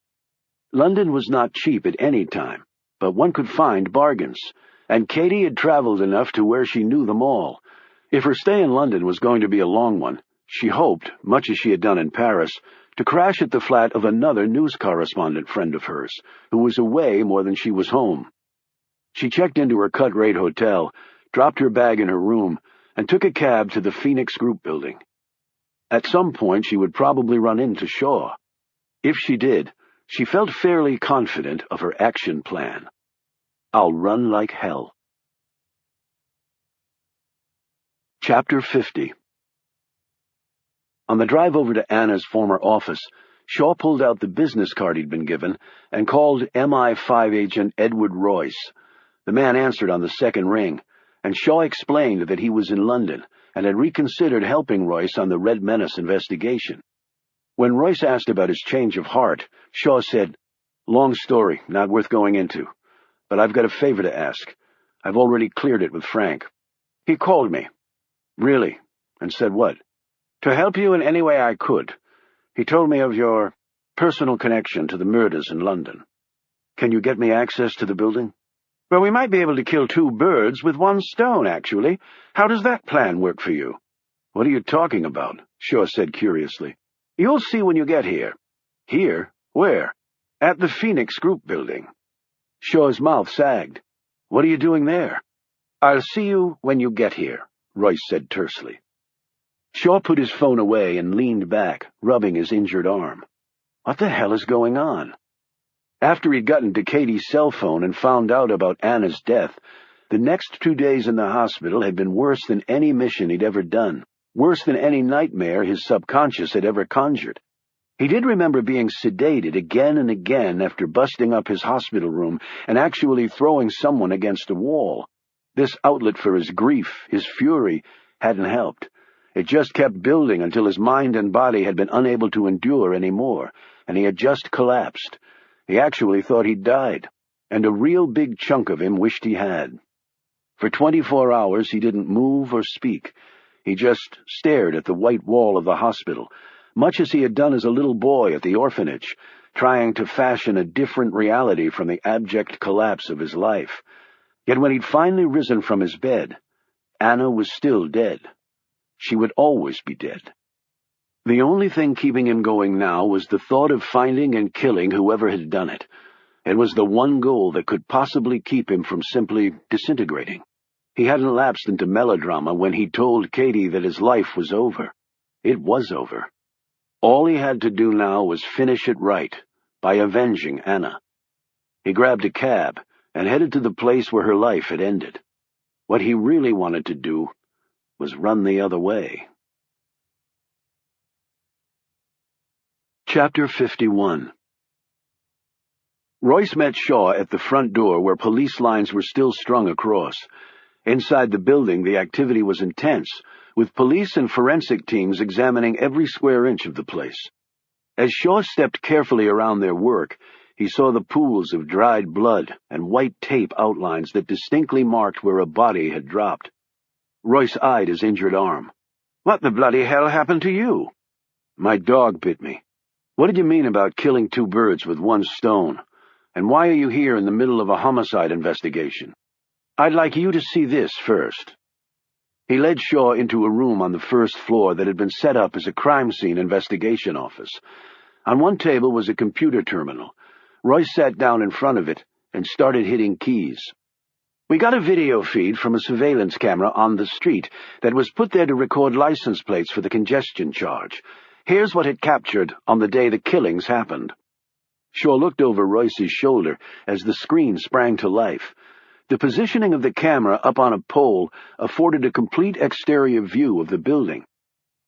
London was not cheap at any time, but one could find bargains, and Katie had traveled enough to where she knew them all. If her stay in London was going to be a long one, she hoped, much as she had done in Paris, to crash at the flat of another news correspondent friend of hers, who was away more than she was home. She checked into her cut-rate hotel, dropped her bag in her room, and took a cab to the Phoenix Group building. At some point she would probably run into Shaw. If she did, she felt fairly confident of her action plan. "I'll run like hell." Chapter 50. On the drive over to Anna's former office, Shaw pulled out the business card he'd been given and called MI5 agent Edward Royce. The man answered on the second ring, and Shaw explained that he was in London and had reconsidered helping Royce on the Red Menace investigation. When Royce asked about his change of heart, Shaw said, "Long story, not worth going into. But I've got a favor to ask. I've already cleared it with Frank. He called me." "Really? And said what?" "To help you in any way I could. He told me of your personal connection to the murders in London." "Can you get me access to the building?" "Well, we might be able to kill two birds with one stone, actually. How does that plan work for you?" "What are you talking about?" Shaw said curiously. "You'll see when you get here." "Here? Where?" "At the Phoenix Group building." Shaw's mouth sagged. "What are you doing there?" "I'll see you when you get here," Royce said tersely. Shaw put his phone away and leaned back, rubbing his injured arm. What the hell is going on? After he'd gotten to Katie's cell phone and found out about Anna's death, the next 2 days in the hospital had been worse than any mission he'd ever done, worse than any nightmare his subconscious had ever conjured. He did remember being sedated again and again after busting up his hospital room and actually throwing someone against a wall. This outlet for his grief, his fury, hadn't helped. It just kept building until his mind and body had been unable to endure any more, and he had just collapsed. He actually thought he'd died, and a real big chunk of him wished he had. For 24 hours he didn't move or speak. He just stared at the white wall of the hospital, much as he had done as a little boy at the orphanage, trying to fashion a different reality from the abject collapse of his life. Yet when he'd finally risen from his bed, Anna was still dead. She would always be dead. The only thing keeping him going now was the thought of finding and killing whoever had done it. It was the one goal that could possibly keep him from simply disintegrating. He hadn't lapsed into melodrama when he told Katie that his life was over. It was over. All he had to do now was finish it right, by avenging Anna. He grabbed a cab and headed to the place where her life had ended. What he really wanted to do was run the other way. Chapter 51. Royce met Shaw at the front door where police lines were still strung across. Inside the building, the activity was intense, with police and forensic teams examining every square inch of the place. As Shaw stepped carefully around their work, He saw the pools of dried blood and white tape outlines that distinctly marked where a body had dropped. Royce eyed his injured arm. "What the bloody hell happened to you?" "My dog bit me." "What did you mean about killing two birds with one stone? And why are you here in the middle of a homicide investigation? I'd like you to see this first." He led Shaw into a room on the first floor that had been set up as a crime scene investigation office. On one table was a computer terminal. Royce sat down in front of it and started hitting keys. "We got a video feed from a surveillance camera on the street that was put there to record license plates for the congestion charge. Here's what it captured on the day the killings happened." Shaw looked over Royce's shoulder as the screen sprang to life. The positioning of the camera up on a pole afforded a complete exterior view of the building.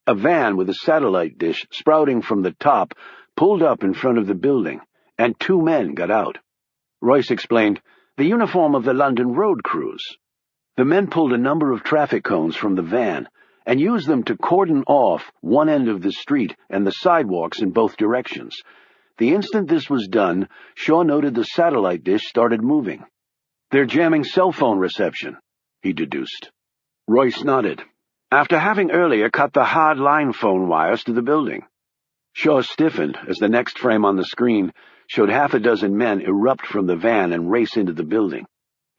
A van with a satellite dish sprouting from the top pulled up in front of the building, and two men got out. Royce explained, "The uniform of the London road crews." The men pulled a number of traffic cones from the van and used them to cordon off one end of the street and the sidewalks in both directions. The instant this was done, Shaw noted the satellite dish started moving. "They're jamming cell phone reception," he deduced. Royce nodded. "After having earlier cut the hard line phone wires to the building." Shaw stiffened as the next frame on the screen showed half a dozen men erupt from the van and race into the building.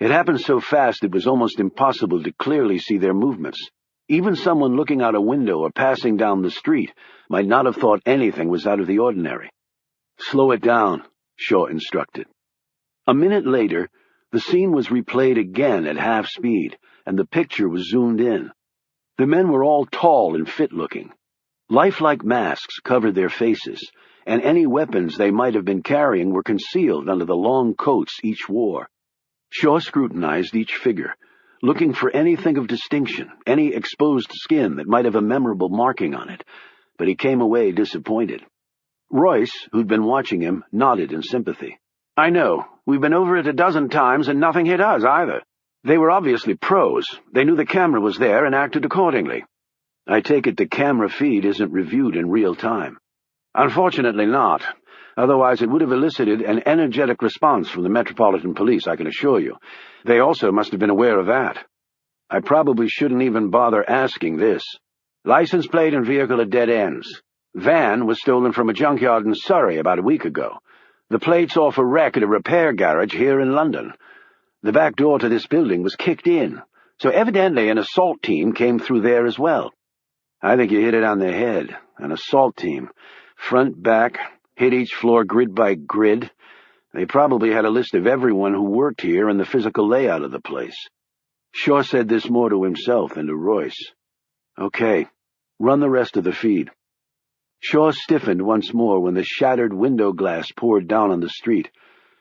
It happened so fast it was almost impossible to clearly see their movements. Even someone looking out a window or passing down the street might not have thought anything was out of the ordinary. "Slow it down," Shaw instructed. A minute later, the scene was replayed again at half speed, and the picture was zoomed in. The men were all tall and fit-looking. Lifelike masks covered their faces, and any weapons they might have been carrying were concealed under the long coats each wore. Shaw scrutinized each figure, looking for anything of distinction, any exposed skin that might have a memorable marking on it, but he came away disappointed. Royce, who'd been watching him, nodded in sympathy. "I know. We've been over it a dozen times, and nothing hit us, either. They were obviously pros. They knew the camera was there and acted accordingly." "I take it the camera feed isn't reviewed in real time." "Unfortunately not. Otherwise it would have elicited an energetic response from the Metropolitan Police, I can assure you. They also must have been aware of that." "I probably shouldn't even bother asking this. License plate and vehicle at dead ends. Van was stolen from a junkyard in Surrey about a week ago. The plate's off a wreck at a repair garage here in London. The back door to this building was kicked in, so evidently an assault team came through there as well." "I think you hit it on the head. An assault team. Front, back, hit each floor grid by grid. They probably had a list of everyone who worked here and the physical layout of the place." Shaw said this more to himself than to Royce. "Okay, run the rest of the feed." Shaw stiffened once more when the shattered window glass poured down on the street.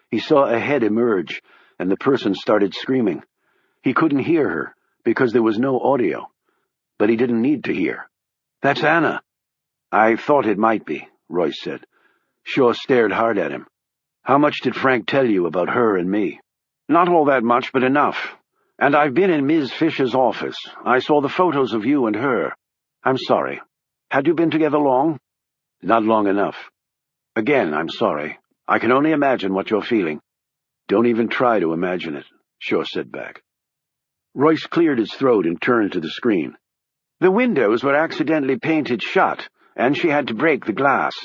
He saw a head emerge, and the person started screaming. He couldn't hear her, because there was no audio. But he didn't need to hear. "That's Anna." "I thought it might be," Royce said. Shaw stared hard at him. "How much did Frank tell you about her and me?" "Not all that much, but enough. And I've been in Ms. Fisher's office. I saw the photos of you and her. I'm sorry. Had you been together long?" "Not long enough." "Again, I'm sorry. I can only imagine what you're feeling." "Don't even try to imagine it," Shaw said back. Royce cleared his throat and turned to the screen. "The windows were accidentally painted shut, and she had to break the glass."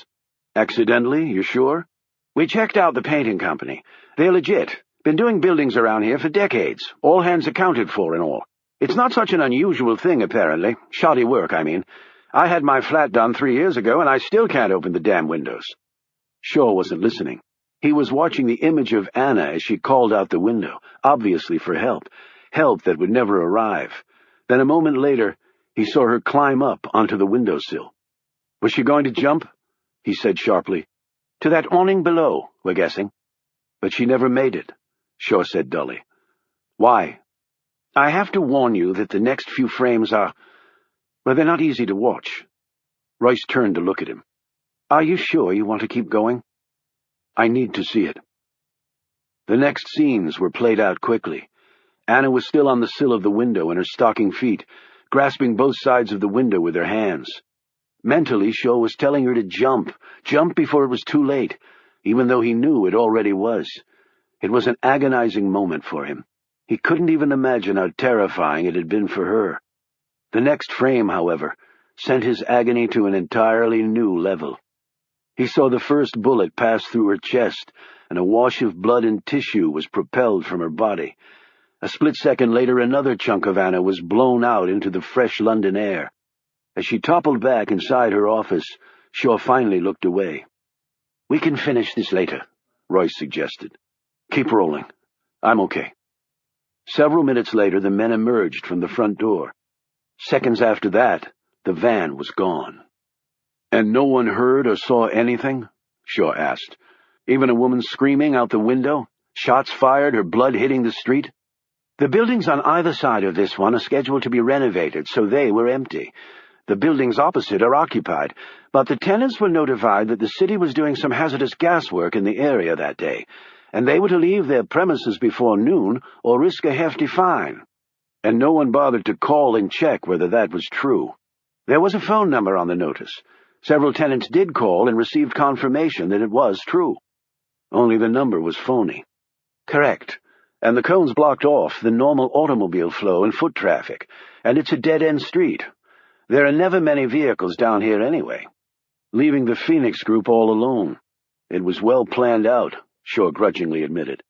"Accidentally, you sure?" "We checked out the painting company. They're legit. Been doing buildings around here for decades, all hands accounted for and all. It's not such an unusual thing, apparently. Shoddy work, I mean. I had my flat done 3 years ago, and I still can't open the damn windows." Shaw wasn't listening. He was watching the image of Anna as she called out the window, obviously for help that would never arrive. Then a moment later, he saw her climb up onto the windowsill. "Was she going to jump?" he said sharply. "To that awning below, we're guessing." "But she never made it," Shaw said dully. "Why?" "I have to warn you that the next few frames are... well, they're not easy to watch." Royce turned to look at him. "Are you sure you want to keep going?" "I need to see it." The next scenes were played out quickly. Anna was still on the sill of the window in her stocking feet, grasping both sides of the window with her hands. Mentally, Shaw was telling her to jump before it was too late, even though he knew it already was. It was an agonizing moment for him. He couldn't even imagine how terrifying it had been for her. The next frame, however, sent his agony to an entirely new level. He saw the first bullet pass through her chest, and a wash of blood and tissue was propelled from her body. A split second later, another chunk of Anna was blown out into the fresh London air. As she toppled back inside her office, Shaw finally looked away. "We can finish this later," Royce suggested. "Keep rolling. I'm okay." Several minutes later, the men emerged from the front door. Seconds after that, the van was gone. "And no one heard or saw anything?" Shaw asked. "Even a woman screaming out the window? Shots fired, her blood hitting the street?" "The buildings on either side of this one are scheduled to be renovated, so they were empty. The buildings opposite are occupied, but the tenants were notified that the city was doing some hazardous gas work in the area that day, and they were to leave their premises before noon or risk a hefty fine. And no one bothered to call and check whether that was true. There was a phone number on the notice. Several tenants did call and received confirmation that it was true. Only the number was phony." "Correct. And the cones blocked off the normal automobile flow and foot traffic, and it's a dead-end street. There are never many vehicles down here anyway. Leaving the Phoenix group all alone. It was well planned out," Shaw grudgingly admitted.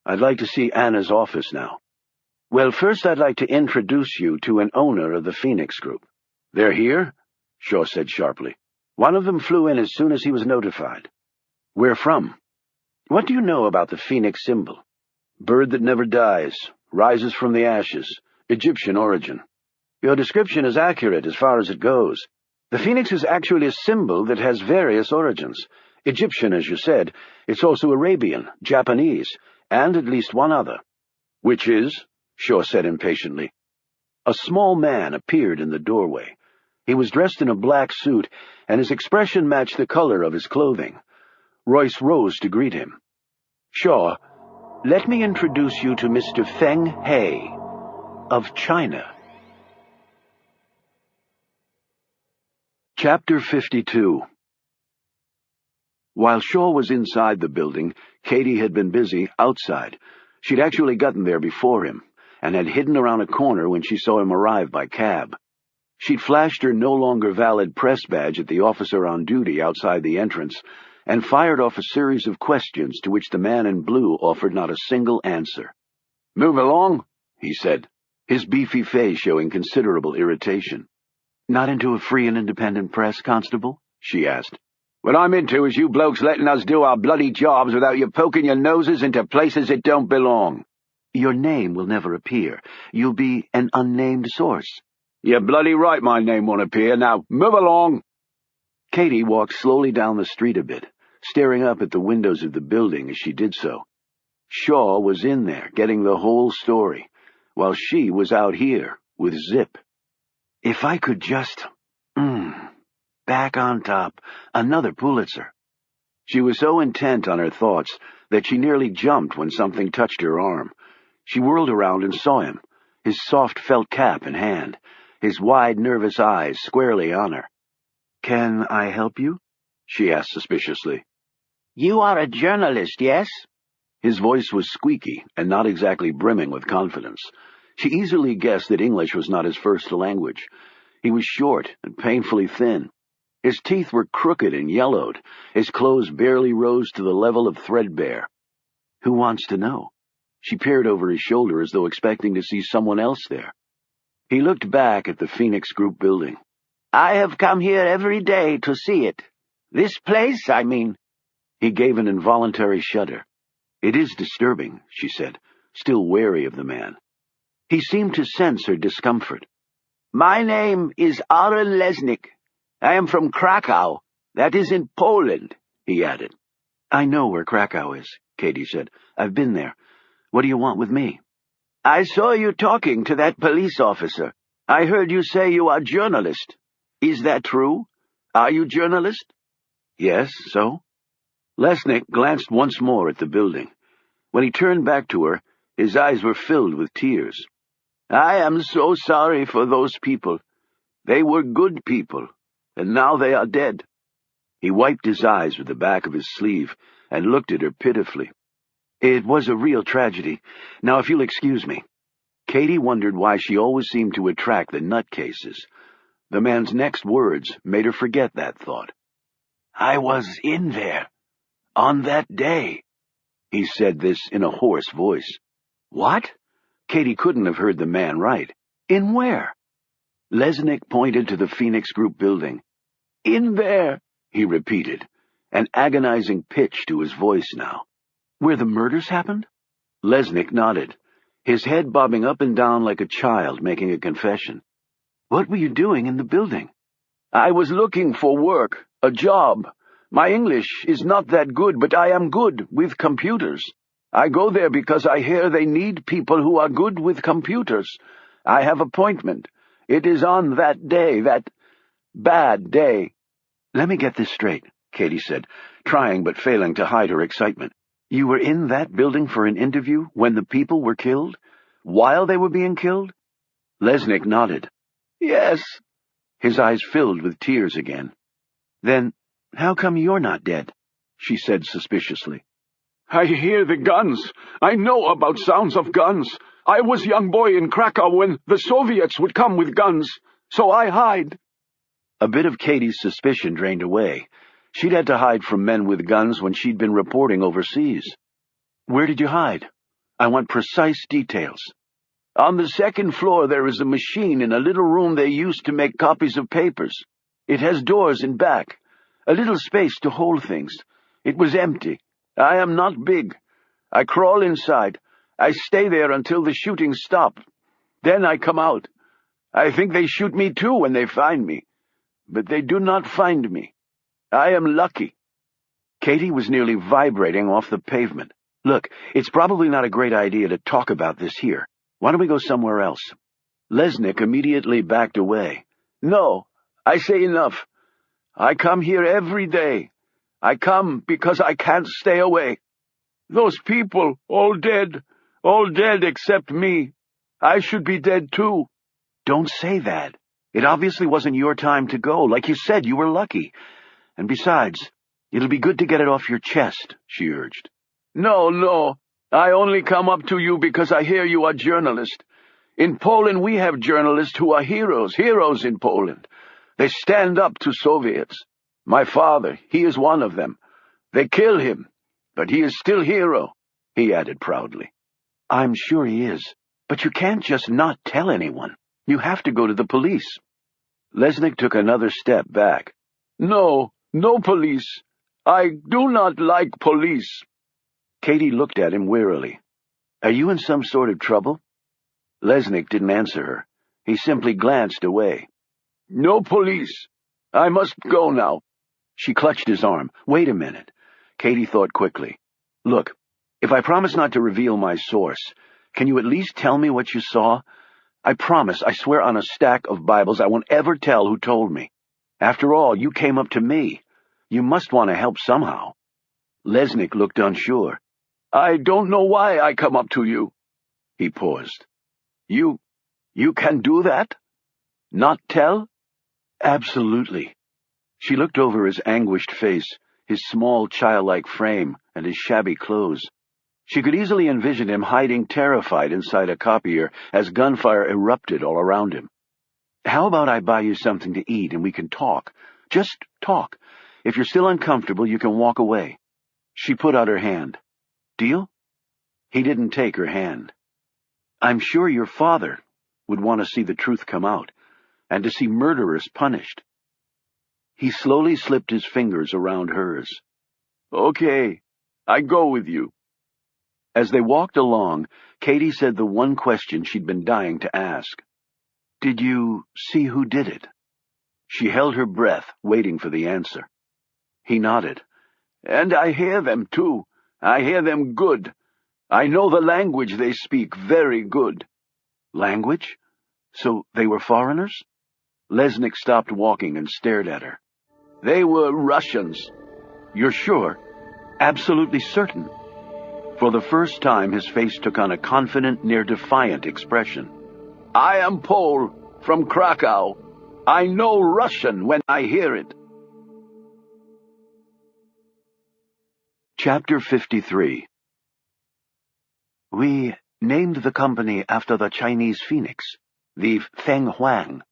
"I'd like to see Anna's office now." "Well, first I'd like to introduce you to an owner of the Phoenix group." "They're here?" Shaw said sharply. "One of them flew in as soon as he was notified." "Where from?" "What do you know about the Phoenix symbol?" "Bird that never dies, rises from the ashes, Egyptian origin." "Your description is accurate as far as it goes. The phoenix is actually a symbol that has various origins. Egyptian, as you said. It's also Arabian, Japanese, and at least one other." "Which is?" Shaw said impatiently. A small man appeared in the doorway. He was dressed in a black suit, and his expression matched the color of his clothing. Royce rose to greet him. "Shaw, let me introduce you to Mr. Feng He of China." Chapter 52. While Shaw was inside the building, Katie had been busy outside. She'd actually gotten there before him, and had hidden around a corner when she saw him arrive by cab. She'd flashed her no longer valid press badge at the officer on duty outside the entrance, and fired off a series of questions to which the man in blue offered not a single answer. "Move along," he said, his beefy face showing considerable irritation. "Not into a free and independent press, Constable?" she asked. "What I'm into is you blokes letting us do our bloody jobs without you poking your noses into places that don't belong." "Your name will never appear. You'll be an unnamed source." "You're bloody right my name won't appear. Now, move along." Katie walked slowly down the street a bit, staring up at the windows of the building as she did so. Shaw was in there, getting the whole story, while she was out here, with Zip. If I could just... back on top, another Pulitzer. She was so intent on her thoughts that she nearly jumped when something touched her arm. She whirled around and saw him, his soft felt cap in hand, his wide, nervous eyes squarely on her. "Can I help you?" she asked suspiciously. "You are a journalist, yes?" His voice was squeaky and not exactly brimming with confidence. She easily guessed that English was not his first language. He was short and painfully thin. His teeth were crooked and yellowed. His clothes barely rose to the level of threadbare. "Who wants to know?" She peered over his shoulder as though expecting to see someone else there. He looked back at the Phoenix Group building. "I have come here every day to see it. This place, I mean." He gave an involuntary shudder. "It is disturbing," she said, still wary of the man. He seemed to sense her discomfort. "My name is Aaron Lesnick. I am from Krakow. That is in Poland," he added. "I know where Krakow is," Katie said. "I've been there. What do you want with me?" "I saw you talking to that police officer. I heard you say you are journalist. Is that true? Are you journalist?" "Yes, so?" Lesnick glanced once more at the building. When he turned back to her, his eyes were filled with tears. "I am so sorry for those people. They were good people, and now they are dead." He wiped his eyes with the back of his sleeve and looked at her pitifully. "It was a real tragedy. Now, if you'll excuse me." Katie wondered why she always seemed to attract the nutcases. The man's next words made her forget that thought. "I was in there, on that day." He said this in a hoarse voice. "What?" Katie couldn't have heard the man right. "In where?" Lesnick pointed to the Phoenix Group building. "In there," he repeated, an agonizing pitch to his voice now. "Where the murders happened?" Lesnick nodded, his head bobbing up and down like a child making a confession. "What were you doing in the building?" "I was looking for work, a job. My English is not that good, but I am good with computers. I go there because I hear they need people who are good with computers. I have appointment. It is on that day, that bad day." "Let me get this straight," Katie said, trying but failing to hide her excitement. "You were in that building for an interview when the people were killed? While they were being killed?" Lesnick nodded. "Yes." His eyes filled with tears again. "Then how come you're not dead?" she said suspiciously. "I hear the guns. I know about sounds of guns. I was young boy in Krakow when the Soviets would come with guns, so I hide." A bit of Katie's suspicion drained away. She'd had to hide from men with guns when she'd been reporting overseas. "Where did you hide? I want precise details." "On the second floor there is a machine in a little room they used to make copies of papers. It has doors in back, a little space to hold things. It was empty. I am not big. I crawl inside. I stay there until the shooting stops. Then I come out. I think they shoot me too when they find me. But they do not find me. I am lucky." Katie was nearly vibrating off the pavement. "Look, it's probably not a great idea to talk about this here. Why don't we go somewhere else?" Lesnick immediately backed away. "No, I say enough. I come here every day. I come because I can't stay away. Those people, all dead except me. I should be dead too." "Don't say that. It obviously wasn't your time to go. Like you said, you were lucky. And besides, it'll be good to get it off your chest," she urged. No. I only come up to you because I hear you are journalist. In Poland we have journalists who are heroes in Poland. They stand up to Soviets. My father, he is one of them. They kill him, but he is still hero," he added proudly. "I'm sure he is, but you can't just not tell anyone. You have to go to the police." Lesnick took another step back. No police. I do not like police." Katie looked at him wearily. "Are you in some sort of trouble?" Lesnick didn't answer her. He simply glanced away. "No police. I must go now." She clutched his arm. "Wait a minute." Katie thought quickly. "Look, if I promise not to reveal my source, can you at least tell me what you saw? I promise, I swear on a stack of Bibles, I won't ever tell who told me. After all, you came up to me. You must want to help somehow." Lesnick looked unsure. "I don't know why I come up to you." He paused. You can do that? Not tell?" "Absolutely." She looked over his anguished face, his small childlike frame, and his shabby clothes. She could easily envision him hiding terrified inside a copier as gunfire erupted all around him. "How about I buy you something to eat and we can talk? Just talk. If you're still uncomfortable, you can walk away." She put out her hand. "Deal?" He didn't take her hand. "I'm sure your father would want to see the truth come out, and to see murderers punished." He slowly slipped his fingers around hers. "Okay, I go with you." As they walked along, Katie said the one question she'd been dying to ask. "Did you see who did it?" She held her breath, waiting for the answer. He nodded. "And I hear them, too. I hear them good. I know the language they speak very good." "Language? So they were foreigners?" Lesnick stopped walking and stared at her. "They were Russians." "You're sure? Absolutely certain?" For the first time, his face took on a confident, near-defiant expression. "I am Pole, from Krakow. I know Russian when I hear it." Chapter 53. We named the company after the Chinese phoenix, the Feng Huang,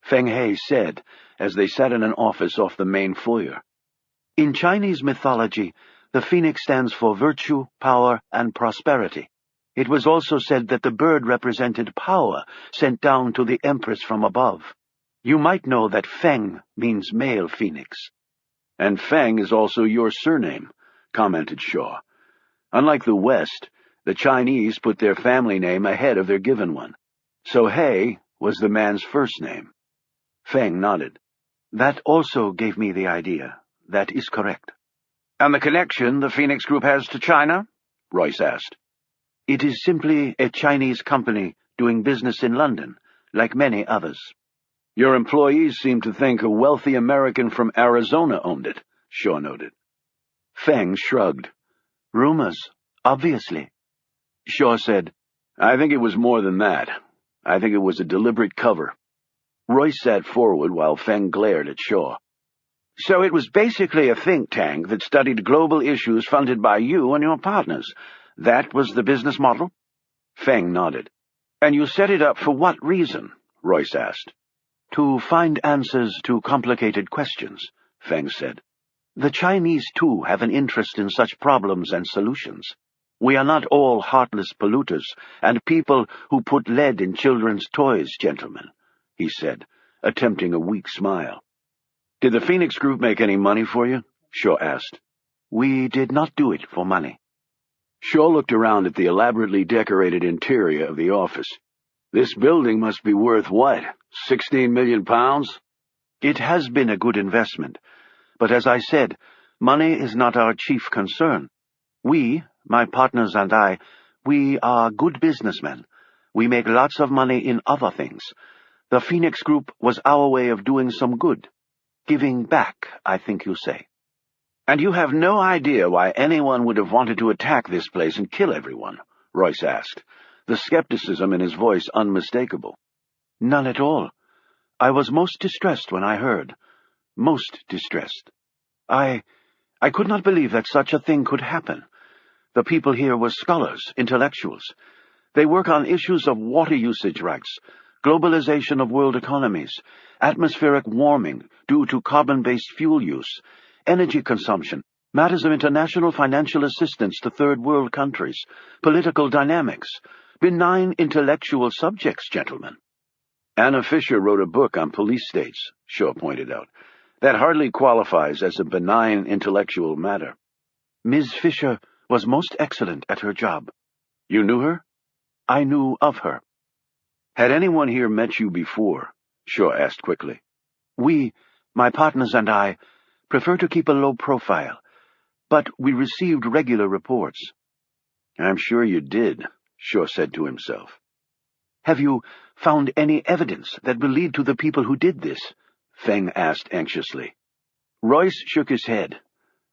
Feng He said, as they sat in an office off the main foyer. In Chinese mythology, the phoenix stands for virtue, power, and prosperity. It was also said that the bird represented power sent down to the empress from above. You might know that Feng means male phoenix. And Feng is also your surname, commented Shaw. Unlike the West, the Chinese put their family name ahead of their given one. So He was the man's first name. Feng nodded. That also gave me the idea. That is correct. And the connection the Phoenix Group has to China? Royce asked. It is simply a Chinese company doing business in London, like many others. Your employees seem to think a wealthy American from Arizona owned it, Shaw noted. Feng shrugged. Rumors, obviously. Shaw said, I think it was more than that. I think it was a deliberate cover. Royce sat forward while Feng glared at Shaw. So it was basically a think tank that studied global issues funded by you and your partners. That was the business model? Feng nodded. And you set it up for what reason? Royce asked. To find answers to complicated questions, Feng said. The Chinese, too, have an interest in such problems and solutions. We are not all heartless polluters and people who put lead in children's toys, gentlemen, he said, attempting a weak smile. Did the Phoenix Group make any money for you? Shaw asked. We did not do it for money. Shaw looked around at the elaborately decorated interior of the office. This building must be worth what, 16 million pounds? It has been a good investment, but as I said, money is not our chief concern. We, my partners and I, we are good businessmen. We make lots of money in other things. The Phoenix Group was our way of doing some good. Giving back, I think you say. And you have no idea why anyone would have wanted to attack this place and kill everyone? Royce asked, the skepticism in his voice unmistakable. None at all. I was most distressed when I heard. Most distressed. I could not believe that such a thing could happen. The people here were scholars, intellectuals. They work on issues of water usage rights, globalization of world economies, atmospheric warming due to carbon-based fuel use, energy consumption, matters of international financial assistance to third world countries, political dynamics, benign intellectual subjects, gentlemen. Anna Fisher wrote a book on police states, Shaw pointed out. That hardly qualifies as a benign intellectual matter. Ms. Fisher was most excellent at her job. You knew her? I knew of her. Had anyone here met you before? Shaw asked quickly. We, my partners and I, prefer to keep a low profile, but we received regular reports. I'm sure you did, Shaw said to himself. Have you found any evidence that will lead to the people who did this? Feng asked anxiously. Royce shook his head.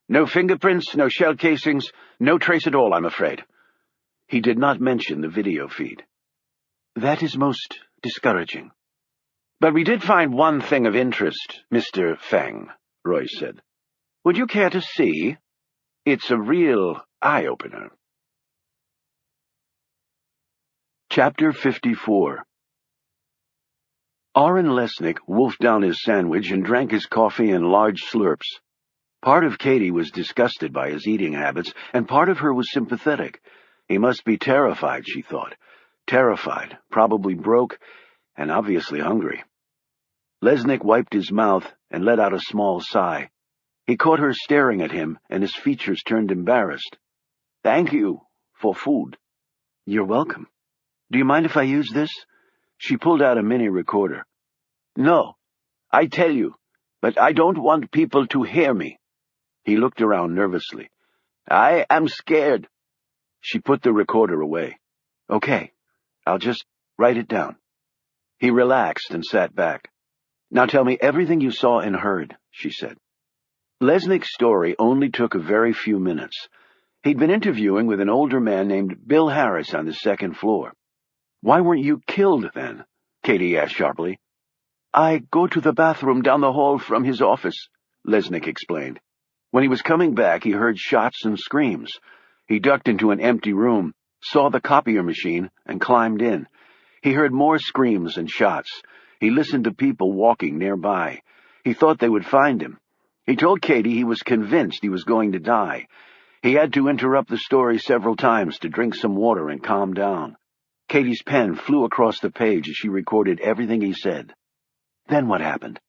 No fingerprints, no shell casings, no trace at all, I'm afraid. He did not mention the video feed. That is most discouraging. But we did find one thing of interest, Mr. Feng, Royce said. Would you care to see? It's a real eye-opener. Chapter 54. Aaron Lesnick wolfed down his sandwich and drank his coffee in large slurps. Part of Katie was disgusted by his eating habits, and part of her was sympathetic. He must be terrified, she thought. Terrified, probably broke, and obviously hungry. Lesnick wiped his mouth and let out a small sigh. He caught her staring at him, and his features turned embarrassed. Thank you for food. You're welcome. Do you mind if I use this? She pulled out a mini recorder. No, I tell you, but I don't want people to hear me. He looked around nervously. I am scared. She put the recorder away. Okay, I'll just write it down. He relaxed and sat back. Now tell me everything you saw and heard, she said. Lesnick's story only took a very few minutes. He'd been interviewing with an older man named Bill Harris on the second floor. Why weren't you killed, then? Katie asked sharply. I go to the bathroom down the hall from his office, Lesnick explained. When he was coming back, he heard shots and screams. He ducked into an empty room, saw the copier machine, and climbed in. He heard more screams and shots. He listened to people walking nearby. He thought they would find him. He told Katie he was convinced he was going to die. He had to interrupt the story several times to drink some water and calm down. Katie's pen flew across the page as she recorded everything he said. Then what happened?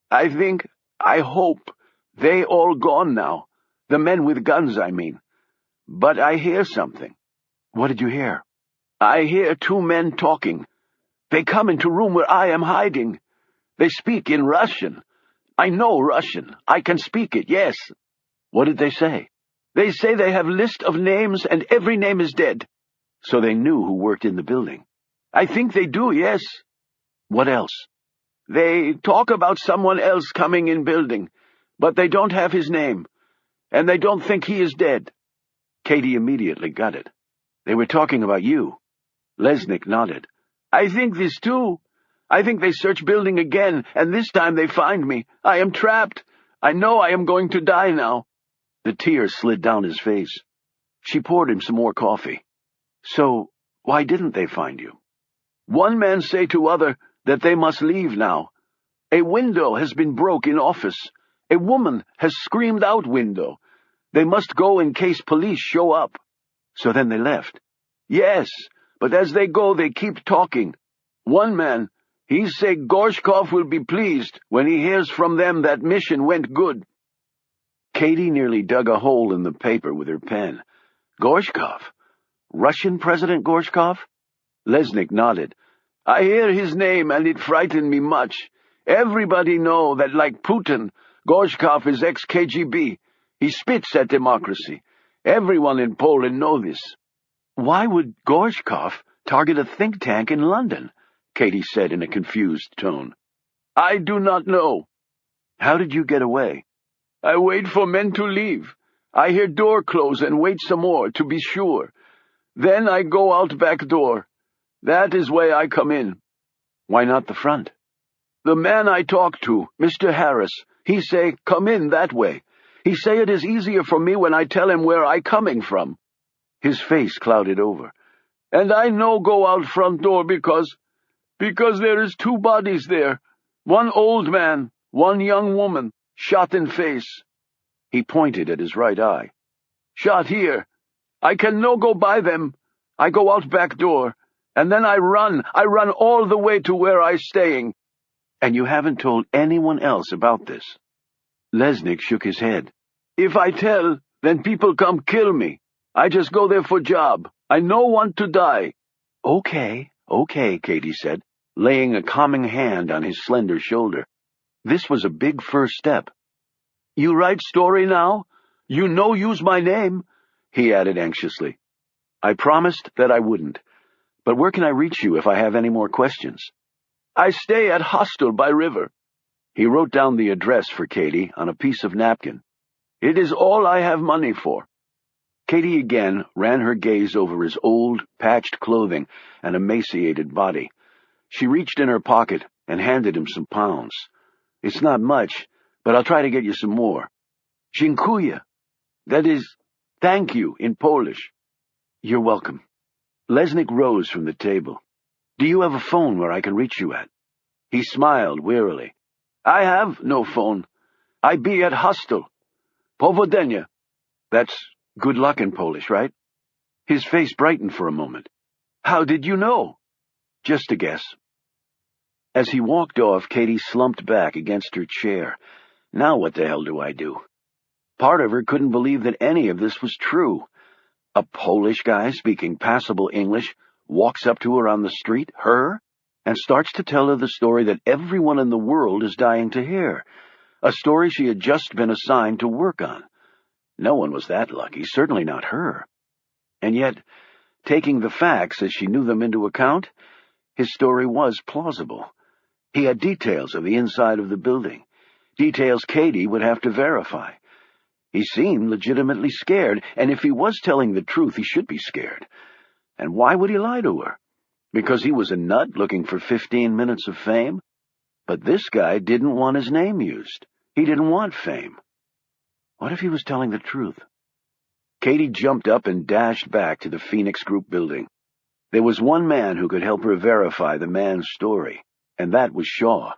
I hope, they all gone now. The men with guns, I mean. But I hear something. What did you hear? I hear two men talking. They come into room where I am hiding. They speak in Russian. I know Russian. I can speak it, yes. What did they say? They say they have list of names and every name is dead. So they knew who worked in the building. I think they do, yes. What else? They talk about someone else coming in building, but they don't have his name, and they don't think he is dead. Katie immediately got it. They were talking about you. Lesnick nodded. I think this too. I think they search building again, and this time they find me. I am trapped. I know I am going to die now. The tears slid down his face. She poured him some more coffee. So, why didn't they find you? One man say to other that they must leave now. A window has been broke in office. A woman has screamed out window. They must go in case police show up. So then they left. Yes, but as they go they keep talking. One man, he say Gorshkov will be pleased when he hears from them that mission went good. Katie nearly dug a hole in the paper with her pen. Gorshkov? Russian President Gorshkov? Lesnick nodded. I hear his name, and it frightened me much. Everybody know that, like Putin, Gorshkov is ex-KGB. He spits at democracy. Everyone in Poland know this. Why would Gorshkov target a think tank in London? Katie said in a confused tone. I do not know. How did you get away? I wait for men to leave. I hear door close and wait some more, to be sure. Then I go out back door. That is way I come in. Why not the front? The man I talk to, Mr. Harris, he say, come in that way. He say it is easier for me when I tell him where I coming from. His face clouded over. And I no go out front door because there is two bodies there. One old man, one young woman, shot in face. He pointed at his right eye. Shot here. I can no go by them. I go out back door, and then I run all the way to where I staying. And you haven't told anyone else about this? Lesnick shook his head. If I tell, then people come kill me. I just go there for job. I no want to die. Okay, Katie said, laying a calming hand on his slender shoulder. This was a big first step. You write story now? You no use my name? He added anxiously. I promised that I wouldn't. But where can I reach you if I have any more questions? I stay at hostel by river. He wrote down the address for Katie on a piece of napkin. It is all I have money for. Katie again ran her gaze over his old, patched clothing and emaciated body. She reached in her pocket and handed him some pounds. It's not much, but I'll try to get you some more. Dziękuję. That is, thank you in Polish. You're welcome. Lesnick rose from the table. Do you have a phone where I can reach you at? He smiled wearily. I have no phone. I be at hostel. Powodzenia. That's good luck in Polish, right? His face brightened for a moment. How did you know? Just a guess. As he walked off, Katie slumped back against her chair. Now what the hell do I do? Part of her couldn't believe that any of this was true. A Polish guy speaking passable English walks up to her on the street, her, and starts to tell her the story that everyone in the world is dying to hear, a story she had just been assigned to work on. No one was that lucky, certainly not her. And yet, taking the facts as she knew them into account, his story was plausible. He had details of the inside of the building, details Katie would have to verify. He seemed legitimately scared, and if he was telling the truth, he should be scared. And why would he lie to her? Because he was a nut looking for 15 minutes of fame? But this guy didn't want his name used. He didn't want fame. What if he was telling the truth? Katie jumped up and dashed back to the Phoenix Group building. There was one man who could help her verify the man's story, and that was Shaw.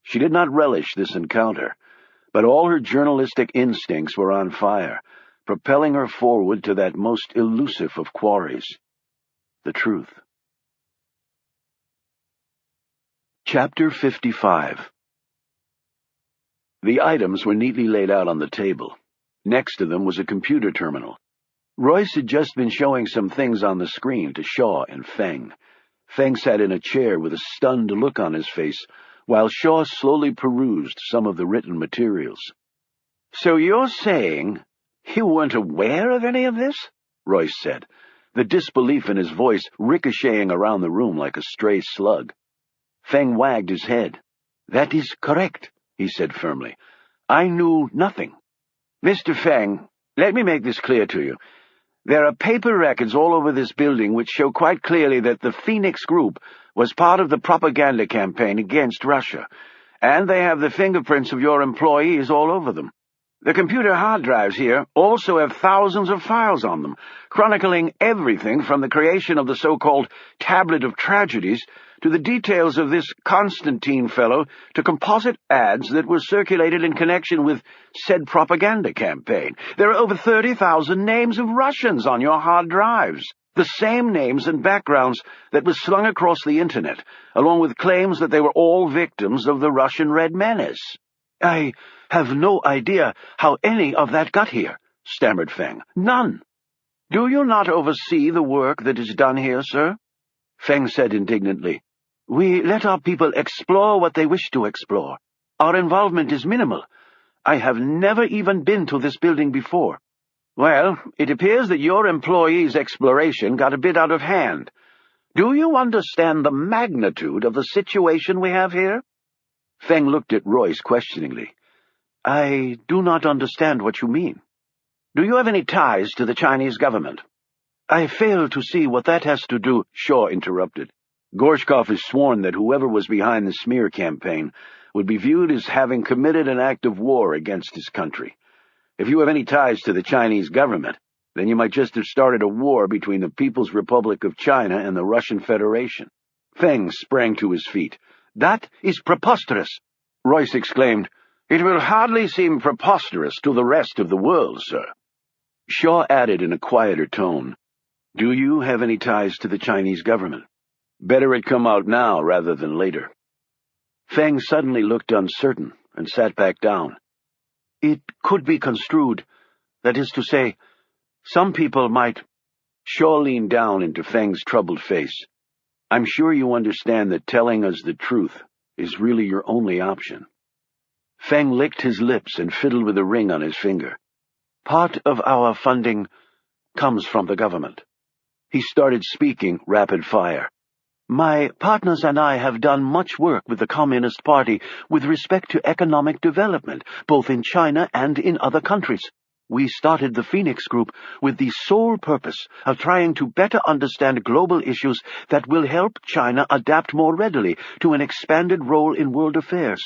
She did not relish this encounter, but all her journalistic instincts were on fire, propelling her forward to that most elusive of quarries, the truth. Chapter 55. The items were neatly laid out on the table. Next to them was a computer terminal. Royce had just been showing some things on the screen to Shaw and Feng. Feng sat in a chair with a stunned look on his face, while Shaw slowly perused some of the written materials. "So you're saying you weren't aware of any of this?" Royce said, the disbelief in his voice ricocheting around the room like a stray slug. Feng wagged his head. "That is correct," he said firmly. "I knew nothing. Mr. Feng, let me make this clear to you. There are paper records all over this building which show quite clearly that the Phoenix Group was part of the propaganda campaign against Russia, and they have the fingerprints of your employees all over them. The computer hard drives here also have thousands of files on them, chronicling everything from the creation of the so-called Tablet of Tragedies to the details of this Constantine fellow to composite ads that were circulated in connection with said propaganda campaign. There are over 30,000 names of Russians on your hard drives, the same names and backgrounds that were slung across the Internet, along with claims that they were all victims of the Russian Red Menace." "I have no idea how any of that got here," stammered Feng. "None." "Do you not oversee the work that is done here, sir?" Feng said indignantly. "We let our people explore what they wish to explore. Our involvement is minimal. I have never even been to this building before." "Well, it appears that your employees' exploration got a bit out of hand. Do you understand the magnitude of the situation we have here?" Feng looked at Royce questioningly. "I do not understand what you mean." "Do you have any ties to the Chinese government?" "I fail to see what that has to do," Shaw interrupted. "Gorshkov has sworn that whoever was behind the smear campaign would be viewed as having committed an act of war against his country. If you have any ties to the Chinese government, then you might just have started a war between the People's Republic of China and the Russian Federation." Feng sprang to his feet. "That is preposterous!" Royce exclaimed. "It will hardly seem preposterous to the rest of the world, sir." Shaw added in a quieter tone, "Do you have any ties to the Chinese government? Better it come out now rather than later." Feng suddenly looked uncertain and sat back down. "It could be construed. That is to say, some people might—" Shaw leaned down into Feng's troubled face. "I'm sure you understand that telling us the truth is really your only option." Feng licked his lips and fiddled with a ring on his finger. "Part of our funding comes from the government." He started speaking rapid fire. "My partners and I have done much work with the Communist Party with respect to economic development, both in China and in other countries. We started the Phoenix Group with the sole purpose of trying to better understand global issues that will help China adapt more readily to an expanded role in world affairs.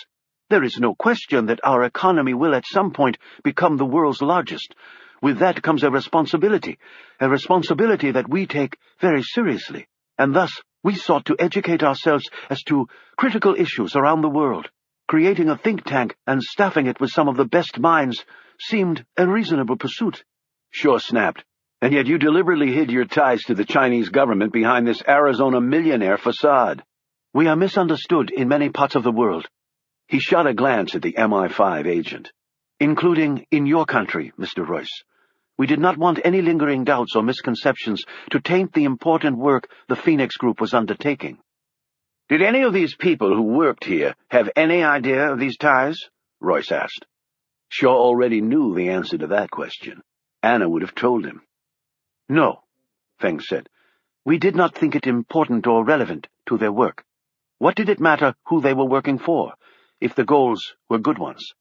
There is no question that our economy will at some point become the world's largest. With that comes a responsibility that we take very seriously, and thus we sought to educate ourselves as to critical issues around the world. Creating a think tank and staffing it with some of the best minds seemed a reasonable pursuit." Shaw snapped. "And yet you deliberately hid your ties to the Chinese government behind this Arizona millionaire facade." "We are misunderstood in many parts of the world." He shot a glance at the MI5 agent. "Including in your country, Mr. Royce. We did not want any lingering doubts or misconceptions to taint the important work the Phoenix Group was undertaking." "Did any of these people who worked here have any idea of these ties?" Royce asked. Shaw already knew the answer to that question. Anna would have told him. "No," Feng said. "We did not think it important or relevant to their work. What did it matter who they were working for, if the goals were good ones?"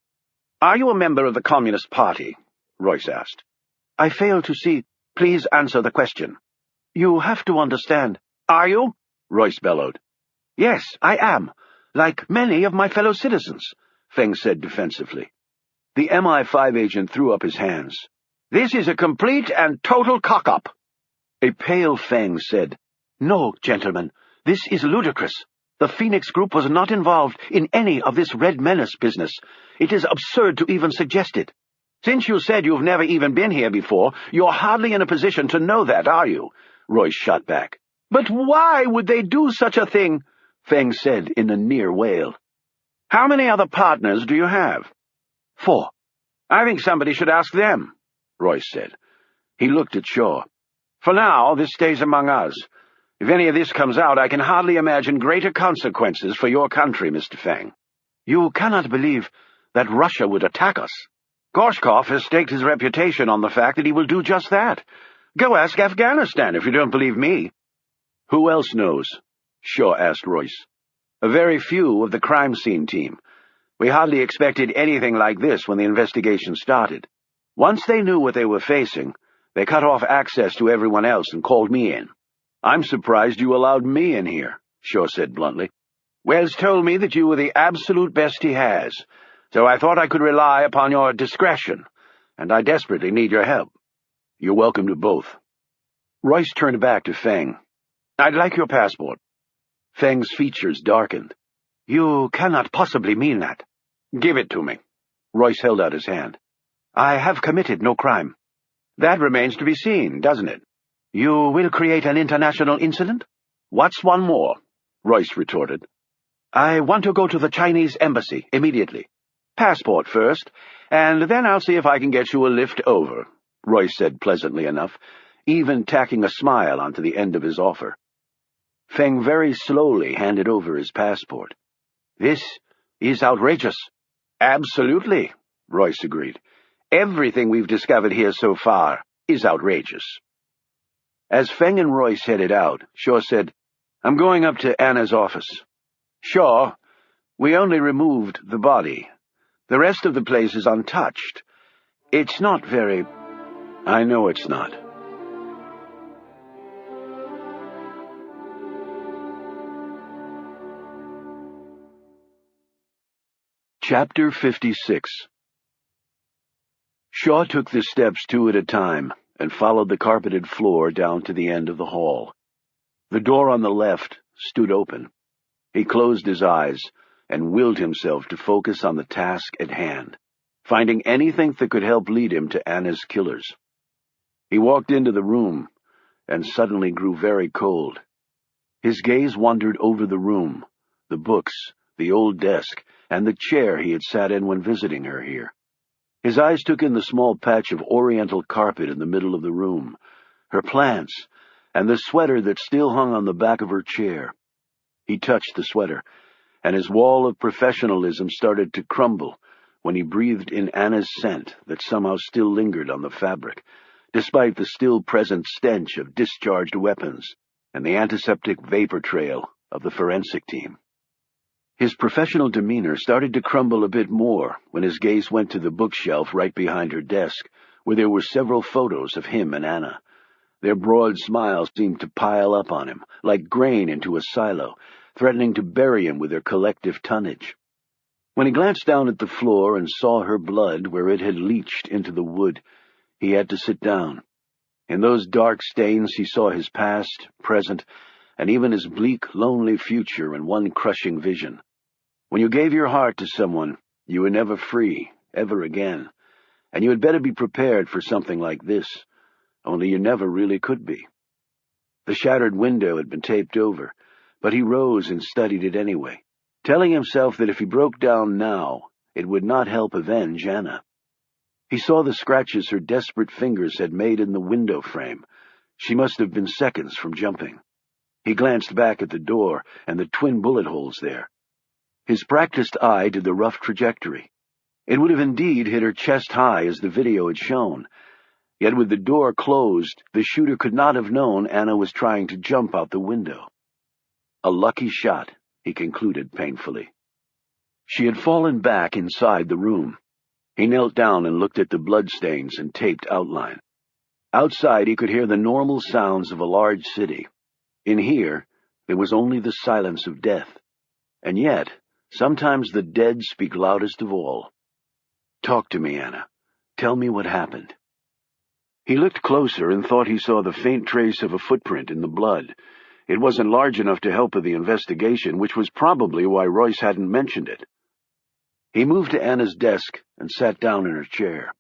"Are you a member of the Communist Party?" Royce asked. "I fail to see—" "Please answer the question." "You have to understand—" "Are you?" Royce bellowed. "Yes, I am, like many of my fellow citizens," Feng said defensively. The MI5 agent threw up his hands. "This is a complete and total cock-up." A pale Feng said, "No, gentlemen, this is ludicrous. The Phoenix Group was not involved in any of this Red Menace business. It is absurd to even suggest it. Since you said you've never even been here before, you're hardly in a position to know that, are you?" Royce shot back. "But why would they do such a thing?" Feng said in a near wail. "How many other partners do you have?" "4. "I think somebody should ask them," Royce said. He looked at Shaw. "For now, this stays among us. If any of this comes out, I can hardly imagine greater consequences for your country, Mr. Feng. You cannot believe that Russia would attack us. Gorshkov has staked his reputation on the fact that he will do just that. Go ask Afghanistan if you don't believe me." "Who else knows?" Shaw asked Royce. "A very few of the crime scene team. We hardly expected anything like this when the investigation started. Once they knew what they were facing, they cut off access to everyone else and called me in." "I'm surprised you allowed me in here," Shaw said bluntly. "Wells told me that you were the absolute best he has, so I thought I could rely upon your discretion, and I desperately need your help." "You're welcome to both." Royce turned back to Feng. "I'd like your passport." Feng's features darkened. "You cannot possibly mean that." "Give it to me." Royce held out his hand. "I have committed no crime." "That remains to be seen, doesn't it?" "You will create an international incident?" "What's one more?" Royce retorted. "I want to go to the Chinese embassy immediately." "Passport first, and then I'll see if I can get you a lift over," Royce said pleasantly enough, even tacking a smile onto the end of his offer. Feng very slowly handed over his passport. "This is outrageous." "Absolutely," Royce agreed. "Everything we've discovered here so far is outrageous." As Feng and Royce headed out, Shaw said, "I'm going up to Anna's office." "Shaw, we only removed the body. The rest of the place is untouched. It's not very—" "I know it's not." Chapter 56. Shaw took the steps 2 at a time and followed the carpeted floor down to the end of the hall. The door on the left stood open. He closed his eyes and willed himself to focus on the task at hand, finding anything that could help lead him to Anna's killers. He walked into the room and suddenly grew very cold. His gaze wandered over the room, the books, the old desk, and the chair he had sat in when visiting her here. His eyes took in the small patch of oriental carpet in the middle of the room, her plants, and the sweater that still hung on the back of her chair. He touched the sweater, and his wall of professionalism started to crumble when he breathed in Anna's scent that somehow still lingered on the fabric, despite the still-present stench of discharged weapons and the antiseptic vapor trail of the forensic team. His professional demeanor started to crumble a bit more when his gaze went to the bookshelf right behind her desk, where there were several photos of him and Anna. Their broad smiles seemed to pile up on him, like grain into a silo, threatening to bury him with their collective tonnage. When he glanced down at the floor and saw her blood where it had leached into the wood, he had to sit down. In those dark stains he saw his past, present, and even his bleak, lonely future in one crushing vision. When you gave your heart to someone, you were never free, ever again, and you had better be prepared for something like this, only you never really could be. The shattered window had been taped over, but he rose and studied it anyway, telling himself that if he broke down now, it would not help avenge Anna. He saw the scratches her desperate fingers had made in the window frame. She must have been seconds from jumping. He glanced back at the door and the twin bullet holes there. His practiced eye did the rough trajectory. It would have indeed hit her chest high as the video had shown. Yet with the door closed, the shooter could not have known Anna was trying to jump out the window. A lucky shot, he concluded painfully. She had fallen back inside the room. He knelt down and looked at the bloodstains and taped outline. Outside he could hear the normal sounds of a large city. In here, there was only the silence of death. And yet, sometimes the dead speak loudest of all. Talk to me, Anna. Tell me what happened. He looked closer and thought he saw the faint trace of a footprint in the blood. It wasn't large enough to help with the investigation, which was probably why Royce hadn't mentioned it. He moved to Anna's desk and sat down in her chair.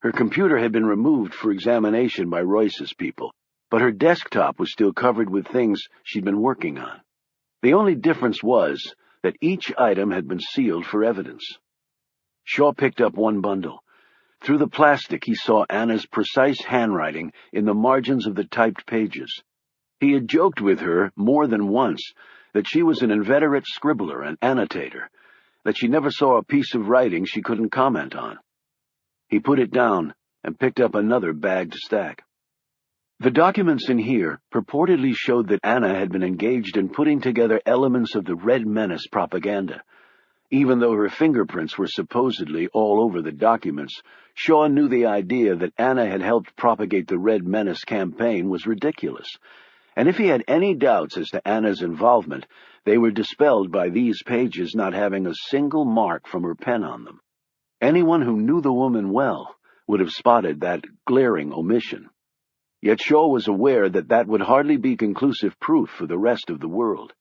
Her computer had been removed for examination by Royce's people, but her desktop was still covered with things she'd been working on. The only difference was that each item had been sealed for evidence. Shaw picked up one bundle. Through the plastic, he saw Anna's precise handwriting in the margins of the typed pages. He had joked with her more than once that she was an inveterate scribbler and annotator, that she never saw a piece of writing she couldn't comment on. He put it down and picked up another bagged stack. The documents in here purportedly showed that Anna had been engaged in putting together elements of the Red Menace propaganda. Even though her fingerprints were supposedly all over the documents, Shaw knew the idea that Anna had helped propagate the Red Menace campaign was ridiculous, and if he had any doubts as to Anna's involvement, they were dispelled by these pages not having a single mark from her pen on them. Anyone who knew the woman well would have spotted that glaring omission. Yet Shaw was aware that that would hardly be conclusive proof for the rest of the world.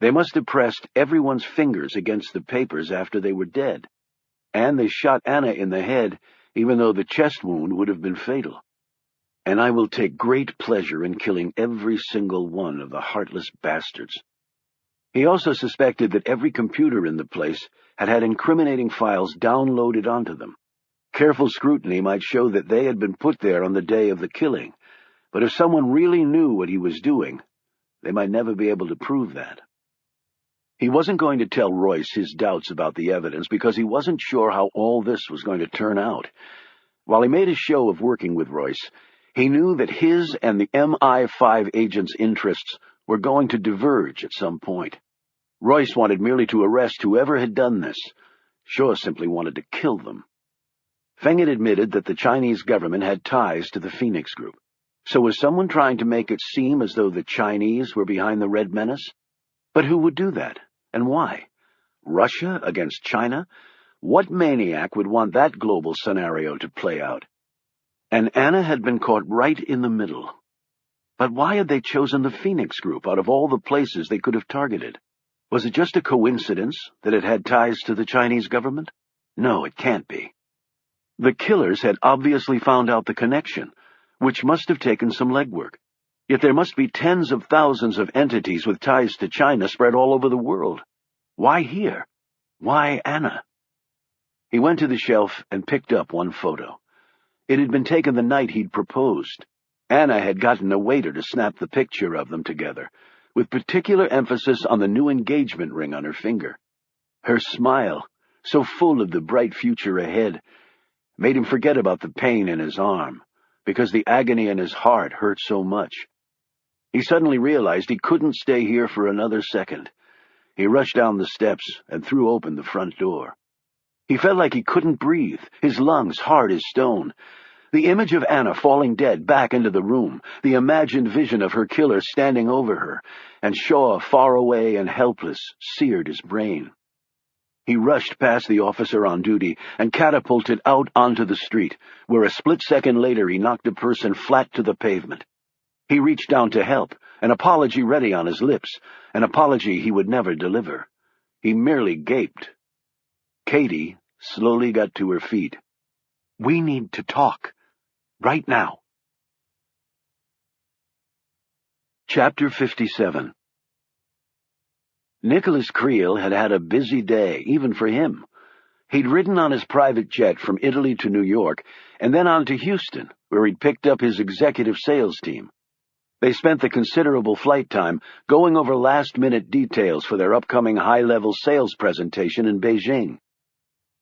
They must have pressed everyone's fingers against the papers after they were dead, and they shot Anna in the head, even though the chest wound would have been fatal. And I will take great pleasure in killing every single one of the heartless bastards. He also suspected that every computer in the place had had incriminating files downloaded onto them. Careful scrutiny might show that they had been put there on the day of the killing, but if someone really knew what he was doing, they might never be able to prove that. He wasn't going to tell Royce his doubts about the evidence because he wasn't sure how all this was going to turn out. While he made a show of working with Royce, he knew that his and the MI5 agent's interests were going to diverge at some point. Royce wanted merely to arrest whoever had done this. Shaw simply wanted to kill them. Feng had admitted that the Chinese government had ties to the Phoenix Group. So was someone trying to make it seem as though the Chinese were behind the Red Menace? But who would do that, and why? Russia against China? What maniac would want that global scenario to play out? And Anna had been caught right in the middle. But why had they chosen the Phoenix Group out of all the places they could have targeted? Was it just a coincidence that it had ties to the Chinese government? No, it can't be. The killers had obviously found out the connection, which must have taken some legwork. Yet there must be tens of thousands of entities with ties to China spread all over the world. Why here? Why Anna? He went to the shelf and picked up one photo. It had been taken the night he'd proposed. Anna had gotten a waiter to snap the picture of them together, with particular emphasis on the new engagement ring on her finger. Her smile, so full of the bright future ahead, made him forget about the pain in his arm, because the agony in his heart hurt so much. He suddenly realized he couldn't stay here for another second. He rushed down the steps and threw open the front door. He felt like he couldn't breathe, his lungs hard as stone. The image of Anna falling dead back into the room, the imagined vision of her killer standing over her, and Shaw far away and helpless, seared his brain. He rushed past the officer on duty and catapulted out onto the street, where a split second later he knocked a person flat to the pavement. He reached down to help, an apology ready on his lips, an apology he would never deliver. He merely gaped. Katie slowly got to her feet. "We need to talk. Right now." Chapter 57. Nicholas Creel had had a busy day, even for him. He'd ridden on his private jet from Italy to New York, and then on to Houston, where he'd picked up his executive sales team. They spent the considerable flight time going over last-minute details for their upcoming high-level sales presentation in Beijing.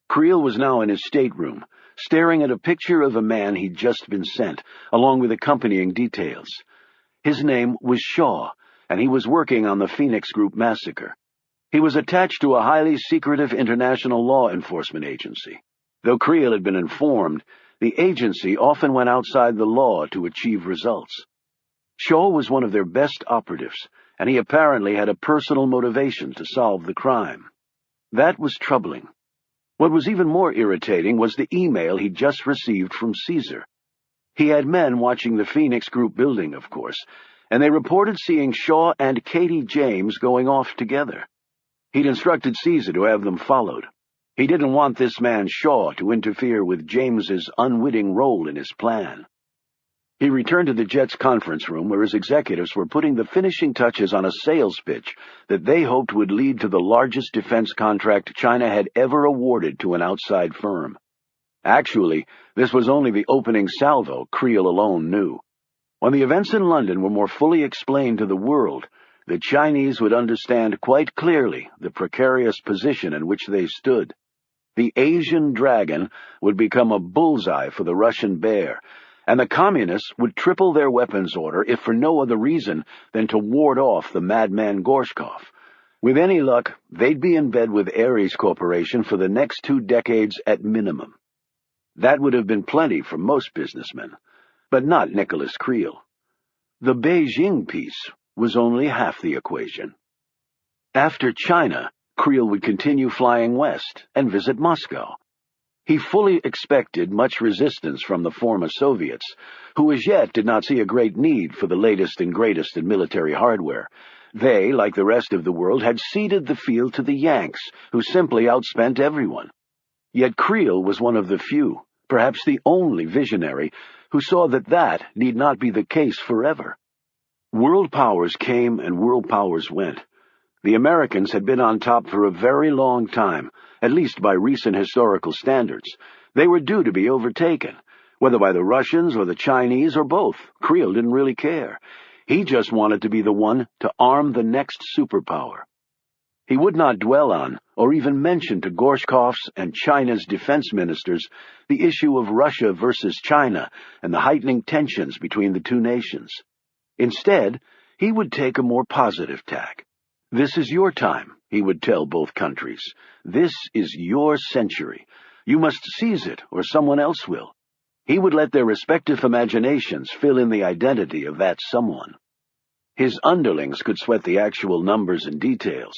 Creel was now in his stateroom, staring at a picture of a man he'd just been sent, along with accompanying details. His name was Shaw, and he was working on the Phoenix Group massacre. He was attached to a highly secretive international law enforcement agency. Though Creel had been informed, the agency often went outside the law to achieve results. Shaw was one of their best operatives, and he apparently had a personal motivation to solve the crime. That was troubling. What was even more irritating was the email he'd just received from Caesar. He had men watching the Phoenix Group building, of course, and they reported seeing Shaw and Katie James going off together. He'd instructed Caesar to have them followed. He didn't want this man Shaw to interfere with James's unwitting role in his plan. He returned to the Jet's conference room where his executives were putting the finishing touches on a sales pitch that they hoped would lead to the largest defense contract China had ever awarded to an outside firm. Actually, this was only the opening salvo Creel alone knew. When the events in London were more fully explained to the world, the Chinese would understand quite clearly the precarious position in which they stood. The Asian dragon would become a bullseye for the Russian bear, and the Communists would triple their weapons order if for no other reason than to ward off the madman Gorshkov. With any luck, they'd be in bed with Ares Corporation for the next 2 decades at minimum. That would have been plenty for most businessmen, but not Nicholas Creel. The Beijing piece was only half the equation. After China, Creel would continue flying west and visit Moscow. He fully expected much resistance from the former Soviets, who as yet did not see a great need for the latest and greatest in military hardware. They, like the rest of the world, had ceded the field to the Yanks, who simply outspent everyone. Yet Creel was one of the few, perhaps the only visionary, who saw that need not be the case forever. World powers came and world powers went. The Americans had been on top for a very long time, at least by recent historical standards. They were due to be overtaken, whether by the Russians or the Chinese or both. Creel didn't really care. He just wanted to be the one to arm the next superpower. He would not dwell on, or even mention to Gorshkov's and China's defense ministers, the issue of Russia versus China and the heightening tensions between the two nations. Instead, he would take a more positive tack. This is your time, he would tell both countries. This is your century. You must seize it, or someone else will. He would let their respective imaginations fill in the identity of that someone. His underlings could sweat the actual numbers and details.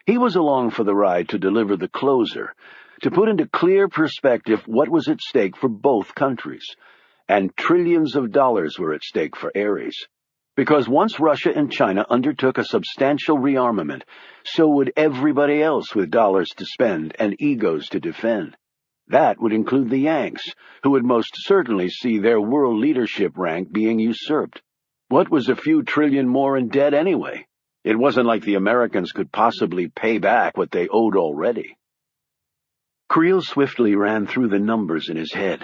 He was along for the ride to deliver the closer, to put into clear perspective what was at stake for both countries. And trillions of dollars were at stake for Ares. Because once Russia and China undertook a substantial rearmament, so would everybody else with dollars to spend and egos to defend. That would include the Yanks, who would most certainly see their world leadership rank being usurped. What was a few trillion more in debt anyway? It wasn't like the Americans could possibly pay back what they owed already. Creel swiftly ran through the numbers in his head.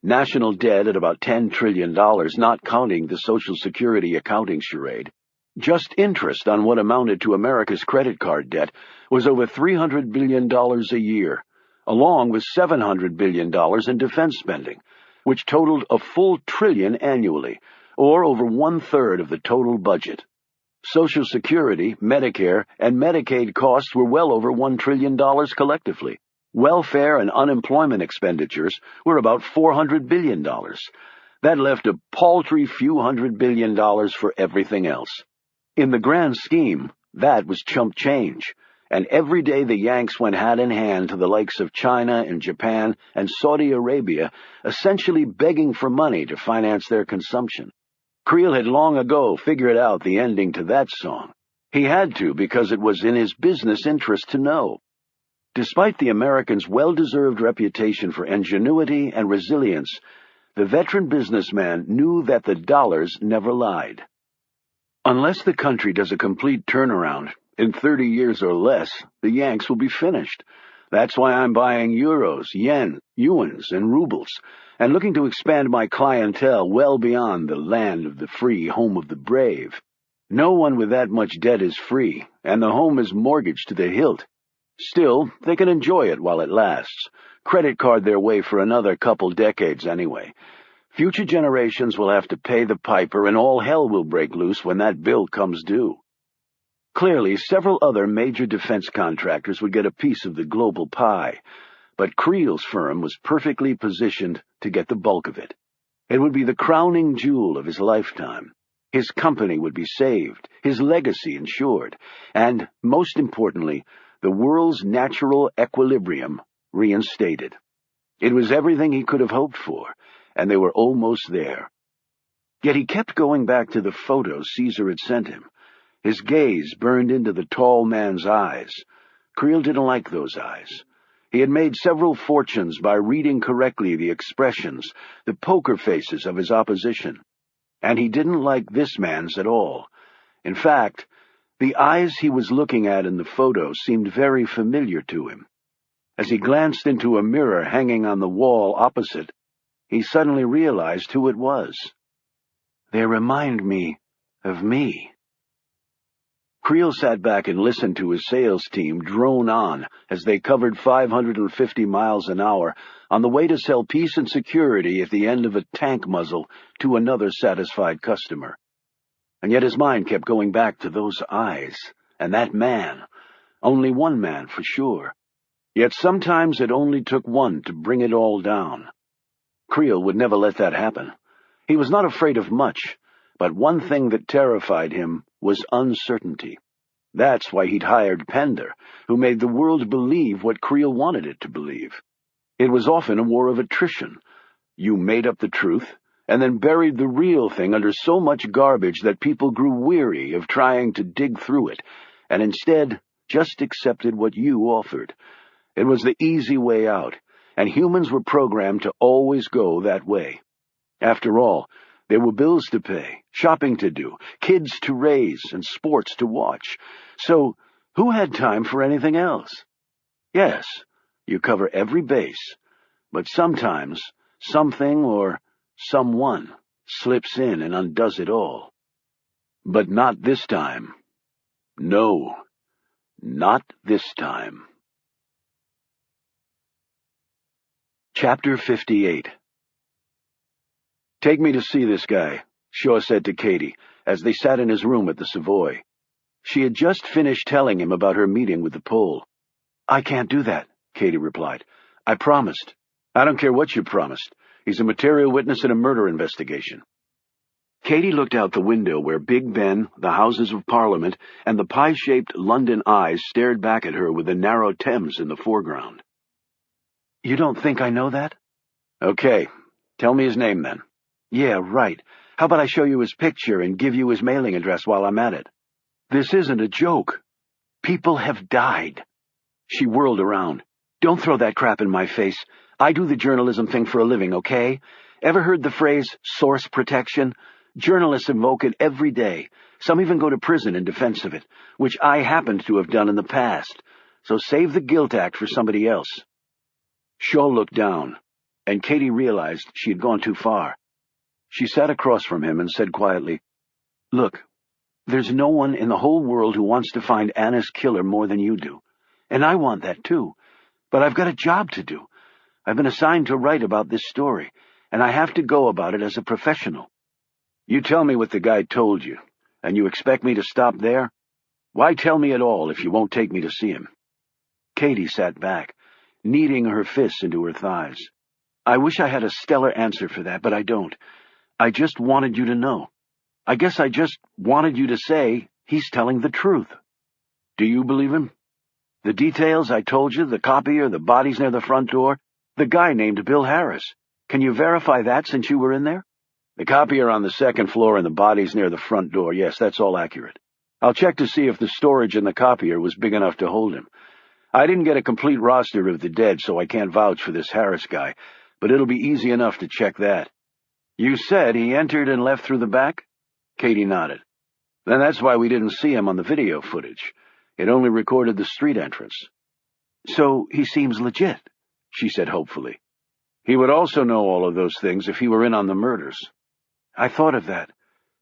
National debt at about $10 trillion, not counting the Social Security accounting charade. Just interest on what amounted to America's credit card debt was over $300 billion a year, along with $700 billion in defense spending, which totaled a full trillion annually, or over 1/3 of the total budget. Social Security, Medicare, and Medicaid costs were well over $1 trillion collectively. Welfare and unemployment expenditures were about $400 billion. That left a paltry few $100 billion for everything else. In the grand scheme, that was chump change, and every day the Yanks went hand in hand to the likes of China and Japan and Saudi Arabia, essentially begging for money to finance their consumption. Creel had long ago figured out the ending to that song. He had to because it was in his business interest to know. Despite the Americans' well-deserved reputation for ingenuity and resilience, the veteran businessman knew that the dollars never lied. Unless the country does a complete turnaround, in 30 years or less, the Yanks will be finished. That's why I'm buying euros, yen, yuans, and rubles, and looking to expand my clientele well beyond the land of the free, home of the brave. No one with that much debt is free, and the home is mortgaged to the hilt. Still, they can enjoy it while it lasts. Credit card their way for another couple decades anyway. Future generations will have to pay the piper, and all hell will break loose when that bill comes due. Clearly, several other major defense contractors would get a piece of the global pie, but Creel's firm was perfectly positioned to get the bulk of it. It would be the crowning jewel of his lifetime. His company would be saved, his legacy ensured, and, most importantly, the world's natural equilibrium reinstated. It was everything he could have hoped for, and they were almost there. Yet he kept going back to the photos Caesar had sent him. His gaze burned into the tall man's eyes. Creel didn't like those eyes. He had made several fortunes by reading correctly the expressions, the poker faces of his opposition. And he didn't like this man's at all. In fact, the eyes he was looking at in the photo seemed very familiar to him. As he glanced into a mirror hanging on the wall opposite, he suddenly realized who it was. They remind me of me. Creel sat back and listened to his sales team drone on as they covered 550 miles an hour on the way to sell peace and security at the end of a tank muzzle to another satisfied customer. And yet his mind kept going back to those eyes, and that man. Only one man, for sure. Yet sometimes it only took one to bring it all down. Creel would never let that happen. He was not afraid of much, but one thing that terrified him was uncertainty. That's why he'd hired Pender, who made the world believe what Creel wanted it to believe. It was often a war of attrition. You made up the truth, and then buried the real thing under so much garbage that people grew weary of trying to dig through it, and instead just accepted what you offered. It was the easy way out, and humans were programmed to always go that way. After all, there were bills to pay, shopping to do, kids to raise, and sports to watch. So, who had time for anything else? Yes, you cover every base, but sometimes something or someone slips in and undoes it all. But not this time. No, not this time. Chapter 58. "Take me to see this guy," Shaw said to Katie, as they sat in his room at the Savoy. She had just finished telling him about her meeting with the Pole. "I can't do that," Katie replied. "I promised." "I don't care what you promised. He's a material witness in a murder investigation." Katie looked out the window where Big Ben, the Houses of Parliament, and the pie-shaped London eyes stared back at her with the narrow Thames in the foreground. "You don't think I know that?" "Okay. Tell me his name, then." "Yeah, right. How about I show you his picture and give you his mailing address while I'm at it?" "This isn't a joke. People have died." She whirled around. "Don't throw that crap in my face. I do the journalism thing for a living, okay? Ever heard the phrase, source protection? Journalists invoke it every day. Some even go to prison in defense of it, which I happened to have done in the past. So save the guilt act for somebody else." Shaw looked down, and Katie realized she had gone too far. She sat across from him and said quietly, "Look, there's no one in the whole world who wants to find Anna's killer more than you do. And I want that too. But I've got a job to do. I've been assigned to write about this story, and I have to go about it as a professional." "You tell me what the guy told you, and you expect me to stop there? Why tell me at all if you won't take me to see him?" Katie sat back, kneading her fists into her thighs. "I wish I had a stellar answer for that, but I don't. I just wanted you to know. I guess I just wanted you to say he's telling the truth." "Do you believe him? The details I told you, the copier, the bodies near the front door, the guy named Bill Harris. Can you verify that since you were in there?" "The copier on the second floor and the bodies near the front door, yes, that's all accurate. I'll check to see if the storage in the copier was big enough to hold him. I didn't get a complete roster of the dead, so I can't vouch for this Harris guy, but it'll be easy enough to check that." "You said he entered and left through the back?" Katie nodded. "Then that's why we didn't see him on the video footage. It only recorded the street entrance." "So he seems legit," she said hopefully. "He would also know all of those things if he were in on the murders." "I thought of that.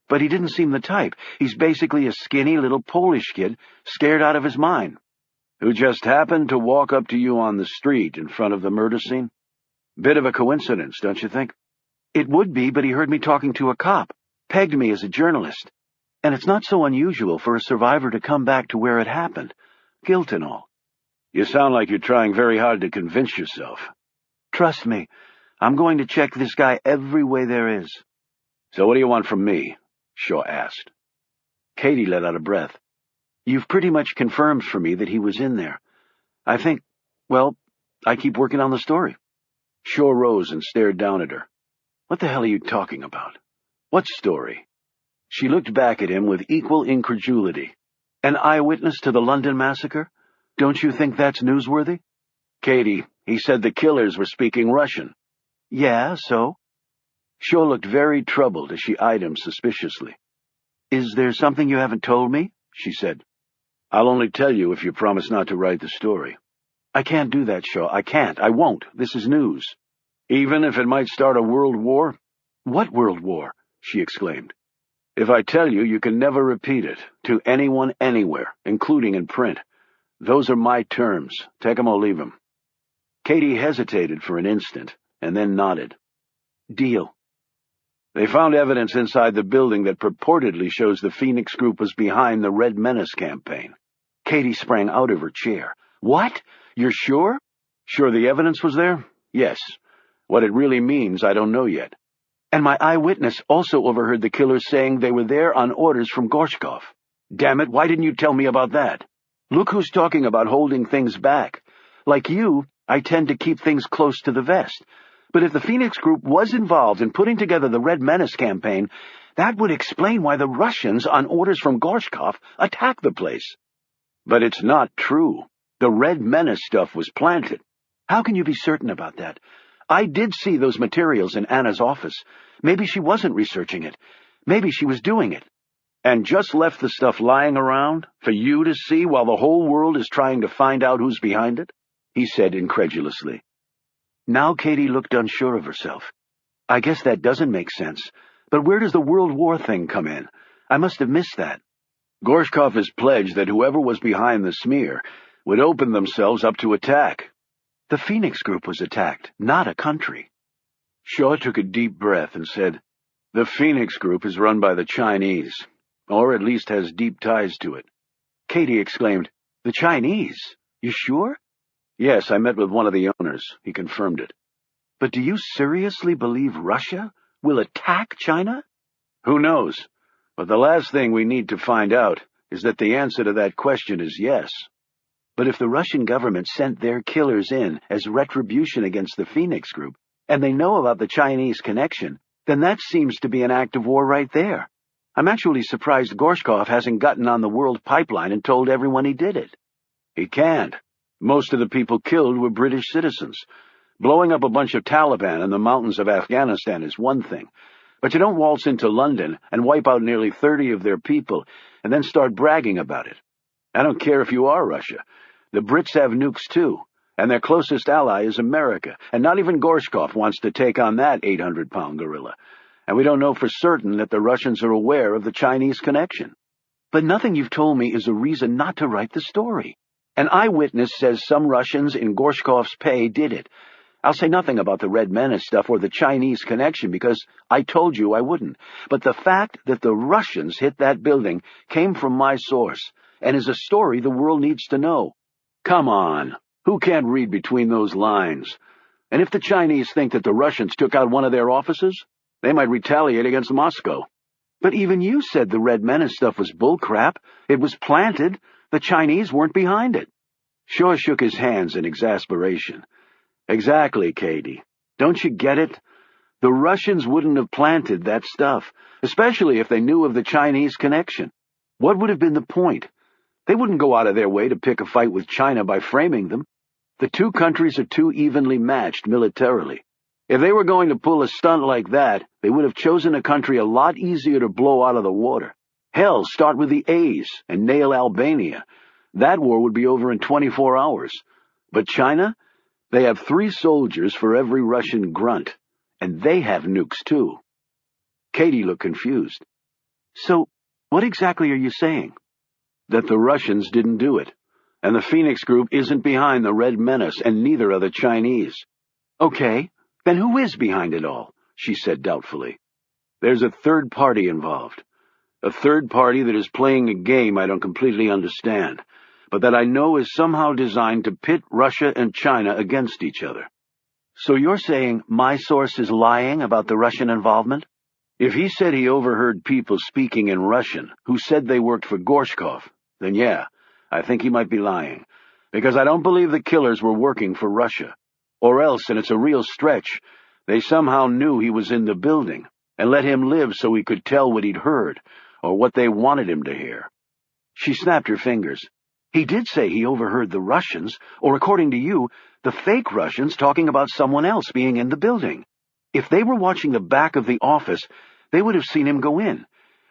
But he didn't seem the type. He's basically a skinny little Polish kid, scared out of his mind." "Who just happened to walk up to you on the street in front of the murder scene? Bit of a coincidence, don't you think?" "It would be, but he heard me talking to a cop, pegged me as a journalist. And it's not so unusual for a survivor to come back to where it happened, guilt and all." "You sound like you're trying very hard to convince yourself." "Trust me, I'm going to check this guy every way there is." "So what do you want from me?" Shaw asked. Katie let out a breath. "You've pretty much confirmed for me that he was in there. I think, well, I keep working on the story." Shaw rose and stared down at her. "What the hell are you talking about? What story?" She looked back at him with equal incredulity. "An eyewitness to the London massacre? Don't you think that's newsworthy?" "Katie, he said the killers were speaking Russian." "Yeah, so?" Shaw looked very troubled as she eyed him suspiciously. "Is there something you haven't told me?" she said. "I'll only tell you if you promise not to write the story." "I can't do that, Shaw. I can't. I won't. This is news." "Even if it might start a world war?" "What world war?" she exclaimed. "If I tell you, you can never repeat it, to anyone anywhere, including in print. Those are my terms. Take 'em or leave 'em." Katie hesitated for an instant, and then nodded. "Deal." "They found evidence inside the building that purportedly shows the Phoenix Group was behind the Red Menace campaign." Katie sprang out of her chair. "What? You're sure?" "Sure the evidence was there? Yes. What it really means, I don't know yet." "And my eyewitness also overheard the killers saying they were there on orders from Gorshkov. Damn it, why didn't you tell me about that? Look who's talking about holding things back. Like you, I tend to keep things close to the vest. But if the Phoenix Group was involved in putting together the Red Menace campaign, that would explain why the Russians, on orders from Gorshkov, attacked the place." "But it's not true. The Red Menace stuff was planted." "How can you be certain about that? I did see those materials in Anna's office. Maybe she wasn't researching it. Maybe she was doing it." "And just left the stuff lying around for you to see while the whole world is trying to find out who's behind it?" he said incredulously. Now Katie looked unsure of herself. "I guess that doesn't make sense. But where does the World War thing come in? I must have missed that." "Gorshkov has pledged that whoever was behind the smear would open themselves up to attack." "The Phoenix Group was attacked, not a country." Shaw took a deep breath and said, "The Phoenix Group is run by the Chinese, or at least has deep ties to it." Katie exclaimed, "The Chinese? You sure?" "Yes, I met with one of the owners. He confirmed it." "But do you seriously believe Russia will attack China?" "Who knows? But the last thing we need to find out is that the answer to that question is yes." "But if the Russian government sent their killers in as retribution against the Phoenix Group, and they know about the Chinese connection, then that seems to be an act of war right there. I'm actually surprised Gorshkov hasn't gotten on the world pipeline and told everyone he did it." "He can't. Most of the people killed were British citizens. Blowing up a bunch of Taliban in the mountains of Afghanistan is one thing, but you don't waltz into London and wipe out nearly 30 of their people and then start bragging about it. I don't care if you are Russia. The Brits have nukes too, and their closest ally is America, and not even Gorshkov wants to take on that 800-pound gorilla. And we don't know for certain that the Russians are aware of the Chinese connection." "But nothing you've told me is a reason not to write the story. An eyewitness says some Russians in Gorshkov's pay did it. I'll say nothing about the Red Menace stuff or the Chinese connection because I told you I wouldn't. But the fact that the Russians hit that building came from my source and is a story the world needs to know." "Come on. Who can't read between those lines? And if the Chinese think that the Russians took out one of their officers, they might retaliate against Moscow." "But even you said the Red Menace stuff was bullcrap. It was planted. The Chinese weren't behind it." Shaw shook his hands in exasperation. "Exactly, Katie. Don't you get it? The Russians wouldn't have planted that stuff, especially if they knew of the Chinese connection. What would have been the point? They wouldn't go out of their way to pick a fight with China by framing them. The two countries are too evenly matched militarily. If they were going to pull a stunt like that, they would have chosen a country a lot easier to blow out of the water. Hell, start with the A's and nail Albania. That war would be over in 24 hours. But China? They have 3 soldiers for every Russian grunt, and they have nukes too." Katie looked confused. "So, what exactly are you saying?" "That the Russians didn't do it, and the Phoenix Group isn't behind the Red Menace, and neither are the Chinese." "Okay, then who is behind it all?" she said doubtfully. "There's a third party involved. A third party that is playing a game I don't completely understand, but that I know is somehow designed to pit Russia and China against each other." "So you're saying my source is lying about the Russian involvement?" "If he said he overheard people speaking in Russian who said they worked for Gorshkov, then yeah, I think he might be lying. because I don't believe the killers were working for Russia. Or else, and it's a real stretch, they somehow knew he was in the building and let him live so he could tell what he'd heard, or what they wanted him to hear. She snapped her fingers. He did say he overheard the Russians, or according to you, the fake Russians talking about someone else being in the building. If they were watching the back of the office, they would have seen him go in.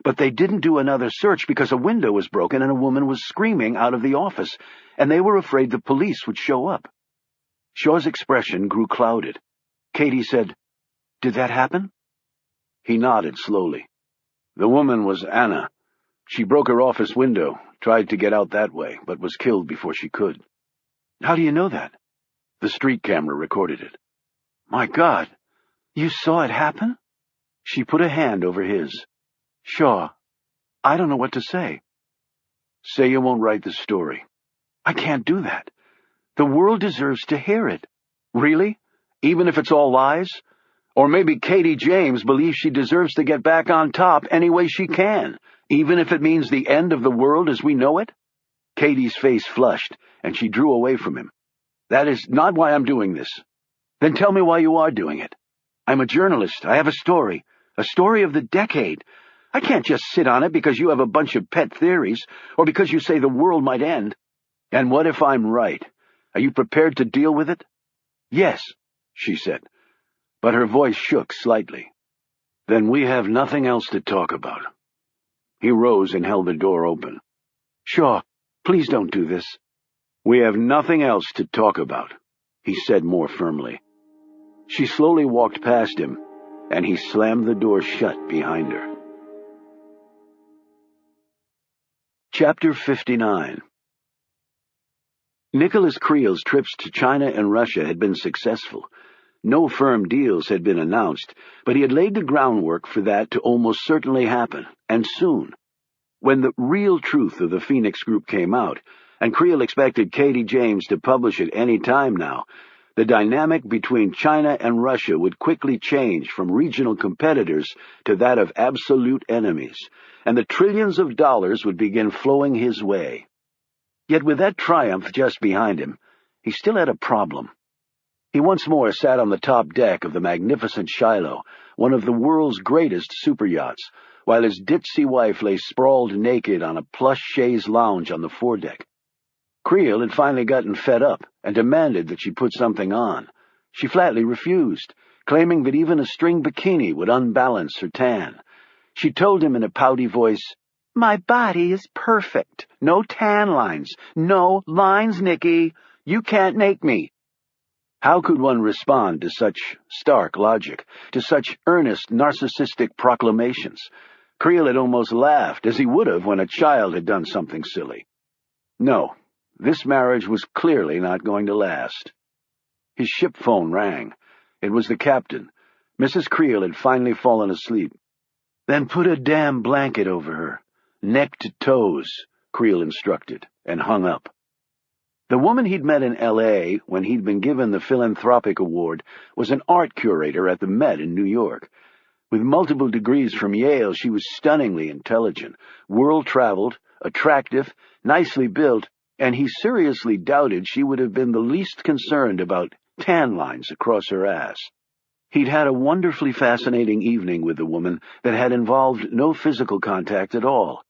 But they didn't do another search because a window was broken and a woman was screaming out of the office, and they were afraid the police would show up. Shaw's expression grew clouded. Katie said, "Did that happen?" He nodded slowly. "The woman was Anna. She broke her office window, tried to get out that way, but was killed before she could." "How do you know that?" "The street camera recorded it." "My God, you saw it happen?" She put a hand over his. "Shaw, I don't know what to say." "Say you won't write the story." "I can't do that. The world deserves to hear it." "Really? Even if it's all lies? Or maybe Katie James believes she deserves to get back on top any way she can, even if it means the end of the world as we know it?" Katie's face flushed, and she drew away from him. "That is not why I'm doing this." "Then tell me why you are doing it." "I'm a journalist. I have a story of the decade. I can't just sit on it because you have a bunch of pet theories, or because you say the world might end." "And what if I'm right? Are you prepared to deal with it?" "Yes," she said, but her voice shook slightly. "Then we have nothing else to talk about." He rose and held the door open. "Shaw, please don't do this." "We have nothing else to talk about," he said more firmly. She slowly walked past him, and he slammed the door shut behind her. Chapter 59. Nicholas Creel's trips to China and Russia had been successful. No firm deals had been announced, but he had laid the groundwork for that to almost certainly happen, and soon. When the real truth of the Phoenix Group came out, and Creel expected Katie James to publish it any time now, the dynamic between China and Russia would quickly change from regional competitors to that of absolute enemies, and the trillions of dollars would begin flowing his way. Yet with that triumph just behind him, he still had a problem. He once more sat on the top deck of the magnificent Shiloh, one of the world's greatest superyachts, while his ditzy wife lay sprawled naked on a plush chaise lounge on the foredeck. Creel had finally gotten fed up and demanded that she put something on. She flatly refused, claiming that even a string bikini would unbalance her tan. She told him in a pouty voice, "My body is perfect. No tan lines. No lines, Nicky. You can't make me." How could one respond to such stark logic, to such earnest narcissistic proclamations? Creel had almost laughed, as he would have when a child had done something silly. No, this marriage was clearly not going to last. His ship phone rang. It was the captain. Mrs. Creel had finally fallen asleep. "Then put a damn blanket over her, neck to toes," Creel instructed, and hung up. The woman he'd met in L.A. when he'd been given the philanthropic award was an art curator at the Met in New York. With multiple degrees from Yale, she was stunningly intelligent, world-traveled, attractive, nicely built, and he seriously doubted she would have been the least concerned about tan lines across her ass. He'd had a wonderfully fascinating evening with the woman that had involved no physical contact at all.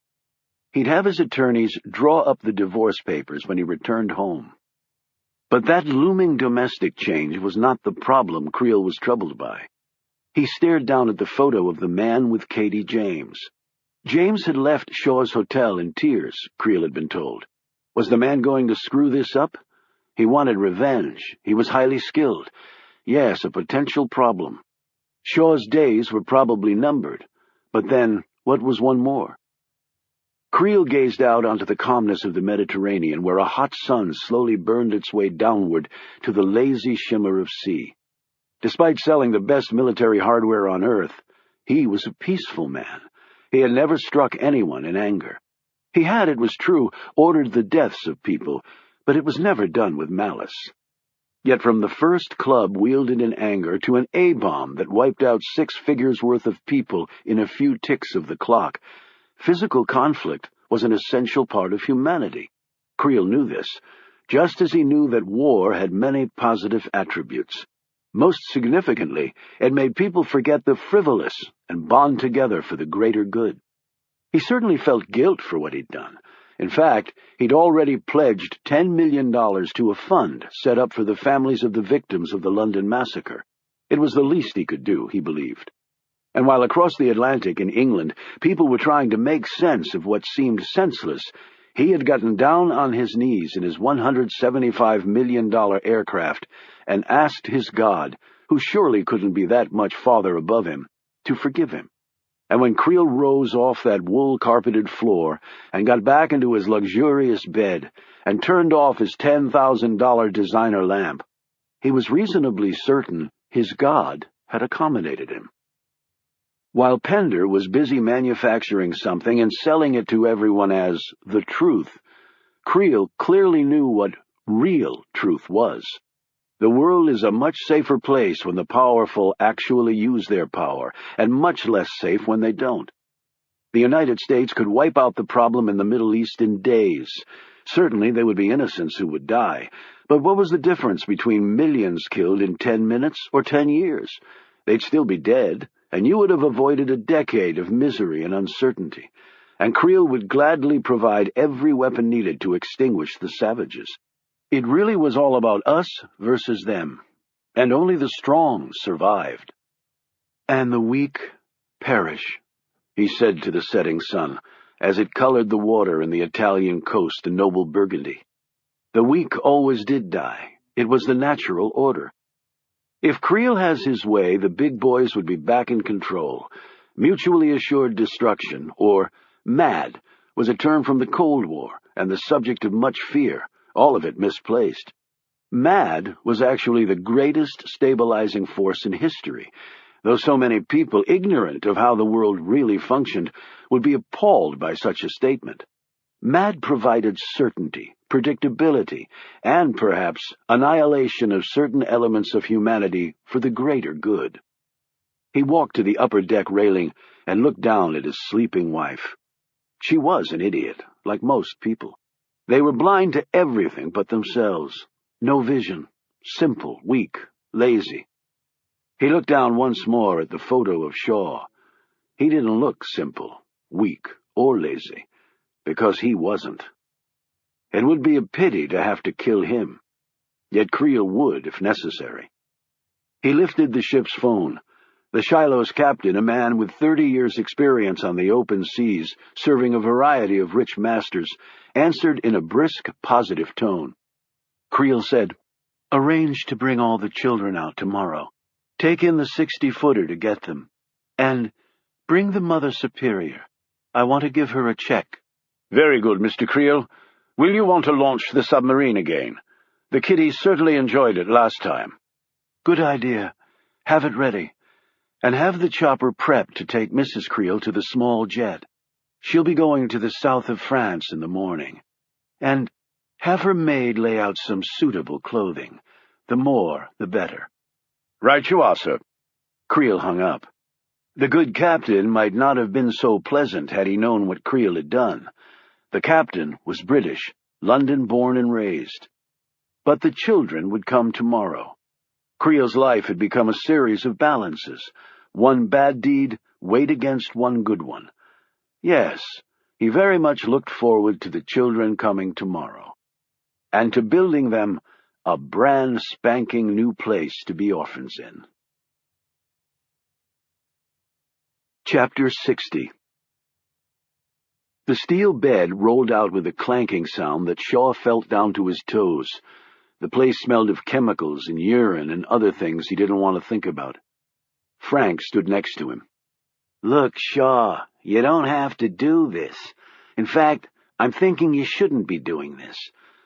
He'd have his attorneys draw up the divorce papers when he returned home. But that looming domestic change was not the problem Creel was troubled by. He stared down at the photo of the man with Katie James. James had left Shaw's hotel in tears, Creel had been told. Was the man going to screw this up? He wanted revenge. He was highly skilled. Yes, a potential problem. Shaw's days were probably numbered. But then, what was one more? Creel gazed out onto the calmness of the Mediterranean, where a hot sun slowly burned its way downward to the lazy shimmer of sea. Despite selling the best military hardware on Earth, he was a peaceful man. He had never struck anyone in anger. He had, it was true, ordered the deaths of people, but it was never done with malice. Yet from the first club wielded in anger to an A-bomb that wiped out 6 figures worth of people in a few ticks of the clock, physical conflict was an essential part of humanity. Creel knew this, just as he knew that war had many positive attributes. Most significantly, it made people forget the frivolous and bond together for the greater good. He certainly felt guilt for what he'd done. In fact, he'd already pledged $10 million to a fund set up for the families of the victims of the London massacre. It was the least he could do, he believed. And while across the Atlantic in England people were trying to make sense of what seemed senseless, he had gotten down on his knees in his $175 million aircraft and asked his God, who surely couldn't be that much farther above him, to forgive him. And when Creel rose off that wool-carpeted floor and got back into his luxurious bed and turned off his $10,000 designer lamp, he was reasonably certain his God had accommodated him. While Pender was busy manufacturing something and selling it to everyone as the truth, Creel clearly knew what real truth was. The world is a much safer place when the powerful actually use their power, and much less safe when they don't. The United States could wipe out the problem in the Middle East in days. Certainly there would be innocents who would die, but what was the difference between millions killed in 10 minutes or 10 years? They'd still be dead, and you would have avoided a decade of misery and uncertainty, and Creel would gladly provide every weapon needed to extinguish the savages. It really was all about us versus them, and only the strong survived. And the weak perish, he said to the setting sun, as it colored the water in the Italian coast a noble burgundy. The weak always did die. It was the natural order. If Creel has his way, the big boys would be back in control. Mutually assured destruction, or MAD, was a term from the Cold War and the subject of much fear, all of it misplaced. MAD was actually the greatest stabilizing force in history, though so many people ignorant of how the world really functioned would be appalled by such a statement. MAD provided certainty, predictability, and perhaps annihilation of certain elements of humanity for the greater good. He walked to the upper deck railing and looked down at his sleeping wife. She was an idiot, like most people. They were blind to everything but themselves. No vision. Simple, weak, lazy. He looked down once more at the photo of Shaw. He didn't look simple, weak, or lazy, because he wasn't. It would be a pity to have to kill him. Yet Creel would, if necessary. He lifted the ship's phone. The Shiloh's captain, a man with 30 years' experience on the open seas, serving a variety of rich masters, answered in a brisk, positive tone. Creel said, "Arrange to bring all the children out tomorrow. Take in the 60-footer to get them. And bring the Mother Superior. I want to give her a check." "Very good, Mr. Creel. Will you want to launch the submarine again? The kiddies certainly enjoyed it last time." "Good idea. Have it ready. And have the chopper prepped to take Mrs. Creel to the small jet. She'll be going to the south of France in the morning. And have her maid lay out some suitable clothing. The more, the better." "Right you are, sir." Creel hung up. The good captain might not have been so pleasant had he known what Creel had done. The captain was British, London-born and raised. But the children would come tomorrow. Creel's life had become a series of balances. One bad deed weighed against one good one. Yes, he very much looked forward to the children coming tomorrow, and to building them a brand spanking new place to be orphans in. Chapter 60. The steel bed rolled out with a clanking sound that Shaw felt down to his toes. The place smelled of chemicals and urine and other things he didn't want to think about. Frank stood next to him. "Look, Shaw, you don't have to do this. In fact, I'm thinking you shouldn't be doing this.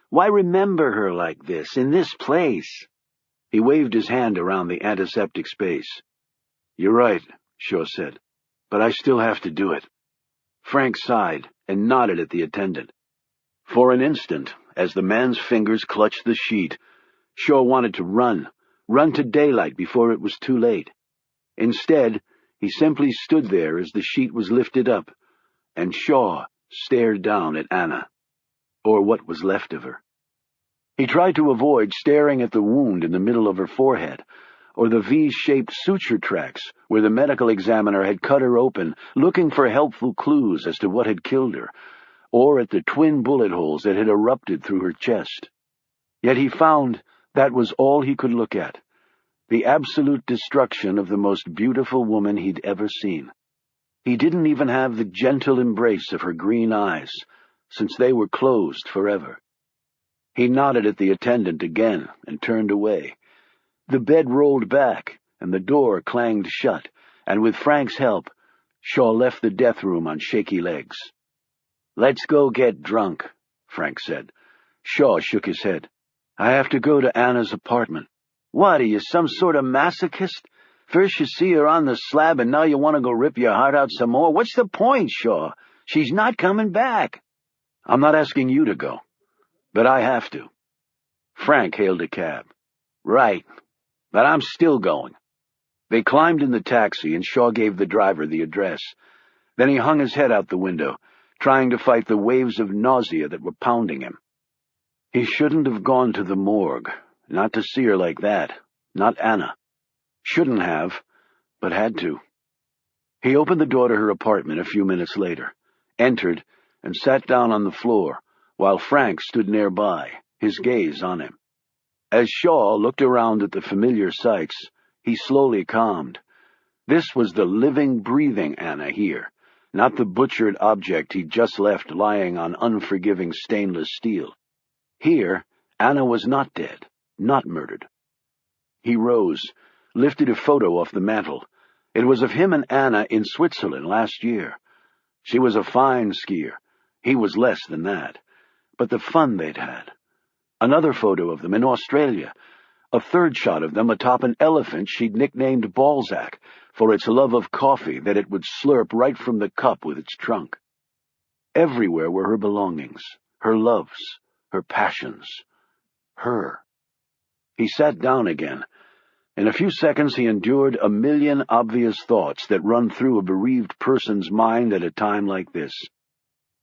Why remember her like this, in this place?" He waved his hand around the antiseptic space. "You're right," Shaw said, "but I still have to do it." Frank sighed and nodded at the attendant. For an instant, as the man's fingers clutched the sheet, Shaw wanted to run to daylight before it was too late. Instead, he simply stood there as the sheet was lifted up, and Shaw stared down at Anna, or what was left of her. He tried to avoid staring at the wound in the middle of her forehead, or the V-shaped suture tracks where the medical examiner had cut her open, looking for helpful clues as to what had killed her, or at the twin bullet holes that had erupted through her chest. Yet he found that was all he could look at, the absolute destruction of the most beautiful woman he'd ever seen. He didn't even have the gentle embrace of her green eyes, since they were closed forever. He nodded at the attendant again and turned away. The bed rolled back, and the door clanged shut, and with Frank's help, Shaw left the death room on shaky legs. "Let's go get drunk," Frank said. Shaw shook his head. "I have to go to Anna's apartment." "What, are you some sort of masochist? First you see her on the slab, and now you want to go rip your heart out some more? What's the point, Shaw? She's not coming back." "I'm not asking you to go, but I have to." Frank hailed a cab. "Right, but I'm still going." They climbed in the taxi, and Shaw gave the driver the address. Then he hung his head out the window, trying to fight the waves of nausea that were pounding him. He shouldn't have gone to the morgue, not to see her like that, not Anna. Shouldn't have, but had to. He opened the door to her apartment a few minutes later, entered, and sat down on the floor, while Frank stood nearby, his gaze on him. As Shaw looked around at the familiar sights, he slowly calmed. This was the living, breathing Anna here, not the butchered object he'd just left lying on unforgiving stainless steel. Here, Anna was not dead, not murdered. He rose, lifted a photo off the mantel. It was of him and Anna in Switzerland last year. She was a fine skier. He was less than that. But the fun they'd had. Another photo of them in Australia. A third shot of them atop an elephant she'd nicknamed Balzac for its love of coffee that it would slurp right from the cup with its trunk. Everywhere were her belongings, her loves, her passions, her. He sat down again. In a few seconds he endured a million obvious thoughts that run through a bereaved person's mind at a time like this.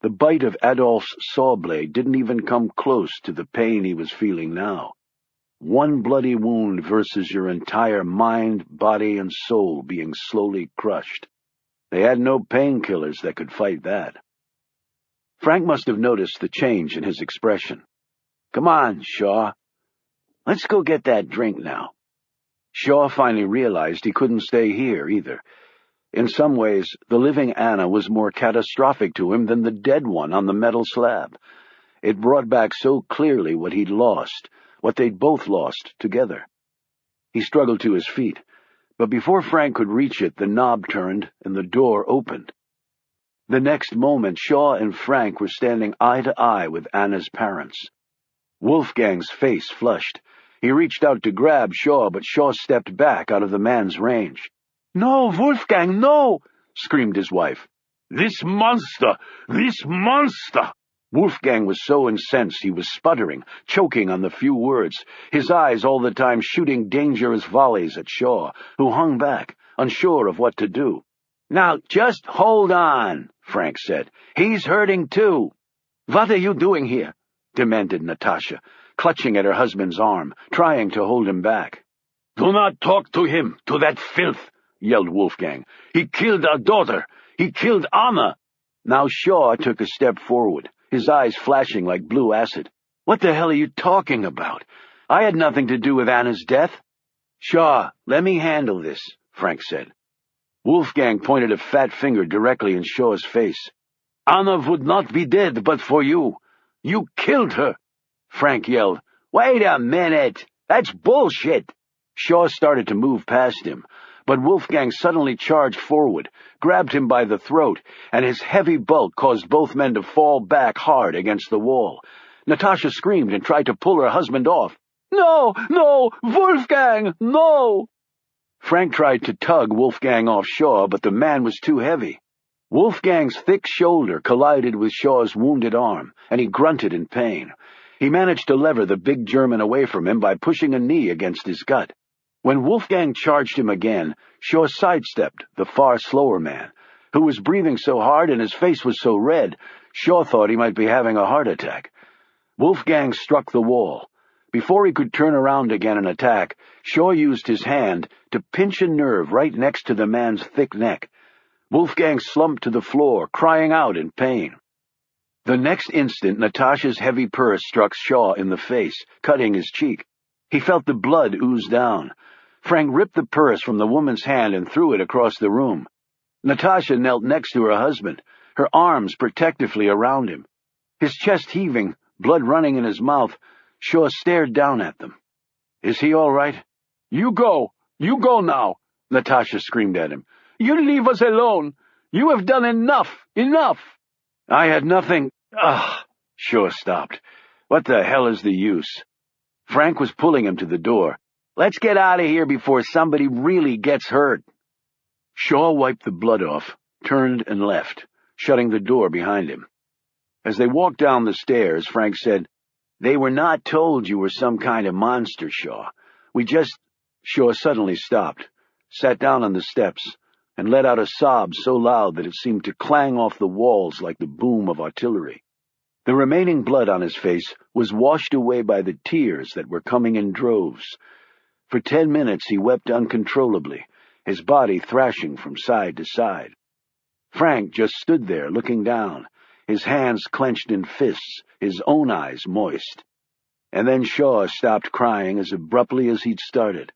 The bite of Adolf's saw blade didn't even come close to the pain he was feeling now. One bloody wound versus your entire mind, body, and soul being slowly crushed. They had no painkillers that could fight that. Frank must have noticed the change in his expression. "Come on, Shaw. Let's go get that drink now." Shaw finally realized he couldn't stay here, either. In some ways, the living Anna was more catastrophic to him than the dead one on the metal slab. It brought back so clearly what he'd lost, what they'd both lost together. He struggled to his feet, but before Frank could reach it, the knob turned and the door opened. The next moment, Shaw and Frank were standing eye to eye with Anna's parents. Wolfgang's face flushed. He reached out to grab Shaw, but Shaw stepped back out of the man's range. "No, Wolfgang, no!" screamed his wife. "This monster! This monster!" Wolfgang was so incensed he was sputtering, choking on the few words, his eyes all the time shooting dangerous volleys at Shaw, who hung back, unsure of what to do. "Now, just hold on," Frank said. "He's hurting too." "What are you doing here?" demanded Natasha, clutching at her husband's arm, trying to hold him back. "Do not talk to him, to that filth," yelled Wolfgang. "He killed our daughter. He killed Anna." Now Shaw took a step forward, his eyes flashing like blue acid. "What the hell are you talking about? I had nothing to do with Anna's death." "Shaw, let me handle this," Frank said. Wolfgang pointed a fat finger directly in Shaw's face. "Anna would not be dead but for you. You killed her." Frank yelled, "Wait a minute! That's bullshit!" Shaw started to move past him, but Wolfgang suddenly charged forward, grabbed him by the throat, and his heavy bulk caused both men to fall back hard against the wall. Natasha screamed and tried to pull her husband off. "No, no, Wolfgang, no!" Frank tried to tug Wolfgang off Shaw, but the man was too heavy. Wolfgang's thick shoulder collided with Shaw's wounded arm, and he grunted in pain. He managed to lever the big German away from him by pushing a knee against his gut. When Wolfgang charged him again, Shaw sidestepped the far slower man, who was breathing so hard and his face was so red, Shaw thought he might be having a heart attack. Wolfgang struck the wall, Before he could turn around again and attack, Shaw used his hand to pinch a nerve right next to the man's thick neck. Wolfgang slumped to the floor, crying out in pain. The next instant, Natasha's heavy purse struck Shaw in the face, cutting his cheek. He felt the blood ooze down. Frank ripped the purse from the woman's hand and threw it across the room. Natasha knelt next to her husband, her arms protectively around him. His chest heaving, blood running in his mouth, Shaw stared down at them. "Is he all right?" "You go now," Natasha screamed at him. "You leave us alone. You have done enough. "I had nothing—" Shaw stopped. "What the hell is the use?" Frank was pulling him to the door. "Let's get out of here before somebody really gets hurt." Shaw wiped the blood off, turned and left, shutting the door behind him. As they walked down the stairs, Frank said, "They were not told you were some kind of monster, Shaw. We just—" Shaw suddenly stopped, sat down on the steps, and let out a sob so loud that it seemed to clang off the walls like the boom of artillery. The remaining blood on his face was washed away by the tears that were coming in droves. For 10 minutes he wept uncontrollably, his body thrashing from side to side. Frank just stood there looking down, his hands clenched in fists, his own eyes moist. And then Shaw stopped crying as abruptly as he'd started.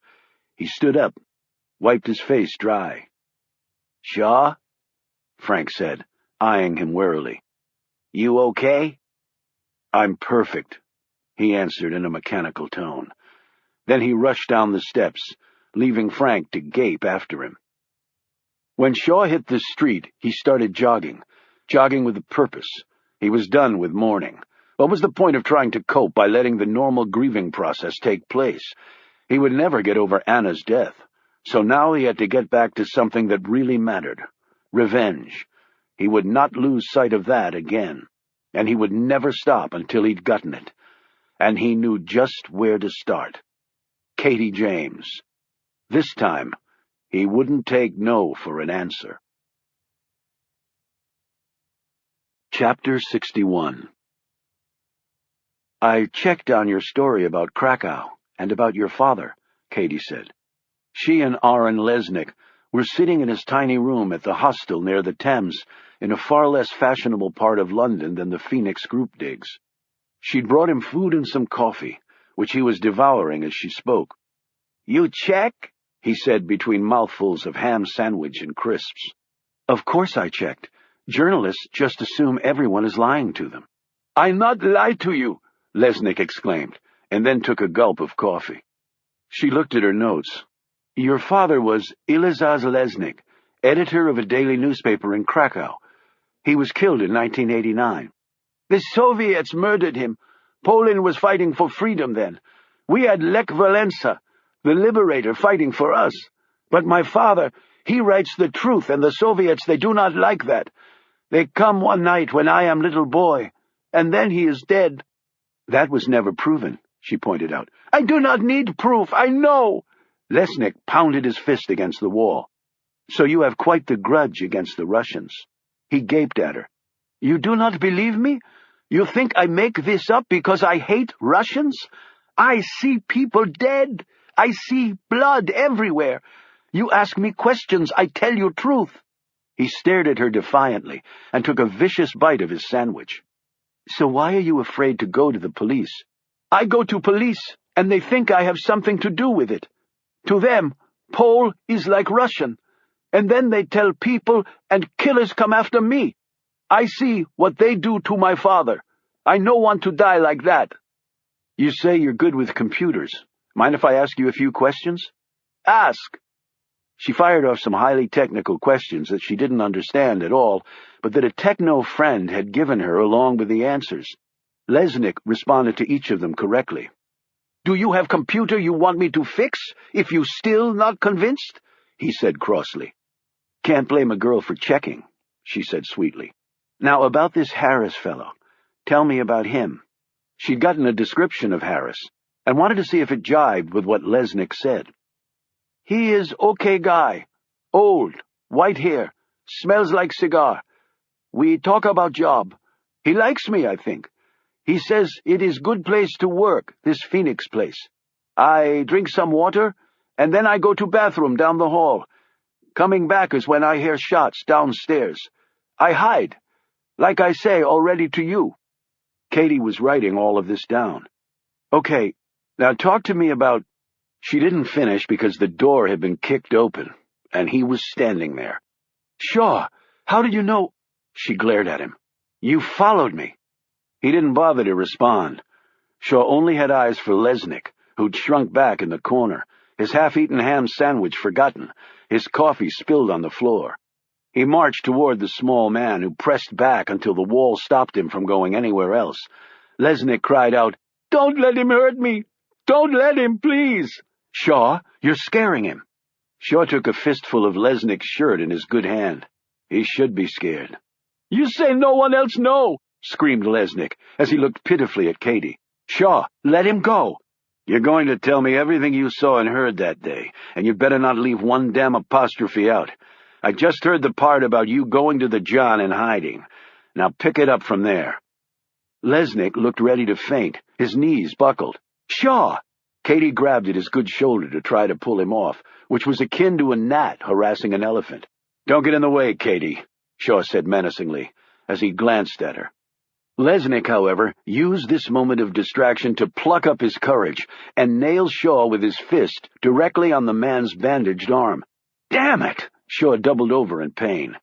He stood up, wiped his face dry. "Shaw?" Frank said, eyeing him warily. "You okay?" "I'm perfect," he answered in a mechanical tone. Then he rushed down the steps, leaving Frank to gape after him. When Shaw hit the street, he started jogging with a purpose. He was done with mourning. What was the point of trying to cope by letting the normal grieving process take place? He would never get over Anna's death, so now he had to get back to something that really mattered. Revenge. He would not lose sight of that again, and he would never stop until he'd gotten it. And he knew just where to start. Katie James. This time, he wouldn't take no for an answer. Chapter 61. "I checked on your story about Krakow and about your father," Katie said. She and Aaron Lesnick were sitting in his tiny room at the hostel near the Thames, in a far less fashionable part of London than the Phoenix group digs. She'd brought him food and some coffee, which he was devouring as she spoke. "You check?" he said between mouthfuls of ham sandwich and crisps. "Of course I checked. Journalists just assume everyone is lying to them." "I not lie to you," Lesnick exclaimed, and then took a gulp of coffee. She looked at her notes. "Your father was Ilizaz Lesnick, editor of a daily newspaper in Krakow. He was killed in 1989. The Soviets murdered him. Poland was fighting for freedom then. We had Lech Walesa, the liberator, fighting for us. But my father, he writes the truth, and the Soviets, they do not like that. They come one night when I am little boy, and then he is dead." "That was never proven," she pointed out. "I do not need proof. I know." Lesnick pounded his fist against the wall. "So you have quite the grudge against the Russians." He gaped at her. "You do not believe me? You think I make this up because I hate Russians? I see people dead. I see blood everywhere. You ask me questions, I tell you truth." He stared at her defiantly and took a vicious bite of his sandwich. "So why are you afraid to go to the police?" "I go to police, and they think I have something to do with it. To them, Pole is like Russian, and then they tell people, and killers come after me. I see what they do to my father. I no want to die like that." "You say you're good with computers. Mind if I ask you a few questions?" "Ask." She fired off some highly technical questions that she didn't understand at all, but that a techno friend had given her along with the answers. Lesnick responded to each of them correctly. "Do you have computer you want me to fix, if you still not convinced?" he said crossly. "Can't blame a girl for checking," she said sweetly. "Now about this Harris fellow. Tell me about him." She'd gotten a description of Harris, and wanted to see if it jibed with what Lesnick said. "He is okay guy. Old, white hair, smells like cigar. We talk about job. He likes me, I think. He says it is good place to work, this Phoenix place. I drink some water, and then I go to bathroom down the hall. Coming back is when I hear shots downstairs. I hide, like I say already to you." Katie was writing all of this down. "Okay, now talk to me about—" She didn't finish because the door had been kicked open, and he was standing there. "Shaw, how did you know—" She glared at him. "You followed me." He didn't bother to respond. Shaw only had eyes for Lesnick, who'd shrunk back in the corner, his half-eaten ham sandwich forgotten, his coffee spilled on the floor. He marched toward the small man, who pressed back until the wall stopped him from going anywhere else. Lesnick cried out, "Don't let him hurt me! Don't let him, please!" "Shaw, you're scaring him." Shaw took a fistful of Lesnick's shirt in his good hand. He should be scared. "You say no one else know!" screamed Lesnick, as he looked pitifully at Katie. "Shaw, let him go." "You're going to tell me everything you saw and heard that day, and you'd better not leave one damn apostrophe out. I just heard the part about you going to the John and hiding. Now pick it up from there." Lesnick looked ready to faint, his knees buckled. "Shaw!" Katie grabbed at his good shoulder to try to pull him off, which was akin to a gnat harassing an elephant. "Don't get in the way, Katie," Shaw said menacingly, as he glanced at her. Lesnick, however, used this moment of distraction to pluck up his courage and nail Shaw with his fist directly on the man's bandaged arm. "Damn it!" Shaw doubled over in pain.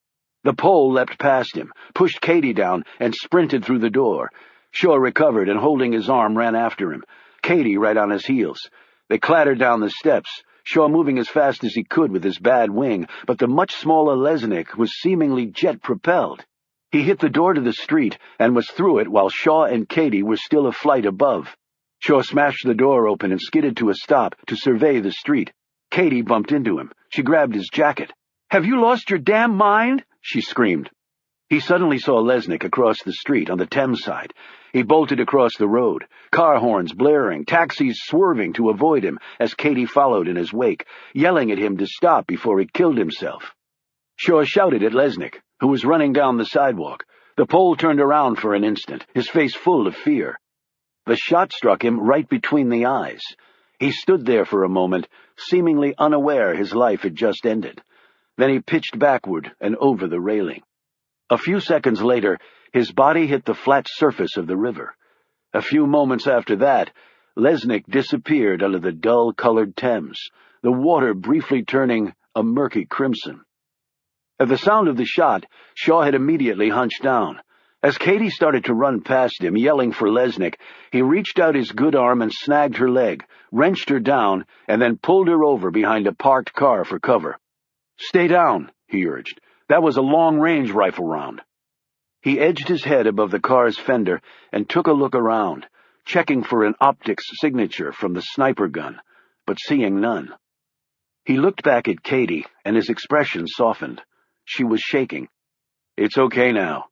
The Pole leapt past him, pushed Katie down, and sprinted through the door. Shaw recovered and, holding his arm, ran after him. Katie right on his heels. They clattered down the steps, Shaw moving as fast as he could with his bad wing, but the much smaller Lesnick was seemingly jet-propelled. He hit the door to the street and was through it while Shaw and Katie were still a flight above. Shaw smashed the door open and skidded to a stop to survey the street. Katie bumped into him. She grabbed his jacket. "Have you lost your damn mind?" she screamed. He suddenly saw Lesnick across the street on the Thames side. He bolted across the road, car horns blaring, taxis swerving to avoid him as Katie followed in his wake, yelling at him to stop before he killed himself. Shaw shouted at Lesnick, who was running down the sidewalk. The Pole turned around for an instant, his face full of fear. The shot struck him right between the eyes. He stood there for a moment, seemingly unaware his life had just ended. Then he pitched backward and over the railing. A few seconds later, his body hit the flat surface of the river. A few moments after that, Lesnick disappeared under the dull-colored Thames, the water briefly turning a murky crimson. At the sound of the shot, Shaw had immediately hunched down. As Katie started to run past him, yelling for Lesnick, he reached out his good arm and snagged her leg, wrenched her down, and then pulled her over behind a parked car for cover. "Stay down," he urged. "That was a long-range rifle round." He edged his head above the car's fender and took a look around, checking for an optics signature from the sniper gun, but seeing none. He looked back at Katie, and his expression softened. She was shaking. "It's okay now."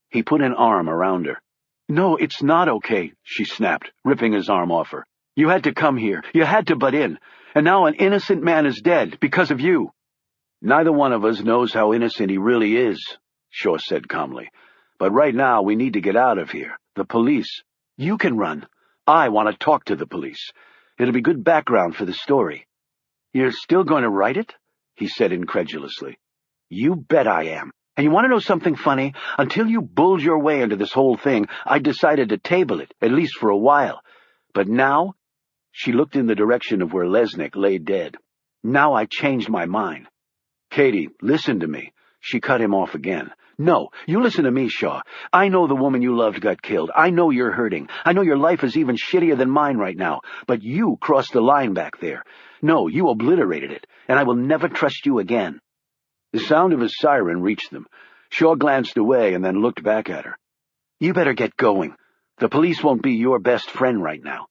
He put an arm around her. "No, it's not okay," she snapped, ripping his arm off her. "You had to come here. You had to butt in. And now an innocent man is dead because of you." "Neither one of us knows how innocent he really is," Shaw said calmly. "But right now we need to get out of here. The police—" "You can run. I want to talk to the police. It'll be good background for the story." "You're still going to write it?" he said incredulously. "You bet I am. And you want to know something funny? Until you bulled your way into this whole thing, I decided to table it, at least for a while. But now—" She looked in the direction of where Lesnick lay dead. "Now I changed my mind." "Katie, listen to me." She cut him off again. "No, you listen to me, Shaw. I know the woman you loved got killed. I know you're hurting. I know your life is even shittier than mine right now. But you crossed the line back there. No, you obliterated it, and I will never trust you again." The sound of a siren reached them. Shaw glanced away and then looked back at her. "You better get going. The police won't be your best friend right now."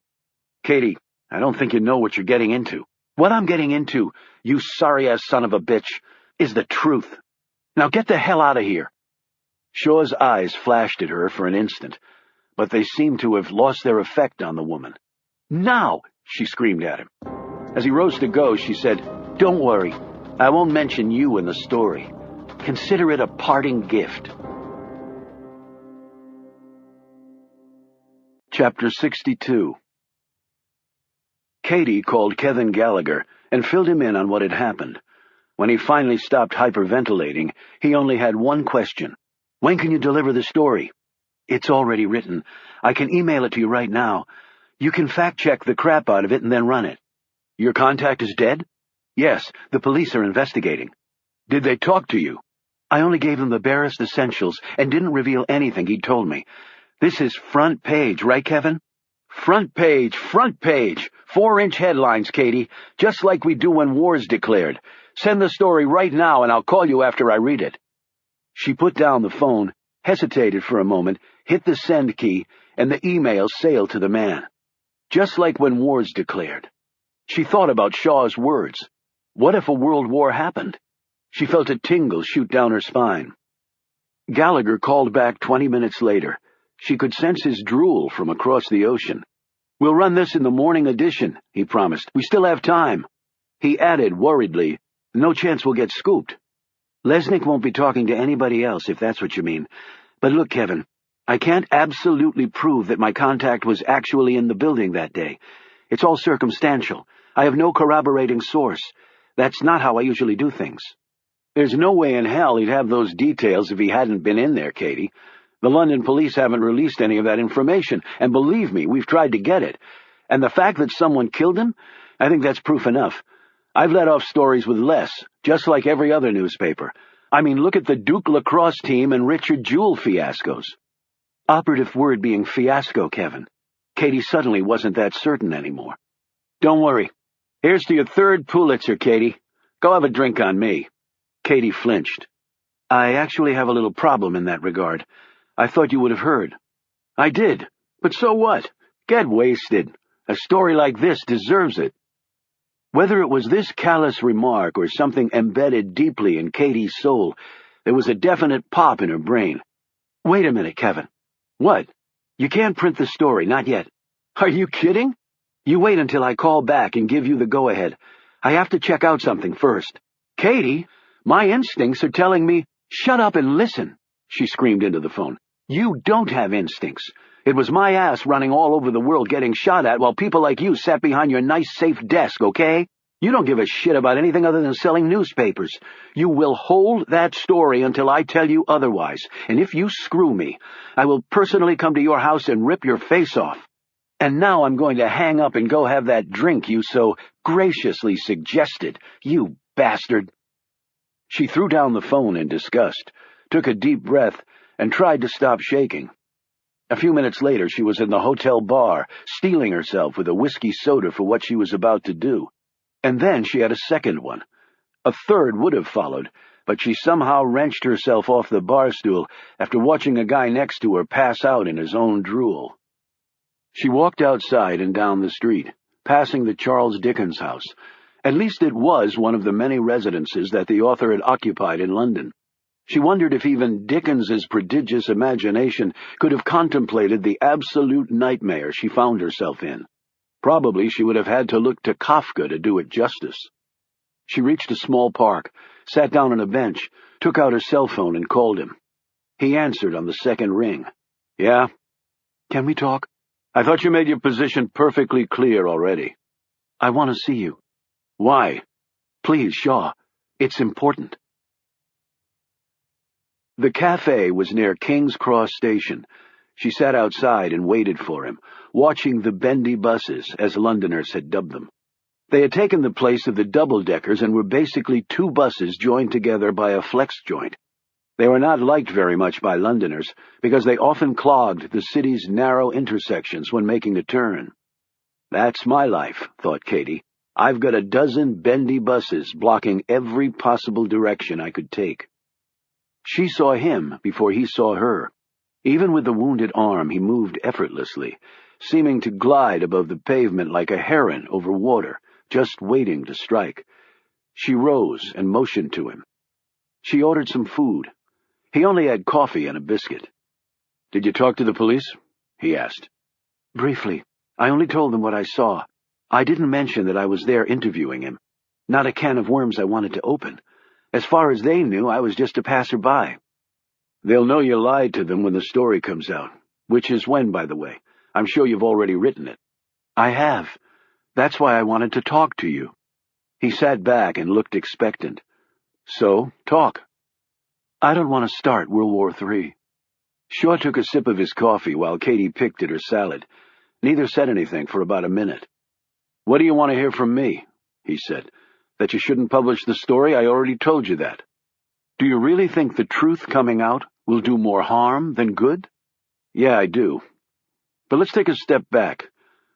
"Katie, I don't think you know what you're getting into." "What I'm getting into, you sorry-ass son of a bitch, is the truth. Now get the hell out of here." Shaw's eyes flashed at her for an instant, but they seemed to have lost their effect on the woman. "Now!" she screamed at him. As he rose to go, she said, "Don't worry. I won't mention you in the story. Consider it a parting gift." Chapter 62. Katie called Kevin Gallagher and filled him in on what had happened. When he finally stopped hyperventilating, he only had one question. "When can you deliver the story?" "It's already written. I can email it to you right now. You can fact-check the crap out of it and then run it." "Your contact is dead?" "Yes, the police are investigating." "Did they talk to you?" "I only gave them the barest essentials and didn't reveal anything he'd told me. This is front page, right, Kevin?" "Front page, front page! 4-inch headlines, Katie, just like we do when war's declared. Send the story right now and I'll call you after I read it." She put down the phone, hesitated for a moment, hit the send key, and the email sailed to the man. Just like when war's declared. She thought about Shaw's words. What if a world war happened? She felt a tingle shoot down her spine. Gallagher called back 20 minutes later. She could sense his drool from across the ocean. "We'll run this in the morning edition," he promised. "We still have time." He added worriedly, "No chance we'll get scooped." "Lesnick won't be talking to anybody else, if that's what you mean. But look, Kevin, I can't absolutely prove that my contact was actually in the building that day. It's all circumstantial. I have no corroborating source. That's not how I usually do things." "There's no way in hell he'd have those details if he hadn't been in there, Katie. The London police haven't released any of that information, and believe me, we've tried to get it. And the fact that someone killed him, I think that's proof enough. I've let off stories with less, just like every other newspaper. I mean, look at the Duke lacrosse team and Richard Jewell fiascos." Operative word being fiasco, Kevin. Katie suddenly wasn't that certain anymore. "Don't worry. Here's to your 3rd Pulitzer, Katie. Go have a drink on me." Katie flinched. "I actually have a little problem in that regard. I thought you would have heard." "I did. But so what? Get wasted. A story like this deserves it." Whether it was this callous remark or something embedded deeply in Katie's soul, there was a definite pop in her brain. "Wait a minute, Kevin." "What?" "You can't print the story, not yet." "Are you kidding?" "You wait until I call back and give you the go-ahead. I have to check out something first." "Katie, my instincts are telling me—" "Shut up and listen," she screamed into the phone. "You don't have instincts. It was my ass running all over the world getting shot at while people like you sat behind your nice safe desk, okay? You don't give a shit about anything other than selling newspapers. You will hold that story until I tell you otherwise, and if you screw me, I will personally come to your house and rip your face off. And now I'm going to hang up and go have that drink you so graciously suggested, you bastard." She threw down the phone in disgust, took a deep breath, and tried to stop shaking. A few minutes later, she was in the hotel bar, steeling herself with a whiskey soda for what she was about to do. And then she had a second one. A third would have followed, but she somehow wrenched herself off the bar stool after watching a guy next to her pass out in his own drool. She walked outside and down the street, passing the Charles Dickens house. At least it was one of the many residences that the author had occupied in London. She wondered if even Dickens's prodigious imagination could have contemplated the absolute nightmare she found herself in. Probably she would have had to look to Kafka to do it justice. She reached a small park, sat down on a bench, took out her cell phone and called him. He answered on the second ring. "Yeah?" "Can we talk?" "I thought you made your position perfectly clear already." "I want to see you." "Why?" "Please, Shaw. It's important." The cafe was near King's Cross Station. She sat outside and waited for him, watching the bendy buses, as Londoners had dubbed them. They had taken the place of the double-deckers and were basically 2 buses joined together by a flex joint. They were not liked very much by Londoners, because they often clogged the city's narrow intersections when making a turn. "That's my life," thought Katie. "I've got a dozen bendy buses blocking every possible direction I could take." She saw him before he saw her. Even with the wounded arm, he moved effortlessly, seeming to glide above the pavement like a heron over water, just waiting to strike. She rose and motioned to him. She ordered some food. He only had coffee and a biscuit. "Did you talk to the police?" he asked. "Briefly. I only told them what I saw. I didn't mention that I was there interviewing him. Not a can of worms I wanted to open. As far as they knew, I was just a passerby." "They'll know you lied to them when the story comes out. Which is when, by the way? I'm sure you've already written it. I have. That's why I wanted to talk to you. He sat back and looked expectant. So, talk. I don't want to start World War III. Shaw took a sip of his coffee while Katie picked at her salad. Neither said anything for about a minute. What do you want to hear from me? He said. That you shouldn't publish the story? I already told you that. Do you really think the truth coming out will do more harm than good? Yeah, I do. But let's take a step back.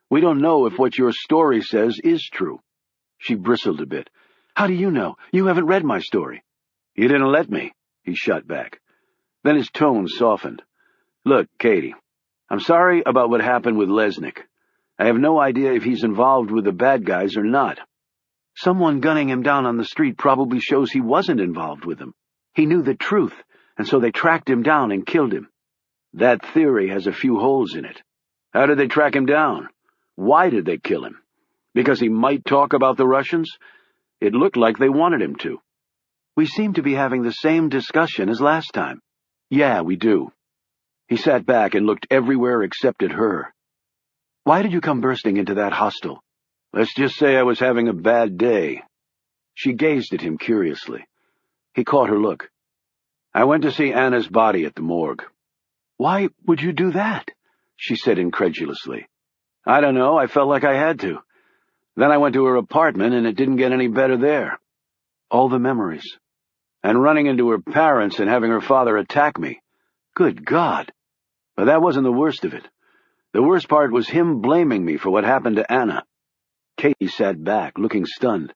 We don't know if what your story says is true. She bristled a bit. How do you know? You haven't read my story. You didn't let me, he shot back. Then his tone softened. Look, Katie, I'm sorry about what happened with Lesnick. I have no idea if he's involved with the bad guys or not. Someone gunning him down on the street probably shows he wasn't involved with them. He knew the truth, and so they tracked him down and killed him. That theory has a few holes in it. How did they track him down? Why did they kill him? Because he might talk about the Russians? It looked like they wanted him to. We seem to be having the same discussion as last time. Yeah, we do. He sat back and looked everywhere except at her. Why did you come bursting into that hostel? Let's just say I was having a bad day. She gazed at him curiously. He caught her look. I went to see Anna's body at the morgue. Why would you do that? She said incredulously. I don't know, I felt like I had to. Then I went to her apartment, and it didn't get any better there. All the memories. And running into her parents and having her father attack me. Good God! But that wasn't the worst of it. The worst part was him blaming me for what happened to Anna. Katie sat back, looking stunned.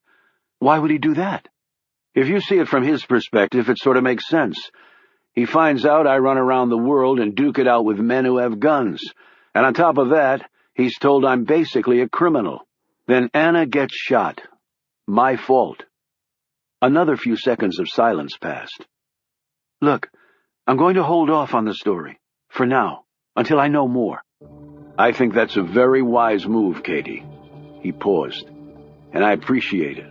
Why would he do that? If you see it from his perspective, it sort of makes sense. He finds out I run around the world and duke it out with men who have guns. And on top of that, he's told I'm basically a criminal. Then Anna gets shot. My fault. Another few seconds of silence passed. Look, I'm going to hold off on the story. For now, until I know more. I think that's a very wise move, Katie. He paused. And I appreciate it.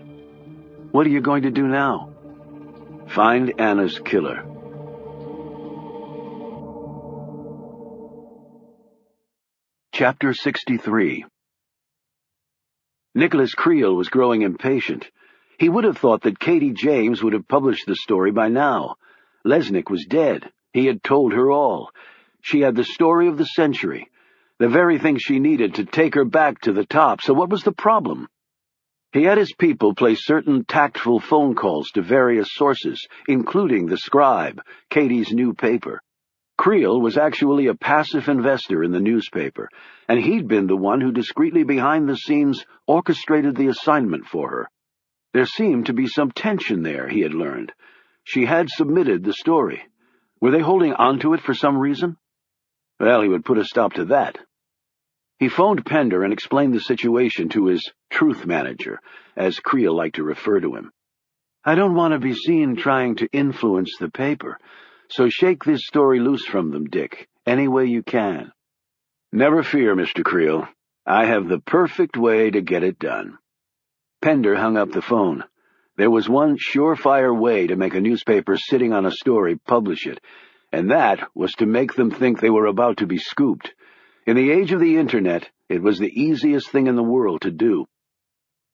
What are you going to do now? Find Anna's killer. Chapter 63. Nicholas Creel was growing impatient. He would have thought that Katie James would have published the story by now. Lesnick was dead. He had told her all. She had the story of the century, the very thing she needed to take her back to the top. So what was the problem? He had his people place certain tactful phone calls to various sources, including the Scribe, Katie's new paper. Creel was actually a passive investor in the newspaper, and he'd been the one who discreetly behind the scenes orchestrated the assignment for her. There seemed to be some tension there, he had learned. She had submitted the story. Were they holding on to it for some reason? Well, he would put a stop to that. He phoned Pender and explained the situation to his truth manager, as Creel liked to refer to him. I don't want to be seen trying to influence the paper, so shake this story loose from them, Dick, any way you can. Never fear, Mr. Creel. I have the perfect way to get it done. Pender hung up the phone. There was one surefire way to make a newspaper sitting on a story publish it, and that was to make them think they were about to be scooped. In the age of the Internet, it was the easiest thing in the world to do.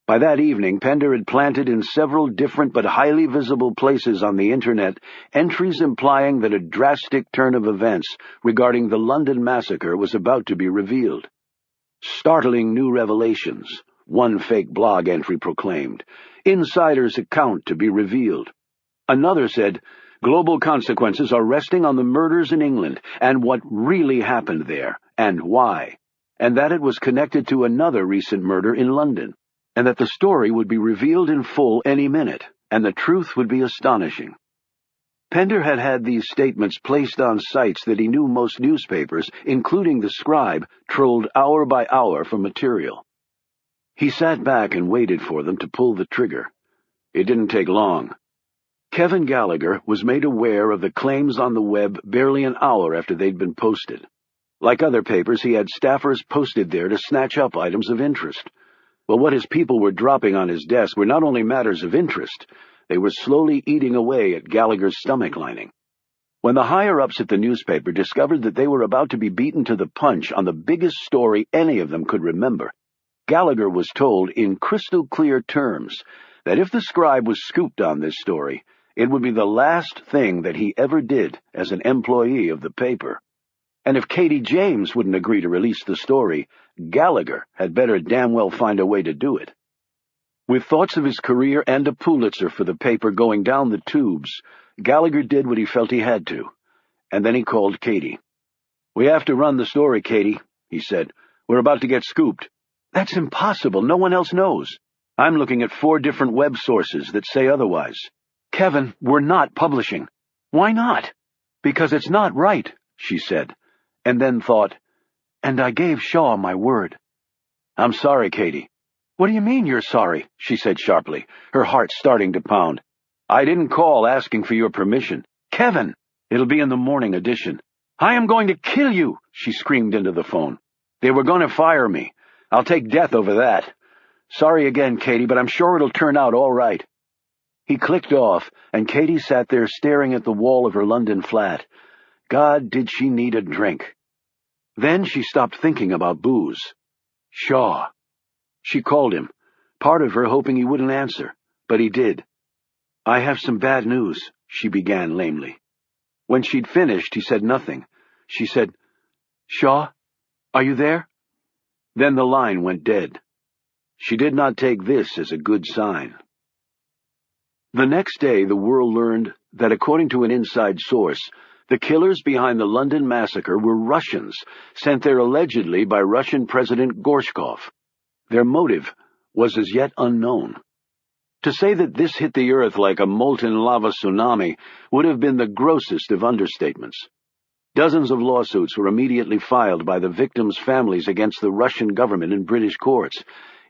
By that evening, Pender had planted in several different but highly visible places on the Internet entries implying that a drastic turn of events regarding the London massacre was about to be revealed. Startling new revelations, one fake blog entry proclaimed. Insider's account to be revealed. Another said, global consequences are resting on the murders in England and what really happened there, and why, and that it was connected to another recent murder in London, and that the story would be revealed in full any minute, and the truth would be astonishing. Pender had had these statements placed on sites that he knew most newspapers, including the Scribe, trolled hour by hour for material. He sat back and waited for them to pull the trigger. It didn't take long. Kevin Gallagher was made aware of the claims on the web barely an hour after they'd been posted. Like other papers, he had staffers posted there to snatch up items of interest. But what his people were dropping on his desk were not only matters of interest, they were slowly eating away at Gallagher's stomach lining. When the higher-ups at the newspaper discovered that they were about to be beaten to the punch on the biggest story any of them could remember, Gallagher was told in crystal-clear terms that if the scribe was scooped on this story, it would be the last thing that he ever did as an employee of the paper. And if Katie James wouldn't agree to release the story, Gallagher had better damn well find a way to do it. With thoughts of his career and a Pulitzer for the paper going down the tubes, Gallagher did what he felt he had to, and then he called Katie. "We have to run the story, Katie," he said. "We're about to get scooped." "That's impossible. No one else knows. I'm looking at 4 different web sources that say otherwise." "Kevin, we're not publishing." "Why not?" "Because it's not right," she said, and then thought, "And I gave Shaw my word." "I'm sorry, Katie." "What do you mean you're sorry?" she said sharply, her heart starting to pound. "I didn't call asking for your permission." "Kevin!" "It'll be in the morning edition." "I am going to kill you!" she screamed into the phone. "They were going to fire me. I'll take death over that. Sorry again, Katie, but I'm sure it'll turn out all right." He clicked off, and Katie sat there staring at the wall of her London flat. God, did she need a drink. Then she stopped thinking about booze. Shaw. She called him, part of her hoping he wouldn't answer, but he did. "I have some bad news," she began lamely. When she'd finished, he said nothing. She said, "Shaw, are you there?" Then the line went dead. She did not take this as a good sign. The next day, the world learned that, according to an inside source, the killers behind the London massacre were Russians, sent there allegedly by Russian President Gorshkov. Their motive was as yet unknown. To say that this hit the earth like a molten lava tsunami would have been the grossest of understatements. Dozens of lawsuits were immediately filed by the victims' families against the Russian government in British courts,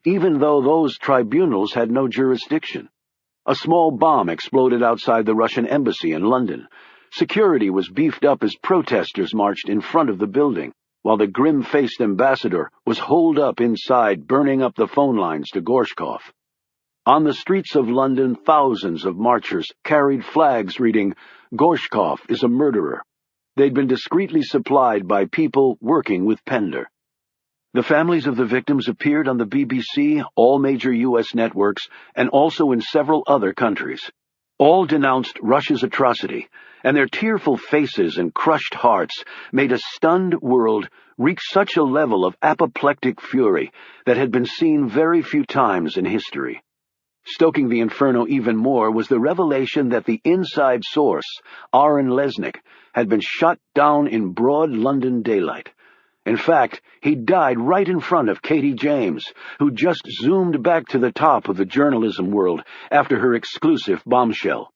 even though those tribunals had no jurisdiction. A small bomb exploded outside the Russian embassy in London. Security was beefed up as protesters marched in front of the building, while the grim-faced ambassador was holed up inside, burning up the phone lines to Gorshkov. On the streets of London, thousands of marchers carried flags reading, "Gorshkov is a murderer." They'd been discreetly supplied by people working with Pender. The families of the victims appeared on the BBC, all major U.S. networks, and also in several other countries. All denounced Russia's atrocity, and their tearful faces and crushed hearts made a stunned world reach such a level of apoplectic fury that had been seen very few times in history. Stoking the inferno even more was the revelation that the inside source, Aaron Lesnick, had been shot down in broad London daylight. In fact, he died right in front of Katie James, who just zoomed back to the top of the journalism world after her exclusive bombshell.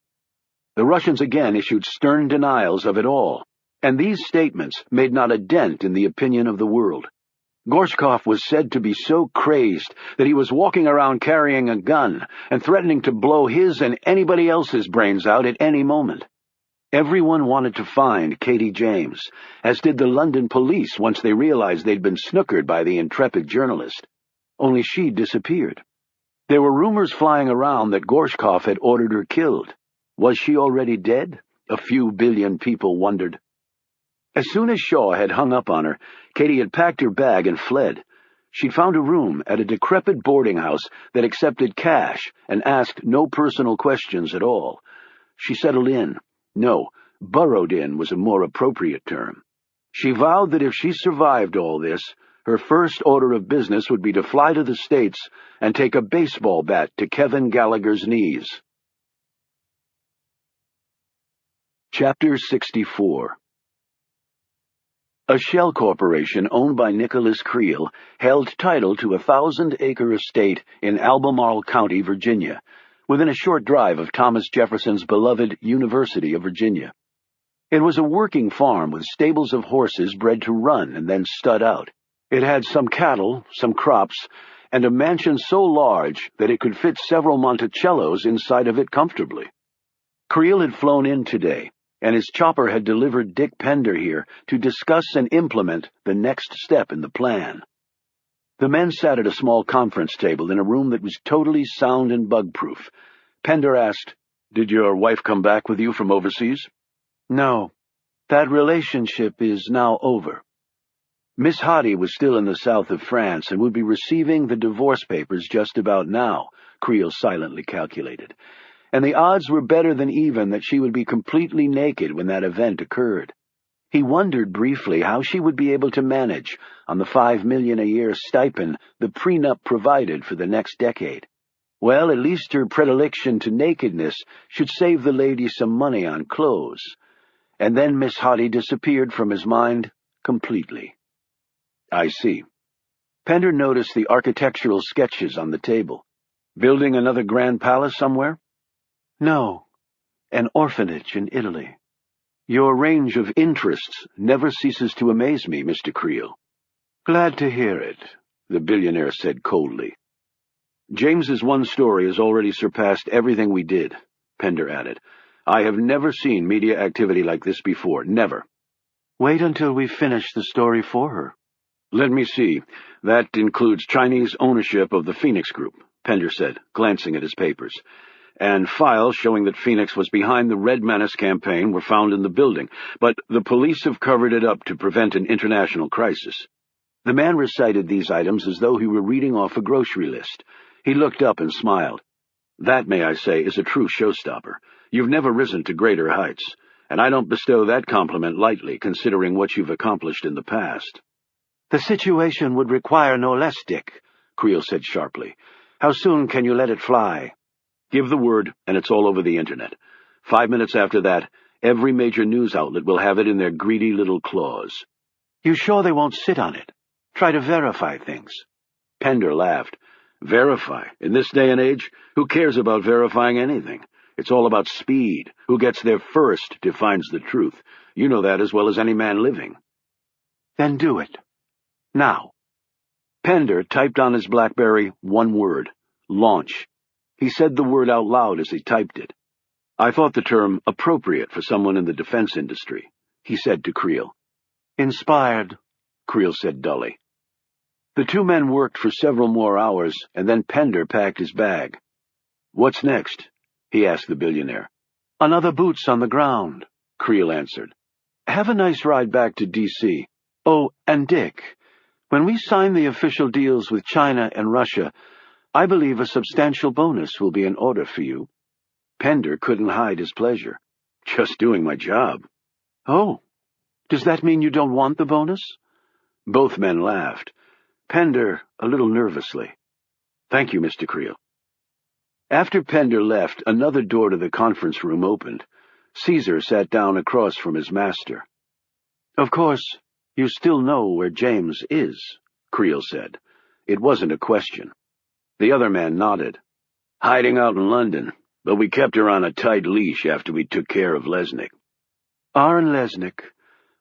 The Russians again issued stern denials of it all, and these statements made not a dent in the opinion of the world. Gorshkov was said to be so crazed that he was walking around carrying a gun and threatening to blow his and anybody else's brains out at any moment. Everyone wanted to find Katie James, as did the London police once they realized they'd been snookered by the intrepid journalist. Only she'd disappeared. There were rumors flying around that Gorshkov had ordered her killed. Was she already dead? A few billion people wondered. As soon as Shaw had hung up on her, Katie had packed her bag and fled. She'd found a room at a decrepit boarding house that accepted cash and asked no personal questions at all. She settled in. No, burrowed in was a more appropriate term. She vowed that if she survived all this, her first order of business would be to fly to the States and take a baseball bat to Kevin Gallagher's knees. Chapter 64. A shell corporation owned by Nicholas Creel held title to a 1,000-acre estate in Albemarle County, Virginia, within a short drive of Thomas Jefferson's beloved University of Virginia. It was a working farm with stables of horses bred to run and then stud out. It had some cattle, some crops, and a mansion so large that it could fit several Monticellos inside of it comfortably. Creel had flown in today, and his chopper had delivered Dick Pender here to discuss and implement the next step in the plan. The men sat at a small conference table in a room that was totally sound and bug-proof. Pender asked, "Did your wife come back with you from overseas?" "No. That relationship is now over. Miss Hottie was still in the south of France and would be receiving the divorce papers just about now, Creel silently calculated, and the odds were better than even that she would be completely naked when that event occurred. He wondered briefly how she would be able to manage on the $5 million a year stipend the prenup provided for the next decade. Well, at least her predilection to nakedness should save the lady some money on clothes. And then Miss Hottie disappeared from his mind completely. I see. Pender noticed the architectural sketches on the table. Building another grand palace somewhere? No, an orphanage in Italy. Your range of interests never ceases to amaze me, Mr. Creel. Glad to hear it, the billionaire said coldly. James's one story has already surpassed everything we did, Pender added. I have never seen media activity like this before, never. Wait until we finish the story for her. Let me see. That includes Chinese ownership of the Phoenix Group, Pender said, glancing at his papers. And files showing that Phoenix was behind the Red Menace campaign were found in the building, but the police have covered it up to prevent an international crisis. The man recited these items as though he were reading off a grocery list. He looked up and smiled. That, may I say, is a true showstopper. You've never risen to greater heights, and I don't bestow that compliment lightly, considering what you've accomplished in the past. The situation would require no less, Dick, Creel said sharply. How soon can you let it fly? Give the word, and it's all over the Internet. 5 minutes after that, every major news outlet will have it in their greedy little claws. You sure they won't sit on it? Try to verify things. Pender laughed. Verify? In this day and age, who cares about verifying anything? It's all about speed. Who gets there first defines the truth. You know that as well as any man living. Then do it. Now. Pender typed on his BlackBerry one word. Launch. He said the word out loud as he typed it. I thought the term appropriate for someone in the defense industry, he said to Creel. Inspired, Creel said dully. The two men worked for several more hours, and then Pender packed his bag. What's next? He asked the billionaire. Another boots on the ground, Creel answered. Have a nice ride back to D.C. Oh, and Dick, when we sign the official deals with China and Russia, I believe a substantial bonus will be in order for you. Pender couldn't hide his pleasure. Just doing my job. Oh, does that mean you don't want the bonus? Both men laughed. Pender a little nervously. Thank you, Mr. Creel. After Pender left, another door to the conference room opened. Caesar sat down across from his master. Of course, you still know where James is, Creel said. It wasn't a question. The other man nodded. Hiding out in London, but we kept her on a tight leash after we took care of Lesnick. Aaron Lesnick.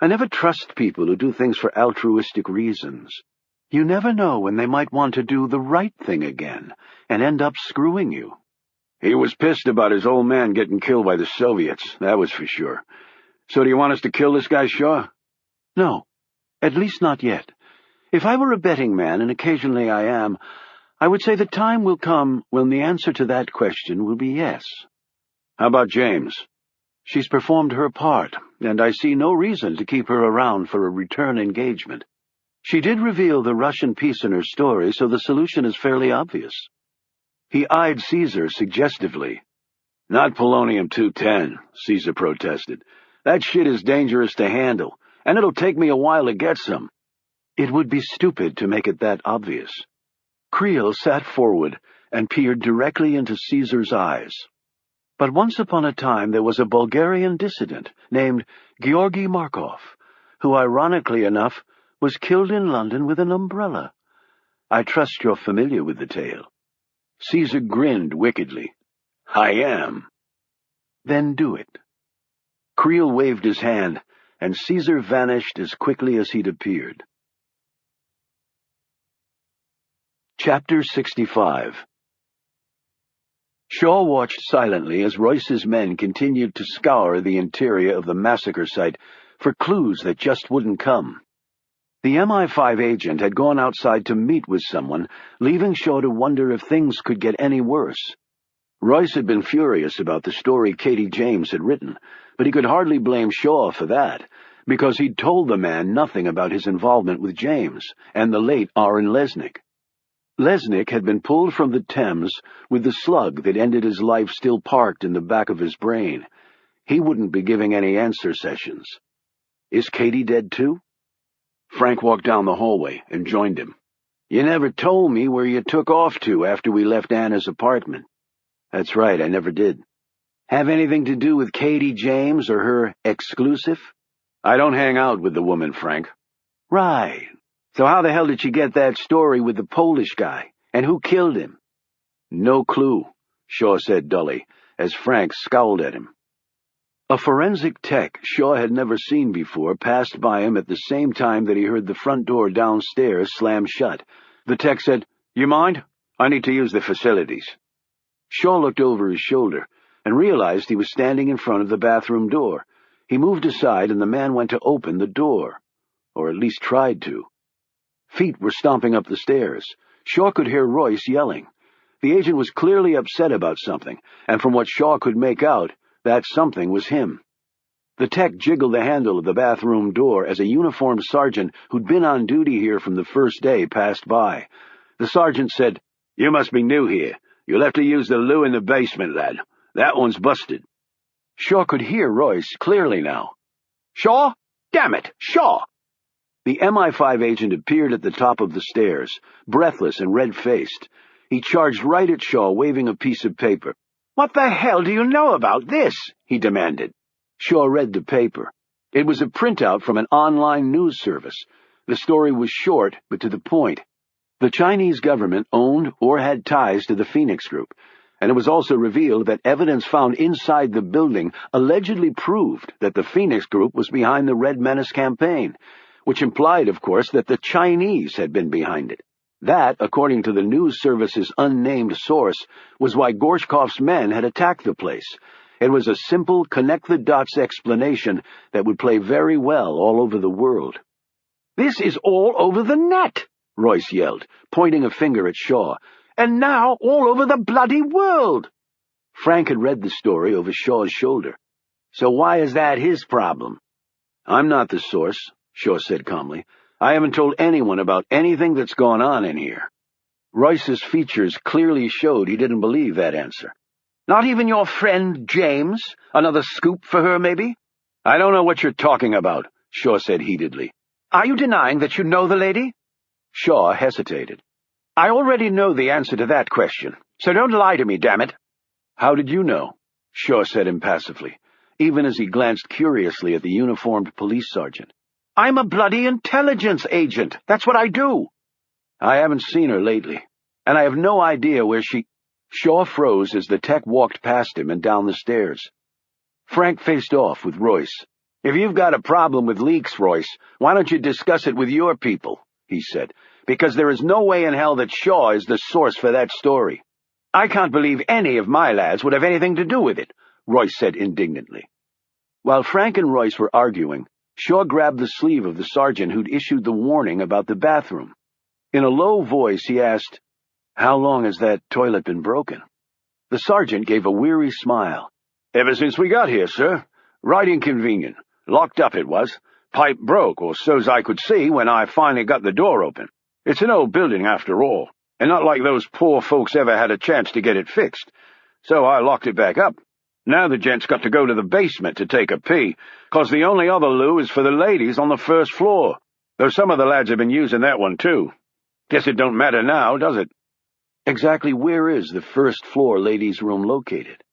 I never trust people who do things for altruistic reasons. You never know when they might want to do the right thing again and end up screwing you. He was pissed about his old man getting killed by the Soviets, that was for sure. So do you want us to kill this guy, Shaw? No, at least not yet. If I were a betting man, and occasionally I am, I would say the time will come when the answer to that question will be yes. How about James? She's performed her part, and I see no reason to keep her around for a return engagement. She did reveal the Russian piece in her story, so the solution is fairly obvious. He eyed Caesar suggestively. Not polonium-210, Caesar protested. That shit is dangerous to handle, and it'll take me a while to get some. It would be stupid to make it that obvious. Creel sat forward and peered directly into Caesar's eyes. But once upon a time there was a Bulgarian dissident named Georgy Markov, who, ironically enough, was killed in London with an umbrella. I trust you're familiar with the tale. Caesar grinned wickedly. I am. Then do it. Creel waved his hand, and Caesar vanished as quickly as he'd appeared. Chapter 65. Shaw watched silently as Royce's men continued to scour the interior of the massacre site for clues that just wouldn't come. The MI5 agent had gone outside to meet with someone, leaving Shaw to wonder if things could get any worse. Royce had been furious about the story Katie James had written, but he could hardly blame Shaw for that, because he'd told the man nothing about his involvement with James and the late Aaron Lesnick. Lesnick had been pulled from the Thames with the slug that ended his life still parked in the back of his brain. He wouldn't be giving any answer sessions. Is Katie dead too? Frank walked down the hallway and joined him. You never told me where you took off to after we left Anna's apartment. That's right, I never did. Have anything to do with Katie James or her exclusive? I don't hang out with the woman, Frank. Right. So how the hell did she get that story with the Polish guy? And who killed him? No clue, Shaw said dully, as Frank scowled at him. A forensic tech Shaw had never seen before passed by him at the same time that he heard the front door downstairs slam shut. The tech said, You mind? I need to use the facilities. Shaw looked over his shoulder and realized he was standing in front of the bathroom door. He moved aside and the man went to open the door, or at least tried to. Feet were stomping up the stairs. Shaw could hear Royce yelling. The agent was clearly upset about something, and from what Shaw could make out, that something was him. The tech jiggled the handle of the bathroom door as a uniformed sergeant who'd been on duty here from the first day passed by. The sergeant said, You must be new here. You'll have to use the loo in the basement, lad. That one's busted. Shaw could hear Royce clearly now. Shaw? Damn it, Shaw! The MI5 agent appeared at the top of the stairs, breathless and red-faced. He charged right at Shaw, waving a piece of paper. What the hell do you know about this? He demanded. Shaw read the paper. It was a printout from an online news service. The story was short, but to the point. The Chinese government owned or had ties to the Phoenix Group, and it was also revealed that evidence found inside the building allegedly proved that the Phoenix Group was behind the Red Menace campaign, which implied, of course, that the Chinese had been behind it. That, according to the news service's unnamed source, was why Gorshkov's men had attacked the place. It was a simple, connect-the-dots explanation that would play very well all over the world. This is all over the net, Royce yelled, pointing a finger at Shaw. And now all over the bloody world. Frank had read the story over Shaw's shoulder. So why is that his problem? I'm not the source, Shaw said calmly. I haven't told anyone about anything that's gone on in here. Royce's features clearly showed he didn't believe that answer. Not even your friend James? Another scoop for her, maybe? I don't know what you're talking about, Shaw said heatedly. Are you denying that you know the lady? Shaw hesitated. I already know the answer to that question, so don't lie to me, damn it. How did you know? Shaw said impassively, even as he glanced curiously at the uniformed police sergeant. I'm a bloody intelligence agent. That's what I do. I haven't seen her lately, and I have no idea where she... Shaw froze as the tech walked past him and down the stairs. Frank faced off with Royce. If you've got a problem with leaks, Royce, why don't you discuss it with your people, he said, because there is no way in hell that Shaw is the source for that story. I can't believe any of my lads would have anything to do with it, Royce said indignantly. While Frank and Royce were arguing, Shaw grabbed the sleeve of the sergeant who'd issued the warning about the bathroom. In a low voice, he asked, How long has that toilet been broken? The sergeant gave a weary smile. Ever since we got here, sir. Right inconvenient. Locked up it was. Pipe broke, or so's I could see when I finally got the door open. It's an old building, after all, and not like those poor folks ever had a chance to get it fixed. So I locked it back up. Now the gent's got to go to the basement to take a pee, 'cause the only other loo is for the ladies on the first floor, though some of the lads have been using that one too. Guess it don't matter now, does it? Exactly where is the first floor ladies' room located?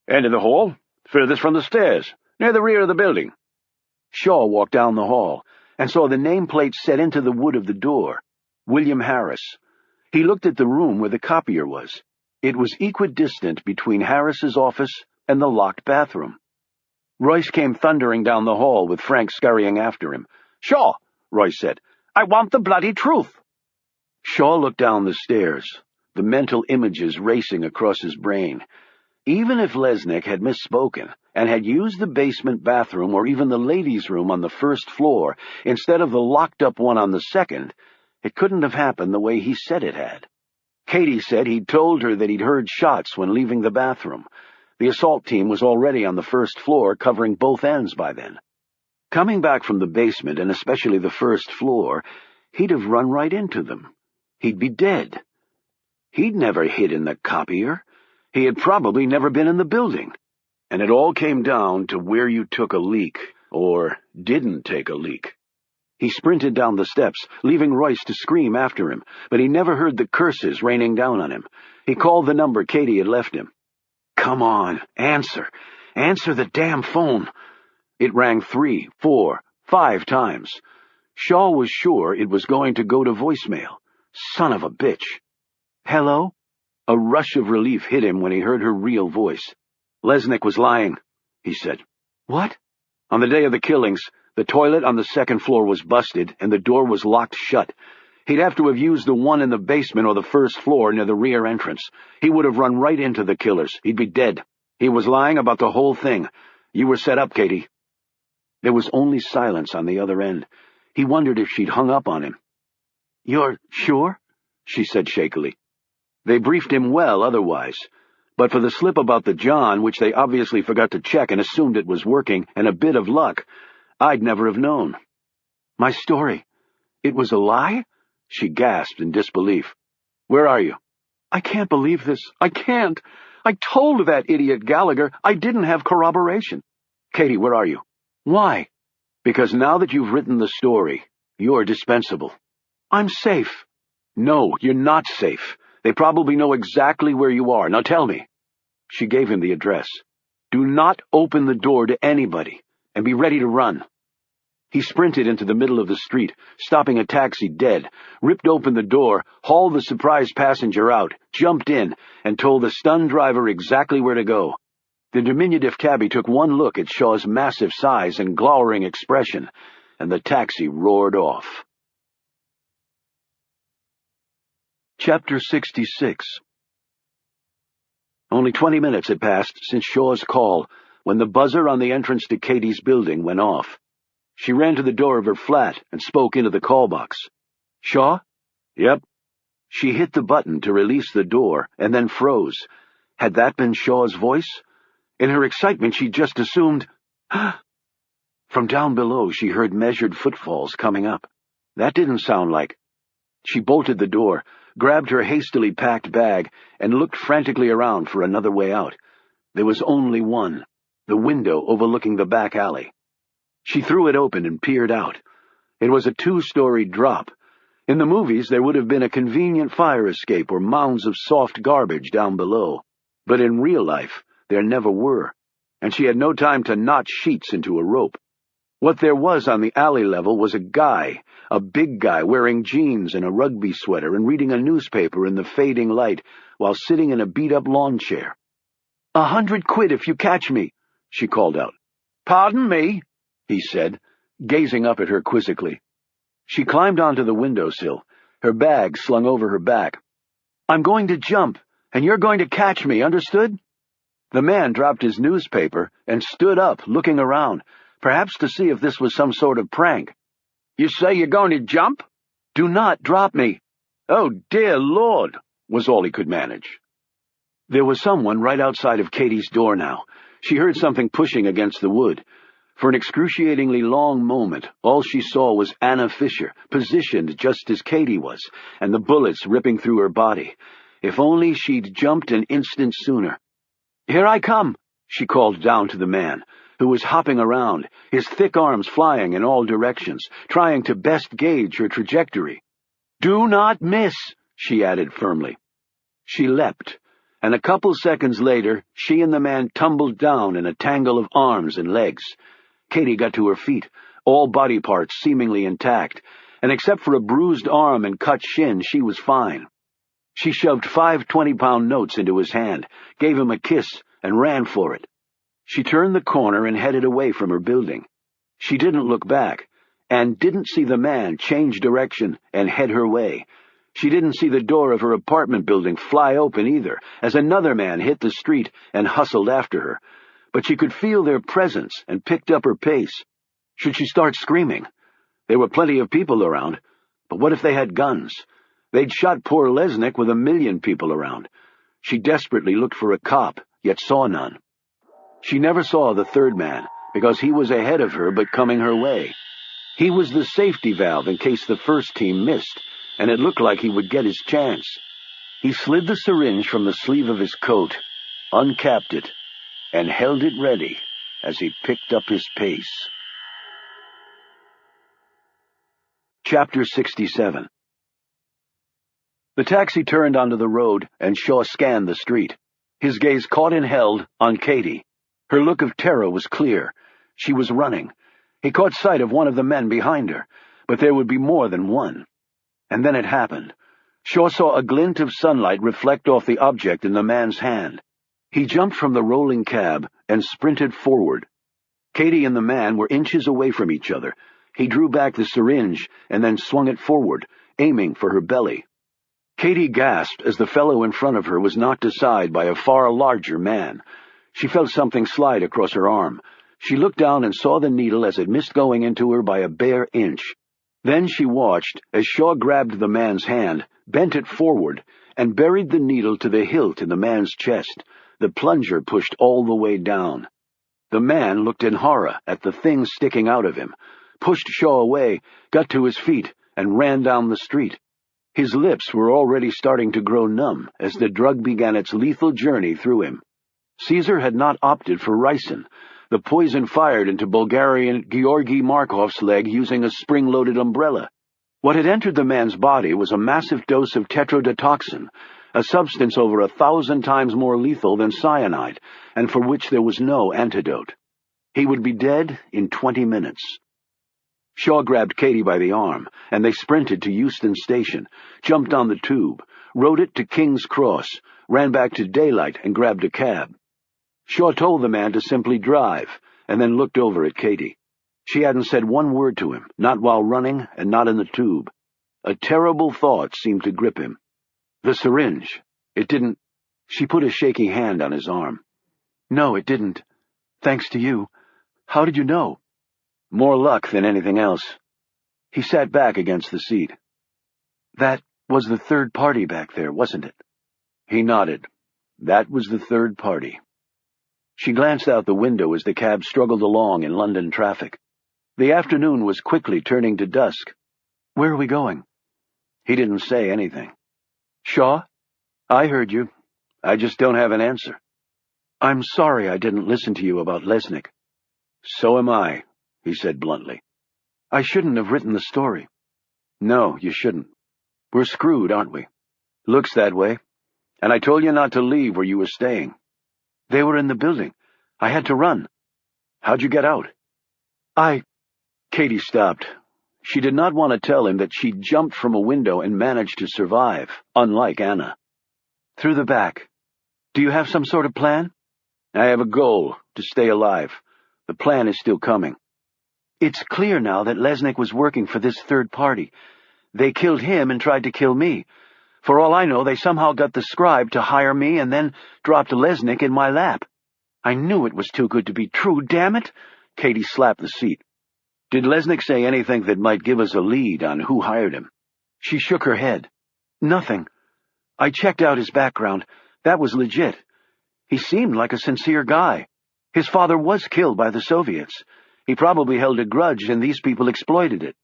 End of the hall, furthest from the stairs, near the rear of the building. Shaw walked down the hall and saw the nameplate set into the wood of the door. William Harris. He looked at the room where the copier was. It was equidistant between Harris's office and the locked bathroom. Royce came thundering down the hall with Frank scurrying after him. Shaw, Royce said, I want the bloody truth. Shaw looked down the stairs, the mental images racing across his brain. Even if Lesnick had misspoken and had used the basement bathroom or even the ladies' room on the first floor instead of the locked-up one on the second, it couldn't have happened the way he said it had. Katie said he'd told her that he'd heard shots when leaving the bathroom. The assault team was already on the first floor, covering both ends by then. Coming back from the basement, and especially the first floor, he'd have run right into them. He'd be dead. He'd never hid in the copier. He had probably never been in the building. And it all came down to where you took a leak, or didn't take a leak. He sprinted down the steps, leaving Royce to scream after him, but he never heard the curses raining down on him. He called the number Katie had left him. "Come on, answer. Answer the damn phone." It rang 3, 4, 5 times. Shaw was sure it was going to go to voicemail. Son of a bitch. "Hello?" A rush of relief hit him when he heard her real voice. "Lesnick was lying," he said. "What?" "On the day of the killings, the toilet on the second floor was busted and the door was locked shut. He'd have to have used the one in the basement or the first floor near the rear entrance. He would have run right into the killers. He'd be dead. He was lying about the whole thing. You were set up, Katie." There was only silence on the other end. He wondered if she'd hung up on him. "You're sure?" she said shakily. They briefed him well otherwise, but for the slip about the John, which they obviously forgot to check and assumed it was working, and a bit of luck, I'd never have known. "My story. It was a lie?" She gasped in disbelief. "Where are you?" "I can't believe this. I can't. I told that idiot Gallagher I didn't have corroboration." "Katie, where are you?" "Why?" "Because now that you've written the story, you're dispensable." "I'm safe." "No, you're not safe. They probably know exactly where you are. Now tell me." She gave him the address. "Do not open the door to anybody, and be ready to run." He sprinted into the middle of the street, stopping a taxi dead, ripped open the door, hauled the surprised passenger out, jumped in, and told the stunned driver exactly where to go. The diminutive cabbie took one look at Shaw's massive size and glowering expression, and the taxi roared off. Chapter 66. Only 20 minutes had passed since Shaw's call, when the buzzer on the entrance to Katie's building went off. She ran to the door of her flat and spoke into the call box. "Shaw?" "Yep." She hit the button to release the door, and then froze. Had that been Shaw's voice? In her excitement, she'd just assumed... From down below, she heard measured footfalls coming up. That didn't sound like... She bolted the door, grabbed her hastily packed bag, and looked frantically around for another way out. There was only one, the window overlooking the back alley. She threw it open and peered out. It was a 2-story drop. In the movies, there would have been a convenient fire escape or mounds of soft garbage down below. But in real life, there never were, and she had no time to knot sheets into a rope. What there was on the alley level was a guy, a big guy wearing jeans and a rugby sweater and reading a newspaper in the fading light while sitting in a beat-up lawn chair. "100 quid if you catch me," she called out. "Pardon me?" he said, gazing up at her quizzically. She climbed onto the windowsill, her bag slung over her back. "I'm going to jump, and you're going to catch me, understood?" The man dropped his newspaper and stood up, looking around, perhaps to see if this was some sort of prank. "You say you're going to jump?" "Do not drop me." "Oh, dear Lord," was all he could manage. There was someone right outside of Katie's door now. She heard something pushing against the wood. For an excruciatingly long moment, all she saw was Anna Fisher, positioned just as Katie was, and the bullets ripping through her body. If only she'd jumped an instant sooner. "Here I come," she called down to the man, who was hopping around, his thick arms flying in all directions, trying to best gauge her trajectory. "Do not miss," she added firmly. She leapt, and a couple seconds later, she and the man tumbled down in a tangle of arms and legs. Katie got to her feet, all body parts seemingly intact, and except for a bruised arm and cut shin, she was fine. She shoved 5 20-pound notes into his hand, gave him a kiss, and ran for it. She turned the corner and headed away from her building. She didn't look back, and didn't see the man change direction and head her way. She didn't see the door of her apartment building fly open either, as another man hit the street and hustled after her. But she could feel their presence and picked up her pace. Should she start screaming? There were plenty of people around, but what if they had guns? They'd shot poor Lesnick with 1,000,000 people around. She desperately looked for a cop, yet saw none. She never saw the third man, because he was ahead of her but coming her way. He was the safety valve in case the first team missed, and it looked like he would get his chance. He slid the syringe from the sleeve of his coat, uncapped it, and held it ready as he picked up his pace. Chapter 67. The taxi turned onto the road, and Shaw scanned the street. His gaze caught and held on Katie. Her look of terror was clear. She was running. He caught sight of one of the men behind her, but there would be more than one. And then it happened. Shaw saw a glint of sunlight reflect off the object in the man's hand. He jumped from the rolling cab and sprinted forward. Katie and the man were inches away from each other. He drew back the syringe and then swung it forward, aiming for her belly. Katie gasped as the fellow in front of her was knocked aside by a far larger man. She felt something slide across her arm. She looked down and saw the needle as it missed going into her by a bare inch. Then she watched as Shaw grabbed the man's hand, bent it forward, and buried the needle to the hilt in the man's chest, the plunger pushed all the way down. The man looked in horror at the thing sticking out of him, pushed Shaw away, got to his feet, and ran down the street. His lips were already starting to grow numb as the drug began its lethal journey through him. Caesar had not opted for ricin. The poison fired into Bulgarian Georgy Markov's leg using a spring-loaded umbrella. What had entered the man's body was a massive dose of tetrodotoxin, a substance over 1,000 times more lethal than cyanide, and for which there was no antidote. He would be dead in 20 minutes. Shaw grabbed Katie by the arm, and they sprinted to Euston Station, jumped on the tube, rode it to King's Cross, ran back to Daylight and grabbed a cab. Shaw told the man to simply drive, and then looked over at Katie. She hadn't said one word to him, not while running and not in the tube. A terrible thought seemed to grip him. The syringe. It didn't... She put a shaky hand on his arm. No, it didn't. Thanks to you. How did you know? More luck than anything else. He sat back against the seat. That was the third party back there, wasn't it? He nodded. That was the third party. She glanced out the window as the cab struggled along in London traffic. The afternoon was quickly turning to dusk. Where are we going? He didn't say anything. Shaw? I heard you. I just don't have an answer. I'm sorry I didn't listen to you about Lesnick. So am I, he said bluntly. I shouldn't have written the story. No, you shouldn't. We're screwed, aren't we? Looks that way. And I told you not to leave where you were staying. They were in the building. I had to run. How'd you get out? Katie stopped. She did not want to tell him that she'd jumped from a window and managed to survive, unlike Anna. Through the back. Do you have some sort of plan? I have a goal, to stay alive. The plan is still coming. It's clear now that Lesnick was working for this third party. They killed him and tried to kill me. For all I know, they somehow got the scribe to hire me and then dropped Lesnick in my lap. I knew it was too good to be true, damn it! Katie slapped the seat. Did Lesnick say anything that might give us a lead on who hired him? She shook her head. Nothing. I checked out his background. That was legit. He seemed like a sincere guy. His father was killed by the Soviets. He probably held a grudge and these people exploited it.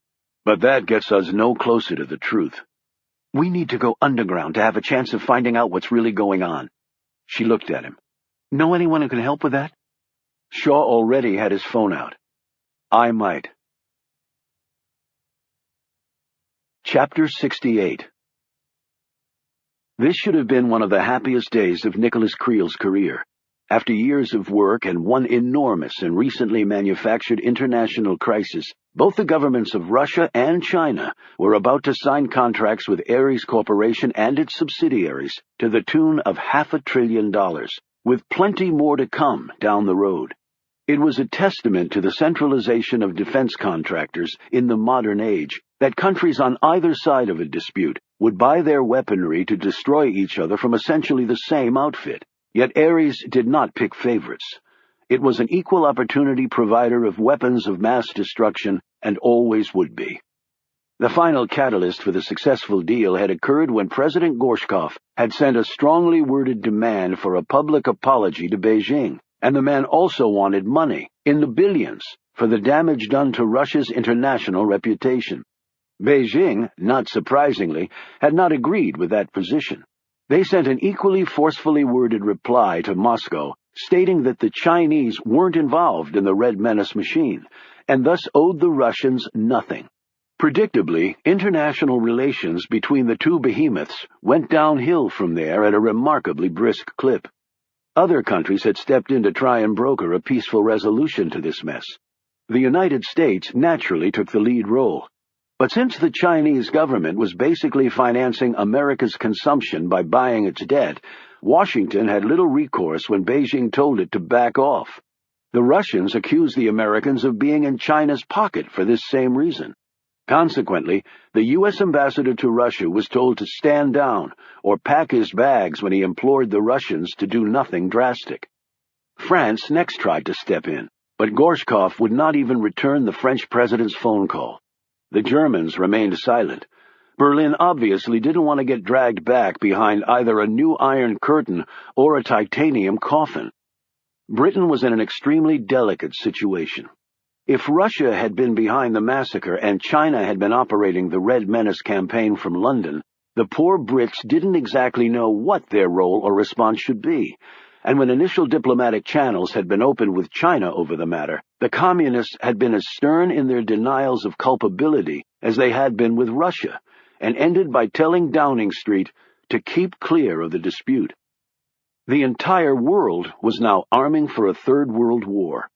But that gets us no closer to the truth. We need to go underground to have a chance of finding out what's really going on. She looked at him. Know anyone who can help with that? Shaw already had his phone out. I might. Chapter 68. This should have been one of the happiest days of Nicholas Creel's career. After years of work and one enormous and recently manufactured international crisis, both the governments of Russia and China were about to sign contracts with Ares Corporation and its subsidiaries to the tune of $500 billion, with plenty more to come down the road. It was a testament to the centralization of defense contractors in the modern age that countries on either side of a dispute would buy their weaponry to destroy each other from essentially the same outfit. Yet Ares did not pick favorites. It was an equal opportunity provider of weapons of mass destruction and always would be. The final catalyst for the successful deal had occurred when President Gorshkov had sent a strongly worded demand for a public apology to Beijing, and the man also wanted money, in the billions, for the damage done to Russia's international reputation. Beijing, not surprisingly, had not agreed with that position. They sent an equally forcefully worded reply to Moscow, stating that the Chinese weren't involved in the Red Menace machine, and thus owed the Russians nothing. Predictably, international relations between the two behemoths went downhill from there at a remarkably brisk clip. Other countries had stepped in to try and broker a peaceful resolution to this mess. The United States naturally took the lead role. But since the Chinese government was basically financing America's consumption by buying its debt, Washington had little recourse when Beijing told it to back off. The Russians accused the Americans of being in China's pocket for this same reason. Consequently, the U.S. ambassador to Russia was told to stand down or pack his bags when he implored the Russians to do nothing drastic. France next tried to step in, but Gorshkov would not even return the French president's phone call. The Germans remained silent. Berlin obviously didn't want to get dragged back behind either a new Iron Curtain or a titanium coffin. Britain was in an extremely delicate situation. If Russia had been behind the massacre and China had been operating the Red Menace campaign from London, the poor Brits didn't exactly know what their role or response should be, and when initial diplomatic channels had been opened with China over the matter, the Communists had been as stern in their denials of culpability as they had been with Russia, and ended by telling Downing Street to keep clear of the dispute. The entire world was now arming for a Third World War.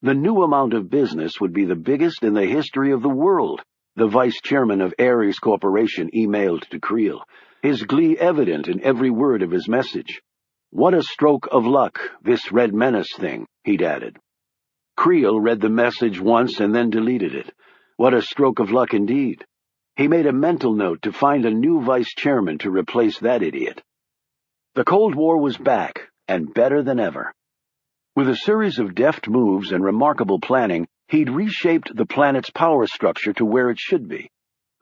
The new amount of business would be the biggest in the history of the world, the vice chairman of Ares Corporation emailed to Creel, his glee evident in every word of his message. "What a stroke of luck, this Red Menace thing," he'd added. Creel read the message once and then deleted it. What a stroke of luck indeed. He made a mental note to find a new vice chairman to replace that idiot. The Cold War was back, and better than ever. With a series of deft moves and remarkable planning, he'd reshaped the planet's power structure to where it should be.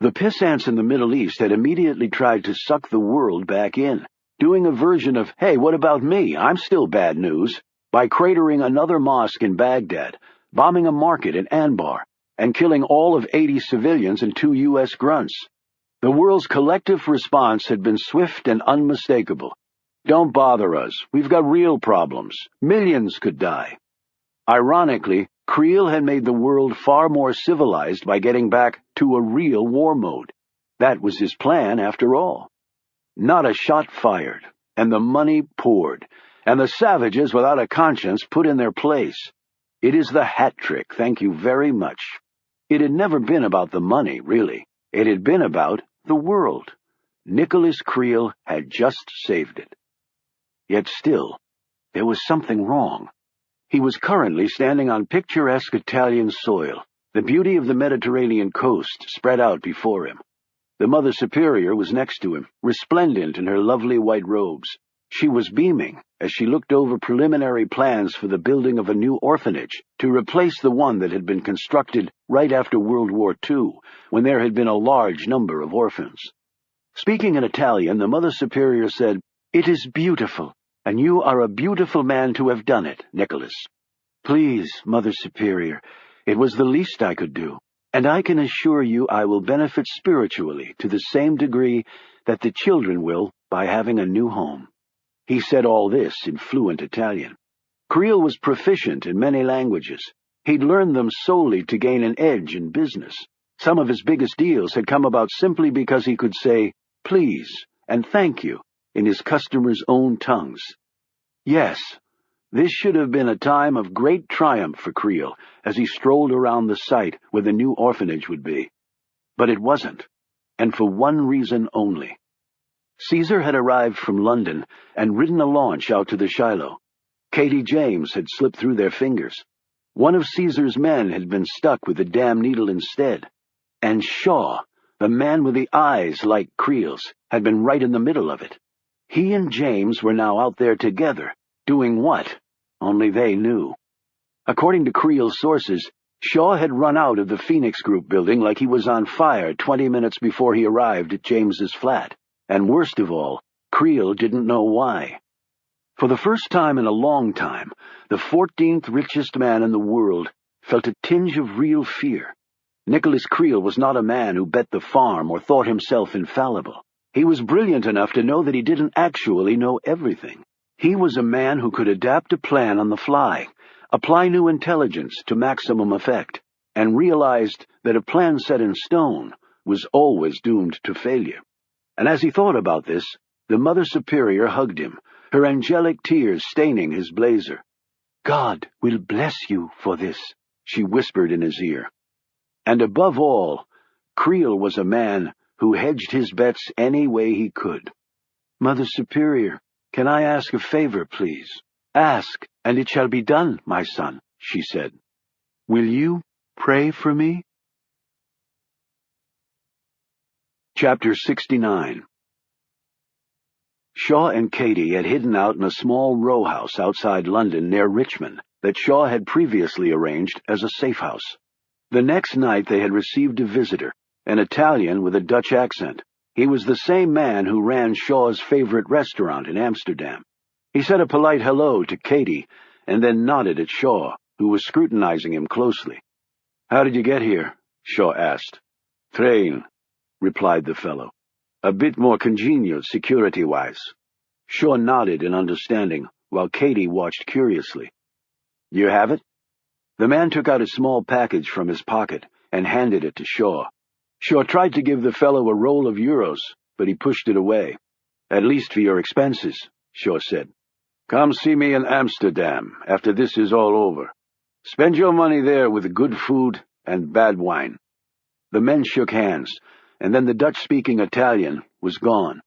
The pissants in the Middle East had immediately tried to suck the world back in, doing a version of, "Hey, what about me? I'm still bad news," by cratering another mosque in Baghdad, bombing a market in Anbar, and killing all of 80 civilians and 2 U.S. grunts. The world's collective response had been swift and unmistakable. "Don't bother us. We've got real problems. Millions could die." Ironically, Creel had made the world far more civilized by getting back to a real war mode. That was his plan, after all. Not a shot fired, and the money poured, and the savages without a conscience put in their place. It is the hat trick, thank you very much. It had never been about the money, really. It had been about the world. Nicholas Creel had just saved it. Yet still, there was something wrong. He was currently standing on picturesque Italian soil, the beauty of the Mediterranean coast spread out before him. The Mother Superior was next to him, resplendent in her lovely white robes. She was beaming as she looked over preliminary plans for the building of a new orphanage to replace the one that had been constructed right after World War II, when there had been a large number of orphans. Speaking in Italian, the Mother Superior said, "It is beautiful, and you are a beautiful man to have done it, Nicholas. Please, Mother Superior, it was the least I could do, and I can assure you I will benefit spiritually to the same degree that the children will by having a new home." He said all this in fluent Italian. Creel was proficient in many languages. He'd learned them solely to gain an edge in business. Some of his biggest deals had come about simply because he could say, "please," and "thank you," in his customers' own tongues. Yes, this should have been a time of great triumph for Creel as he strolled around the site where the new orphanage would be. But it wasn't, and for one reason only. Caesar had arrived from London and ridden a launch out to the Shiloh. Katie James had slipped through their fingers. One of Caesar's men had been stuck with the damn needle instead. And Shaw, the man with the eyes like Creel's, had been right in the middle of it. He and James were now out there together, doing what? Only they knew. According to Creel's sources, Shaw had run out of the Phoenix Group building like he was on fire 20 minutes before he arrived at James's flat, and worst of all, Creel didn't know why. For the first time in a long time, the 14th richest man in the world felt a tinge of real fear. Nicholas Creel was not a man who bet the farm or thought himself infallible. He was brilliant enough to know that he didn't actually know everything. He was a man who could adapt a plan on the fly, apply new intelligence to maximum effect, and realized that a plan set in stone was always doomed to failure. And as he thought about this, the Mother Superior hugged him, her angelic tears staining his blazer. "God will bless you for this," she whispered in his ear. And above all, Creel was a man who hedged his bets any way he could. "Mother Superior, can I ask a favor, please?" "Ask, and it shall be done, my son," she said. "Will you pray for me?" Chapter 69. Shaw and Katie had hidden out in a small row house outside London near Richmond that Shaw had previously arranged as a safe house. The next night they had received a visitor, an Italian with a Dutch accent. He was the same man who ran Shaw's favorite restaurant in Amsterdam. He said a polite hello to Katie and then nodded at Shaw, who was scrutinizing him closely. "How did you get here?" Shaw asked. "Train," replied the fellow. "A bit more congenial security-wise." Shaw nodded in understanding, while Katie watched curiously. "You have it?" The man took out a small package from his pocket and handed it to Shaw. Shaw tried to give the fellow a roll of euros, but he pushed it away. "At least for your expenses," Shaw said. "Come see me in Amsterdam after this is all over. Spend your money there with good food and bad wine." The men shook hands, and then the Dutch-speaking Italian was gone.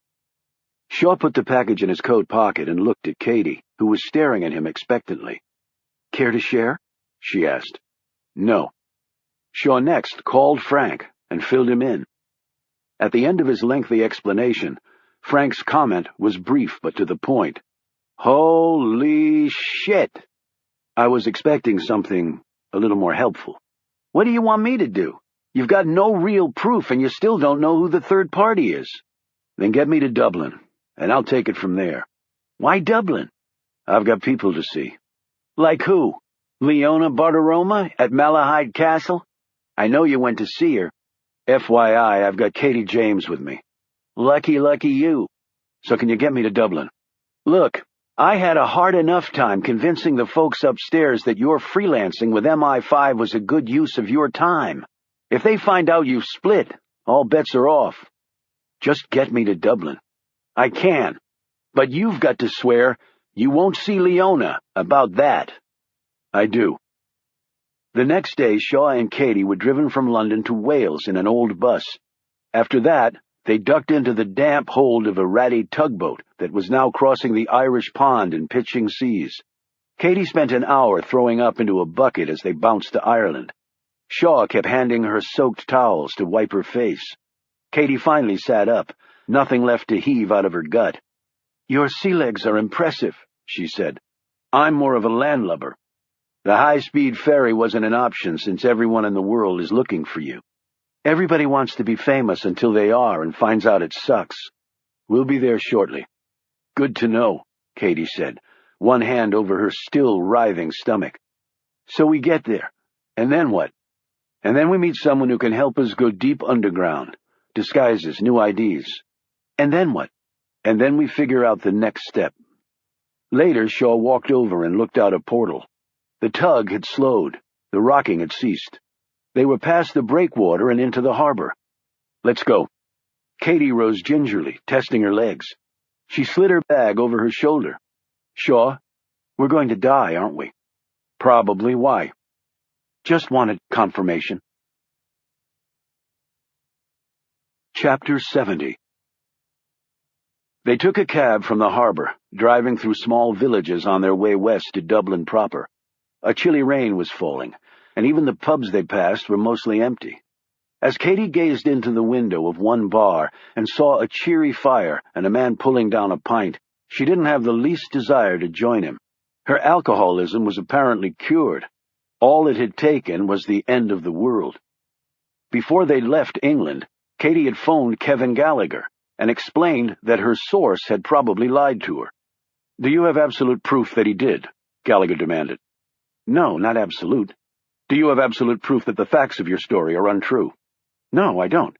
Shaw put the package in his coat pocket and looked at Katie, who was staring at him expectantly. "Care to share?" she asked. "No." Shaw next called Frank and filled him in. At the end of his lengthy explanation, Frank's comment was brief but to the point. "Holy shit!" I was expecting something a little more helpful. "What do you want me to do? You've got no real proof and you still don't know who the third party is." "Then get me to Dublin, and I'll take it from there." "Why Dublin?" "I've got people to see." "Like who? Leona Bartiromo at Malahide Castle? I know you went to see her." "FYI, I've got Katie James with me." "Lucky you. So can you get me to Dublin?" "Look, I had a hard enough time convincing the folks upstairs that your freelancing with MI5 was a good use of your time. If they find out you've split, all bets are off. Just get me to Dublin." "I can, but you've got to swear you won't see Leona about that." "I do." The next day, Shaw and Katie were driven from London to Wales in an old bus. After that, they ducked into the damp hold of a ratty tugboat that was now crossing the Irish pond in pitching seas. Katie spent an hour throwing up into a bucket as they bounced to Ireland. Shaw kept handing her soaked towels to wipe her face. Katie finally sat up, nothing left to heave out of her gut. "Your sea legs are impressive," she said. "I'm more of a landlubber. The high-speed ferry wasn't an option since everyone in the world is looking for you. Everybody wants to be famous until they are and finds out it sucks. We'll be there shortly." "Good to know," Katie said, one hand over her still writhing stomach. "So we get there, and then what?" "And then we meet someone who can help us go deep underground, disguises, new IDs." "And then what?" "And then we figure out the next step." Later, Shaw walked over and looked out a portal. The tug had slowed. The rocking had ceased. They were past the breakwater and into the harbor. "Let's go." Katie rose gingerly, testing her legs. She slid her bag over her shoulder. "Shaw, we're going to die, aren't we?" "Probably. Why?" "Just wanted confirmation." Chapter 70. They took a cab from the harbor, driving through small villages on their way west to Dublin proper. A chilly rain was falling, and even the pubs they passed were mostly empty. As Katie gazed into the window of one bar and saw a cheery fire and a man pulling down a pint, she didn't have the least desire to join him. Her alcoholism was apparently cured. All it had taken was the end of the world. Before they left England, Katie had phoned Kevin Gallagher and explained that her source had probably lied to her. "Do you have absolute proof that he did?" Gallagher demanded. "No, not absolute." "Do you have absolute proof that the facts of your story are untrue?" "No, I don't."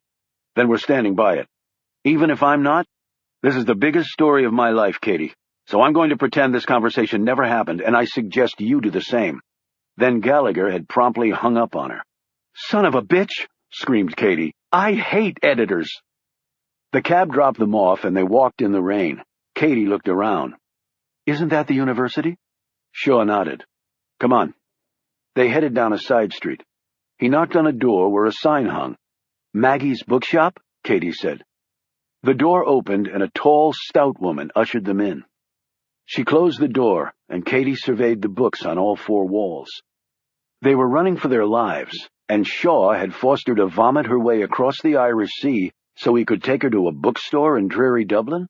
"Then we're standing by it." "Even if I'm not? This is the biggest story of my life, Katie, so I'm going to pretend this conversation never happened, and I suggest you do the same." Then Gallagher had promptly hung up on her. "Son of a bitch!" screamed Katie. "I hate editors!" The cab dropped them off, and they walked in the rain. Katie looked around. "Isn't that the university?" Shaw nodded. "Come on." They headed down a side street. He knocked on a door where a sign hung. "Maggie's Bookshop?" Katie said. The door opened, and a tall, stout woman ushered them in. She closed the door, and Katie surveyed the books on all four walls. They were running for their lives, and Shaw had forced her to vomit her way across the Irish Sea so he could take her to a bookstore in dreary Dublin?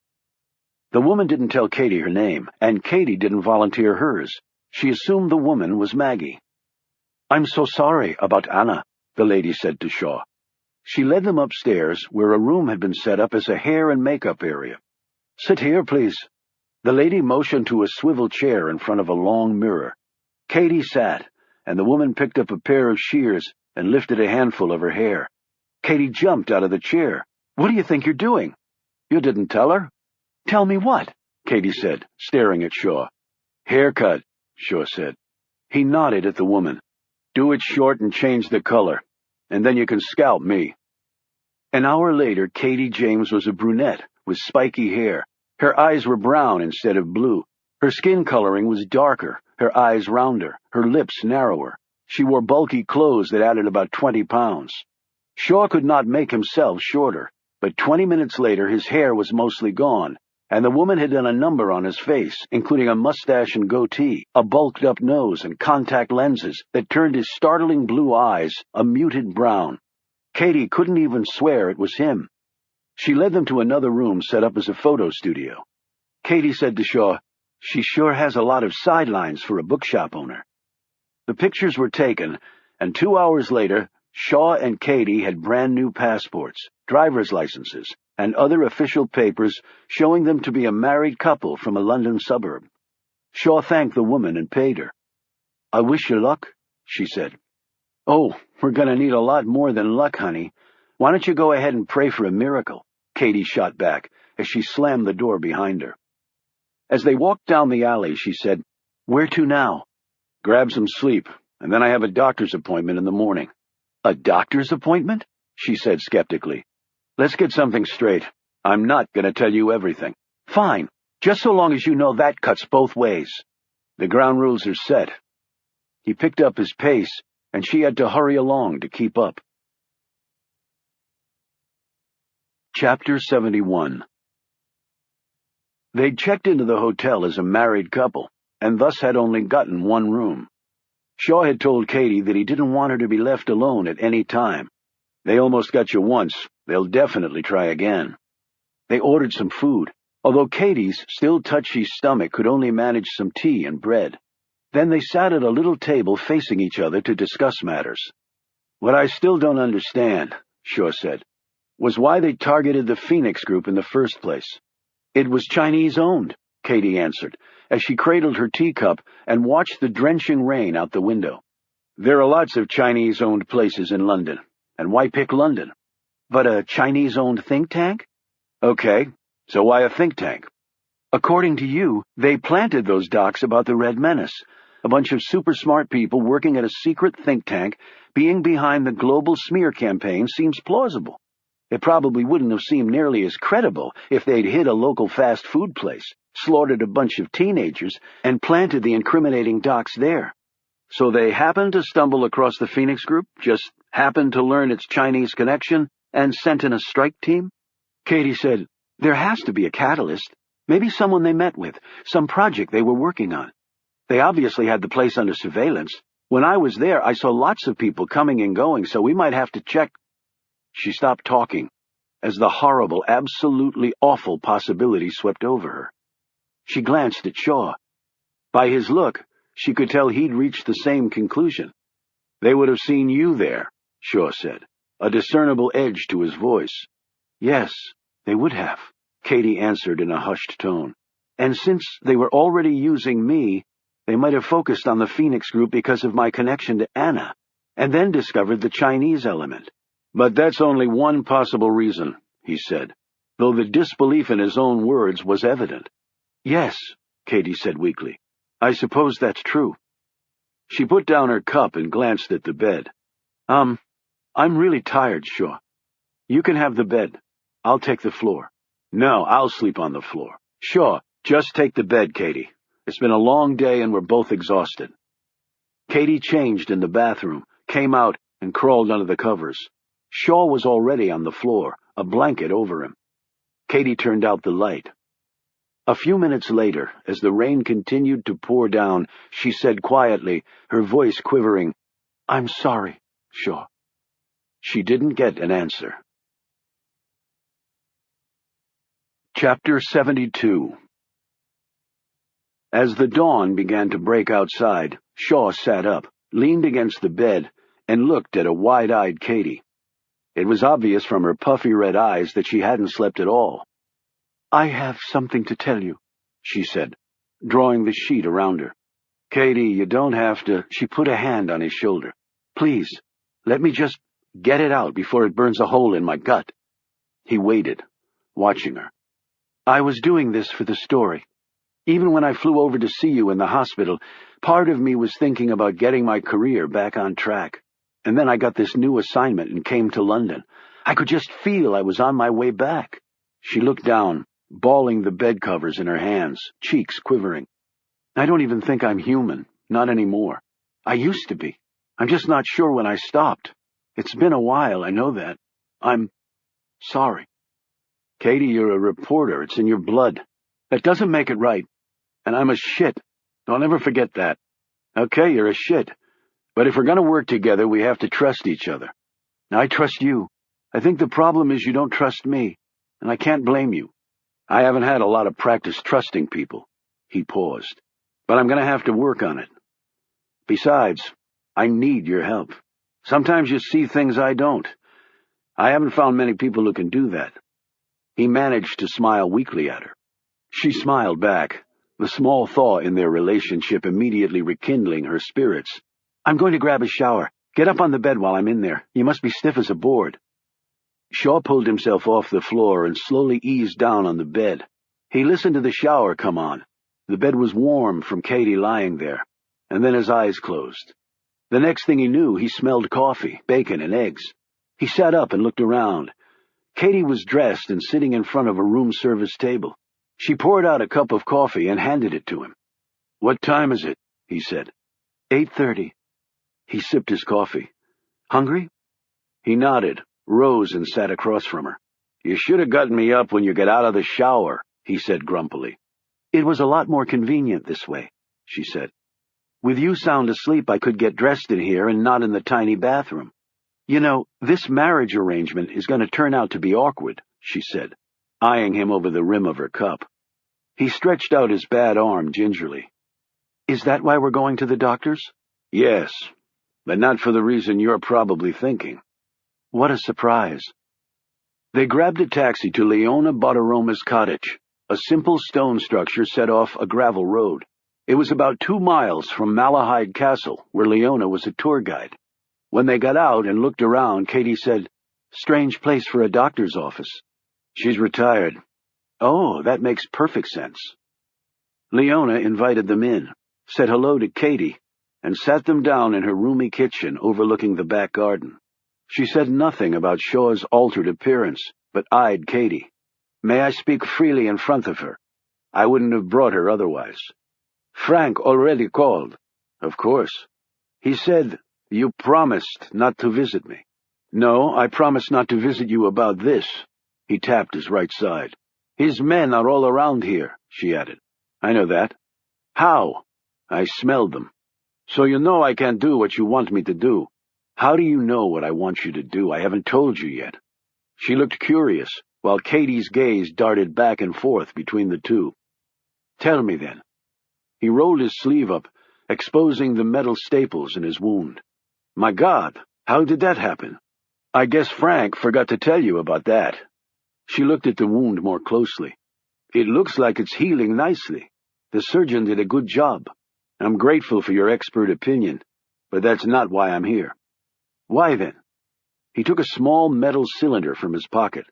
The woman didn't tell Katie her name, and Katie didn't volunteer hers. She assumed the woman was Maggie. "I'm so sorry about Anna," the lady said to Shaw. She led them upstairs, where a room had been set up as a hair and makeup area. "Sit here, please." The lady motioned to a swivel chair in front of a long mirror. Katie sat, and the woman picked up a pair of shears and lifted a handful of her hair. Katie jumped out of the chair. "What do you think you're doing?" "You didn't tell her?" "Tell me what?" Katie said, staring at Shaw. "Haircut," Shaw said. He nodded at the woman. "Do it short and change the color, and then you can scalp me." An hour later, Katie James was a brunette with spiky hair. Her eyes were brown instead of blue. Her skin coloring was darker, her eyes rounder, her lips narrower. She wore bulky clothes that added about 20 pounds. Shaw could not make himself shorter, but 20 minutes later his hair was mostly gone, and the woman had done a number on his face, including a mustache and goatee, a bulked-up nose, and contact lenses that turned his startling blue eyes a muted brown. Katie couldn't even swear it was him. She led them to another room set up as a photo studio. Katie said to Shaw, "She sure has a lot of sidelines for a bookshop owner." The pictures were taken, and 2 hours later, Shaw and Katie had brand-new passports, driver's licenses, and other official papers showing them to be a married couple from a London suburb. Shaw thanked the woman and paid her. "I wish you luck," she said. "Oh, we're going to need a lot more than luck, honey. Why don't you go ahead and pray for a miracle?" Katie shot back as she slammed the door behind her. As they walked down the alley, she said, "Where to now?" "Grab some sleep, and then I have a doctor's appointment in the morning." "A doctor's appointment?" she said skeptically. "Let's get something straight. I'm not going to tell you everything." "Fine, just so long as you know that cuts both ways." "The ground rules are set." He picked up his pace, and she had to hurry along to keep up. Chapter 71. They'd checked into the hotel as a married couple, and thus had only gotten one room. Shaw had told Katie that he didn't want her to be left alone at any time. "They almost got you once. They'll definitely try again." They ordered some food, although Katie's still touchy stomach could only manage some tea and bread. Then they sat at a little table facing each other to discuss matters. "What I still don't understand," Shaw said, "was why they targeted the Phoenix Group in the first place." "It was Chinese-owned," Katie answered, as she cradled her teacup and watched the drenching rain out the window. "There are lots of Chinese-owned places in London, and why pick London?" "But a Chinese-owned think tank?" "Okay, so why a think tank?" "According to you, they planted those docs about the Red Menace. A bunch of super-smart people working at a secret think tank being behind the global smear campaign seems plausible. It probably wouldn't have seemed nearly as credible if they'd hit a local fast food place, slaughtered a bunch of teenagers, and planted the incriminating docs there. So they happened to stumble across the Phoenix Group, just happened to learn its Chinese connection, and sent in a strike team?" Katie said, "There has to be a catalyst. Maybe someone they met with, some project they were working on. They obviously had the place under surveillance. When I was there, I saw lots of people coming and going, so we might have to check." She stopped talking, as the horrible, absolutely awful possibility swept over her. She glanced at Shaw. By his look, she could tell he'd reached the same conclusion. They would have seen you there, Shaw said, a discernible edge to his voice. Yes, they would have, Katie answered in a hushed tone. And since they were already using me, they might have focused on the Phoenix group because of my connection to Anna, and then discovered the Chinese element. But that's only one possible reason, he said, though the disbelief in his own words was evident. Yes, Katie said weakly. I suppose that's true. She put down her cup and glanced at the bed. I'm really tired, Shaw. You can have the bed. I'll take the floor. No, I'll sleep on the floor. Shaw, just take the bed, Katie. It's been a long day and we're both exhausted. Katie changed in the bathroom, came out, and crawled under the covers. Shaw was already on the floor, a blanket over him. Katie turned out the light. A few minutes later, as the rain continued to pour down, she said quietly, her voice quivering, "I'm sorry, Shaw." She didn't get an answer. Chapter 72. As the dawn began to break outside, Shaw sat up, leaned against the bed, and looked at a wide-eyed Katie. It was obvious from her puffy red eyes that she hadn't slept at all. "I have something to tell you," she said, drawing the sheet around her. "Katie, you don't have to—" She put a hand on his shoulder. "Please, let me just get it out before it burns a hole in my gut." He waited, watching her. "I was doing this for the story. Even when I flew over to see you in the hospital, part of me was thinking about getting my career back on track. And then I got this new assignment and came to London. I could just feel I was on my way back." She looked down, balling the bed covers in her hands, cheeks quivering. "I don't even think I'm human, not anymore. I used to be. I'm just not sure when I stopped. It's been a while, I know that. I'm sorry." "Katie, you're a reporter. It's in your blood." "That doesn't make it right. And I'm a shit. Don't ever forget that." "Okay, you're a shit. But if we're going to work together, we have to trust each other." "I trust you. I think the problem is you don't trust me, and I can't blame you." "I haven't had a lot of practice trusting people." He paused. "But I'm going to have to work on it. Besides, I need your help. Sometimes you see things I don't. I haven't found many people who can do that." He managed to smile weakly at her. She smiled back, the small thaw in their relationship immediately rekindling her spirits. "I'm going to grab a shower. Get up on the bed while I'm in there. You must be stiff as a board." Shaw pulled himself off the floor and slowly eased down on the bed. He listened to the shower come on. The bed was warm from Katie lying there, and then his eyes closed. The next thing he knew, he smelled coffee, bacon, and eggs. He sat up and looked around. Katie was dressed and sitting in front of a room service table. She poured out a cup of coffee and handed it to him. "What time is it?" he said. 8:30. He sipped his coffee. "Hungry?" He nodded, rose and sat across from her. "You should have gotten me up when you got out of the shower," he said grumpily. "It was a lot more convenient this way," she said. "With you sound asleep, I could get dressed in here and not in the tiny bathroom. You know, this marriage arrangement is going to turn out to be awkward," she said, eyeing him over the rim of her cup. He stretched out his bad arm gingerly. "Is that why we're going to the doctor's?" "Yes, but not for the reason you're probably thinking." "What a surprise." They grabbed a taxi to Leona Bottaroma's cottage, a simple stone structure set off a gravel road. It was about 2 miles from Malahide Castle, where Leona was a tour guide. When they got out and looked around, Katie said, "Strange place for a doctor's office." "She's retired." "Oh, that makes perfect sense." Leona invited them in, said hello to Katie, and sat them down in her roomy kitchen overlooking the back garden. She said nothing about Shaw's altered appearance, but eyed Katie. "May I speak freely in front of her? I wouldn't have brought her otherwise." "Frank already called." "Of course. He said, you promised not to visit me." "No, I promised not to visit you about this." He tapped his right side. "His men are all around here," she added. "I know that." "How?" "I smelled them." "So you know I can't do what you want me to do." "How do you know what I want you to do? I haven't told you yet." She looked curious, while Katie's gaze darted back and forth between the two. "Tell me, then." He rolled his sleeve up, exposing the metal staples in his wound. My God, how did that happen? I guess Frank forgot to tell you about that. She looked at the wound more closely. It looks like it's healing nicely. The surgeon did a good job. I'm grateful for your expert opinion, but that's not why I'm here. Why then? He took a small metal cylinder from his pocket.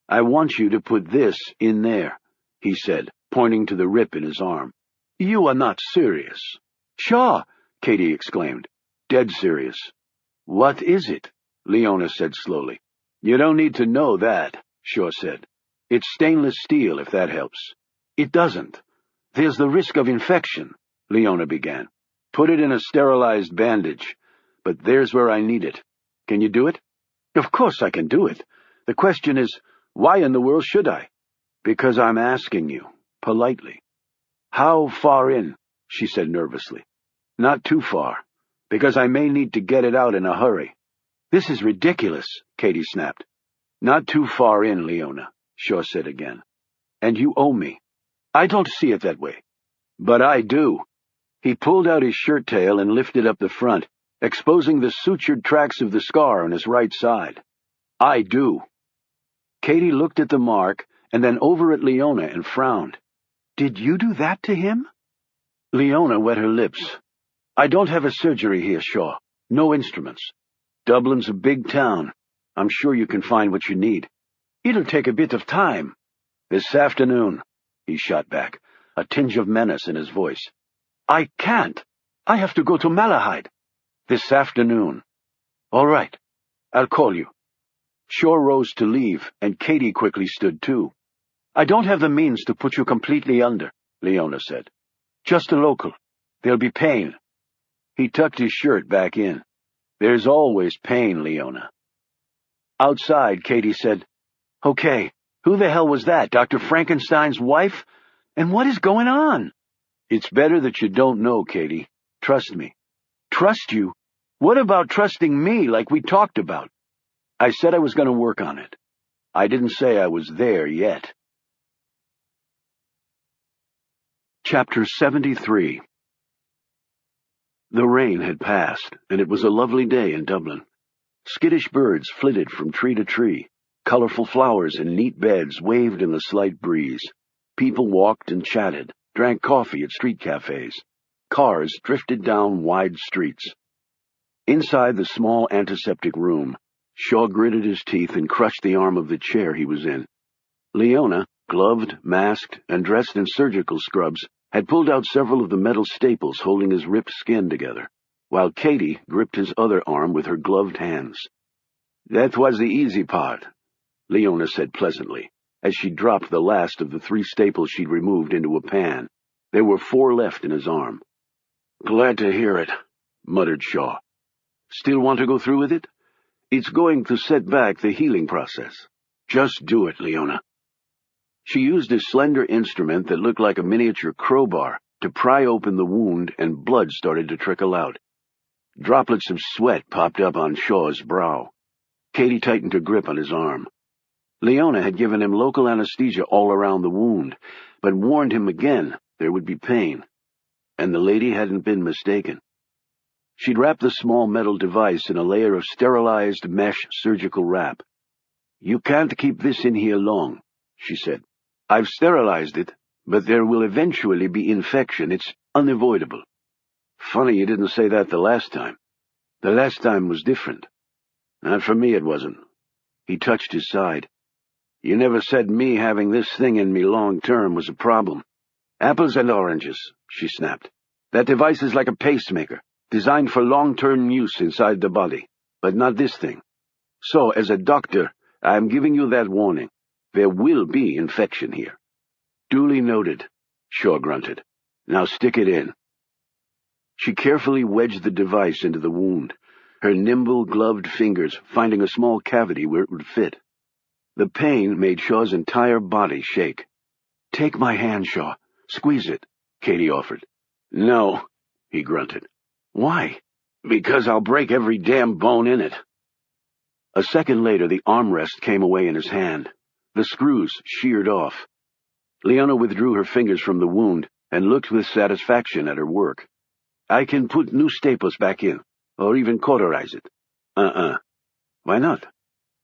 I want you to put this in there, he said, pointing to the rip in his arm. You are not serious. Sure, Katie exclaimed. Dead serious. What is it? Leona said slowly. You don't need to know that, Shaw said. It's stainless steel, if that helps. It doesn't. There's the risk of infection, Leona began. Put it in a sterilized bandage. But there's where I need it. Can you do it? Of course I can do it. The question is, why in the world should I? Because I'm asking you, politely. How far in? She said nervously. Not too far, because I may need to get it out in a hurry. This is ridiculous, Katie snapped. Not too far in, Leona, Shaw said again. And you owe me. I don't see it that way. But I do. He pulled out his shirt tail and lifted up the front, exposing the sutured tracks of the scar on his right side. I do. Katie looked at the mark and then over at Leona and frowned. Did you do that to him? Leona wet her lips. I don't have a surgery here, Shaw. No instruments. Dublin's a big town. I'm sure you can find what you need. It'll take a bit of time. This afternoon, he shot back, a tinge of menace in his voice. I can't. I have to go to Malahide. This afternoon. All right. I'll call you. Shaw rose to leave, and Katie quickly stood too. I don't have the means to put you completely under, Leona said. Just a local. There'll be pain. He tucked his shirt back in. There's always pain, Leona. Outside, Katie said, Okay, who the hell was that, Dr. Frankenstein's wife? And what is going on? It's better that you don't know, Katie. Trust me. Trust you? What about trusting me like we talked about? I said I was going to work on it. I didn't say I was there yet. Chapter 73. The rain had passed, and it was a lovely day in Dublin. Skittish birds flitted from tree to tree. Colorful flowers in neat beds waved in the slight breeze. People walked and chatted, drank coffee at street cafes. Cars drifted down wide streets. Inside the small antiseptic room, Shaw gritted his teeth and crushed the arm of the chair he was in. Leona, gloved, masked, and dressed in surgical scrubs, had pulled out several of the metal staples holding his ripped skin together, while Katie gripped his other arm with her gloved hands. That was the easy part, Leona said pleasantly, as she dropped the last of the 3 staples she'd removed into a pan. There were 4 left in his arm. Glad to hear it, muttered Shaw. Still want to go through with it? It's going to set back the healing process. Just do it, Leona. She used a slender instrument that looked like a miniature crowbar to pry open the wound, and blood started to trickle out. Droplets of sweat popped up on Shaw's brow. Katie tightened her grip on his arm. Leona had given him local anesthesia all around the wound, but warned him again there would be pain. And the lady hadn't been mistaken. She'd wrapped the small metal device in a layer of sterilized mesh surgical wrap. You can't keep this in here long, she said. I've sterilized it, but there will eventually be infection. It's unavoidable. Funny you didn't say that the last time. The last time was different. Not for me it wasn't. He touched his side. You never said me having this thing in me long-term was a problem. Apples and oranges, she snapped. That device is like a pacemaker, designed for long-term use inside the body, but not this thing. So, as a doctor, I'm giving you that warning. There will be infection here. Duly noted, Shaw grunted. Now stick it in. She carefully wedged the device into the wound, her nimble, gloved fingers finding a small cavity where it would fit. The pain made Shaw's entire body shake. Take my hand, Shaw. Squeeze it, Katie offered. No, he grunted. Why? Because I'll break every damn bone in it. A second later, the armrest came away in his hand. The screws sheared off. Leona withdrew her fingers from the wound and looked with satisfaction at her work. I can put new staples back in. or even cauterize it. Why not?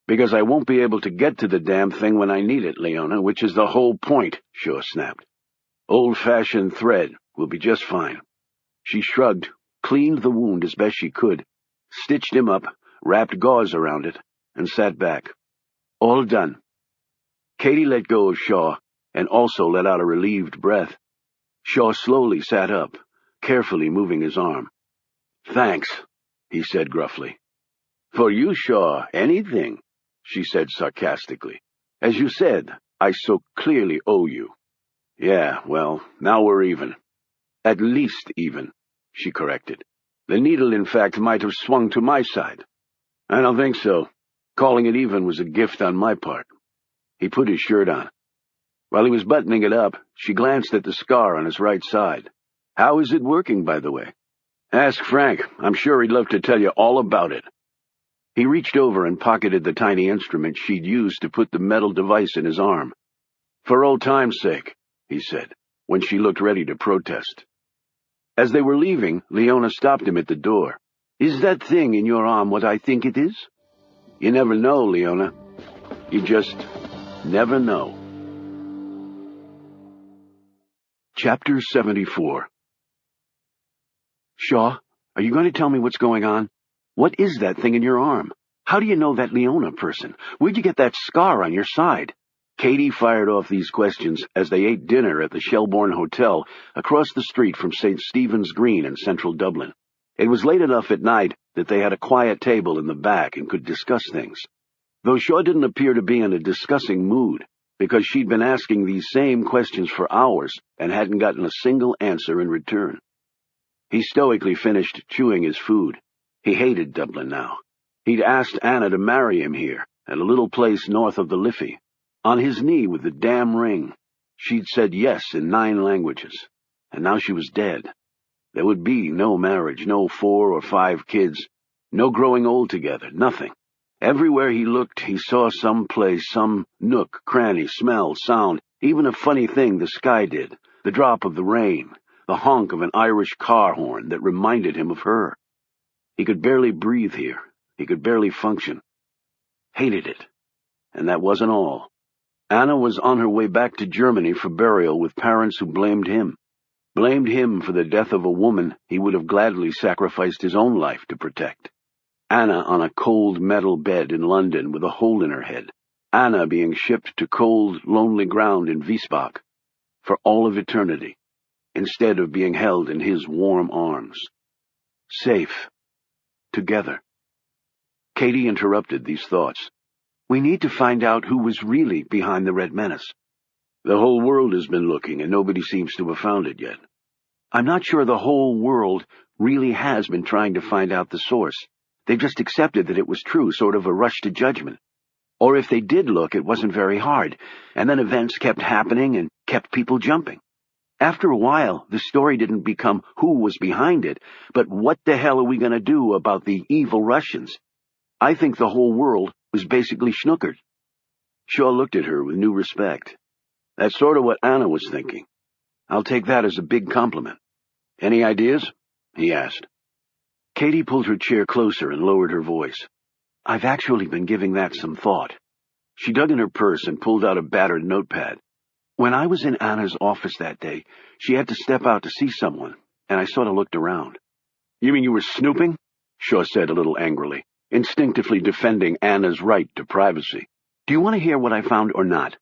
Because I won't be able to get to the damn thing when I need it, Leona, which is the whole point, Shaw snapped. Old-fashioned thread will be just fine. She shrugged, cleaned the wound as best she could, stitched him up, wrapped gauze around it, and sat back. All done. Katie let go of Shaw, and also let out a relieved breath. Shaw slowly sat up, carefully moving his arm. Thanks, he said gruffly. For you, Shaw, anything, she said sarcastically. As you said, I so clearly owe you. Yeah, well, now we're even. At least even, she corrected. The needle, in fact, might have swung to my side. I don't think so. Calling it even was a gift on my part. He put his shirt on. While he was buttoning it up, she glanced at the scar on his right side. How is it working, by the way? Ask Frank. I'm sure he'd love to tell you all about it. He reached over and pocketed the tiny instrument she'd used to put the metal device in his arm. For old time's sake, he said, when she looked ready to protest. As they were leaving, Leona stopped him at the door. Is that thing in your arm what I think it is? You never know, Leona. You just never know. Chapter 74. Shaw, are you going to tell me what's going on? What is that thing in your arm? How do you know that Leona person? Where'd you get that scar on your side? Katie fired off these questions as they ate dinner at the Shelbourne Hotel across the street from St. Stephen's Green in central Dublin. It was late enough at night that they had a quiet table in the back and could discuss things. Though Shaw didn't appear to be in a discussing mood, because she'd been asking these same questions for hours and hadn't gotten a single answer in return. He stoically finished chewing his food. He hated Dublin now. He'd asked Anna to marry him here, at a little place north of the Liffey. On his knee with the damn ring. She'd said yes in 9 languages. And now she was dead. There would be no marriage, no 4 or 5 kids, no growing old together, nothing. Everywhere he looked, he saw some place, some nook, cranny, smell, sound, even a funny thing the sky did, the drop of the rain, the honk of an Irish car horn that reminded him of her. He could barely breathe here. He could barely function. Hated it. And that wasn't all. Anna was on her way back to Germany for burial with parents who blamed him. Blamed him for the death of a woman he would have gladly sacrificed his own life to protect. Anna on a cold metal bed in London with a hole in her head. Anna being shipped to cold, lonely ground in Wiesbach for all of eternity, instead of being held in his warm arms. Safe. Together. Katie interrupted these thoughts. We need to find out who was really behind the Red Menace. The whole world has been looking, and nobody seems to have found it yet. I'm not sure the whole world really has been trying to find out the source. They've just accepted that it was true, sort of a rush to judgment. Or if they did look, it wasn't very hard, and then events kept happening and kept people jumping. After a while, the story didn't become who was behind it, but what the hell are we going to do about the evil Russians? I think the whole world was basically snookered. Shaw looked at her with new respect. That's sort of what Anna was thinking. I'll take that as a big compliment. Any ideas? He asked. Katie pulled her chair closer and lowered her voice. I've actually been giving that some thought. She dug in her purse and pulled out a battered notepad. When I was in Anna's office that day, she had to step out to see someone, and I sort of looked around. You mean you were snooping? Shaw said a little angrily, instinctively defending Anna's right to privacy. Do you want to hear what I found or not?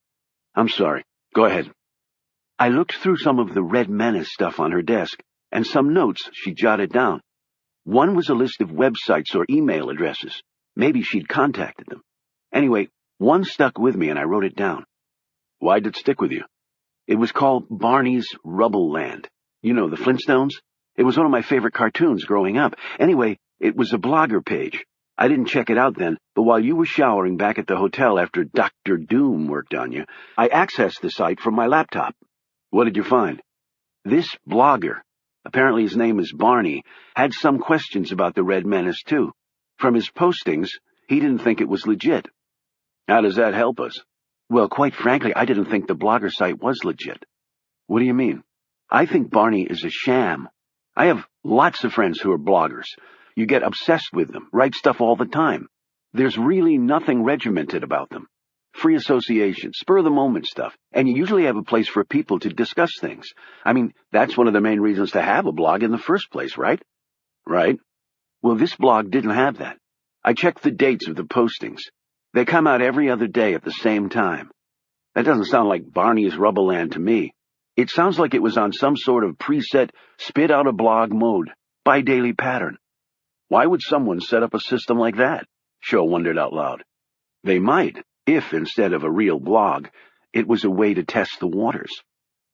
I'm sorry. Go ahead. I looked through some of the Red Menace stuff on her desk, and some notes she jotted down. One was a list of websites or email addresses. Maybe she'd contacted them. Anyway, one stuck with me and I wrote it down. Why'd it stick with you? It was called Barney's Rubble Land. You know, the Flintstones? It was one of my favorite cartoons growing up. Anyway, it was a blogger page. I didn't check it out then, but while you were showering back at the hotel after Dr. Doom worked on you, I accessed the site from my laptop. What did you find? This blogger, apparently his name is Barney, had some questions about the Red Menace too. From his postings, he didn't think it was legit. How does that help us? Well, quite frankly, I didn't think the blogger site was legit. What do you mean? I think Barney is a sham. I have lots of friends who are bloggers. You get obsessed with them, write stuff all the time. There's really nothing regimented about them. Free association, spur-of-the-moment stuff, and you usually have a place for people to discuss things. I mean, that's one of the main reasons to have a blog in the first place, right? Right. Well, this blog didn't have that. I checked the dates of the postings. They come out every other day at the same time. That doesn't sound like Barney's Rubbleland to me. It sounds like it was on some sort of preset spit-out-a-blog mode, bi-daily pattern. Why would someone set up a system like that? Shaw wondered out loud. They might, if instead of a real blog, it was a way to test the waters.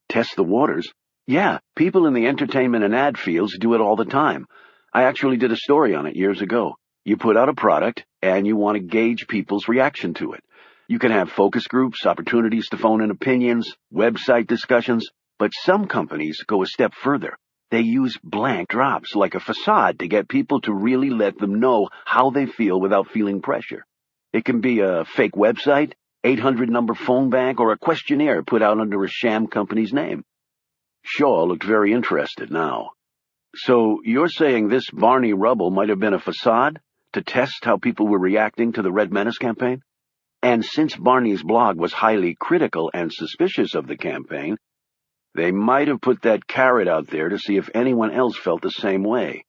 Test the waters? Yeah, people in the entertainment and ad fields do it all the time. I actually did a story on it years ago. You put out a product, and you want to gauge people's reaction to it. You can have focus groups, opportunities to phone in opinions, website discussions, but some companies go a step further. They use blank drops like a facade to get people to really let them know how they feel without feeling pressure. It can be a fake website, 800-number phone bank, or a questionnaire put out under a sham company's name. Shaw looked very interested now. So you're saying this Barney Rubble might have been a facade to test how people were reacting to the Red Menace campaign? And since Barney's blog was highly critical and suspicious of the campaign, they might have put that carrot out there to see if anyone else felt the same way.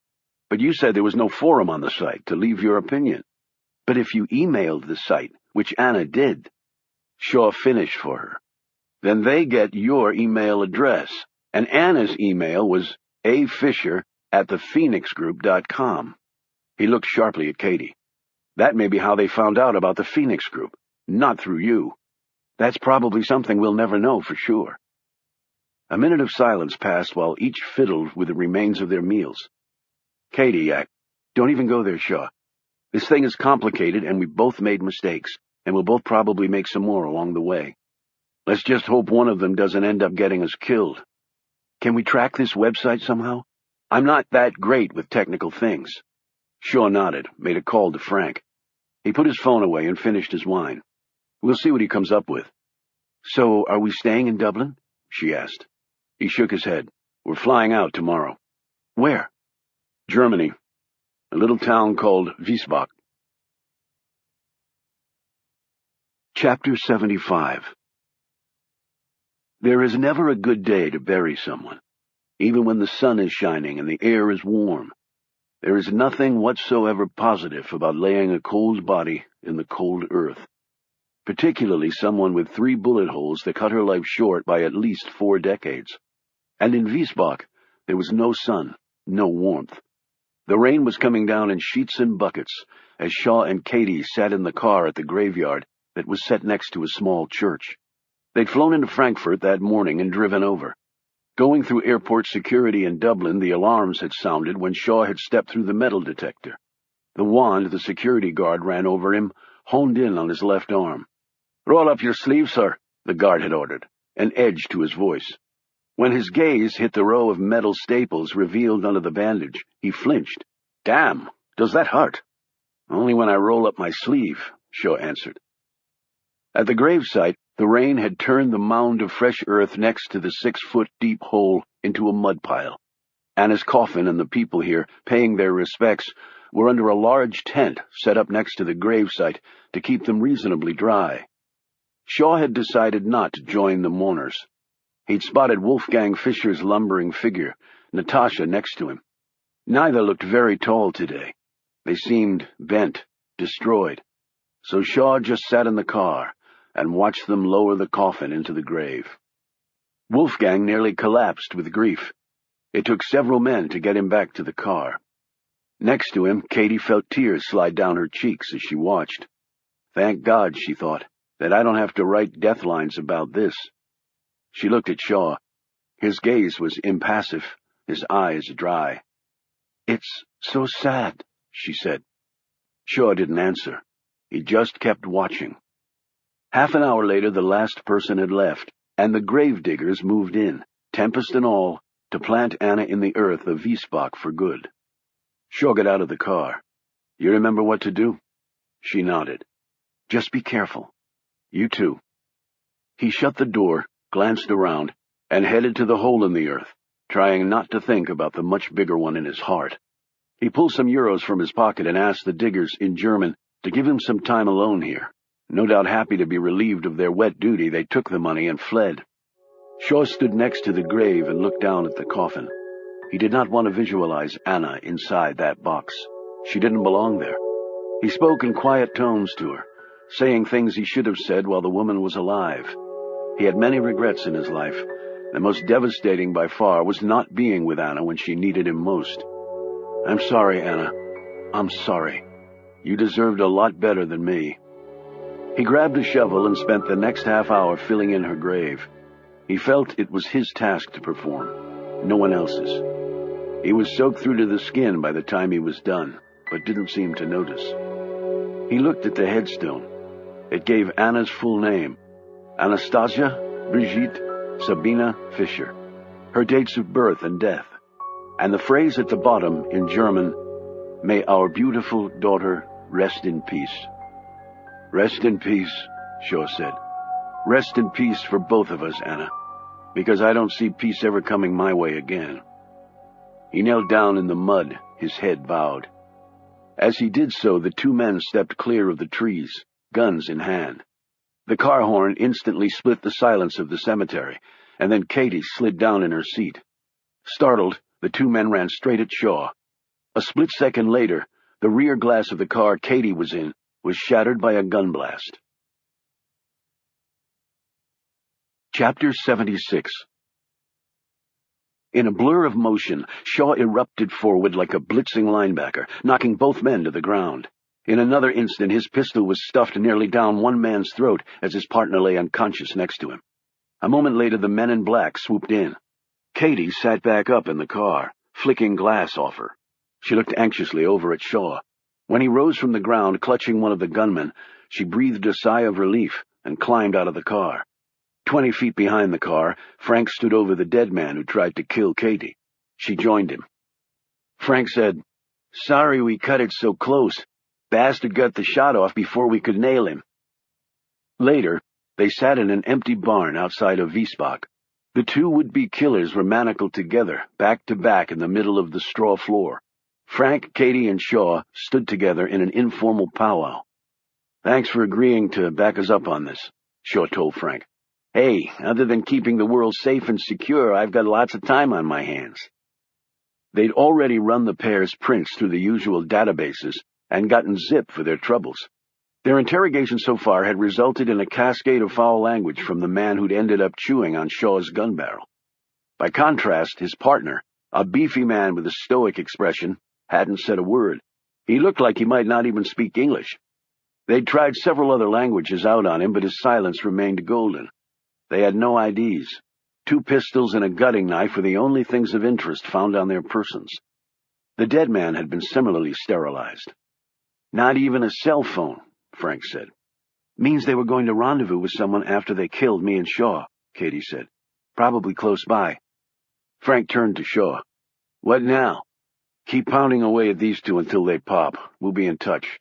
But you said there was no forum on the site to leave your opinion. But if you emailed the site, which Anna did, Shaw finished for her, then they get your email address, and Anna's email was afisher@thephoenixgroup.com. He looked sharply at Katie. That may be how they found out about the Phoenix Group, not through you. That's probably something we'll never know for sure. A minute of silence passed while each fiddled with the remains of their meals. Katie, don't even go there, Shaw. This thing is complicated, and we both made mistakes, and we'll both probably make some more along the way. Let's just hope one of them doesn't end up getting us killed. Can we track this website somehow? I'm not that great with technical things. Shaw nodded, made a call to Frank. He put his phone away and finished his wine. We'll see what he comes up with. So, are we staying in Dublin? She asked. He shook his head. We're flying out tomorrow. Where? Germany. A little town called Wiesbach. Chapter 75. There is never a good day to bury someone, even when the sun is shining and the air is warm. There is nothing whatsoever positive about laying a cold body in the cold earth, particularly someone with 3 bullet holes that cut her life short by at least 4 decades. And in Wiesbach, there was no sun, no warmth. The rain was coming down in sheets and buckets as Shaw and Katie sat in the car at the graveyard that was set next to a small church. They'd flown into Frankfurt that morning and driven over. Going through airport security in Dublin, the alarms had sounded when Shaw had stepped through the metal detector. The wand the security guard ran over him honed in on his left arm. "Roll up your sleeve, sir," the guard had ordered, an edge to his voice. When his gaze hit the row of metal staples revealed under the bandage, he flinched. "Damn, does that hurt?" "Only when I roll up my sleeve," Shaw answered. At the gravesite, the rain had turned the mound of fresh earth next to the 6-foot-deep hole into a mud pile. Anna's coffin and the people here, paying their respects, were under a large tent set up next to the gravesite to keep them reasonably dry. Shaw had decided not to join the mourners. He'd spotted Wolfgang Fischer's lumbering figure, Natasha next to him. Neither looked very tall today. They seemed bent, destroyed. So Shaw just sat in the car and watched them lower the coffin into the grave. Wolfgang nearly collapsed with grief. It took several men to get him back to the car. Next to him, Katie felt tears slide down her cheeks as she watched. Thank God, she thought, that I don't have to write death lines about this. She looked at Shaw. His gaze was impassive, his eyes dry. "It's so sad," she said. Shaw didn't answer. He just kept watching. Half an hour later, the last person had left, and the gravediggers moved in, tempest and all, to plant Anna in the earth of Wiesbach for good. Shaw got out of the car. "You remember what to do?" She nodded. "Just be careful. You too." He shut the door, glanced around, and headed to the hole in the earth, trying not to think about the much bigger one in his heart. He pulled some euros from his pocket and asked the diggers, in German, to give him some time alone here. No doubt happy to be relieved of their wet duty, they took the money and fled. Shaw stood next to the grave and looked down at the coffin. He did not want to visualize Anna inside that box. She didn't belong there. He spoke in quiet tones to her, saying things he should have said while the woman was alive. He had many regrets in his life. The most devastating by far was not being with Anna when she needed him most. "I'm sorry, Anna. I'm sorry. You deserved a lot better than me." He grabbed a shovel and spent the next half hour filling in her grave. He felt it was his task to perform, no one else's. He was soaked through to the skin by the time he was done, but didn't seem to notice. He looked at the headstone. It gave Anna's full name, Anastasia Brigitte Sabina Fischer, her dates of birth and death, and the phrase at the bottom in German, "May our beautiful daughter rest in peace." "Rest in peace," Shaw said. "Rest in peace for both of us, Anna, because I don't see peace ever coming my way again." He knelt down in the mud, his head bowed. As he did so, the two men stepped clear of the trees, guns in hand. The car horn instantly split the silence of the cemetery, and then Katie slid down in her seat. Startled, the two men ran straight at Shaw. A split second later, the rear glass of the car Katie was in was shattered by a gun blast. Chapter 76. In a blur of motion, Shaw erupted forward like a blitzing linebacker, knocking both men to the ground. In another instant, his pistol was stuffed nearly down one man's throat as his partner lay unconscious next to him. A moment later, the men in black swooped in. Katie sat back up in the car, flicking glass off her. She looked anxiously over at Shaw. When he rose from the ground, clutching one of the gunmen, she breathed a sigh of relief and climbed out of the car. 20 feet behind the car, Frank stood over the dead man who tried to kill Katie. She joined him. Frank said, "Sorry we cut it so close. Bastard got the shot off before we could nail him." Later, they sat in an empty barn outside of Wiesbach. The two would-be killers were manacled together, back to back in the middle of the straw floor. Frank, Katie, and Shaw stood together in an informal powwow. "Thanks for agreeing to back us up on this," Shaw told Frank. "Hey, other than keeping the world safe and secure, I've got lots of time on my hands." They'd already run the pair's prints through the usual databases and gotten zip for their troubles. Their interrogation so far had resulted in a cascade of foul language from the man who'd ended up chewing on Shaw's gun barrel. By contrast, his partner, a beefy man with a stoic expression, hadn't said a word. He looked like he might not even speak English. They'd tried several other languages out on him, but his silence remained golden. They had no IDs. 2 pistols and a gutting knife were the only things of interest found on their persons. The dead man had been similarly sterilized. "Not even a cell phone," Frank said. "Means they were going to rendezvous with someone after they killed me and Shaw," Katie said. "Probably close by." Frank turned to Shaw. "What now?" "Keep pounding away at these two until they pop. We'll be in touch."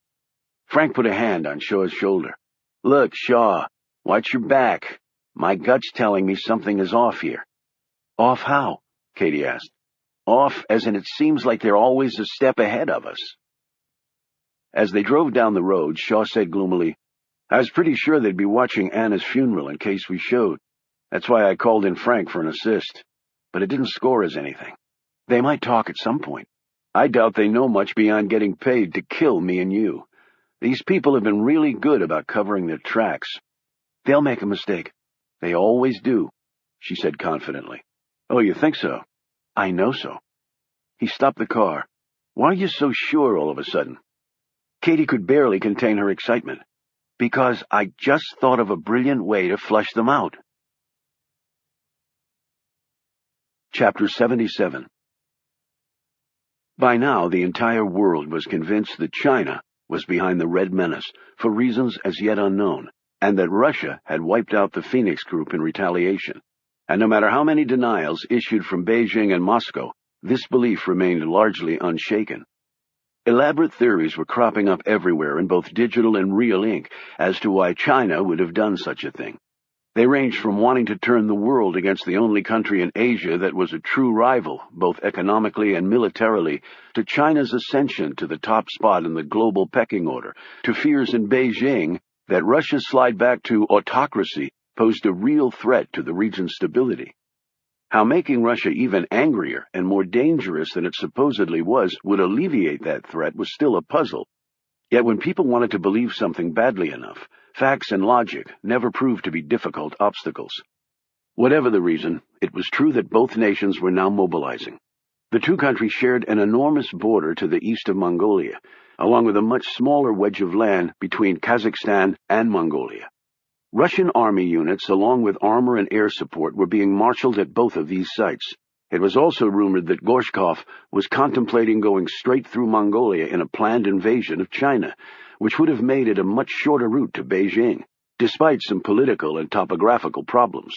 Frank put a hand on Shaw's shoulder. "Look, Shaw, watch your back. My gut's telling me something is off here." "Off how?" Katie asked. "Off as in it seems like they're always a step ahead of us." As they drove down the road, Shaw said gloomily, "I was pretty sure they'd be watching Anna's funeral in case we showed. That's why I called in Frank for an assist. But it didn't score as anything. They might talk at some point. I doubt they know much beyond getting paid to kill me and you. These people have been really good about covering their tracks." "They'll make a mistake. They always do," she said confidently. "Oh, you think so?" "I know so." He stopped the car. "Why are you so sure all of a sudden?" Katie could barely contain her excitement. "Because I just thought of a brilliant way to flush them out." Chapter 77. By now, the entire world was convinced that China was behind the Red Menace for reasons as yet unknown, and that Russia had wiped out the Phoenix Group in retaliation. And no matter how many denials issued from Beijing and Moscow, this belief remained largely unshaken. Elaborate theories were cropping up everywhere in both digital and real ink as to why China would have done such a thing. They ranged from wanting to turn the world against the only country in Asia that was a true rival, both economically and militarily, to China's ascension to the top spot in the global pecking order, to fears in Beijing that Russia's slide back to autocracy posed a real threat to the region's stability. How making Russia even angrier and more dangerous than it supposedly was would alleviate that threat was still a puzzle. Yet when people wanted to believe something badly enough, facts and logic never proved to be difficult obstacles. Whatever the reason, it was true that both nations were now mobilizing. The two countries shared an enormous border to the east of Mongolia, along with a much smaller wedge of land between Kazakhstan and Mongolia. Russian army units, along with armor and air support, were being marshaled at both of these sites. It was also rumored that Gorshkov was contemplating going straight through Mongolia in a planned invasion of China, which would have made it a much shorter route to Beijing, despite some political and topographical problems.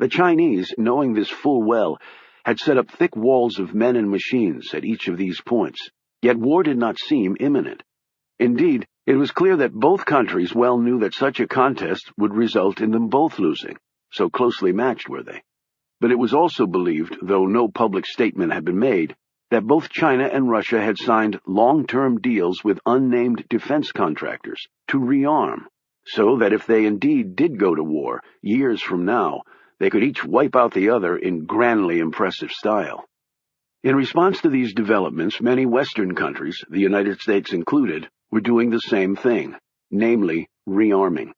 The Chinese, knowing this full well, had set up thick walls of men and machines at each of these points, yet war did not seem imminent. Indeed, it was clear that both countries well knew that such a contest would result in them both losing, so closely matched were they. But it was also believed, though no public statement had been made, that both China and Russia had signed long-term deals with unnamed defense contractors to rearm, so that if they indeed did go to war years from now, they could each wipe out the other in grandly impressive style. In response to these developments, many Western countries, the United States included, were doing the same thing, namely rearming.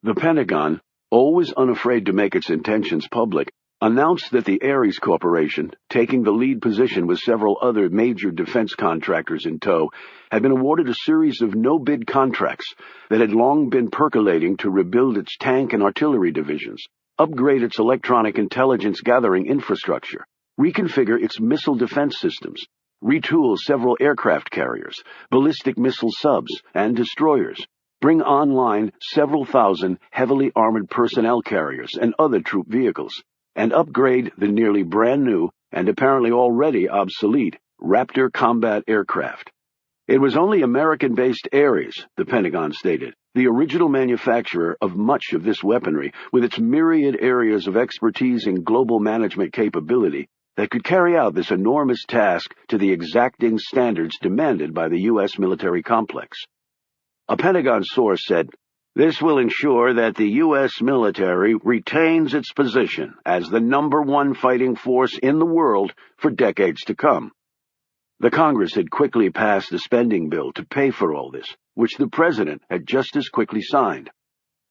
The Pentagon, always unafraid to make its intentions public, announced that the Ares Corporation, taking the lead position with several other major defense contractors in tow, had been awarded a series of no-bid contracts that had long been percolating to rebuild its tank and artillery divisions, upgrade its electronic intelligence gathering infrastructure, reconfigure its missile defense systems, retool several aircraft carriers, ballistic missile subs, and destroyers, bring online several thousand heavily armored personnel carriers and other troop vehicles, and upgrade the nearly brand-new and apparently already obsolete Raptor combat aircraft. It was only American-based Ares, the Pentagon stated, the original manufacturer of much of this weaponry, with its myriad areas of expertise and global management capability, that could carry out this enormous task to the exacting standards demanded by the U.S. military complex. A Pentagon source said, "This will ensure that the U.S. military retains its position as the #1 fighting force in the world for decades to come." The Congress had quickly passed a spending bill to pay for all this, which the President had just as quickly signed.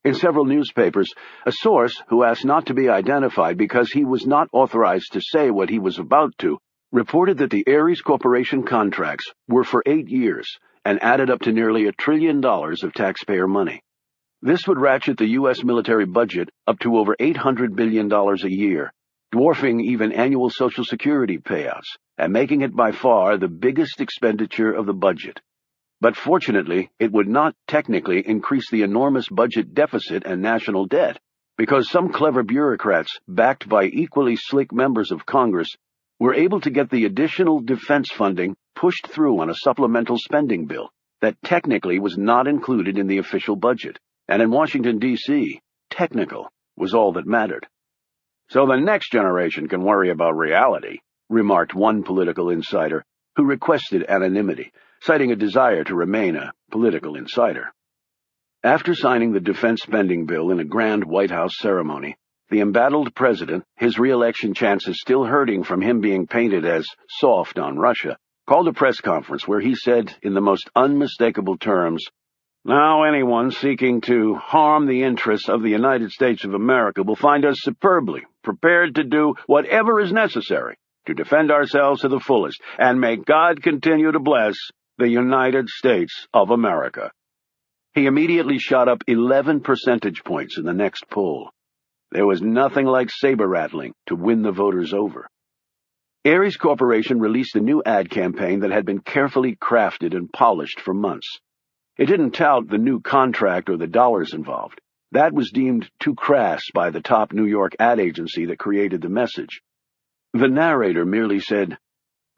In several newspapers, a source who asked not to be identified because he was not authorized to say what he was about to, reported that the Ares Corporation contracts were for 8 years and added up to nearly $1 trillion of taxpayer money. This would ratchet the U.S. military budget up to over $800 billion a year, dwarfing even annual Social Security payouts, and making it by far the biggest expenditure of the budget. But fortunately, it would not technically increase the enormous budget deficit and national debt, because some clever bureaucrats, backed by equally slick members of Congress, were able to get the additional defense funding pushed through on a supplemental spending bill that technically was not included in the official budget. And in Washington, D.C., technical was all that mattered. "So the next generation can worry about reality," remarked one political insider, who requested anonymity, citing a desire to remain a political insider. After signing the defense spending bill in a grand White House ceremony, the embattled president, his re-election chances still hurting from him being painted as soft on Russia, called a press conference where he said in the most unmistakable terms, "Now anyone seeking to harm the interests of the United States of America will find us superbly prepared to do whatever is necessary to defend ourselves to the fullest, and may God continue to bless the United States of America." He immediately shot up 11 percentage points in the next poll. There was nothing like saber-rattling to win the voters over. Ares Corporation released a new ad campaign that had been carefully crafted and polished for months. It didn't tout the new contract or the dollars involved. That was deemed too crass by the top New York ad agency that created the message. The narrator merely said,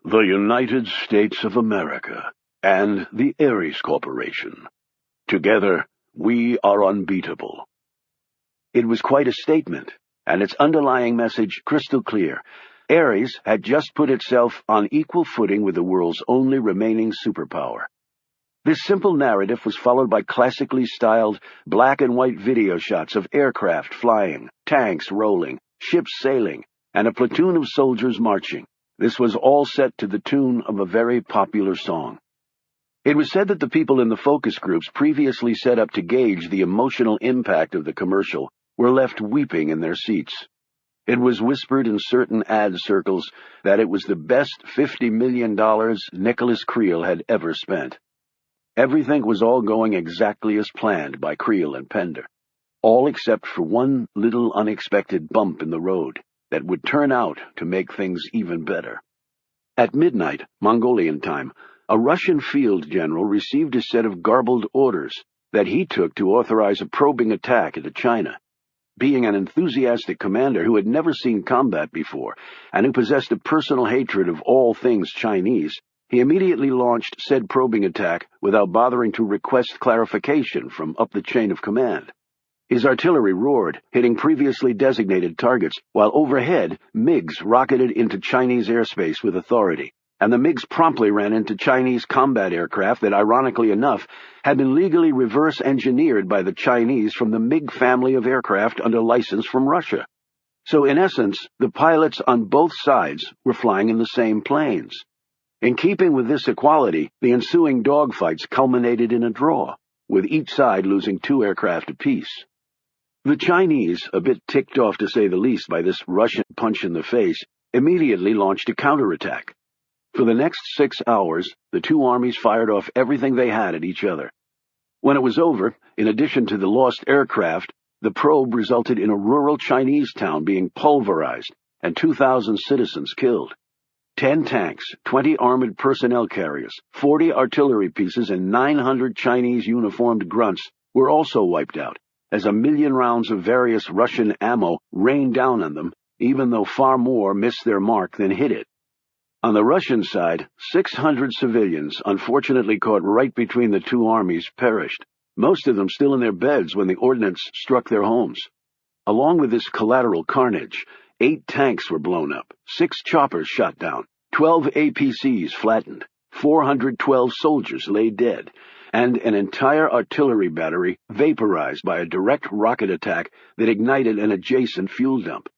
"The United States of America and the Ares Corporation. Together, we are unbeatable." It was quite a statement, and its underlying message crystal clear. Ares had just put itself on equal footing with the world's only remaining superpower. This simple narrative was followed by classically styled black and white video shots of aircraft flying, tanks rolling, ships sailing, and a platoon of soldiers marching. This was all set to the tune of a very popular song. It was said that the people in the focus groups previously set up to gauge the emotional impact of the commercial were left weeping in their seats. It was whispered in certain ad circles that it was the best $50 million Nicholas Creel had ever spent. Everything was all going exactly as planned by Creel and Pender, all except for one little unexpected bump in the road that would turn out to make things even better. At midnight, Mongolian time, a Russian field general received a set of garbled orders that he took to authorize a probing attack into China. Being an enthusiastic commander who had never seen combat before and who possessed a personal hatred of all things Chinese, he immediately launched said probing attack without bothering to request clarification from up the chain of command. His artillery roared, hitting previously designated targets, while overhead, MiGs rocketed into Chinese airspace with authority, and the MiGs promptly ran into Chinese combat aircraft that, ironically enough, had been legally reverse-engineered by the Chinese from the MiG family of aircraft under license from Russia. So, in essence, the pilots on both sides were flying in the same planes. In keeping with this equality, the ensuing dogfights culminated in a draw, with each side losing 2 aircraft apiece. The Chinese, a bit ticked off to say the least by this Russian punch in the face, immediately launched a counterattack. For the next 6 hours, the two armies fired off everything they had at each other. When it was over, in addition to the lost aircraft, the probe resulted in a rural Chinese town being pulverized and 2,000 citizens killed. 10 tanks, 20 armored personnel carriers, 40 artillery pieces, and 900 Chinese uniformed grunts were also wiped out, as 1 million rounds of various Russian ammo rained down on them, even though far more missed their mark than hit it. On the Russian side, 600 civilians, unfortunately caught right between the two armies, perished, most of them still in their beds when the ordnance struck their homes. Along with this collateral carnage, 8 tanks were blown up, 6 choppers shot down, 12 APCs flattened, 412 soldiers lay dead, and an entire artillery battery vaporized by a direct rocket attack that ignited an adjacent fuel dump.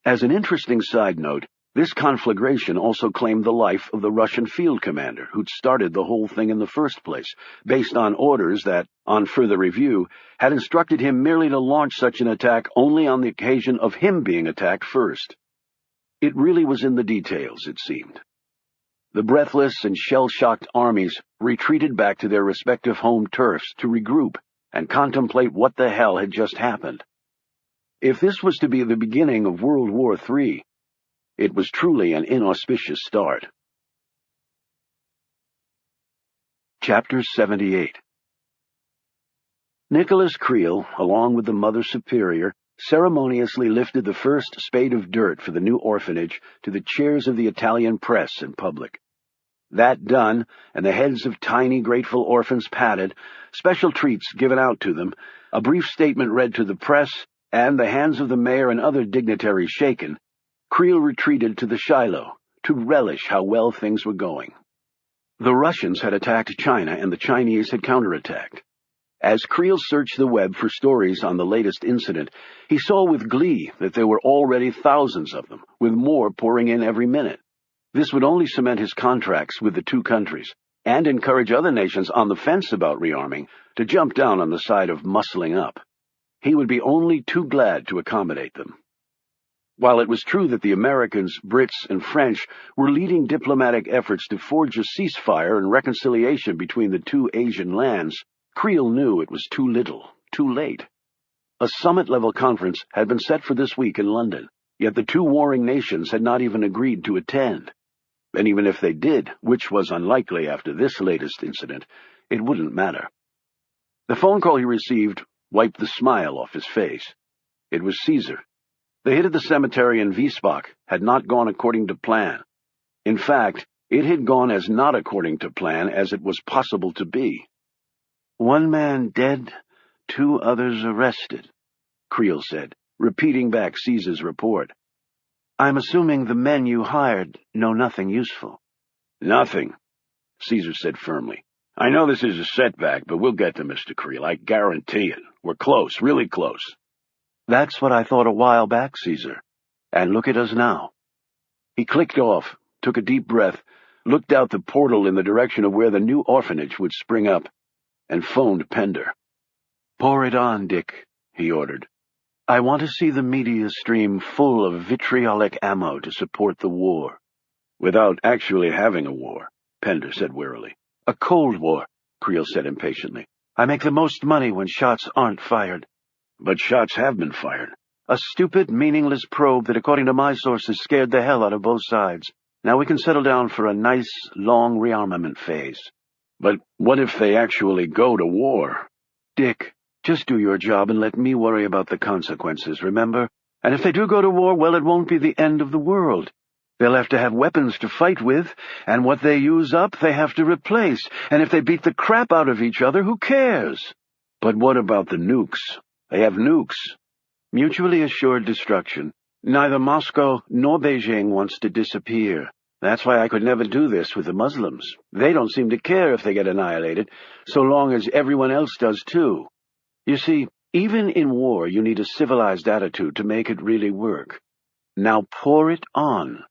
As an interesting side note, this conflagration also claimed the life of the Russian field commander who'd started the whole thing in the first place, based on orders that, on further review, had instructed him merely to launch such an attack only on the occasion of him being attacked first. It really was in the details, it seemed. The breathless and shell-shocked armies retreated back to their respective home turfs to regroup and contemplate what the hell had just happened. If this was to be the beginning of World War III, it was truly an inauspicious start. Chapter 78. Nicholas Creel, along with the Mother Superior, ceremoniously lifted the first spade of dirt for the new orphanage to the chairs of the Italian press and public. That done, and the heads of tiny, grateful orphans patted, special treats given out to them, a brief statement read to the press, and the hands of the mayor and other dignitaries shaken, Creel retreated to the Shiloh to relish how well things were going. The Russians had attacked China, and the Chinese had counterattacked. As Creel searched the web for stories on the latest incident, he saw with glee that there were already thousands of them, with more pouring in every minute. This would only cement his contracts with the two countries, and encourage other nations on the fence about rearming to jump down on the side of muscling up. He would be only too glad to accommodate them. While it was true that the Americans, Brits, and French were leading diplomatic efforts to forge a ceasefire and reconciliation between the two Asian lands, Creel knew it was too little, too late. A summit-level conference had been set for this week in London, yet the two warring nations had not even agreed to attend. And even if they did, which was unlikely after this latest incident, it wouldn't matter. The phone call he received wiped the smile off his face. It was Caesar. The hit at the cemetery in Wiesbach had not gone according to plan. In fact, it had gone as not according to plan as it was possible to be. 1 man dead, 2 others arrested, Creel said, repeating back Caesar's report. I'm assuming the men you hired know nothing useful. Nothing, Caesar said firmly. I know this is a setback, but we'll get to Mr. Creel, I guarantee it. We're close, really close. That's what I thought a while back, Caesar. And look at us now. He clicked off, took a deep breath, looked out the portal in the direction of where the new orphanage would spring up, and phoned Pender. Pour it on, Dick, he ordered. I want to see the media stream full of vitriolic ammo to support the war. Without actually having a war, Pender said wearily. A Cold War, Creel said impatiently. I make the most money when shots aren't fired. But shots have been fired. A stupid, meaningless probe that, according to my sources, scared the hell out of both sides. Now we can settle down for a nice, long rearmament phase. But what if they actually go to war? Dick, just do your job and let me worry about the consequences, remember? And if they do go to war, well, it won't be the end of the world. They'll have to have weapons to fight with, and what they use up, they have to replace. And if they beat the crap out of each other, who cares? But what about the nukes? They have nukes. Mutually assured destruction. Neither Moscow nor Beijing wants to disappear. That's why I could never do this with the Muslims. They don't seem to care if they get annihilated, so long as everyone else does too. You see, even in war, you need a civilized attitude to make it really work. Now pour it on.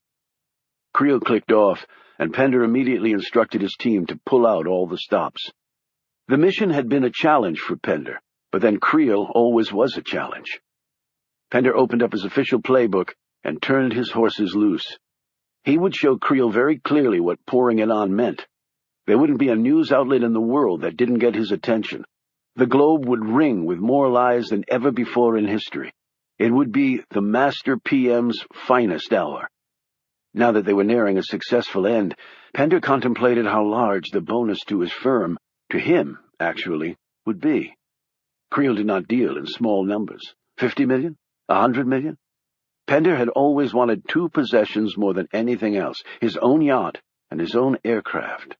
Creel clicked off, and Pender immediately instructed his team to pull out all the stops. The mission had been a challenge for Pender, but then Creel always was a challenge. Pender opened up his official playbook and turned his horses loose. He would show Creel very clearly what pouring it on meant. There wouldn't be a news outlet in the world that didn't get his attention. The globe would ring with more lies than ever before in history. It would be the Master PM's finest hour. Now that they were nearing a successful end, Pender contemplated how large the bonus to his firm, to him, actually, would be. Creel did not deal in small numbers. 50 million? 100 million? Pender had always wanted two possessions more than anything else, his own yacht and his own aircraft.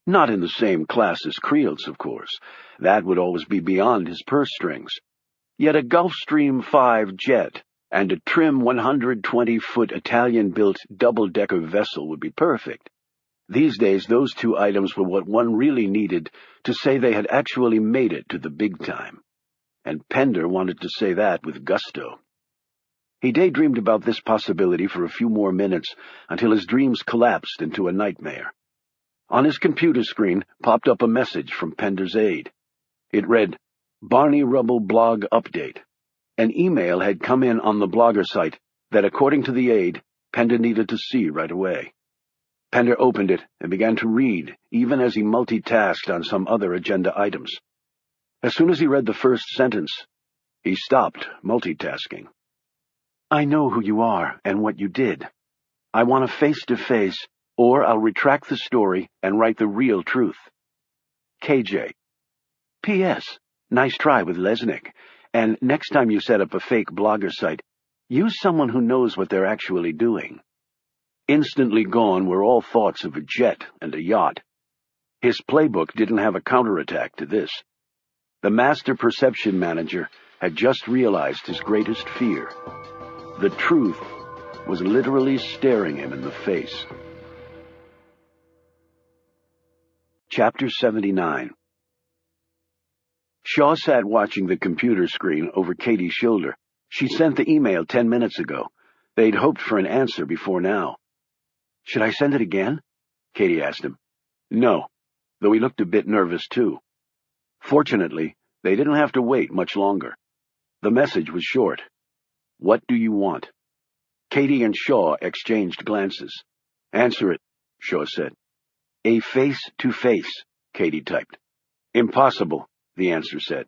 Not in the same class as Creel's, of course. That would always be beyond his purse strings. Yet a Gulfstream 5 jet and a trim 120-foot Italian-built double-decker vessel would be perfect. These days, those two items were what one really needed to say they had actually made it to the big time. And Pender wanted to say that with gusto. He daydreamed about this possibility for a few more minutes until his dreams collapsed into a nightmare. On his computer screen popped up a message from Pender's aide. It read, Barney Rubble blog update. An email had come in on the blogger site that, according to the aide, Pender needed to see right away. Pender opened it and began to read, even as he multitasked on some other agenda items. As soon as he read the first sentence, he stopped multitasking. I know who you are and what you did. I want a face-to-face, or I'll retract the story and write the real truth. KJ. P.S. Nice try with Lesnick. And next time you set up a fake blogger site, use someone who knows what they're actually doing. Instantly gone were all thoughts of a jet and a yacht. His playbook didn't have a counterattack to this. The Master Perception Manager had just realized his greatest fear. The truth was literally staring him in the face. Chapter 79. Shaw sat watching the computer screen over Katie's shoulder. She sent the email 10 minutes ago. They'd hoped for an answer before now. Should I send it again? Katie asked him. No, though he looked a bit nervous too. Fortunately, they didn't have to wait much longer. The message was short. What do you want? Katie and Shaw exchanged glances. Answer it, Shaw said. A face-to-face, Katie typed. Impossible, the answer said.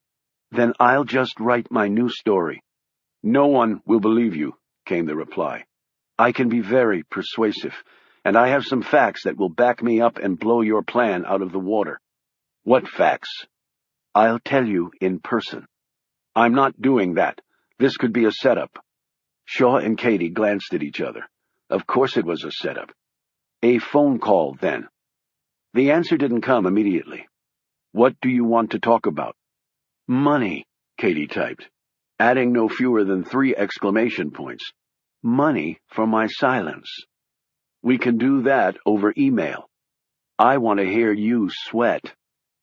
Then I'll just write my new story. No one will believe you, came the reply. I can be very persuasive, and I have some facts that will back me up and blow your plan out of the water. What facts? I'll tell you in person. I'm not doing that. This could be a setup. Shaw and Katie glanced at each other. Of course it was a setup. A phone call, then. The answer didn't come immediately. What do you want to talk about? Money, Katie typed. adding no fewer than 3 exclamation points. Money for my silence. We can do that over email. I want to hear you sweat.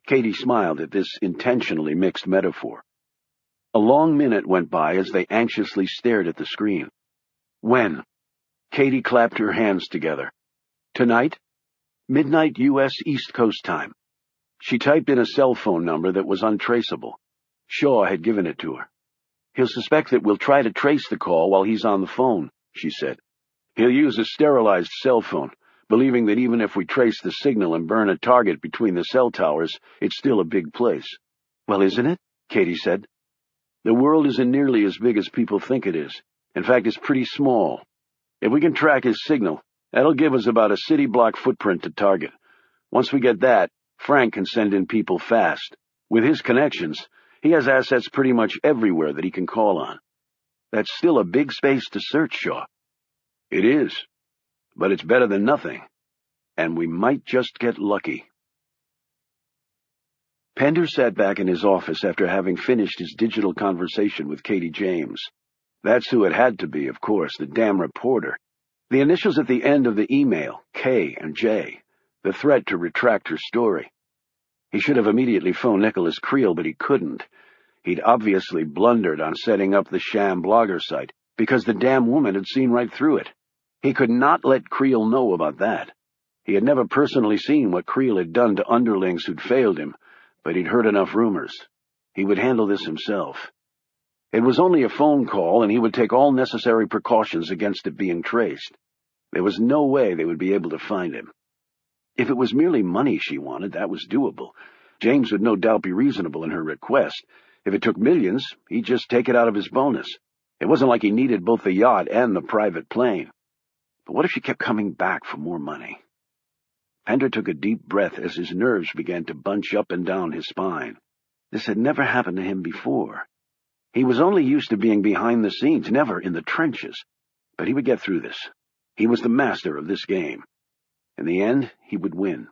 Katie smiled at this intentionally mixed metaphor. A long minute went by as they anxiously stared at the screen. When? Katie clapped her hands together. Tonight? Midnight U.S. East Coast time. She typed in a cell phone number that was untraceable. Shaw had given it to her. He'll suspect that we'll try to trace the call while he's on the phone, she said. He'll use a sterilized cell phone, believing that even if we trace the signal and burn a target between the cell towers, it's still a big place. Well, isn't it? Katie said. The world isn't nearly as big as people think it is. In fact, it's pretty small. If we can track his signal, that'll give us about a city block footprint to target. Once we get that, Frank can send in people fast. With his connections, he has assets pretty much everywhere that he can call on. That's still a big space to search, Shaw. It is, but it's better than nothing, and we might just get lucky. Pender sat back in his office after having finished his digital conversation with Katie James. That's who it had to be, of course, the damn reporter. The initials at the end of the email, K and J, the threat to retract her story. He should have immediately phoned Nicholas Creel, but he couldn't. He'd obviously blundered on setting up the sham blogger site, because the damn woman had seen right through it. He could not let Creel know about that. He had never personally seen what Creel had done to underlings who'd failed him, but he'd heard enough rumors. He would handle this himself. It was only a phone call, and he would take all necessary precautions against it being traced. There was no way they would be able to find him. If it was merely money she wanted, that was doable. James would no doubt be reasonable in her request. If it took millions, he'd just take it out of his bonus. It wasn't like he needed both the yacht and the private plane. But what if she kept coming back for more money? Pender took a deep breath as his nerves began to bunch up and down his spine. This had never happened to him before. He was only used to being behind the scenes, never in the trenches. But he would get through this. He was the master of this game. In the end, he would win.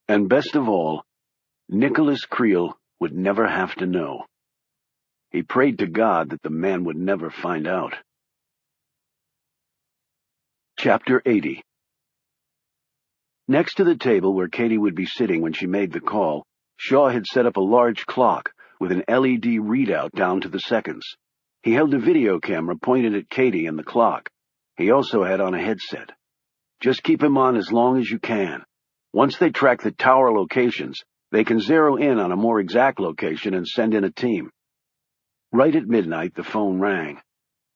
And best of all, Nicholas Creel would never have to know. He prayed to God that the man would never find out. Chapter 80. Next to the table where Katie would be sitting when she made the call, Shaw had set up a large clock with an LED readout down to the seconds. He held a video camera pointed at Katie and the clock. He also had on a headset. Just keep him on as long as you can. Once they track the tower locations, they can zero in on a more exact location and send in a team. Right at midnight, the phone rang.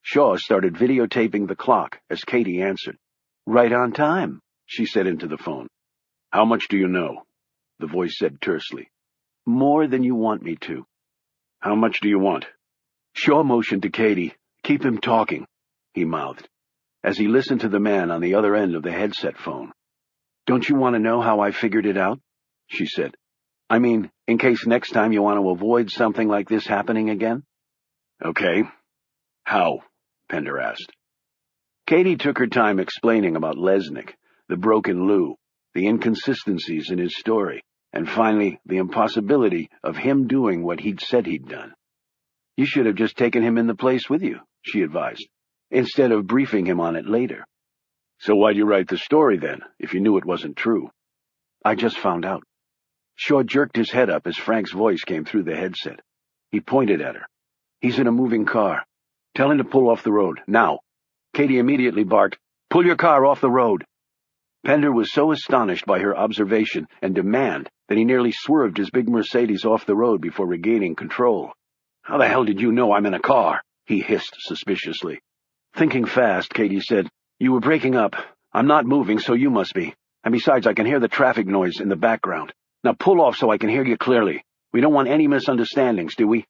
Shaw started videotaping the clock as Katie answered. Right on time, she said into the phone. How much do you know? The voice said tersely. More than you want me to. How much do you want? Shaw motioned to Katie. Keep him talking, he mouthed, as he listened to the man on the other end of the headset phone. Don't you want to know how I figured it out? She said. I mean, in case next time you want to avoid something like this happening again? Okay. How? Pender asked. Katie took her time explaining about Lesnick, the broken Lou, the inconsistencies in his story, and finally the impossibility of him doing what he'd said he'd done. You should have just taken him in the place with you, she advised, instead of briefing him on it later. So why'd you write the story then, if you knew it wasn't true? I just found out. Shaw jerked his head up as Frank's voice came through the headset. He pointed at her. He's in a moving car. Tell him to pull off the road, now. Katie immediately barked, Pull your car off the road. Pender was so astonished by her observation and demand that he nearly swerved his big Mercedes off the road before regaining control. How the hell did you know I'm in a car? He hissed suspiciously. Thinking fast, Katie said, You were breaking up. I'm not moving, so you must be. And besides, I can hear the traffic noise in the background. Now pull off so I can hear you clearly. We don't want any misunderstandings, do we?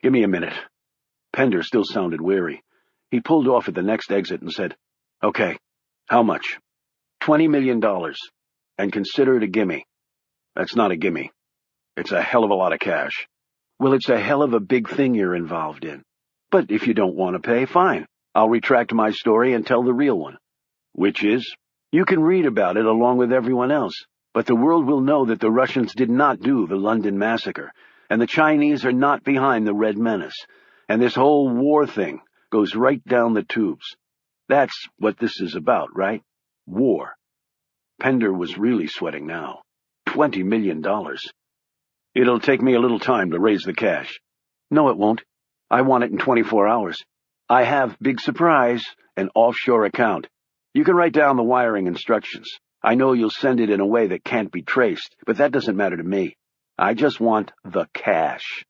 Give me a minute. Pender still sounded weary. He pulled off at the next exit and said, Okay, how much? $20 million. And consider it a gimme. That's not a gimme. It's a hell of a lot of cash. Well, it's a hell of a big thing you're involved in. But if you don't want to pay, fine. I'll retract my story and tell the real one. Which is, you can read about it along with everyone else, but the world will know that the Russians did not do the London massacre, and the Chinese are not behind the Red Menace, And this whole war thing goes right down the tubes. That's what this is about, right? War. Pender was really sweating now. $20 million. It'll take me a little time to raise the cash. No, it won't. I want it in 24 hours. I have, big surprise, an offshore account. You can write down the wiring instructions. I know you'll send it in a way that can't be traced, but that doesn't matter to me. I just want the cash.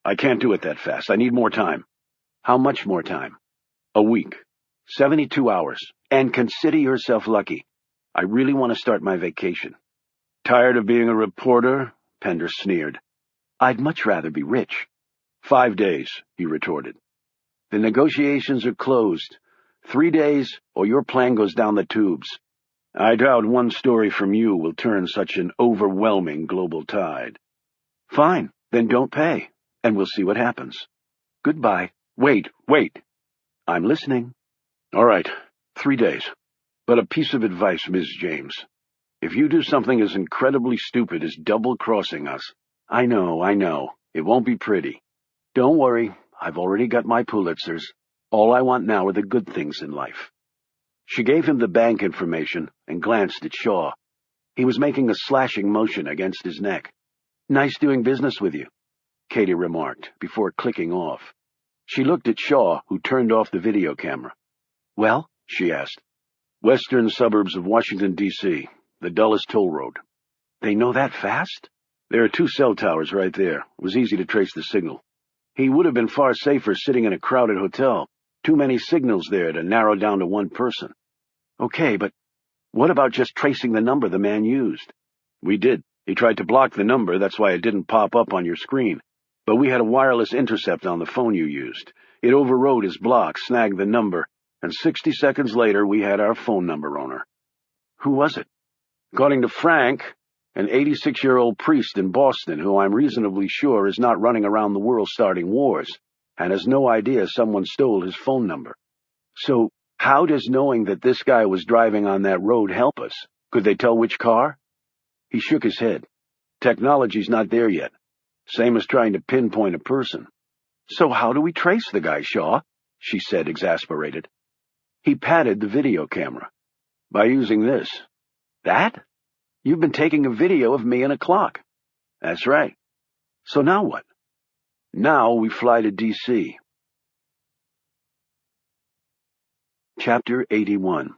I can't do it that fast. I need more time. How much more time? A week. 72 hours. And consider yourself lucky. I really want to start my vacation. Tired of being a reporter? Pender sneered. I'd much rather be rich. 5 days, he retorted. The negotiations are closed. 3 days, or your plan goes down the tubes. I doubt one story from you will turn such an overwhelming global tide. Fine, then don't pay, and we'll see what happens. Goodbye. Wait. I'm listening. All right, 3 days. But a piece of advice, Ms. James. If you do something as incredibly stupid as double-crossing us, I know, it won't be pretty. Don't worry, I've already got my Pulitzers. All I want now are the good things in life. She gave him the bank information and glanced at Shaw. He was making a slashing motion against his neck. Nice doing business with you, Katie remarked, before clicking off. She looked at Shaw, who turned off the video camera. Well? She asked. Western suburbs of Washington, D.C., the dullest toll road. They know that fast? There are 2 cell towers right there. It was easy to trace the signal. He would have been far safer sitting in a crowded hotel. Too many signals there to narrow down to one person. Okay, but what about just tracing the number the man used? We did. He tried to block the number, that's why it didn't pop up on your screen. But we had a wireless intercept on the phone you used. It overrode his block, snagged the number, and 60 seconds later we had our phone number on her. Who was it? According to Frank, an 86-year-old priest in Boston who I'm reasonably sure is not running around the world starting wars, and has no idea someone stole his phone number. So, how does knowing that this guy was driving on that road help us? Could they tell which car? He shook his head. Technology's not there yet. Same as trying to pinpoint a person. So how do we trace the guy, Shaw? She said, exasperated. He patted the video camera. By using this. That? You've been taking a video of me and a clock. That's right. So now what? Now we fly to D.C. Chapter 81.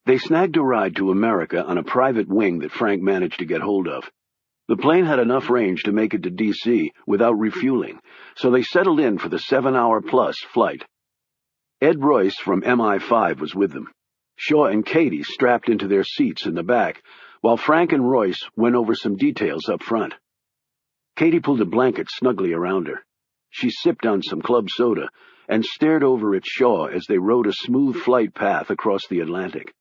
They snagged a ride to America on a private wing that Frank managed to get hold of. The plane had enough range to make it to D.C. without refueling, so they settled in for the 7-hour-plus flight. Ed Royce from MI5 was with them. Shaw and Katie strapped into their seats in the back, while Frank and Royce went over some details up front. Katie pulled a blanket snugly around her. She sipped on some club soda and stared over at Shaw as they rode a smooth flight path across the Atlantic.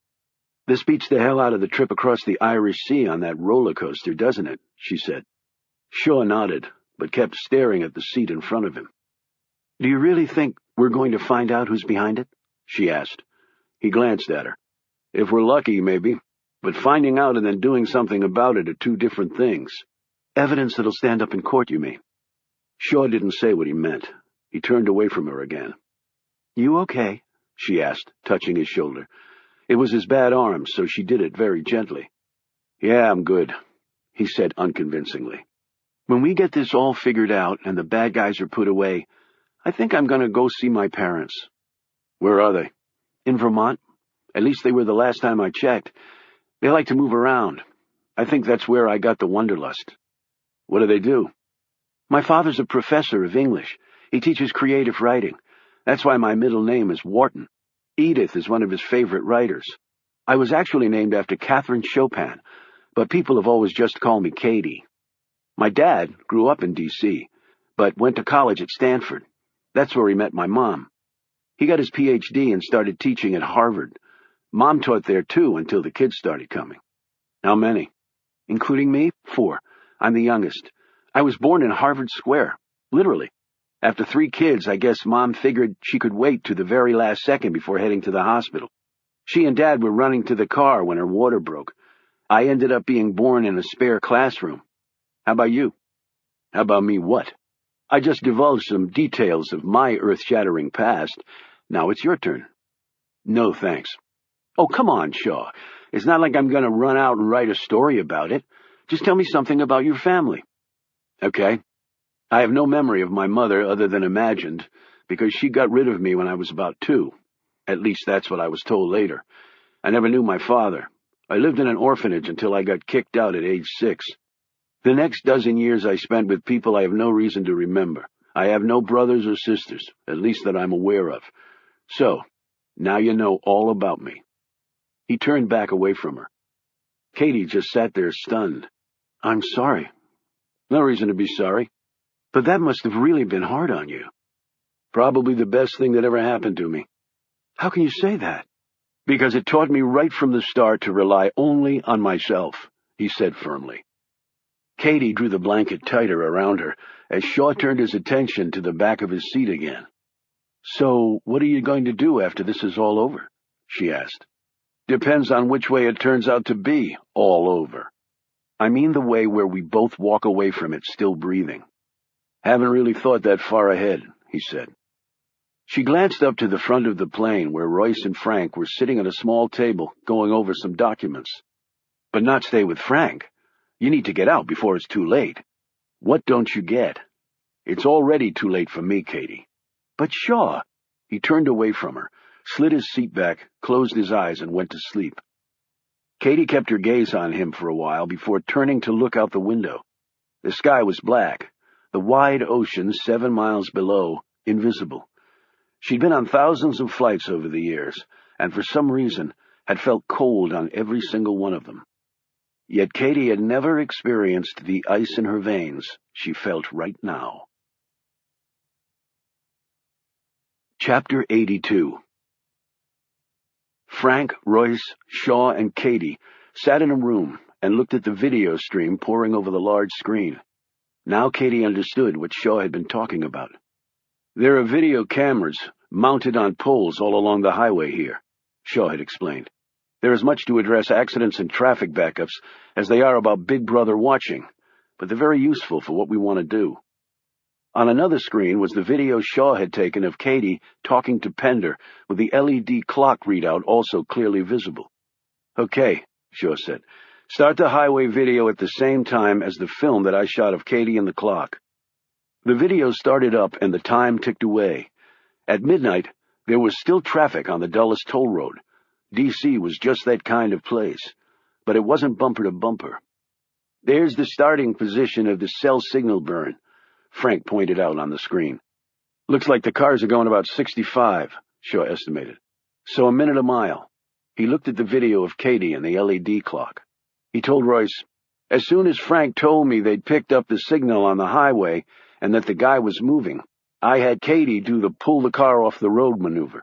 This beats the hell out of the trip across the Irish Sea on that roller coaster, doesn't it? She said. Shaw nodded, but kept staring at the seat in front of him. Do you really think we're going to find out who's behind it? She asked. He glanced at her. If we're lucky, maybe. But finding out and then doing something about it are two different things. Evidence that'll stand up in court, you mean? Shaw didn't say what he meant. He turned away from her again. You okay? She asked, touching his shoulder. It was his bad arm, so she did it very gently. Yeah, I'm good, he said unconvincingly. When we get this all figured out and the bad guys are put away, I think I'm going to go see my parents. Where are they? In Vermont. At least they were the last time I checked. They like to move around. I think that's where I got the wanderlust. What do they do? My father's a professor of English. He teaches creative writing. That's why my middle name is Wharton. Edith is one of his favorite writers. I was actually named after Catherine Chopin, but people have always just called me Katie. My dad grew up in D.C., but went to college at Stanford. That's where he met my mom. He got his Ph.D. and started teaching at Harvard. Mom taught there, too, until the kids started coming. How many? Including me? 4. I'm the youngest. I was born in Harvard Square, literally. After 3 kids, I guess Mom figured she could wait to the very last second before heading to the hospital. She and Dad were running to the car when her water broke. I ended up being born in a spare classroom. How about you? How about me what? I just divulged some details of my earth-shattering past. Now it's your turn. No, thanks. Oh, come on, Shaw. It's not like I'm going to run out and write a story about it. Just tell me something about your family. Okay. I have no memory of my mother other than imagined, because she got rid of me when I was about 2. At least that's what I was told later. I never knew my father. I lived in an orphanage until I got kicked out at age 6. The next dozen years I spent with people I have no reason to remember. I have no brothers or sisters, at least that I'm aware of. So, now you know all about me. He turned back away from her. Katie just sat there stunned. I'm sorry. No reason to be sorry. But that must have really been hard on you. Probably the best thing that ever happened to me. How can you say that? Because it taught me right from the start to rely only on myself, he said firmly. Katie drew the blanket tighter around her as Shaw turned his attention to the back of his seat again. So, what are you going to do after this is all over? She asked. Depends on which way it turns out to be all over. I mean the way where we both walk away from it still breathing. Haven't really thought that far ahead, he said. She glanced up to the front of the plane where Royce and Frank were sitting at a small table going over some documents. But not stay with Frank. You need to get out before it's too late. What don't you get? It's already too late for me, Katie. But Shaw. He turned away from her, slid his seat back, closed his eyes, and went to sleep. Katie kept her gaze on him for a while before turning to look out the window. The sky was black, the wide ocean 7 miles below, invisible. She'd been on thousands of flights over the years, and for some reason had felt cold on every single one of them. Yet Katie had never experienced the ice in her veins she felt right now. Chapter 82. Frank, Royce, Shaw, and Katie sat in a room and looked at the video stream pouring over the large screen. Now Katie understood what Shaw had been talking about. There are video cameras mounted on poles all along the highway here, Shaw had explained. There is much to address accidents and traffic backups as they are about Big Brother watching, but they're very useful for what we want to do. On another screen was the video Shaw had taken of Katie talking to Pender, with the LED clock readout also clearly visible. Okay, Shaw said. Start the highway video at the same time as the film that I shot of Katie and the clock. The video started up and the time ticked away. At midnight, there was still traffic on the Dulles Toll Road. D.C. was just that kind of place, but it wasn't bumper to bumper. There's the starting position of the cell signal burn, Frank pointed out on the screen. Looks like the cars are going about 65, Shaw estimated. So a minute a mile. He looked at the video of Katie and the LED clock. He told Royce, as soon as Frank told me they'd picked up the signal on the highway and that the guy was moving, I had Katie do the pull the car off the road maneuver.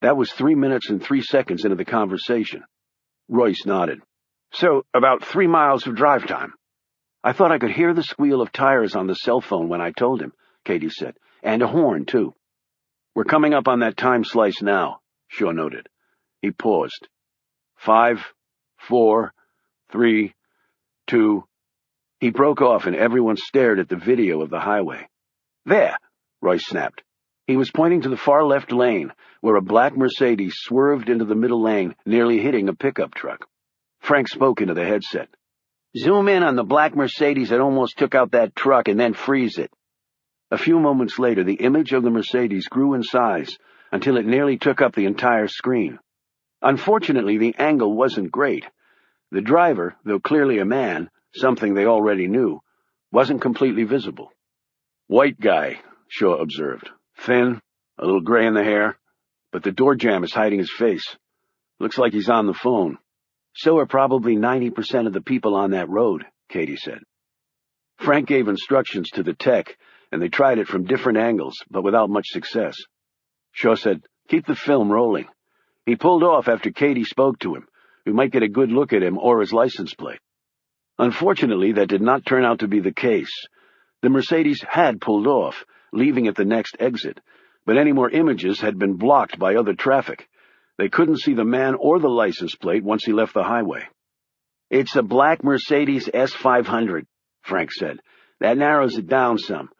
That was 3 minutes and 3 seconds into the conversation. Royce nodded. So, about 3 miles of drive time. I thought I could hear the squeal of tires on the cell phone when I told him, Katie said, and a horn, too. We're coming up on that time slice now, Shaw noted. He paused. 5, 4, 3, 2... He broke off and everyone stared at the video of the highway. There, Royce snapped. He was pointing to the far left lane, where a black Mercedes swerved into the middle lane, nearly hitting a pickup truck. Frank spoke into the headset. Zoom in on the black Mercedes that almost took out that truck and then freeze it. A few moments later, the image of the Mercedes grew in size until it nearly took up the entire screen. Unfortunately, the angle wasn't great. The driver, though clearly a man, something they already knew, wasn't completely visible. White guy, Shaw observed. Thin, a little gray in the hair, but the door jamb is hiding his face. Looks like he's on the phone. So are probably 90% of the people on that road, Katie said. Frank gave instructions to the tech, and they tried it from different angles, but without much success. Shaw said, keep the film rolling. He pulled off after Katie spoke to him. We might get a good look at him or his license plate. Unfortunately, that did not turn out to be the case. The Mercedes had pulled off, leaving at the next exit, but any more images had been blocked by other traffic. They couldn't see the man or the license plate once he left the highway. It's a black Mercedes S500, Frank said. That narrows it down some.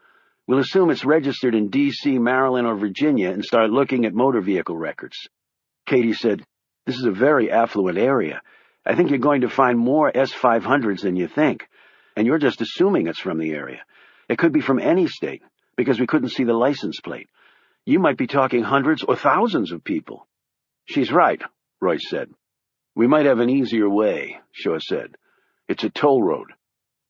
We'll assume it's registered in D.C., Maryland, or Virginia and start looking at motor vehicle records." Katie said, "This is a very affluent area. I think you're going to find more S500s than you think, and you're just assuming it's from the area. It could be from any state, because we couldn't see the license plate. You might be talking hundreds or thousands of people." "She's right," Royce said. "We might have an easier way," Shaw said. "It's a toll road."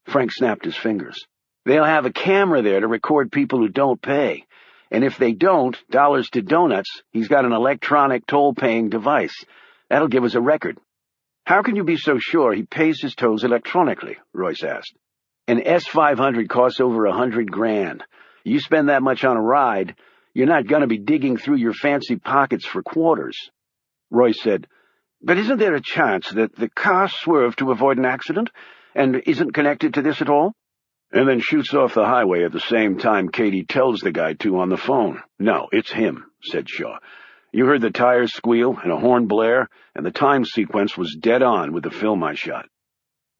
Frank snapped his fingers. "They'll have a camera there to record people who don't pay. And if they don't, dollars to donuts, he's got an electronic toll-paying device. That'll give us a record." "How can you be so sure he pays his tolls electronically?" Royce asked. "An S500 costs over $100,000. You spend that much on a ride, you're not going to be digging through your fancy pockets for quarters." Royce said, "But isn't there a chance that the car swerved to avoid an accident and isn't connected to this at all?" "And then shoots off the highway at the same time Katie tells the guy to on the phone." "No, it's him," said Shaw. "You heard the tires squeal and a horn blare, and the time sequence was dead on with the film I shot.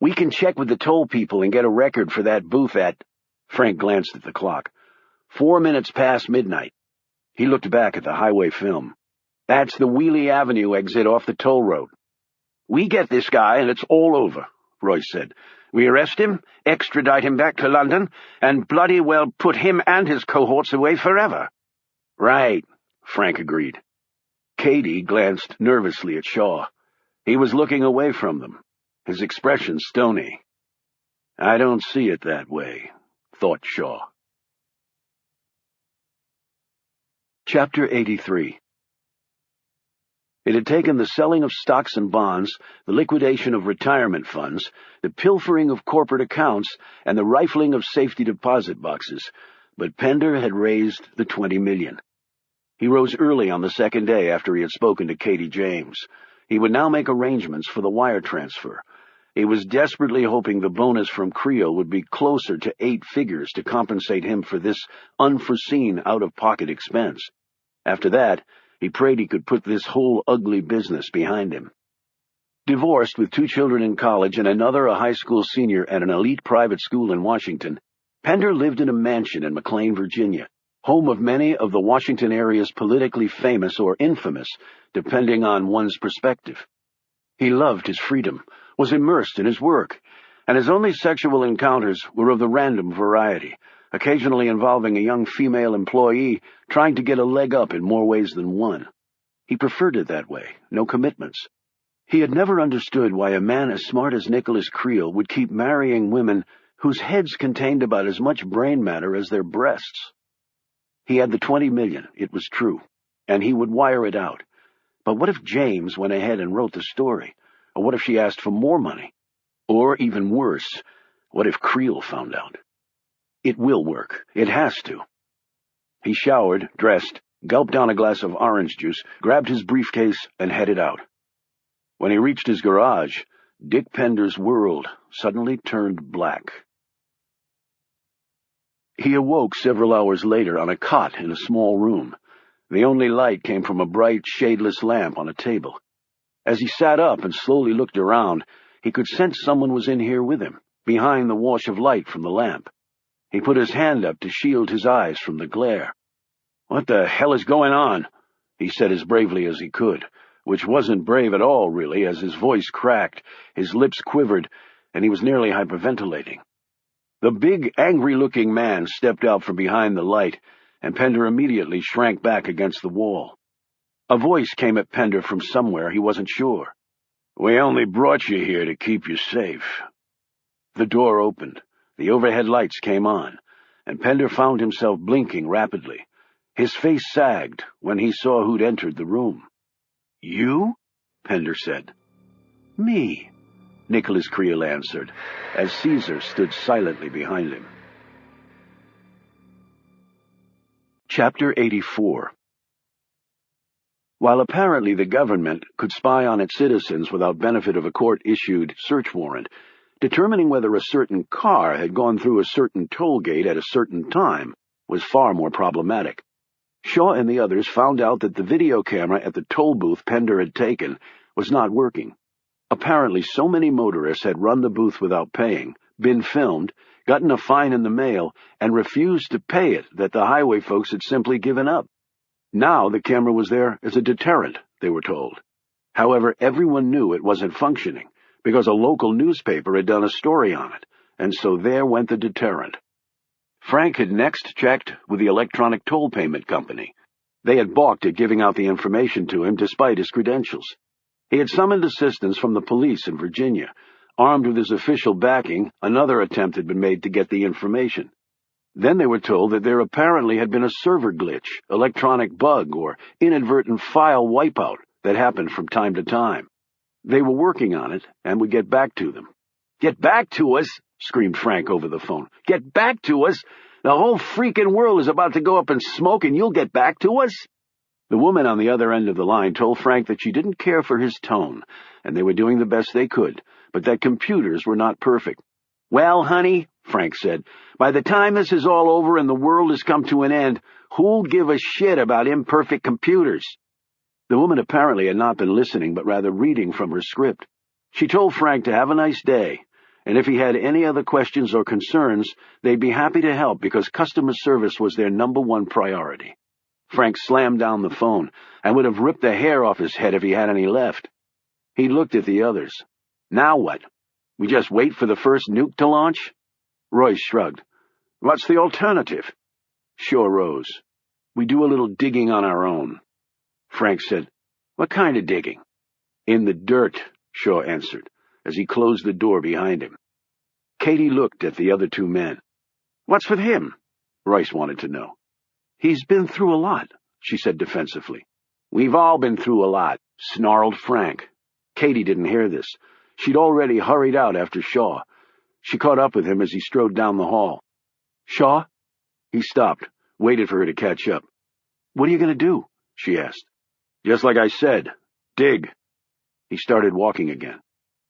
We can check with the toll people and get a record for that booth at—" Frank glanced at the clock. 4 minutes past midnight. He looked back at the highway film. "That's the Wheelie Avenue exit off the toll road." "We get this guy and it's all over," Royce said. "We arrest him, extradite him back to London, and bloody well put him and his cohorts away forever." "Right," Frank agreed. Katie glanced nervously at Shaw. He was looking away from them, his expression stony. "I don't see it that way," thought Shaw. Chapter 83. It had taken the selling of stocks and bonds, the liquidation of retirement funds, the pilfering of corporate accounts, and the rifling of safety deposit boxes, but Pender had raised the $20 million. He rose early on the second day after he had spoken to Katie James. He would now make arrangements for the wire transfer. He was desperately hoping the bonus from Creel would be closer to 8 figures to compensate him for this unforeseen out-of-pocket expense. After that, he prayed he could put this whole ugly business behind him. Divorced with 2 children in college and another a high school senior at an elite private school in Washington, Pender lived in a mansion in McLean, Virginia, home of many of the Washington area's politically famous or infamous, depending on one's perspective. He loved his freedom, was immersed in his work, and his only sexual encounters were of the random variety, occasionally involving a young female employee trying to get a leg up in more ways than one. He preferred it that way, no commitments. He had never understood why a man as smart as Nicholas Creel would keep marrying women whose heads contained about as much brain matter as their breasts. He had the $20 million, it was true, and he would wire it out. But what if James went ahead and wrote the story? Or what if she asked for more money? Or, even worse, what if Creel found out? It will work. It has to. He showered, dressed, gulped down a glass of orange juice, grabbed his briefcase, and headed out. When he reached his garage, Dick Pender's world suddenly turned black. He awoke several hours later on a cot in a small room. The only light came from a bright, shadeless lamp on a table. As he sat up and slowly looked around, he could sense someone was in here with him, behind the wash of light from the lamp. He put his hand up to shield his eyes from the glare. "What the hell is going on?" he said as bravely as he could, which wasn't brave at all, really, as his voice cracked, his lips quivered, and he was nearly hyperventilating. The big, angry-looking man stepped out from behind the light, and Pender immediately shrank back against the wall. A voice came at Pender from somewhere, he wasn't sure. "We only brought you here to keep you safe." The door opened. The overhead lights came on, and Pender found himself blinking rapidly. His face sagged when he saw who'd entered the room. "You?" Pender said. "Me," Nicholas Creel answered, as Caesar stood silently behind him. Chapter 84. While apparently the government could spy on its citizens without benefit of a court-issued search warrant, determining whether a certain car had gone through a certain toll gate at a certain time was far more problematic. Shaw and the others found out that the video camera at the toll booth Pender had taken was not working. Apparently so many motorists had run the booth without paying, been filmed, gotten a fine in the mail, and refused to pay it that the highway folks had simply given up. Now the camera was there as a deterrent, they were told. However, everyone knew it wasn't functioning, because a local newspaper had done a story on it, and so there went the deterrent. Frank had next checked with the electronic toll payment company. They had balked at giving out the information to him despite his credentials. He had summoned assistance from the police in Virginia. Armed with his official backing, another attempt had been made to get the information. Then they were told that there apparently had been a server glitch, electronic bug, or inadvertent file wipeout that happened from time to time. They were working on it and would get back to them. "Get back to us!" screamed Frank over the phone. "Get back to us! The whole freaking world is about to go up in smoke and you'll get back to us?" The woman on the other end of the line told Frank that she didn't care for his tone, and they were doing the best they could, but that computers were not perfect. "Well, honey," Frank said, "by the time this is all over and the world has come to an end, who'll give a shit about imperfect computers?" The woman apparently had not been listening, but rather reading from her script. She told Frank to have a nice day, and if he had any other questions or concerns, they'd be happy to help because customer service was their #1 priority. Frank slammed down the phone and would have ripped the hair off his head if he had any left. He looked at the others. "Now what? We just wait for the first nuke to launch?" Royce shrugged. "What's the alternative?" Shaw rose. "We do a little digging on our own." Frank said, "What kind of digging?" "In the dirt," Shaw answered, as he closed the door behind him. Katie looked at the other two men. "What's with him?" Royce wanted to know. "He's been through a lot," she said defensively. "We've all been through a lot," snarled Frank. Katie didn't hear this. She'd already hurried out after Shaw. She caught up with him as he strode down the hall. "Shaw?" He stopped, waited for her to catch up. "What are you going to do?" she asked. "Just like I said, dig." He started walking again.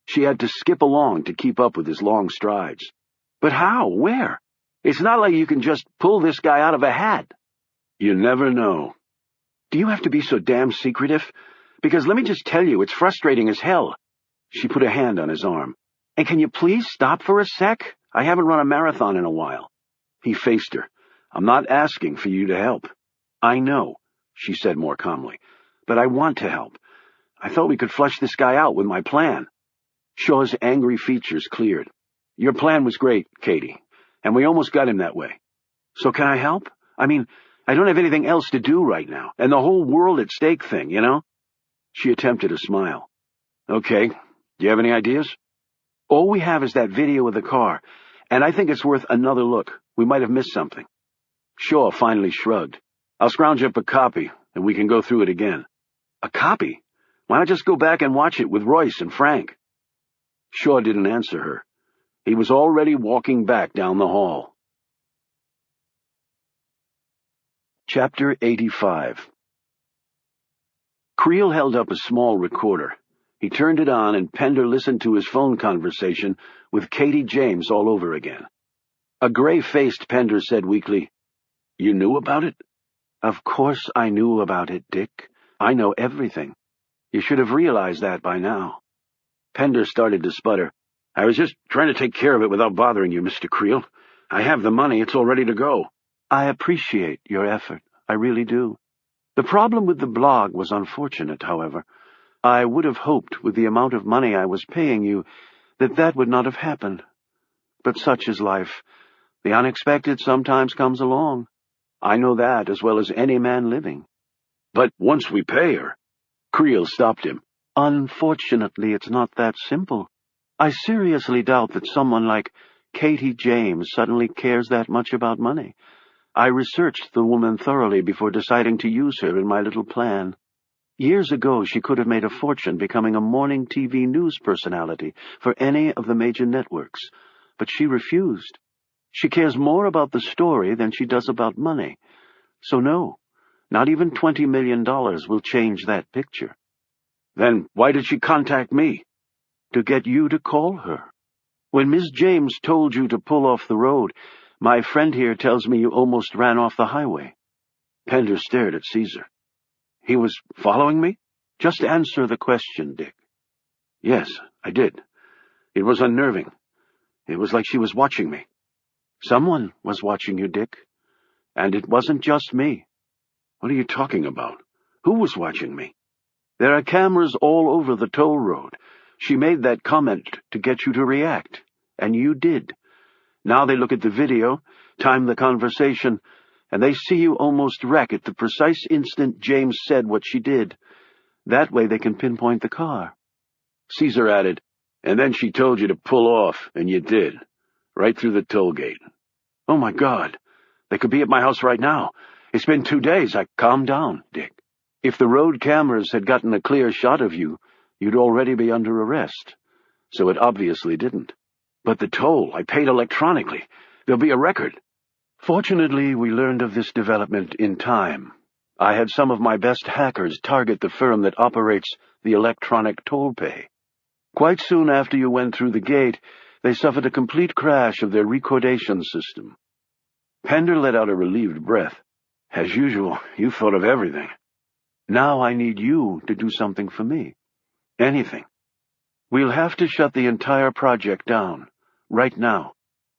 She had to skip along to keep up with his long strides. "But how? Where? It's not like you can just pull this guy out of a hat." "You never know." "Do you have to be so damn secretive? Because let me just tell you, it's frustrating as hell." She put a hand on his arm. "And can you please stop for a sec? I haven't run a marathon in a while." He faced her. "I'm not asking for you to help." "I know," she said more calmly, "but I want to help. I thought we could flush this guy out with my plan." Shaw's angry features cleared. "Your plan was great, Katie, and we almost got him that way. So can I help? I mean, I don't have anything else to do right now, and the whole world at stake thing, you know?" She attempted a smile. "Okay, do you have any ideas?" "All we have is that video of the car, and I think it's worth another look. We might have missed something." Shaw finally shrugged. "I'll scrounge up a copy, and we can go through it again." "A copy? Why not just go back and watch it with Royce and Frank?" Shaw didn't answer her. He was already walking back down the hall. Chapter 85. Creel held up a small recorder. He turned it on, and Pender listened to his phone conversation with Katie James all over again. A gray-faced Pender said weakly, "You knew about it?" "Of course I knew about it, Dick. I know everything. You should have realized that by now." Pender started to sputter. "I was just trying to take care of it without bothering you, Mr. Creel. I have the money. It's all ready to go." "I appreciate your effort. I really do. The problem with the blog was unfortunate, however. I would have hoped, with the amount of money I was paying you, that would not have happened. But such is life. The unexpected sometimes comes along. I know that as well as any man living." "But once we pay her—" Creel stopped him. "Unfortunately, it's not that simple. I seriously doubt that someone like Katie James suddenly cares that much about money. I researched the woman thoroughly before deciding to use her in my little plan. Years ago, she could have made a fortune becoming a morning TV news personality for any of the major networks, but she refused. She cares more about the story than she does about money. So no, not even $20 million will change that picture." "Then why did she contact me?" "To get you to call her. When Miss James told you to pull off the road, my friend here tells me you almost ran off the highway." Pender stared at Caesar. "He was following me? Just answer the question, Dick." "Yes, I did. It was unnerving. It was like she was watching me." Someone was watching you, Dick. And it wasn't just me. What are you talking about? Who was watching me? There are cameras all over the toll road. She made that comment to get you to react, and you did. Now they look at the video, time the conversation, and they see you almost wreck at the precise instant James said what she did. That way they can pinpoint the car. Caesar added, and then she told you to pull off, and you did. Right through the toll gate. Oh, my God. They could be at my house right now. It's been 2 days. Calm down, Dick. If the road cameras had gotten a clear shot of you, you'd already be under arrest. So it obviously didn't. But the toll, I paid electronically. There'll be a record. Fortunately, we learned of this development in time. I had some of my best hackers target the firm that operates the electronic toll pay. Quite soon after you went through the gate, they suffered a complete crash of their recordation system. Pender let out a relieved breath. As usual, you thought of everything. Now I need you to do something for me. Anything. We'll have to shut the entire project down. Right now.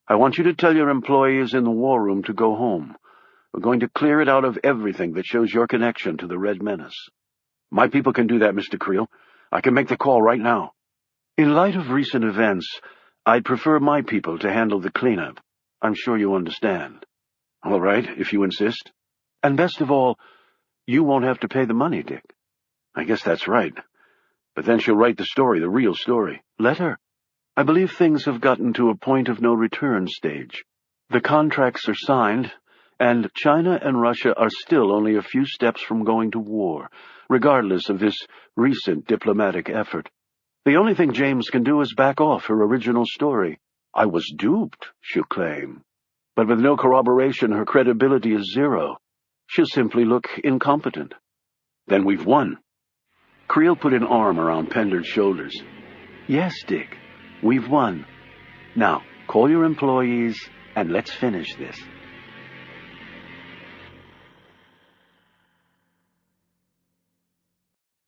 I want you to tell your employees in the war room to go home. We're going to clear it out of everything that shows your connection to the Red Menace. My people can do that, Mr. Creel. I can make the call right now. In light of recent events, I'd prefer my people to handle the cleanup. I'm sure you understand. All right, if you insist. And best of all, you won't have to pay the money, Dick. I guess that's right. But then she'll write the story, the real story. Let her. I believe things have gotten to a point-of-no-return stage. The contracts are signed, and China and Russia are still only a few steps from going to war, regardless of this recent diplomatic effort. The only thing James can do is back off her original story. I was duped, she'll claim. But with no corroboration, her credibility is zero. She'll simply look incompetent. Then we've won. Creel put an arm around Pender's shoulders. Yes, Dick, we've won. Now, call your employees, and let's finish this.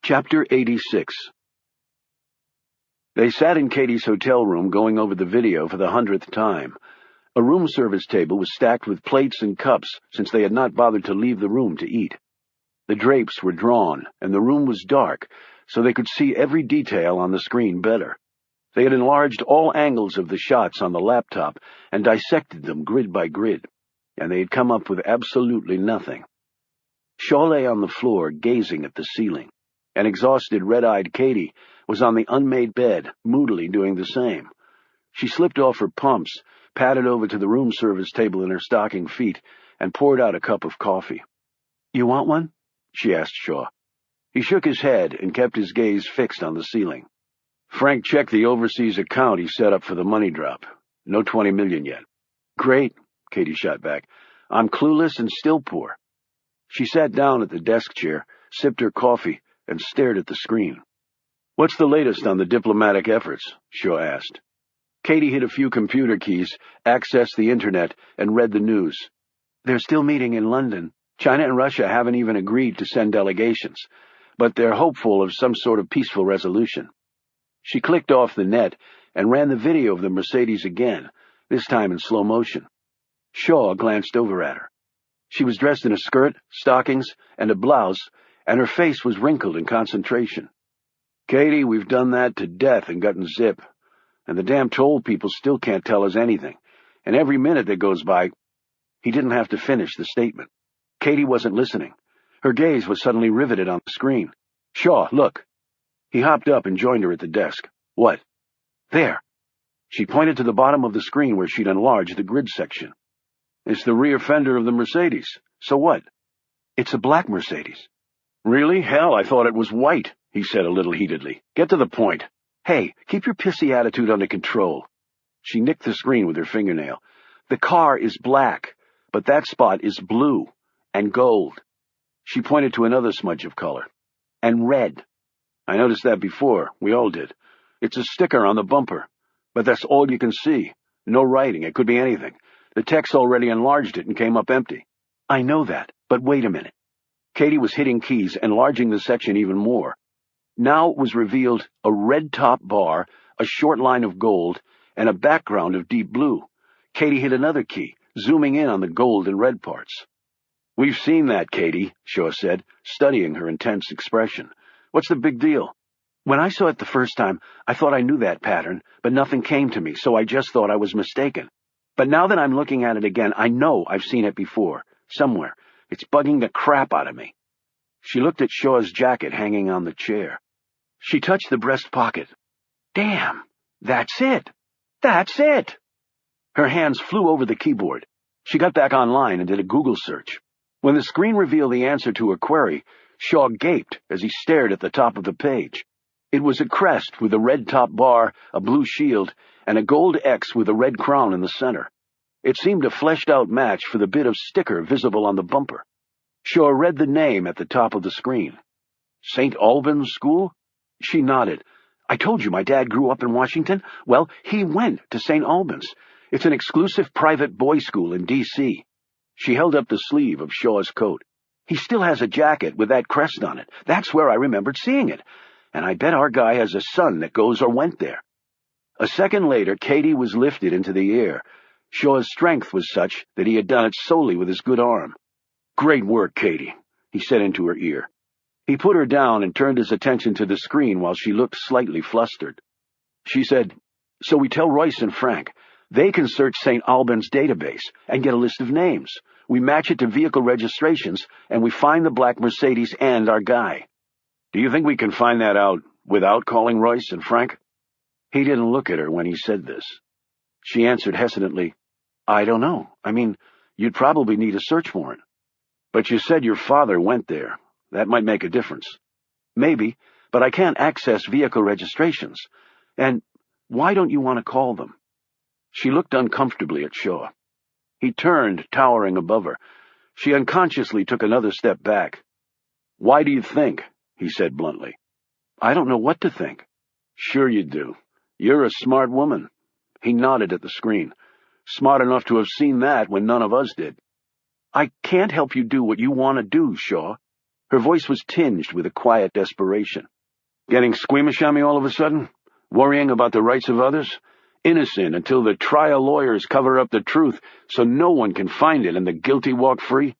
Chapter 86. They sat in Katie's hotel room going over the video for the 100th time. A room service table was stacked with plates and cups since they had not bothered to leave the room to eat. The drapes were drawn, and the room was dark, so they could see every detail on the screen better. They had enlarged all angles of the shots on the laptop and dissected them grid by grid, and they had come up with absolutely nothing. Shaw lay on the floor, gazing at the ceiling. An exhausted, red-eyed Katie was on the unmade bed, moodily doing the same. She slipped off her pumps, padded over to the room service table in her stocking feet, and poured out a cup of coffee. "You want one?" she asked Shaw. He shook his head and kept his gaze fixed on the ceiling. Frank checked the overseas account he set up for the money drop. No 20 million yet. "Great," Katie shot back. "I'm clueless and still poor." She sat down at the desk chair, sipped her coffee, and stared at the screen. "What's the latest on the diplomatic efforts?" Shaw asked. Katie hit a few computer keys, accessed the internet, and read the news. "They're still meeting in London. China and Russia haven't even agreed to send delegations, but they're hopeful of some sort of peaceful resolution." She clicked off the net and ran the video of the Mercedes again, this time in slow motion. Shaw glanced over at her. She was dressed in a skirt, stockings, and a blouse, and her face was wrinkled in concentration. "Katie, we've done that to death and gotten zip. And the damn toll people still can't tell us anything. And every minute that goes by—" He didn't have to finish the statement. Katie wasn't listening. Her gaze was suddenly riveted on the screen. "Shaw, look." He hopped up and joined her at the desk. "What?" "There." She pointed to the bottom of the screen where she'd enlarged the grid section. "It's the rear fender of the Mercedes. So what?" "It's a black Mercedes." "Really? Hell, I thought it was white," he said a little heatedly. "Get to the point." "Hey, keep your pissy attitude under control." She nicked the screen with her fingernail. "The car is black, but that spot is blue and gold." She pointed to another smudge of color. "And red." "I noticed that before. We all did. It's a sticker on the bumper. But that's all you can see. No writing. It could be anything. The text already enlarged it and came up empty." "I know that, but wait a minute." Katie was hitting keys, enlarging the section even more. Now was revealed a red top bar, a short line of gold, and a background of deep blue. Katie hit another key, zooming in on the gold and red parts. "We've seen that, Katie," Shaw said, studying her intense expression. "What's the big deal?" "When I saw it the first time, I thought I knew that pattern, but nothing came to me, so I just thought I was mistaken. But now that I'm looking at it again, I know I've seen it before, somewhere. It's bugging the crap out of me." She looked at Shaw's jacket hanging on the chair. She touched the breast pocket. "Damn! That's it! That's it!" Her hands flew over the keyboard. She got back online and did a Google search. When the screen revealed the answer to her query, Shaw gaped as he stared at the top of the page. It was a crest with a red top bar, a blue shield, and a gold X with a red crown in the center. It seemed a fleshed-out match for the bit of sticker visible on the bumper. Shaw read the name at the top of the screen. "St. Albans School?" She nodded. "I told you my dad grew up in Washington. Well, he went to St. Albans. It's an exclusive private boys' school in D.C. She held up the sleeve of Shaw's coat. "He still has a jacket with that crest on it. That's where I remembered seeing it. And I bet our guy has a son that goes or went there." A second later, Katie was lifted into the air. Shaw's strength was such that he had done it solely with his good arm. "Great work, Katie," he said into her ear. He put her down and turned his attention to the screen while she looked slightly flustered. She said, "So we tell Royce and Frank. They can search St. Albans' database and get a list of names. We match it to vehicle registrations, and we find the black Mercedes and our guy." "Do you think we can find that out without calling Royce and Frank?" He didn't look at her when he said this. She answered hesitantly, "I don't know. I mean, you'd probably need a search warrant." "But you said your father went there. That might make a difference." "Maybe, but I can't access vehicle registrations. And why don't you want to call them?" She looked uncomfortably at Shaw. He turned, towering above her. She unconsciously took another step back. "Why do you think?" he said bluntly. "I don't know what to think." "Sure you do. You're a smart woman." He nodded at the screen. "Smart enough to have seen that when none of us did." "I can't help you do what you want to do, Shaw." Her voice was tinged with a quiet desperation. "Getting squeamish on me all of a sudden? Worrying about the rights of others? Innocent until the trial lawyers cover up the truth so no one can find it and the guilty walk free?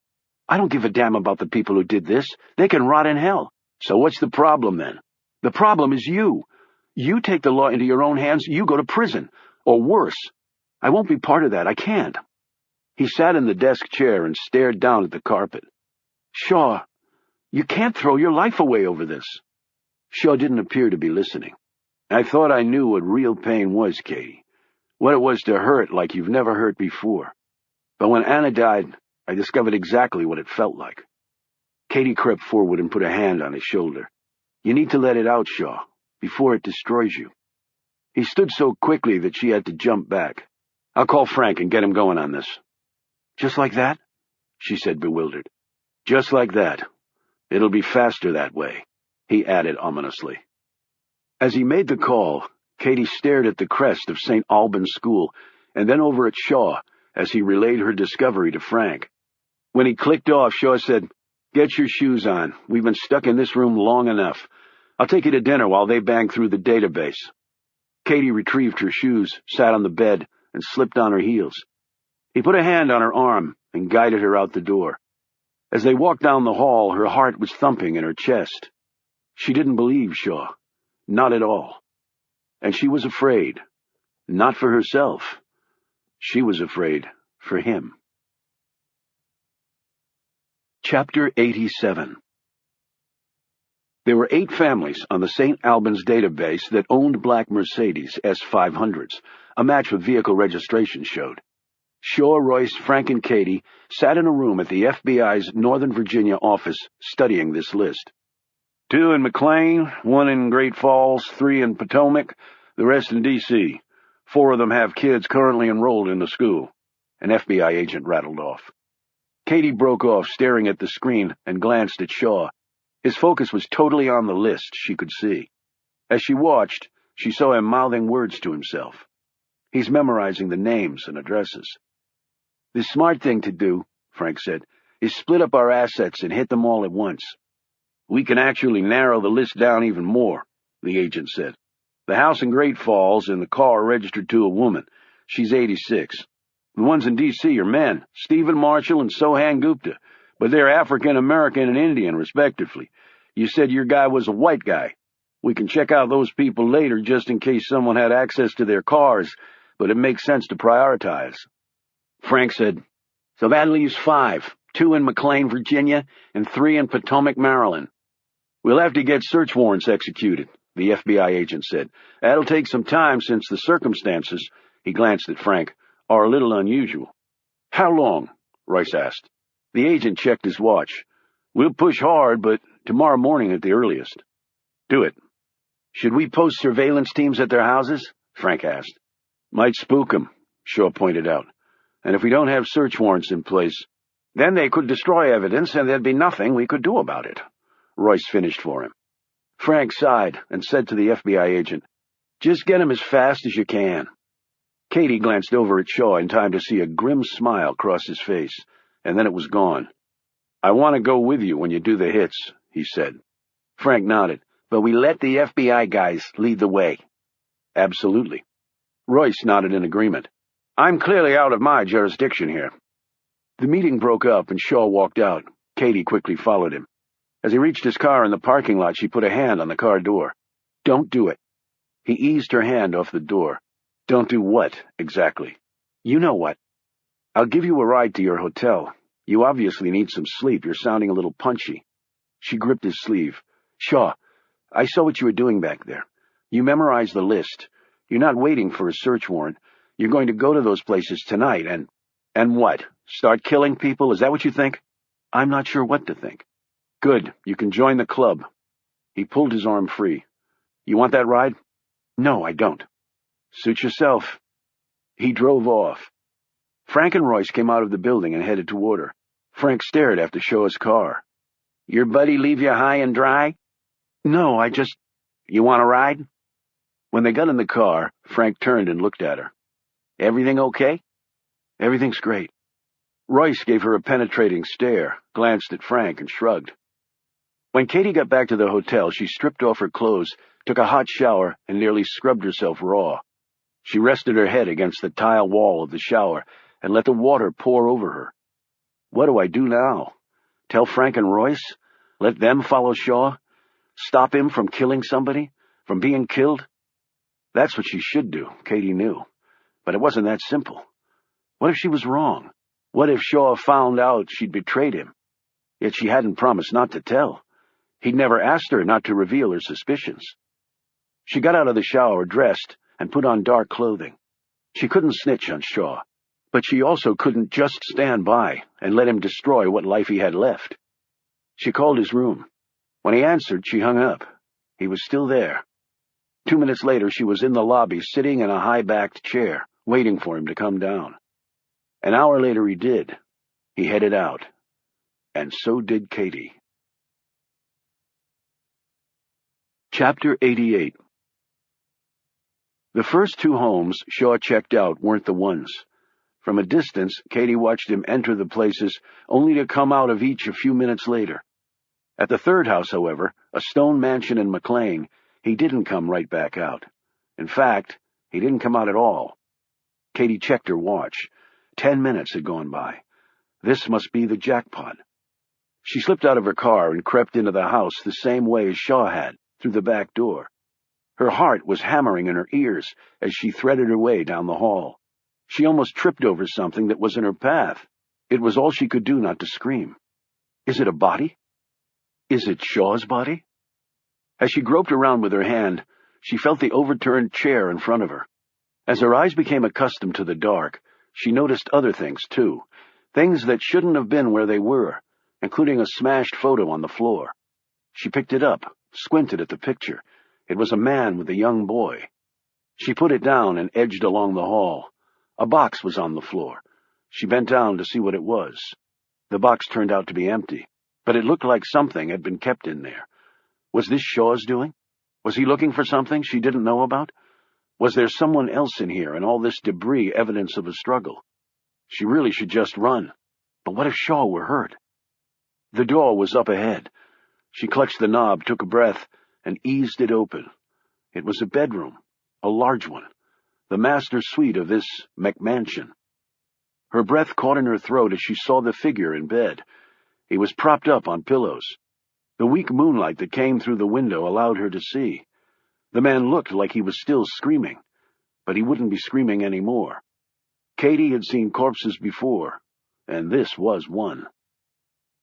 I don't give a damn about the people who did this. They can rot in hell. So what's the problem then? The problem is you. You take the law into your own hands, you go to prison. Or worse. I won't be part of that. I can't." He sat in the desk chair and stared down at the carpet. "Shaw, you can't throw your life away over this." Shaw didn't appear to be listening. "I thought I knew what real pain was, Katie. What it was to hurt like you've never hurt before. But when Anna died, I discovered exactly what it felt like." Katie crept forward and put a hand on his shoulder. "You need to let it out, Shaw, before it destroys you." He stood so quickly that she had to jump back. "I'll call Frank and get him going on this." "Just like that?" she said, bewildered. "Just like that. It'll be faster that way," he added ominously. As he made the call, Katie stared at the crest of St. Albans School and then over at Shaw as he relayed her discovery to Frank. When he clicked off, Shaw said, "Get your shoes on. We've been stuck in this room long enough. I'll take you to dinner while they bang through the database." Katie retrieved her shoes, sat on the bed, and slipped on her heels. He put a hand on her arm and guided her out the door. As they walked down the hall, her heart was thumping in her chest. She didn't believe Shaw. Not at all. And she was afraid. Not for herself. She was afraid for him. Chapter 87. There were 8 families on the St. Albans database that owned black Mercedes S500s, a match with vehicle registration showed. Shaw, Royce, Frank, and Katie sat in a room at the FBI's Northern Virginia office studying this list. 2 in McLean, 1 in Great Falls, 3 in Potomac, the rest in D.C. 4 of them have kids currently enrolled in the school, an FBI agent rattled off. Katie broke off, staring at the screen, and glanced at Shaw. His focus was totally on the list, she could see. As she watched, she saw him mouthing words to himself. He's memorizing the names and addresses. "The smart thing to do," Frank said, "is split up our assets and hit them all at once." "We can actually narrow the list down even more," the agent said. "The house in Great Falls and the car are registered to a woman. She's 86. The ones in D.C. are men, Stephen Marshall and Sohan Gupta, but they're African-American and Indian, respectively. You said your guy was a white guy. We can check out those people later just in case someone had access to their cars, but it makes sense to prioritize. Frank said, So that leaves 5, 2 in McLean, Virginia, and 3 in Potomac, Maryland. We'll have to get search warrants executed, the FBI agent said. That'll take some time since the circumstances, he glanced at Frank, are a little unusual. How long? Royce asked. The agent checked his watch. We'll push hard, but tomorrow morning at the earliest. Do it. Should we post surveillance teams at their houses? Frank asked. Might spook them, Shaw pointed out. And if we don't have search warrants in place, then they could destroy evidence and there'd be nothing we could do about it. Royce finished for him. Frank sighed and said to the FBI agent, Just get him as fast as you can. Katie glanced over at Shaw in time to see a grim smile cross his face, and then it was gone. I want to go with you when you do the hits, he said. Frank nodded. But we let the FBI guys lead the way. Absolutely. Royce nodded in agreement. I'm clearly out of my jurisdiction here. The meeting broke up and Shaw walked out. Katie quickly followed him. As he reached his car in the parking lot, she put a hand on the car door. Don't do it. He eased her hand off the door. Don't do what, exactly? You know what. I'll give you a ride to your hotel. You obviously need some sleep. You're sounding a little punchy. She gripped his sleeve. Shaw, I saw what you were doing back there. You memorized the list. You're not waiting for a search warrant. You're going to go to those places tonight and what? Start killing people? Is that what you think? I'm not sure what to think. Good. You can join the club. He pulled his arm free. You want that ride? No, I don't. Suit yourself. He drove off. Frank and Royce came out of the building and headed toward her. Frank stared after Shaw's car. Your buddy leave you high and dry? No, I just... You want a ride? When they got in the car, Frank turned and looked at her. Everything okay? Everything's great. Royce gave her a penetrating stare, glanced at Frank, and shrugged. When Katie got back to the hotel, she stripped off her clothes, took a hot shower, and nearly scrubbed herself raw. She rested her head against the tile wall of the shower and let the water pour over her. What do I do now? Tell Frank and Royce? Let them follow Shaw? Stop him from killing somebody? From being killed? That's what she should do, Katie knew. But it wasn't that simple. What if she was wrong? What if Shaw found out she'd betrayed him? Yet she hadn't promised not to tell. He'd never asked her not to reveal her suspicions. She got out of the shower, dressed, and put on dark clothing. She couldn't snitch on Shaw, but she also couldn't just stand by and let him destroy what life he had left. She called his room. When he answered, she hung up. He was still there. 2 minutes later, she was in the lobby, sitting in a high-backed chair, waiting for him to come down. An hour later, he did. He headed out. And so did Katie. Chapter 88. The first 2 homes Shaw checked out weren't the ones. From a distance, Katie watched him enter the places, only to come out of each a few minutes later. At the third house, however, a stone mansion in McLean, he didn't come right back out. In fact, he didn't come out at all. Katie checked her watch. 10 minutes had gone by. This must be the jackpot. She slipped out of her car and crept into the house the same way as Shaw had, through the back door. Her heart was hammering in her ears as she threaded her way down the hall. She almost tripped over something that was in her path. It was all she could do not to scream. Is it a body? Is it Shaw's body? As she groped around with her hand, she felt the overturned chair in front of her. As her eyes became accustomed to the dark, she noticed other things, too. Things that shouldn't have been where they were, including a smashed photo on the floor. She picked it up, squinted at the picture. It was a man with a young boy. She put it down and edged along the hall. A box was on the floor. She bent down to see what it was. The box turned out to be empty, but it looked like something had been kept in there. Was this Shaw's doing? Was he looking for something she didn't know about? Was there someone else in here and all this debris evidence of a struggle? She really should just run. But what if Shaw were hurt? The door was up ahead. She clutched the knob, took a breath, and eased it open. It was a bedroom, a large one, the master suite of this McMansion. Her breath caught in her throat as she saw the figure in bed. He was propped up on pillows. The weak moonlight that came through the window allowed her to see. The man looked like he was still screaming, but he wouldn't be screaming anymore. Katie had seen corpses before, and this was one.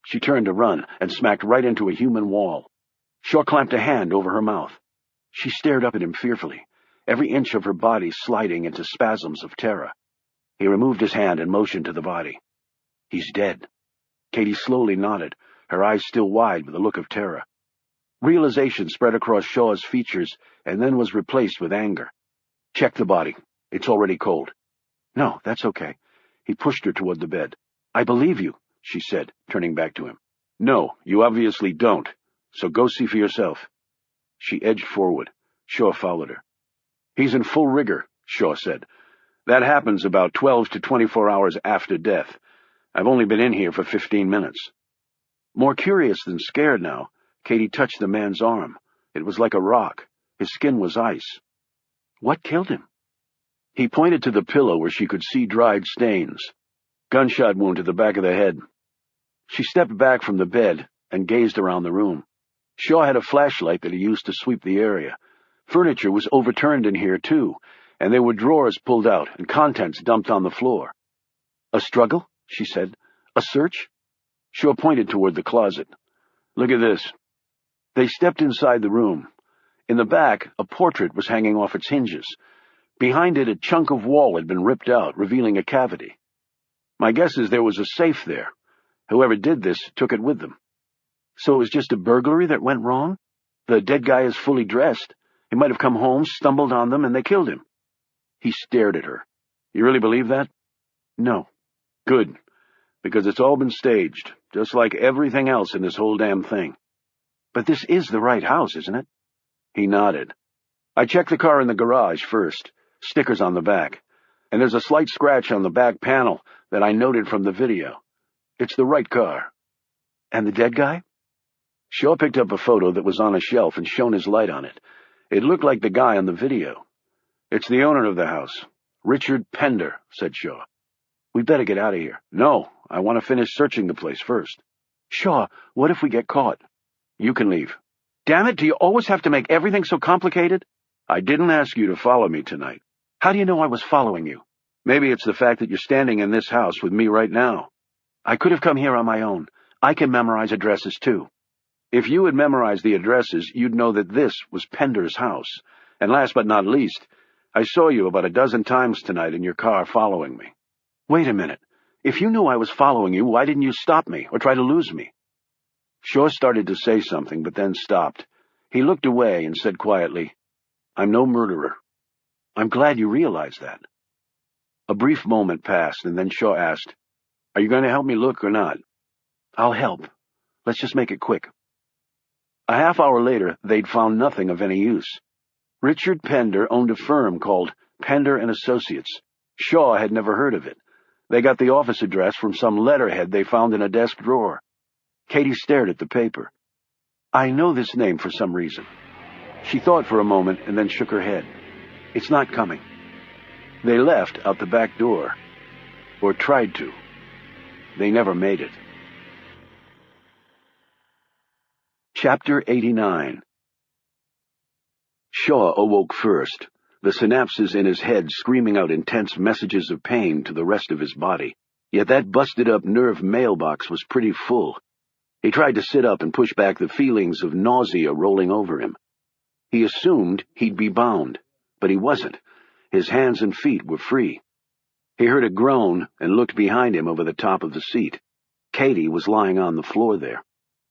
She turned to run and smacked right into a human wall. Shaw clamped a hand over her mouth. She stared up at him fearfully, every inch of her body sliding into spasms of terror. He removed his hand and motioned to the body. "He's dead." Katie slowly nodded, her eyes still wide with a look of terror. Realization spread across Shaw's features and then was replaced with anger. "Check the body. It's already cold." "No, that's okay." He pushed her toward the bed. "I believe you," she said, turning back to him. "No, you obviously don't, so go see for yourself." She edged forward. Shaw followed her. "He's in full rigor," Shaw said. "That happens about 12 to 24 hours after death. I've only been in here for 15 minutes. More curious than scared now, Katie touched the man's arm. It was like a rock. His skin was ice. "What killed him?" He pointed to the pillow where she could see dried stains. "Gunshot wound to the back of the head." She stepped back from the bed and gazed around the room. Shaw had a flashlight that he used to sweep the area. Furniture was overturned in here, too, and there were drawers pulled out and contents dumped on the floor. "A struggle?" she said. "A search?" Shaw pointed toward the closet. "Look at this." They stepped inside the room. In the back, a portrait was hanging off its hinges. Behind it, a chunk of wall had been ripped out, revealing a cavity. "My guess is there was a safe there. Whoever did this took it with them." "So it was just a burglary that went wrong? The dead guy is fully dressed. He might have come home, stumbled on them, and they killed him." He stared at her. "You really believe that?" "No." "Good. Because it's all been staged, just like everything else in this whole damn thing." "But this is the right house, isn't it?" He nodded. "I checked the car in the garage first. Stickers on the back. And there's a slight scratch on the back panel that I noted from the video. It's the right car." "And the dead guy?" Shaw picked up a photo that was on a shelf and shone his light on it. It looked like the guy on the video. "It's the owner of the house. Richard Pender," said Shaw. "We'd better get out of here." "No, I want to finish searching the place first." "Shaw, what if we get caught?" "You can leave." "Damn it, do you always have to make everything so complicated?" "I didn't ask you to follow me tonight." "How do you know I was following you?" "Maybe it's the fact that you're standing in this house with me right now." "I could have come here on my own. I can memorize addresses, too." "If you had memorized the addresses, you'd know that this was Pender's house. And last but not least, I saw you about a dozen times tonight in your car following me." "Wait a minute. If you knew I was following you, why didn't you stop me or try to lose me?" Shaw started to say something, but then stopped. He looked away and said quietly, "I'm no murderer." "I'm glad you realize that." A brief moment passed, and then Shaw asked, "Are you going to help me look or not?" "I'll help. Let's just make it quick." A half hour later, they'd found nothing of any use. Richard Pender owned a firm called Pender and Associates. Shaw had never heard of it. They got the office address from some letterhead they found in a desk drawer. Katie stared at the paper. "I know this name for some reason." She thought for a moment and then shook her head. "It's not coming." They left out the back door. Or tried to. They never made it. Chapter 89. Shaw awoke first, the synapses in his head screaming out intense messages of pain to the rest of his body. Yet that busted-up nerve mailbox was pretty full. He tried to sit up and push back the feelings of nausea rolling over him. He assumed he'd be bound, but he wasn't. His hands and feet were free. He heard a groan and looked behind him over the top of the seat. Katie was lying on the floor there.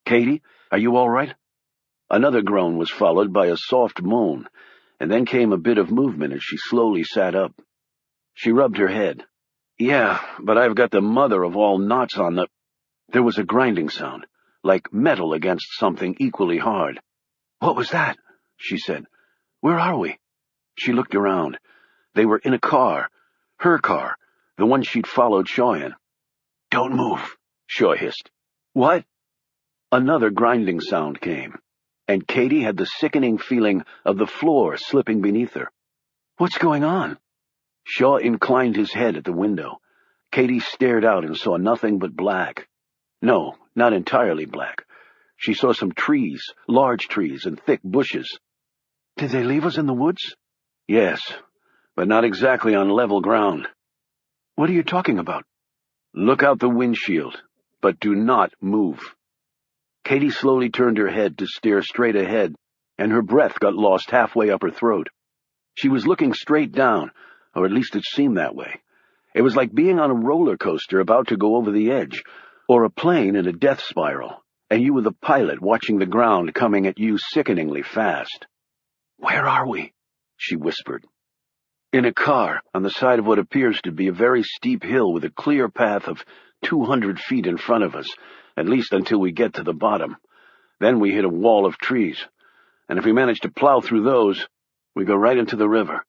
"Katie, are you all right?" Another groan was followed by a soft moan, and then came a bit of movement as she slowly sat up. She rubbed her head. "Yeah, but I've got the mother of all knots on the—" There was a grinding sound, like metal against something equally hard. "What was that?" she said. "Where are we?" She looked around. They were in a car. Her car, the one she'd followed Shaw in. "Don't move," Shaw hissed. "What?" Another grinding sound came, and Katie had the sickening feeling of the floor slipping beneath her. "What's going on?" Shaw inclined his head at the window. Katie stared out and saw nothing but black. No, not entirely black. She saw some trees, large trees and thick bushes. Did they leave us in the woods? Yes, but not exactly on level ground. What are you talking about? Look out the windshield, but do not move. Katie slowly turned her head to stare straight ahead, and her breath got lost halfway up her throat. She was looking straight down, or at least it seemed that way. It was like being on a roller coaster about to go over the edge, or a plane in a death spiral, and you were the pilot watching the ground coming at you sickeningly fast. "Where are we?" she whispered. In a car, on the side of what appears to be a very steep hill with a clear path of 200 feet in front of us, at least until we get to the bottom. Then we hit a wall of trees, and if we manage to plow through those, we go right into the river.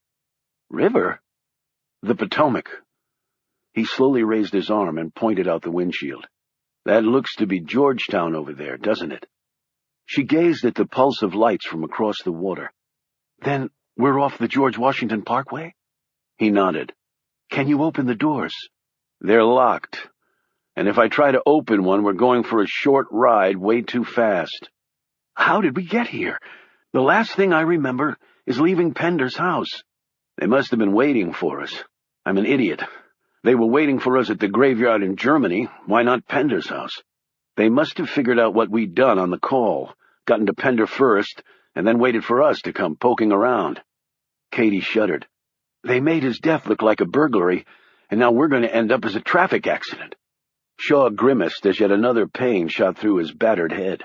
River? The Potomac. He slowly raised his arm and pointed out the windshield. That looks to be Georgetown over there, doesn't it? She gazed at the pulse of lights from across the water. Then we're off the George Washington Parkway? He nodded. Can you open the doors? They're locked. And if I try to open one, we're going for a short ride way too fast. How did we get here? The last thing I remember is leaving Pender's house. They must have been waiting for us. I'm an idiot. They were waiting for us at the graveyard in Germany. Why not Pender's house? They must have figured out what we'd done on the call, gotten to Pender first, and then waited for us to come poking around. Katie shuddered. They made his death look like a burglary, and now we're going to end up as a traffic accident. Shaw grimaced as yet another pain shot through his battered head.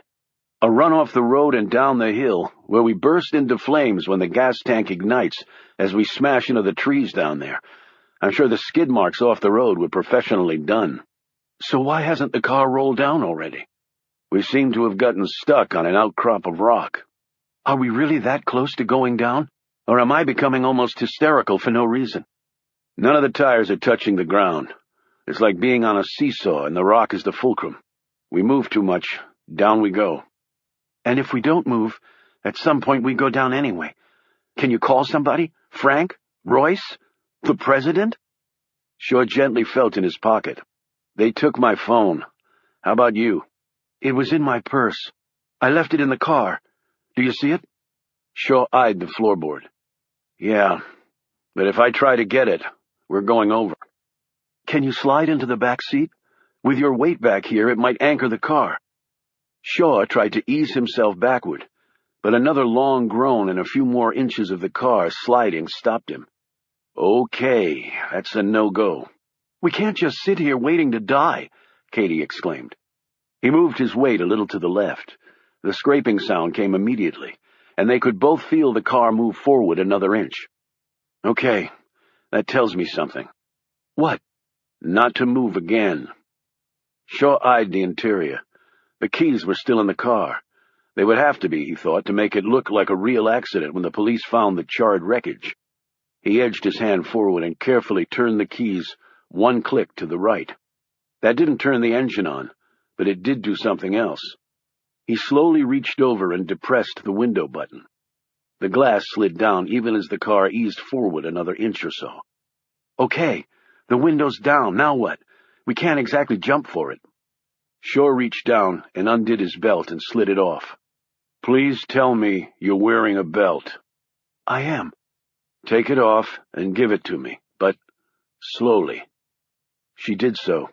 A run off the road and down the hill, where we burst into flames when the gas tank ignites as we smash into the trees down there. I'm sure the skid marks off the road were professionally done. So why hasn't the car rolled down already? We seem to have gotten stuck on an outcrop of rock. Are we really that close to going down? Or am I becoming almost hysterical for no reason? None of the tires are touching the ground. It's like being on a seesaw and the rock is the fulcrum. We move too much, down we go. And if we don't move, at some point we go down anyway. Can you call somebody? Frank? Royce? The president? Shaw gently felt in his pocket. They took my phone. How about you? It was in my purse. I left it in the car. Do you see it? Shaw eyed the floorboard. Yeah, but if I try to get it, we're going over. Can you slide into the back seat? With your weight back here, it might anchor the car. Shaw tried to ease himself backward, but another long groan and a few more inches of the car sliding stopped him. Okay, that's a no-go. We can't just sit here waiting to die, Katie exclaimed. He moved his weight a little to the left. The scraping sound came immediately, and they could both feel the car move forward another inch. Okay, that tells me something. What? Not to move again. Shaw eyed the interior. The keys were still in the car. They would have to be, he thought, to make it look like a real accident when the police found the charred wreckage. He edged his hand forward and carefully turned the keys one click to the right. That didn't turn the engine on, but it did do something else. He slowly reached over and depressed the window button. The glass slid down even as the car eased forward another inch or so. Okay, the window's down. Now what? We can't exactly jump for it. Shaw reached down and undid his belt and slid it off. Please tell me you're wearing a belt. I am. Take it off and give it to me, but slowly. She did so,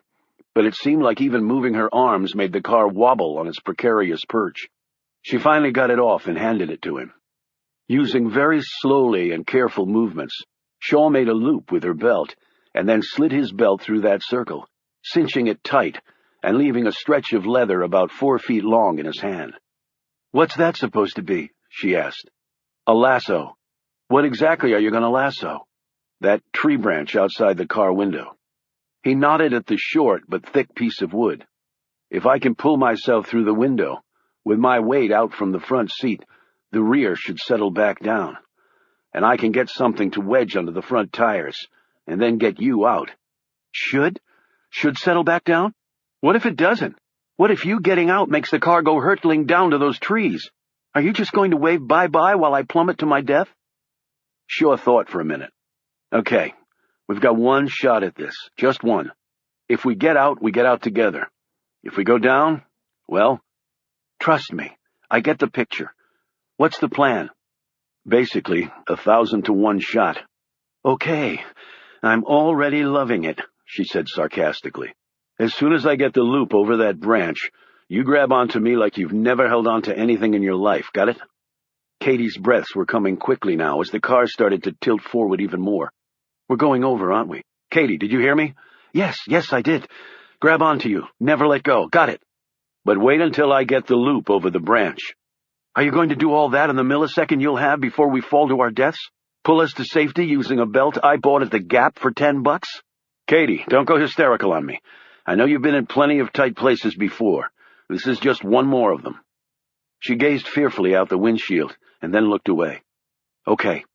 but it seemed like even moving her arms made the car wobble on its precarious perch. She finally got it off and handed it to him. Using very slowly and careful movements, Shaw made a loop with her belt and then slid his belt through that circle, cinching it tight and leaving a stretch of leather about 4 feet long in his hand. What's that supposed to be? She asked. A lasso. What exactly are you going to lasso? That tree branch outside the car window. He nodded at the short but thick piece of wood. If I can pull myself through the window, with my weight out from the front seat, the rear should settle back down. And I can get something to wedge under the front tires, and then get you out. Should? Should settle back down? What if it doesn't? What if you getting out makes the car go hurtling down to those trees? Are you just going to wave bye-bye while I plummet to my death? Shaw thought for a minute. Okay, we've got one shot at this, just one. If we get out together. If we go down, well, trust me, I get the picture. What's the plan? Basically, 1,000 to 1 shot. Okay, I'm already loving it, she said sarcastically. As soon as I get the loop over that branch, you grab onto me like you've never held on to anything in your life, got it? Katie's breaths were coming quickly now as the car started to tilt forward even more. We're going over, aren't we? Katie, did you hear me? Yes, I did. Grab onto you. Never let go. Got it. But wait until I get the loop over the branch. Are you going to do all that in the millisecond you'll have before we fall to our deaths? Pull us to safety using a belt I bought at the Gap for $10? Katie, don't go hysterical on me. I know you've been in plenty of tight places before. This is just one more of them. She gazed fearfully out the windshield and then looked away. Okay.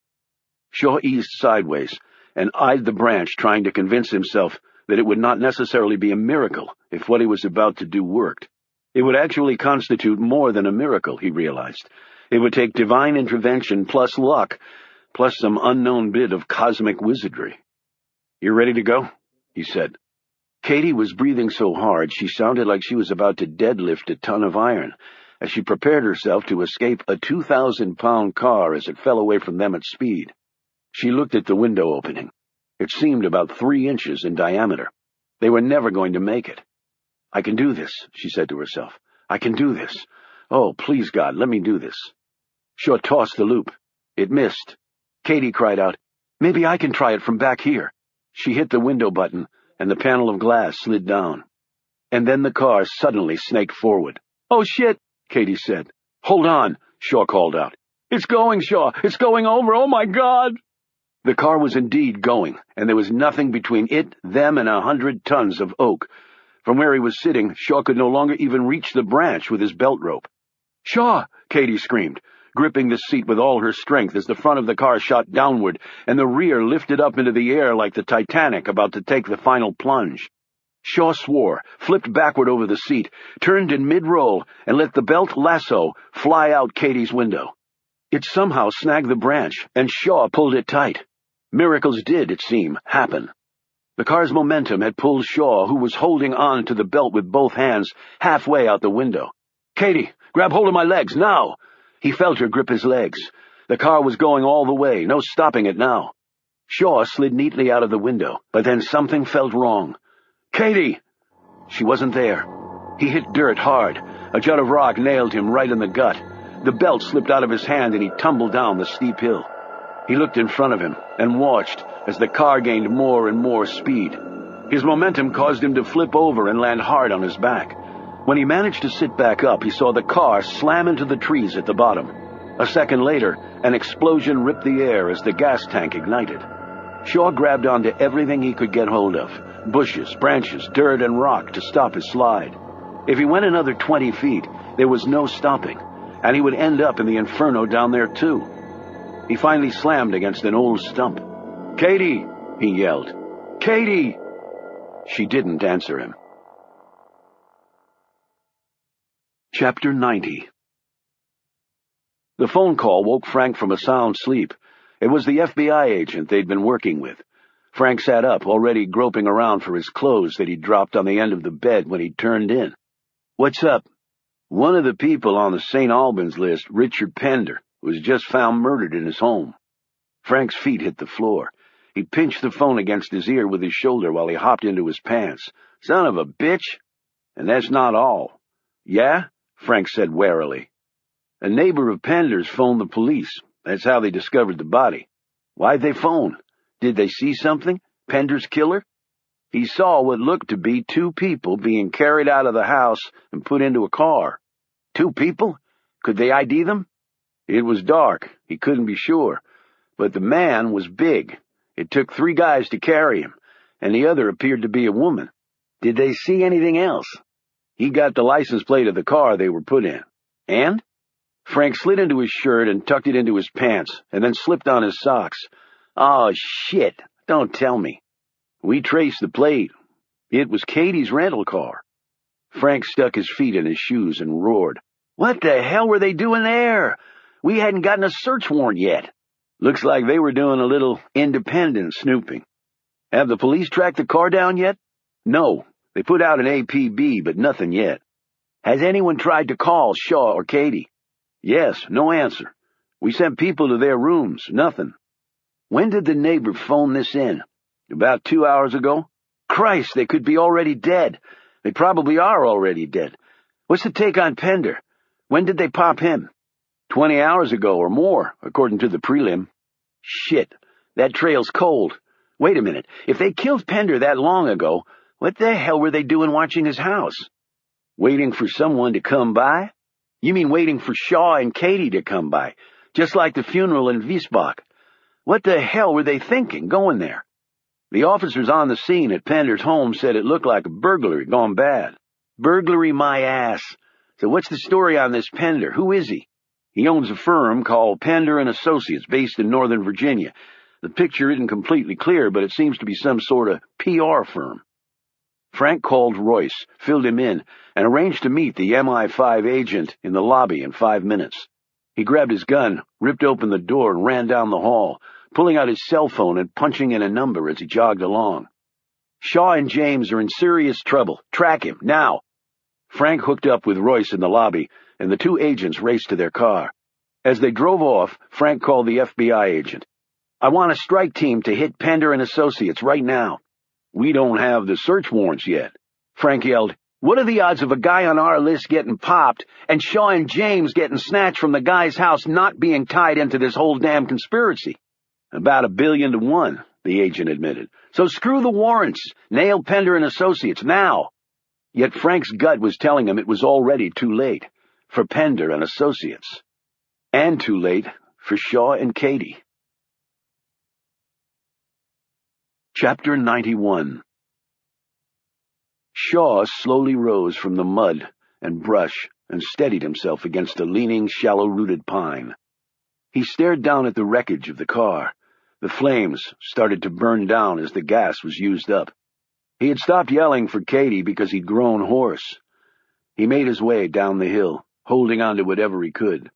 Shaw eased sideways and eyed the branch, trying to convince himself that it would not necessarily be a miracle if what he was about to do worked. It would actually constitute more than a miracle, he realized. It would take divine intervention plus luck, plus some unknown bit of cosmic wizardry. You ready to go? He said. Katie was breathing so hard she sounded like she was about to deadlift a ton of iron as she prepared herself to escape a 2,000-pound car as it fell away from them at speed. She looked at the window opening. It seemed about 3 inches in diameter. They were never going to make it. I can do this, she said to herself. I can do this. Oh, please, God, let me do this. Shaw tossed the loop. It missed. Katie cried out, Maybe I can try it from back here. She hit the window button, and the panel of glass slid down. And then the car suddenly snaked forward. Oh, shit, Katie said. Hold on, Shaw called out. It's going, Shaw. It's going over. Oh, my God. The car was indeed going, and there was nothing between it, them, and 100 tons of oak. From where he was sitting, Shaw could no longer even reach the branch with his belt rope. Shaw! Katie screamed, gripping the seat with all her strength as the front of the car shot downward and the rear lifted up into the air like the Titanic about to take the final plunge. Shaw swore, flipped backward over the seat, turned in mid-roll, and let the belt lasso fly out Katie's window. It somehow snagged the branch, and Shaw pulled it tight. Miracles did, it seemed, happen. The car's momentum had pulled Shaw, who was holding on to the belt with both hands, halfway out the window. Katie, grab hold of my legs, now! He felt her grip his legs. The car was going all the way, no stopping it now. Shaw slid neatly out of the window, but then something felt wrong. Katie! She wasn't there. He hit dirt hard. A jut of rock nailed him right in the gut. The belt slipped out of his hand and he tumbled down the steep hill. He looked in front of him and watched as the car gained more and more speed. His momentum caused him to flip over and land hard on his back. When he managed to sit back up, he saw the car slam into the trees at the bottom. A second later, an explosion ripped the air as the gas tank ignited. Shaw grabbed onto everything he could get hold of, bushes, branches, dirt, and rock to stop his slide. If he went another 20 feet, there was no stopping, and he would end up in the inferno down there too. He finally slammed against an old stump. Katie! He yelled. Katie! She didn't answer him. Chapter 90. The phone call woke Frank from a sound sleep. It was the FBI agent they'd been working with. Frank sat up, already groping around for his clothes that he'd dropped on the end of the bed when he turned in. What's up? One of the people on the St. Albans list, Richard Pender, was just found murdered in his home. Frank's feet hit the floor. He pinched the phone against his ear with his shoulder while he hopped into his pants. Son of a bitch! And that's not all. Yeah? Frank said warily. A neighbor of Pender's phoned the police. That's how they discovered the body. Why'd they phone? Did they see something? Pender's killer? He saw what looked to be 2 people being carried out of the house and put into a car. 2 people? Could they ID them? It was dark. He couldn't be sure. But the man was big. It took 3 guys to carry him, and the other appeared to be a woman. Did they see anything else? He got the license plate of the car they were put in. And? Frank slid into his shirt and tucked it into his pants, and then slipped on his socks. Oh, shit. Don't tell me. We traced the plate. It was Katie's rental car. Frank stuck his feet in his shoes and roared. What the hell were they doing there? We hadn't gotten a search warrant yet. Looks like they were doing a little independent snooping. Have the police tracked the car down yet? No, they put out an APB, but nothing yet. Has anyone tried to call Shaw or Katie? Yes, no answer. We sent people to their rooms, nothing. When did the neighbor phone this in? About 2 hours ago. Christ, they could be already dead. They probably are already dead. What's the take on Pender? When did they pop him? 20 hours ago or more, according to the prelim. Shit, that trail's cold. Wait a minute, if they killed Pender that long ago, what the hell were they doing watching his house? Waiting for someone to come by? You mean waiting for Shaw and Katie to come by, just like the funeral in Wiesbach? What the hell were they thinking, going there? The officers on the scene at Pender's home said it looked like a burglary gone bad. Burglary my ass. So what's the story on this Pender? Who is he? He owns a firm called Pender & Associates based in Northern Virginia. The picture isn't completely clear, but it seems to be some sort of PR firm. Frank called Royce, filled him in, and arranged to meet the MI5 agent in the lobby in 5 minutes. He grabbed his gun, ripped open the door, and ran down the hall, pulling out his cell phone and punching in a number as he jogged along. Shaw and James are in serious trouble. Track him, now. Frank hooked up with Royce in the lobby, and the two agents raced to their car. As they drove off, Frank called the FBI agent. I want a strike team to hit Pender & Associates right now. We don't have the search warrants yet. Frank yelled, what are the odds of a guy on our list getting popped and Shaw and James getting snatched from the guy's house not being tied into this whole damn conspiracy? About 1 billion to 1, the agent admitted. So screw the warrants. Nail Pender & Associates now. Yet Frank's gut was telling him it was already too late for Pender & Associates. And too late for Shaw and Katie. Chapter 91. Shaw slowly rose from the mud and brush and steadied himself against a leaning, shallow-rooted pine. He stared down at the wreckage of the car. The flames started to burn down as the gas was used up. He had stopped yelling for Katie because he'd grown hoarse. He made his way down the hill, holding on to whatever he could.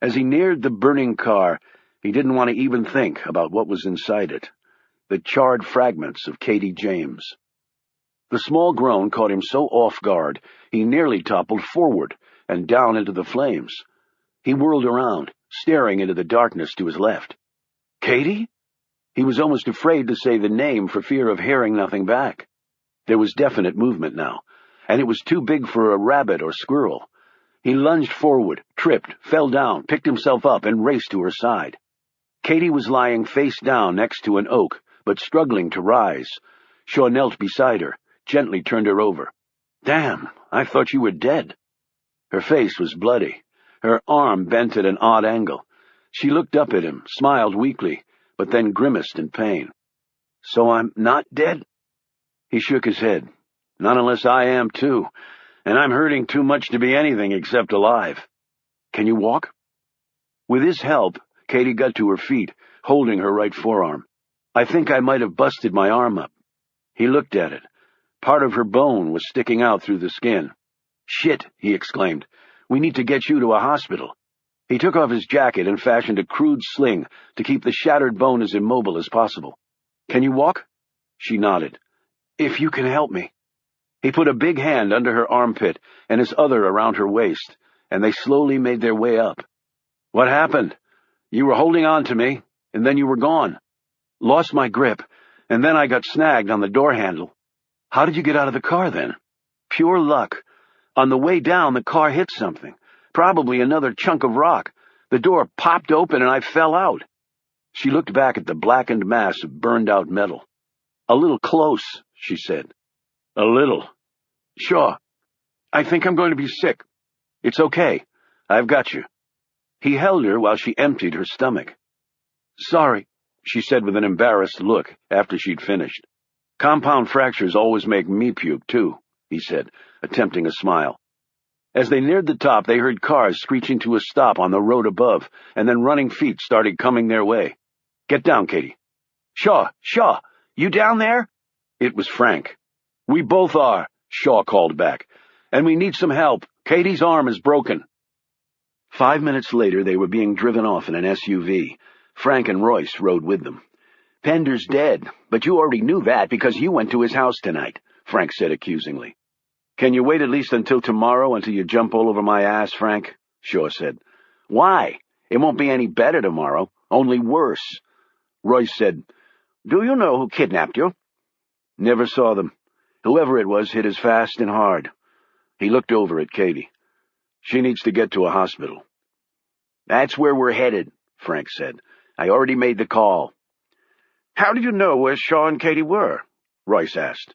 As he neared the burning car, he didn't want to even think about what was inside it. The charred fragments of Katie James. The small groan caught him so off guard, he nearly toppled forward and down into the flames. He whirled around, staring into the darkness to his left. Katie? He was almost afraid to say the name for fear of hearing nothing back. There was definite movement now, and it was too big for a rabbit or squirrel. He lunged forward, tripped, fell down, picked himself up, and raced to her side. Katie was lying face down next to an oak, but struggling to rise. Shaw knelt beside her, gently turned her over. Damn, I thought you were dead. Her face was bloody, her arm bent at an odd angle. She looked up at him, smiled weakly, but then grimaced in pain. So I'm not dead? He shook his head. Not unless I am too, and I'm hurting too much to be anything except alive. Can you walk? With his help, Katie got to her feet, holding her right forearm. I think I might have busted my arm up. He looked at it. Part of her bone was sticking out through the skin. Shit, he exclaimed. We need to get you to a hospital. He took off his jacket and fashioned a crude sling to keep the shattered bone as immobile as possible. Can you walk? She nodded. If you can help me. He put a big hand under her armpit and his other around her waist, and they slowly made their way up. What happened? You were holding on to me, and then you were gone. Lost my grip, and then I got snagged on the door handle. How did you get out of the car, then? Pure luck. On the way down, the car hit something, probably another chunk of rock. The door popped open, and I fell out. She looked back at the blackened mass of burned-out metal. A little close, she said. A little. Sure. I think I'm going to be sick. It's okay. I've got you. He held her while she emptied her stomach. Sorry, she said with an embarrassed look after she'd finished. Compound fractures always make me puke, too, he said, attempting a smile. As they neared the top, they heard cars screeching to a stop on the road above, and then running feet started coming their way. Get down, Katie. Shaw, you down there? It was Frank. We both are, Shaw called back. And we need some help. Katie's arm is broken. 5 minutes later, they were being driven off in an SUV. Frank and Royce rode with them. Pender's dead, but you already knew that because you went to his house tonight. Frank said accusingly. "Can you wait at least until tomorrow until you jump all over my ass, Frank?" Shaw said. "Why? It won't be any better tomorrow, only worse." Royce said, "Do you know who kidnapped you?" "Never saw them. Whoever it was hit us fast and hard." He looked over at Katie. "She needs to get to a hospital." "That's where we're headed," Frank said. "I already made the call." "How did you know where Shaw and Katie were?" Royce asked.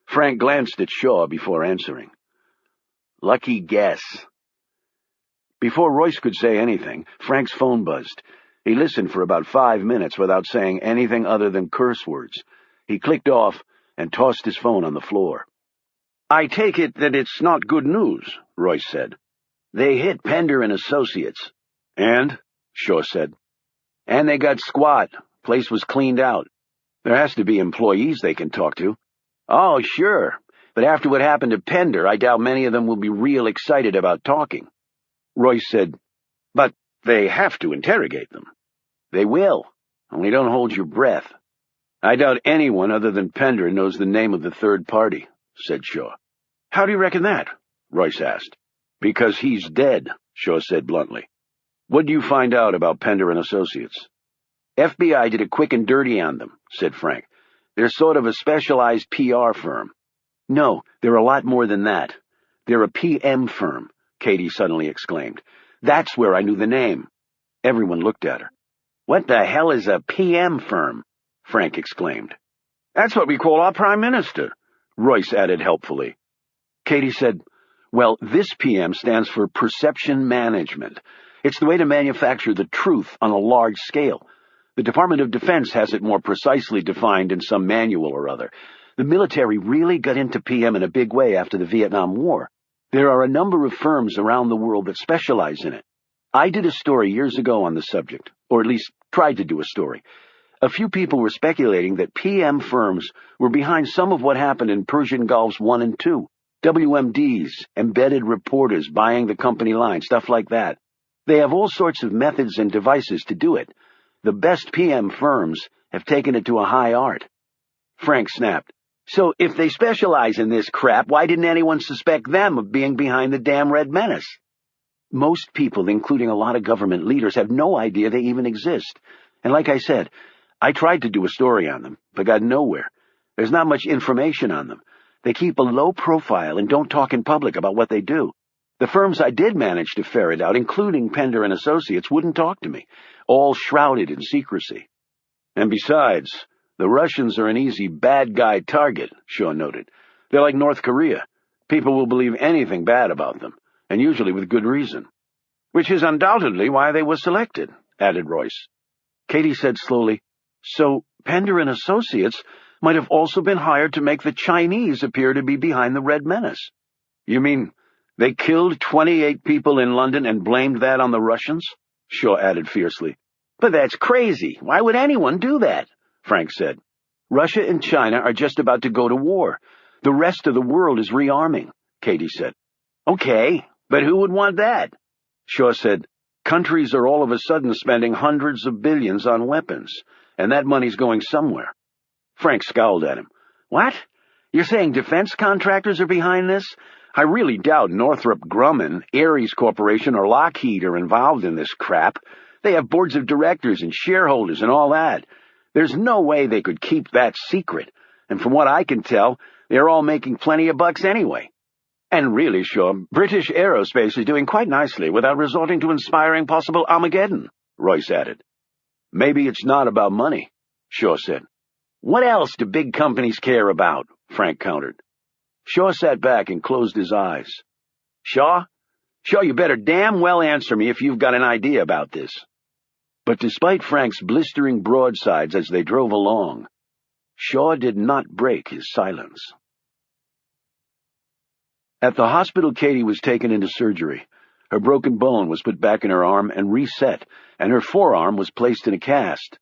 Frank glanced at Shaw before answering. "Lucky guess." Before Royce could say anything, Frank's phone buzzed. He listened for about 5 minutes without saying anything other than curse words. He clicked off and tossed his phone on the floor. "I take it that it's not good news," Royce said. "They hit Pender and Associates." "And?" Shaw said. "And they got squat. Place was cleaned out. There has to be employees they can talk to." "Oh, sure. But after what happened to Pender, I doubt many of them will be real excited about talking." Royce said, "But they have to interrogate them." "They will. Only don't hold your breath." "I doubt anyone other than Pender knows the name of the third party," said Shaw. "How do you reckon that?" Royce asked. "Because he's dead," Shaw said bluntly. "What do you find out about Pender and Associates?" "FBI did a quick and dirty on them," said Frank. "They're sort of a specialized PR firm." "No, they're a lot more than that. They're a PM firm," Katie suddenly exclaimed. "That's where I knew the name." Everyone looked at her. "What the hell is a PM firm?" Frank exclaimed. "That's what we call our Prime Minister," Royce added helpfully. Katie said, "Well, this PM stands for Perception Management. It's the way to manufacture the truth on a large scale. The Department of Defense has it more precisely defined in some manual or other. The military really got into PM in a big way after the Vietnam War. There are a number of firms around the world that specialize in it. I did a story years ago on the subject, or at least tried to do a story. A few people were speculating that PM firms were behind some of what happened in Persian Gulfs 1 and 2. WMDs, embedded reporters buying the company line, stuff like that. They have all sorts of methods and devices to do it. The best PM firms have taken it to a high art." Frank snapped. "So if they specialize in this crap, why didn't anyone suspect them of being behind the damn Red Menace?" "Most people, including a lot of government leaders, have no idea they even exist. And like I said, I tried to do a story on them, but got nowhere. There's not much information on them. They keep a low profile and don't talk in public about what they do. The firms I did manage to ferret out, including Pender and Associates, wouldn't talk to me, all shrouded in secrecy." "And besides, the Russians are an easy bad guy target," Shaw noted. "They're like North Korea. People will believe anything bad about them, and usually with good reason." "Which is undoubtedly why they were selected," added Royce. Katie said slowly, "So Pender and Associates might have also been hired to make the Chinese appear to be behind the Red Menace." "You mean they killed 28 people in London and blamed that on the Russians?" Shaw added fiercely. "But that's crazy. Why would anyone do that?" Frank said. "Russia and China are just about to go to war. The rest of the world is rearming," Katie said. "Okay, but who would want that?" Shaw said, "Countries are all of a sudden spending hundreds of billions on weapons, and that money's going somewhere." Frank scowled at him. "What? You're saying defense contractors are behind this? I really doubt Northrop Grumman, Ares Corporation, or Lockheed are involved in this crap. They have boards of directors and shareholders and all that. There's no way they could keep that secret, and from what I can tell, they're all making plenty of bucks anyway. And really, Shaw, British aerospace is doing quite nicely without resorting to inspiring possible Armageddon," Royce added. "Maybe it's not about money," Shaw said. "What else do big companies care about?" Frank countered. Shaw sat back and closed his eyes. Shaw, you better damn well answer me if you've got an idea about this." But despite Frank's blistering broadsides as they drove along, Shaw did not break his silence. At the hospital, Katie was taken into surgery. Her broken bone was put back in her arm and reset, and her forearm was placed in a cast.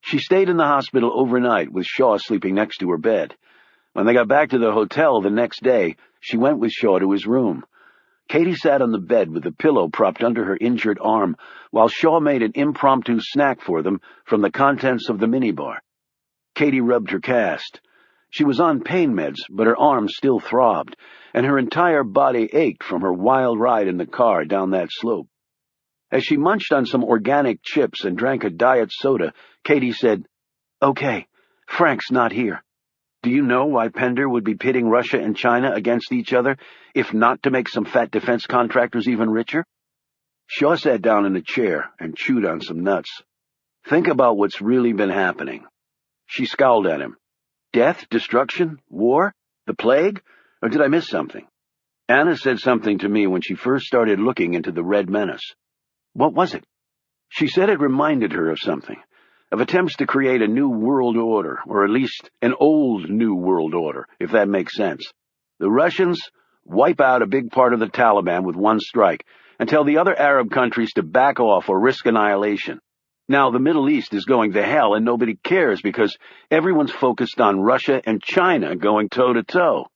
She stayed in the hospital overnight with Shaw sleeping next to her bed. When they got back to the hotel the next day, she went with Shaw to his room. Katie sat on the bed with a pillow propped under her injured arm, while Shaw made an impromptu snack for them from the contents of the minibar. Katie rubbed her cast. She was on pain meds, but her arms still throbbed, and her entire body ached from her wild ride in the car down that slope. As she munched on some organic chips and drank a diet soda, Katie said, "Okay, Frank's not here. Do you know why Pender would be pitting Russia and China against each other, if not to make some fat defense contractors even richer?" Shaw sat down in a chair and chewed on some nuts. "Think about what's really been happening." She scowled at him. "Death, destruction, war, the plague? Or did I miss something?" Anna said something to me when she first started looking into the Red Menace. "What was it?" She said it reminded her of something, of attempts to create a new world order, or at least an old new world order, if that makes sense. The Russians wipe out a big part of the Taliban with one strike, and tell the other Arab countries to back off or risk annihilation. Now the Middle East is going to hell, and nobody cares because everyone's focused on Russia and China going toe-to-toe.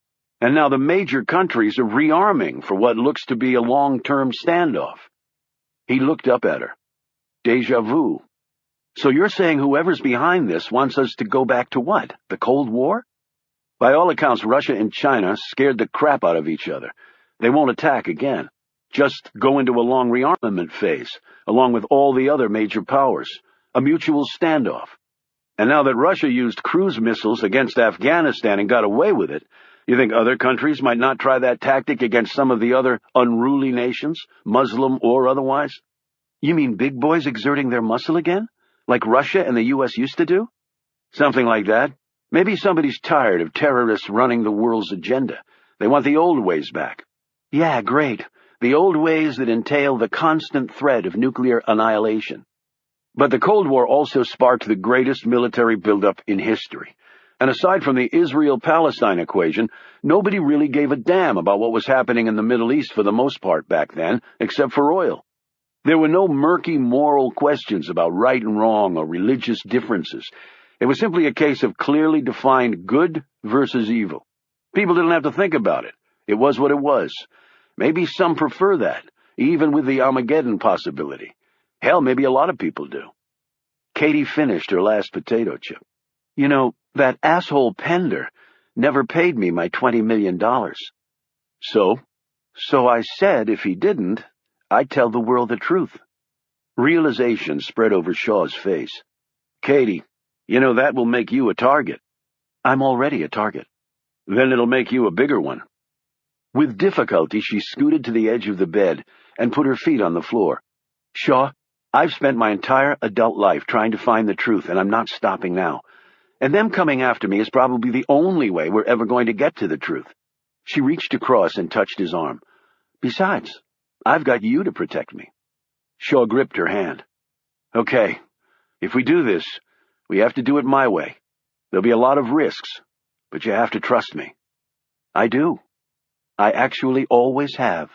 And now the major countries are rearming for what looks to be a long-term standoff. He looked up at her. Deja vu. "So you're saying whoever's behind this wants us to go back to what? The Cold War?" "By all accounts, Russia and China scared the crap out of each other. They won't attack again. Just go into a long rearmament phase, along with all the other major powers. A mutual standoff. And now that Russia used cruise missiles against Afghanistan and got away with it, you think other countries might not try that tactic against some of the other unruly nations, Muslim or otherwise?" "You mean big boys exerting their muscle again? Like Russia and the U.S. used to do?" "Something like that. Maybe somebody's tired of terrorists running the world's agenda. They want the old ways back." "Yeah, great. The old ways that entail the constant threat of nuclear annihilation." But the Cold War also sparked the greatest military buildup in history. And aside from the Israel-Palestine equation, nobody really gave a damn about what was happening in the Middle East for the most part back then, except for oil. There were no murky moral questions about right and wrong or religious differences. It was simply a case of clearly defined good versus evil. People didn't have to think about it. It was what it was. Maybe some prefer that, even with the Armageddon possibility. Hell, maybe a lot of people do. Katie finished her last potato chip. "You know, that asshole Pender never paid me my $20 million. So I said if he didn't, I'd tell the world the truth." Realization spread over Shaw's face. "Katie, you know that will make you a target." "I'm already a target." "Then it'll make you a bigger one." With difficulty, she scooted to the edge of the bed and put her feet on the floor. "Shaw, I've spent my entire adult life trying to find the truth, and I'm not stopping now. And them coming after me is probably the only way we're ever going to get to the truth." She reached across and touched his arm. "Besides, I've got you to protect me." Shaw gripped her hand. "Okay, if we do this, we have to do it my way. There'll be a lot of risks, but you have to trust me." "I do. I actually always have."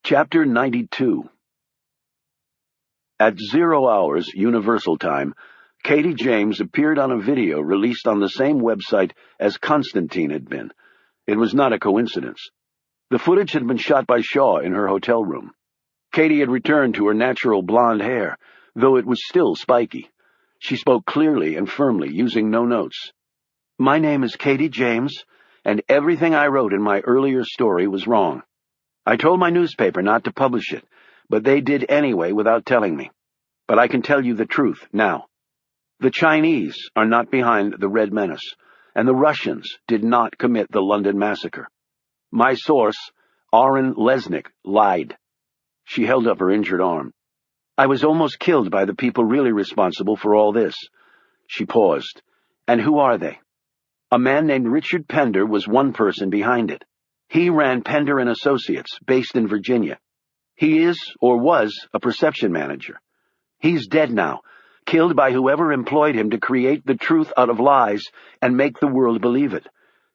Chapter 92. At 0 hours Universal Time, Katie James appeared on a video released on the same website as Constantine had been. It was not a coincidence. The footage had been shot by Shaw in her hotel room. Katie had returned to her natural blonde hair, though it was still spiky. She spoke clearly and firmly, using no notes. "My name is Katie James, and everything I wrote in my earlier story was wrong. I told my newspaper not to publish it, but they did anyway without telling me. But I can tell you the truth now. The Chinese are not behind the Red Menace, and the Russians did not commit the London massacre. My source, Aaron Lesnick, lied." She held up her injured arm. "I was almost killed by the people really responsible for all this." She paused. "And who are they?" "A man named Richard Pender was one person behind it. He ran Pender and Associates, based in Virginia. He is, or was, a perception manager. He's dead now, killed by whoever employed him to create the truth out of lies and make the world believe it.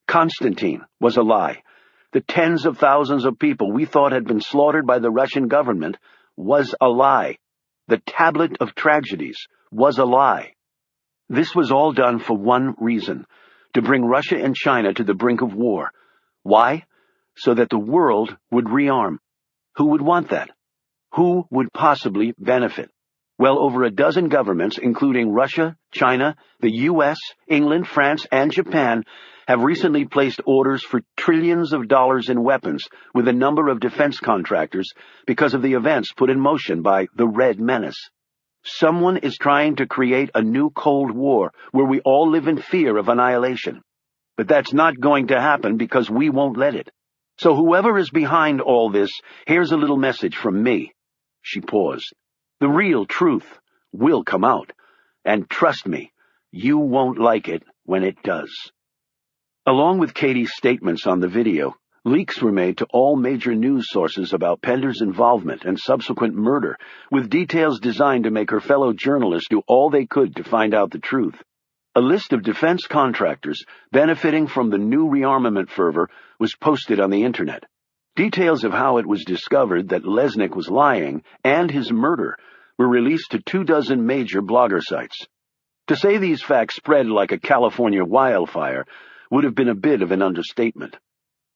Constantine was a lie. The tens of thousands of people we thought had been slaughtered by the Russian government was a lie. The Tablet of Tragedies was a lie. This was all done for one reason, to bring Russia and China to the brink of war. Why? So that the world would rearm. Who would want that? Who would possibly benefit? Well over a dozen governments, including Russia, China, the U.S., England, France, and Japan, have recently placed orders for trillions of dollars in weapons with a number of defense contractors because of the events put in motion by the Red Menace. Someone is trying to create a new Cold War where we all live in fear of annihilation. But that's not going to happen because we won't let it. So whoever is behind all this, here's a little message from me. She paused. The real truth will come out. And trust me, you won't like it when it does. Along with Katie's statements on the video, leaks were made to all major news sources about Pender's involvement and subsequent murder, with details designed to make her fellow journalists do all they could to find out the truth. A list of defense contractors benefiting from the new rearmament fervor was posted on the Internet. Details of how it was discovered that Lesnick was lying and his murder were released to 24 major blogger sites. To say these facts spread like a California wildfire would have been a bit of an understatement.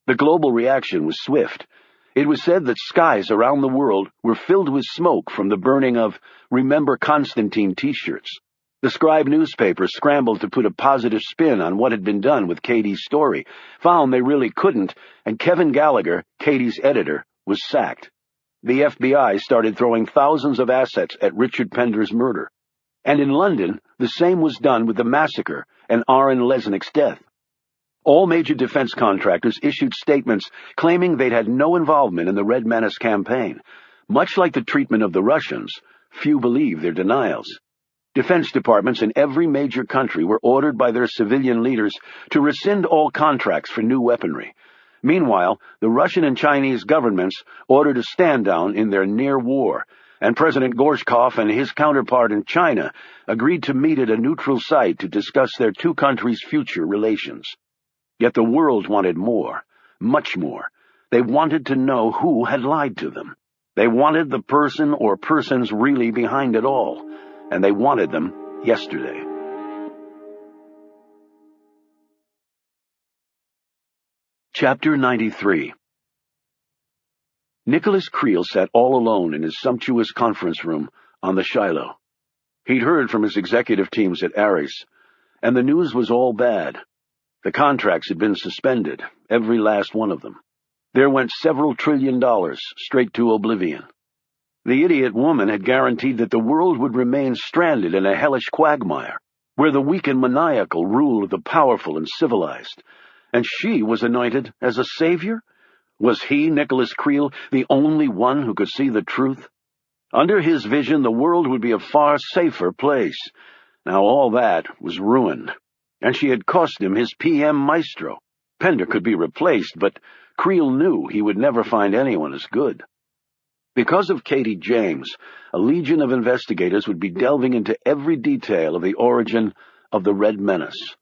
The global reaction was swift. It was said that skies around the world were filled with smoke from the burning of Remember Constantine t-shirts. The Scribe newspaper scrambled to put a positive spin on what had been done with Katie's story, found they really couldn't, and Kevin Gallagher, Katie's editor, was sacked. The FBI started throwing thousands of assets at Richard Pender's murder. And in London, the same was done with the massacre and Aaron Lesnick's death. All major defense contractors issued statements claiming they'd had no involvement in the Red Menace campaign. Much like the treatment of the Russians, few believe their denials. Defense departments in every major country were ordered by their civilian leaders to rescind all contracts for new weaponry. Meanwhile, the Russian and Chinese governments ordered a stand-down in their near war, and President Gorshkov and his counterpart in China agreed to meet at a neutral site to discuss their two countries' future relations. Yet the world wanted more, much more. They wanted to know who had lied to them. They wanted the person or persons really behind it all, and they wanted them yesterday. Chapter 93. Nicholas Creel sat all alone in his sumptuous conference room on the Shiloh. He'd heard from his executive teams at Ares, and the news was all bad. The contracts had been suspended, every last one of them. There went several $1 trillion straight to oblivion. The idiot woman had guaranteed that the world would remain stranded in a hellish quagmire, where the weak and maniacal ruled the powerful and civilized. And she was anointed as a savior? Was he, Nicholas Creel, the only one who could see the truth? Under his vision, the world would be a far safer place. Now all that was ruined. And she had cost him his PM maestro. Pender could be replaced, but Creel knew he would never find anyone as good. Because of Katie James, a legion of investigators would be delving into every detail of the origin of the Red Menace.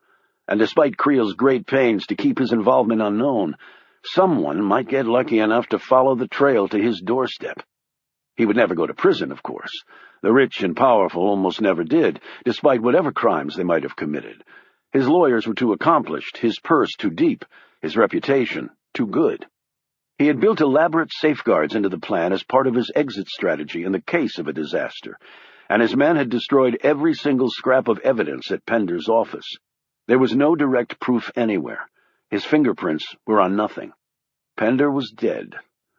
And despite Creel's great pains to keep his involvement unknown, someone might get lucky enough to follow the trail to his doorstep. He would never go to prison, of course. The rich and powerful almost never did, despite whatever crimes they might have committed. His lawyers were too accomplished, his purse too deep, his reputation too good. He had built elaborate safeguards into the plan as part of his exit strategy in the case of a disaster, and his men had destroyed every single scrap of evidence at Pender's office. There was no direct proof anywhere. His fingerprints were on nothing. Pender was dead.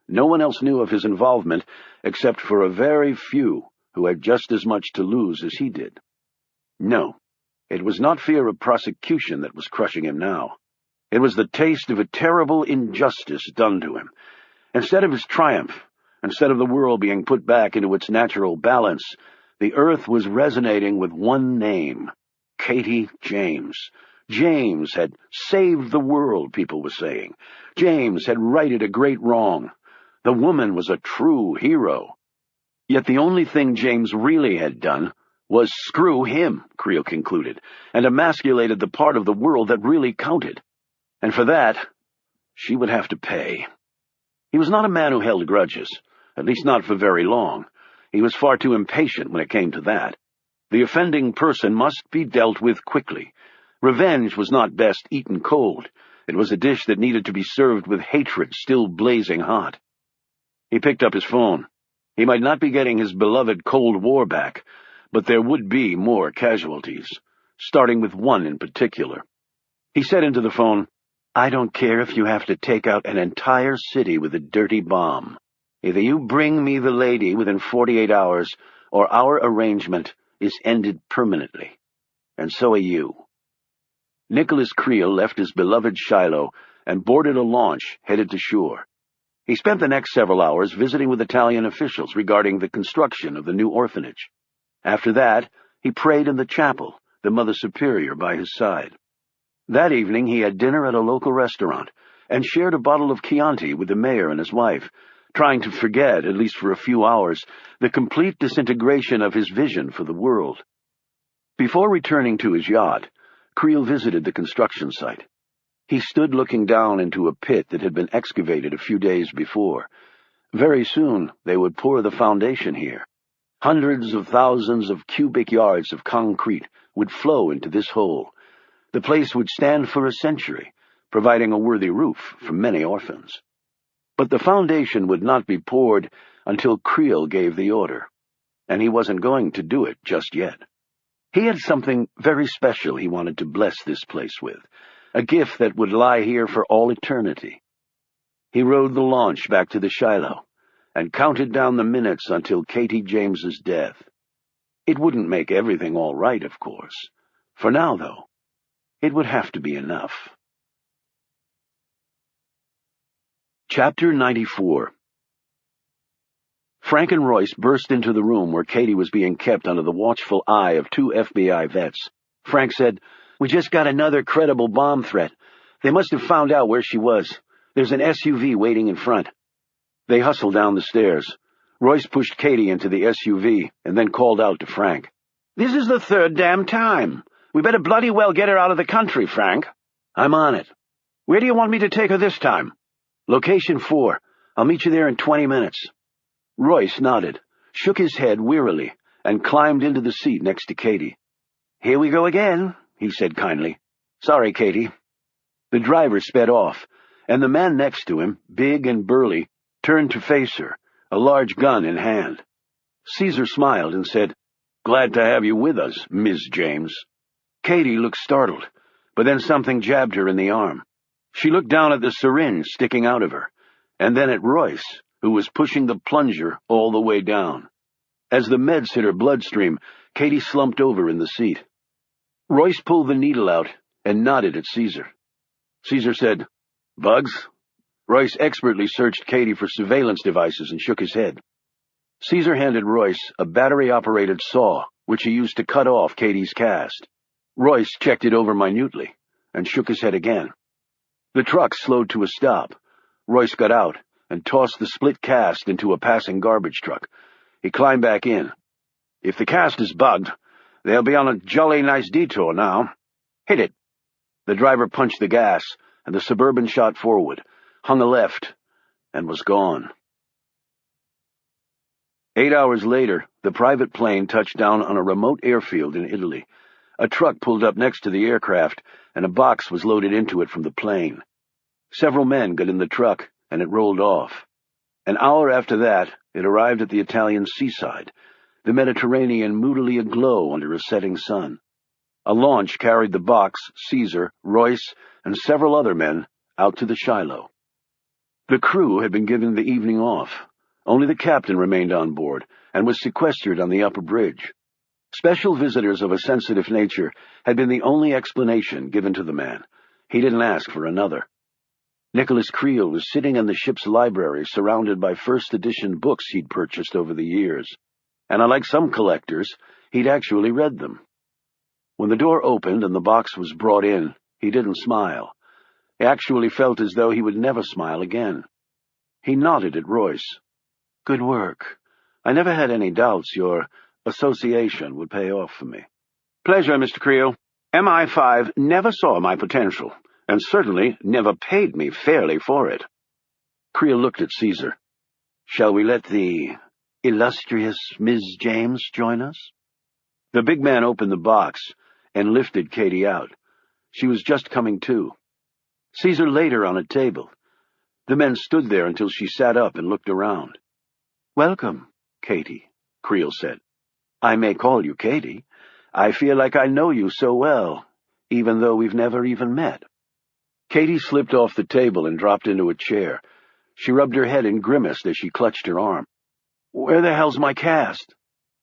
No one else knew of his involvement except for a very few who had just as much to lose as he did. No, it was not fear of prosecution that was crushing him now. It was the taste of a terrible injustice done to him. Instead of his triumph, instead of the world being put back into its natural balance, the earth was resonating with one name: Katie James. James had saved the world, people were saying. James had righted a great wrong. The woman was a true hero. Yet the only thing James really had done was screw him, Creel concluded, and emasculated the part of the world that really counted. And for that, she would have to pay. He was not a man who held grudges, at least not for very long. He was far too impatient when it came to that. The offending person must be dealt with quickly. Revenge was not best eaten cold. It was a dish that needed to be served with hatred still blazing hot. He picked up his phone. He might not be getting his beloved Cold War back, but there would be more casualties, starting with one in particular. He said into the phone, "I don't care if you have to take out an entire city with a dirty bomb. Either you bring me the lady within 48 hours, or our arrangement is ended permanently. And so are you." Nicholas Creel left his beloved Shiloh and boarded a launch headed to shore. He spent the next several hours visiting with Italian officials regarding the construction of the new orphanage. After that, he prayed in the chapel, the Mother Superior by his side. That evening he had dinner at a local restaurant and shared a bottle of Chianti with the mayor and his wife, trying to forget, at least for a few hours, the complete disintegration of his vision for the world. Before returning to his yacht, Creel visited the construction site. He stood looking down into a pit that had been excavated a few days before. Very soon they would pour the foundation here. Hundreds of thousands of cubic yards of concrete would flow into this hole. The place would stand for a century, providing a worthy roof for many orphans. But the foundation would not be poured until Creel gave the order, and he wasn't going to do it just yet. He had something very special he wanted to bless this place with, a gift that would lie here for all eternity. He rowed the launch back to the Shiloh and counted down the minutes until Katie James's death. It wouldn't make everything all right, of course. For now, though, it would have to be enough. Chapter 94. Frank and Royce burst into the room where Katie was being kept under the watchful eye of 2 FBI vets. Frank said, "We just got another credible bomb threat. They must have found out where she was. There's an SUV waiting in front." They hustled down the stairs. Royce pushed Katie into the SUV and then called out to Frank. "This is the 3rd damn time. We better bloody well get her out of the country, Frank." "I'm on it." "Where do you want me to take her this time?" "Location 4. I'll meet you there in 20 minutes. Royce nodded, shook his head wearily, and climbed into the seat next to Katie. "Here we go again," he said kindly. "Sorry, Katie." The driver sped off, and the man next to him, big and burly, turned to face her, a large gun in hand. Caesar smiled and said, "Glad to have you with us, Ms. James." Katie looked startled, but then something jabbed her in the arm. She looked down at the syringe sticking out of her, and then at Royce, who was pushing the plunger all the way down. As the meds hit her bloodstream, Katie slumped over in the seat. Royce pulled the needle out and nodded at Caesar. Caesar said, "Bugs?" Royce expertly searched Katie for surveillance devices and shook his head. Caesar handed Royce a battery-operated saw, which he used to cut off Katie's cast. Royce checked it over minutely and shook his head again. The truck slowed to a stop. Royce got out and tossed the split cast into a passing garbage truck. He climbed back in. "If the cast is bugged, they'll be on a jolly nice detour now. Hit it." The driver punched the gas, and the Suburban shot forward, hung a left, and was gone. 8 hours later, the private plane touched down on a remote airfield in Italy. A truck pulled up next to the aircraft, and a box was loaded into it from the plane. Several men got in the truck, and it rolled off. An hour after that, it arrived at the Italian seaside, the Mediterranean moodily aglow under a setting sun. A launch carried the box, Caesar, Royce, and several other men out to the Shiloh. The crew had been given the evening off. Only the captain remained on board and was sequestered on the upper bridge. Special visitors of a sensitive nature had been the only explanation given to the man. He didn't ask for another. Nicholas Creel was sitting in the ship's library surrounded by first-edition books he'd purchased over the years, and unlike some collectors, he'd actually read them. When the door opened and the box was brought in, he didn't smile. He actually felt as though he would never smile again. He nodded at Royce. "Good work. I never had any doubts your association would pay off for me." "Pleasure, Mr. Creel. MI5 never saw my potential, and certainly never paid me fairly for it." Creel looked at Caesar. "Shall we let the illustrious Ms. James join us?" The big man opened the box and lifted Katie out. She was just coming to. Caesar laid her on a table. The men stood there until she sat up and looked around. "Welcome," Katie, Creel said. I may call you Katie. I feel like I know you so well, even though we've never even met. Katie slipped off the table and dropped into a chair. She rubbed her head and grimaced as she clutched her arm. Where the hell's my cast?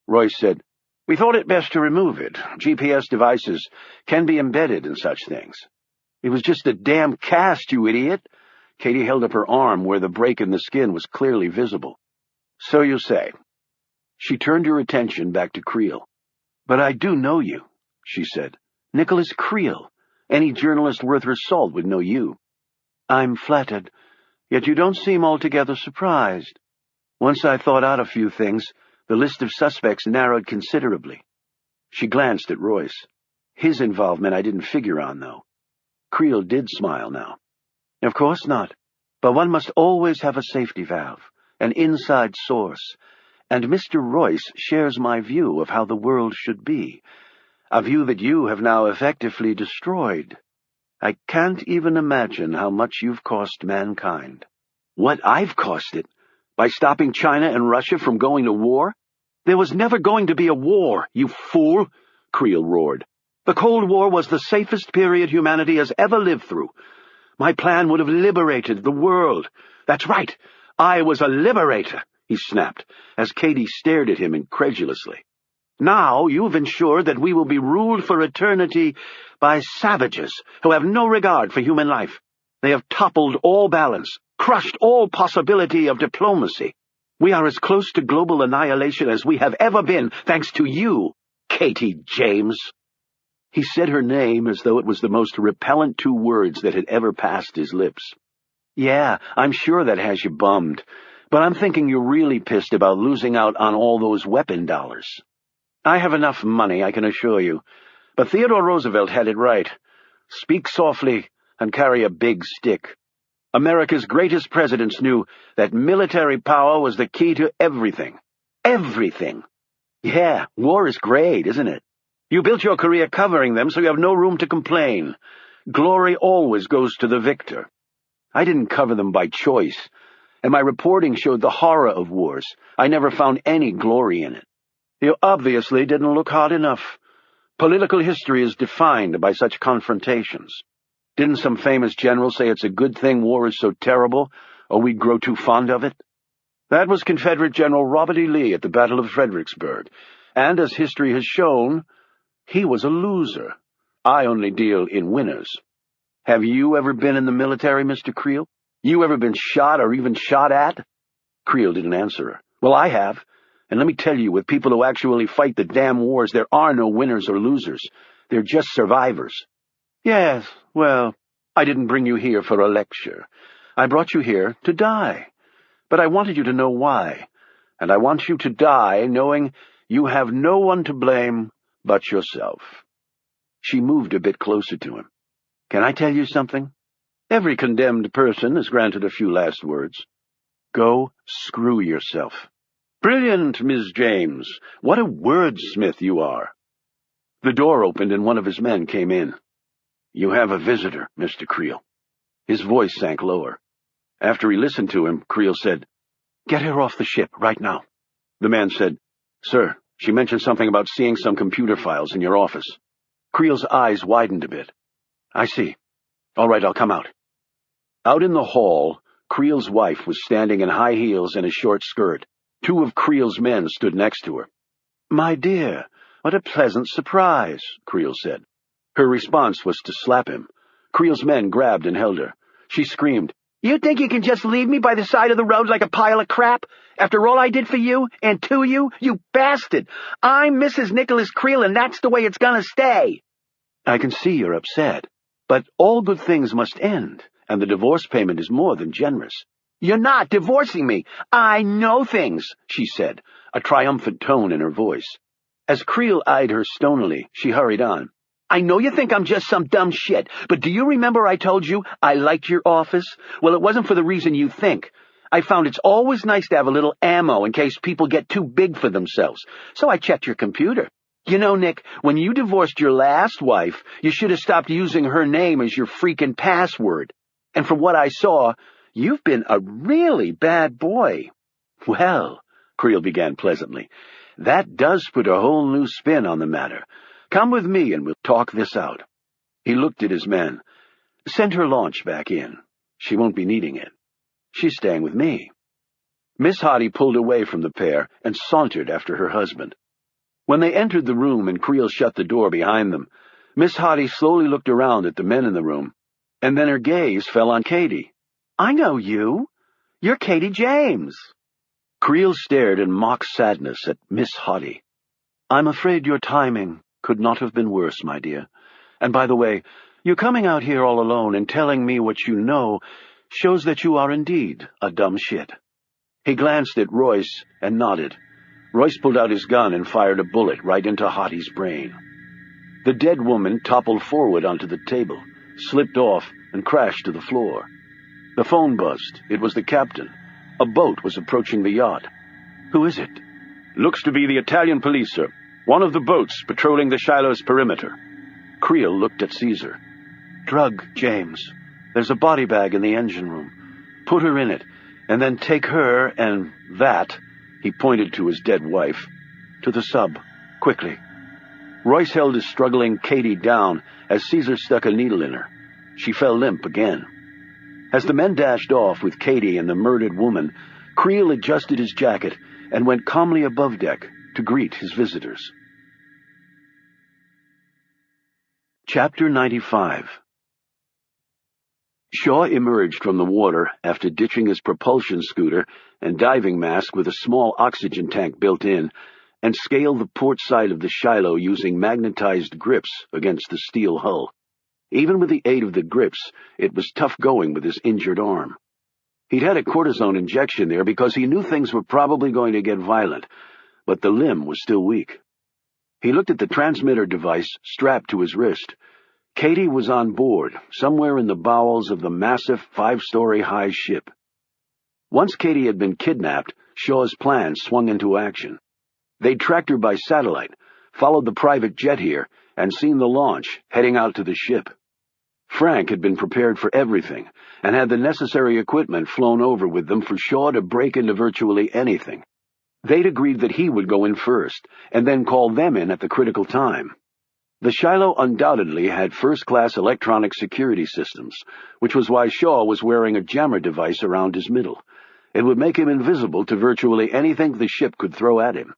Royce said, We thought it best to remove it. GPS devices can be embedded in such things. It was just a damn cast, you idiot. Katie held up her arm where the break in the skin was clearly visible. So you say. She turned her attention back to Creel. But I do know you, she said. Nicholas Creel. Any journalist worth her salt would know you. I'm flattered, yet you don't seem altogether surprised. Once I thought out a few things, the list of suspects narrowed considerably. She glanced at Royce. His involvement I didn't figure on, though. Creel did smile now. Of course not, but one must always have a safety valve, an inside source, and Mr. Royce shares my view of how the world should be, a view that you have now effectively destroyed. I can't even imagine how much you've cost mankind. What I've cost it? By stopping China and Russia from going to war? There was never going to be a war, you fool, Creel roared. The Cold War was the safest period humanity has ever lived through. My plan would have liberated the world. That's right, I was a liberator, he snapped, as Katie stared at him incredulously. Now you've ensured that we will be ruled for eternity by savages who have no regard for human life. They have toppled all balance, crushed all possibility of diplomacy. We are as close to global annihilation as we have ever been, thanks to you, Katie James. He said her name as though it was the most repellent 2 words that had ever passed his lips. Yeah, I'm sure that has you bummed, but I'm thinking you're really pissed about losing out on all those weapon dollars. I have enough money, I can assure you, but Theodore Roosevelt had it right. Speak softly and carry a big stick. America's greatest presidents knew that military power was the key to everything. Everything. Yeah, war is great, isn't it? You built your career covering them, so you have no room to complain. Glory always goes to the victor. I didn't cover them by choice, and my reporting showed the horror of wars. I never found any glory in it. You obviously didn't look hard enough. Political history is defined by such confrontations. Didn't some famous general say it's a good thing war is so terrible, or we'd grow too fond of it? That was Confederate General Robert E. Lee at the Battle of Fredericksburg, and as history has shown, he was a loser. I only deal in winners. Have you ever been in the military, Mr. Creel? You ever been shot or even shot at? Creel didn't answer her. Well, I have. And let me tell you, with people who actually fight the damn wars, there are no winners or losers. They're just survivors. Yes, well, I didn't bring you here for a lecture. I brought you here to die. But I wanted you to know why. And I want you to die knowing you have no one to blame but yourself. She moved a bit closer to him. Can I tell you something? Every condemned person is granted a few last words. Go screw yourself. Brilliant, Miss James. What a wordsmith you are. The door opened and one of his men came in. You have a visitor, Mr. Creel. His voice sank lower. After he listened to him, Creel said, Get her off the ship right now. The man said, Sir, she mentioned something about seeing some computer files in your office. Creel's eyes widened a bit. I see. All right, I'll come out. Out in the hall, Creel's wife was standing in high heels and a short skirt. 2 of Creel's men stood next to her. My dear, what a pleasant surprise, Creel said. Her response was to slap him. Creel's men grabbed and held her. She screamed, You think you can just leave me by the side of the road like a pile of crap? After all I did for you and to you, you bastard! I'm Mrs. Nicholas Creel, and that's the way it's gonna stay. I can see you're upset, but all good things must end, and the divorce payment is more than generous. You're not divorcing me. I know things, she said, a triumphant tone in her voice. As Creel eyed her stonily, she hurried on. I know you think I'm just some dumb shit, but do you remember I told you I liked your office? Well, it wasn't for the reason you think. I found it's always nice to have a little ammo in case people get too big for themselves, so I checked your computer. You know, Nick, when you divorced your last wife, you should have stopped using her name as your freaking password. And from what I saw, you've been a really bad boy. Well, Creel began pleasantly. "That does put a whole new spin on the matter. Come with me and we'll talk this out." He looked at his men. "Send her launch back in. She won't be needing it. She's staying with me." Miss Hoddy pulled away from the pair and sauntered after her husband. When they entered the room and Creel shut the door behind them, Miss Hoddy slowly looked around at the men in the room, and then her gaze fell on Katie. "I know you. You're Katie James." Creel stared in mock sadness at Miss Hoddy. "I'm afraid your timing could not have been worse, my dear. And by the way, you coming out here all alone and telling me what you know shows that you are indeed a dumb shit." He glanced at Royce and nodded. Royce pulled out his gun and fired a bullet right into Hoddy's brain. The dead woman toppled forward onto the table, slipped off, and crashed to the floor. The phone buzzed. It was the captain. A boat was approaching the yacht. "Who is it?" "Looks to be the Italian police, sir. One of the boats patrolling the Shiloh's perimeter." Creel looked at Caesar. "Drug, James. There's a body bag in the engine room. Put her in it, and then take her and that," he pointed to his dead wife, "to the sub, quickly." Royce held his struggling Katie down as Caesar stuck a needle in her. She fell limp again. As the men dashed off with Katie and the murdered woman, Creel adjusted his jacket and went calmly above deck to greet his visitors. Chapter 95. Shaw emerged from the water after ditching his propulsion scooter and diving mask with a small oxygen tank built in, and scaled the port side of the Shiloh using magnetized grips against the steel hull. Even with the aid of the grips, it was tough going with his injured arm. He'd had a cortisone injection there because he knew things were probably going to get violent, but the limb was still weak. He looked at the transmitter device strapped to his wrist. Katie was on board, somewhere in the bowels of the massive 5-story-high ship. Once Katie had been kidnapped, Shaw's plan swung into action. They'd tracked her by satellite, followed the private jet here, and seen the launch heading out to the ship. Frank had been prepared for everything, and had the necessary equipment flown over with them for Shaw to break into virtually anything. They'd agreed that he would go in first, and then call them in at the critical time. The Shiloh undoubtedly had first-class electronic security systems, which was why Shaw was wearing a jammer device around his middle. It would make him invisible to virtually anything the ship could throw at him.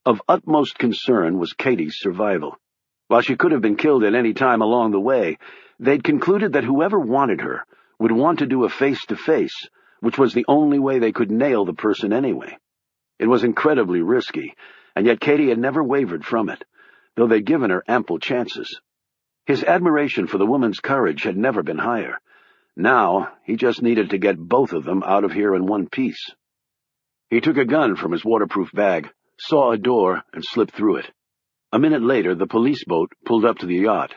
Of utmost concern was Katie's survival. While she could have been killed at any time along the way, they'd concluded that whoever wanted her would want to do a face-to-face, which was the only way they could nail the person anyway. It was incredibly risky, and yet Katie had never wavered from it, though they'd given her ample chances. His admiration for the woman's courage had never been higher. Now, he just needed to get both of them out of here in one piece. He took a gun from his waterproof bag, saw a door, and slipped through it. A minute later, the police boat pulled up to the yacht.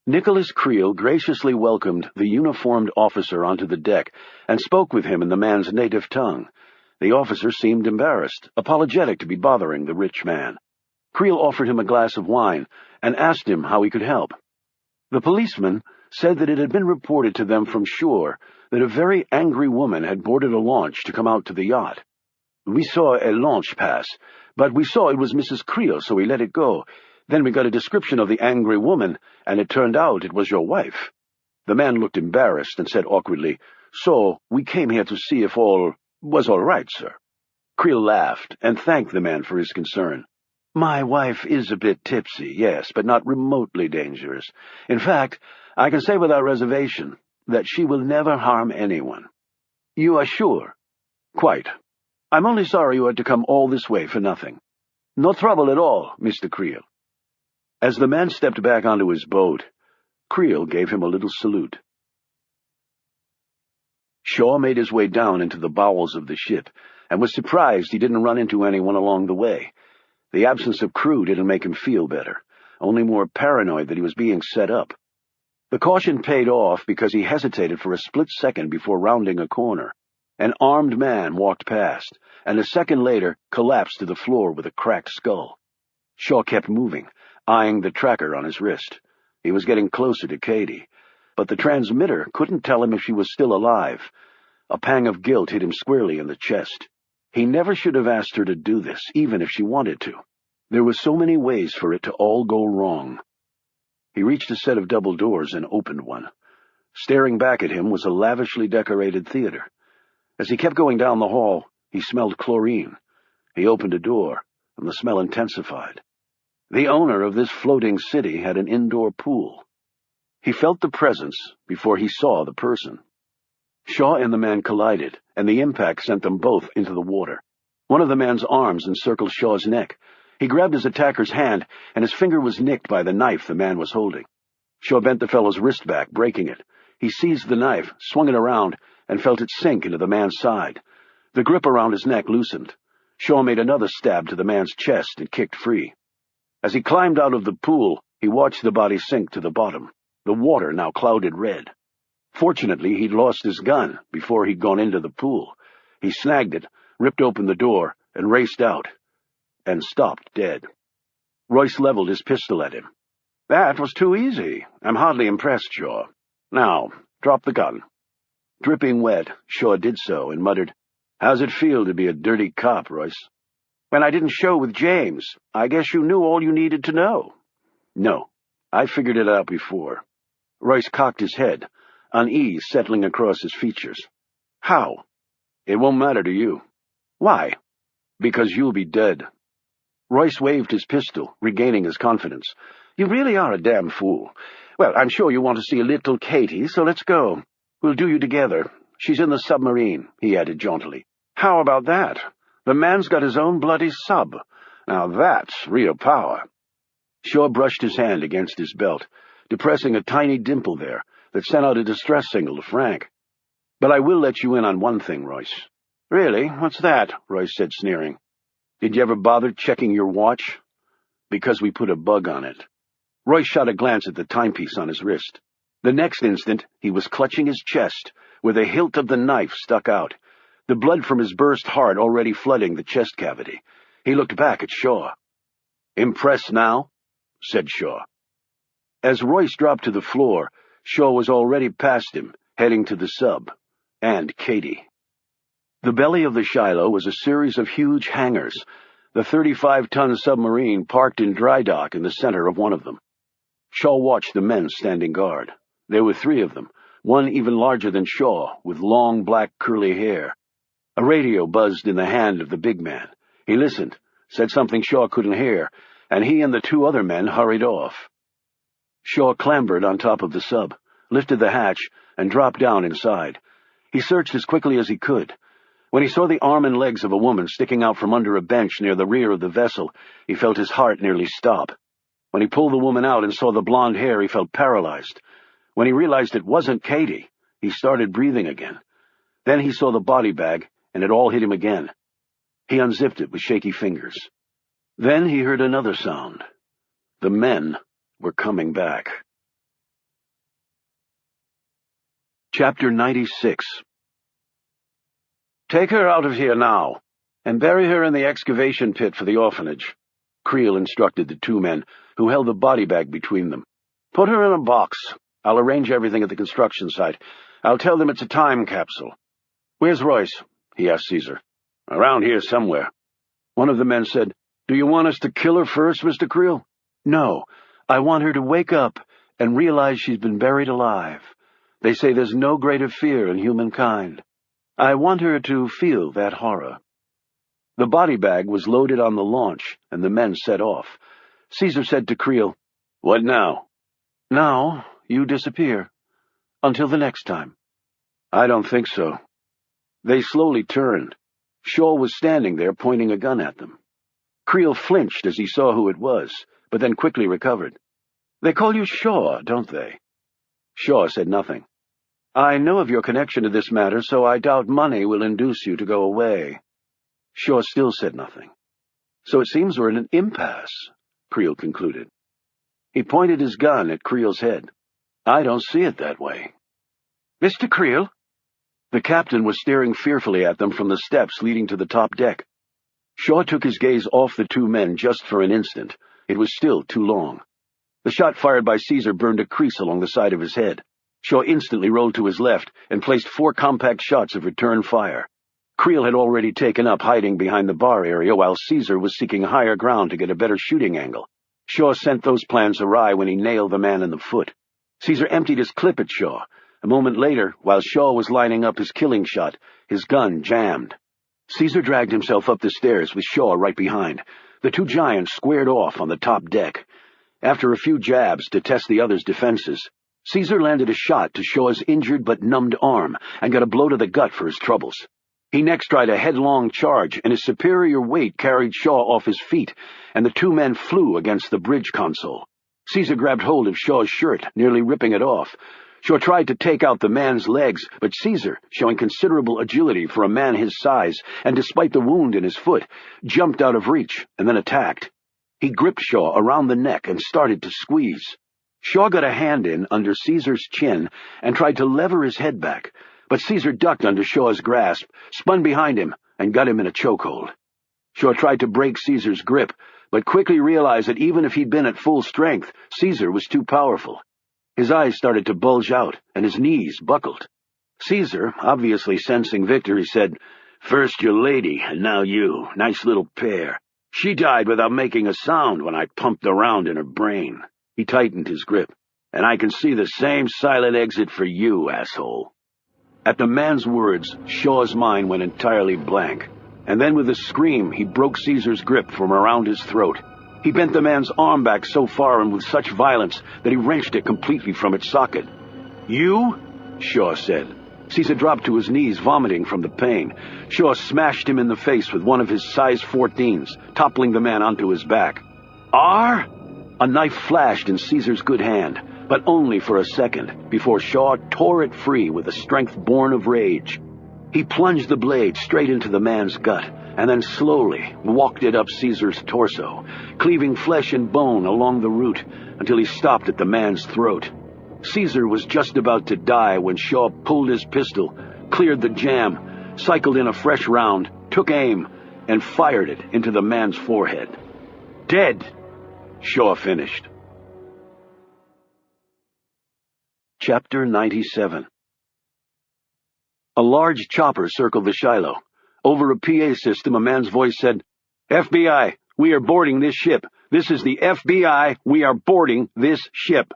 Nicholas Creel graciously welcomed the uniformed officer onto the deck and spoke with him in the man's native tongue. The officer seemed embarrassed, apologetic to be bothering the rich man. Creel offered him a glass of wine and asked him how he could help. The policeman said that it had been reported to them from shore that a very angry woman had boarded a launch to come out to the yacht. "We saw a launch pass, but we saw it was Mrs. Creel, so we let it go. Then we got a description of the angry woman, and it turned out it was your wife." The man looked embarrassed and said awkwardly, "So we came here to see if all was all right, sir." Creel laughed and thanked the man for his concern. "My wife is a bit tipsy, yes, but not remotely dangerous. In fact, I can say without reservation that she will never harm anyone." "You are sure?" "Quite. I'm only sorry you had to come all this way for nothing." "No trouble at all, Mr. Creel." As the man stepped back onto his boat, Creel gave him a little salute. Shaw made his way down into the bowels of the ship, and was surprised he didn't run into anyone along the way. The absence of crew didn't make him feel better, only more paranoid that he was being set up. The caution paid off because he hesitated for a split second before rounding a corner. An armed man walked past, and a second later collapsed to the floor with a cracked skull. Shaw kept moving, eyeing the tracker on his wrist. He was getting closer to Katie, but the transmitter couldn't tell him if she was still alive. A pang of guilt hit him squarely in the chest. He never should have asked her to do this, even if she wanted to. There were so many ways for it to all go wrong. He reached a set of double doors and opened one. Staring back at him was a lavishly decorated theater. As he kept going down the hall, he smelled chlorine. He opened a door, and the smell intensified. The owner of this floating city had an indoor pool. He felt the presence before he saw the person. Shaw and the man collided, and the impact sent them both into the water. One of the man's arms encircled Shaw's neck. He grabbed his attacker's hand, and his finger was nicked by the knife the man was holding. Shaw bent the fellow's wrist back, breaking it. He seized the knife, swung it around, and felt it sink into the man's side. The grip around his neck loosened. Shaw made another stab to the man's chest and kicked free. As he climbed out of the pool, he watched the body sink to the bottom, the water now clouded red. Fortunately, he'd lost his gun before he'd gone into the pool. He snagged it, ripped open the door, and raced out, and stopped dead. Royce leveled his pistol at him. "That was too easy. I'm hardly impressed, Shaw. Now, drop the gun." Dripping wet, Shaw did so and muttered, "How's it feel to be a dirty cop, Royce?" "When I didn't show with James, I guess you knew all you needed to know." "No, I figured it out before." Royce cocked his head, unease settling across his features. "How?" "It won't matter to you." "Why?" "Because you'll be dead." Royce waved his pistol, regaining his confidence. "You really are a damn fool. Well, I'm sure you want to see little Katie, so let's go. We'll do you together. She's in the submarine," he added jauntily. "How about that? The man's got his own bloody sub. Now that's real power." Shaw brushed his hand against his belt, depressing a tiny dimple there that sent out a distress signal to Frank. "But I will let you in on one thing, Royce." "Really? What's that?" Royce said, sneering. "Did you ever bother checking your watch?" "Because we put a bug on it." Royce shot a glance at the timepiece on his wrist. The next instant, he was clutching his chest, where the hilt of the knife stuck out, the blood from his burst heart already flooding the chest cavity. He looked back at Shaw. "Impressed now?" said Shaw. As Royce dropped to the floor, Shaw was already past him, heading to the sub, and Katie. The belly of the Shiloh was a series of huge hangars, the 35-ton submarine parked in dry dock in the center of one of them. Shaw watched the men standing guard. There were 3 of them, one even larger than Shaw, with long black curly hair. A radio buzzed in the hand of the big man. He listened, said something Shaw couldn't hear, and he and the 2 other men hurried off. Shaw clambered on top of the sub, lifted the hatch, and dropped down inside. He searched as quickly as he could. When he saw the arm and legs of a woman sticking out from under a bench near the rear of the vessel, he felt his heart nearly stop. When he pulled the woman out and saw the blonde hair, he felt paralyzed. When he realized it wasn't Katie, he started breathing again. Then he saw the body bag, and it all hit him again. He unzipped it with shaky fingers. Then he heard another sound. The men were coming back. Chapter 96. "Take her out of here now, and bury her in the excavation pit for the orphanage," Creel instructed the 2 men, who held the body bag between them. "Put her in a box. I'll arrange everything at the construction site. I'll tell them it's a time capsule." "Where's Royce?" he asked Caesar. "Around here somewhere." One of the men said, "Do you want us to kill her first, Mr. Creel?" "No, I want her to wake up and realize she's been buried alive. They say there's no greater fear in humankind. I want her to feel that horror." The body bag was loaded on the launch, and the men set off. Caesar said to Creel, "What now?" "Now, you disappear. Until the next time." "I don't think so." They slowly turned. Shaw was standing there pointing a gun at them. Creel flinched as he saw who it was, but then quickly recovered. "They call you Shaw, don't they?" Shaw said nothing. "I know of your connection to this matter, so I doubt money will induce you to go away." Shaw still said nothing. "So it seems we're in an impasse," Creel concluded. He pointed his gun at Creel's head. "I don't see it that way." "Mr. Creel?" The captain was staring fearfully at them from the steps leading to the top deck. Shaw took his gaze off the 2 men just for an instant. It was still too long. The shot fired by Caesar burned a crease along the side of his head. Shaw instantly rolled to his left and placed 4 compact shots of return fire. Creel had already taken up hiding behind the bar area while Caesar was seeking higher ground to get a better shooting angle. Shaw sent those plans awry when he nailed the man in the foot. Caesar emptied his clip at Shaw. A moment later, while Shaw was lining up his killing shot, his gun jammed. Caesar dragged himself up the stairs with Shaw right behind. The two giants squared off on the top deck. After a few jabs to test the other's defenses, Caesar landed a shot to Shaw's injured but numbed arm and got a blow to the gut for his troubles. He next tried a headlong charge, and his superior weight carried Shaw off his feet, and the two men flew against the bridge console. Caesar grabbed hold of Shaw's shirt, nearly ripping it off. Shaw tried to take out the man's legs, but Caesar, showing considerable agility for a man his size, and despite the wound in his foot, jumped out of reach and then attacked. He gripped Shaw around the neck and started to squeeze. Shaw got a hand in under Caesar's chin and tried to lever his head back, but Caesar ducked under Shaw's grasp, spun behind him, and got him in a chokehold. Shaw tried to break Caesar's grip, but quickly realized that even if he'd been at full strength, Caesar was too powerful. His eyes started to bulge out, and his knees buckled. Caesar, obviously sensing victory, said, "First your lady, and now you. Nice little pair. She died without making a sound when I pumped the round in her brain." He tightened his grip. "And I can see the same silent exit for you, asshole." At the man's words, Shaw's mind went entirely blank, and then with a scream he broke Caesar's grip from around his throat. He bent the man's arm back so far and with such violence that he wrenched it completely from its socket. "You?" Shaw said. Caesar dropped to his knees, vomiting from the pain. Shaw smashed him in the face with one of his size 14s, toppling the man onto his back. "R?" A knife flashed in Caesar's good hand, but only for a second, before Shaw tore it free with a strength born of rage. He plunged the blade straight into the man's gut, and then slowly walked it up Caesar's torso, cleaving flesh and bone along the root until he stopped at the man's throat. Caesar was just about to die when Shaw pulled his pistol, cleared the jam, cycled in a fresh round, took aim, and fired it into the man's forehead. "Dead," Shaw finished. Chapter 97. A large chopper circled the Shiloh. Over a PA system, a man's voice said, "FBI, we are boarding this ship. This is the FBI. We are boarding this ship."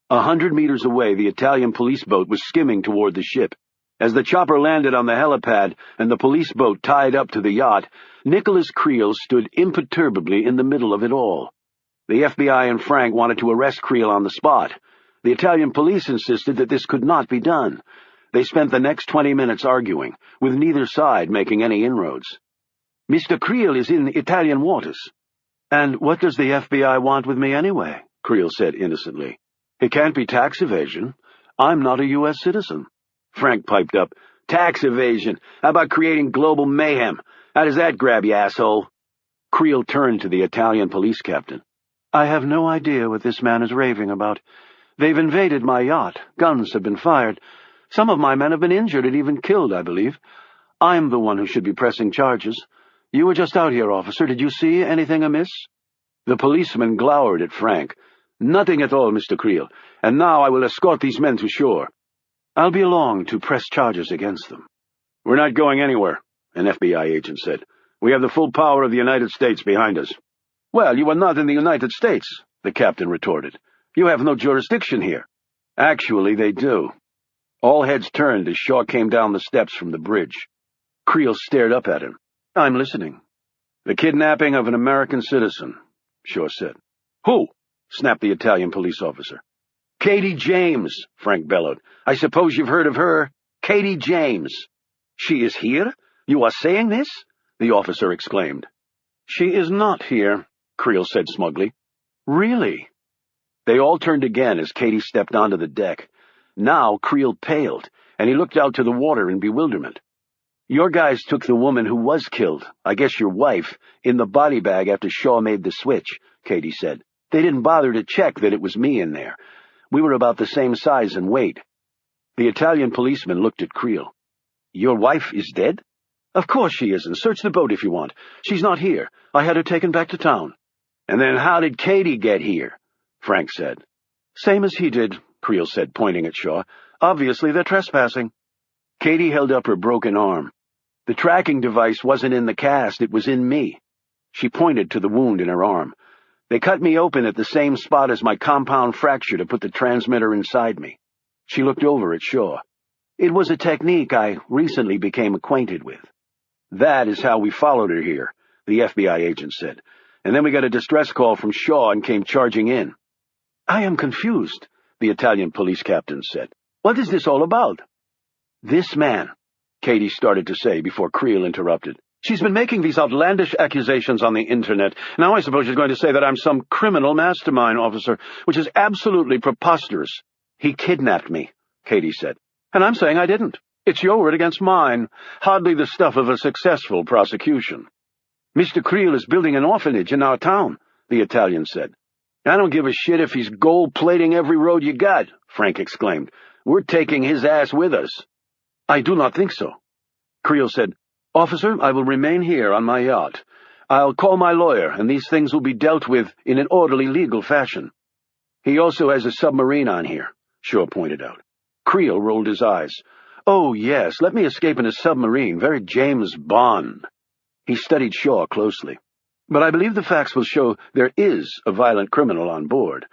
100 meters away, the Italian police boat was skimming toward the ship. As the chopper landed on the helipad and the police boat tied up to the yacht, Nicholas Creel stood imperturbably in the middle of it all. The FBI and Frank wanted to arrest Creel on the spot. The Italian police insisted that this could not be done. They spent the next 20 minutes arguing, with neither side making any inroads. "Mr. Creel is in Italian waters." "And what does the FBI want with me anyway?" Creel said innocently. "It can't be tax evasion. I'm not a U.S. citizen." Frank piped up, "Tax evasion? How about creating global mayhem? How does that grab you, asshole?" Creel turned to the Italian police captain. "I have no idea what this man is raving about. They've invaded my yacht. Guns have been fired. Some of my men have been injured and even killed, I believe. I'm the one who should be pressing charges. You were just out here, officer. Did you see anything amiss?" The policeman glowered at Frank. "Nothing at all, Mr. Creel, and now I will escort these men to shore." "I'll be along to press charges against them." "We're not going anywhere," an FBI agent said. "We have the full power of the United States behind us." "Well, you are not in the United States," the captain retorted. "You have no jurisdiction here." "Actually, they do." All heads turned as Shaw came down the steps from the bridge. Creel stared up at him. "I'm listening." "The kidnapping of an American citizen," Shaw said. "Who?" snapped the Italian police officer. "Katie James," Frank bellowed. "I suppose you've heard of her? Katie James." "She is here? You are saying this?" the officer exclaimed. "She is not here," Creel said smugly. "Really?" They all turned again as Katie stepped onto the deck. Now Creel paled, and he looked out to the water in bewilderment. "Your guys took the woman who was killed, I guess your wife, in the body bag after Shaw made the switch," Katie said. "They didn't bother to check that it was me in there. We were about the same size and weight." The Italian policeman looked at Creel. "Your wife is dead?" "Of course she isn't. Search the boat if you want. She's not here. I had her taken back to town." "And then how did Katie get here?" Frank said. "Same as he did," Creel said, pointing at Shaw. "Obviously they're trespassing." Katie held up her broken arm. The tracking device wasn't in the cast, it was in me. She pointed to the wound in her arm. They cut me open at the same spot as my compound fracture to put the transmitter inside me. She looked over at Shaw. It was a technique I recently became acquainted with. That is how we followed her here, the FBI agent said. And then we got a distress call from Shaw and came charging in. I am confused, the Italian police captain said. What is this all about? This man, Katie started to say before Creel interrupted. She's been making these outlandish accusations on the Internet. Now I suppose she's going to say that I'm some criminal mastermind, officer, which is absolutely preposterous. He kidnapped me, Katie said. And I'm saying I didn't. It's your word against mine. Hardly the stuff of a successful prosecution. Mr. Creel is building an orphanage in our town, the Italian said. I don't give a shit if he's gold-plating every road you got, Frank exclaimed. We're taking his ass with us. I do not think so. Creel said, Officer, I will remain here on my yacht. I'll call my lawyer, and these things will be dealt with in an orderly legal fashion. He also has a submarine on here, Shaw pointed out. Creel rolled his eyes. Oh, yes, let me escape in a submarine, very James Bond. He studied Shaw closely. But I believe the facts will show there is a violent criminal on board.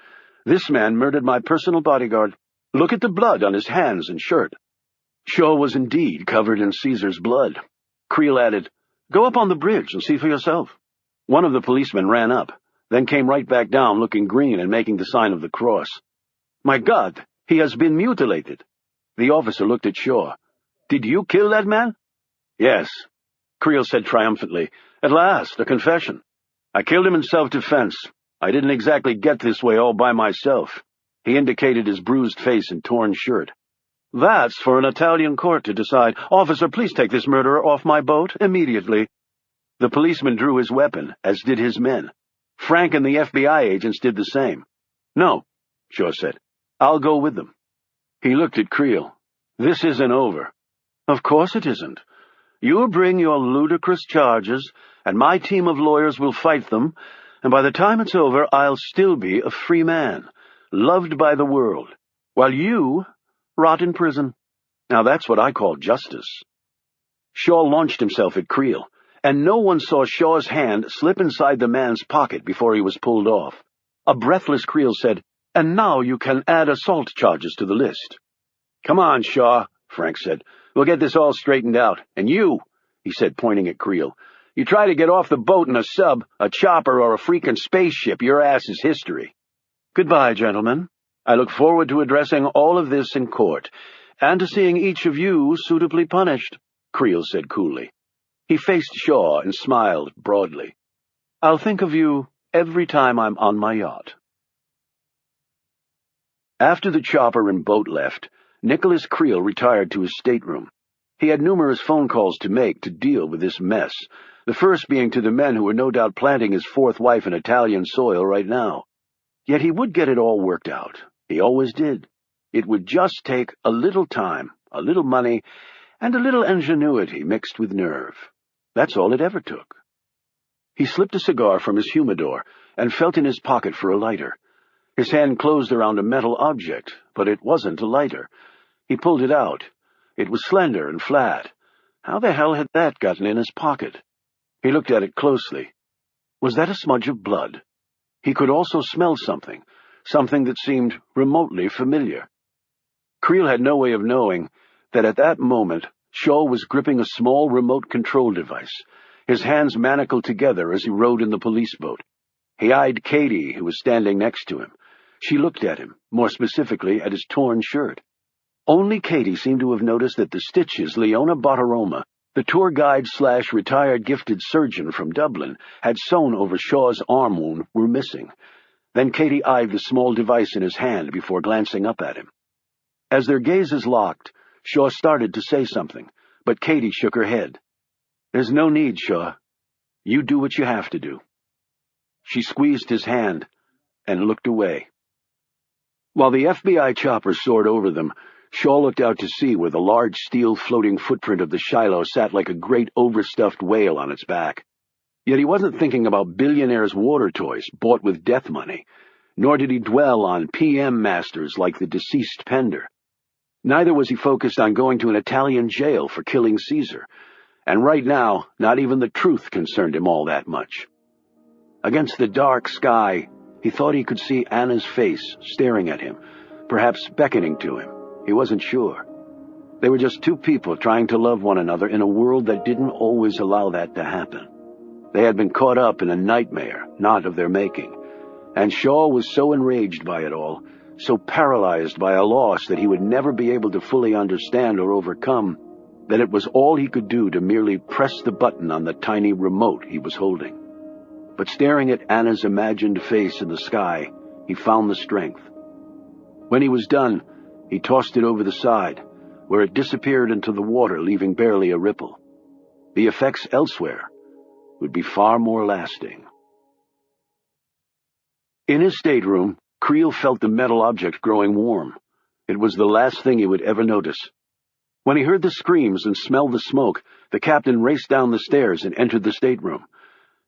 This man murdered my personal bodyguard. Look at the blood on his hands and shirt. Shaw was indeed covered in Caesar's blood. Creel added, Go up on the bridge and see for yourself. One of the policemen ran up, then came right back down looking green and making the sign of the cross. My God, he has been mutilated. The officer looked at Shaw. Did you kill that man? Yes, Creel said triumphantly. At last, a confession. I killed him in self-defense. I didn't exactly get this way all by myself. He indicated his bruised face and torn shirt. That's for an Italian court to decide. Officer, please take this murderer off my boat immediately. The policeman drew his weapon, as did his men. Frank and the FBI agents did the same. No, Shaw said. I'll go with them. He looked at Creel. This isn't over. Of course it isn't. You bring your ludicrous charges, and my team of lawyers will fight them, and by the time it's over, I'll still be a free man, loved by the world, while you rot in prison. Now that's what I call justice. Shaw launched himself at Creel, and no one saw Shaw's hand slip inside the man's pocket before he was pulled off. A breathless Creel said, And now you can add assault charges to the list. Come on, Shaw, Frank said. We'll get this all straightened out. And you, he said, pointing at Creel, you try to get off the boat in a sub, a chopper, or a freaking spaceship, your ass is history. Goodbye, gentlemen. I look forward to addressing all of this in court, and to seeing each of you suitably punished, Creel said coolly. He faced Shaw and smiled broadly. I'll think of you every time I'm on my yacht. After the chopper and boat left, Nicholas Creel retired to his stateroom. He had numerous phone calls to make to deal with this mess, the first being to the men who were no doubt planting his fourth wife in Italian soil right now. Yet he would get it all worked out. He always did. It would just take a little time, a little money, and a little ingenuity mixed with nerve. That's all it ever took. He slipped a cigar from his humidor and felt in his pocket for a lighter. His hand closed around a metal object, but it wasn't a lighter. He pulled it out. It was slender and flat. How the hell had that gotten in his pocket? He looked at it closely. Was that a smudge of blood? He could also smell something that seemed remotely familiar. Creel had no way of knowing that at that moment Shaw was gripping a small remote control device, his hands manacled together as he rowed in the police boat. He eyed Katie, who was standing next to him. She looked at him, more specifically at his torn shirt. Only Katie seemed to have noticed that the stitches Leona Bottaroma, the tour guide/retired gifted surgeon from Dublin, had sewn over Shaw's arm wound, were missing. Then Katie eyed the small device in his hand before glancing up at him. As their gazes locked, Shaw started to say something, but Katie shook her head. There's no need, Shaw. You do what you have to do. She squeezed his hand and looked away. While the FBI chopper soared over them, Shaw looked out to sea where the large steel floating footprint of the Shiloh sat like a great overstuffed whale on its back. Yet he wasn't thinking about billionaires' water toys bought with death money, nor did he dwell on PM masters like the deceased Pender. Neither was he focused on going to an Italian jail for killing Caesar, and right now, not even the truth concerned him all that much. Against the dark sky, he thought he could see Anna's face staring at him, perhaps beckoning to him. He wasn't sure. They were just two people trying to love one another in a world that didn't always allow that to happen. They had been caught up in a nightmare, not of their making, and Shaw was so enraged by it all, so paralyzed by a loss that he would never be able to fully understand or overcome, that it was all he could do to merely press the button on the tiny remote he was holding. But staring at Anna's imagined face in the sky, he found the strength. When he was done, he tossed it over the side, where it disappeared into the water, leaving barely a ripple. The effects elsewhere would be far more lasting. In his stateroom, Creel felt the metal object growing warm. It was the last thing he would ever notice. When he heard the screams and smelled the smoke, the captain raced down the stairs and entered the stateroom.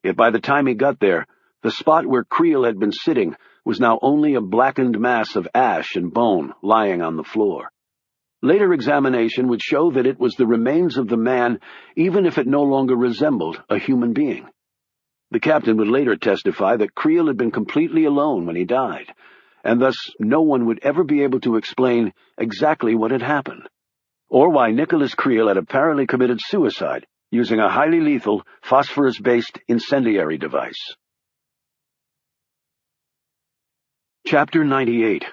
Yet by the time he got there, the spot where Creel had been sitting was now only a blackened mass of ash and bone lying on the floor. Later examination would show that it was the remains of the man, even if it no longer resembled a human being. The captain would later testify that Creel had been completely alone when he died, and thus no one would ever be able to explain exactly what had happened, or why Nicholas Creel had apparently committed suicide using a highly lethal, phosphorus-based incendiary device. Chapter 98.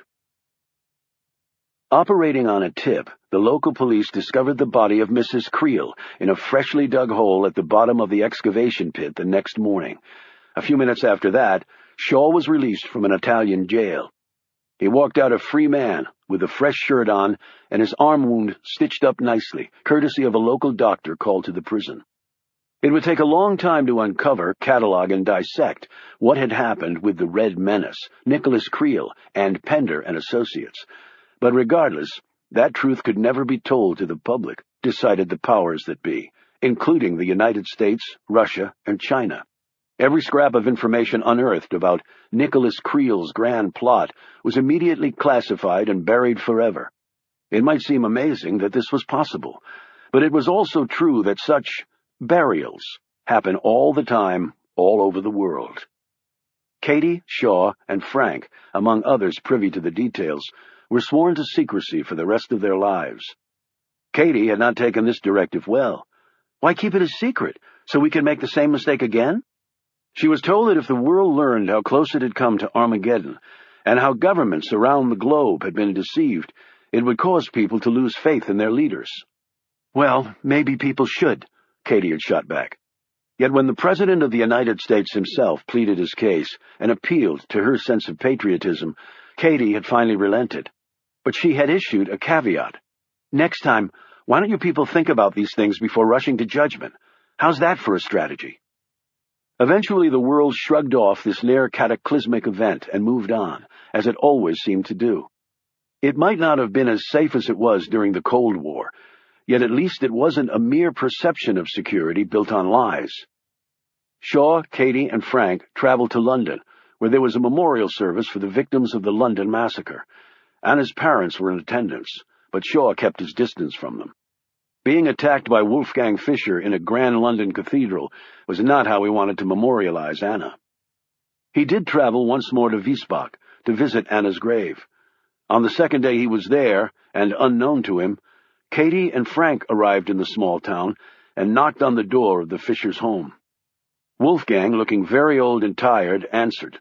Operating on a tip, the local police discovered the body of Mrs. Creel in a freshly dug hole at the bottom of the excavation pit the next morning. A few minutes after that, Shaw was released from an Italian jail. He walked out a free man, with a fresh shirt on and his arm wound stitched up nicely, courtesy of a local doctor called to the prison. It would take a long time to uncover, catalog, and dissect what had happened with the Red Menace, Nicholas Creel, and Pender and Associates. But regardless, that truth could never be told to the public, decided the powers that be, including the United States, Russia, and China. Every scrap of information unearthed about Nicholas Creel's grand plot was immediately classified and buried forever. It might seem amazing that this was possible, but it was also true that such burials happen all the time, all over the world. Katie, Shaw, and Frank, among others privy to the details, were sworn to secrecy for the rest of their lives. Katie had not taken this directive well. Why keep it a secret, so we can make the same mistake again? She was told that if the world learned how close it had come to Armageddon, and how governments around the globe had been deceived, it would cause people to lose faith in their leaders. Well, maybe people should, Katie had shot back. Yet when the President of the United States himself pleaded his case and appealed to her sense of patriotism, Katie had finally relented. But she had issued a caveat. Next time, why don't you people think about these things before rushing to judgment? How's that for a strategy? Eventually the world shrugged off this near-cataclysmic event and moved on, as it always seemed to do. It might not have been as safe as it was during the Cold War, yet at least it wasn't a mere perception of security built on lies. Shaw, Katie, and Frank traveled to London, where there was a memorial service for the victims of the London massacre. Anna's parents were in attendance, but Shaw kept his distance from them. Being attacked by Wolfgang Fischer in a grand London cathedral was not how he wanted to memorialize Anna. He did travel once more to Wiesbach to visit Anna's grave. On the second day he was there, and unknown to him, Katie and Frank arrived in the small town and knocked on the door of the Fischers' home. Wolfgang, looking very old and tired, answered.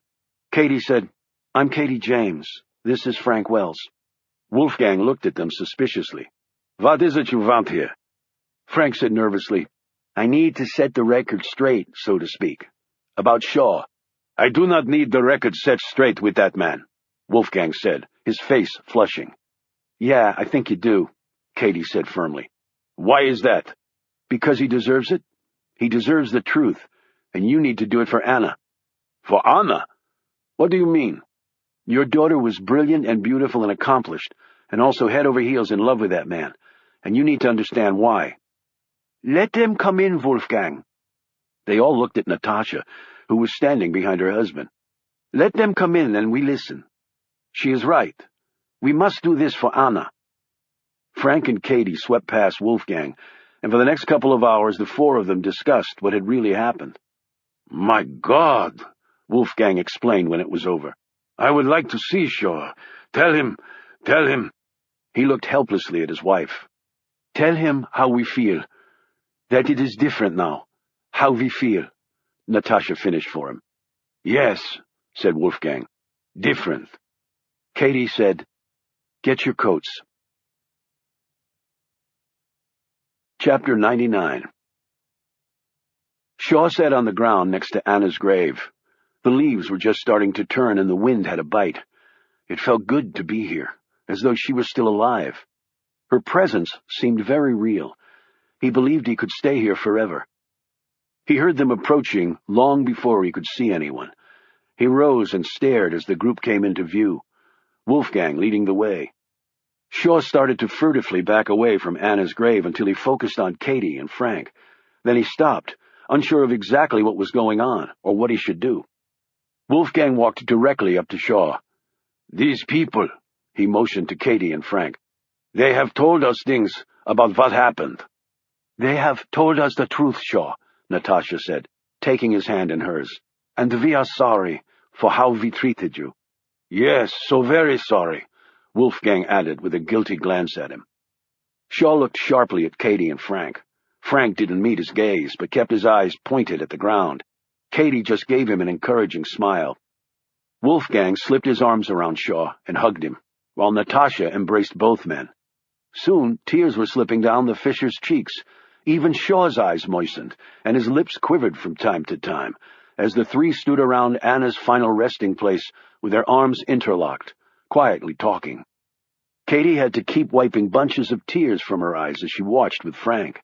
Katie said, "I'm Katie James. This is Frank Wells." Wolfgang looked at them suspiciously. "What is it you want here?" Frank said nervously, "I need to set the record straight, so to speak. About Shaw." "I do not need the record set straight with that man," Wolfgang said, his face flushing. "Yeah, I think you do," Katie said firmly. "Why is that?" "Because he deserves it. He deserves the truth, and you need to do it for Anna." "For Anna? What do you mean?" "Your daughter was brilliant and beautiful and accomplished, and also head over heels in love with that man, and you need to understand why." "Let them come in, Wolfgang." They all looked at Natasha, who was standing behind her husband. "Let them come in and we listen. She is right. We must do this for Anna." Frank and Katie swept past Wolfgang and for the next couple of hours the four of them discussed what had really happened. "My God," Wolfgang explained when it was over. "I would like to see Shaw. Tell him. He looked helplessly at his wife. "Tell him how we feel. That it is different now. How we feel," Natasha finished for him. "Yes," said Wolfgang. "Different." Katie said, "Get your coats." Chapter 99. Shaw sat on the ground next to Anna's grave. The leaves were just starting to turn and the wind had a bite. It felt good to be here, as though she were still alive. Her presence seemed very real. He believed he could stay here forever. He heard them approaching long before he could see anyone. He rose and stared as the group came into view, Wolfgang leading the way. Shaw started to furtively back away from Anna's grave until he focused on Katie and Frank. Then he stopped, unsure of exactly what was going on or what he should do. Wolfgang walked directly up to Shaw. "These people," he motioned to Katie and Frank. "They have told us things about what happened." "They have told us the truth, Shaw," Natasha said, taking his hand in hers. "And we are sorry for how we treated you." "Yes, so very sorry," Wolfgang added with a guilty glance at him. Shaw looked sharply at Katie and Frank. Frank didn't meet his gaze, but kept his eyes pointed at the ground. Katie just gave him an encouraging smile. Wolfgang slipped his arms around Shaw and hugged him, while Natasha embraced both men. Soon, tears were slipping down the Fisher's cheeks. Even Shaw's eyes moistened, and his lips quivered from time to time, as the three stood around Anna's final resting place with their arms interlocked, quietly talking. Katie had to keep wiping bunches of tears from her eyes as she watched with Frank.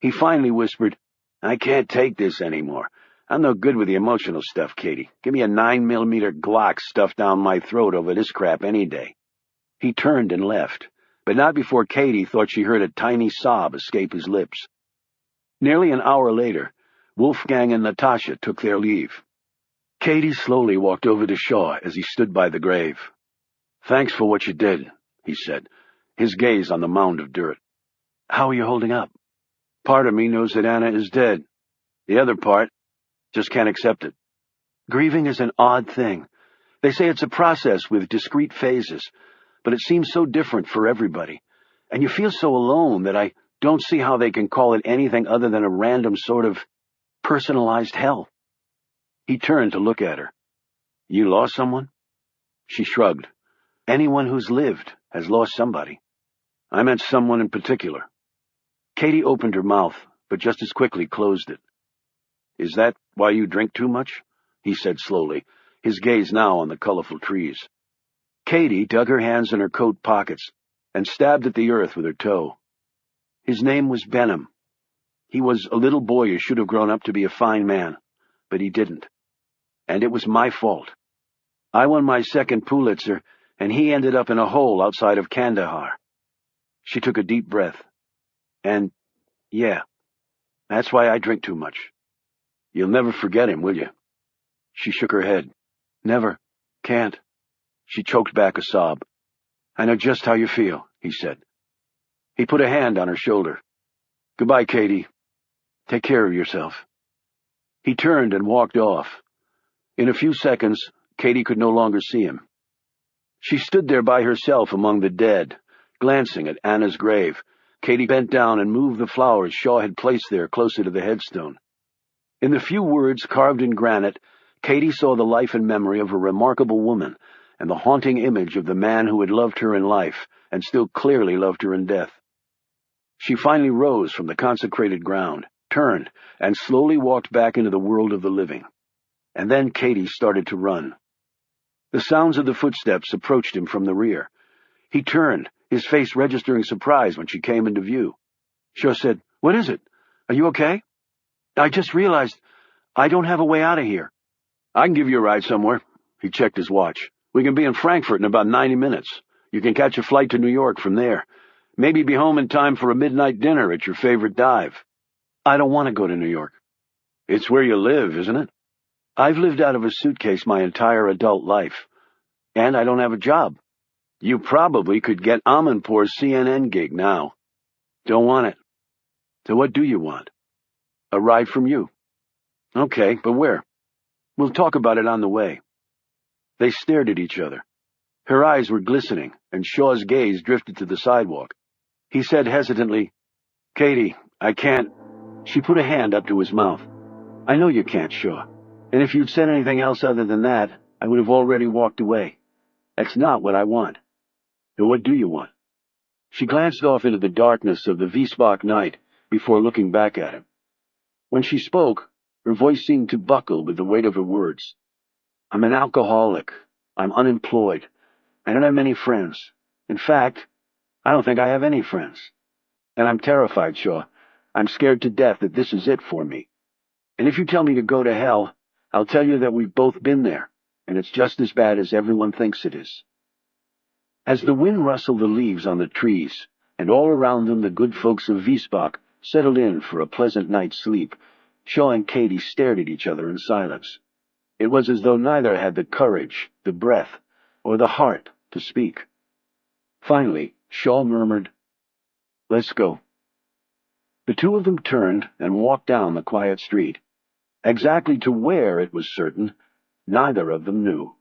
He finally whispered, "I can't take this anymore. I'm no good with the emotional stuff, Katie. Give me a 9mm Glock stuffed down my throat over this crap any day." He turned and left, but not before Katie thought she heard a tiny sob escape his lips. Nearly an hour later, Wolfgang and Natasha took their leave. Katie slowly walked over to Shaw as he stood by the grave. "Thanks for what you did," he said, his gaze on the mound of dirt. "How are you holding up?" "Part of me knows that Anna is dead. The other part just can't accept it." Grieving is an odd thing. They say it's a process with discrete phases, but it seems so different for everybody, and you feel so alone that I don't see how they can call it anything other than a random sort of personalized hell. He turned to look at her. "You lost someone?" She shrugged. "Anyone who's lived has lost somebody. I meant someone in particular." Katie opened her mouth, but just as quickly closed it. "Is that why you drink too much?" he said slowly, his gaze now on the colorful trees. Katie dug her hands in her coat pockets and stabbed at the earth with her toe. "His name was Benham. He was a little boy who should have grown up to be a fine man, but he didn't. And it was my fault. I won my second Pulitzer, and he ended up in a hole outside of Kandahar." She took a deep breath. "And, yeah, that's why I drink too much." "You'll never forget him, will you?" She shook her head. "Never. Can't." She choked back a sob. "I know just how you feel," he said. He put a hand on her shoulder. "Goodbye, Katie. Take care of yourself." He turned and walked off. In a few seconds, Katie could no longer see him. She stood there by herself among the dead, glancing at Anna's grave. Katie bent down and moved the flowers Shaw had placed there closer to the headstone. In the few words carved in granite, Katie saw the life and memory of a remarkable woman, and the haunting image of the man who had loved her in life and still clearly loved her in death. She finally rose from the consecrated ground, turned, and slowly walked back into the world of the living. And then Katie started to run. The sounds of the footsteps approached him from the rear. He turned, his face registering surprise when she came into view. Shaw said, "What is it? Are you okay?" "I just realized I don't have a way out of here." "I can give you a ride somewhere." He checked his watch. "We can be in Frankfurt in about 90 minutes. You can catch a flight to New York from there. Maybe be home in time for a midnight dinner at your favorite dive." "I don't want to go to New York." "It's where you live, isn't it?" "I've lived out of a suitcase my entire adult life. And I don't have a job." "You probably could get Amanpour's CNN gig now." "Don't want it." So what do you want? A ride from you. Okay, but where? We'll talk about it on the way. They stared at each other. Her eyes were glistening, and Shaw's gaze drifted to the sidewalk. He said hesitantly, Katie, I can't. She put a hand up to his mouth. I know you can't, Shaw. And if you'd said anything else other than that, I would have already walked away. That's not what I want. So what do you want? She glanced off into the darkness of the Wiesbach night before looking back at him. When she spoke, her voice seemed to buckle with the weight of her words. I'm an alcoholic. I'm unemployed. I don't have many friends. In fact, I don't think I have any friends. And I'm terrified, Shaw. I'm scared to death that this is it for me. And if you tell me to go to hell, I'll tell you that we've both been there, and it's just as bad as everyone thinks it is. As the wind rustled the leaves on the trees, and all around them the good folks of Wiesbach settled in for a pleasant night's sleep, Shaw and Katie stared at each other in silence. It was as though neither had the courage, the breath, or the heart to speak. Finally, Shaw murmured, Let's go. The two of them turned and walked down the quiet street. Exactly to where, it was certain, neither of them knew.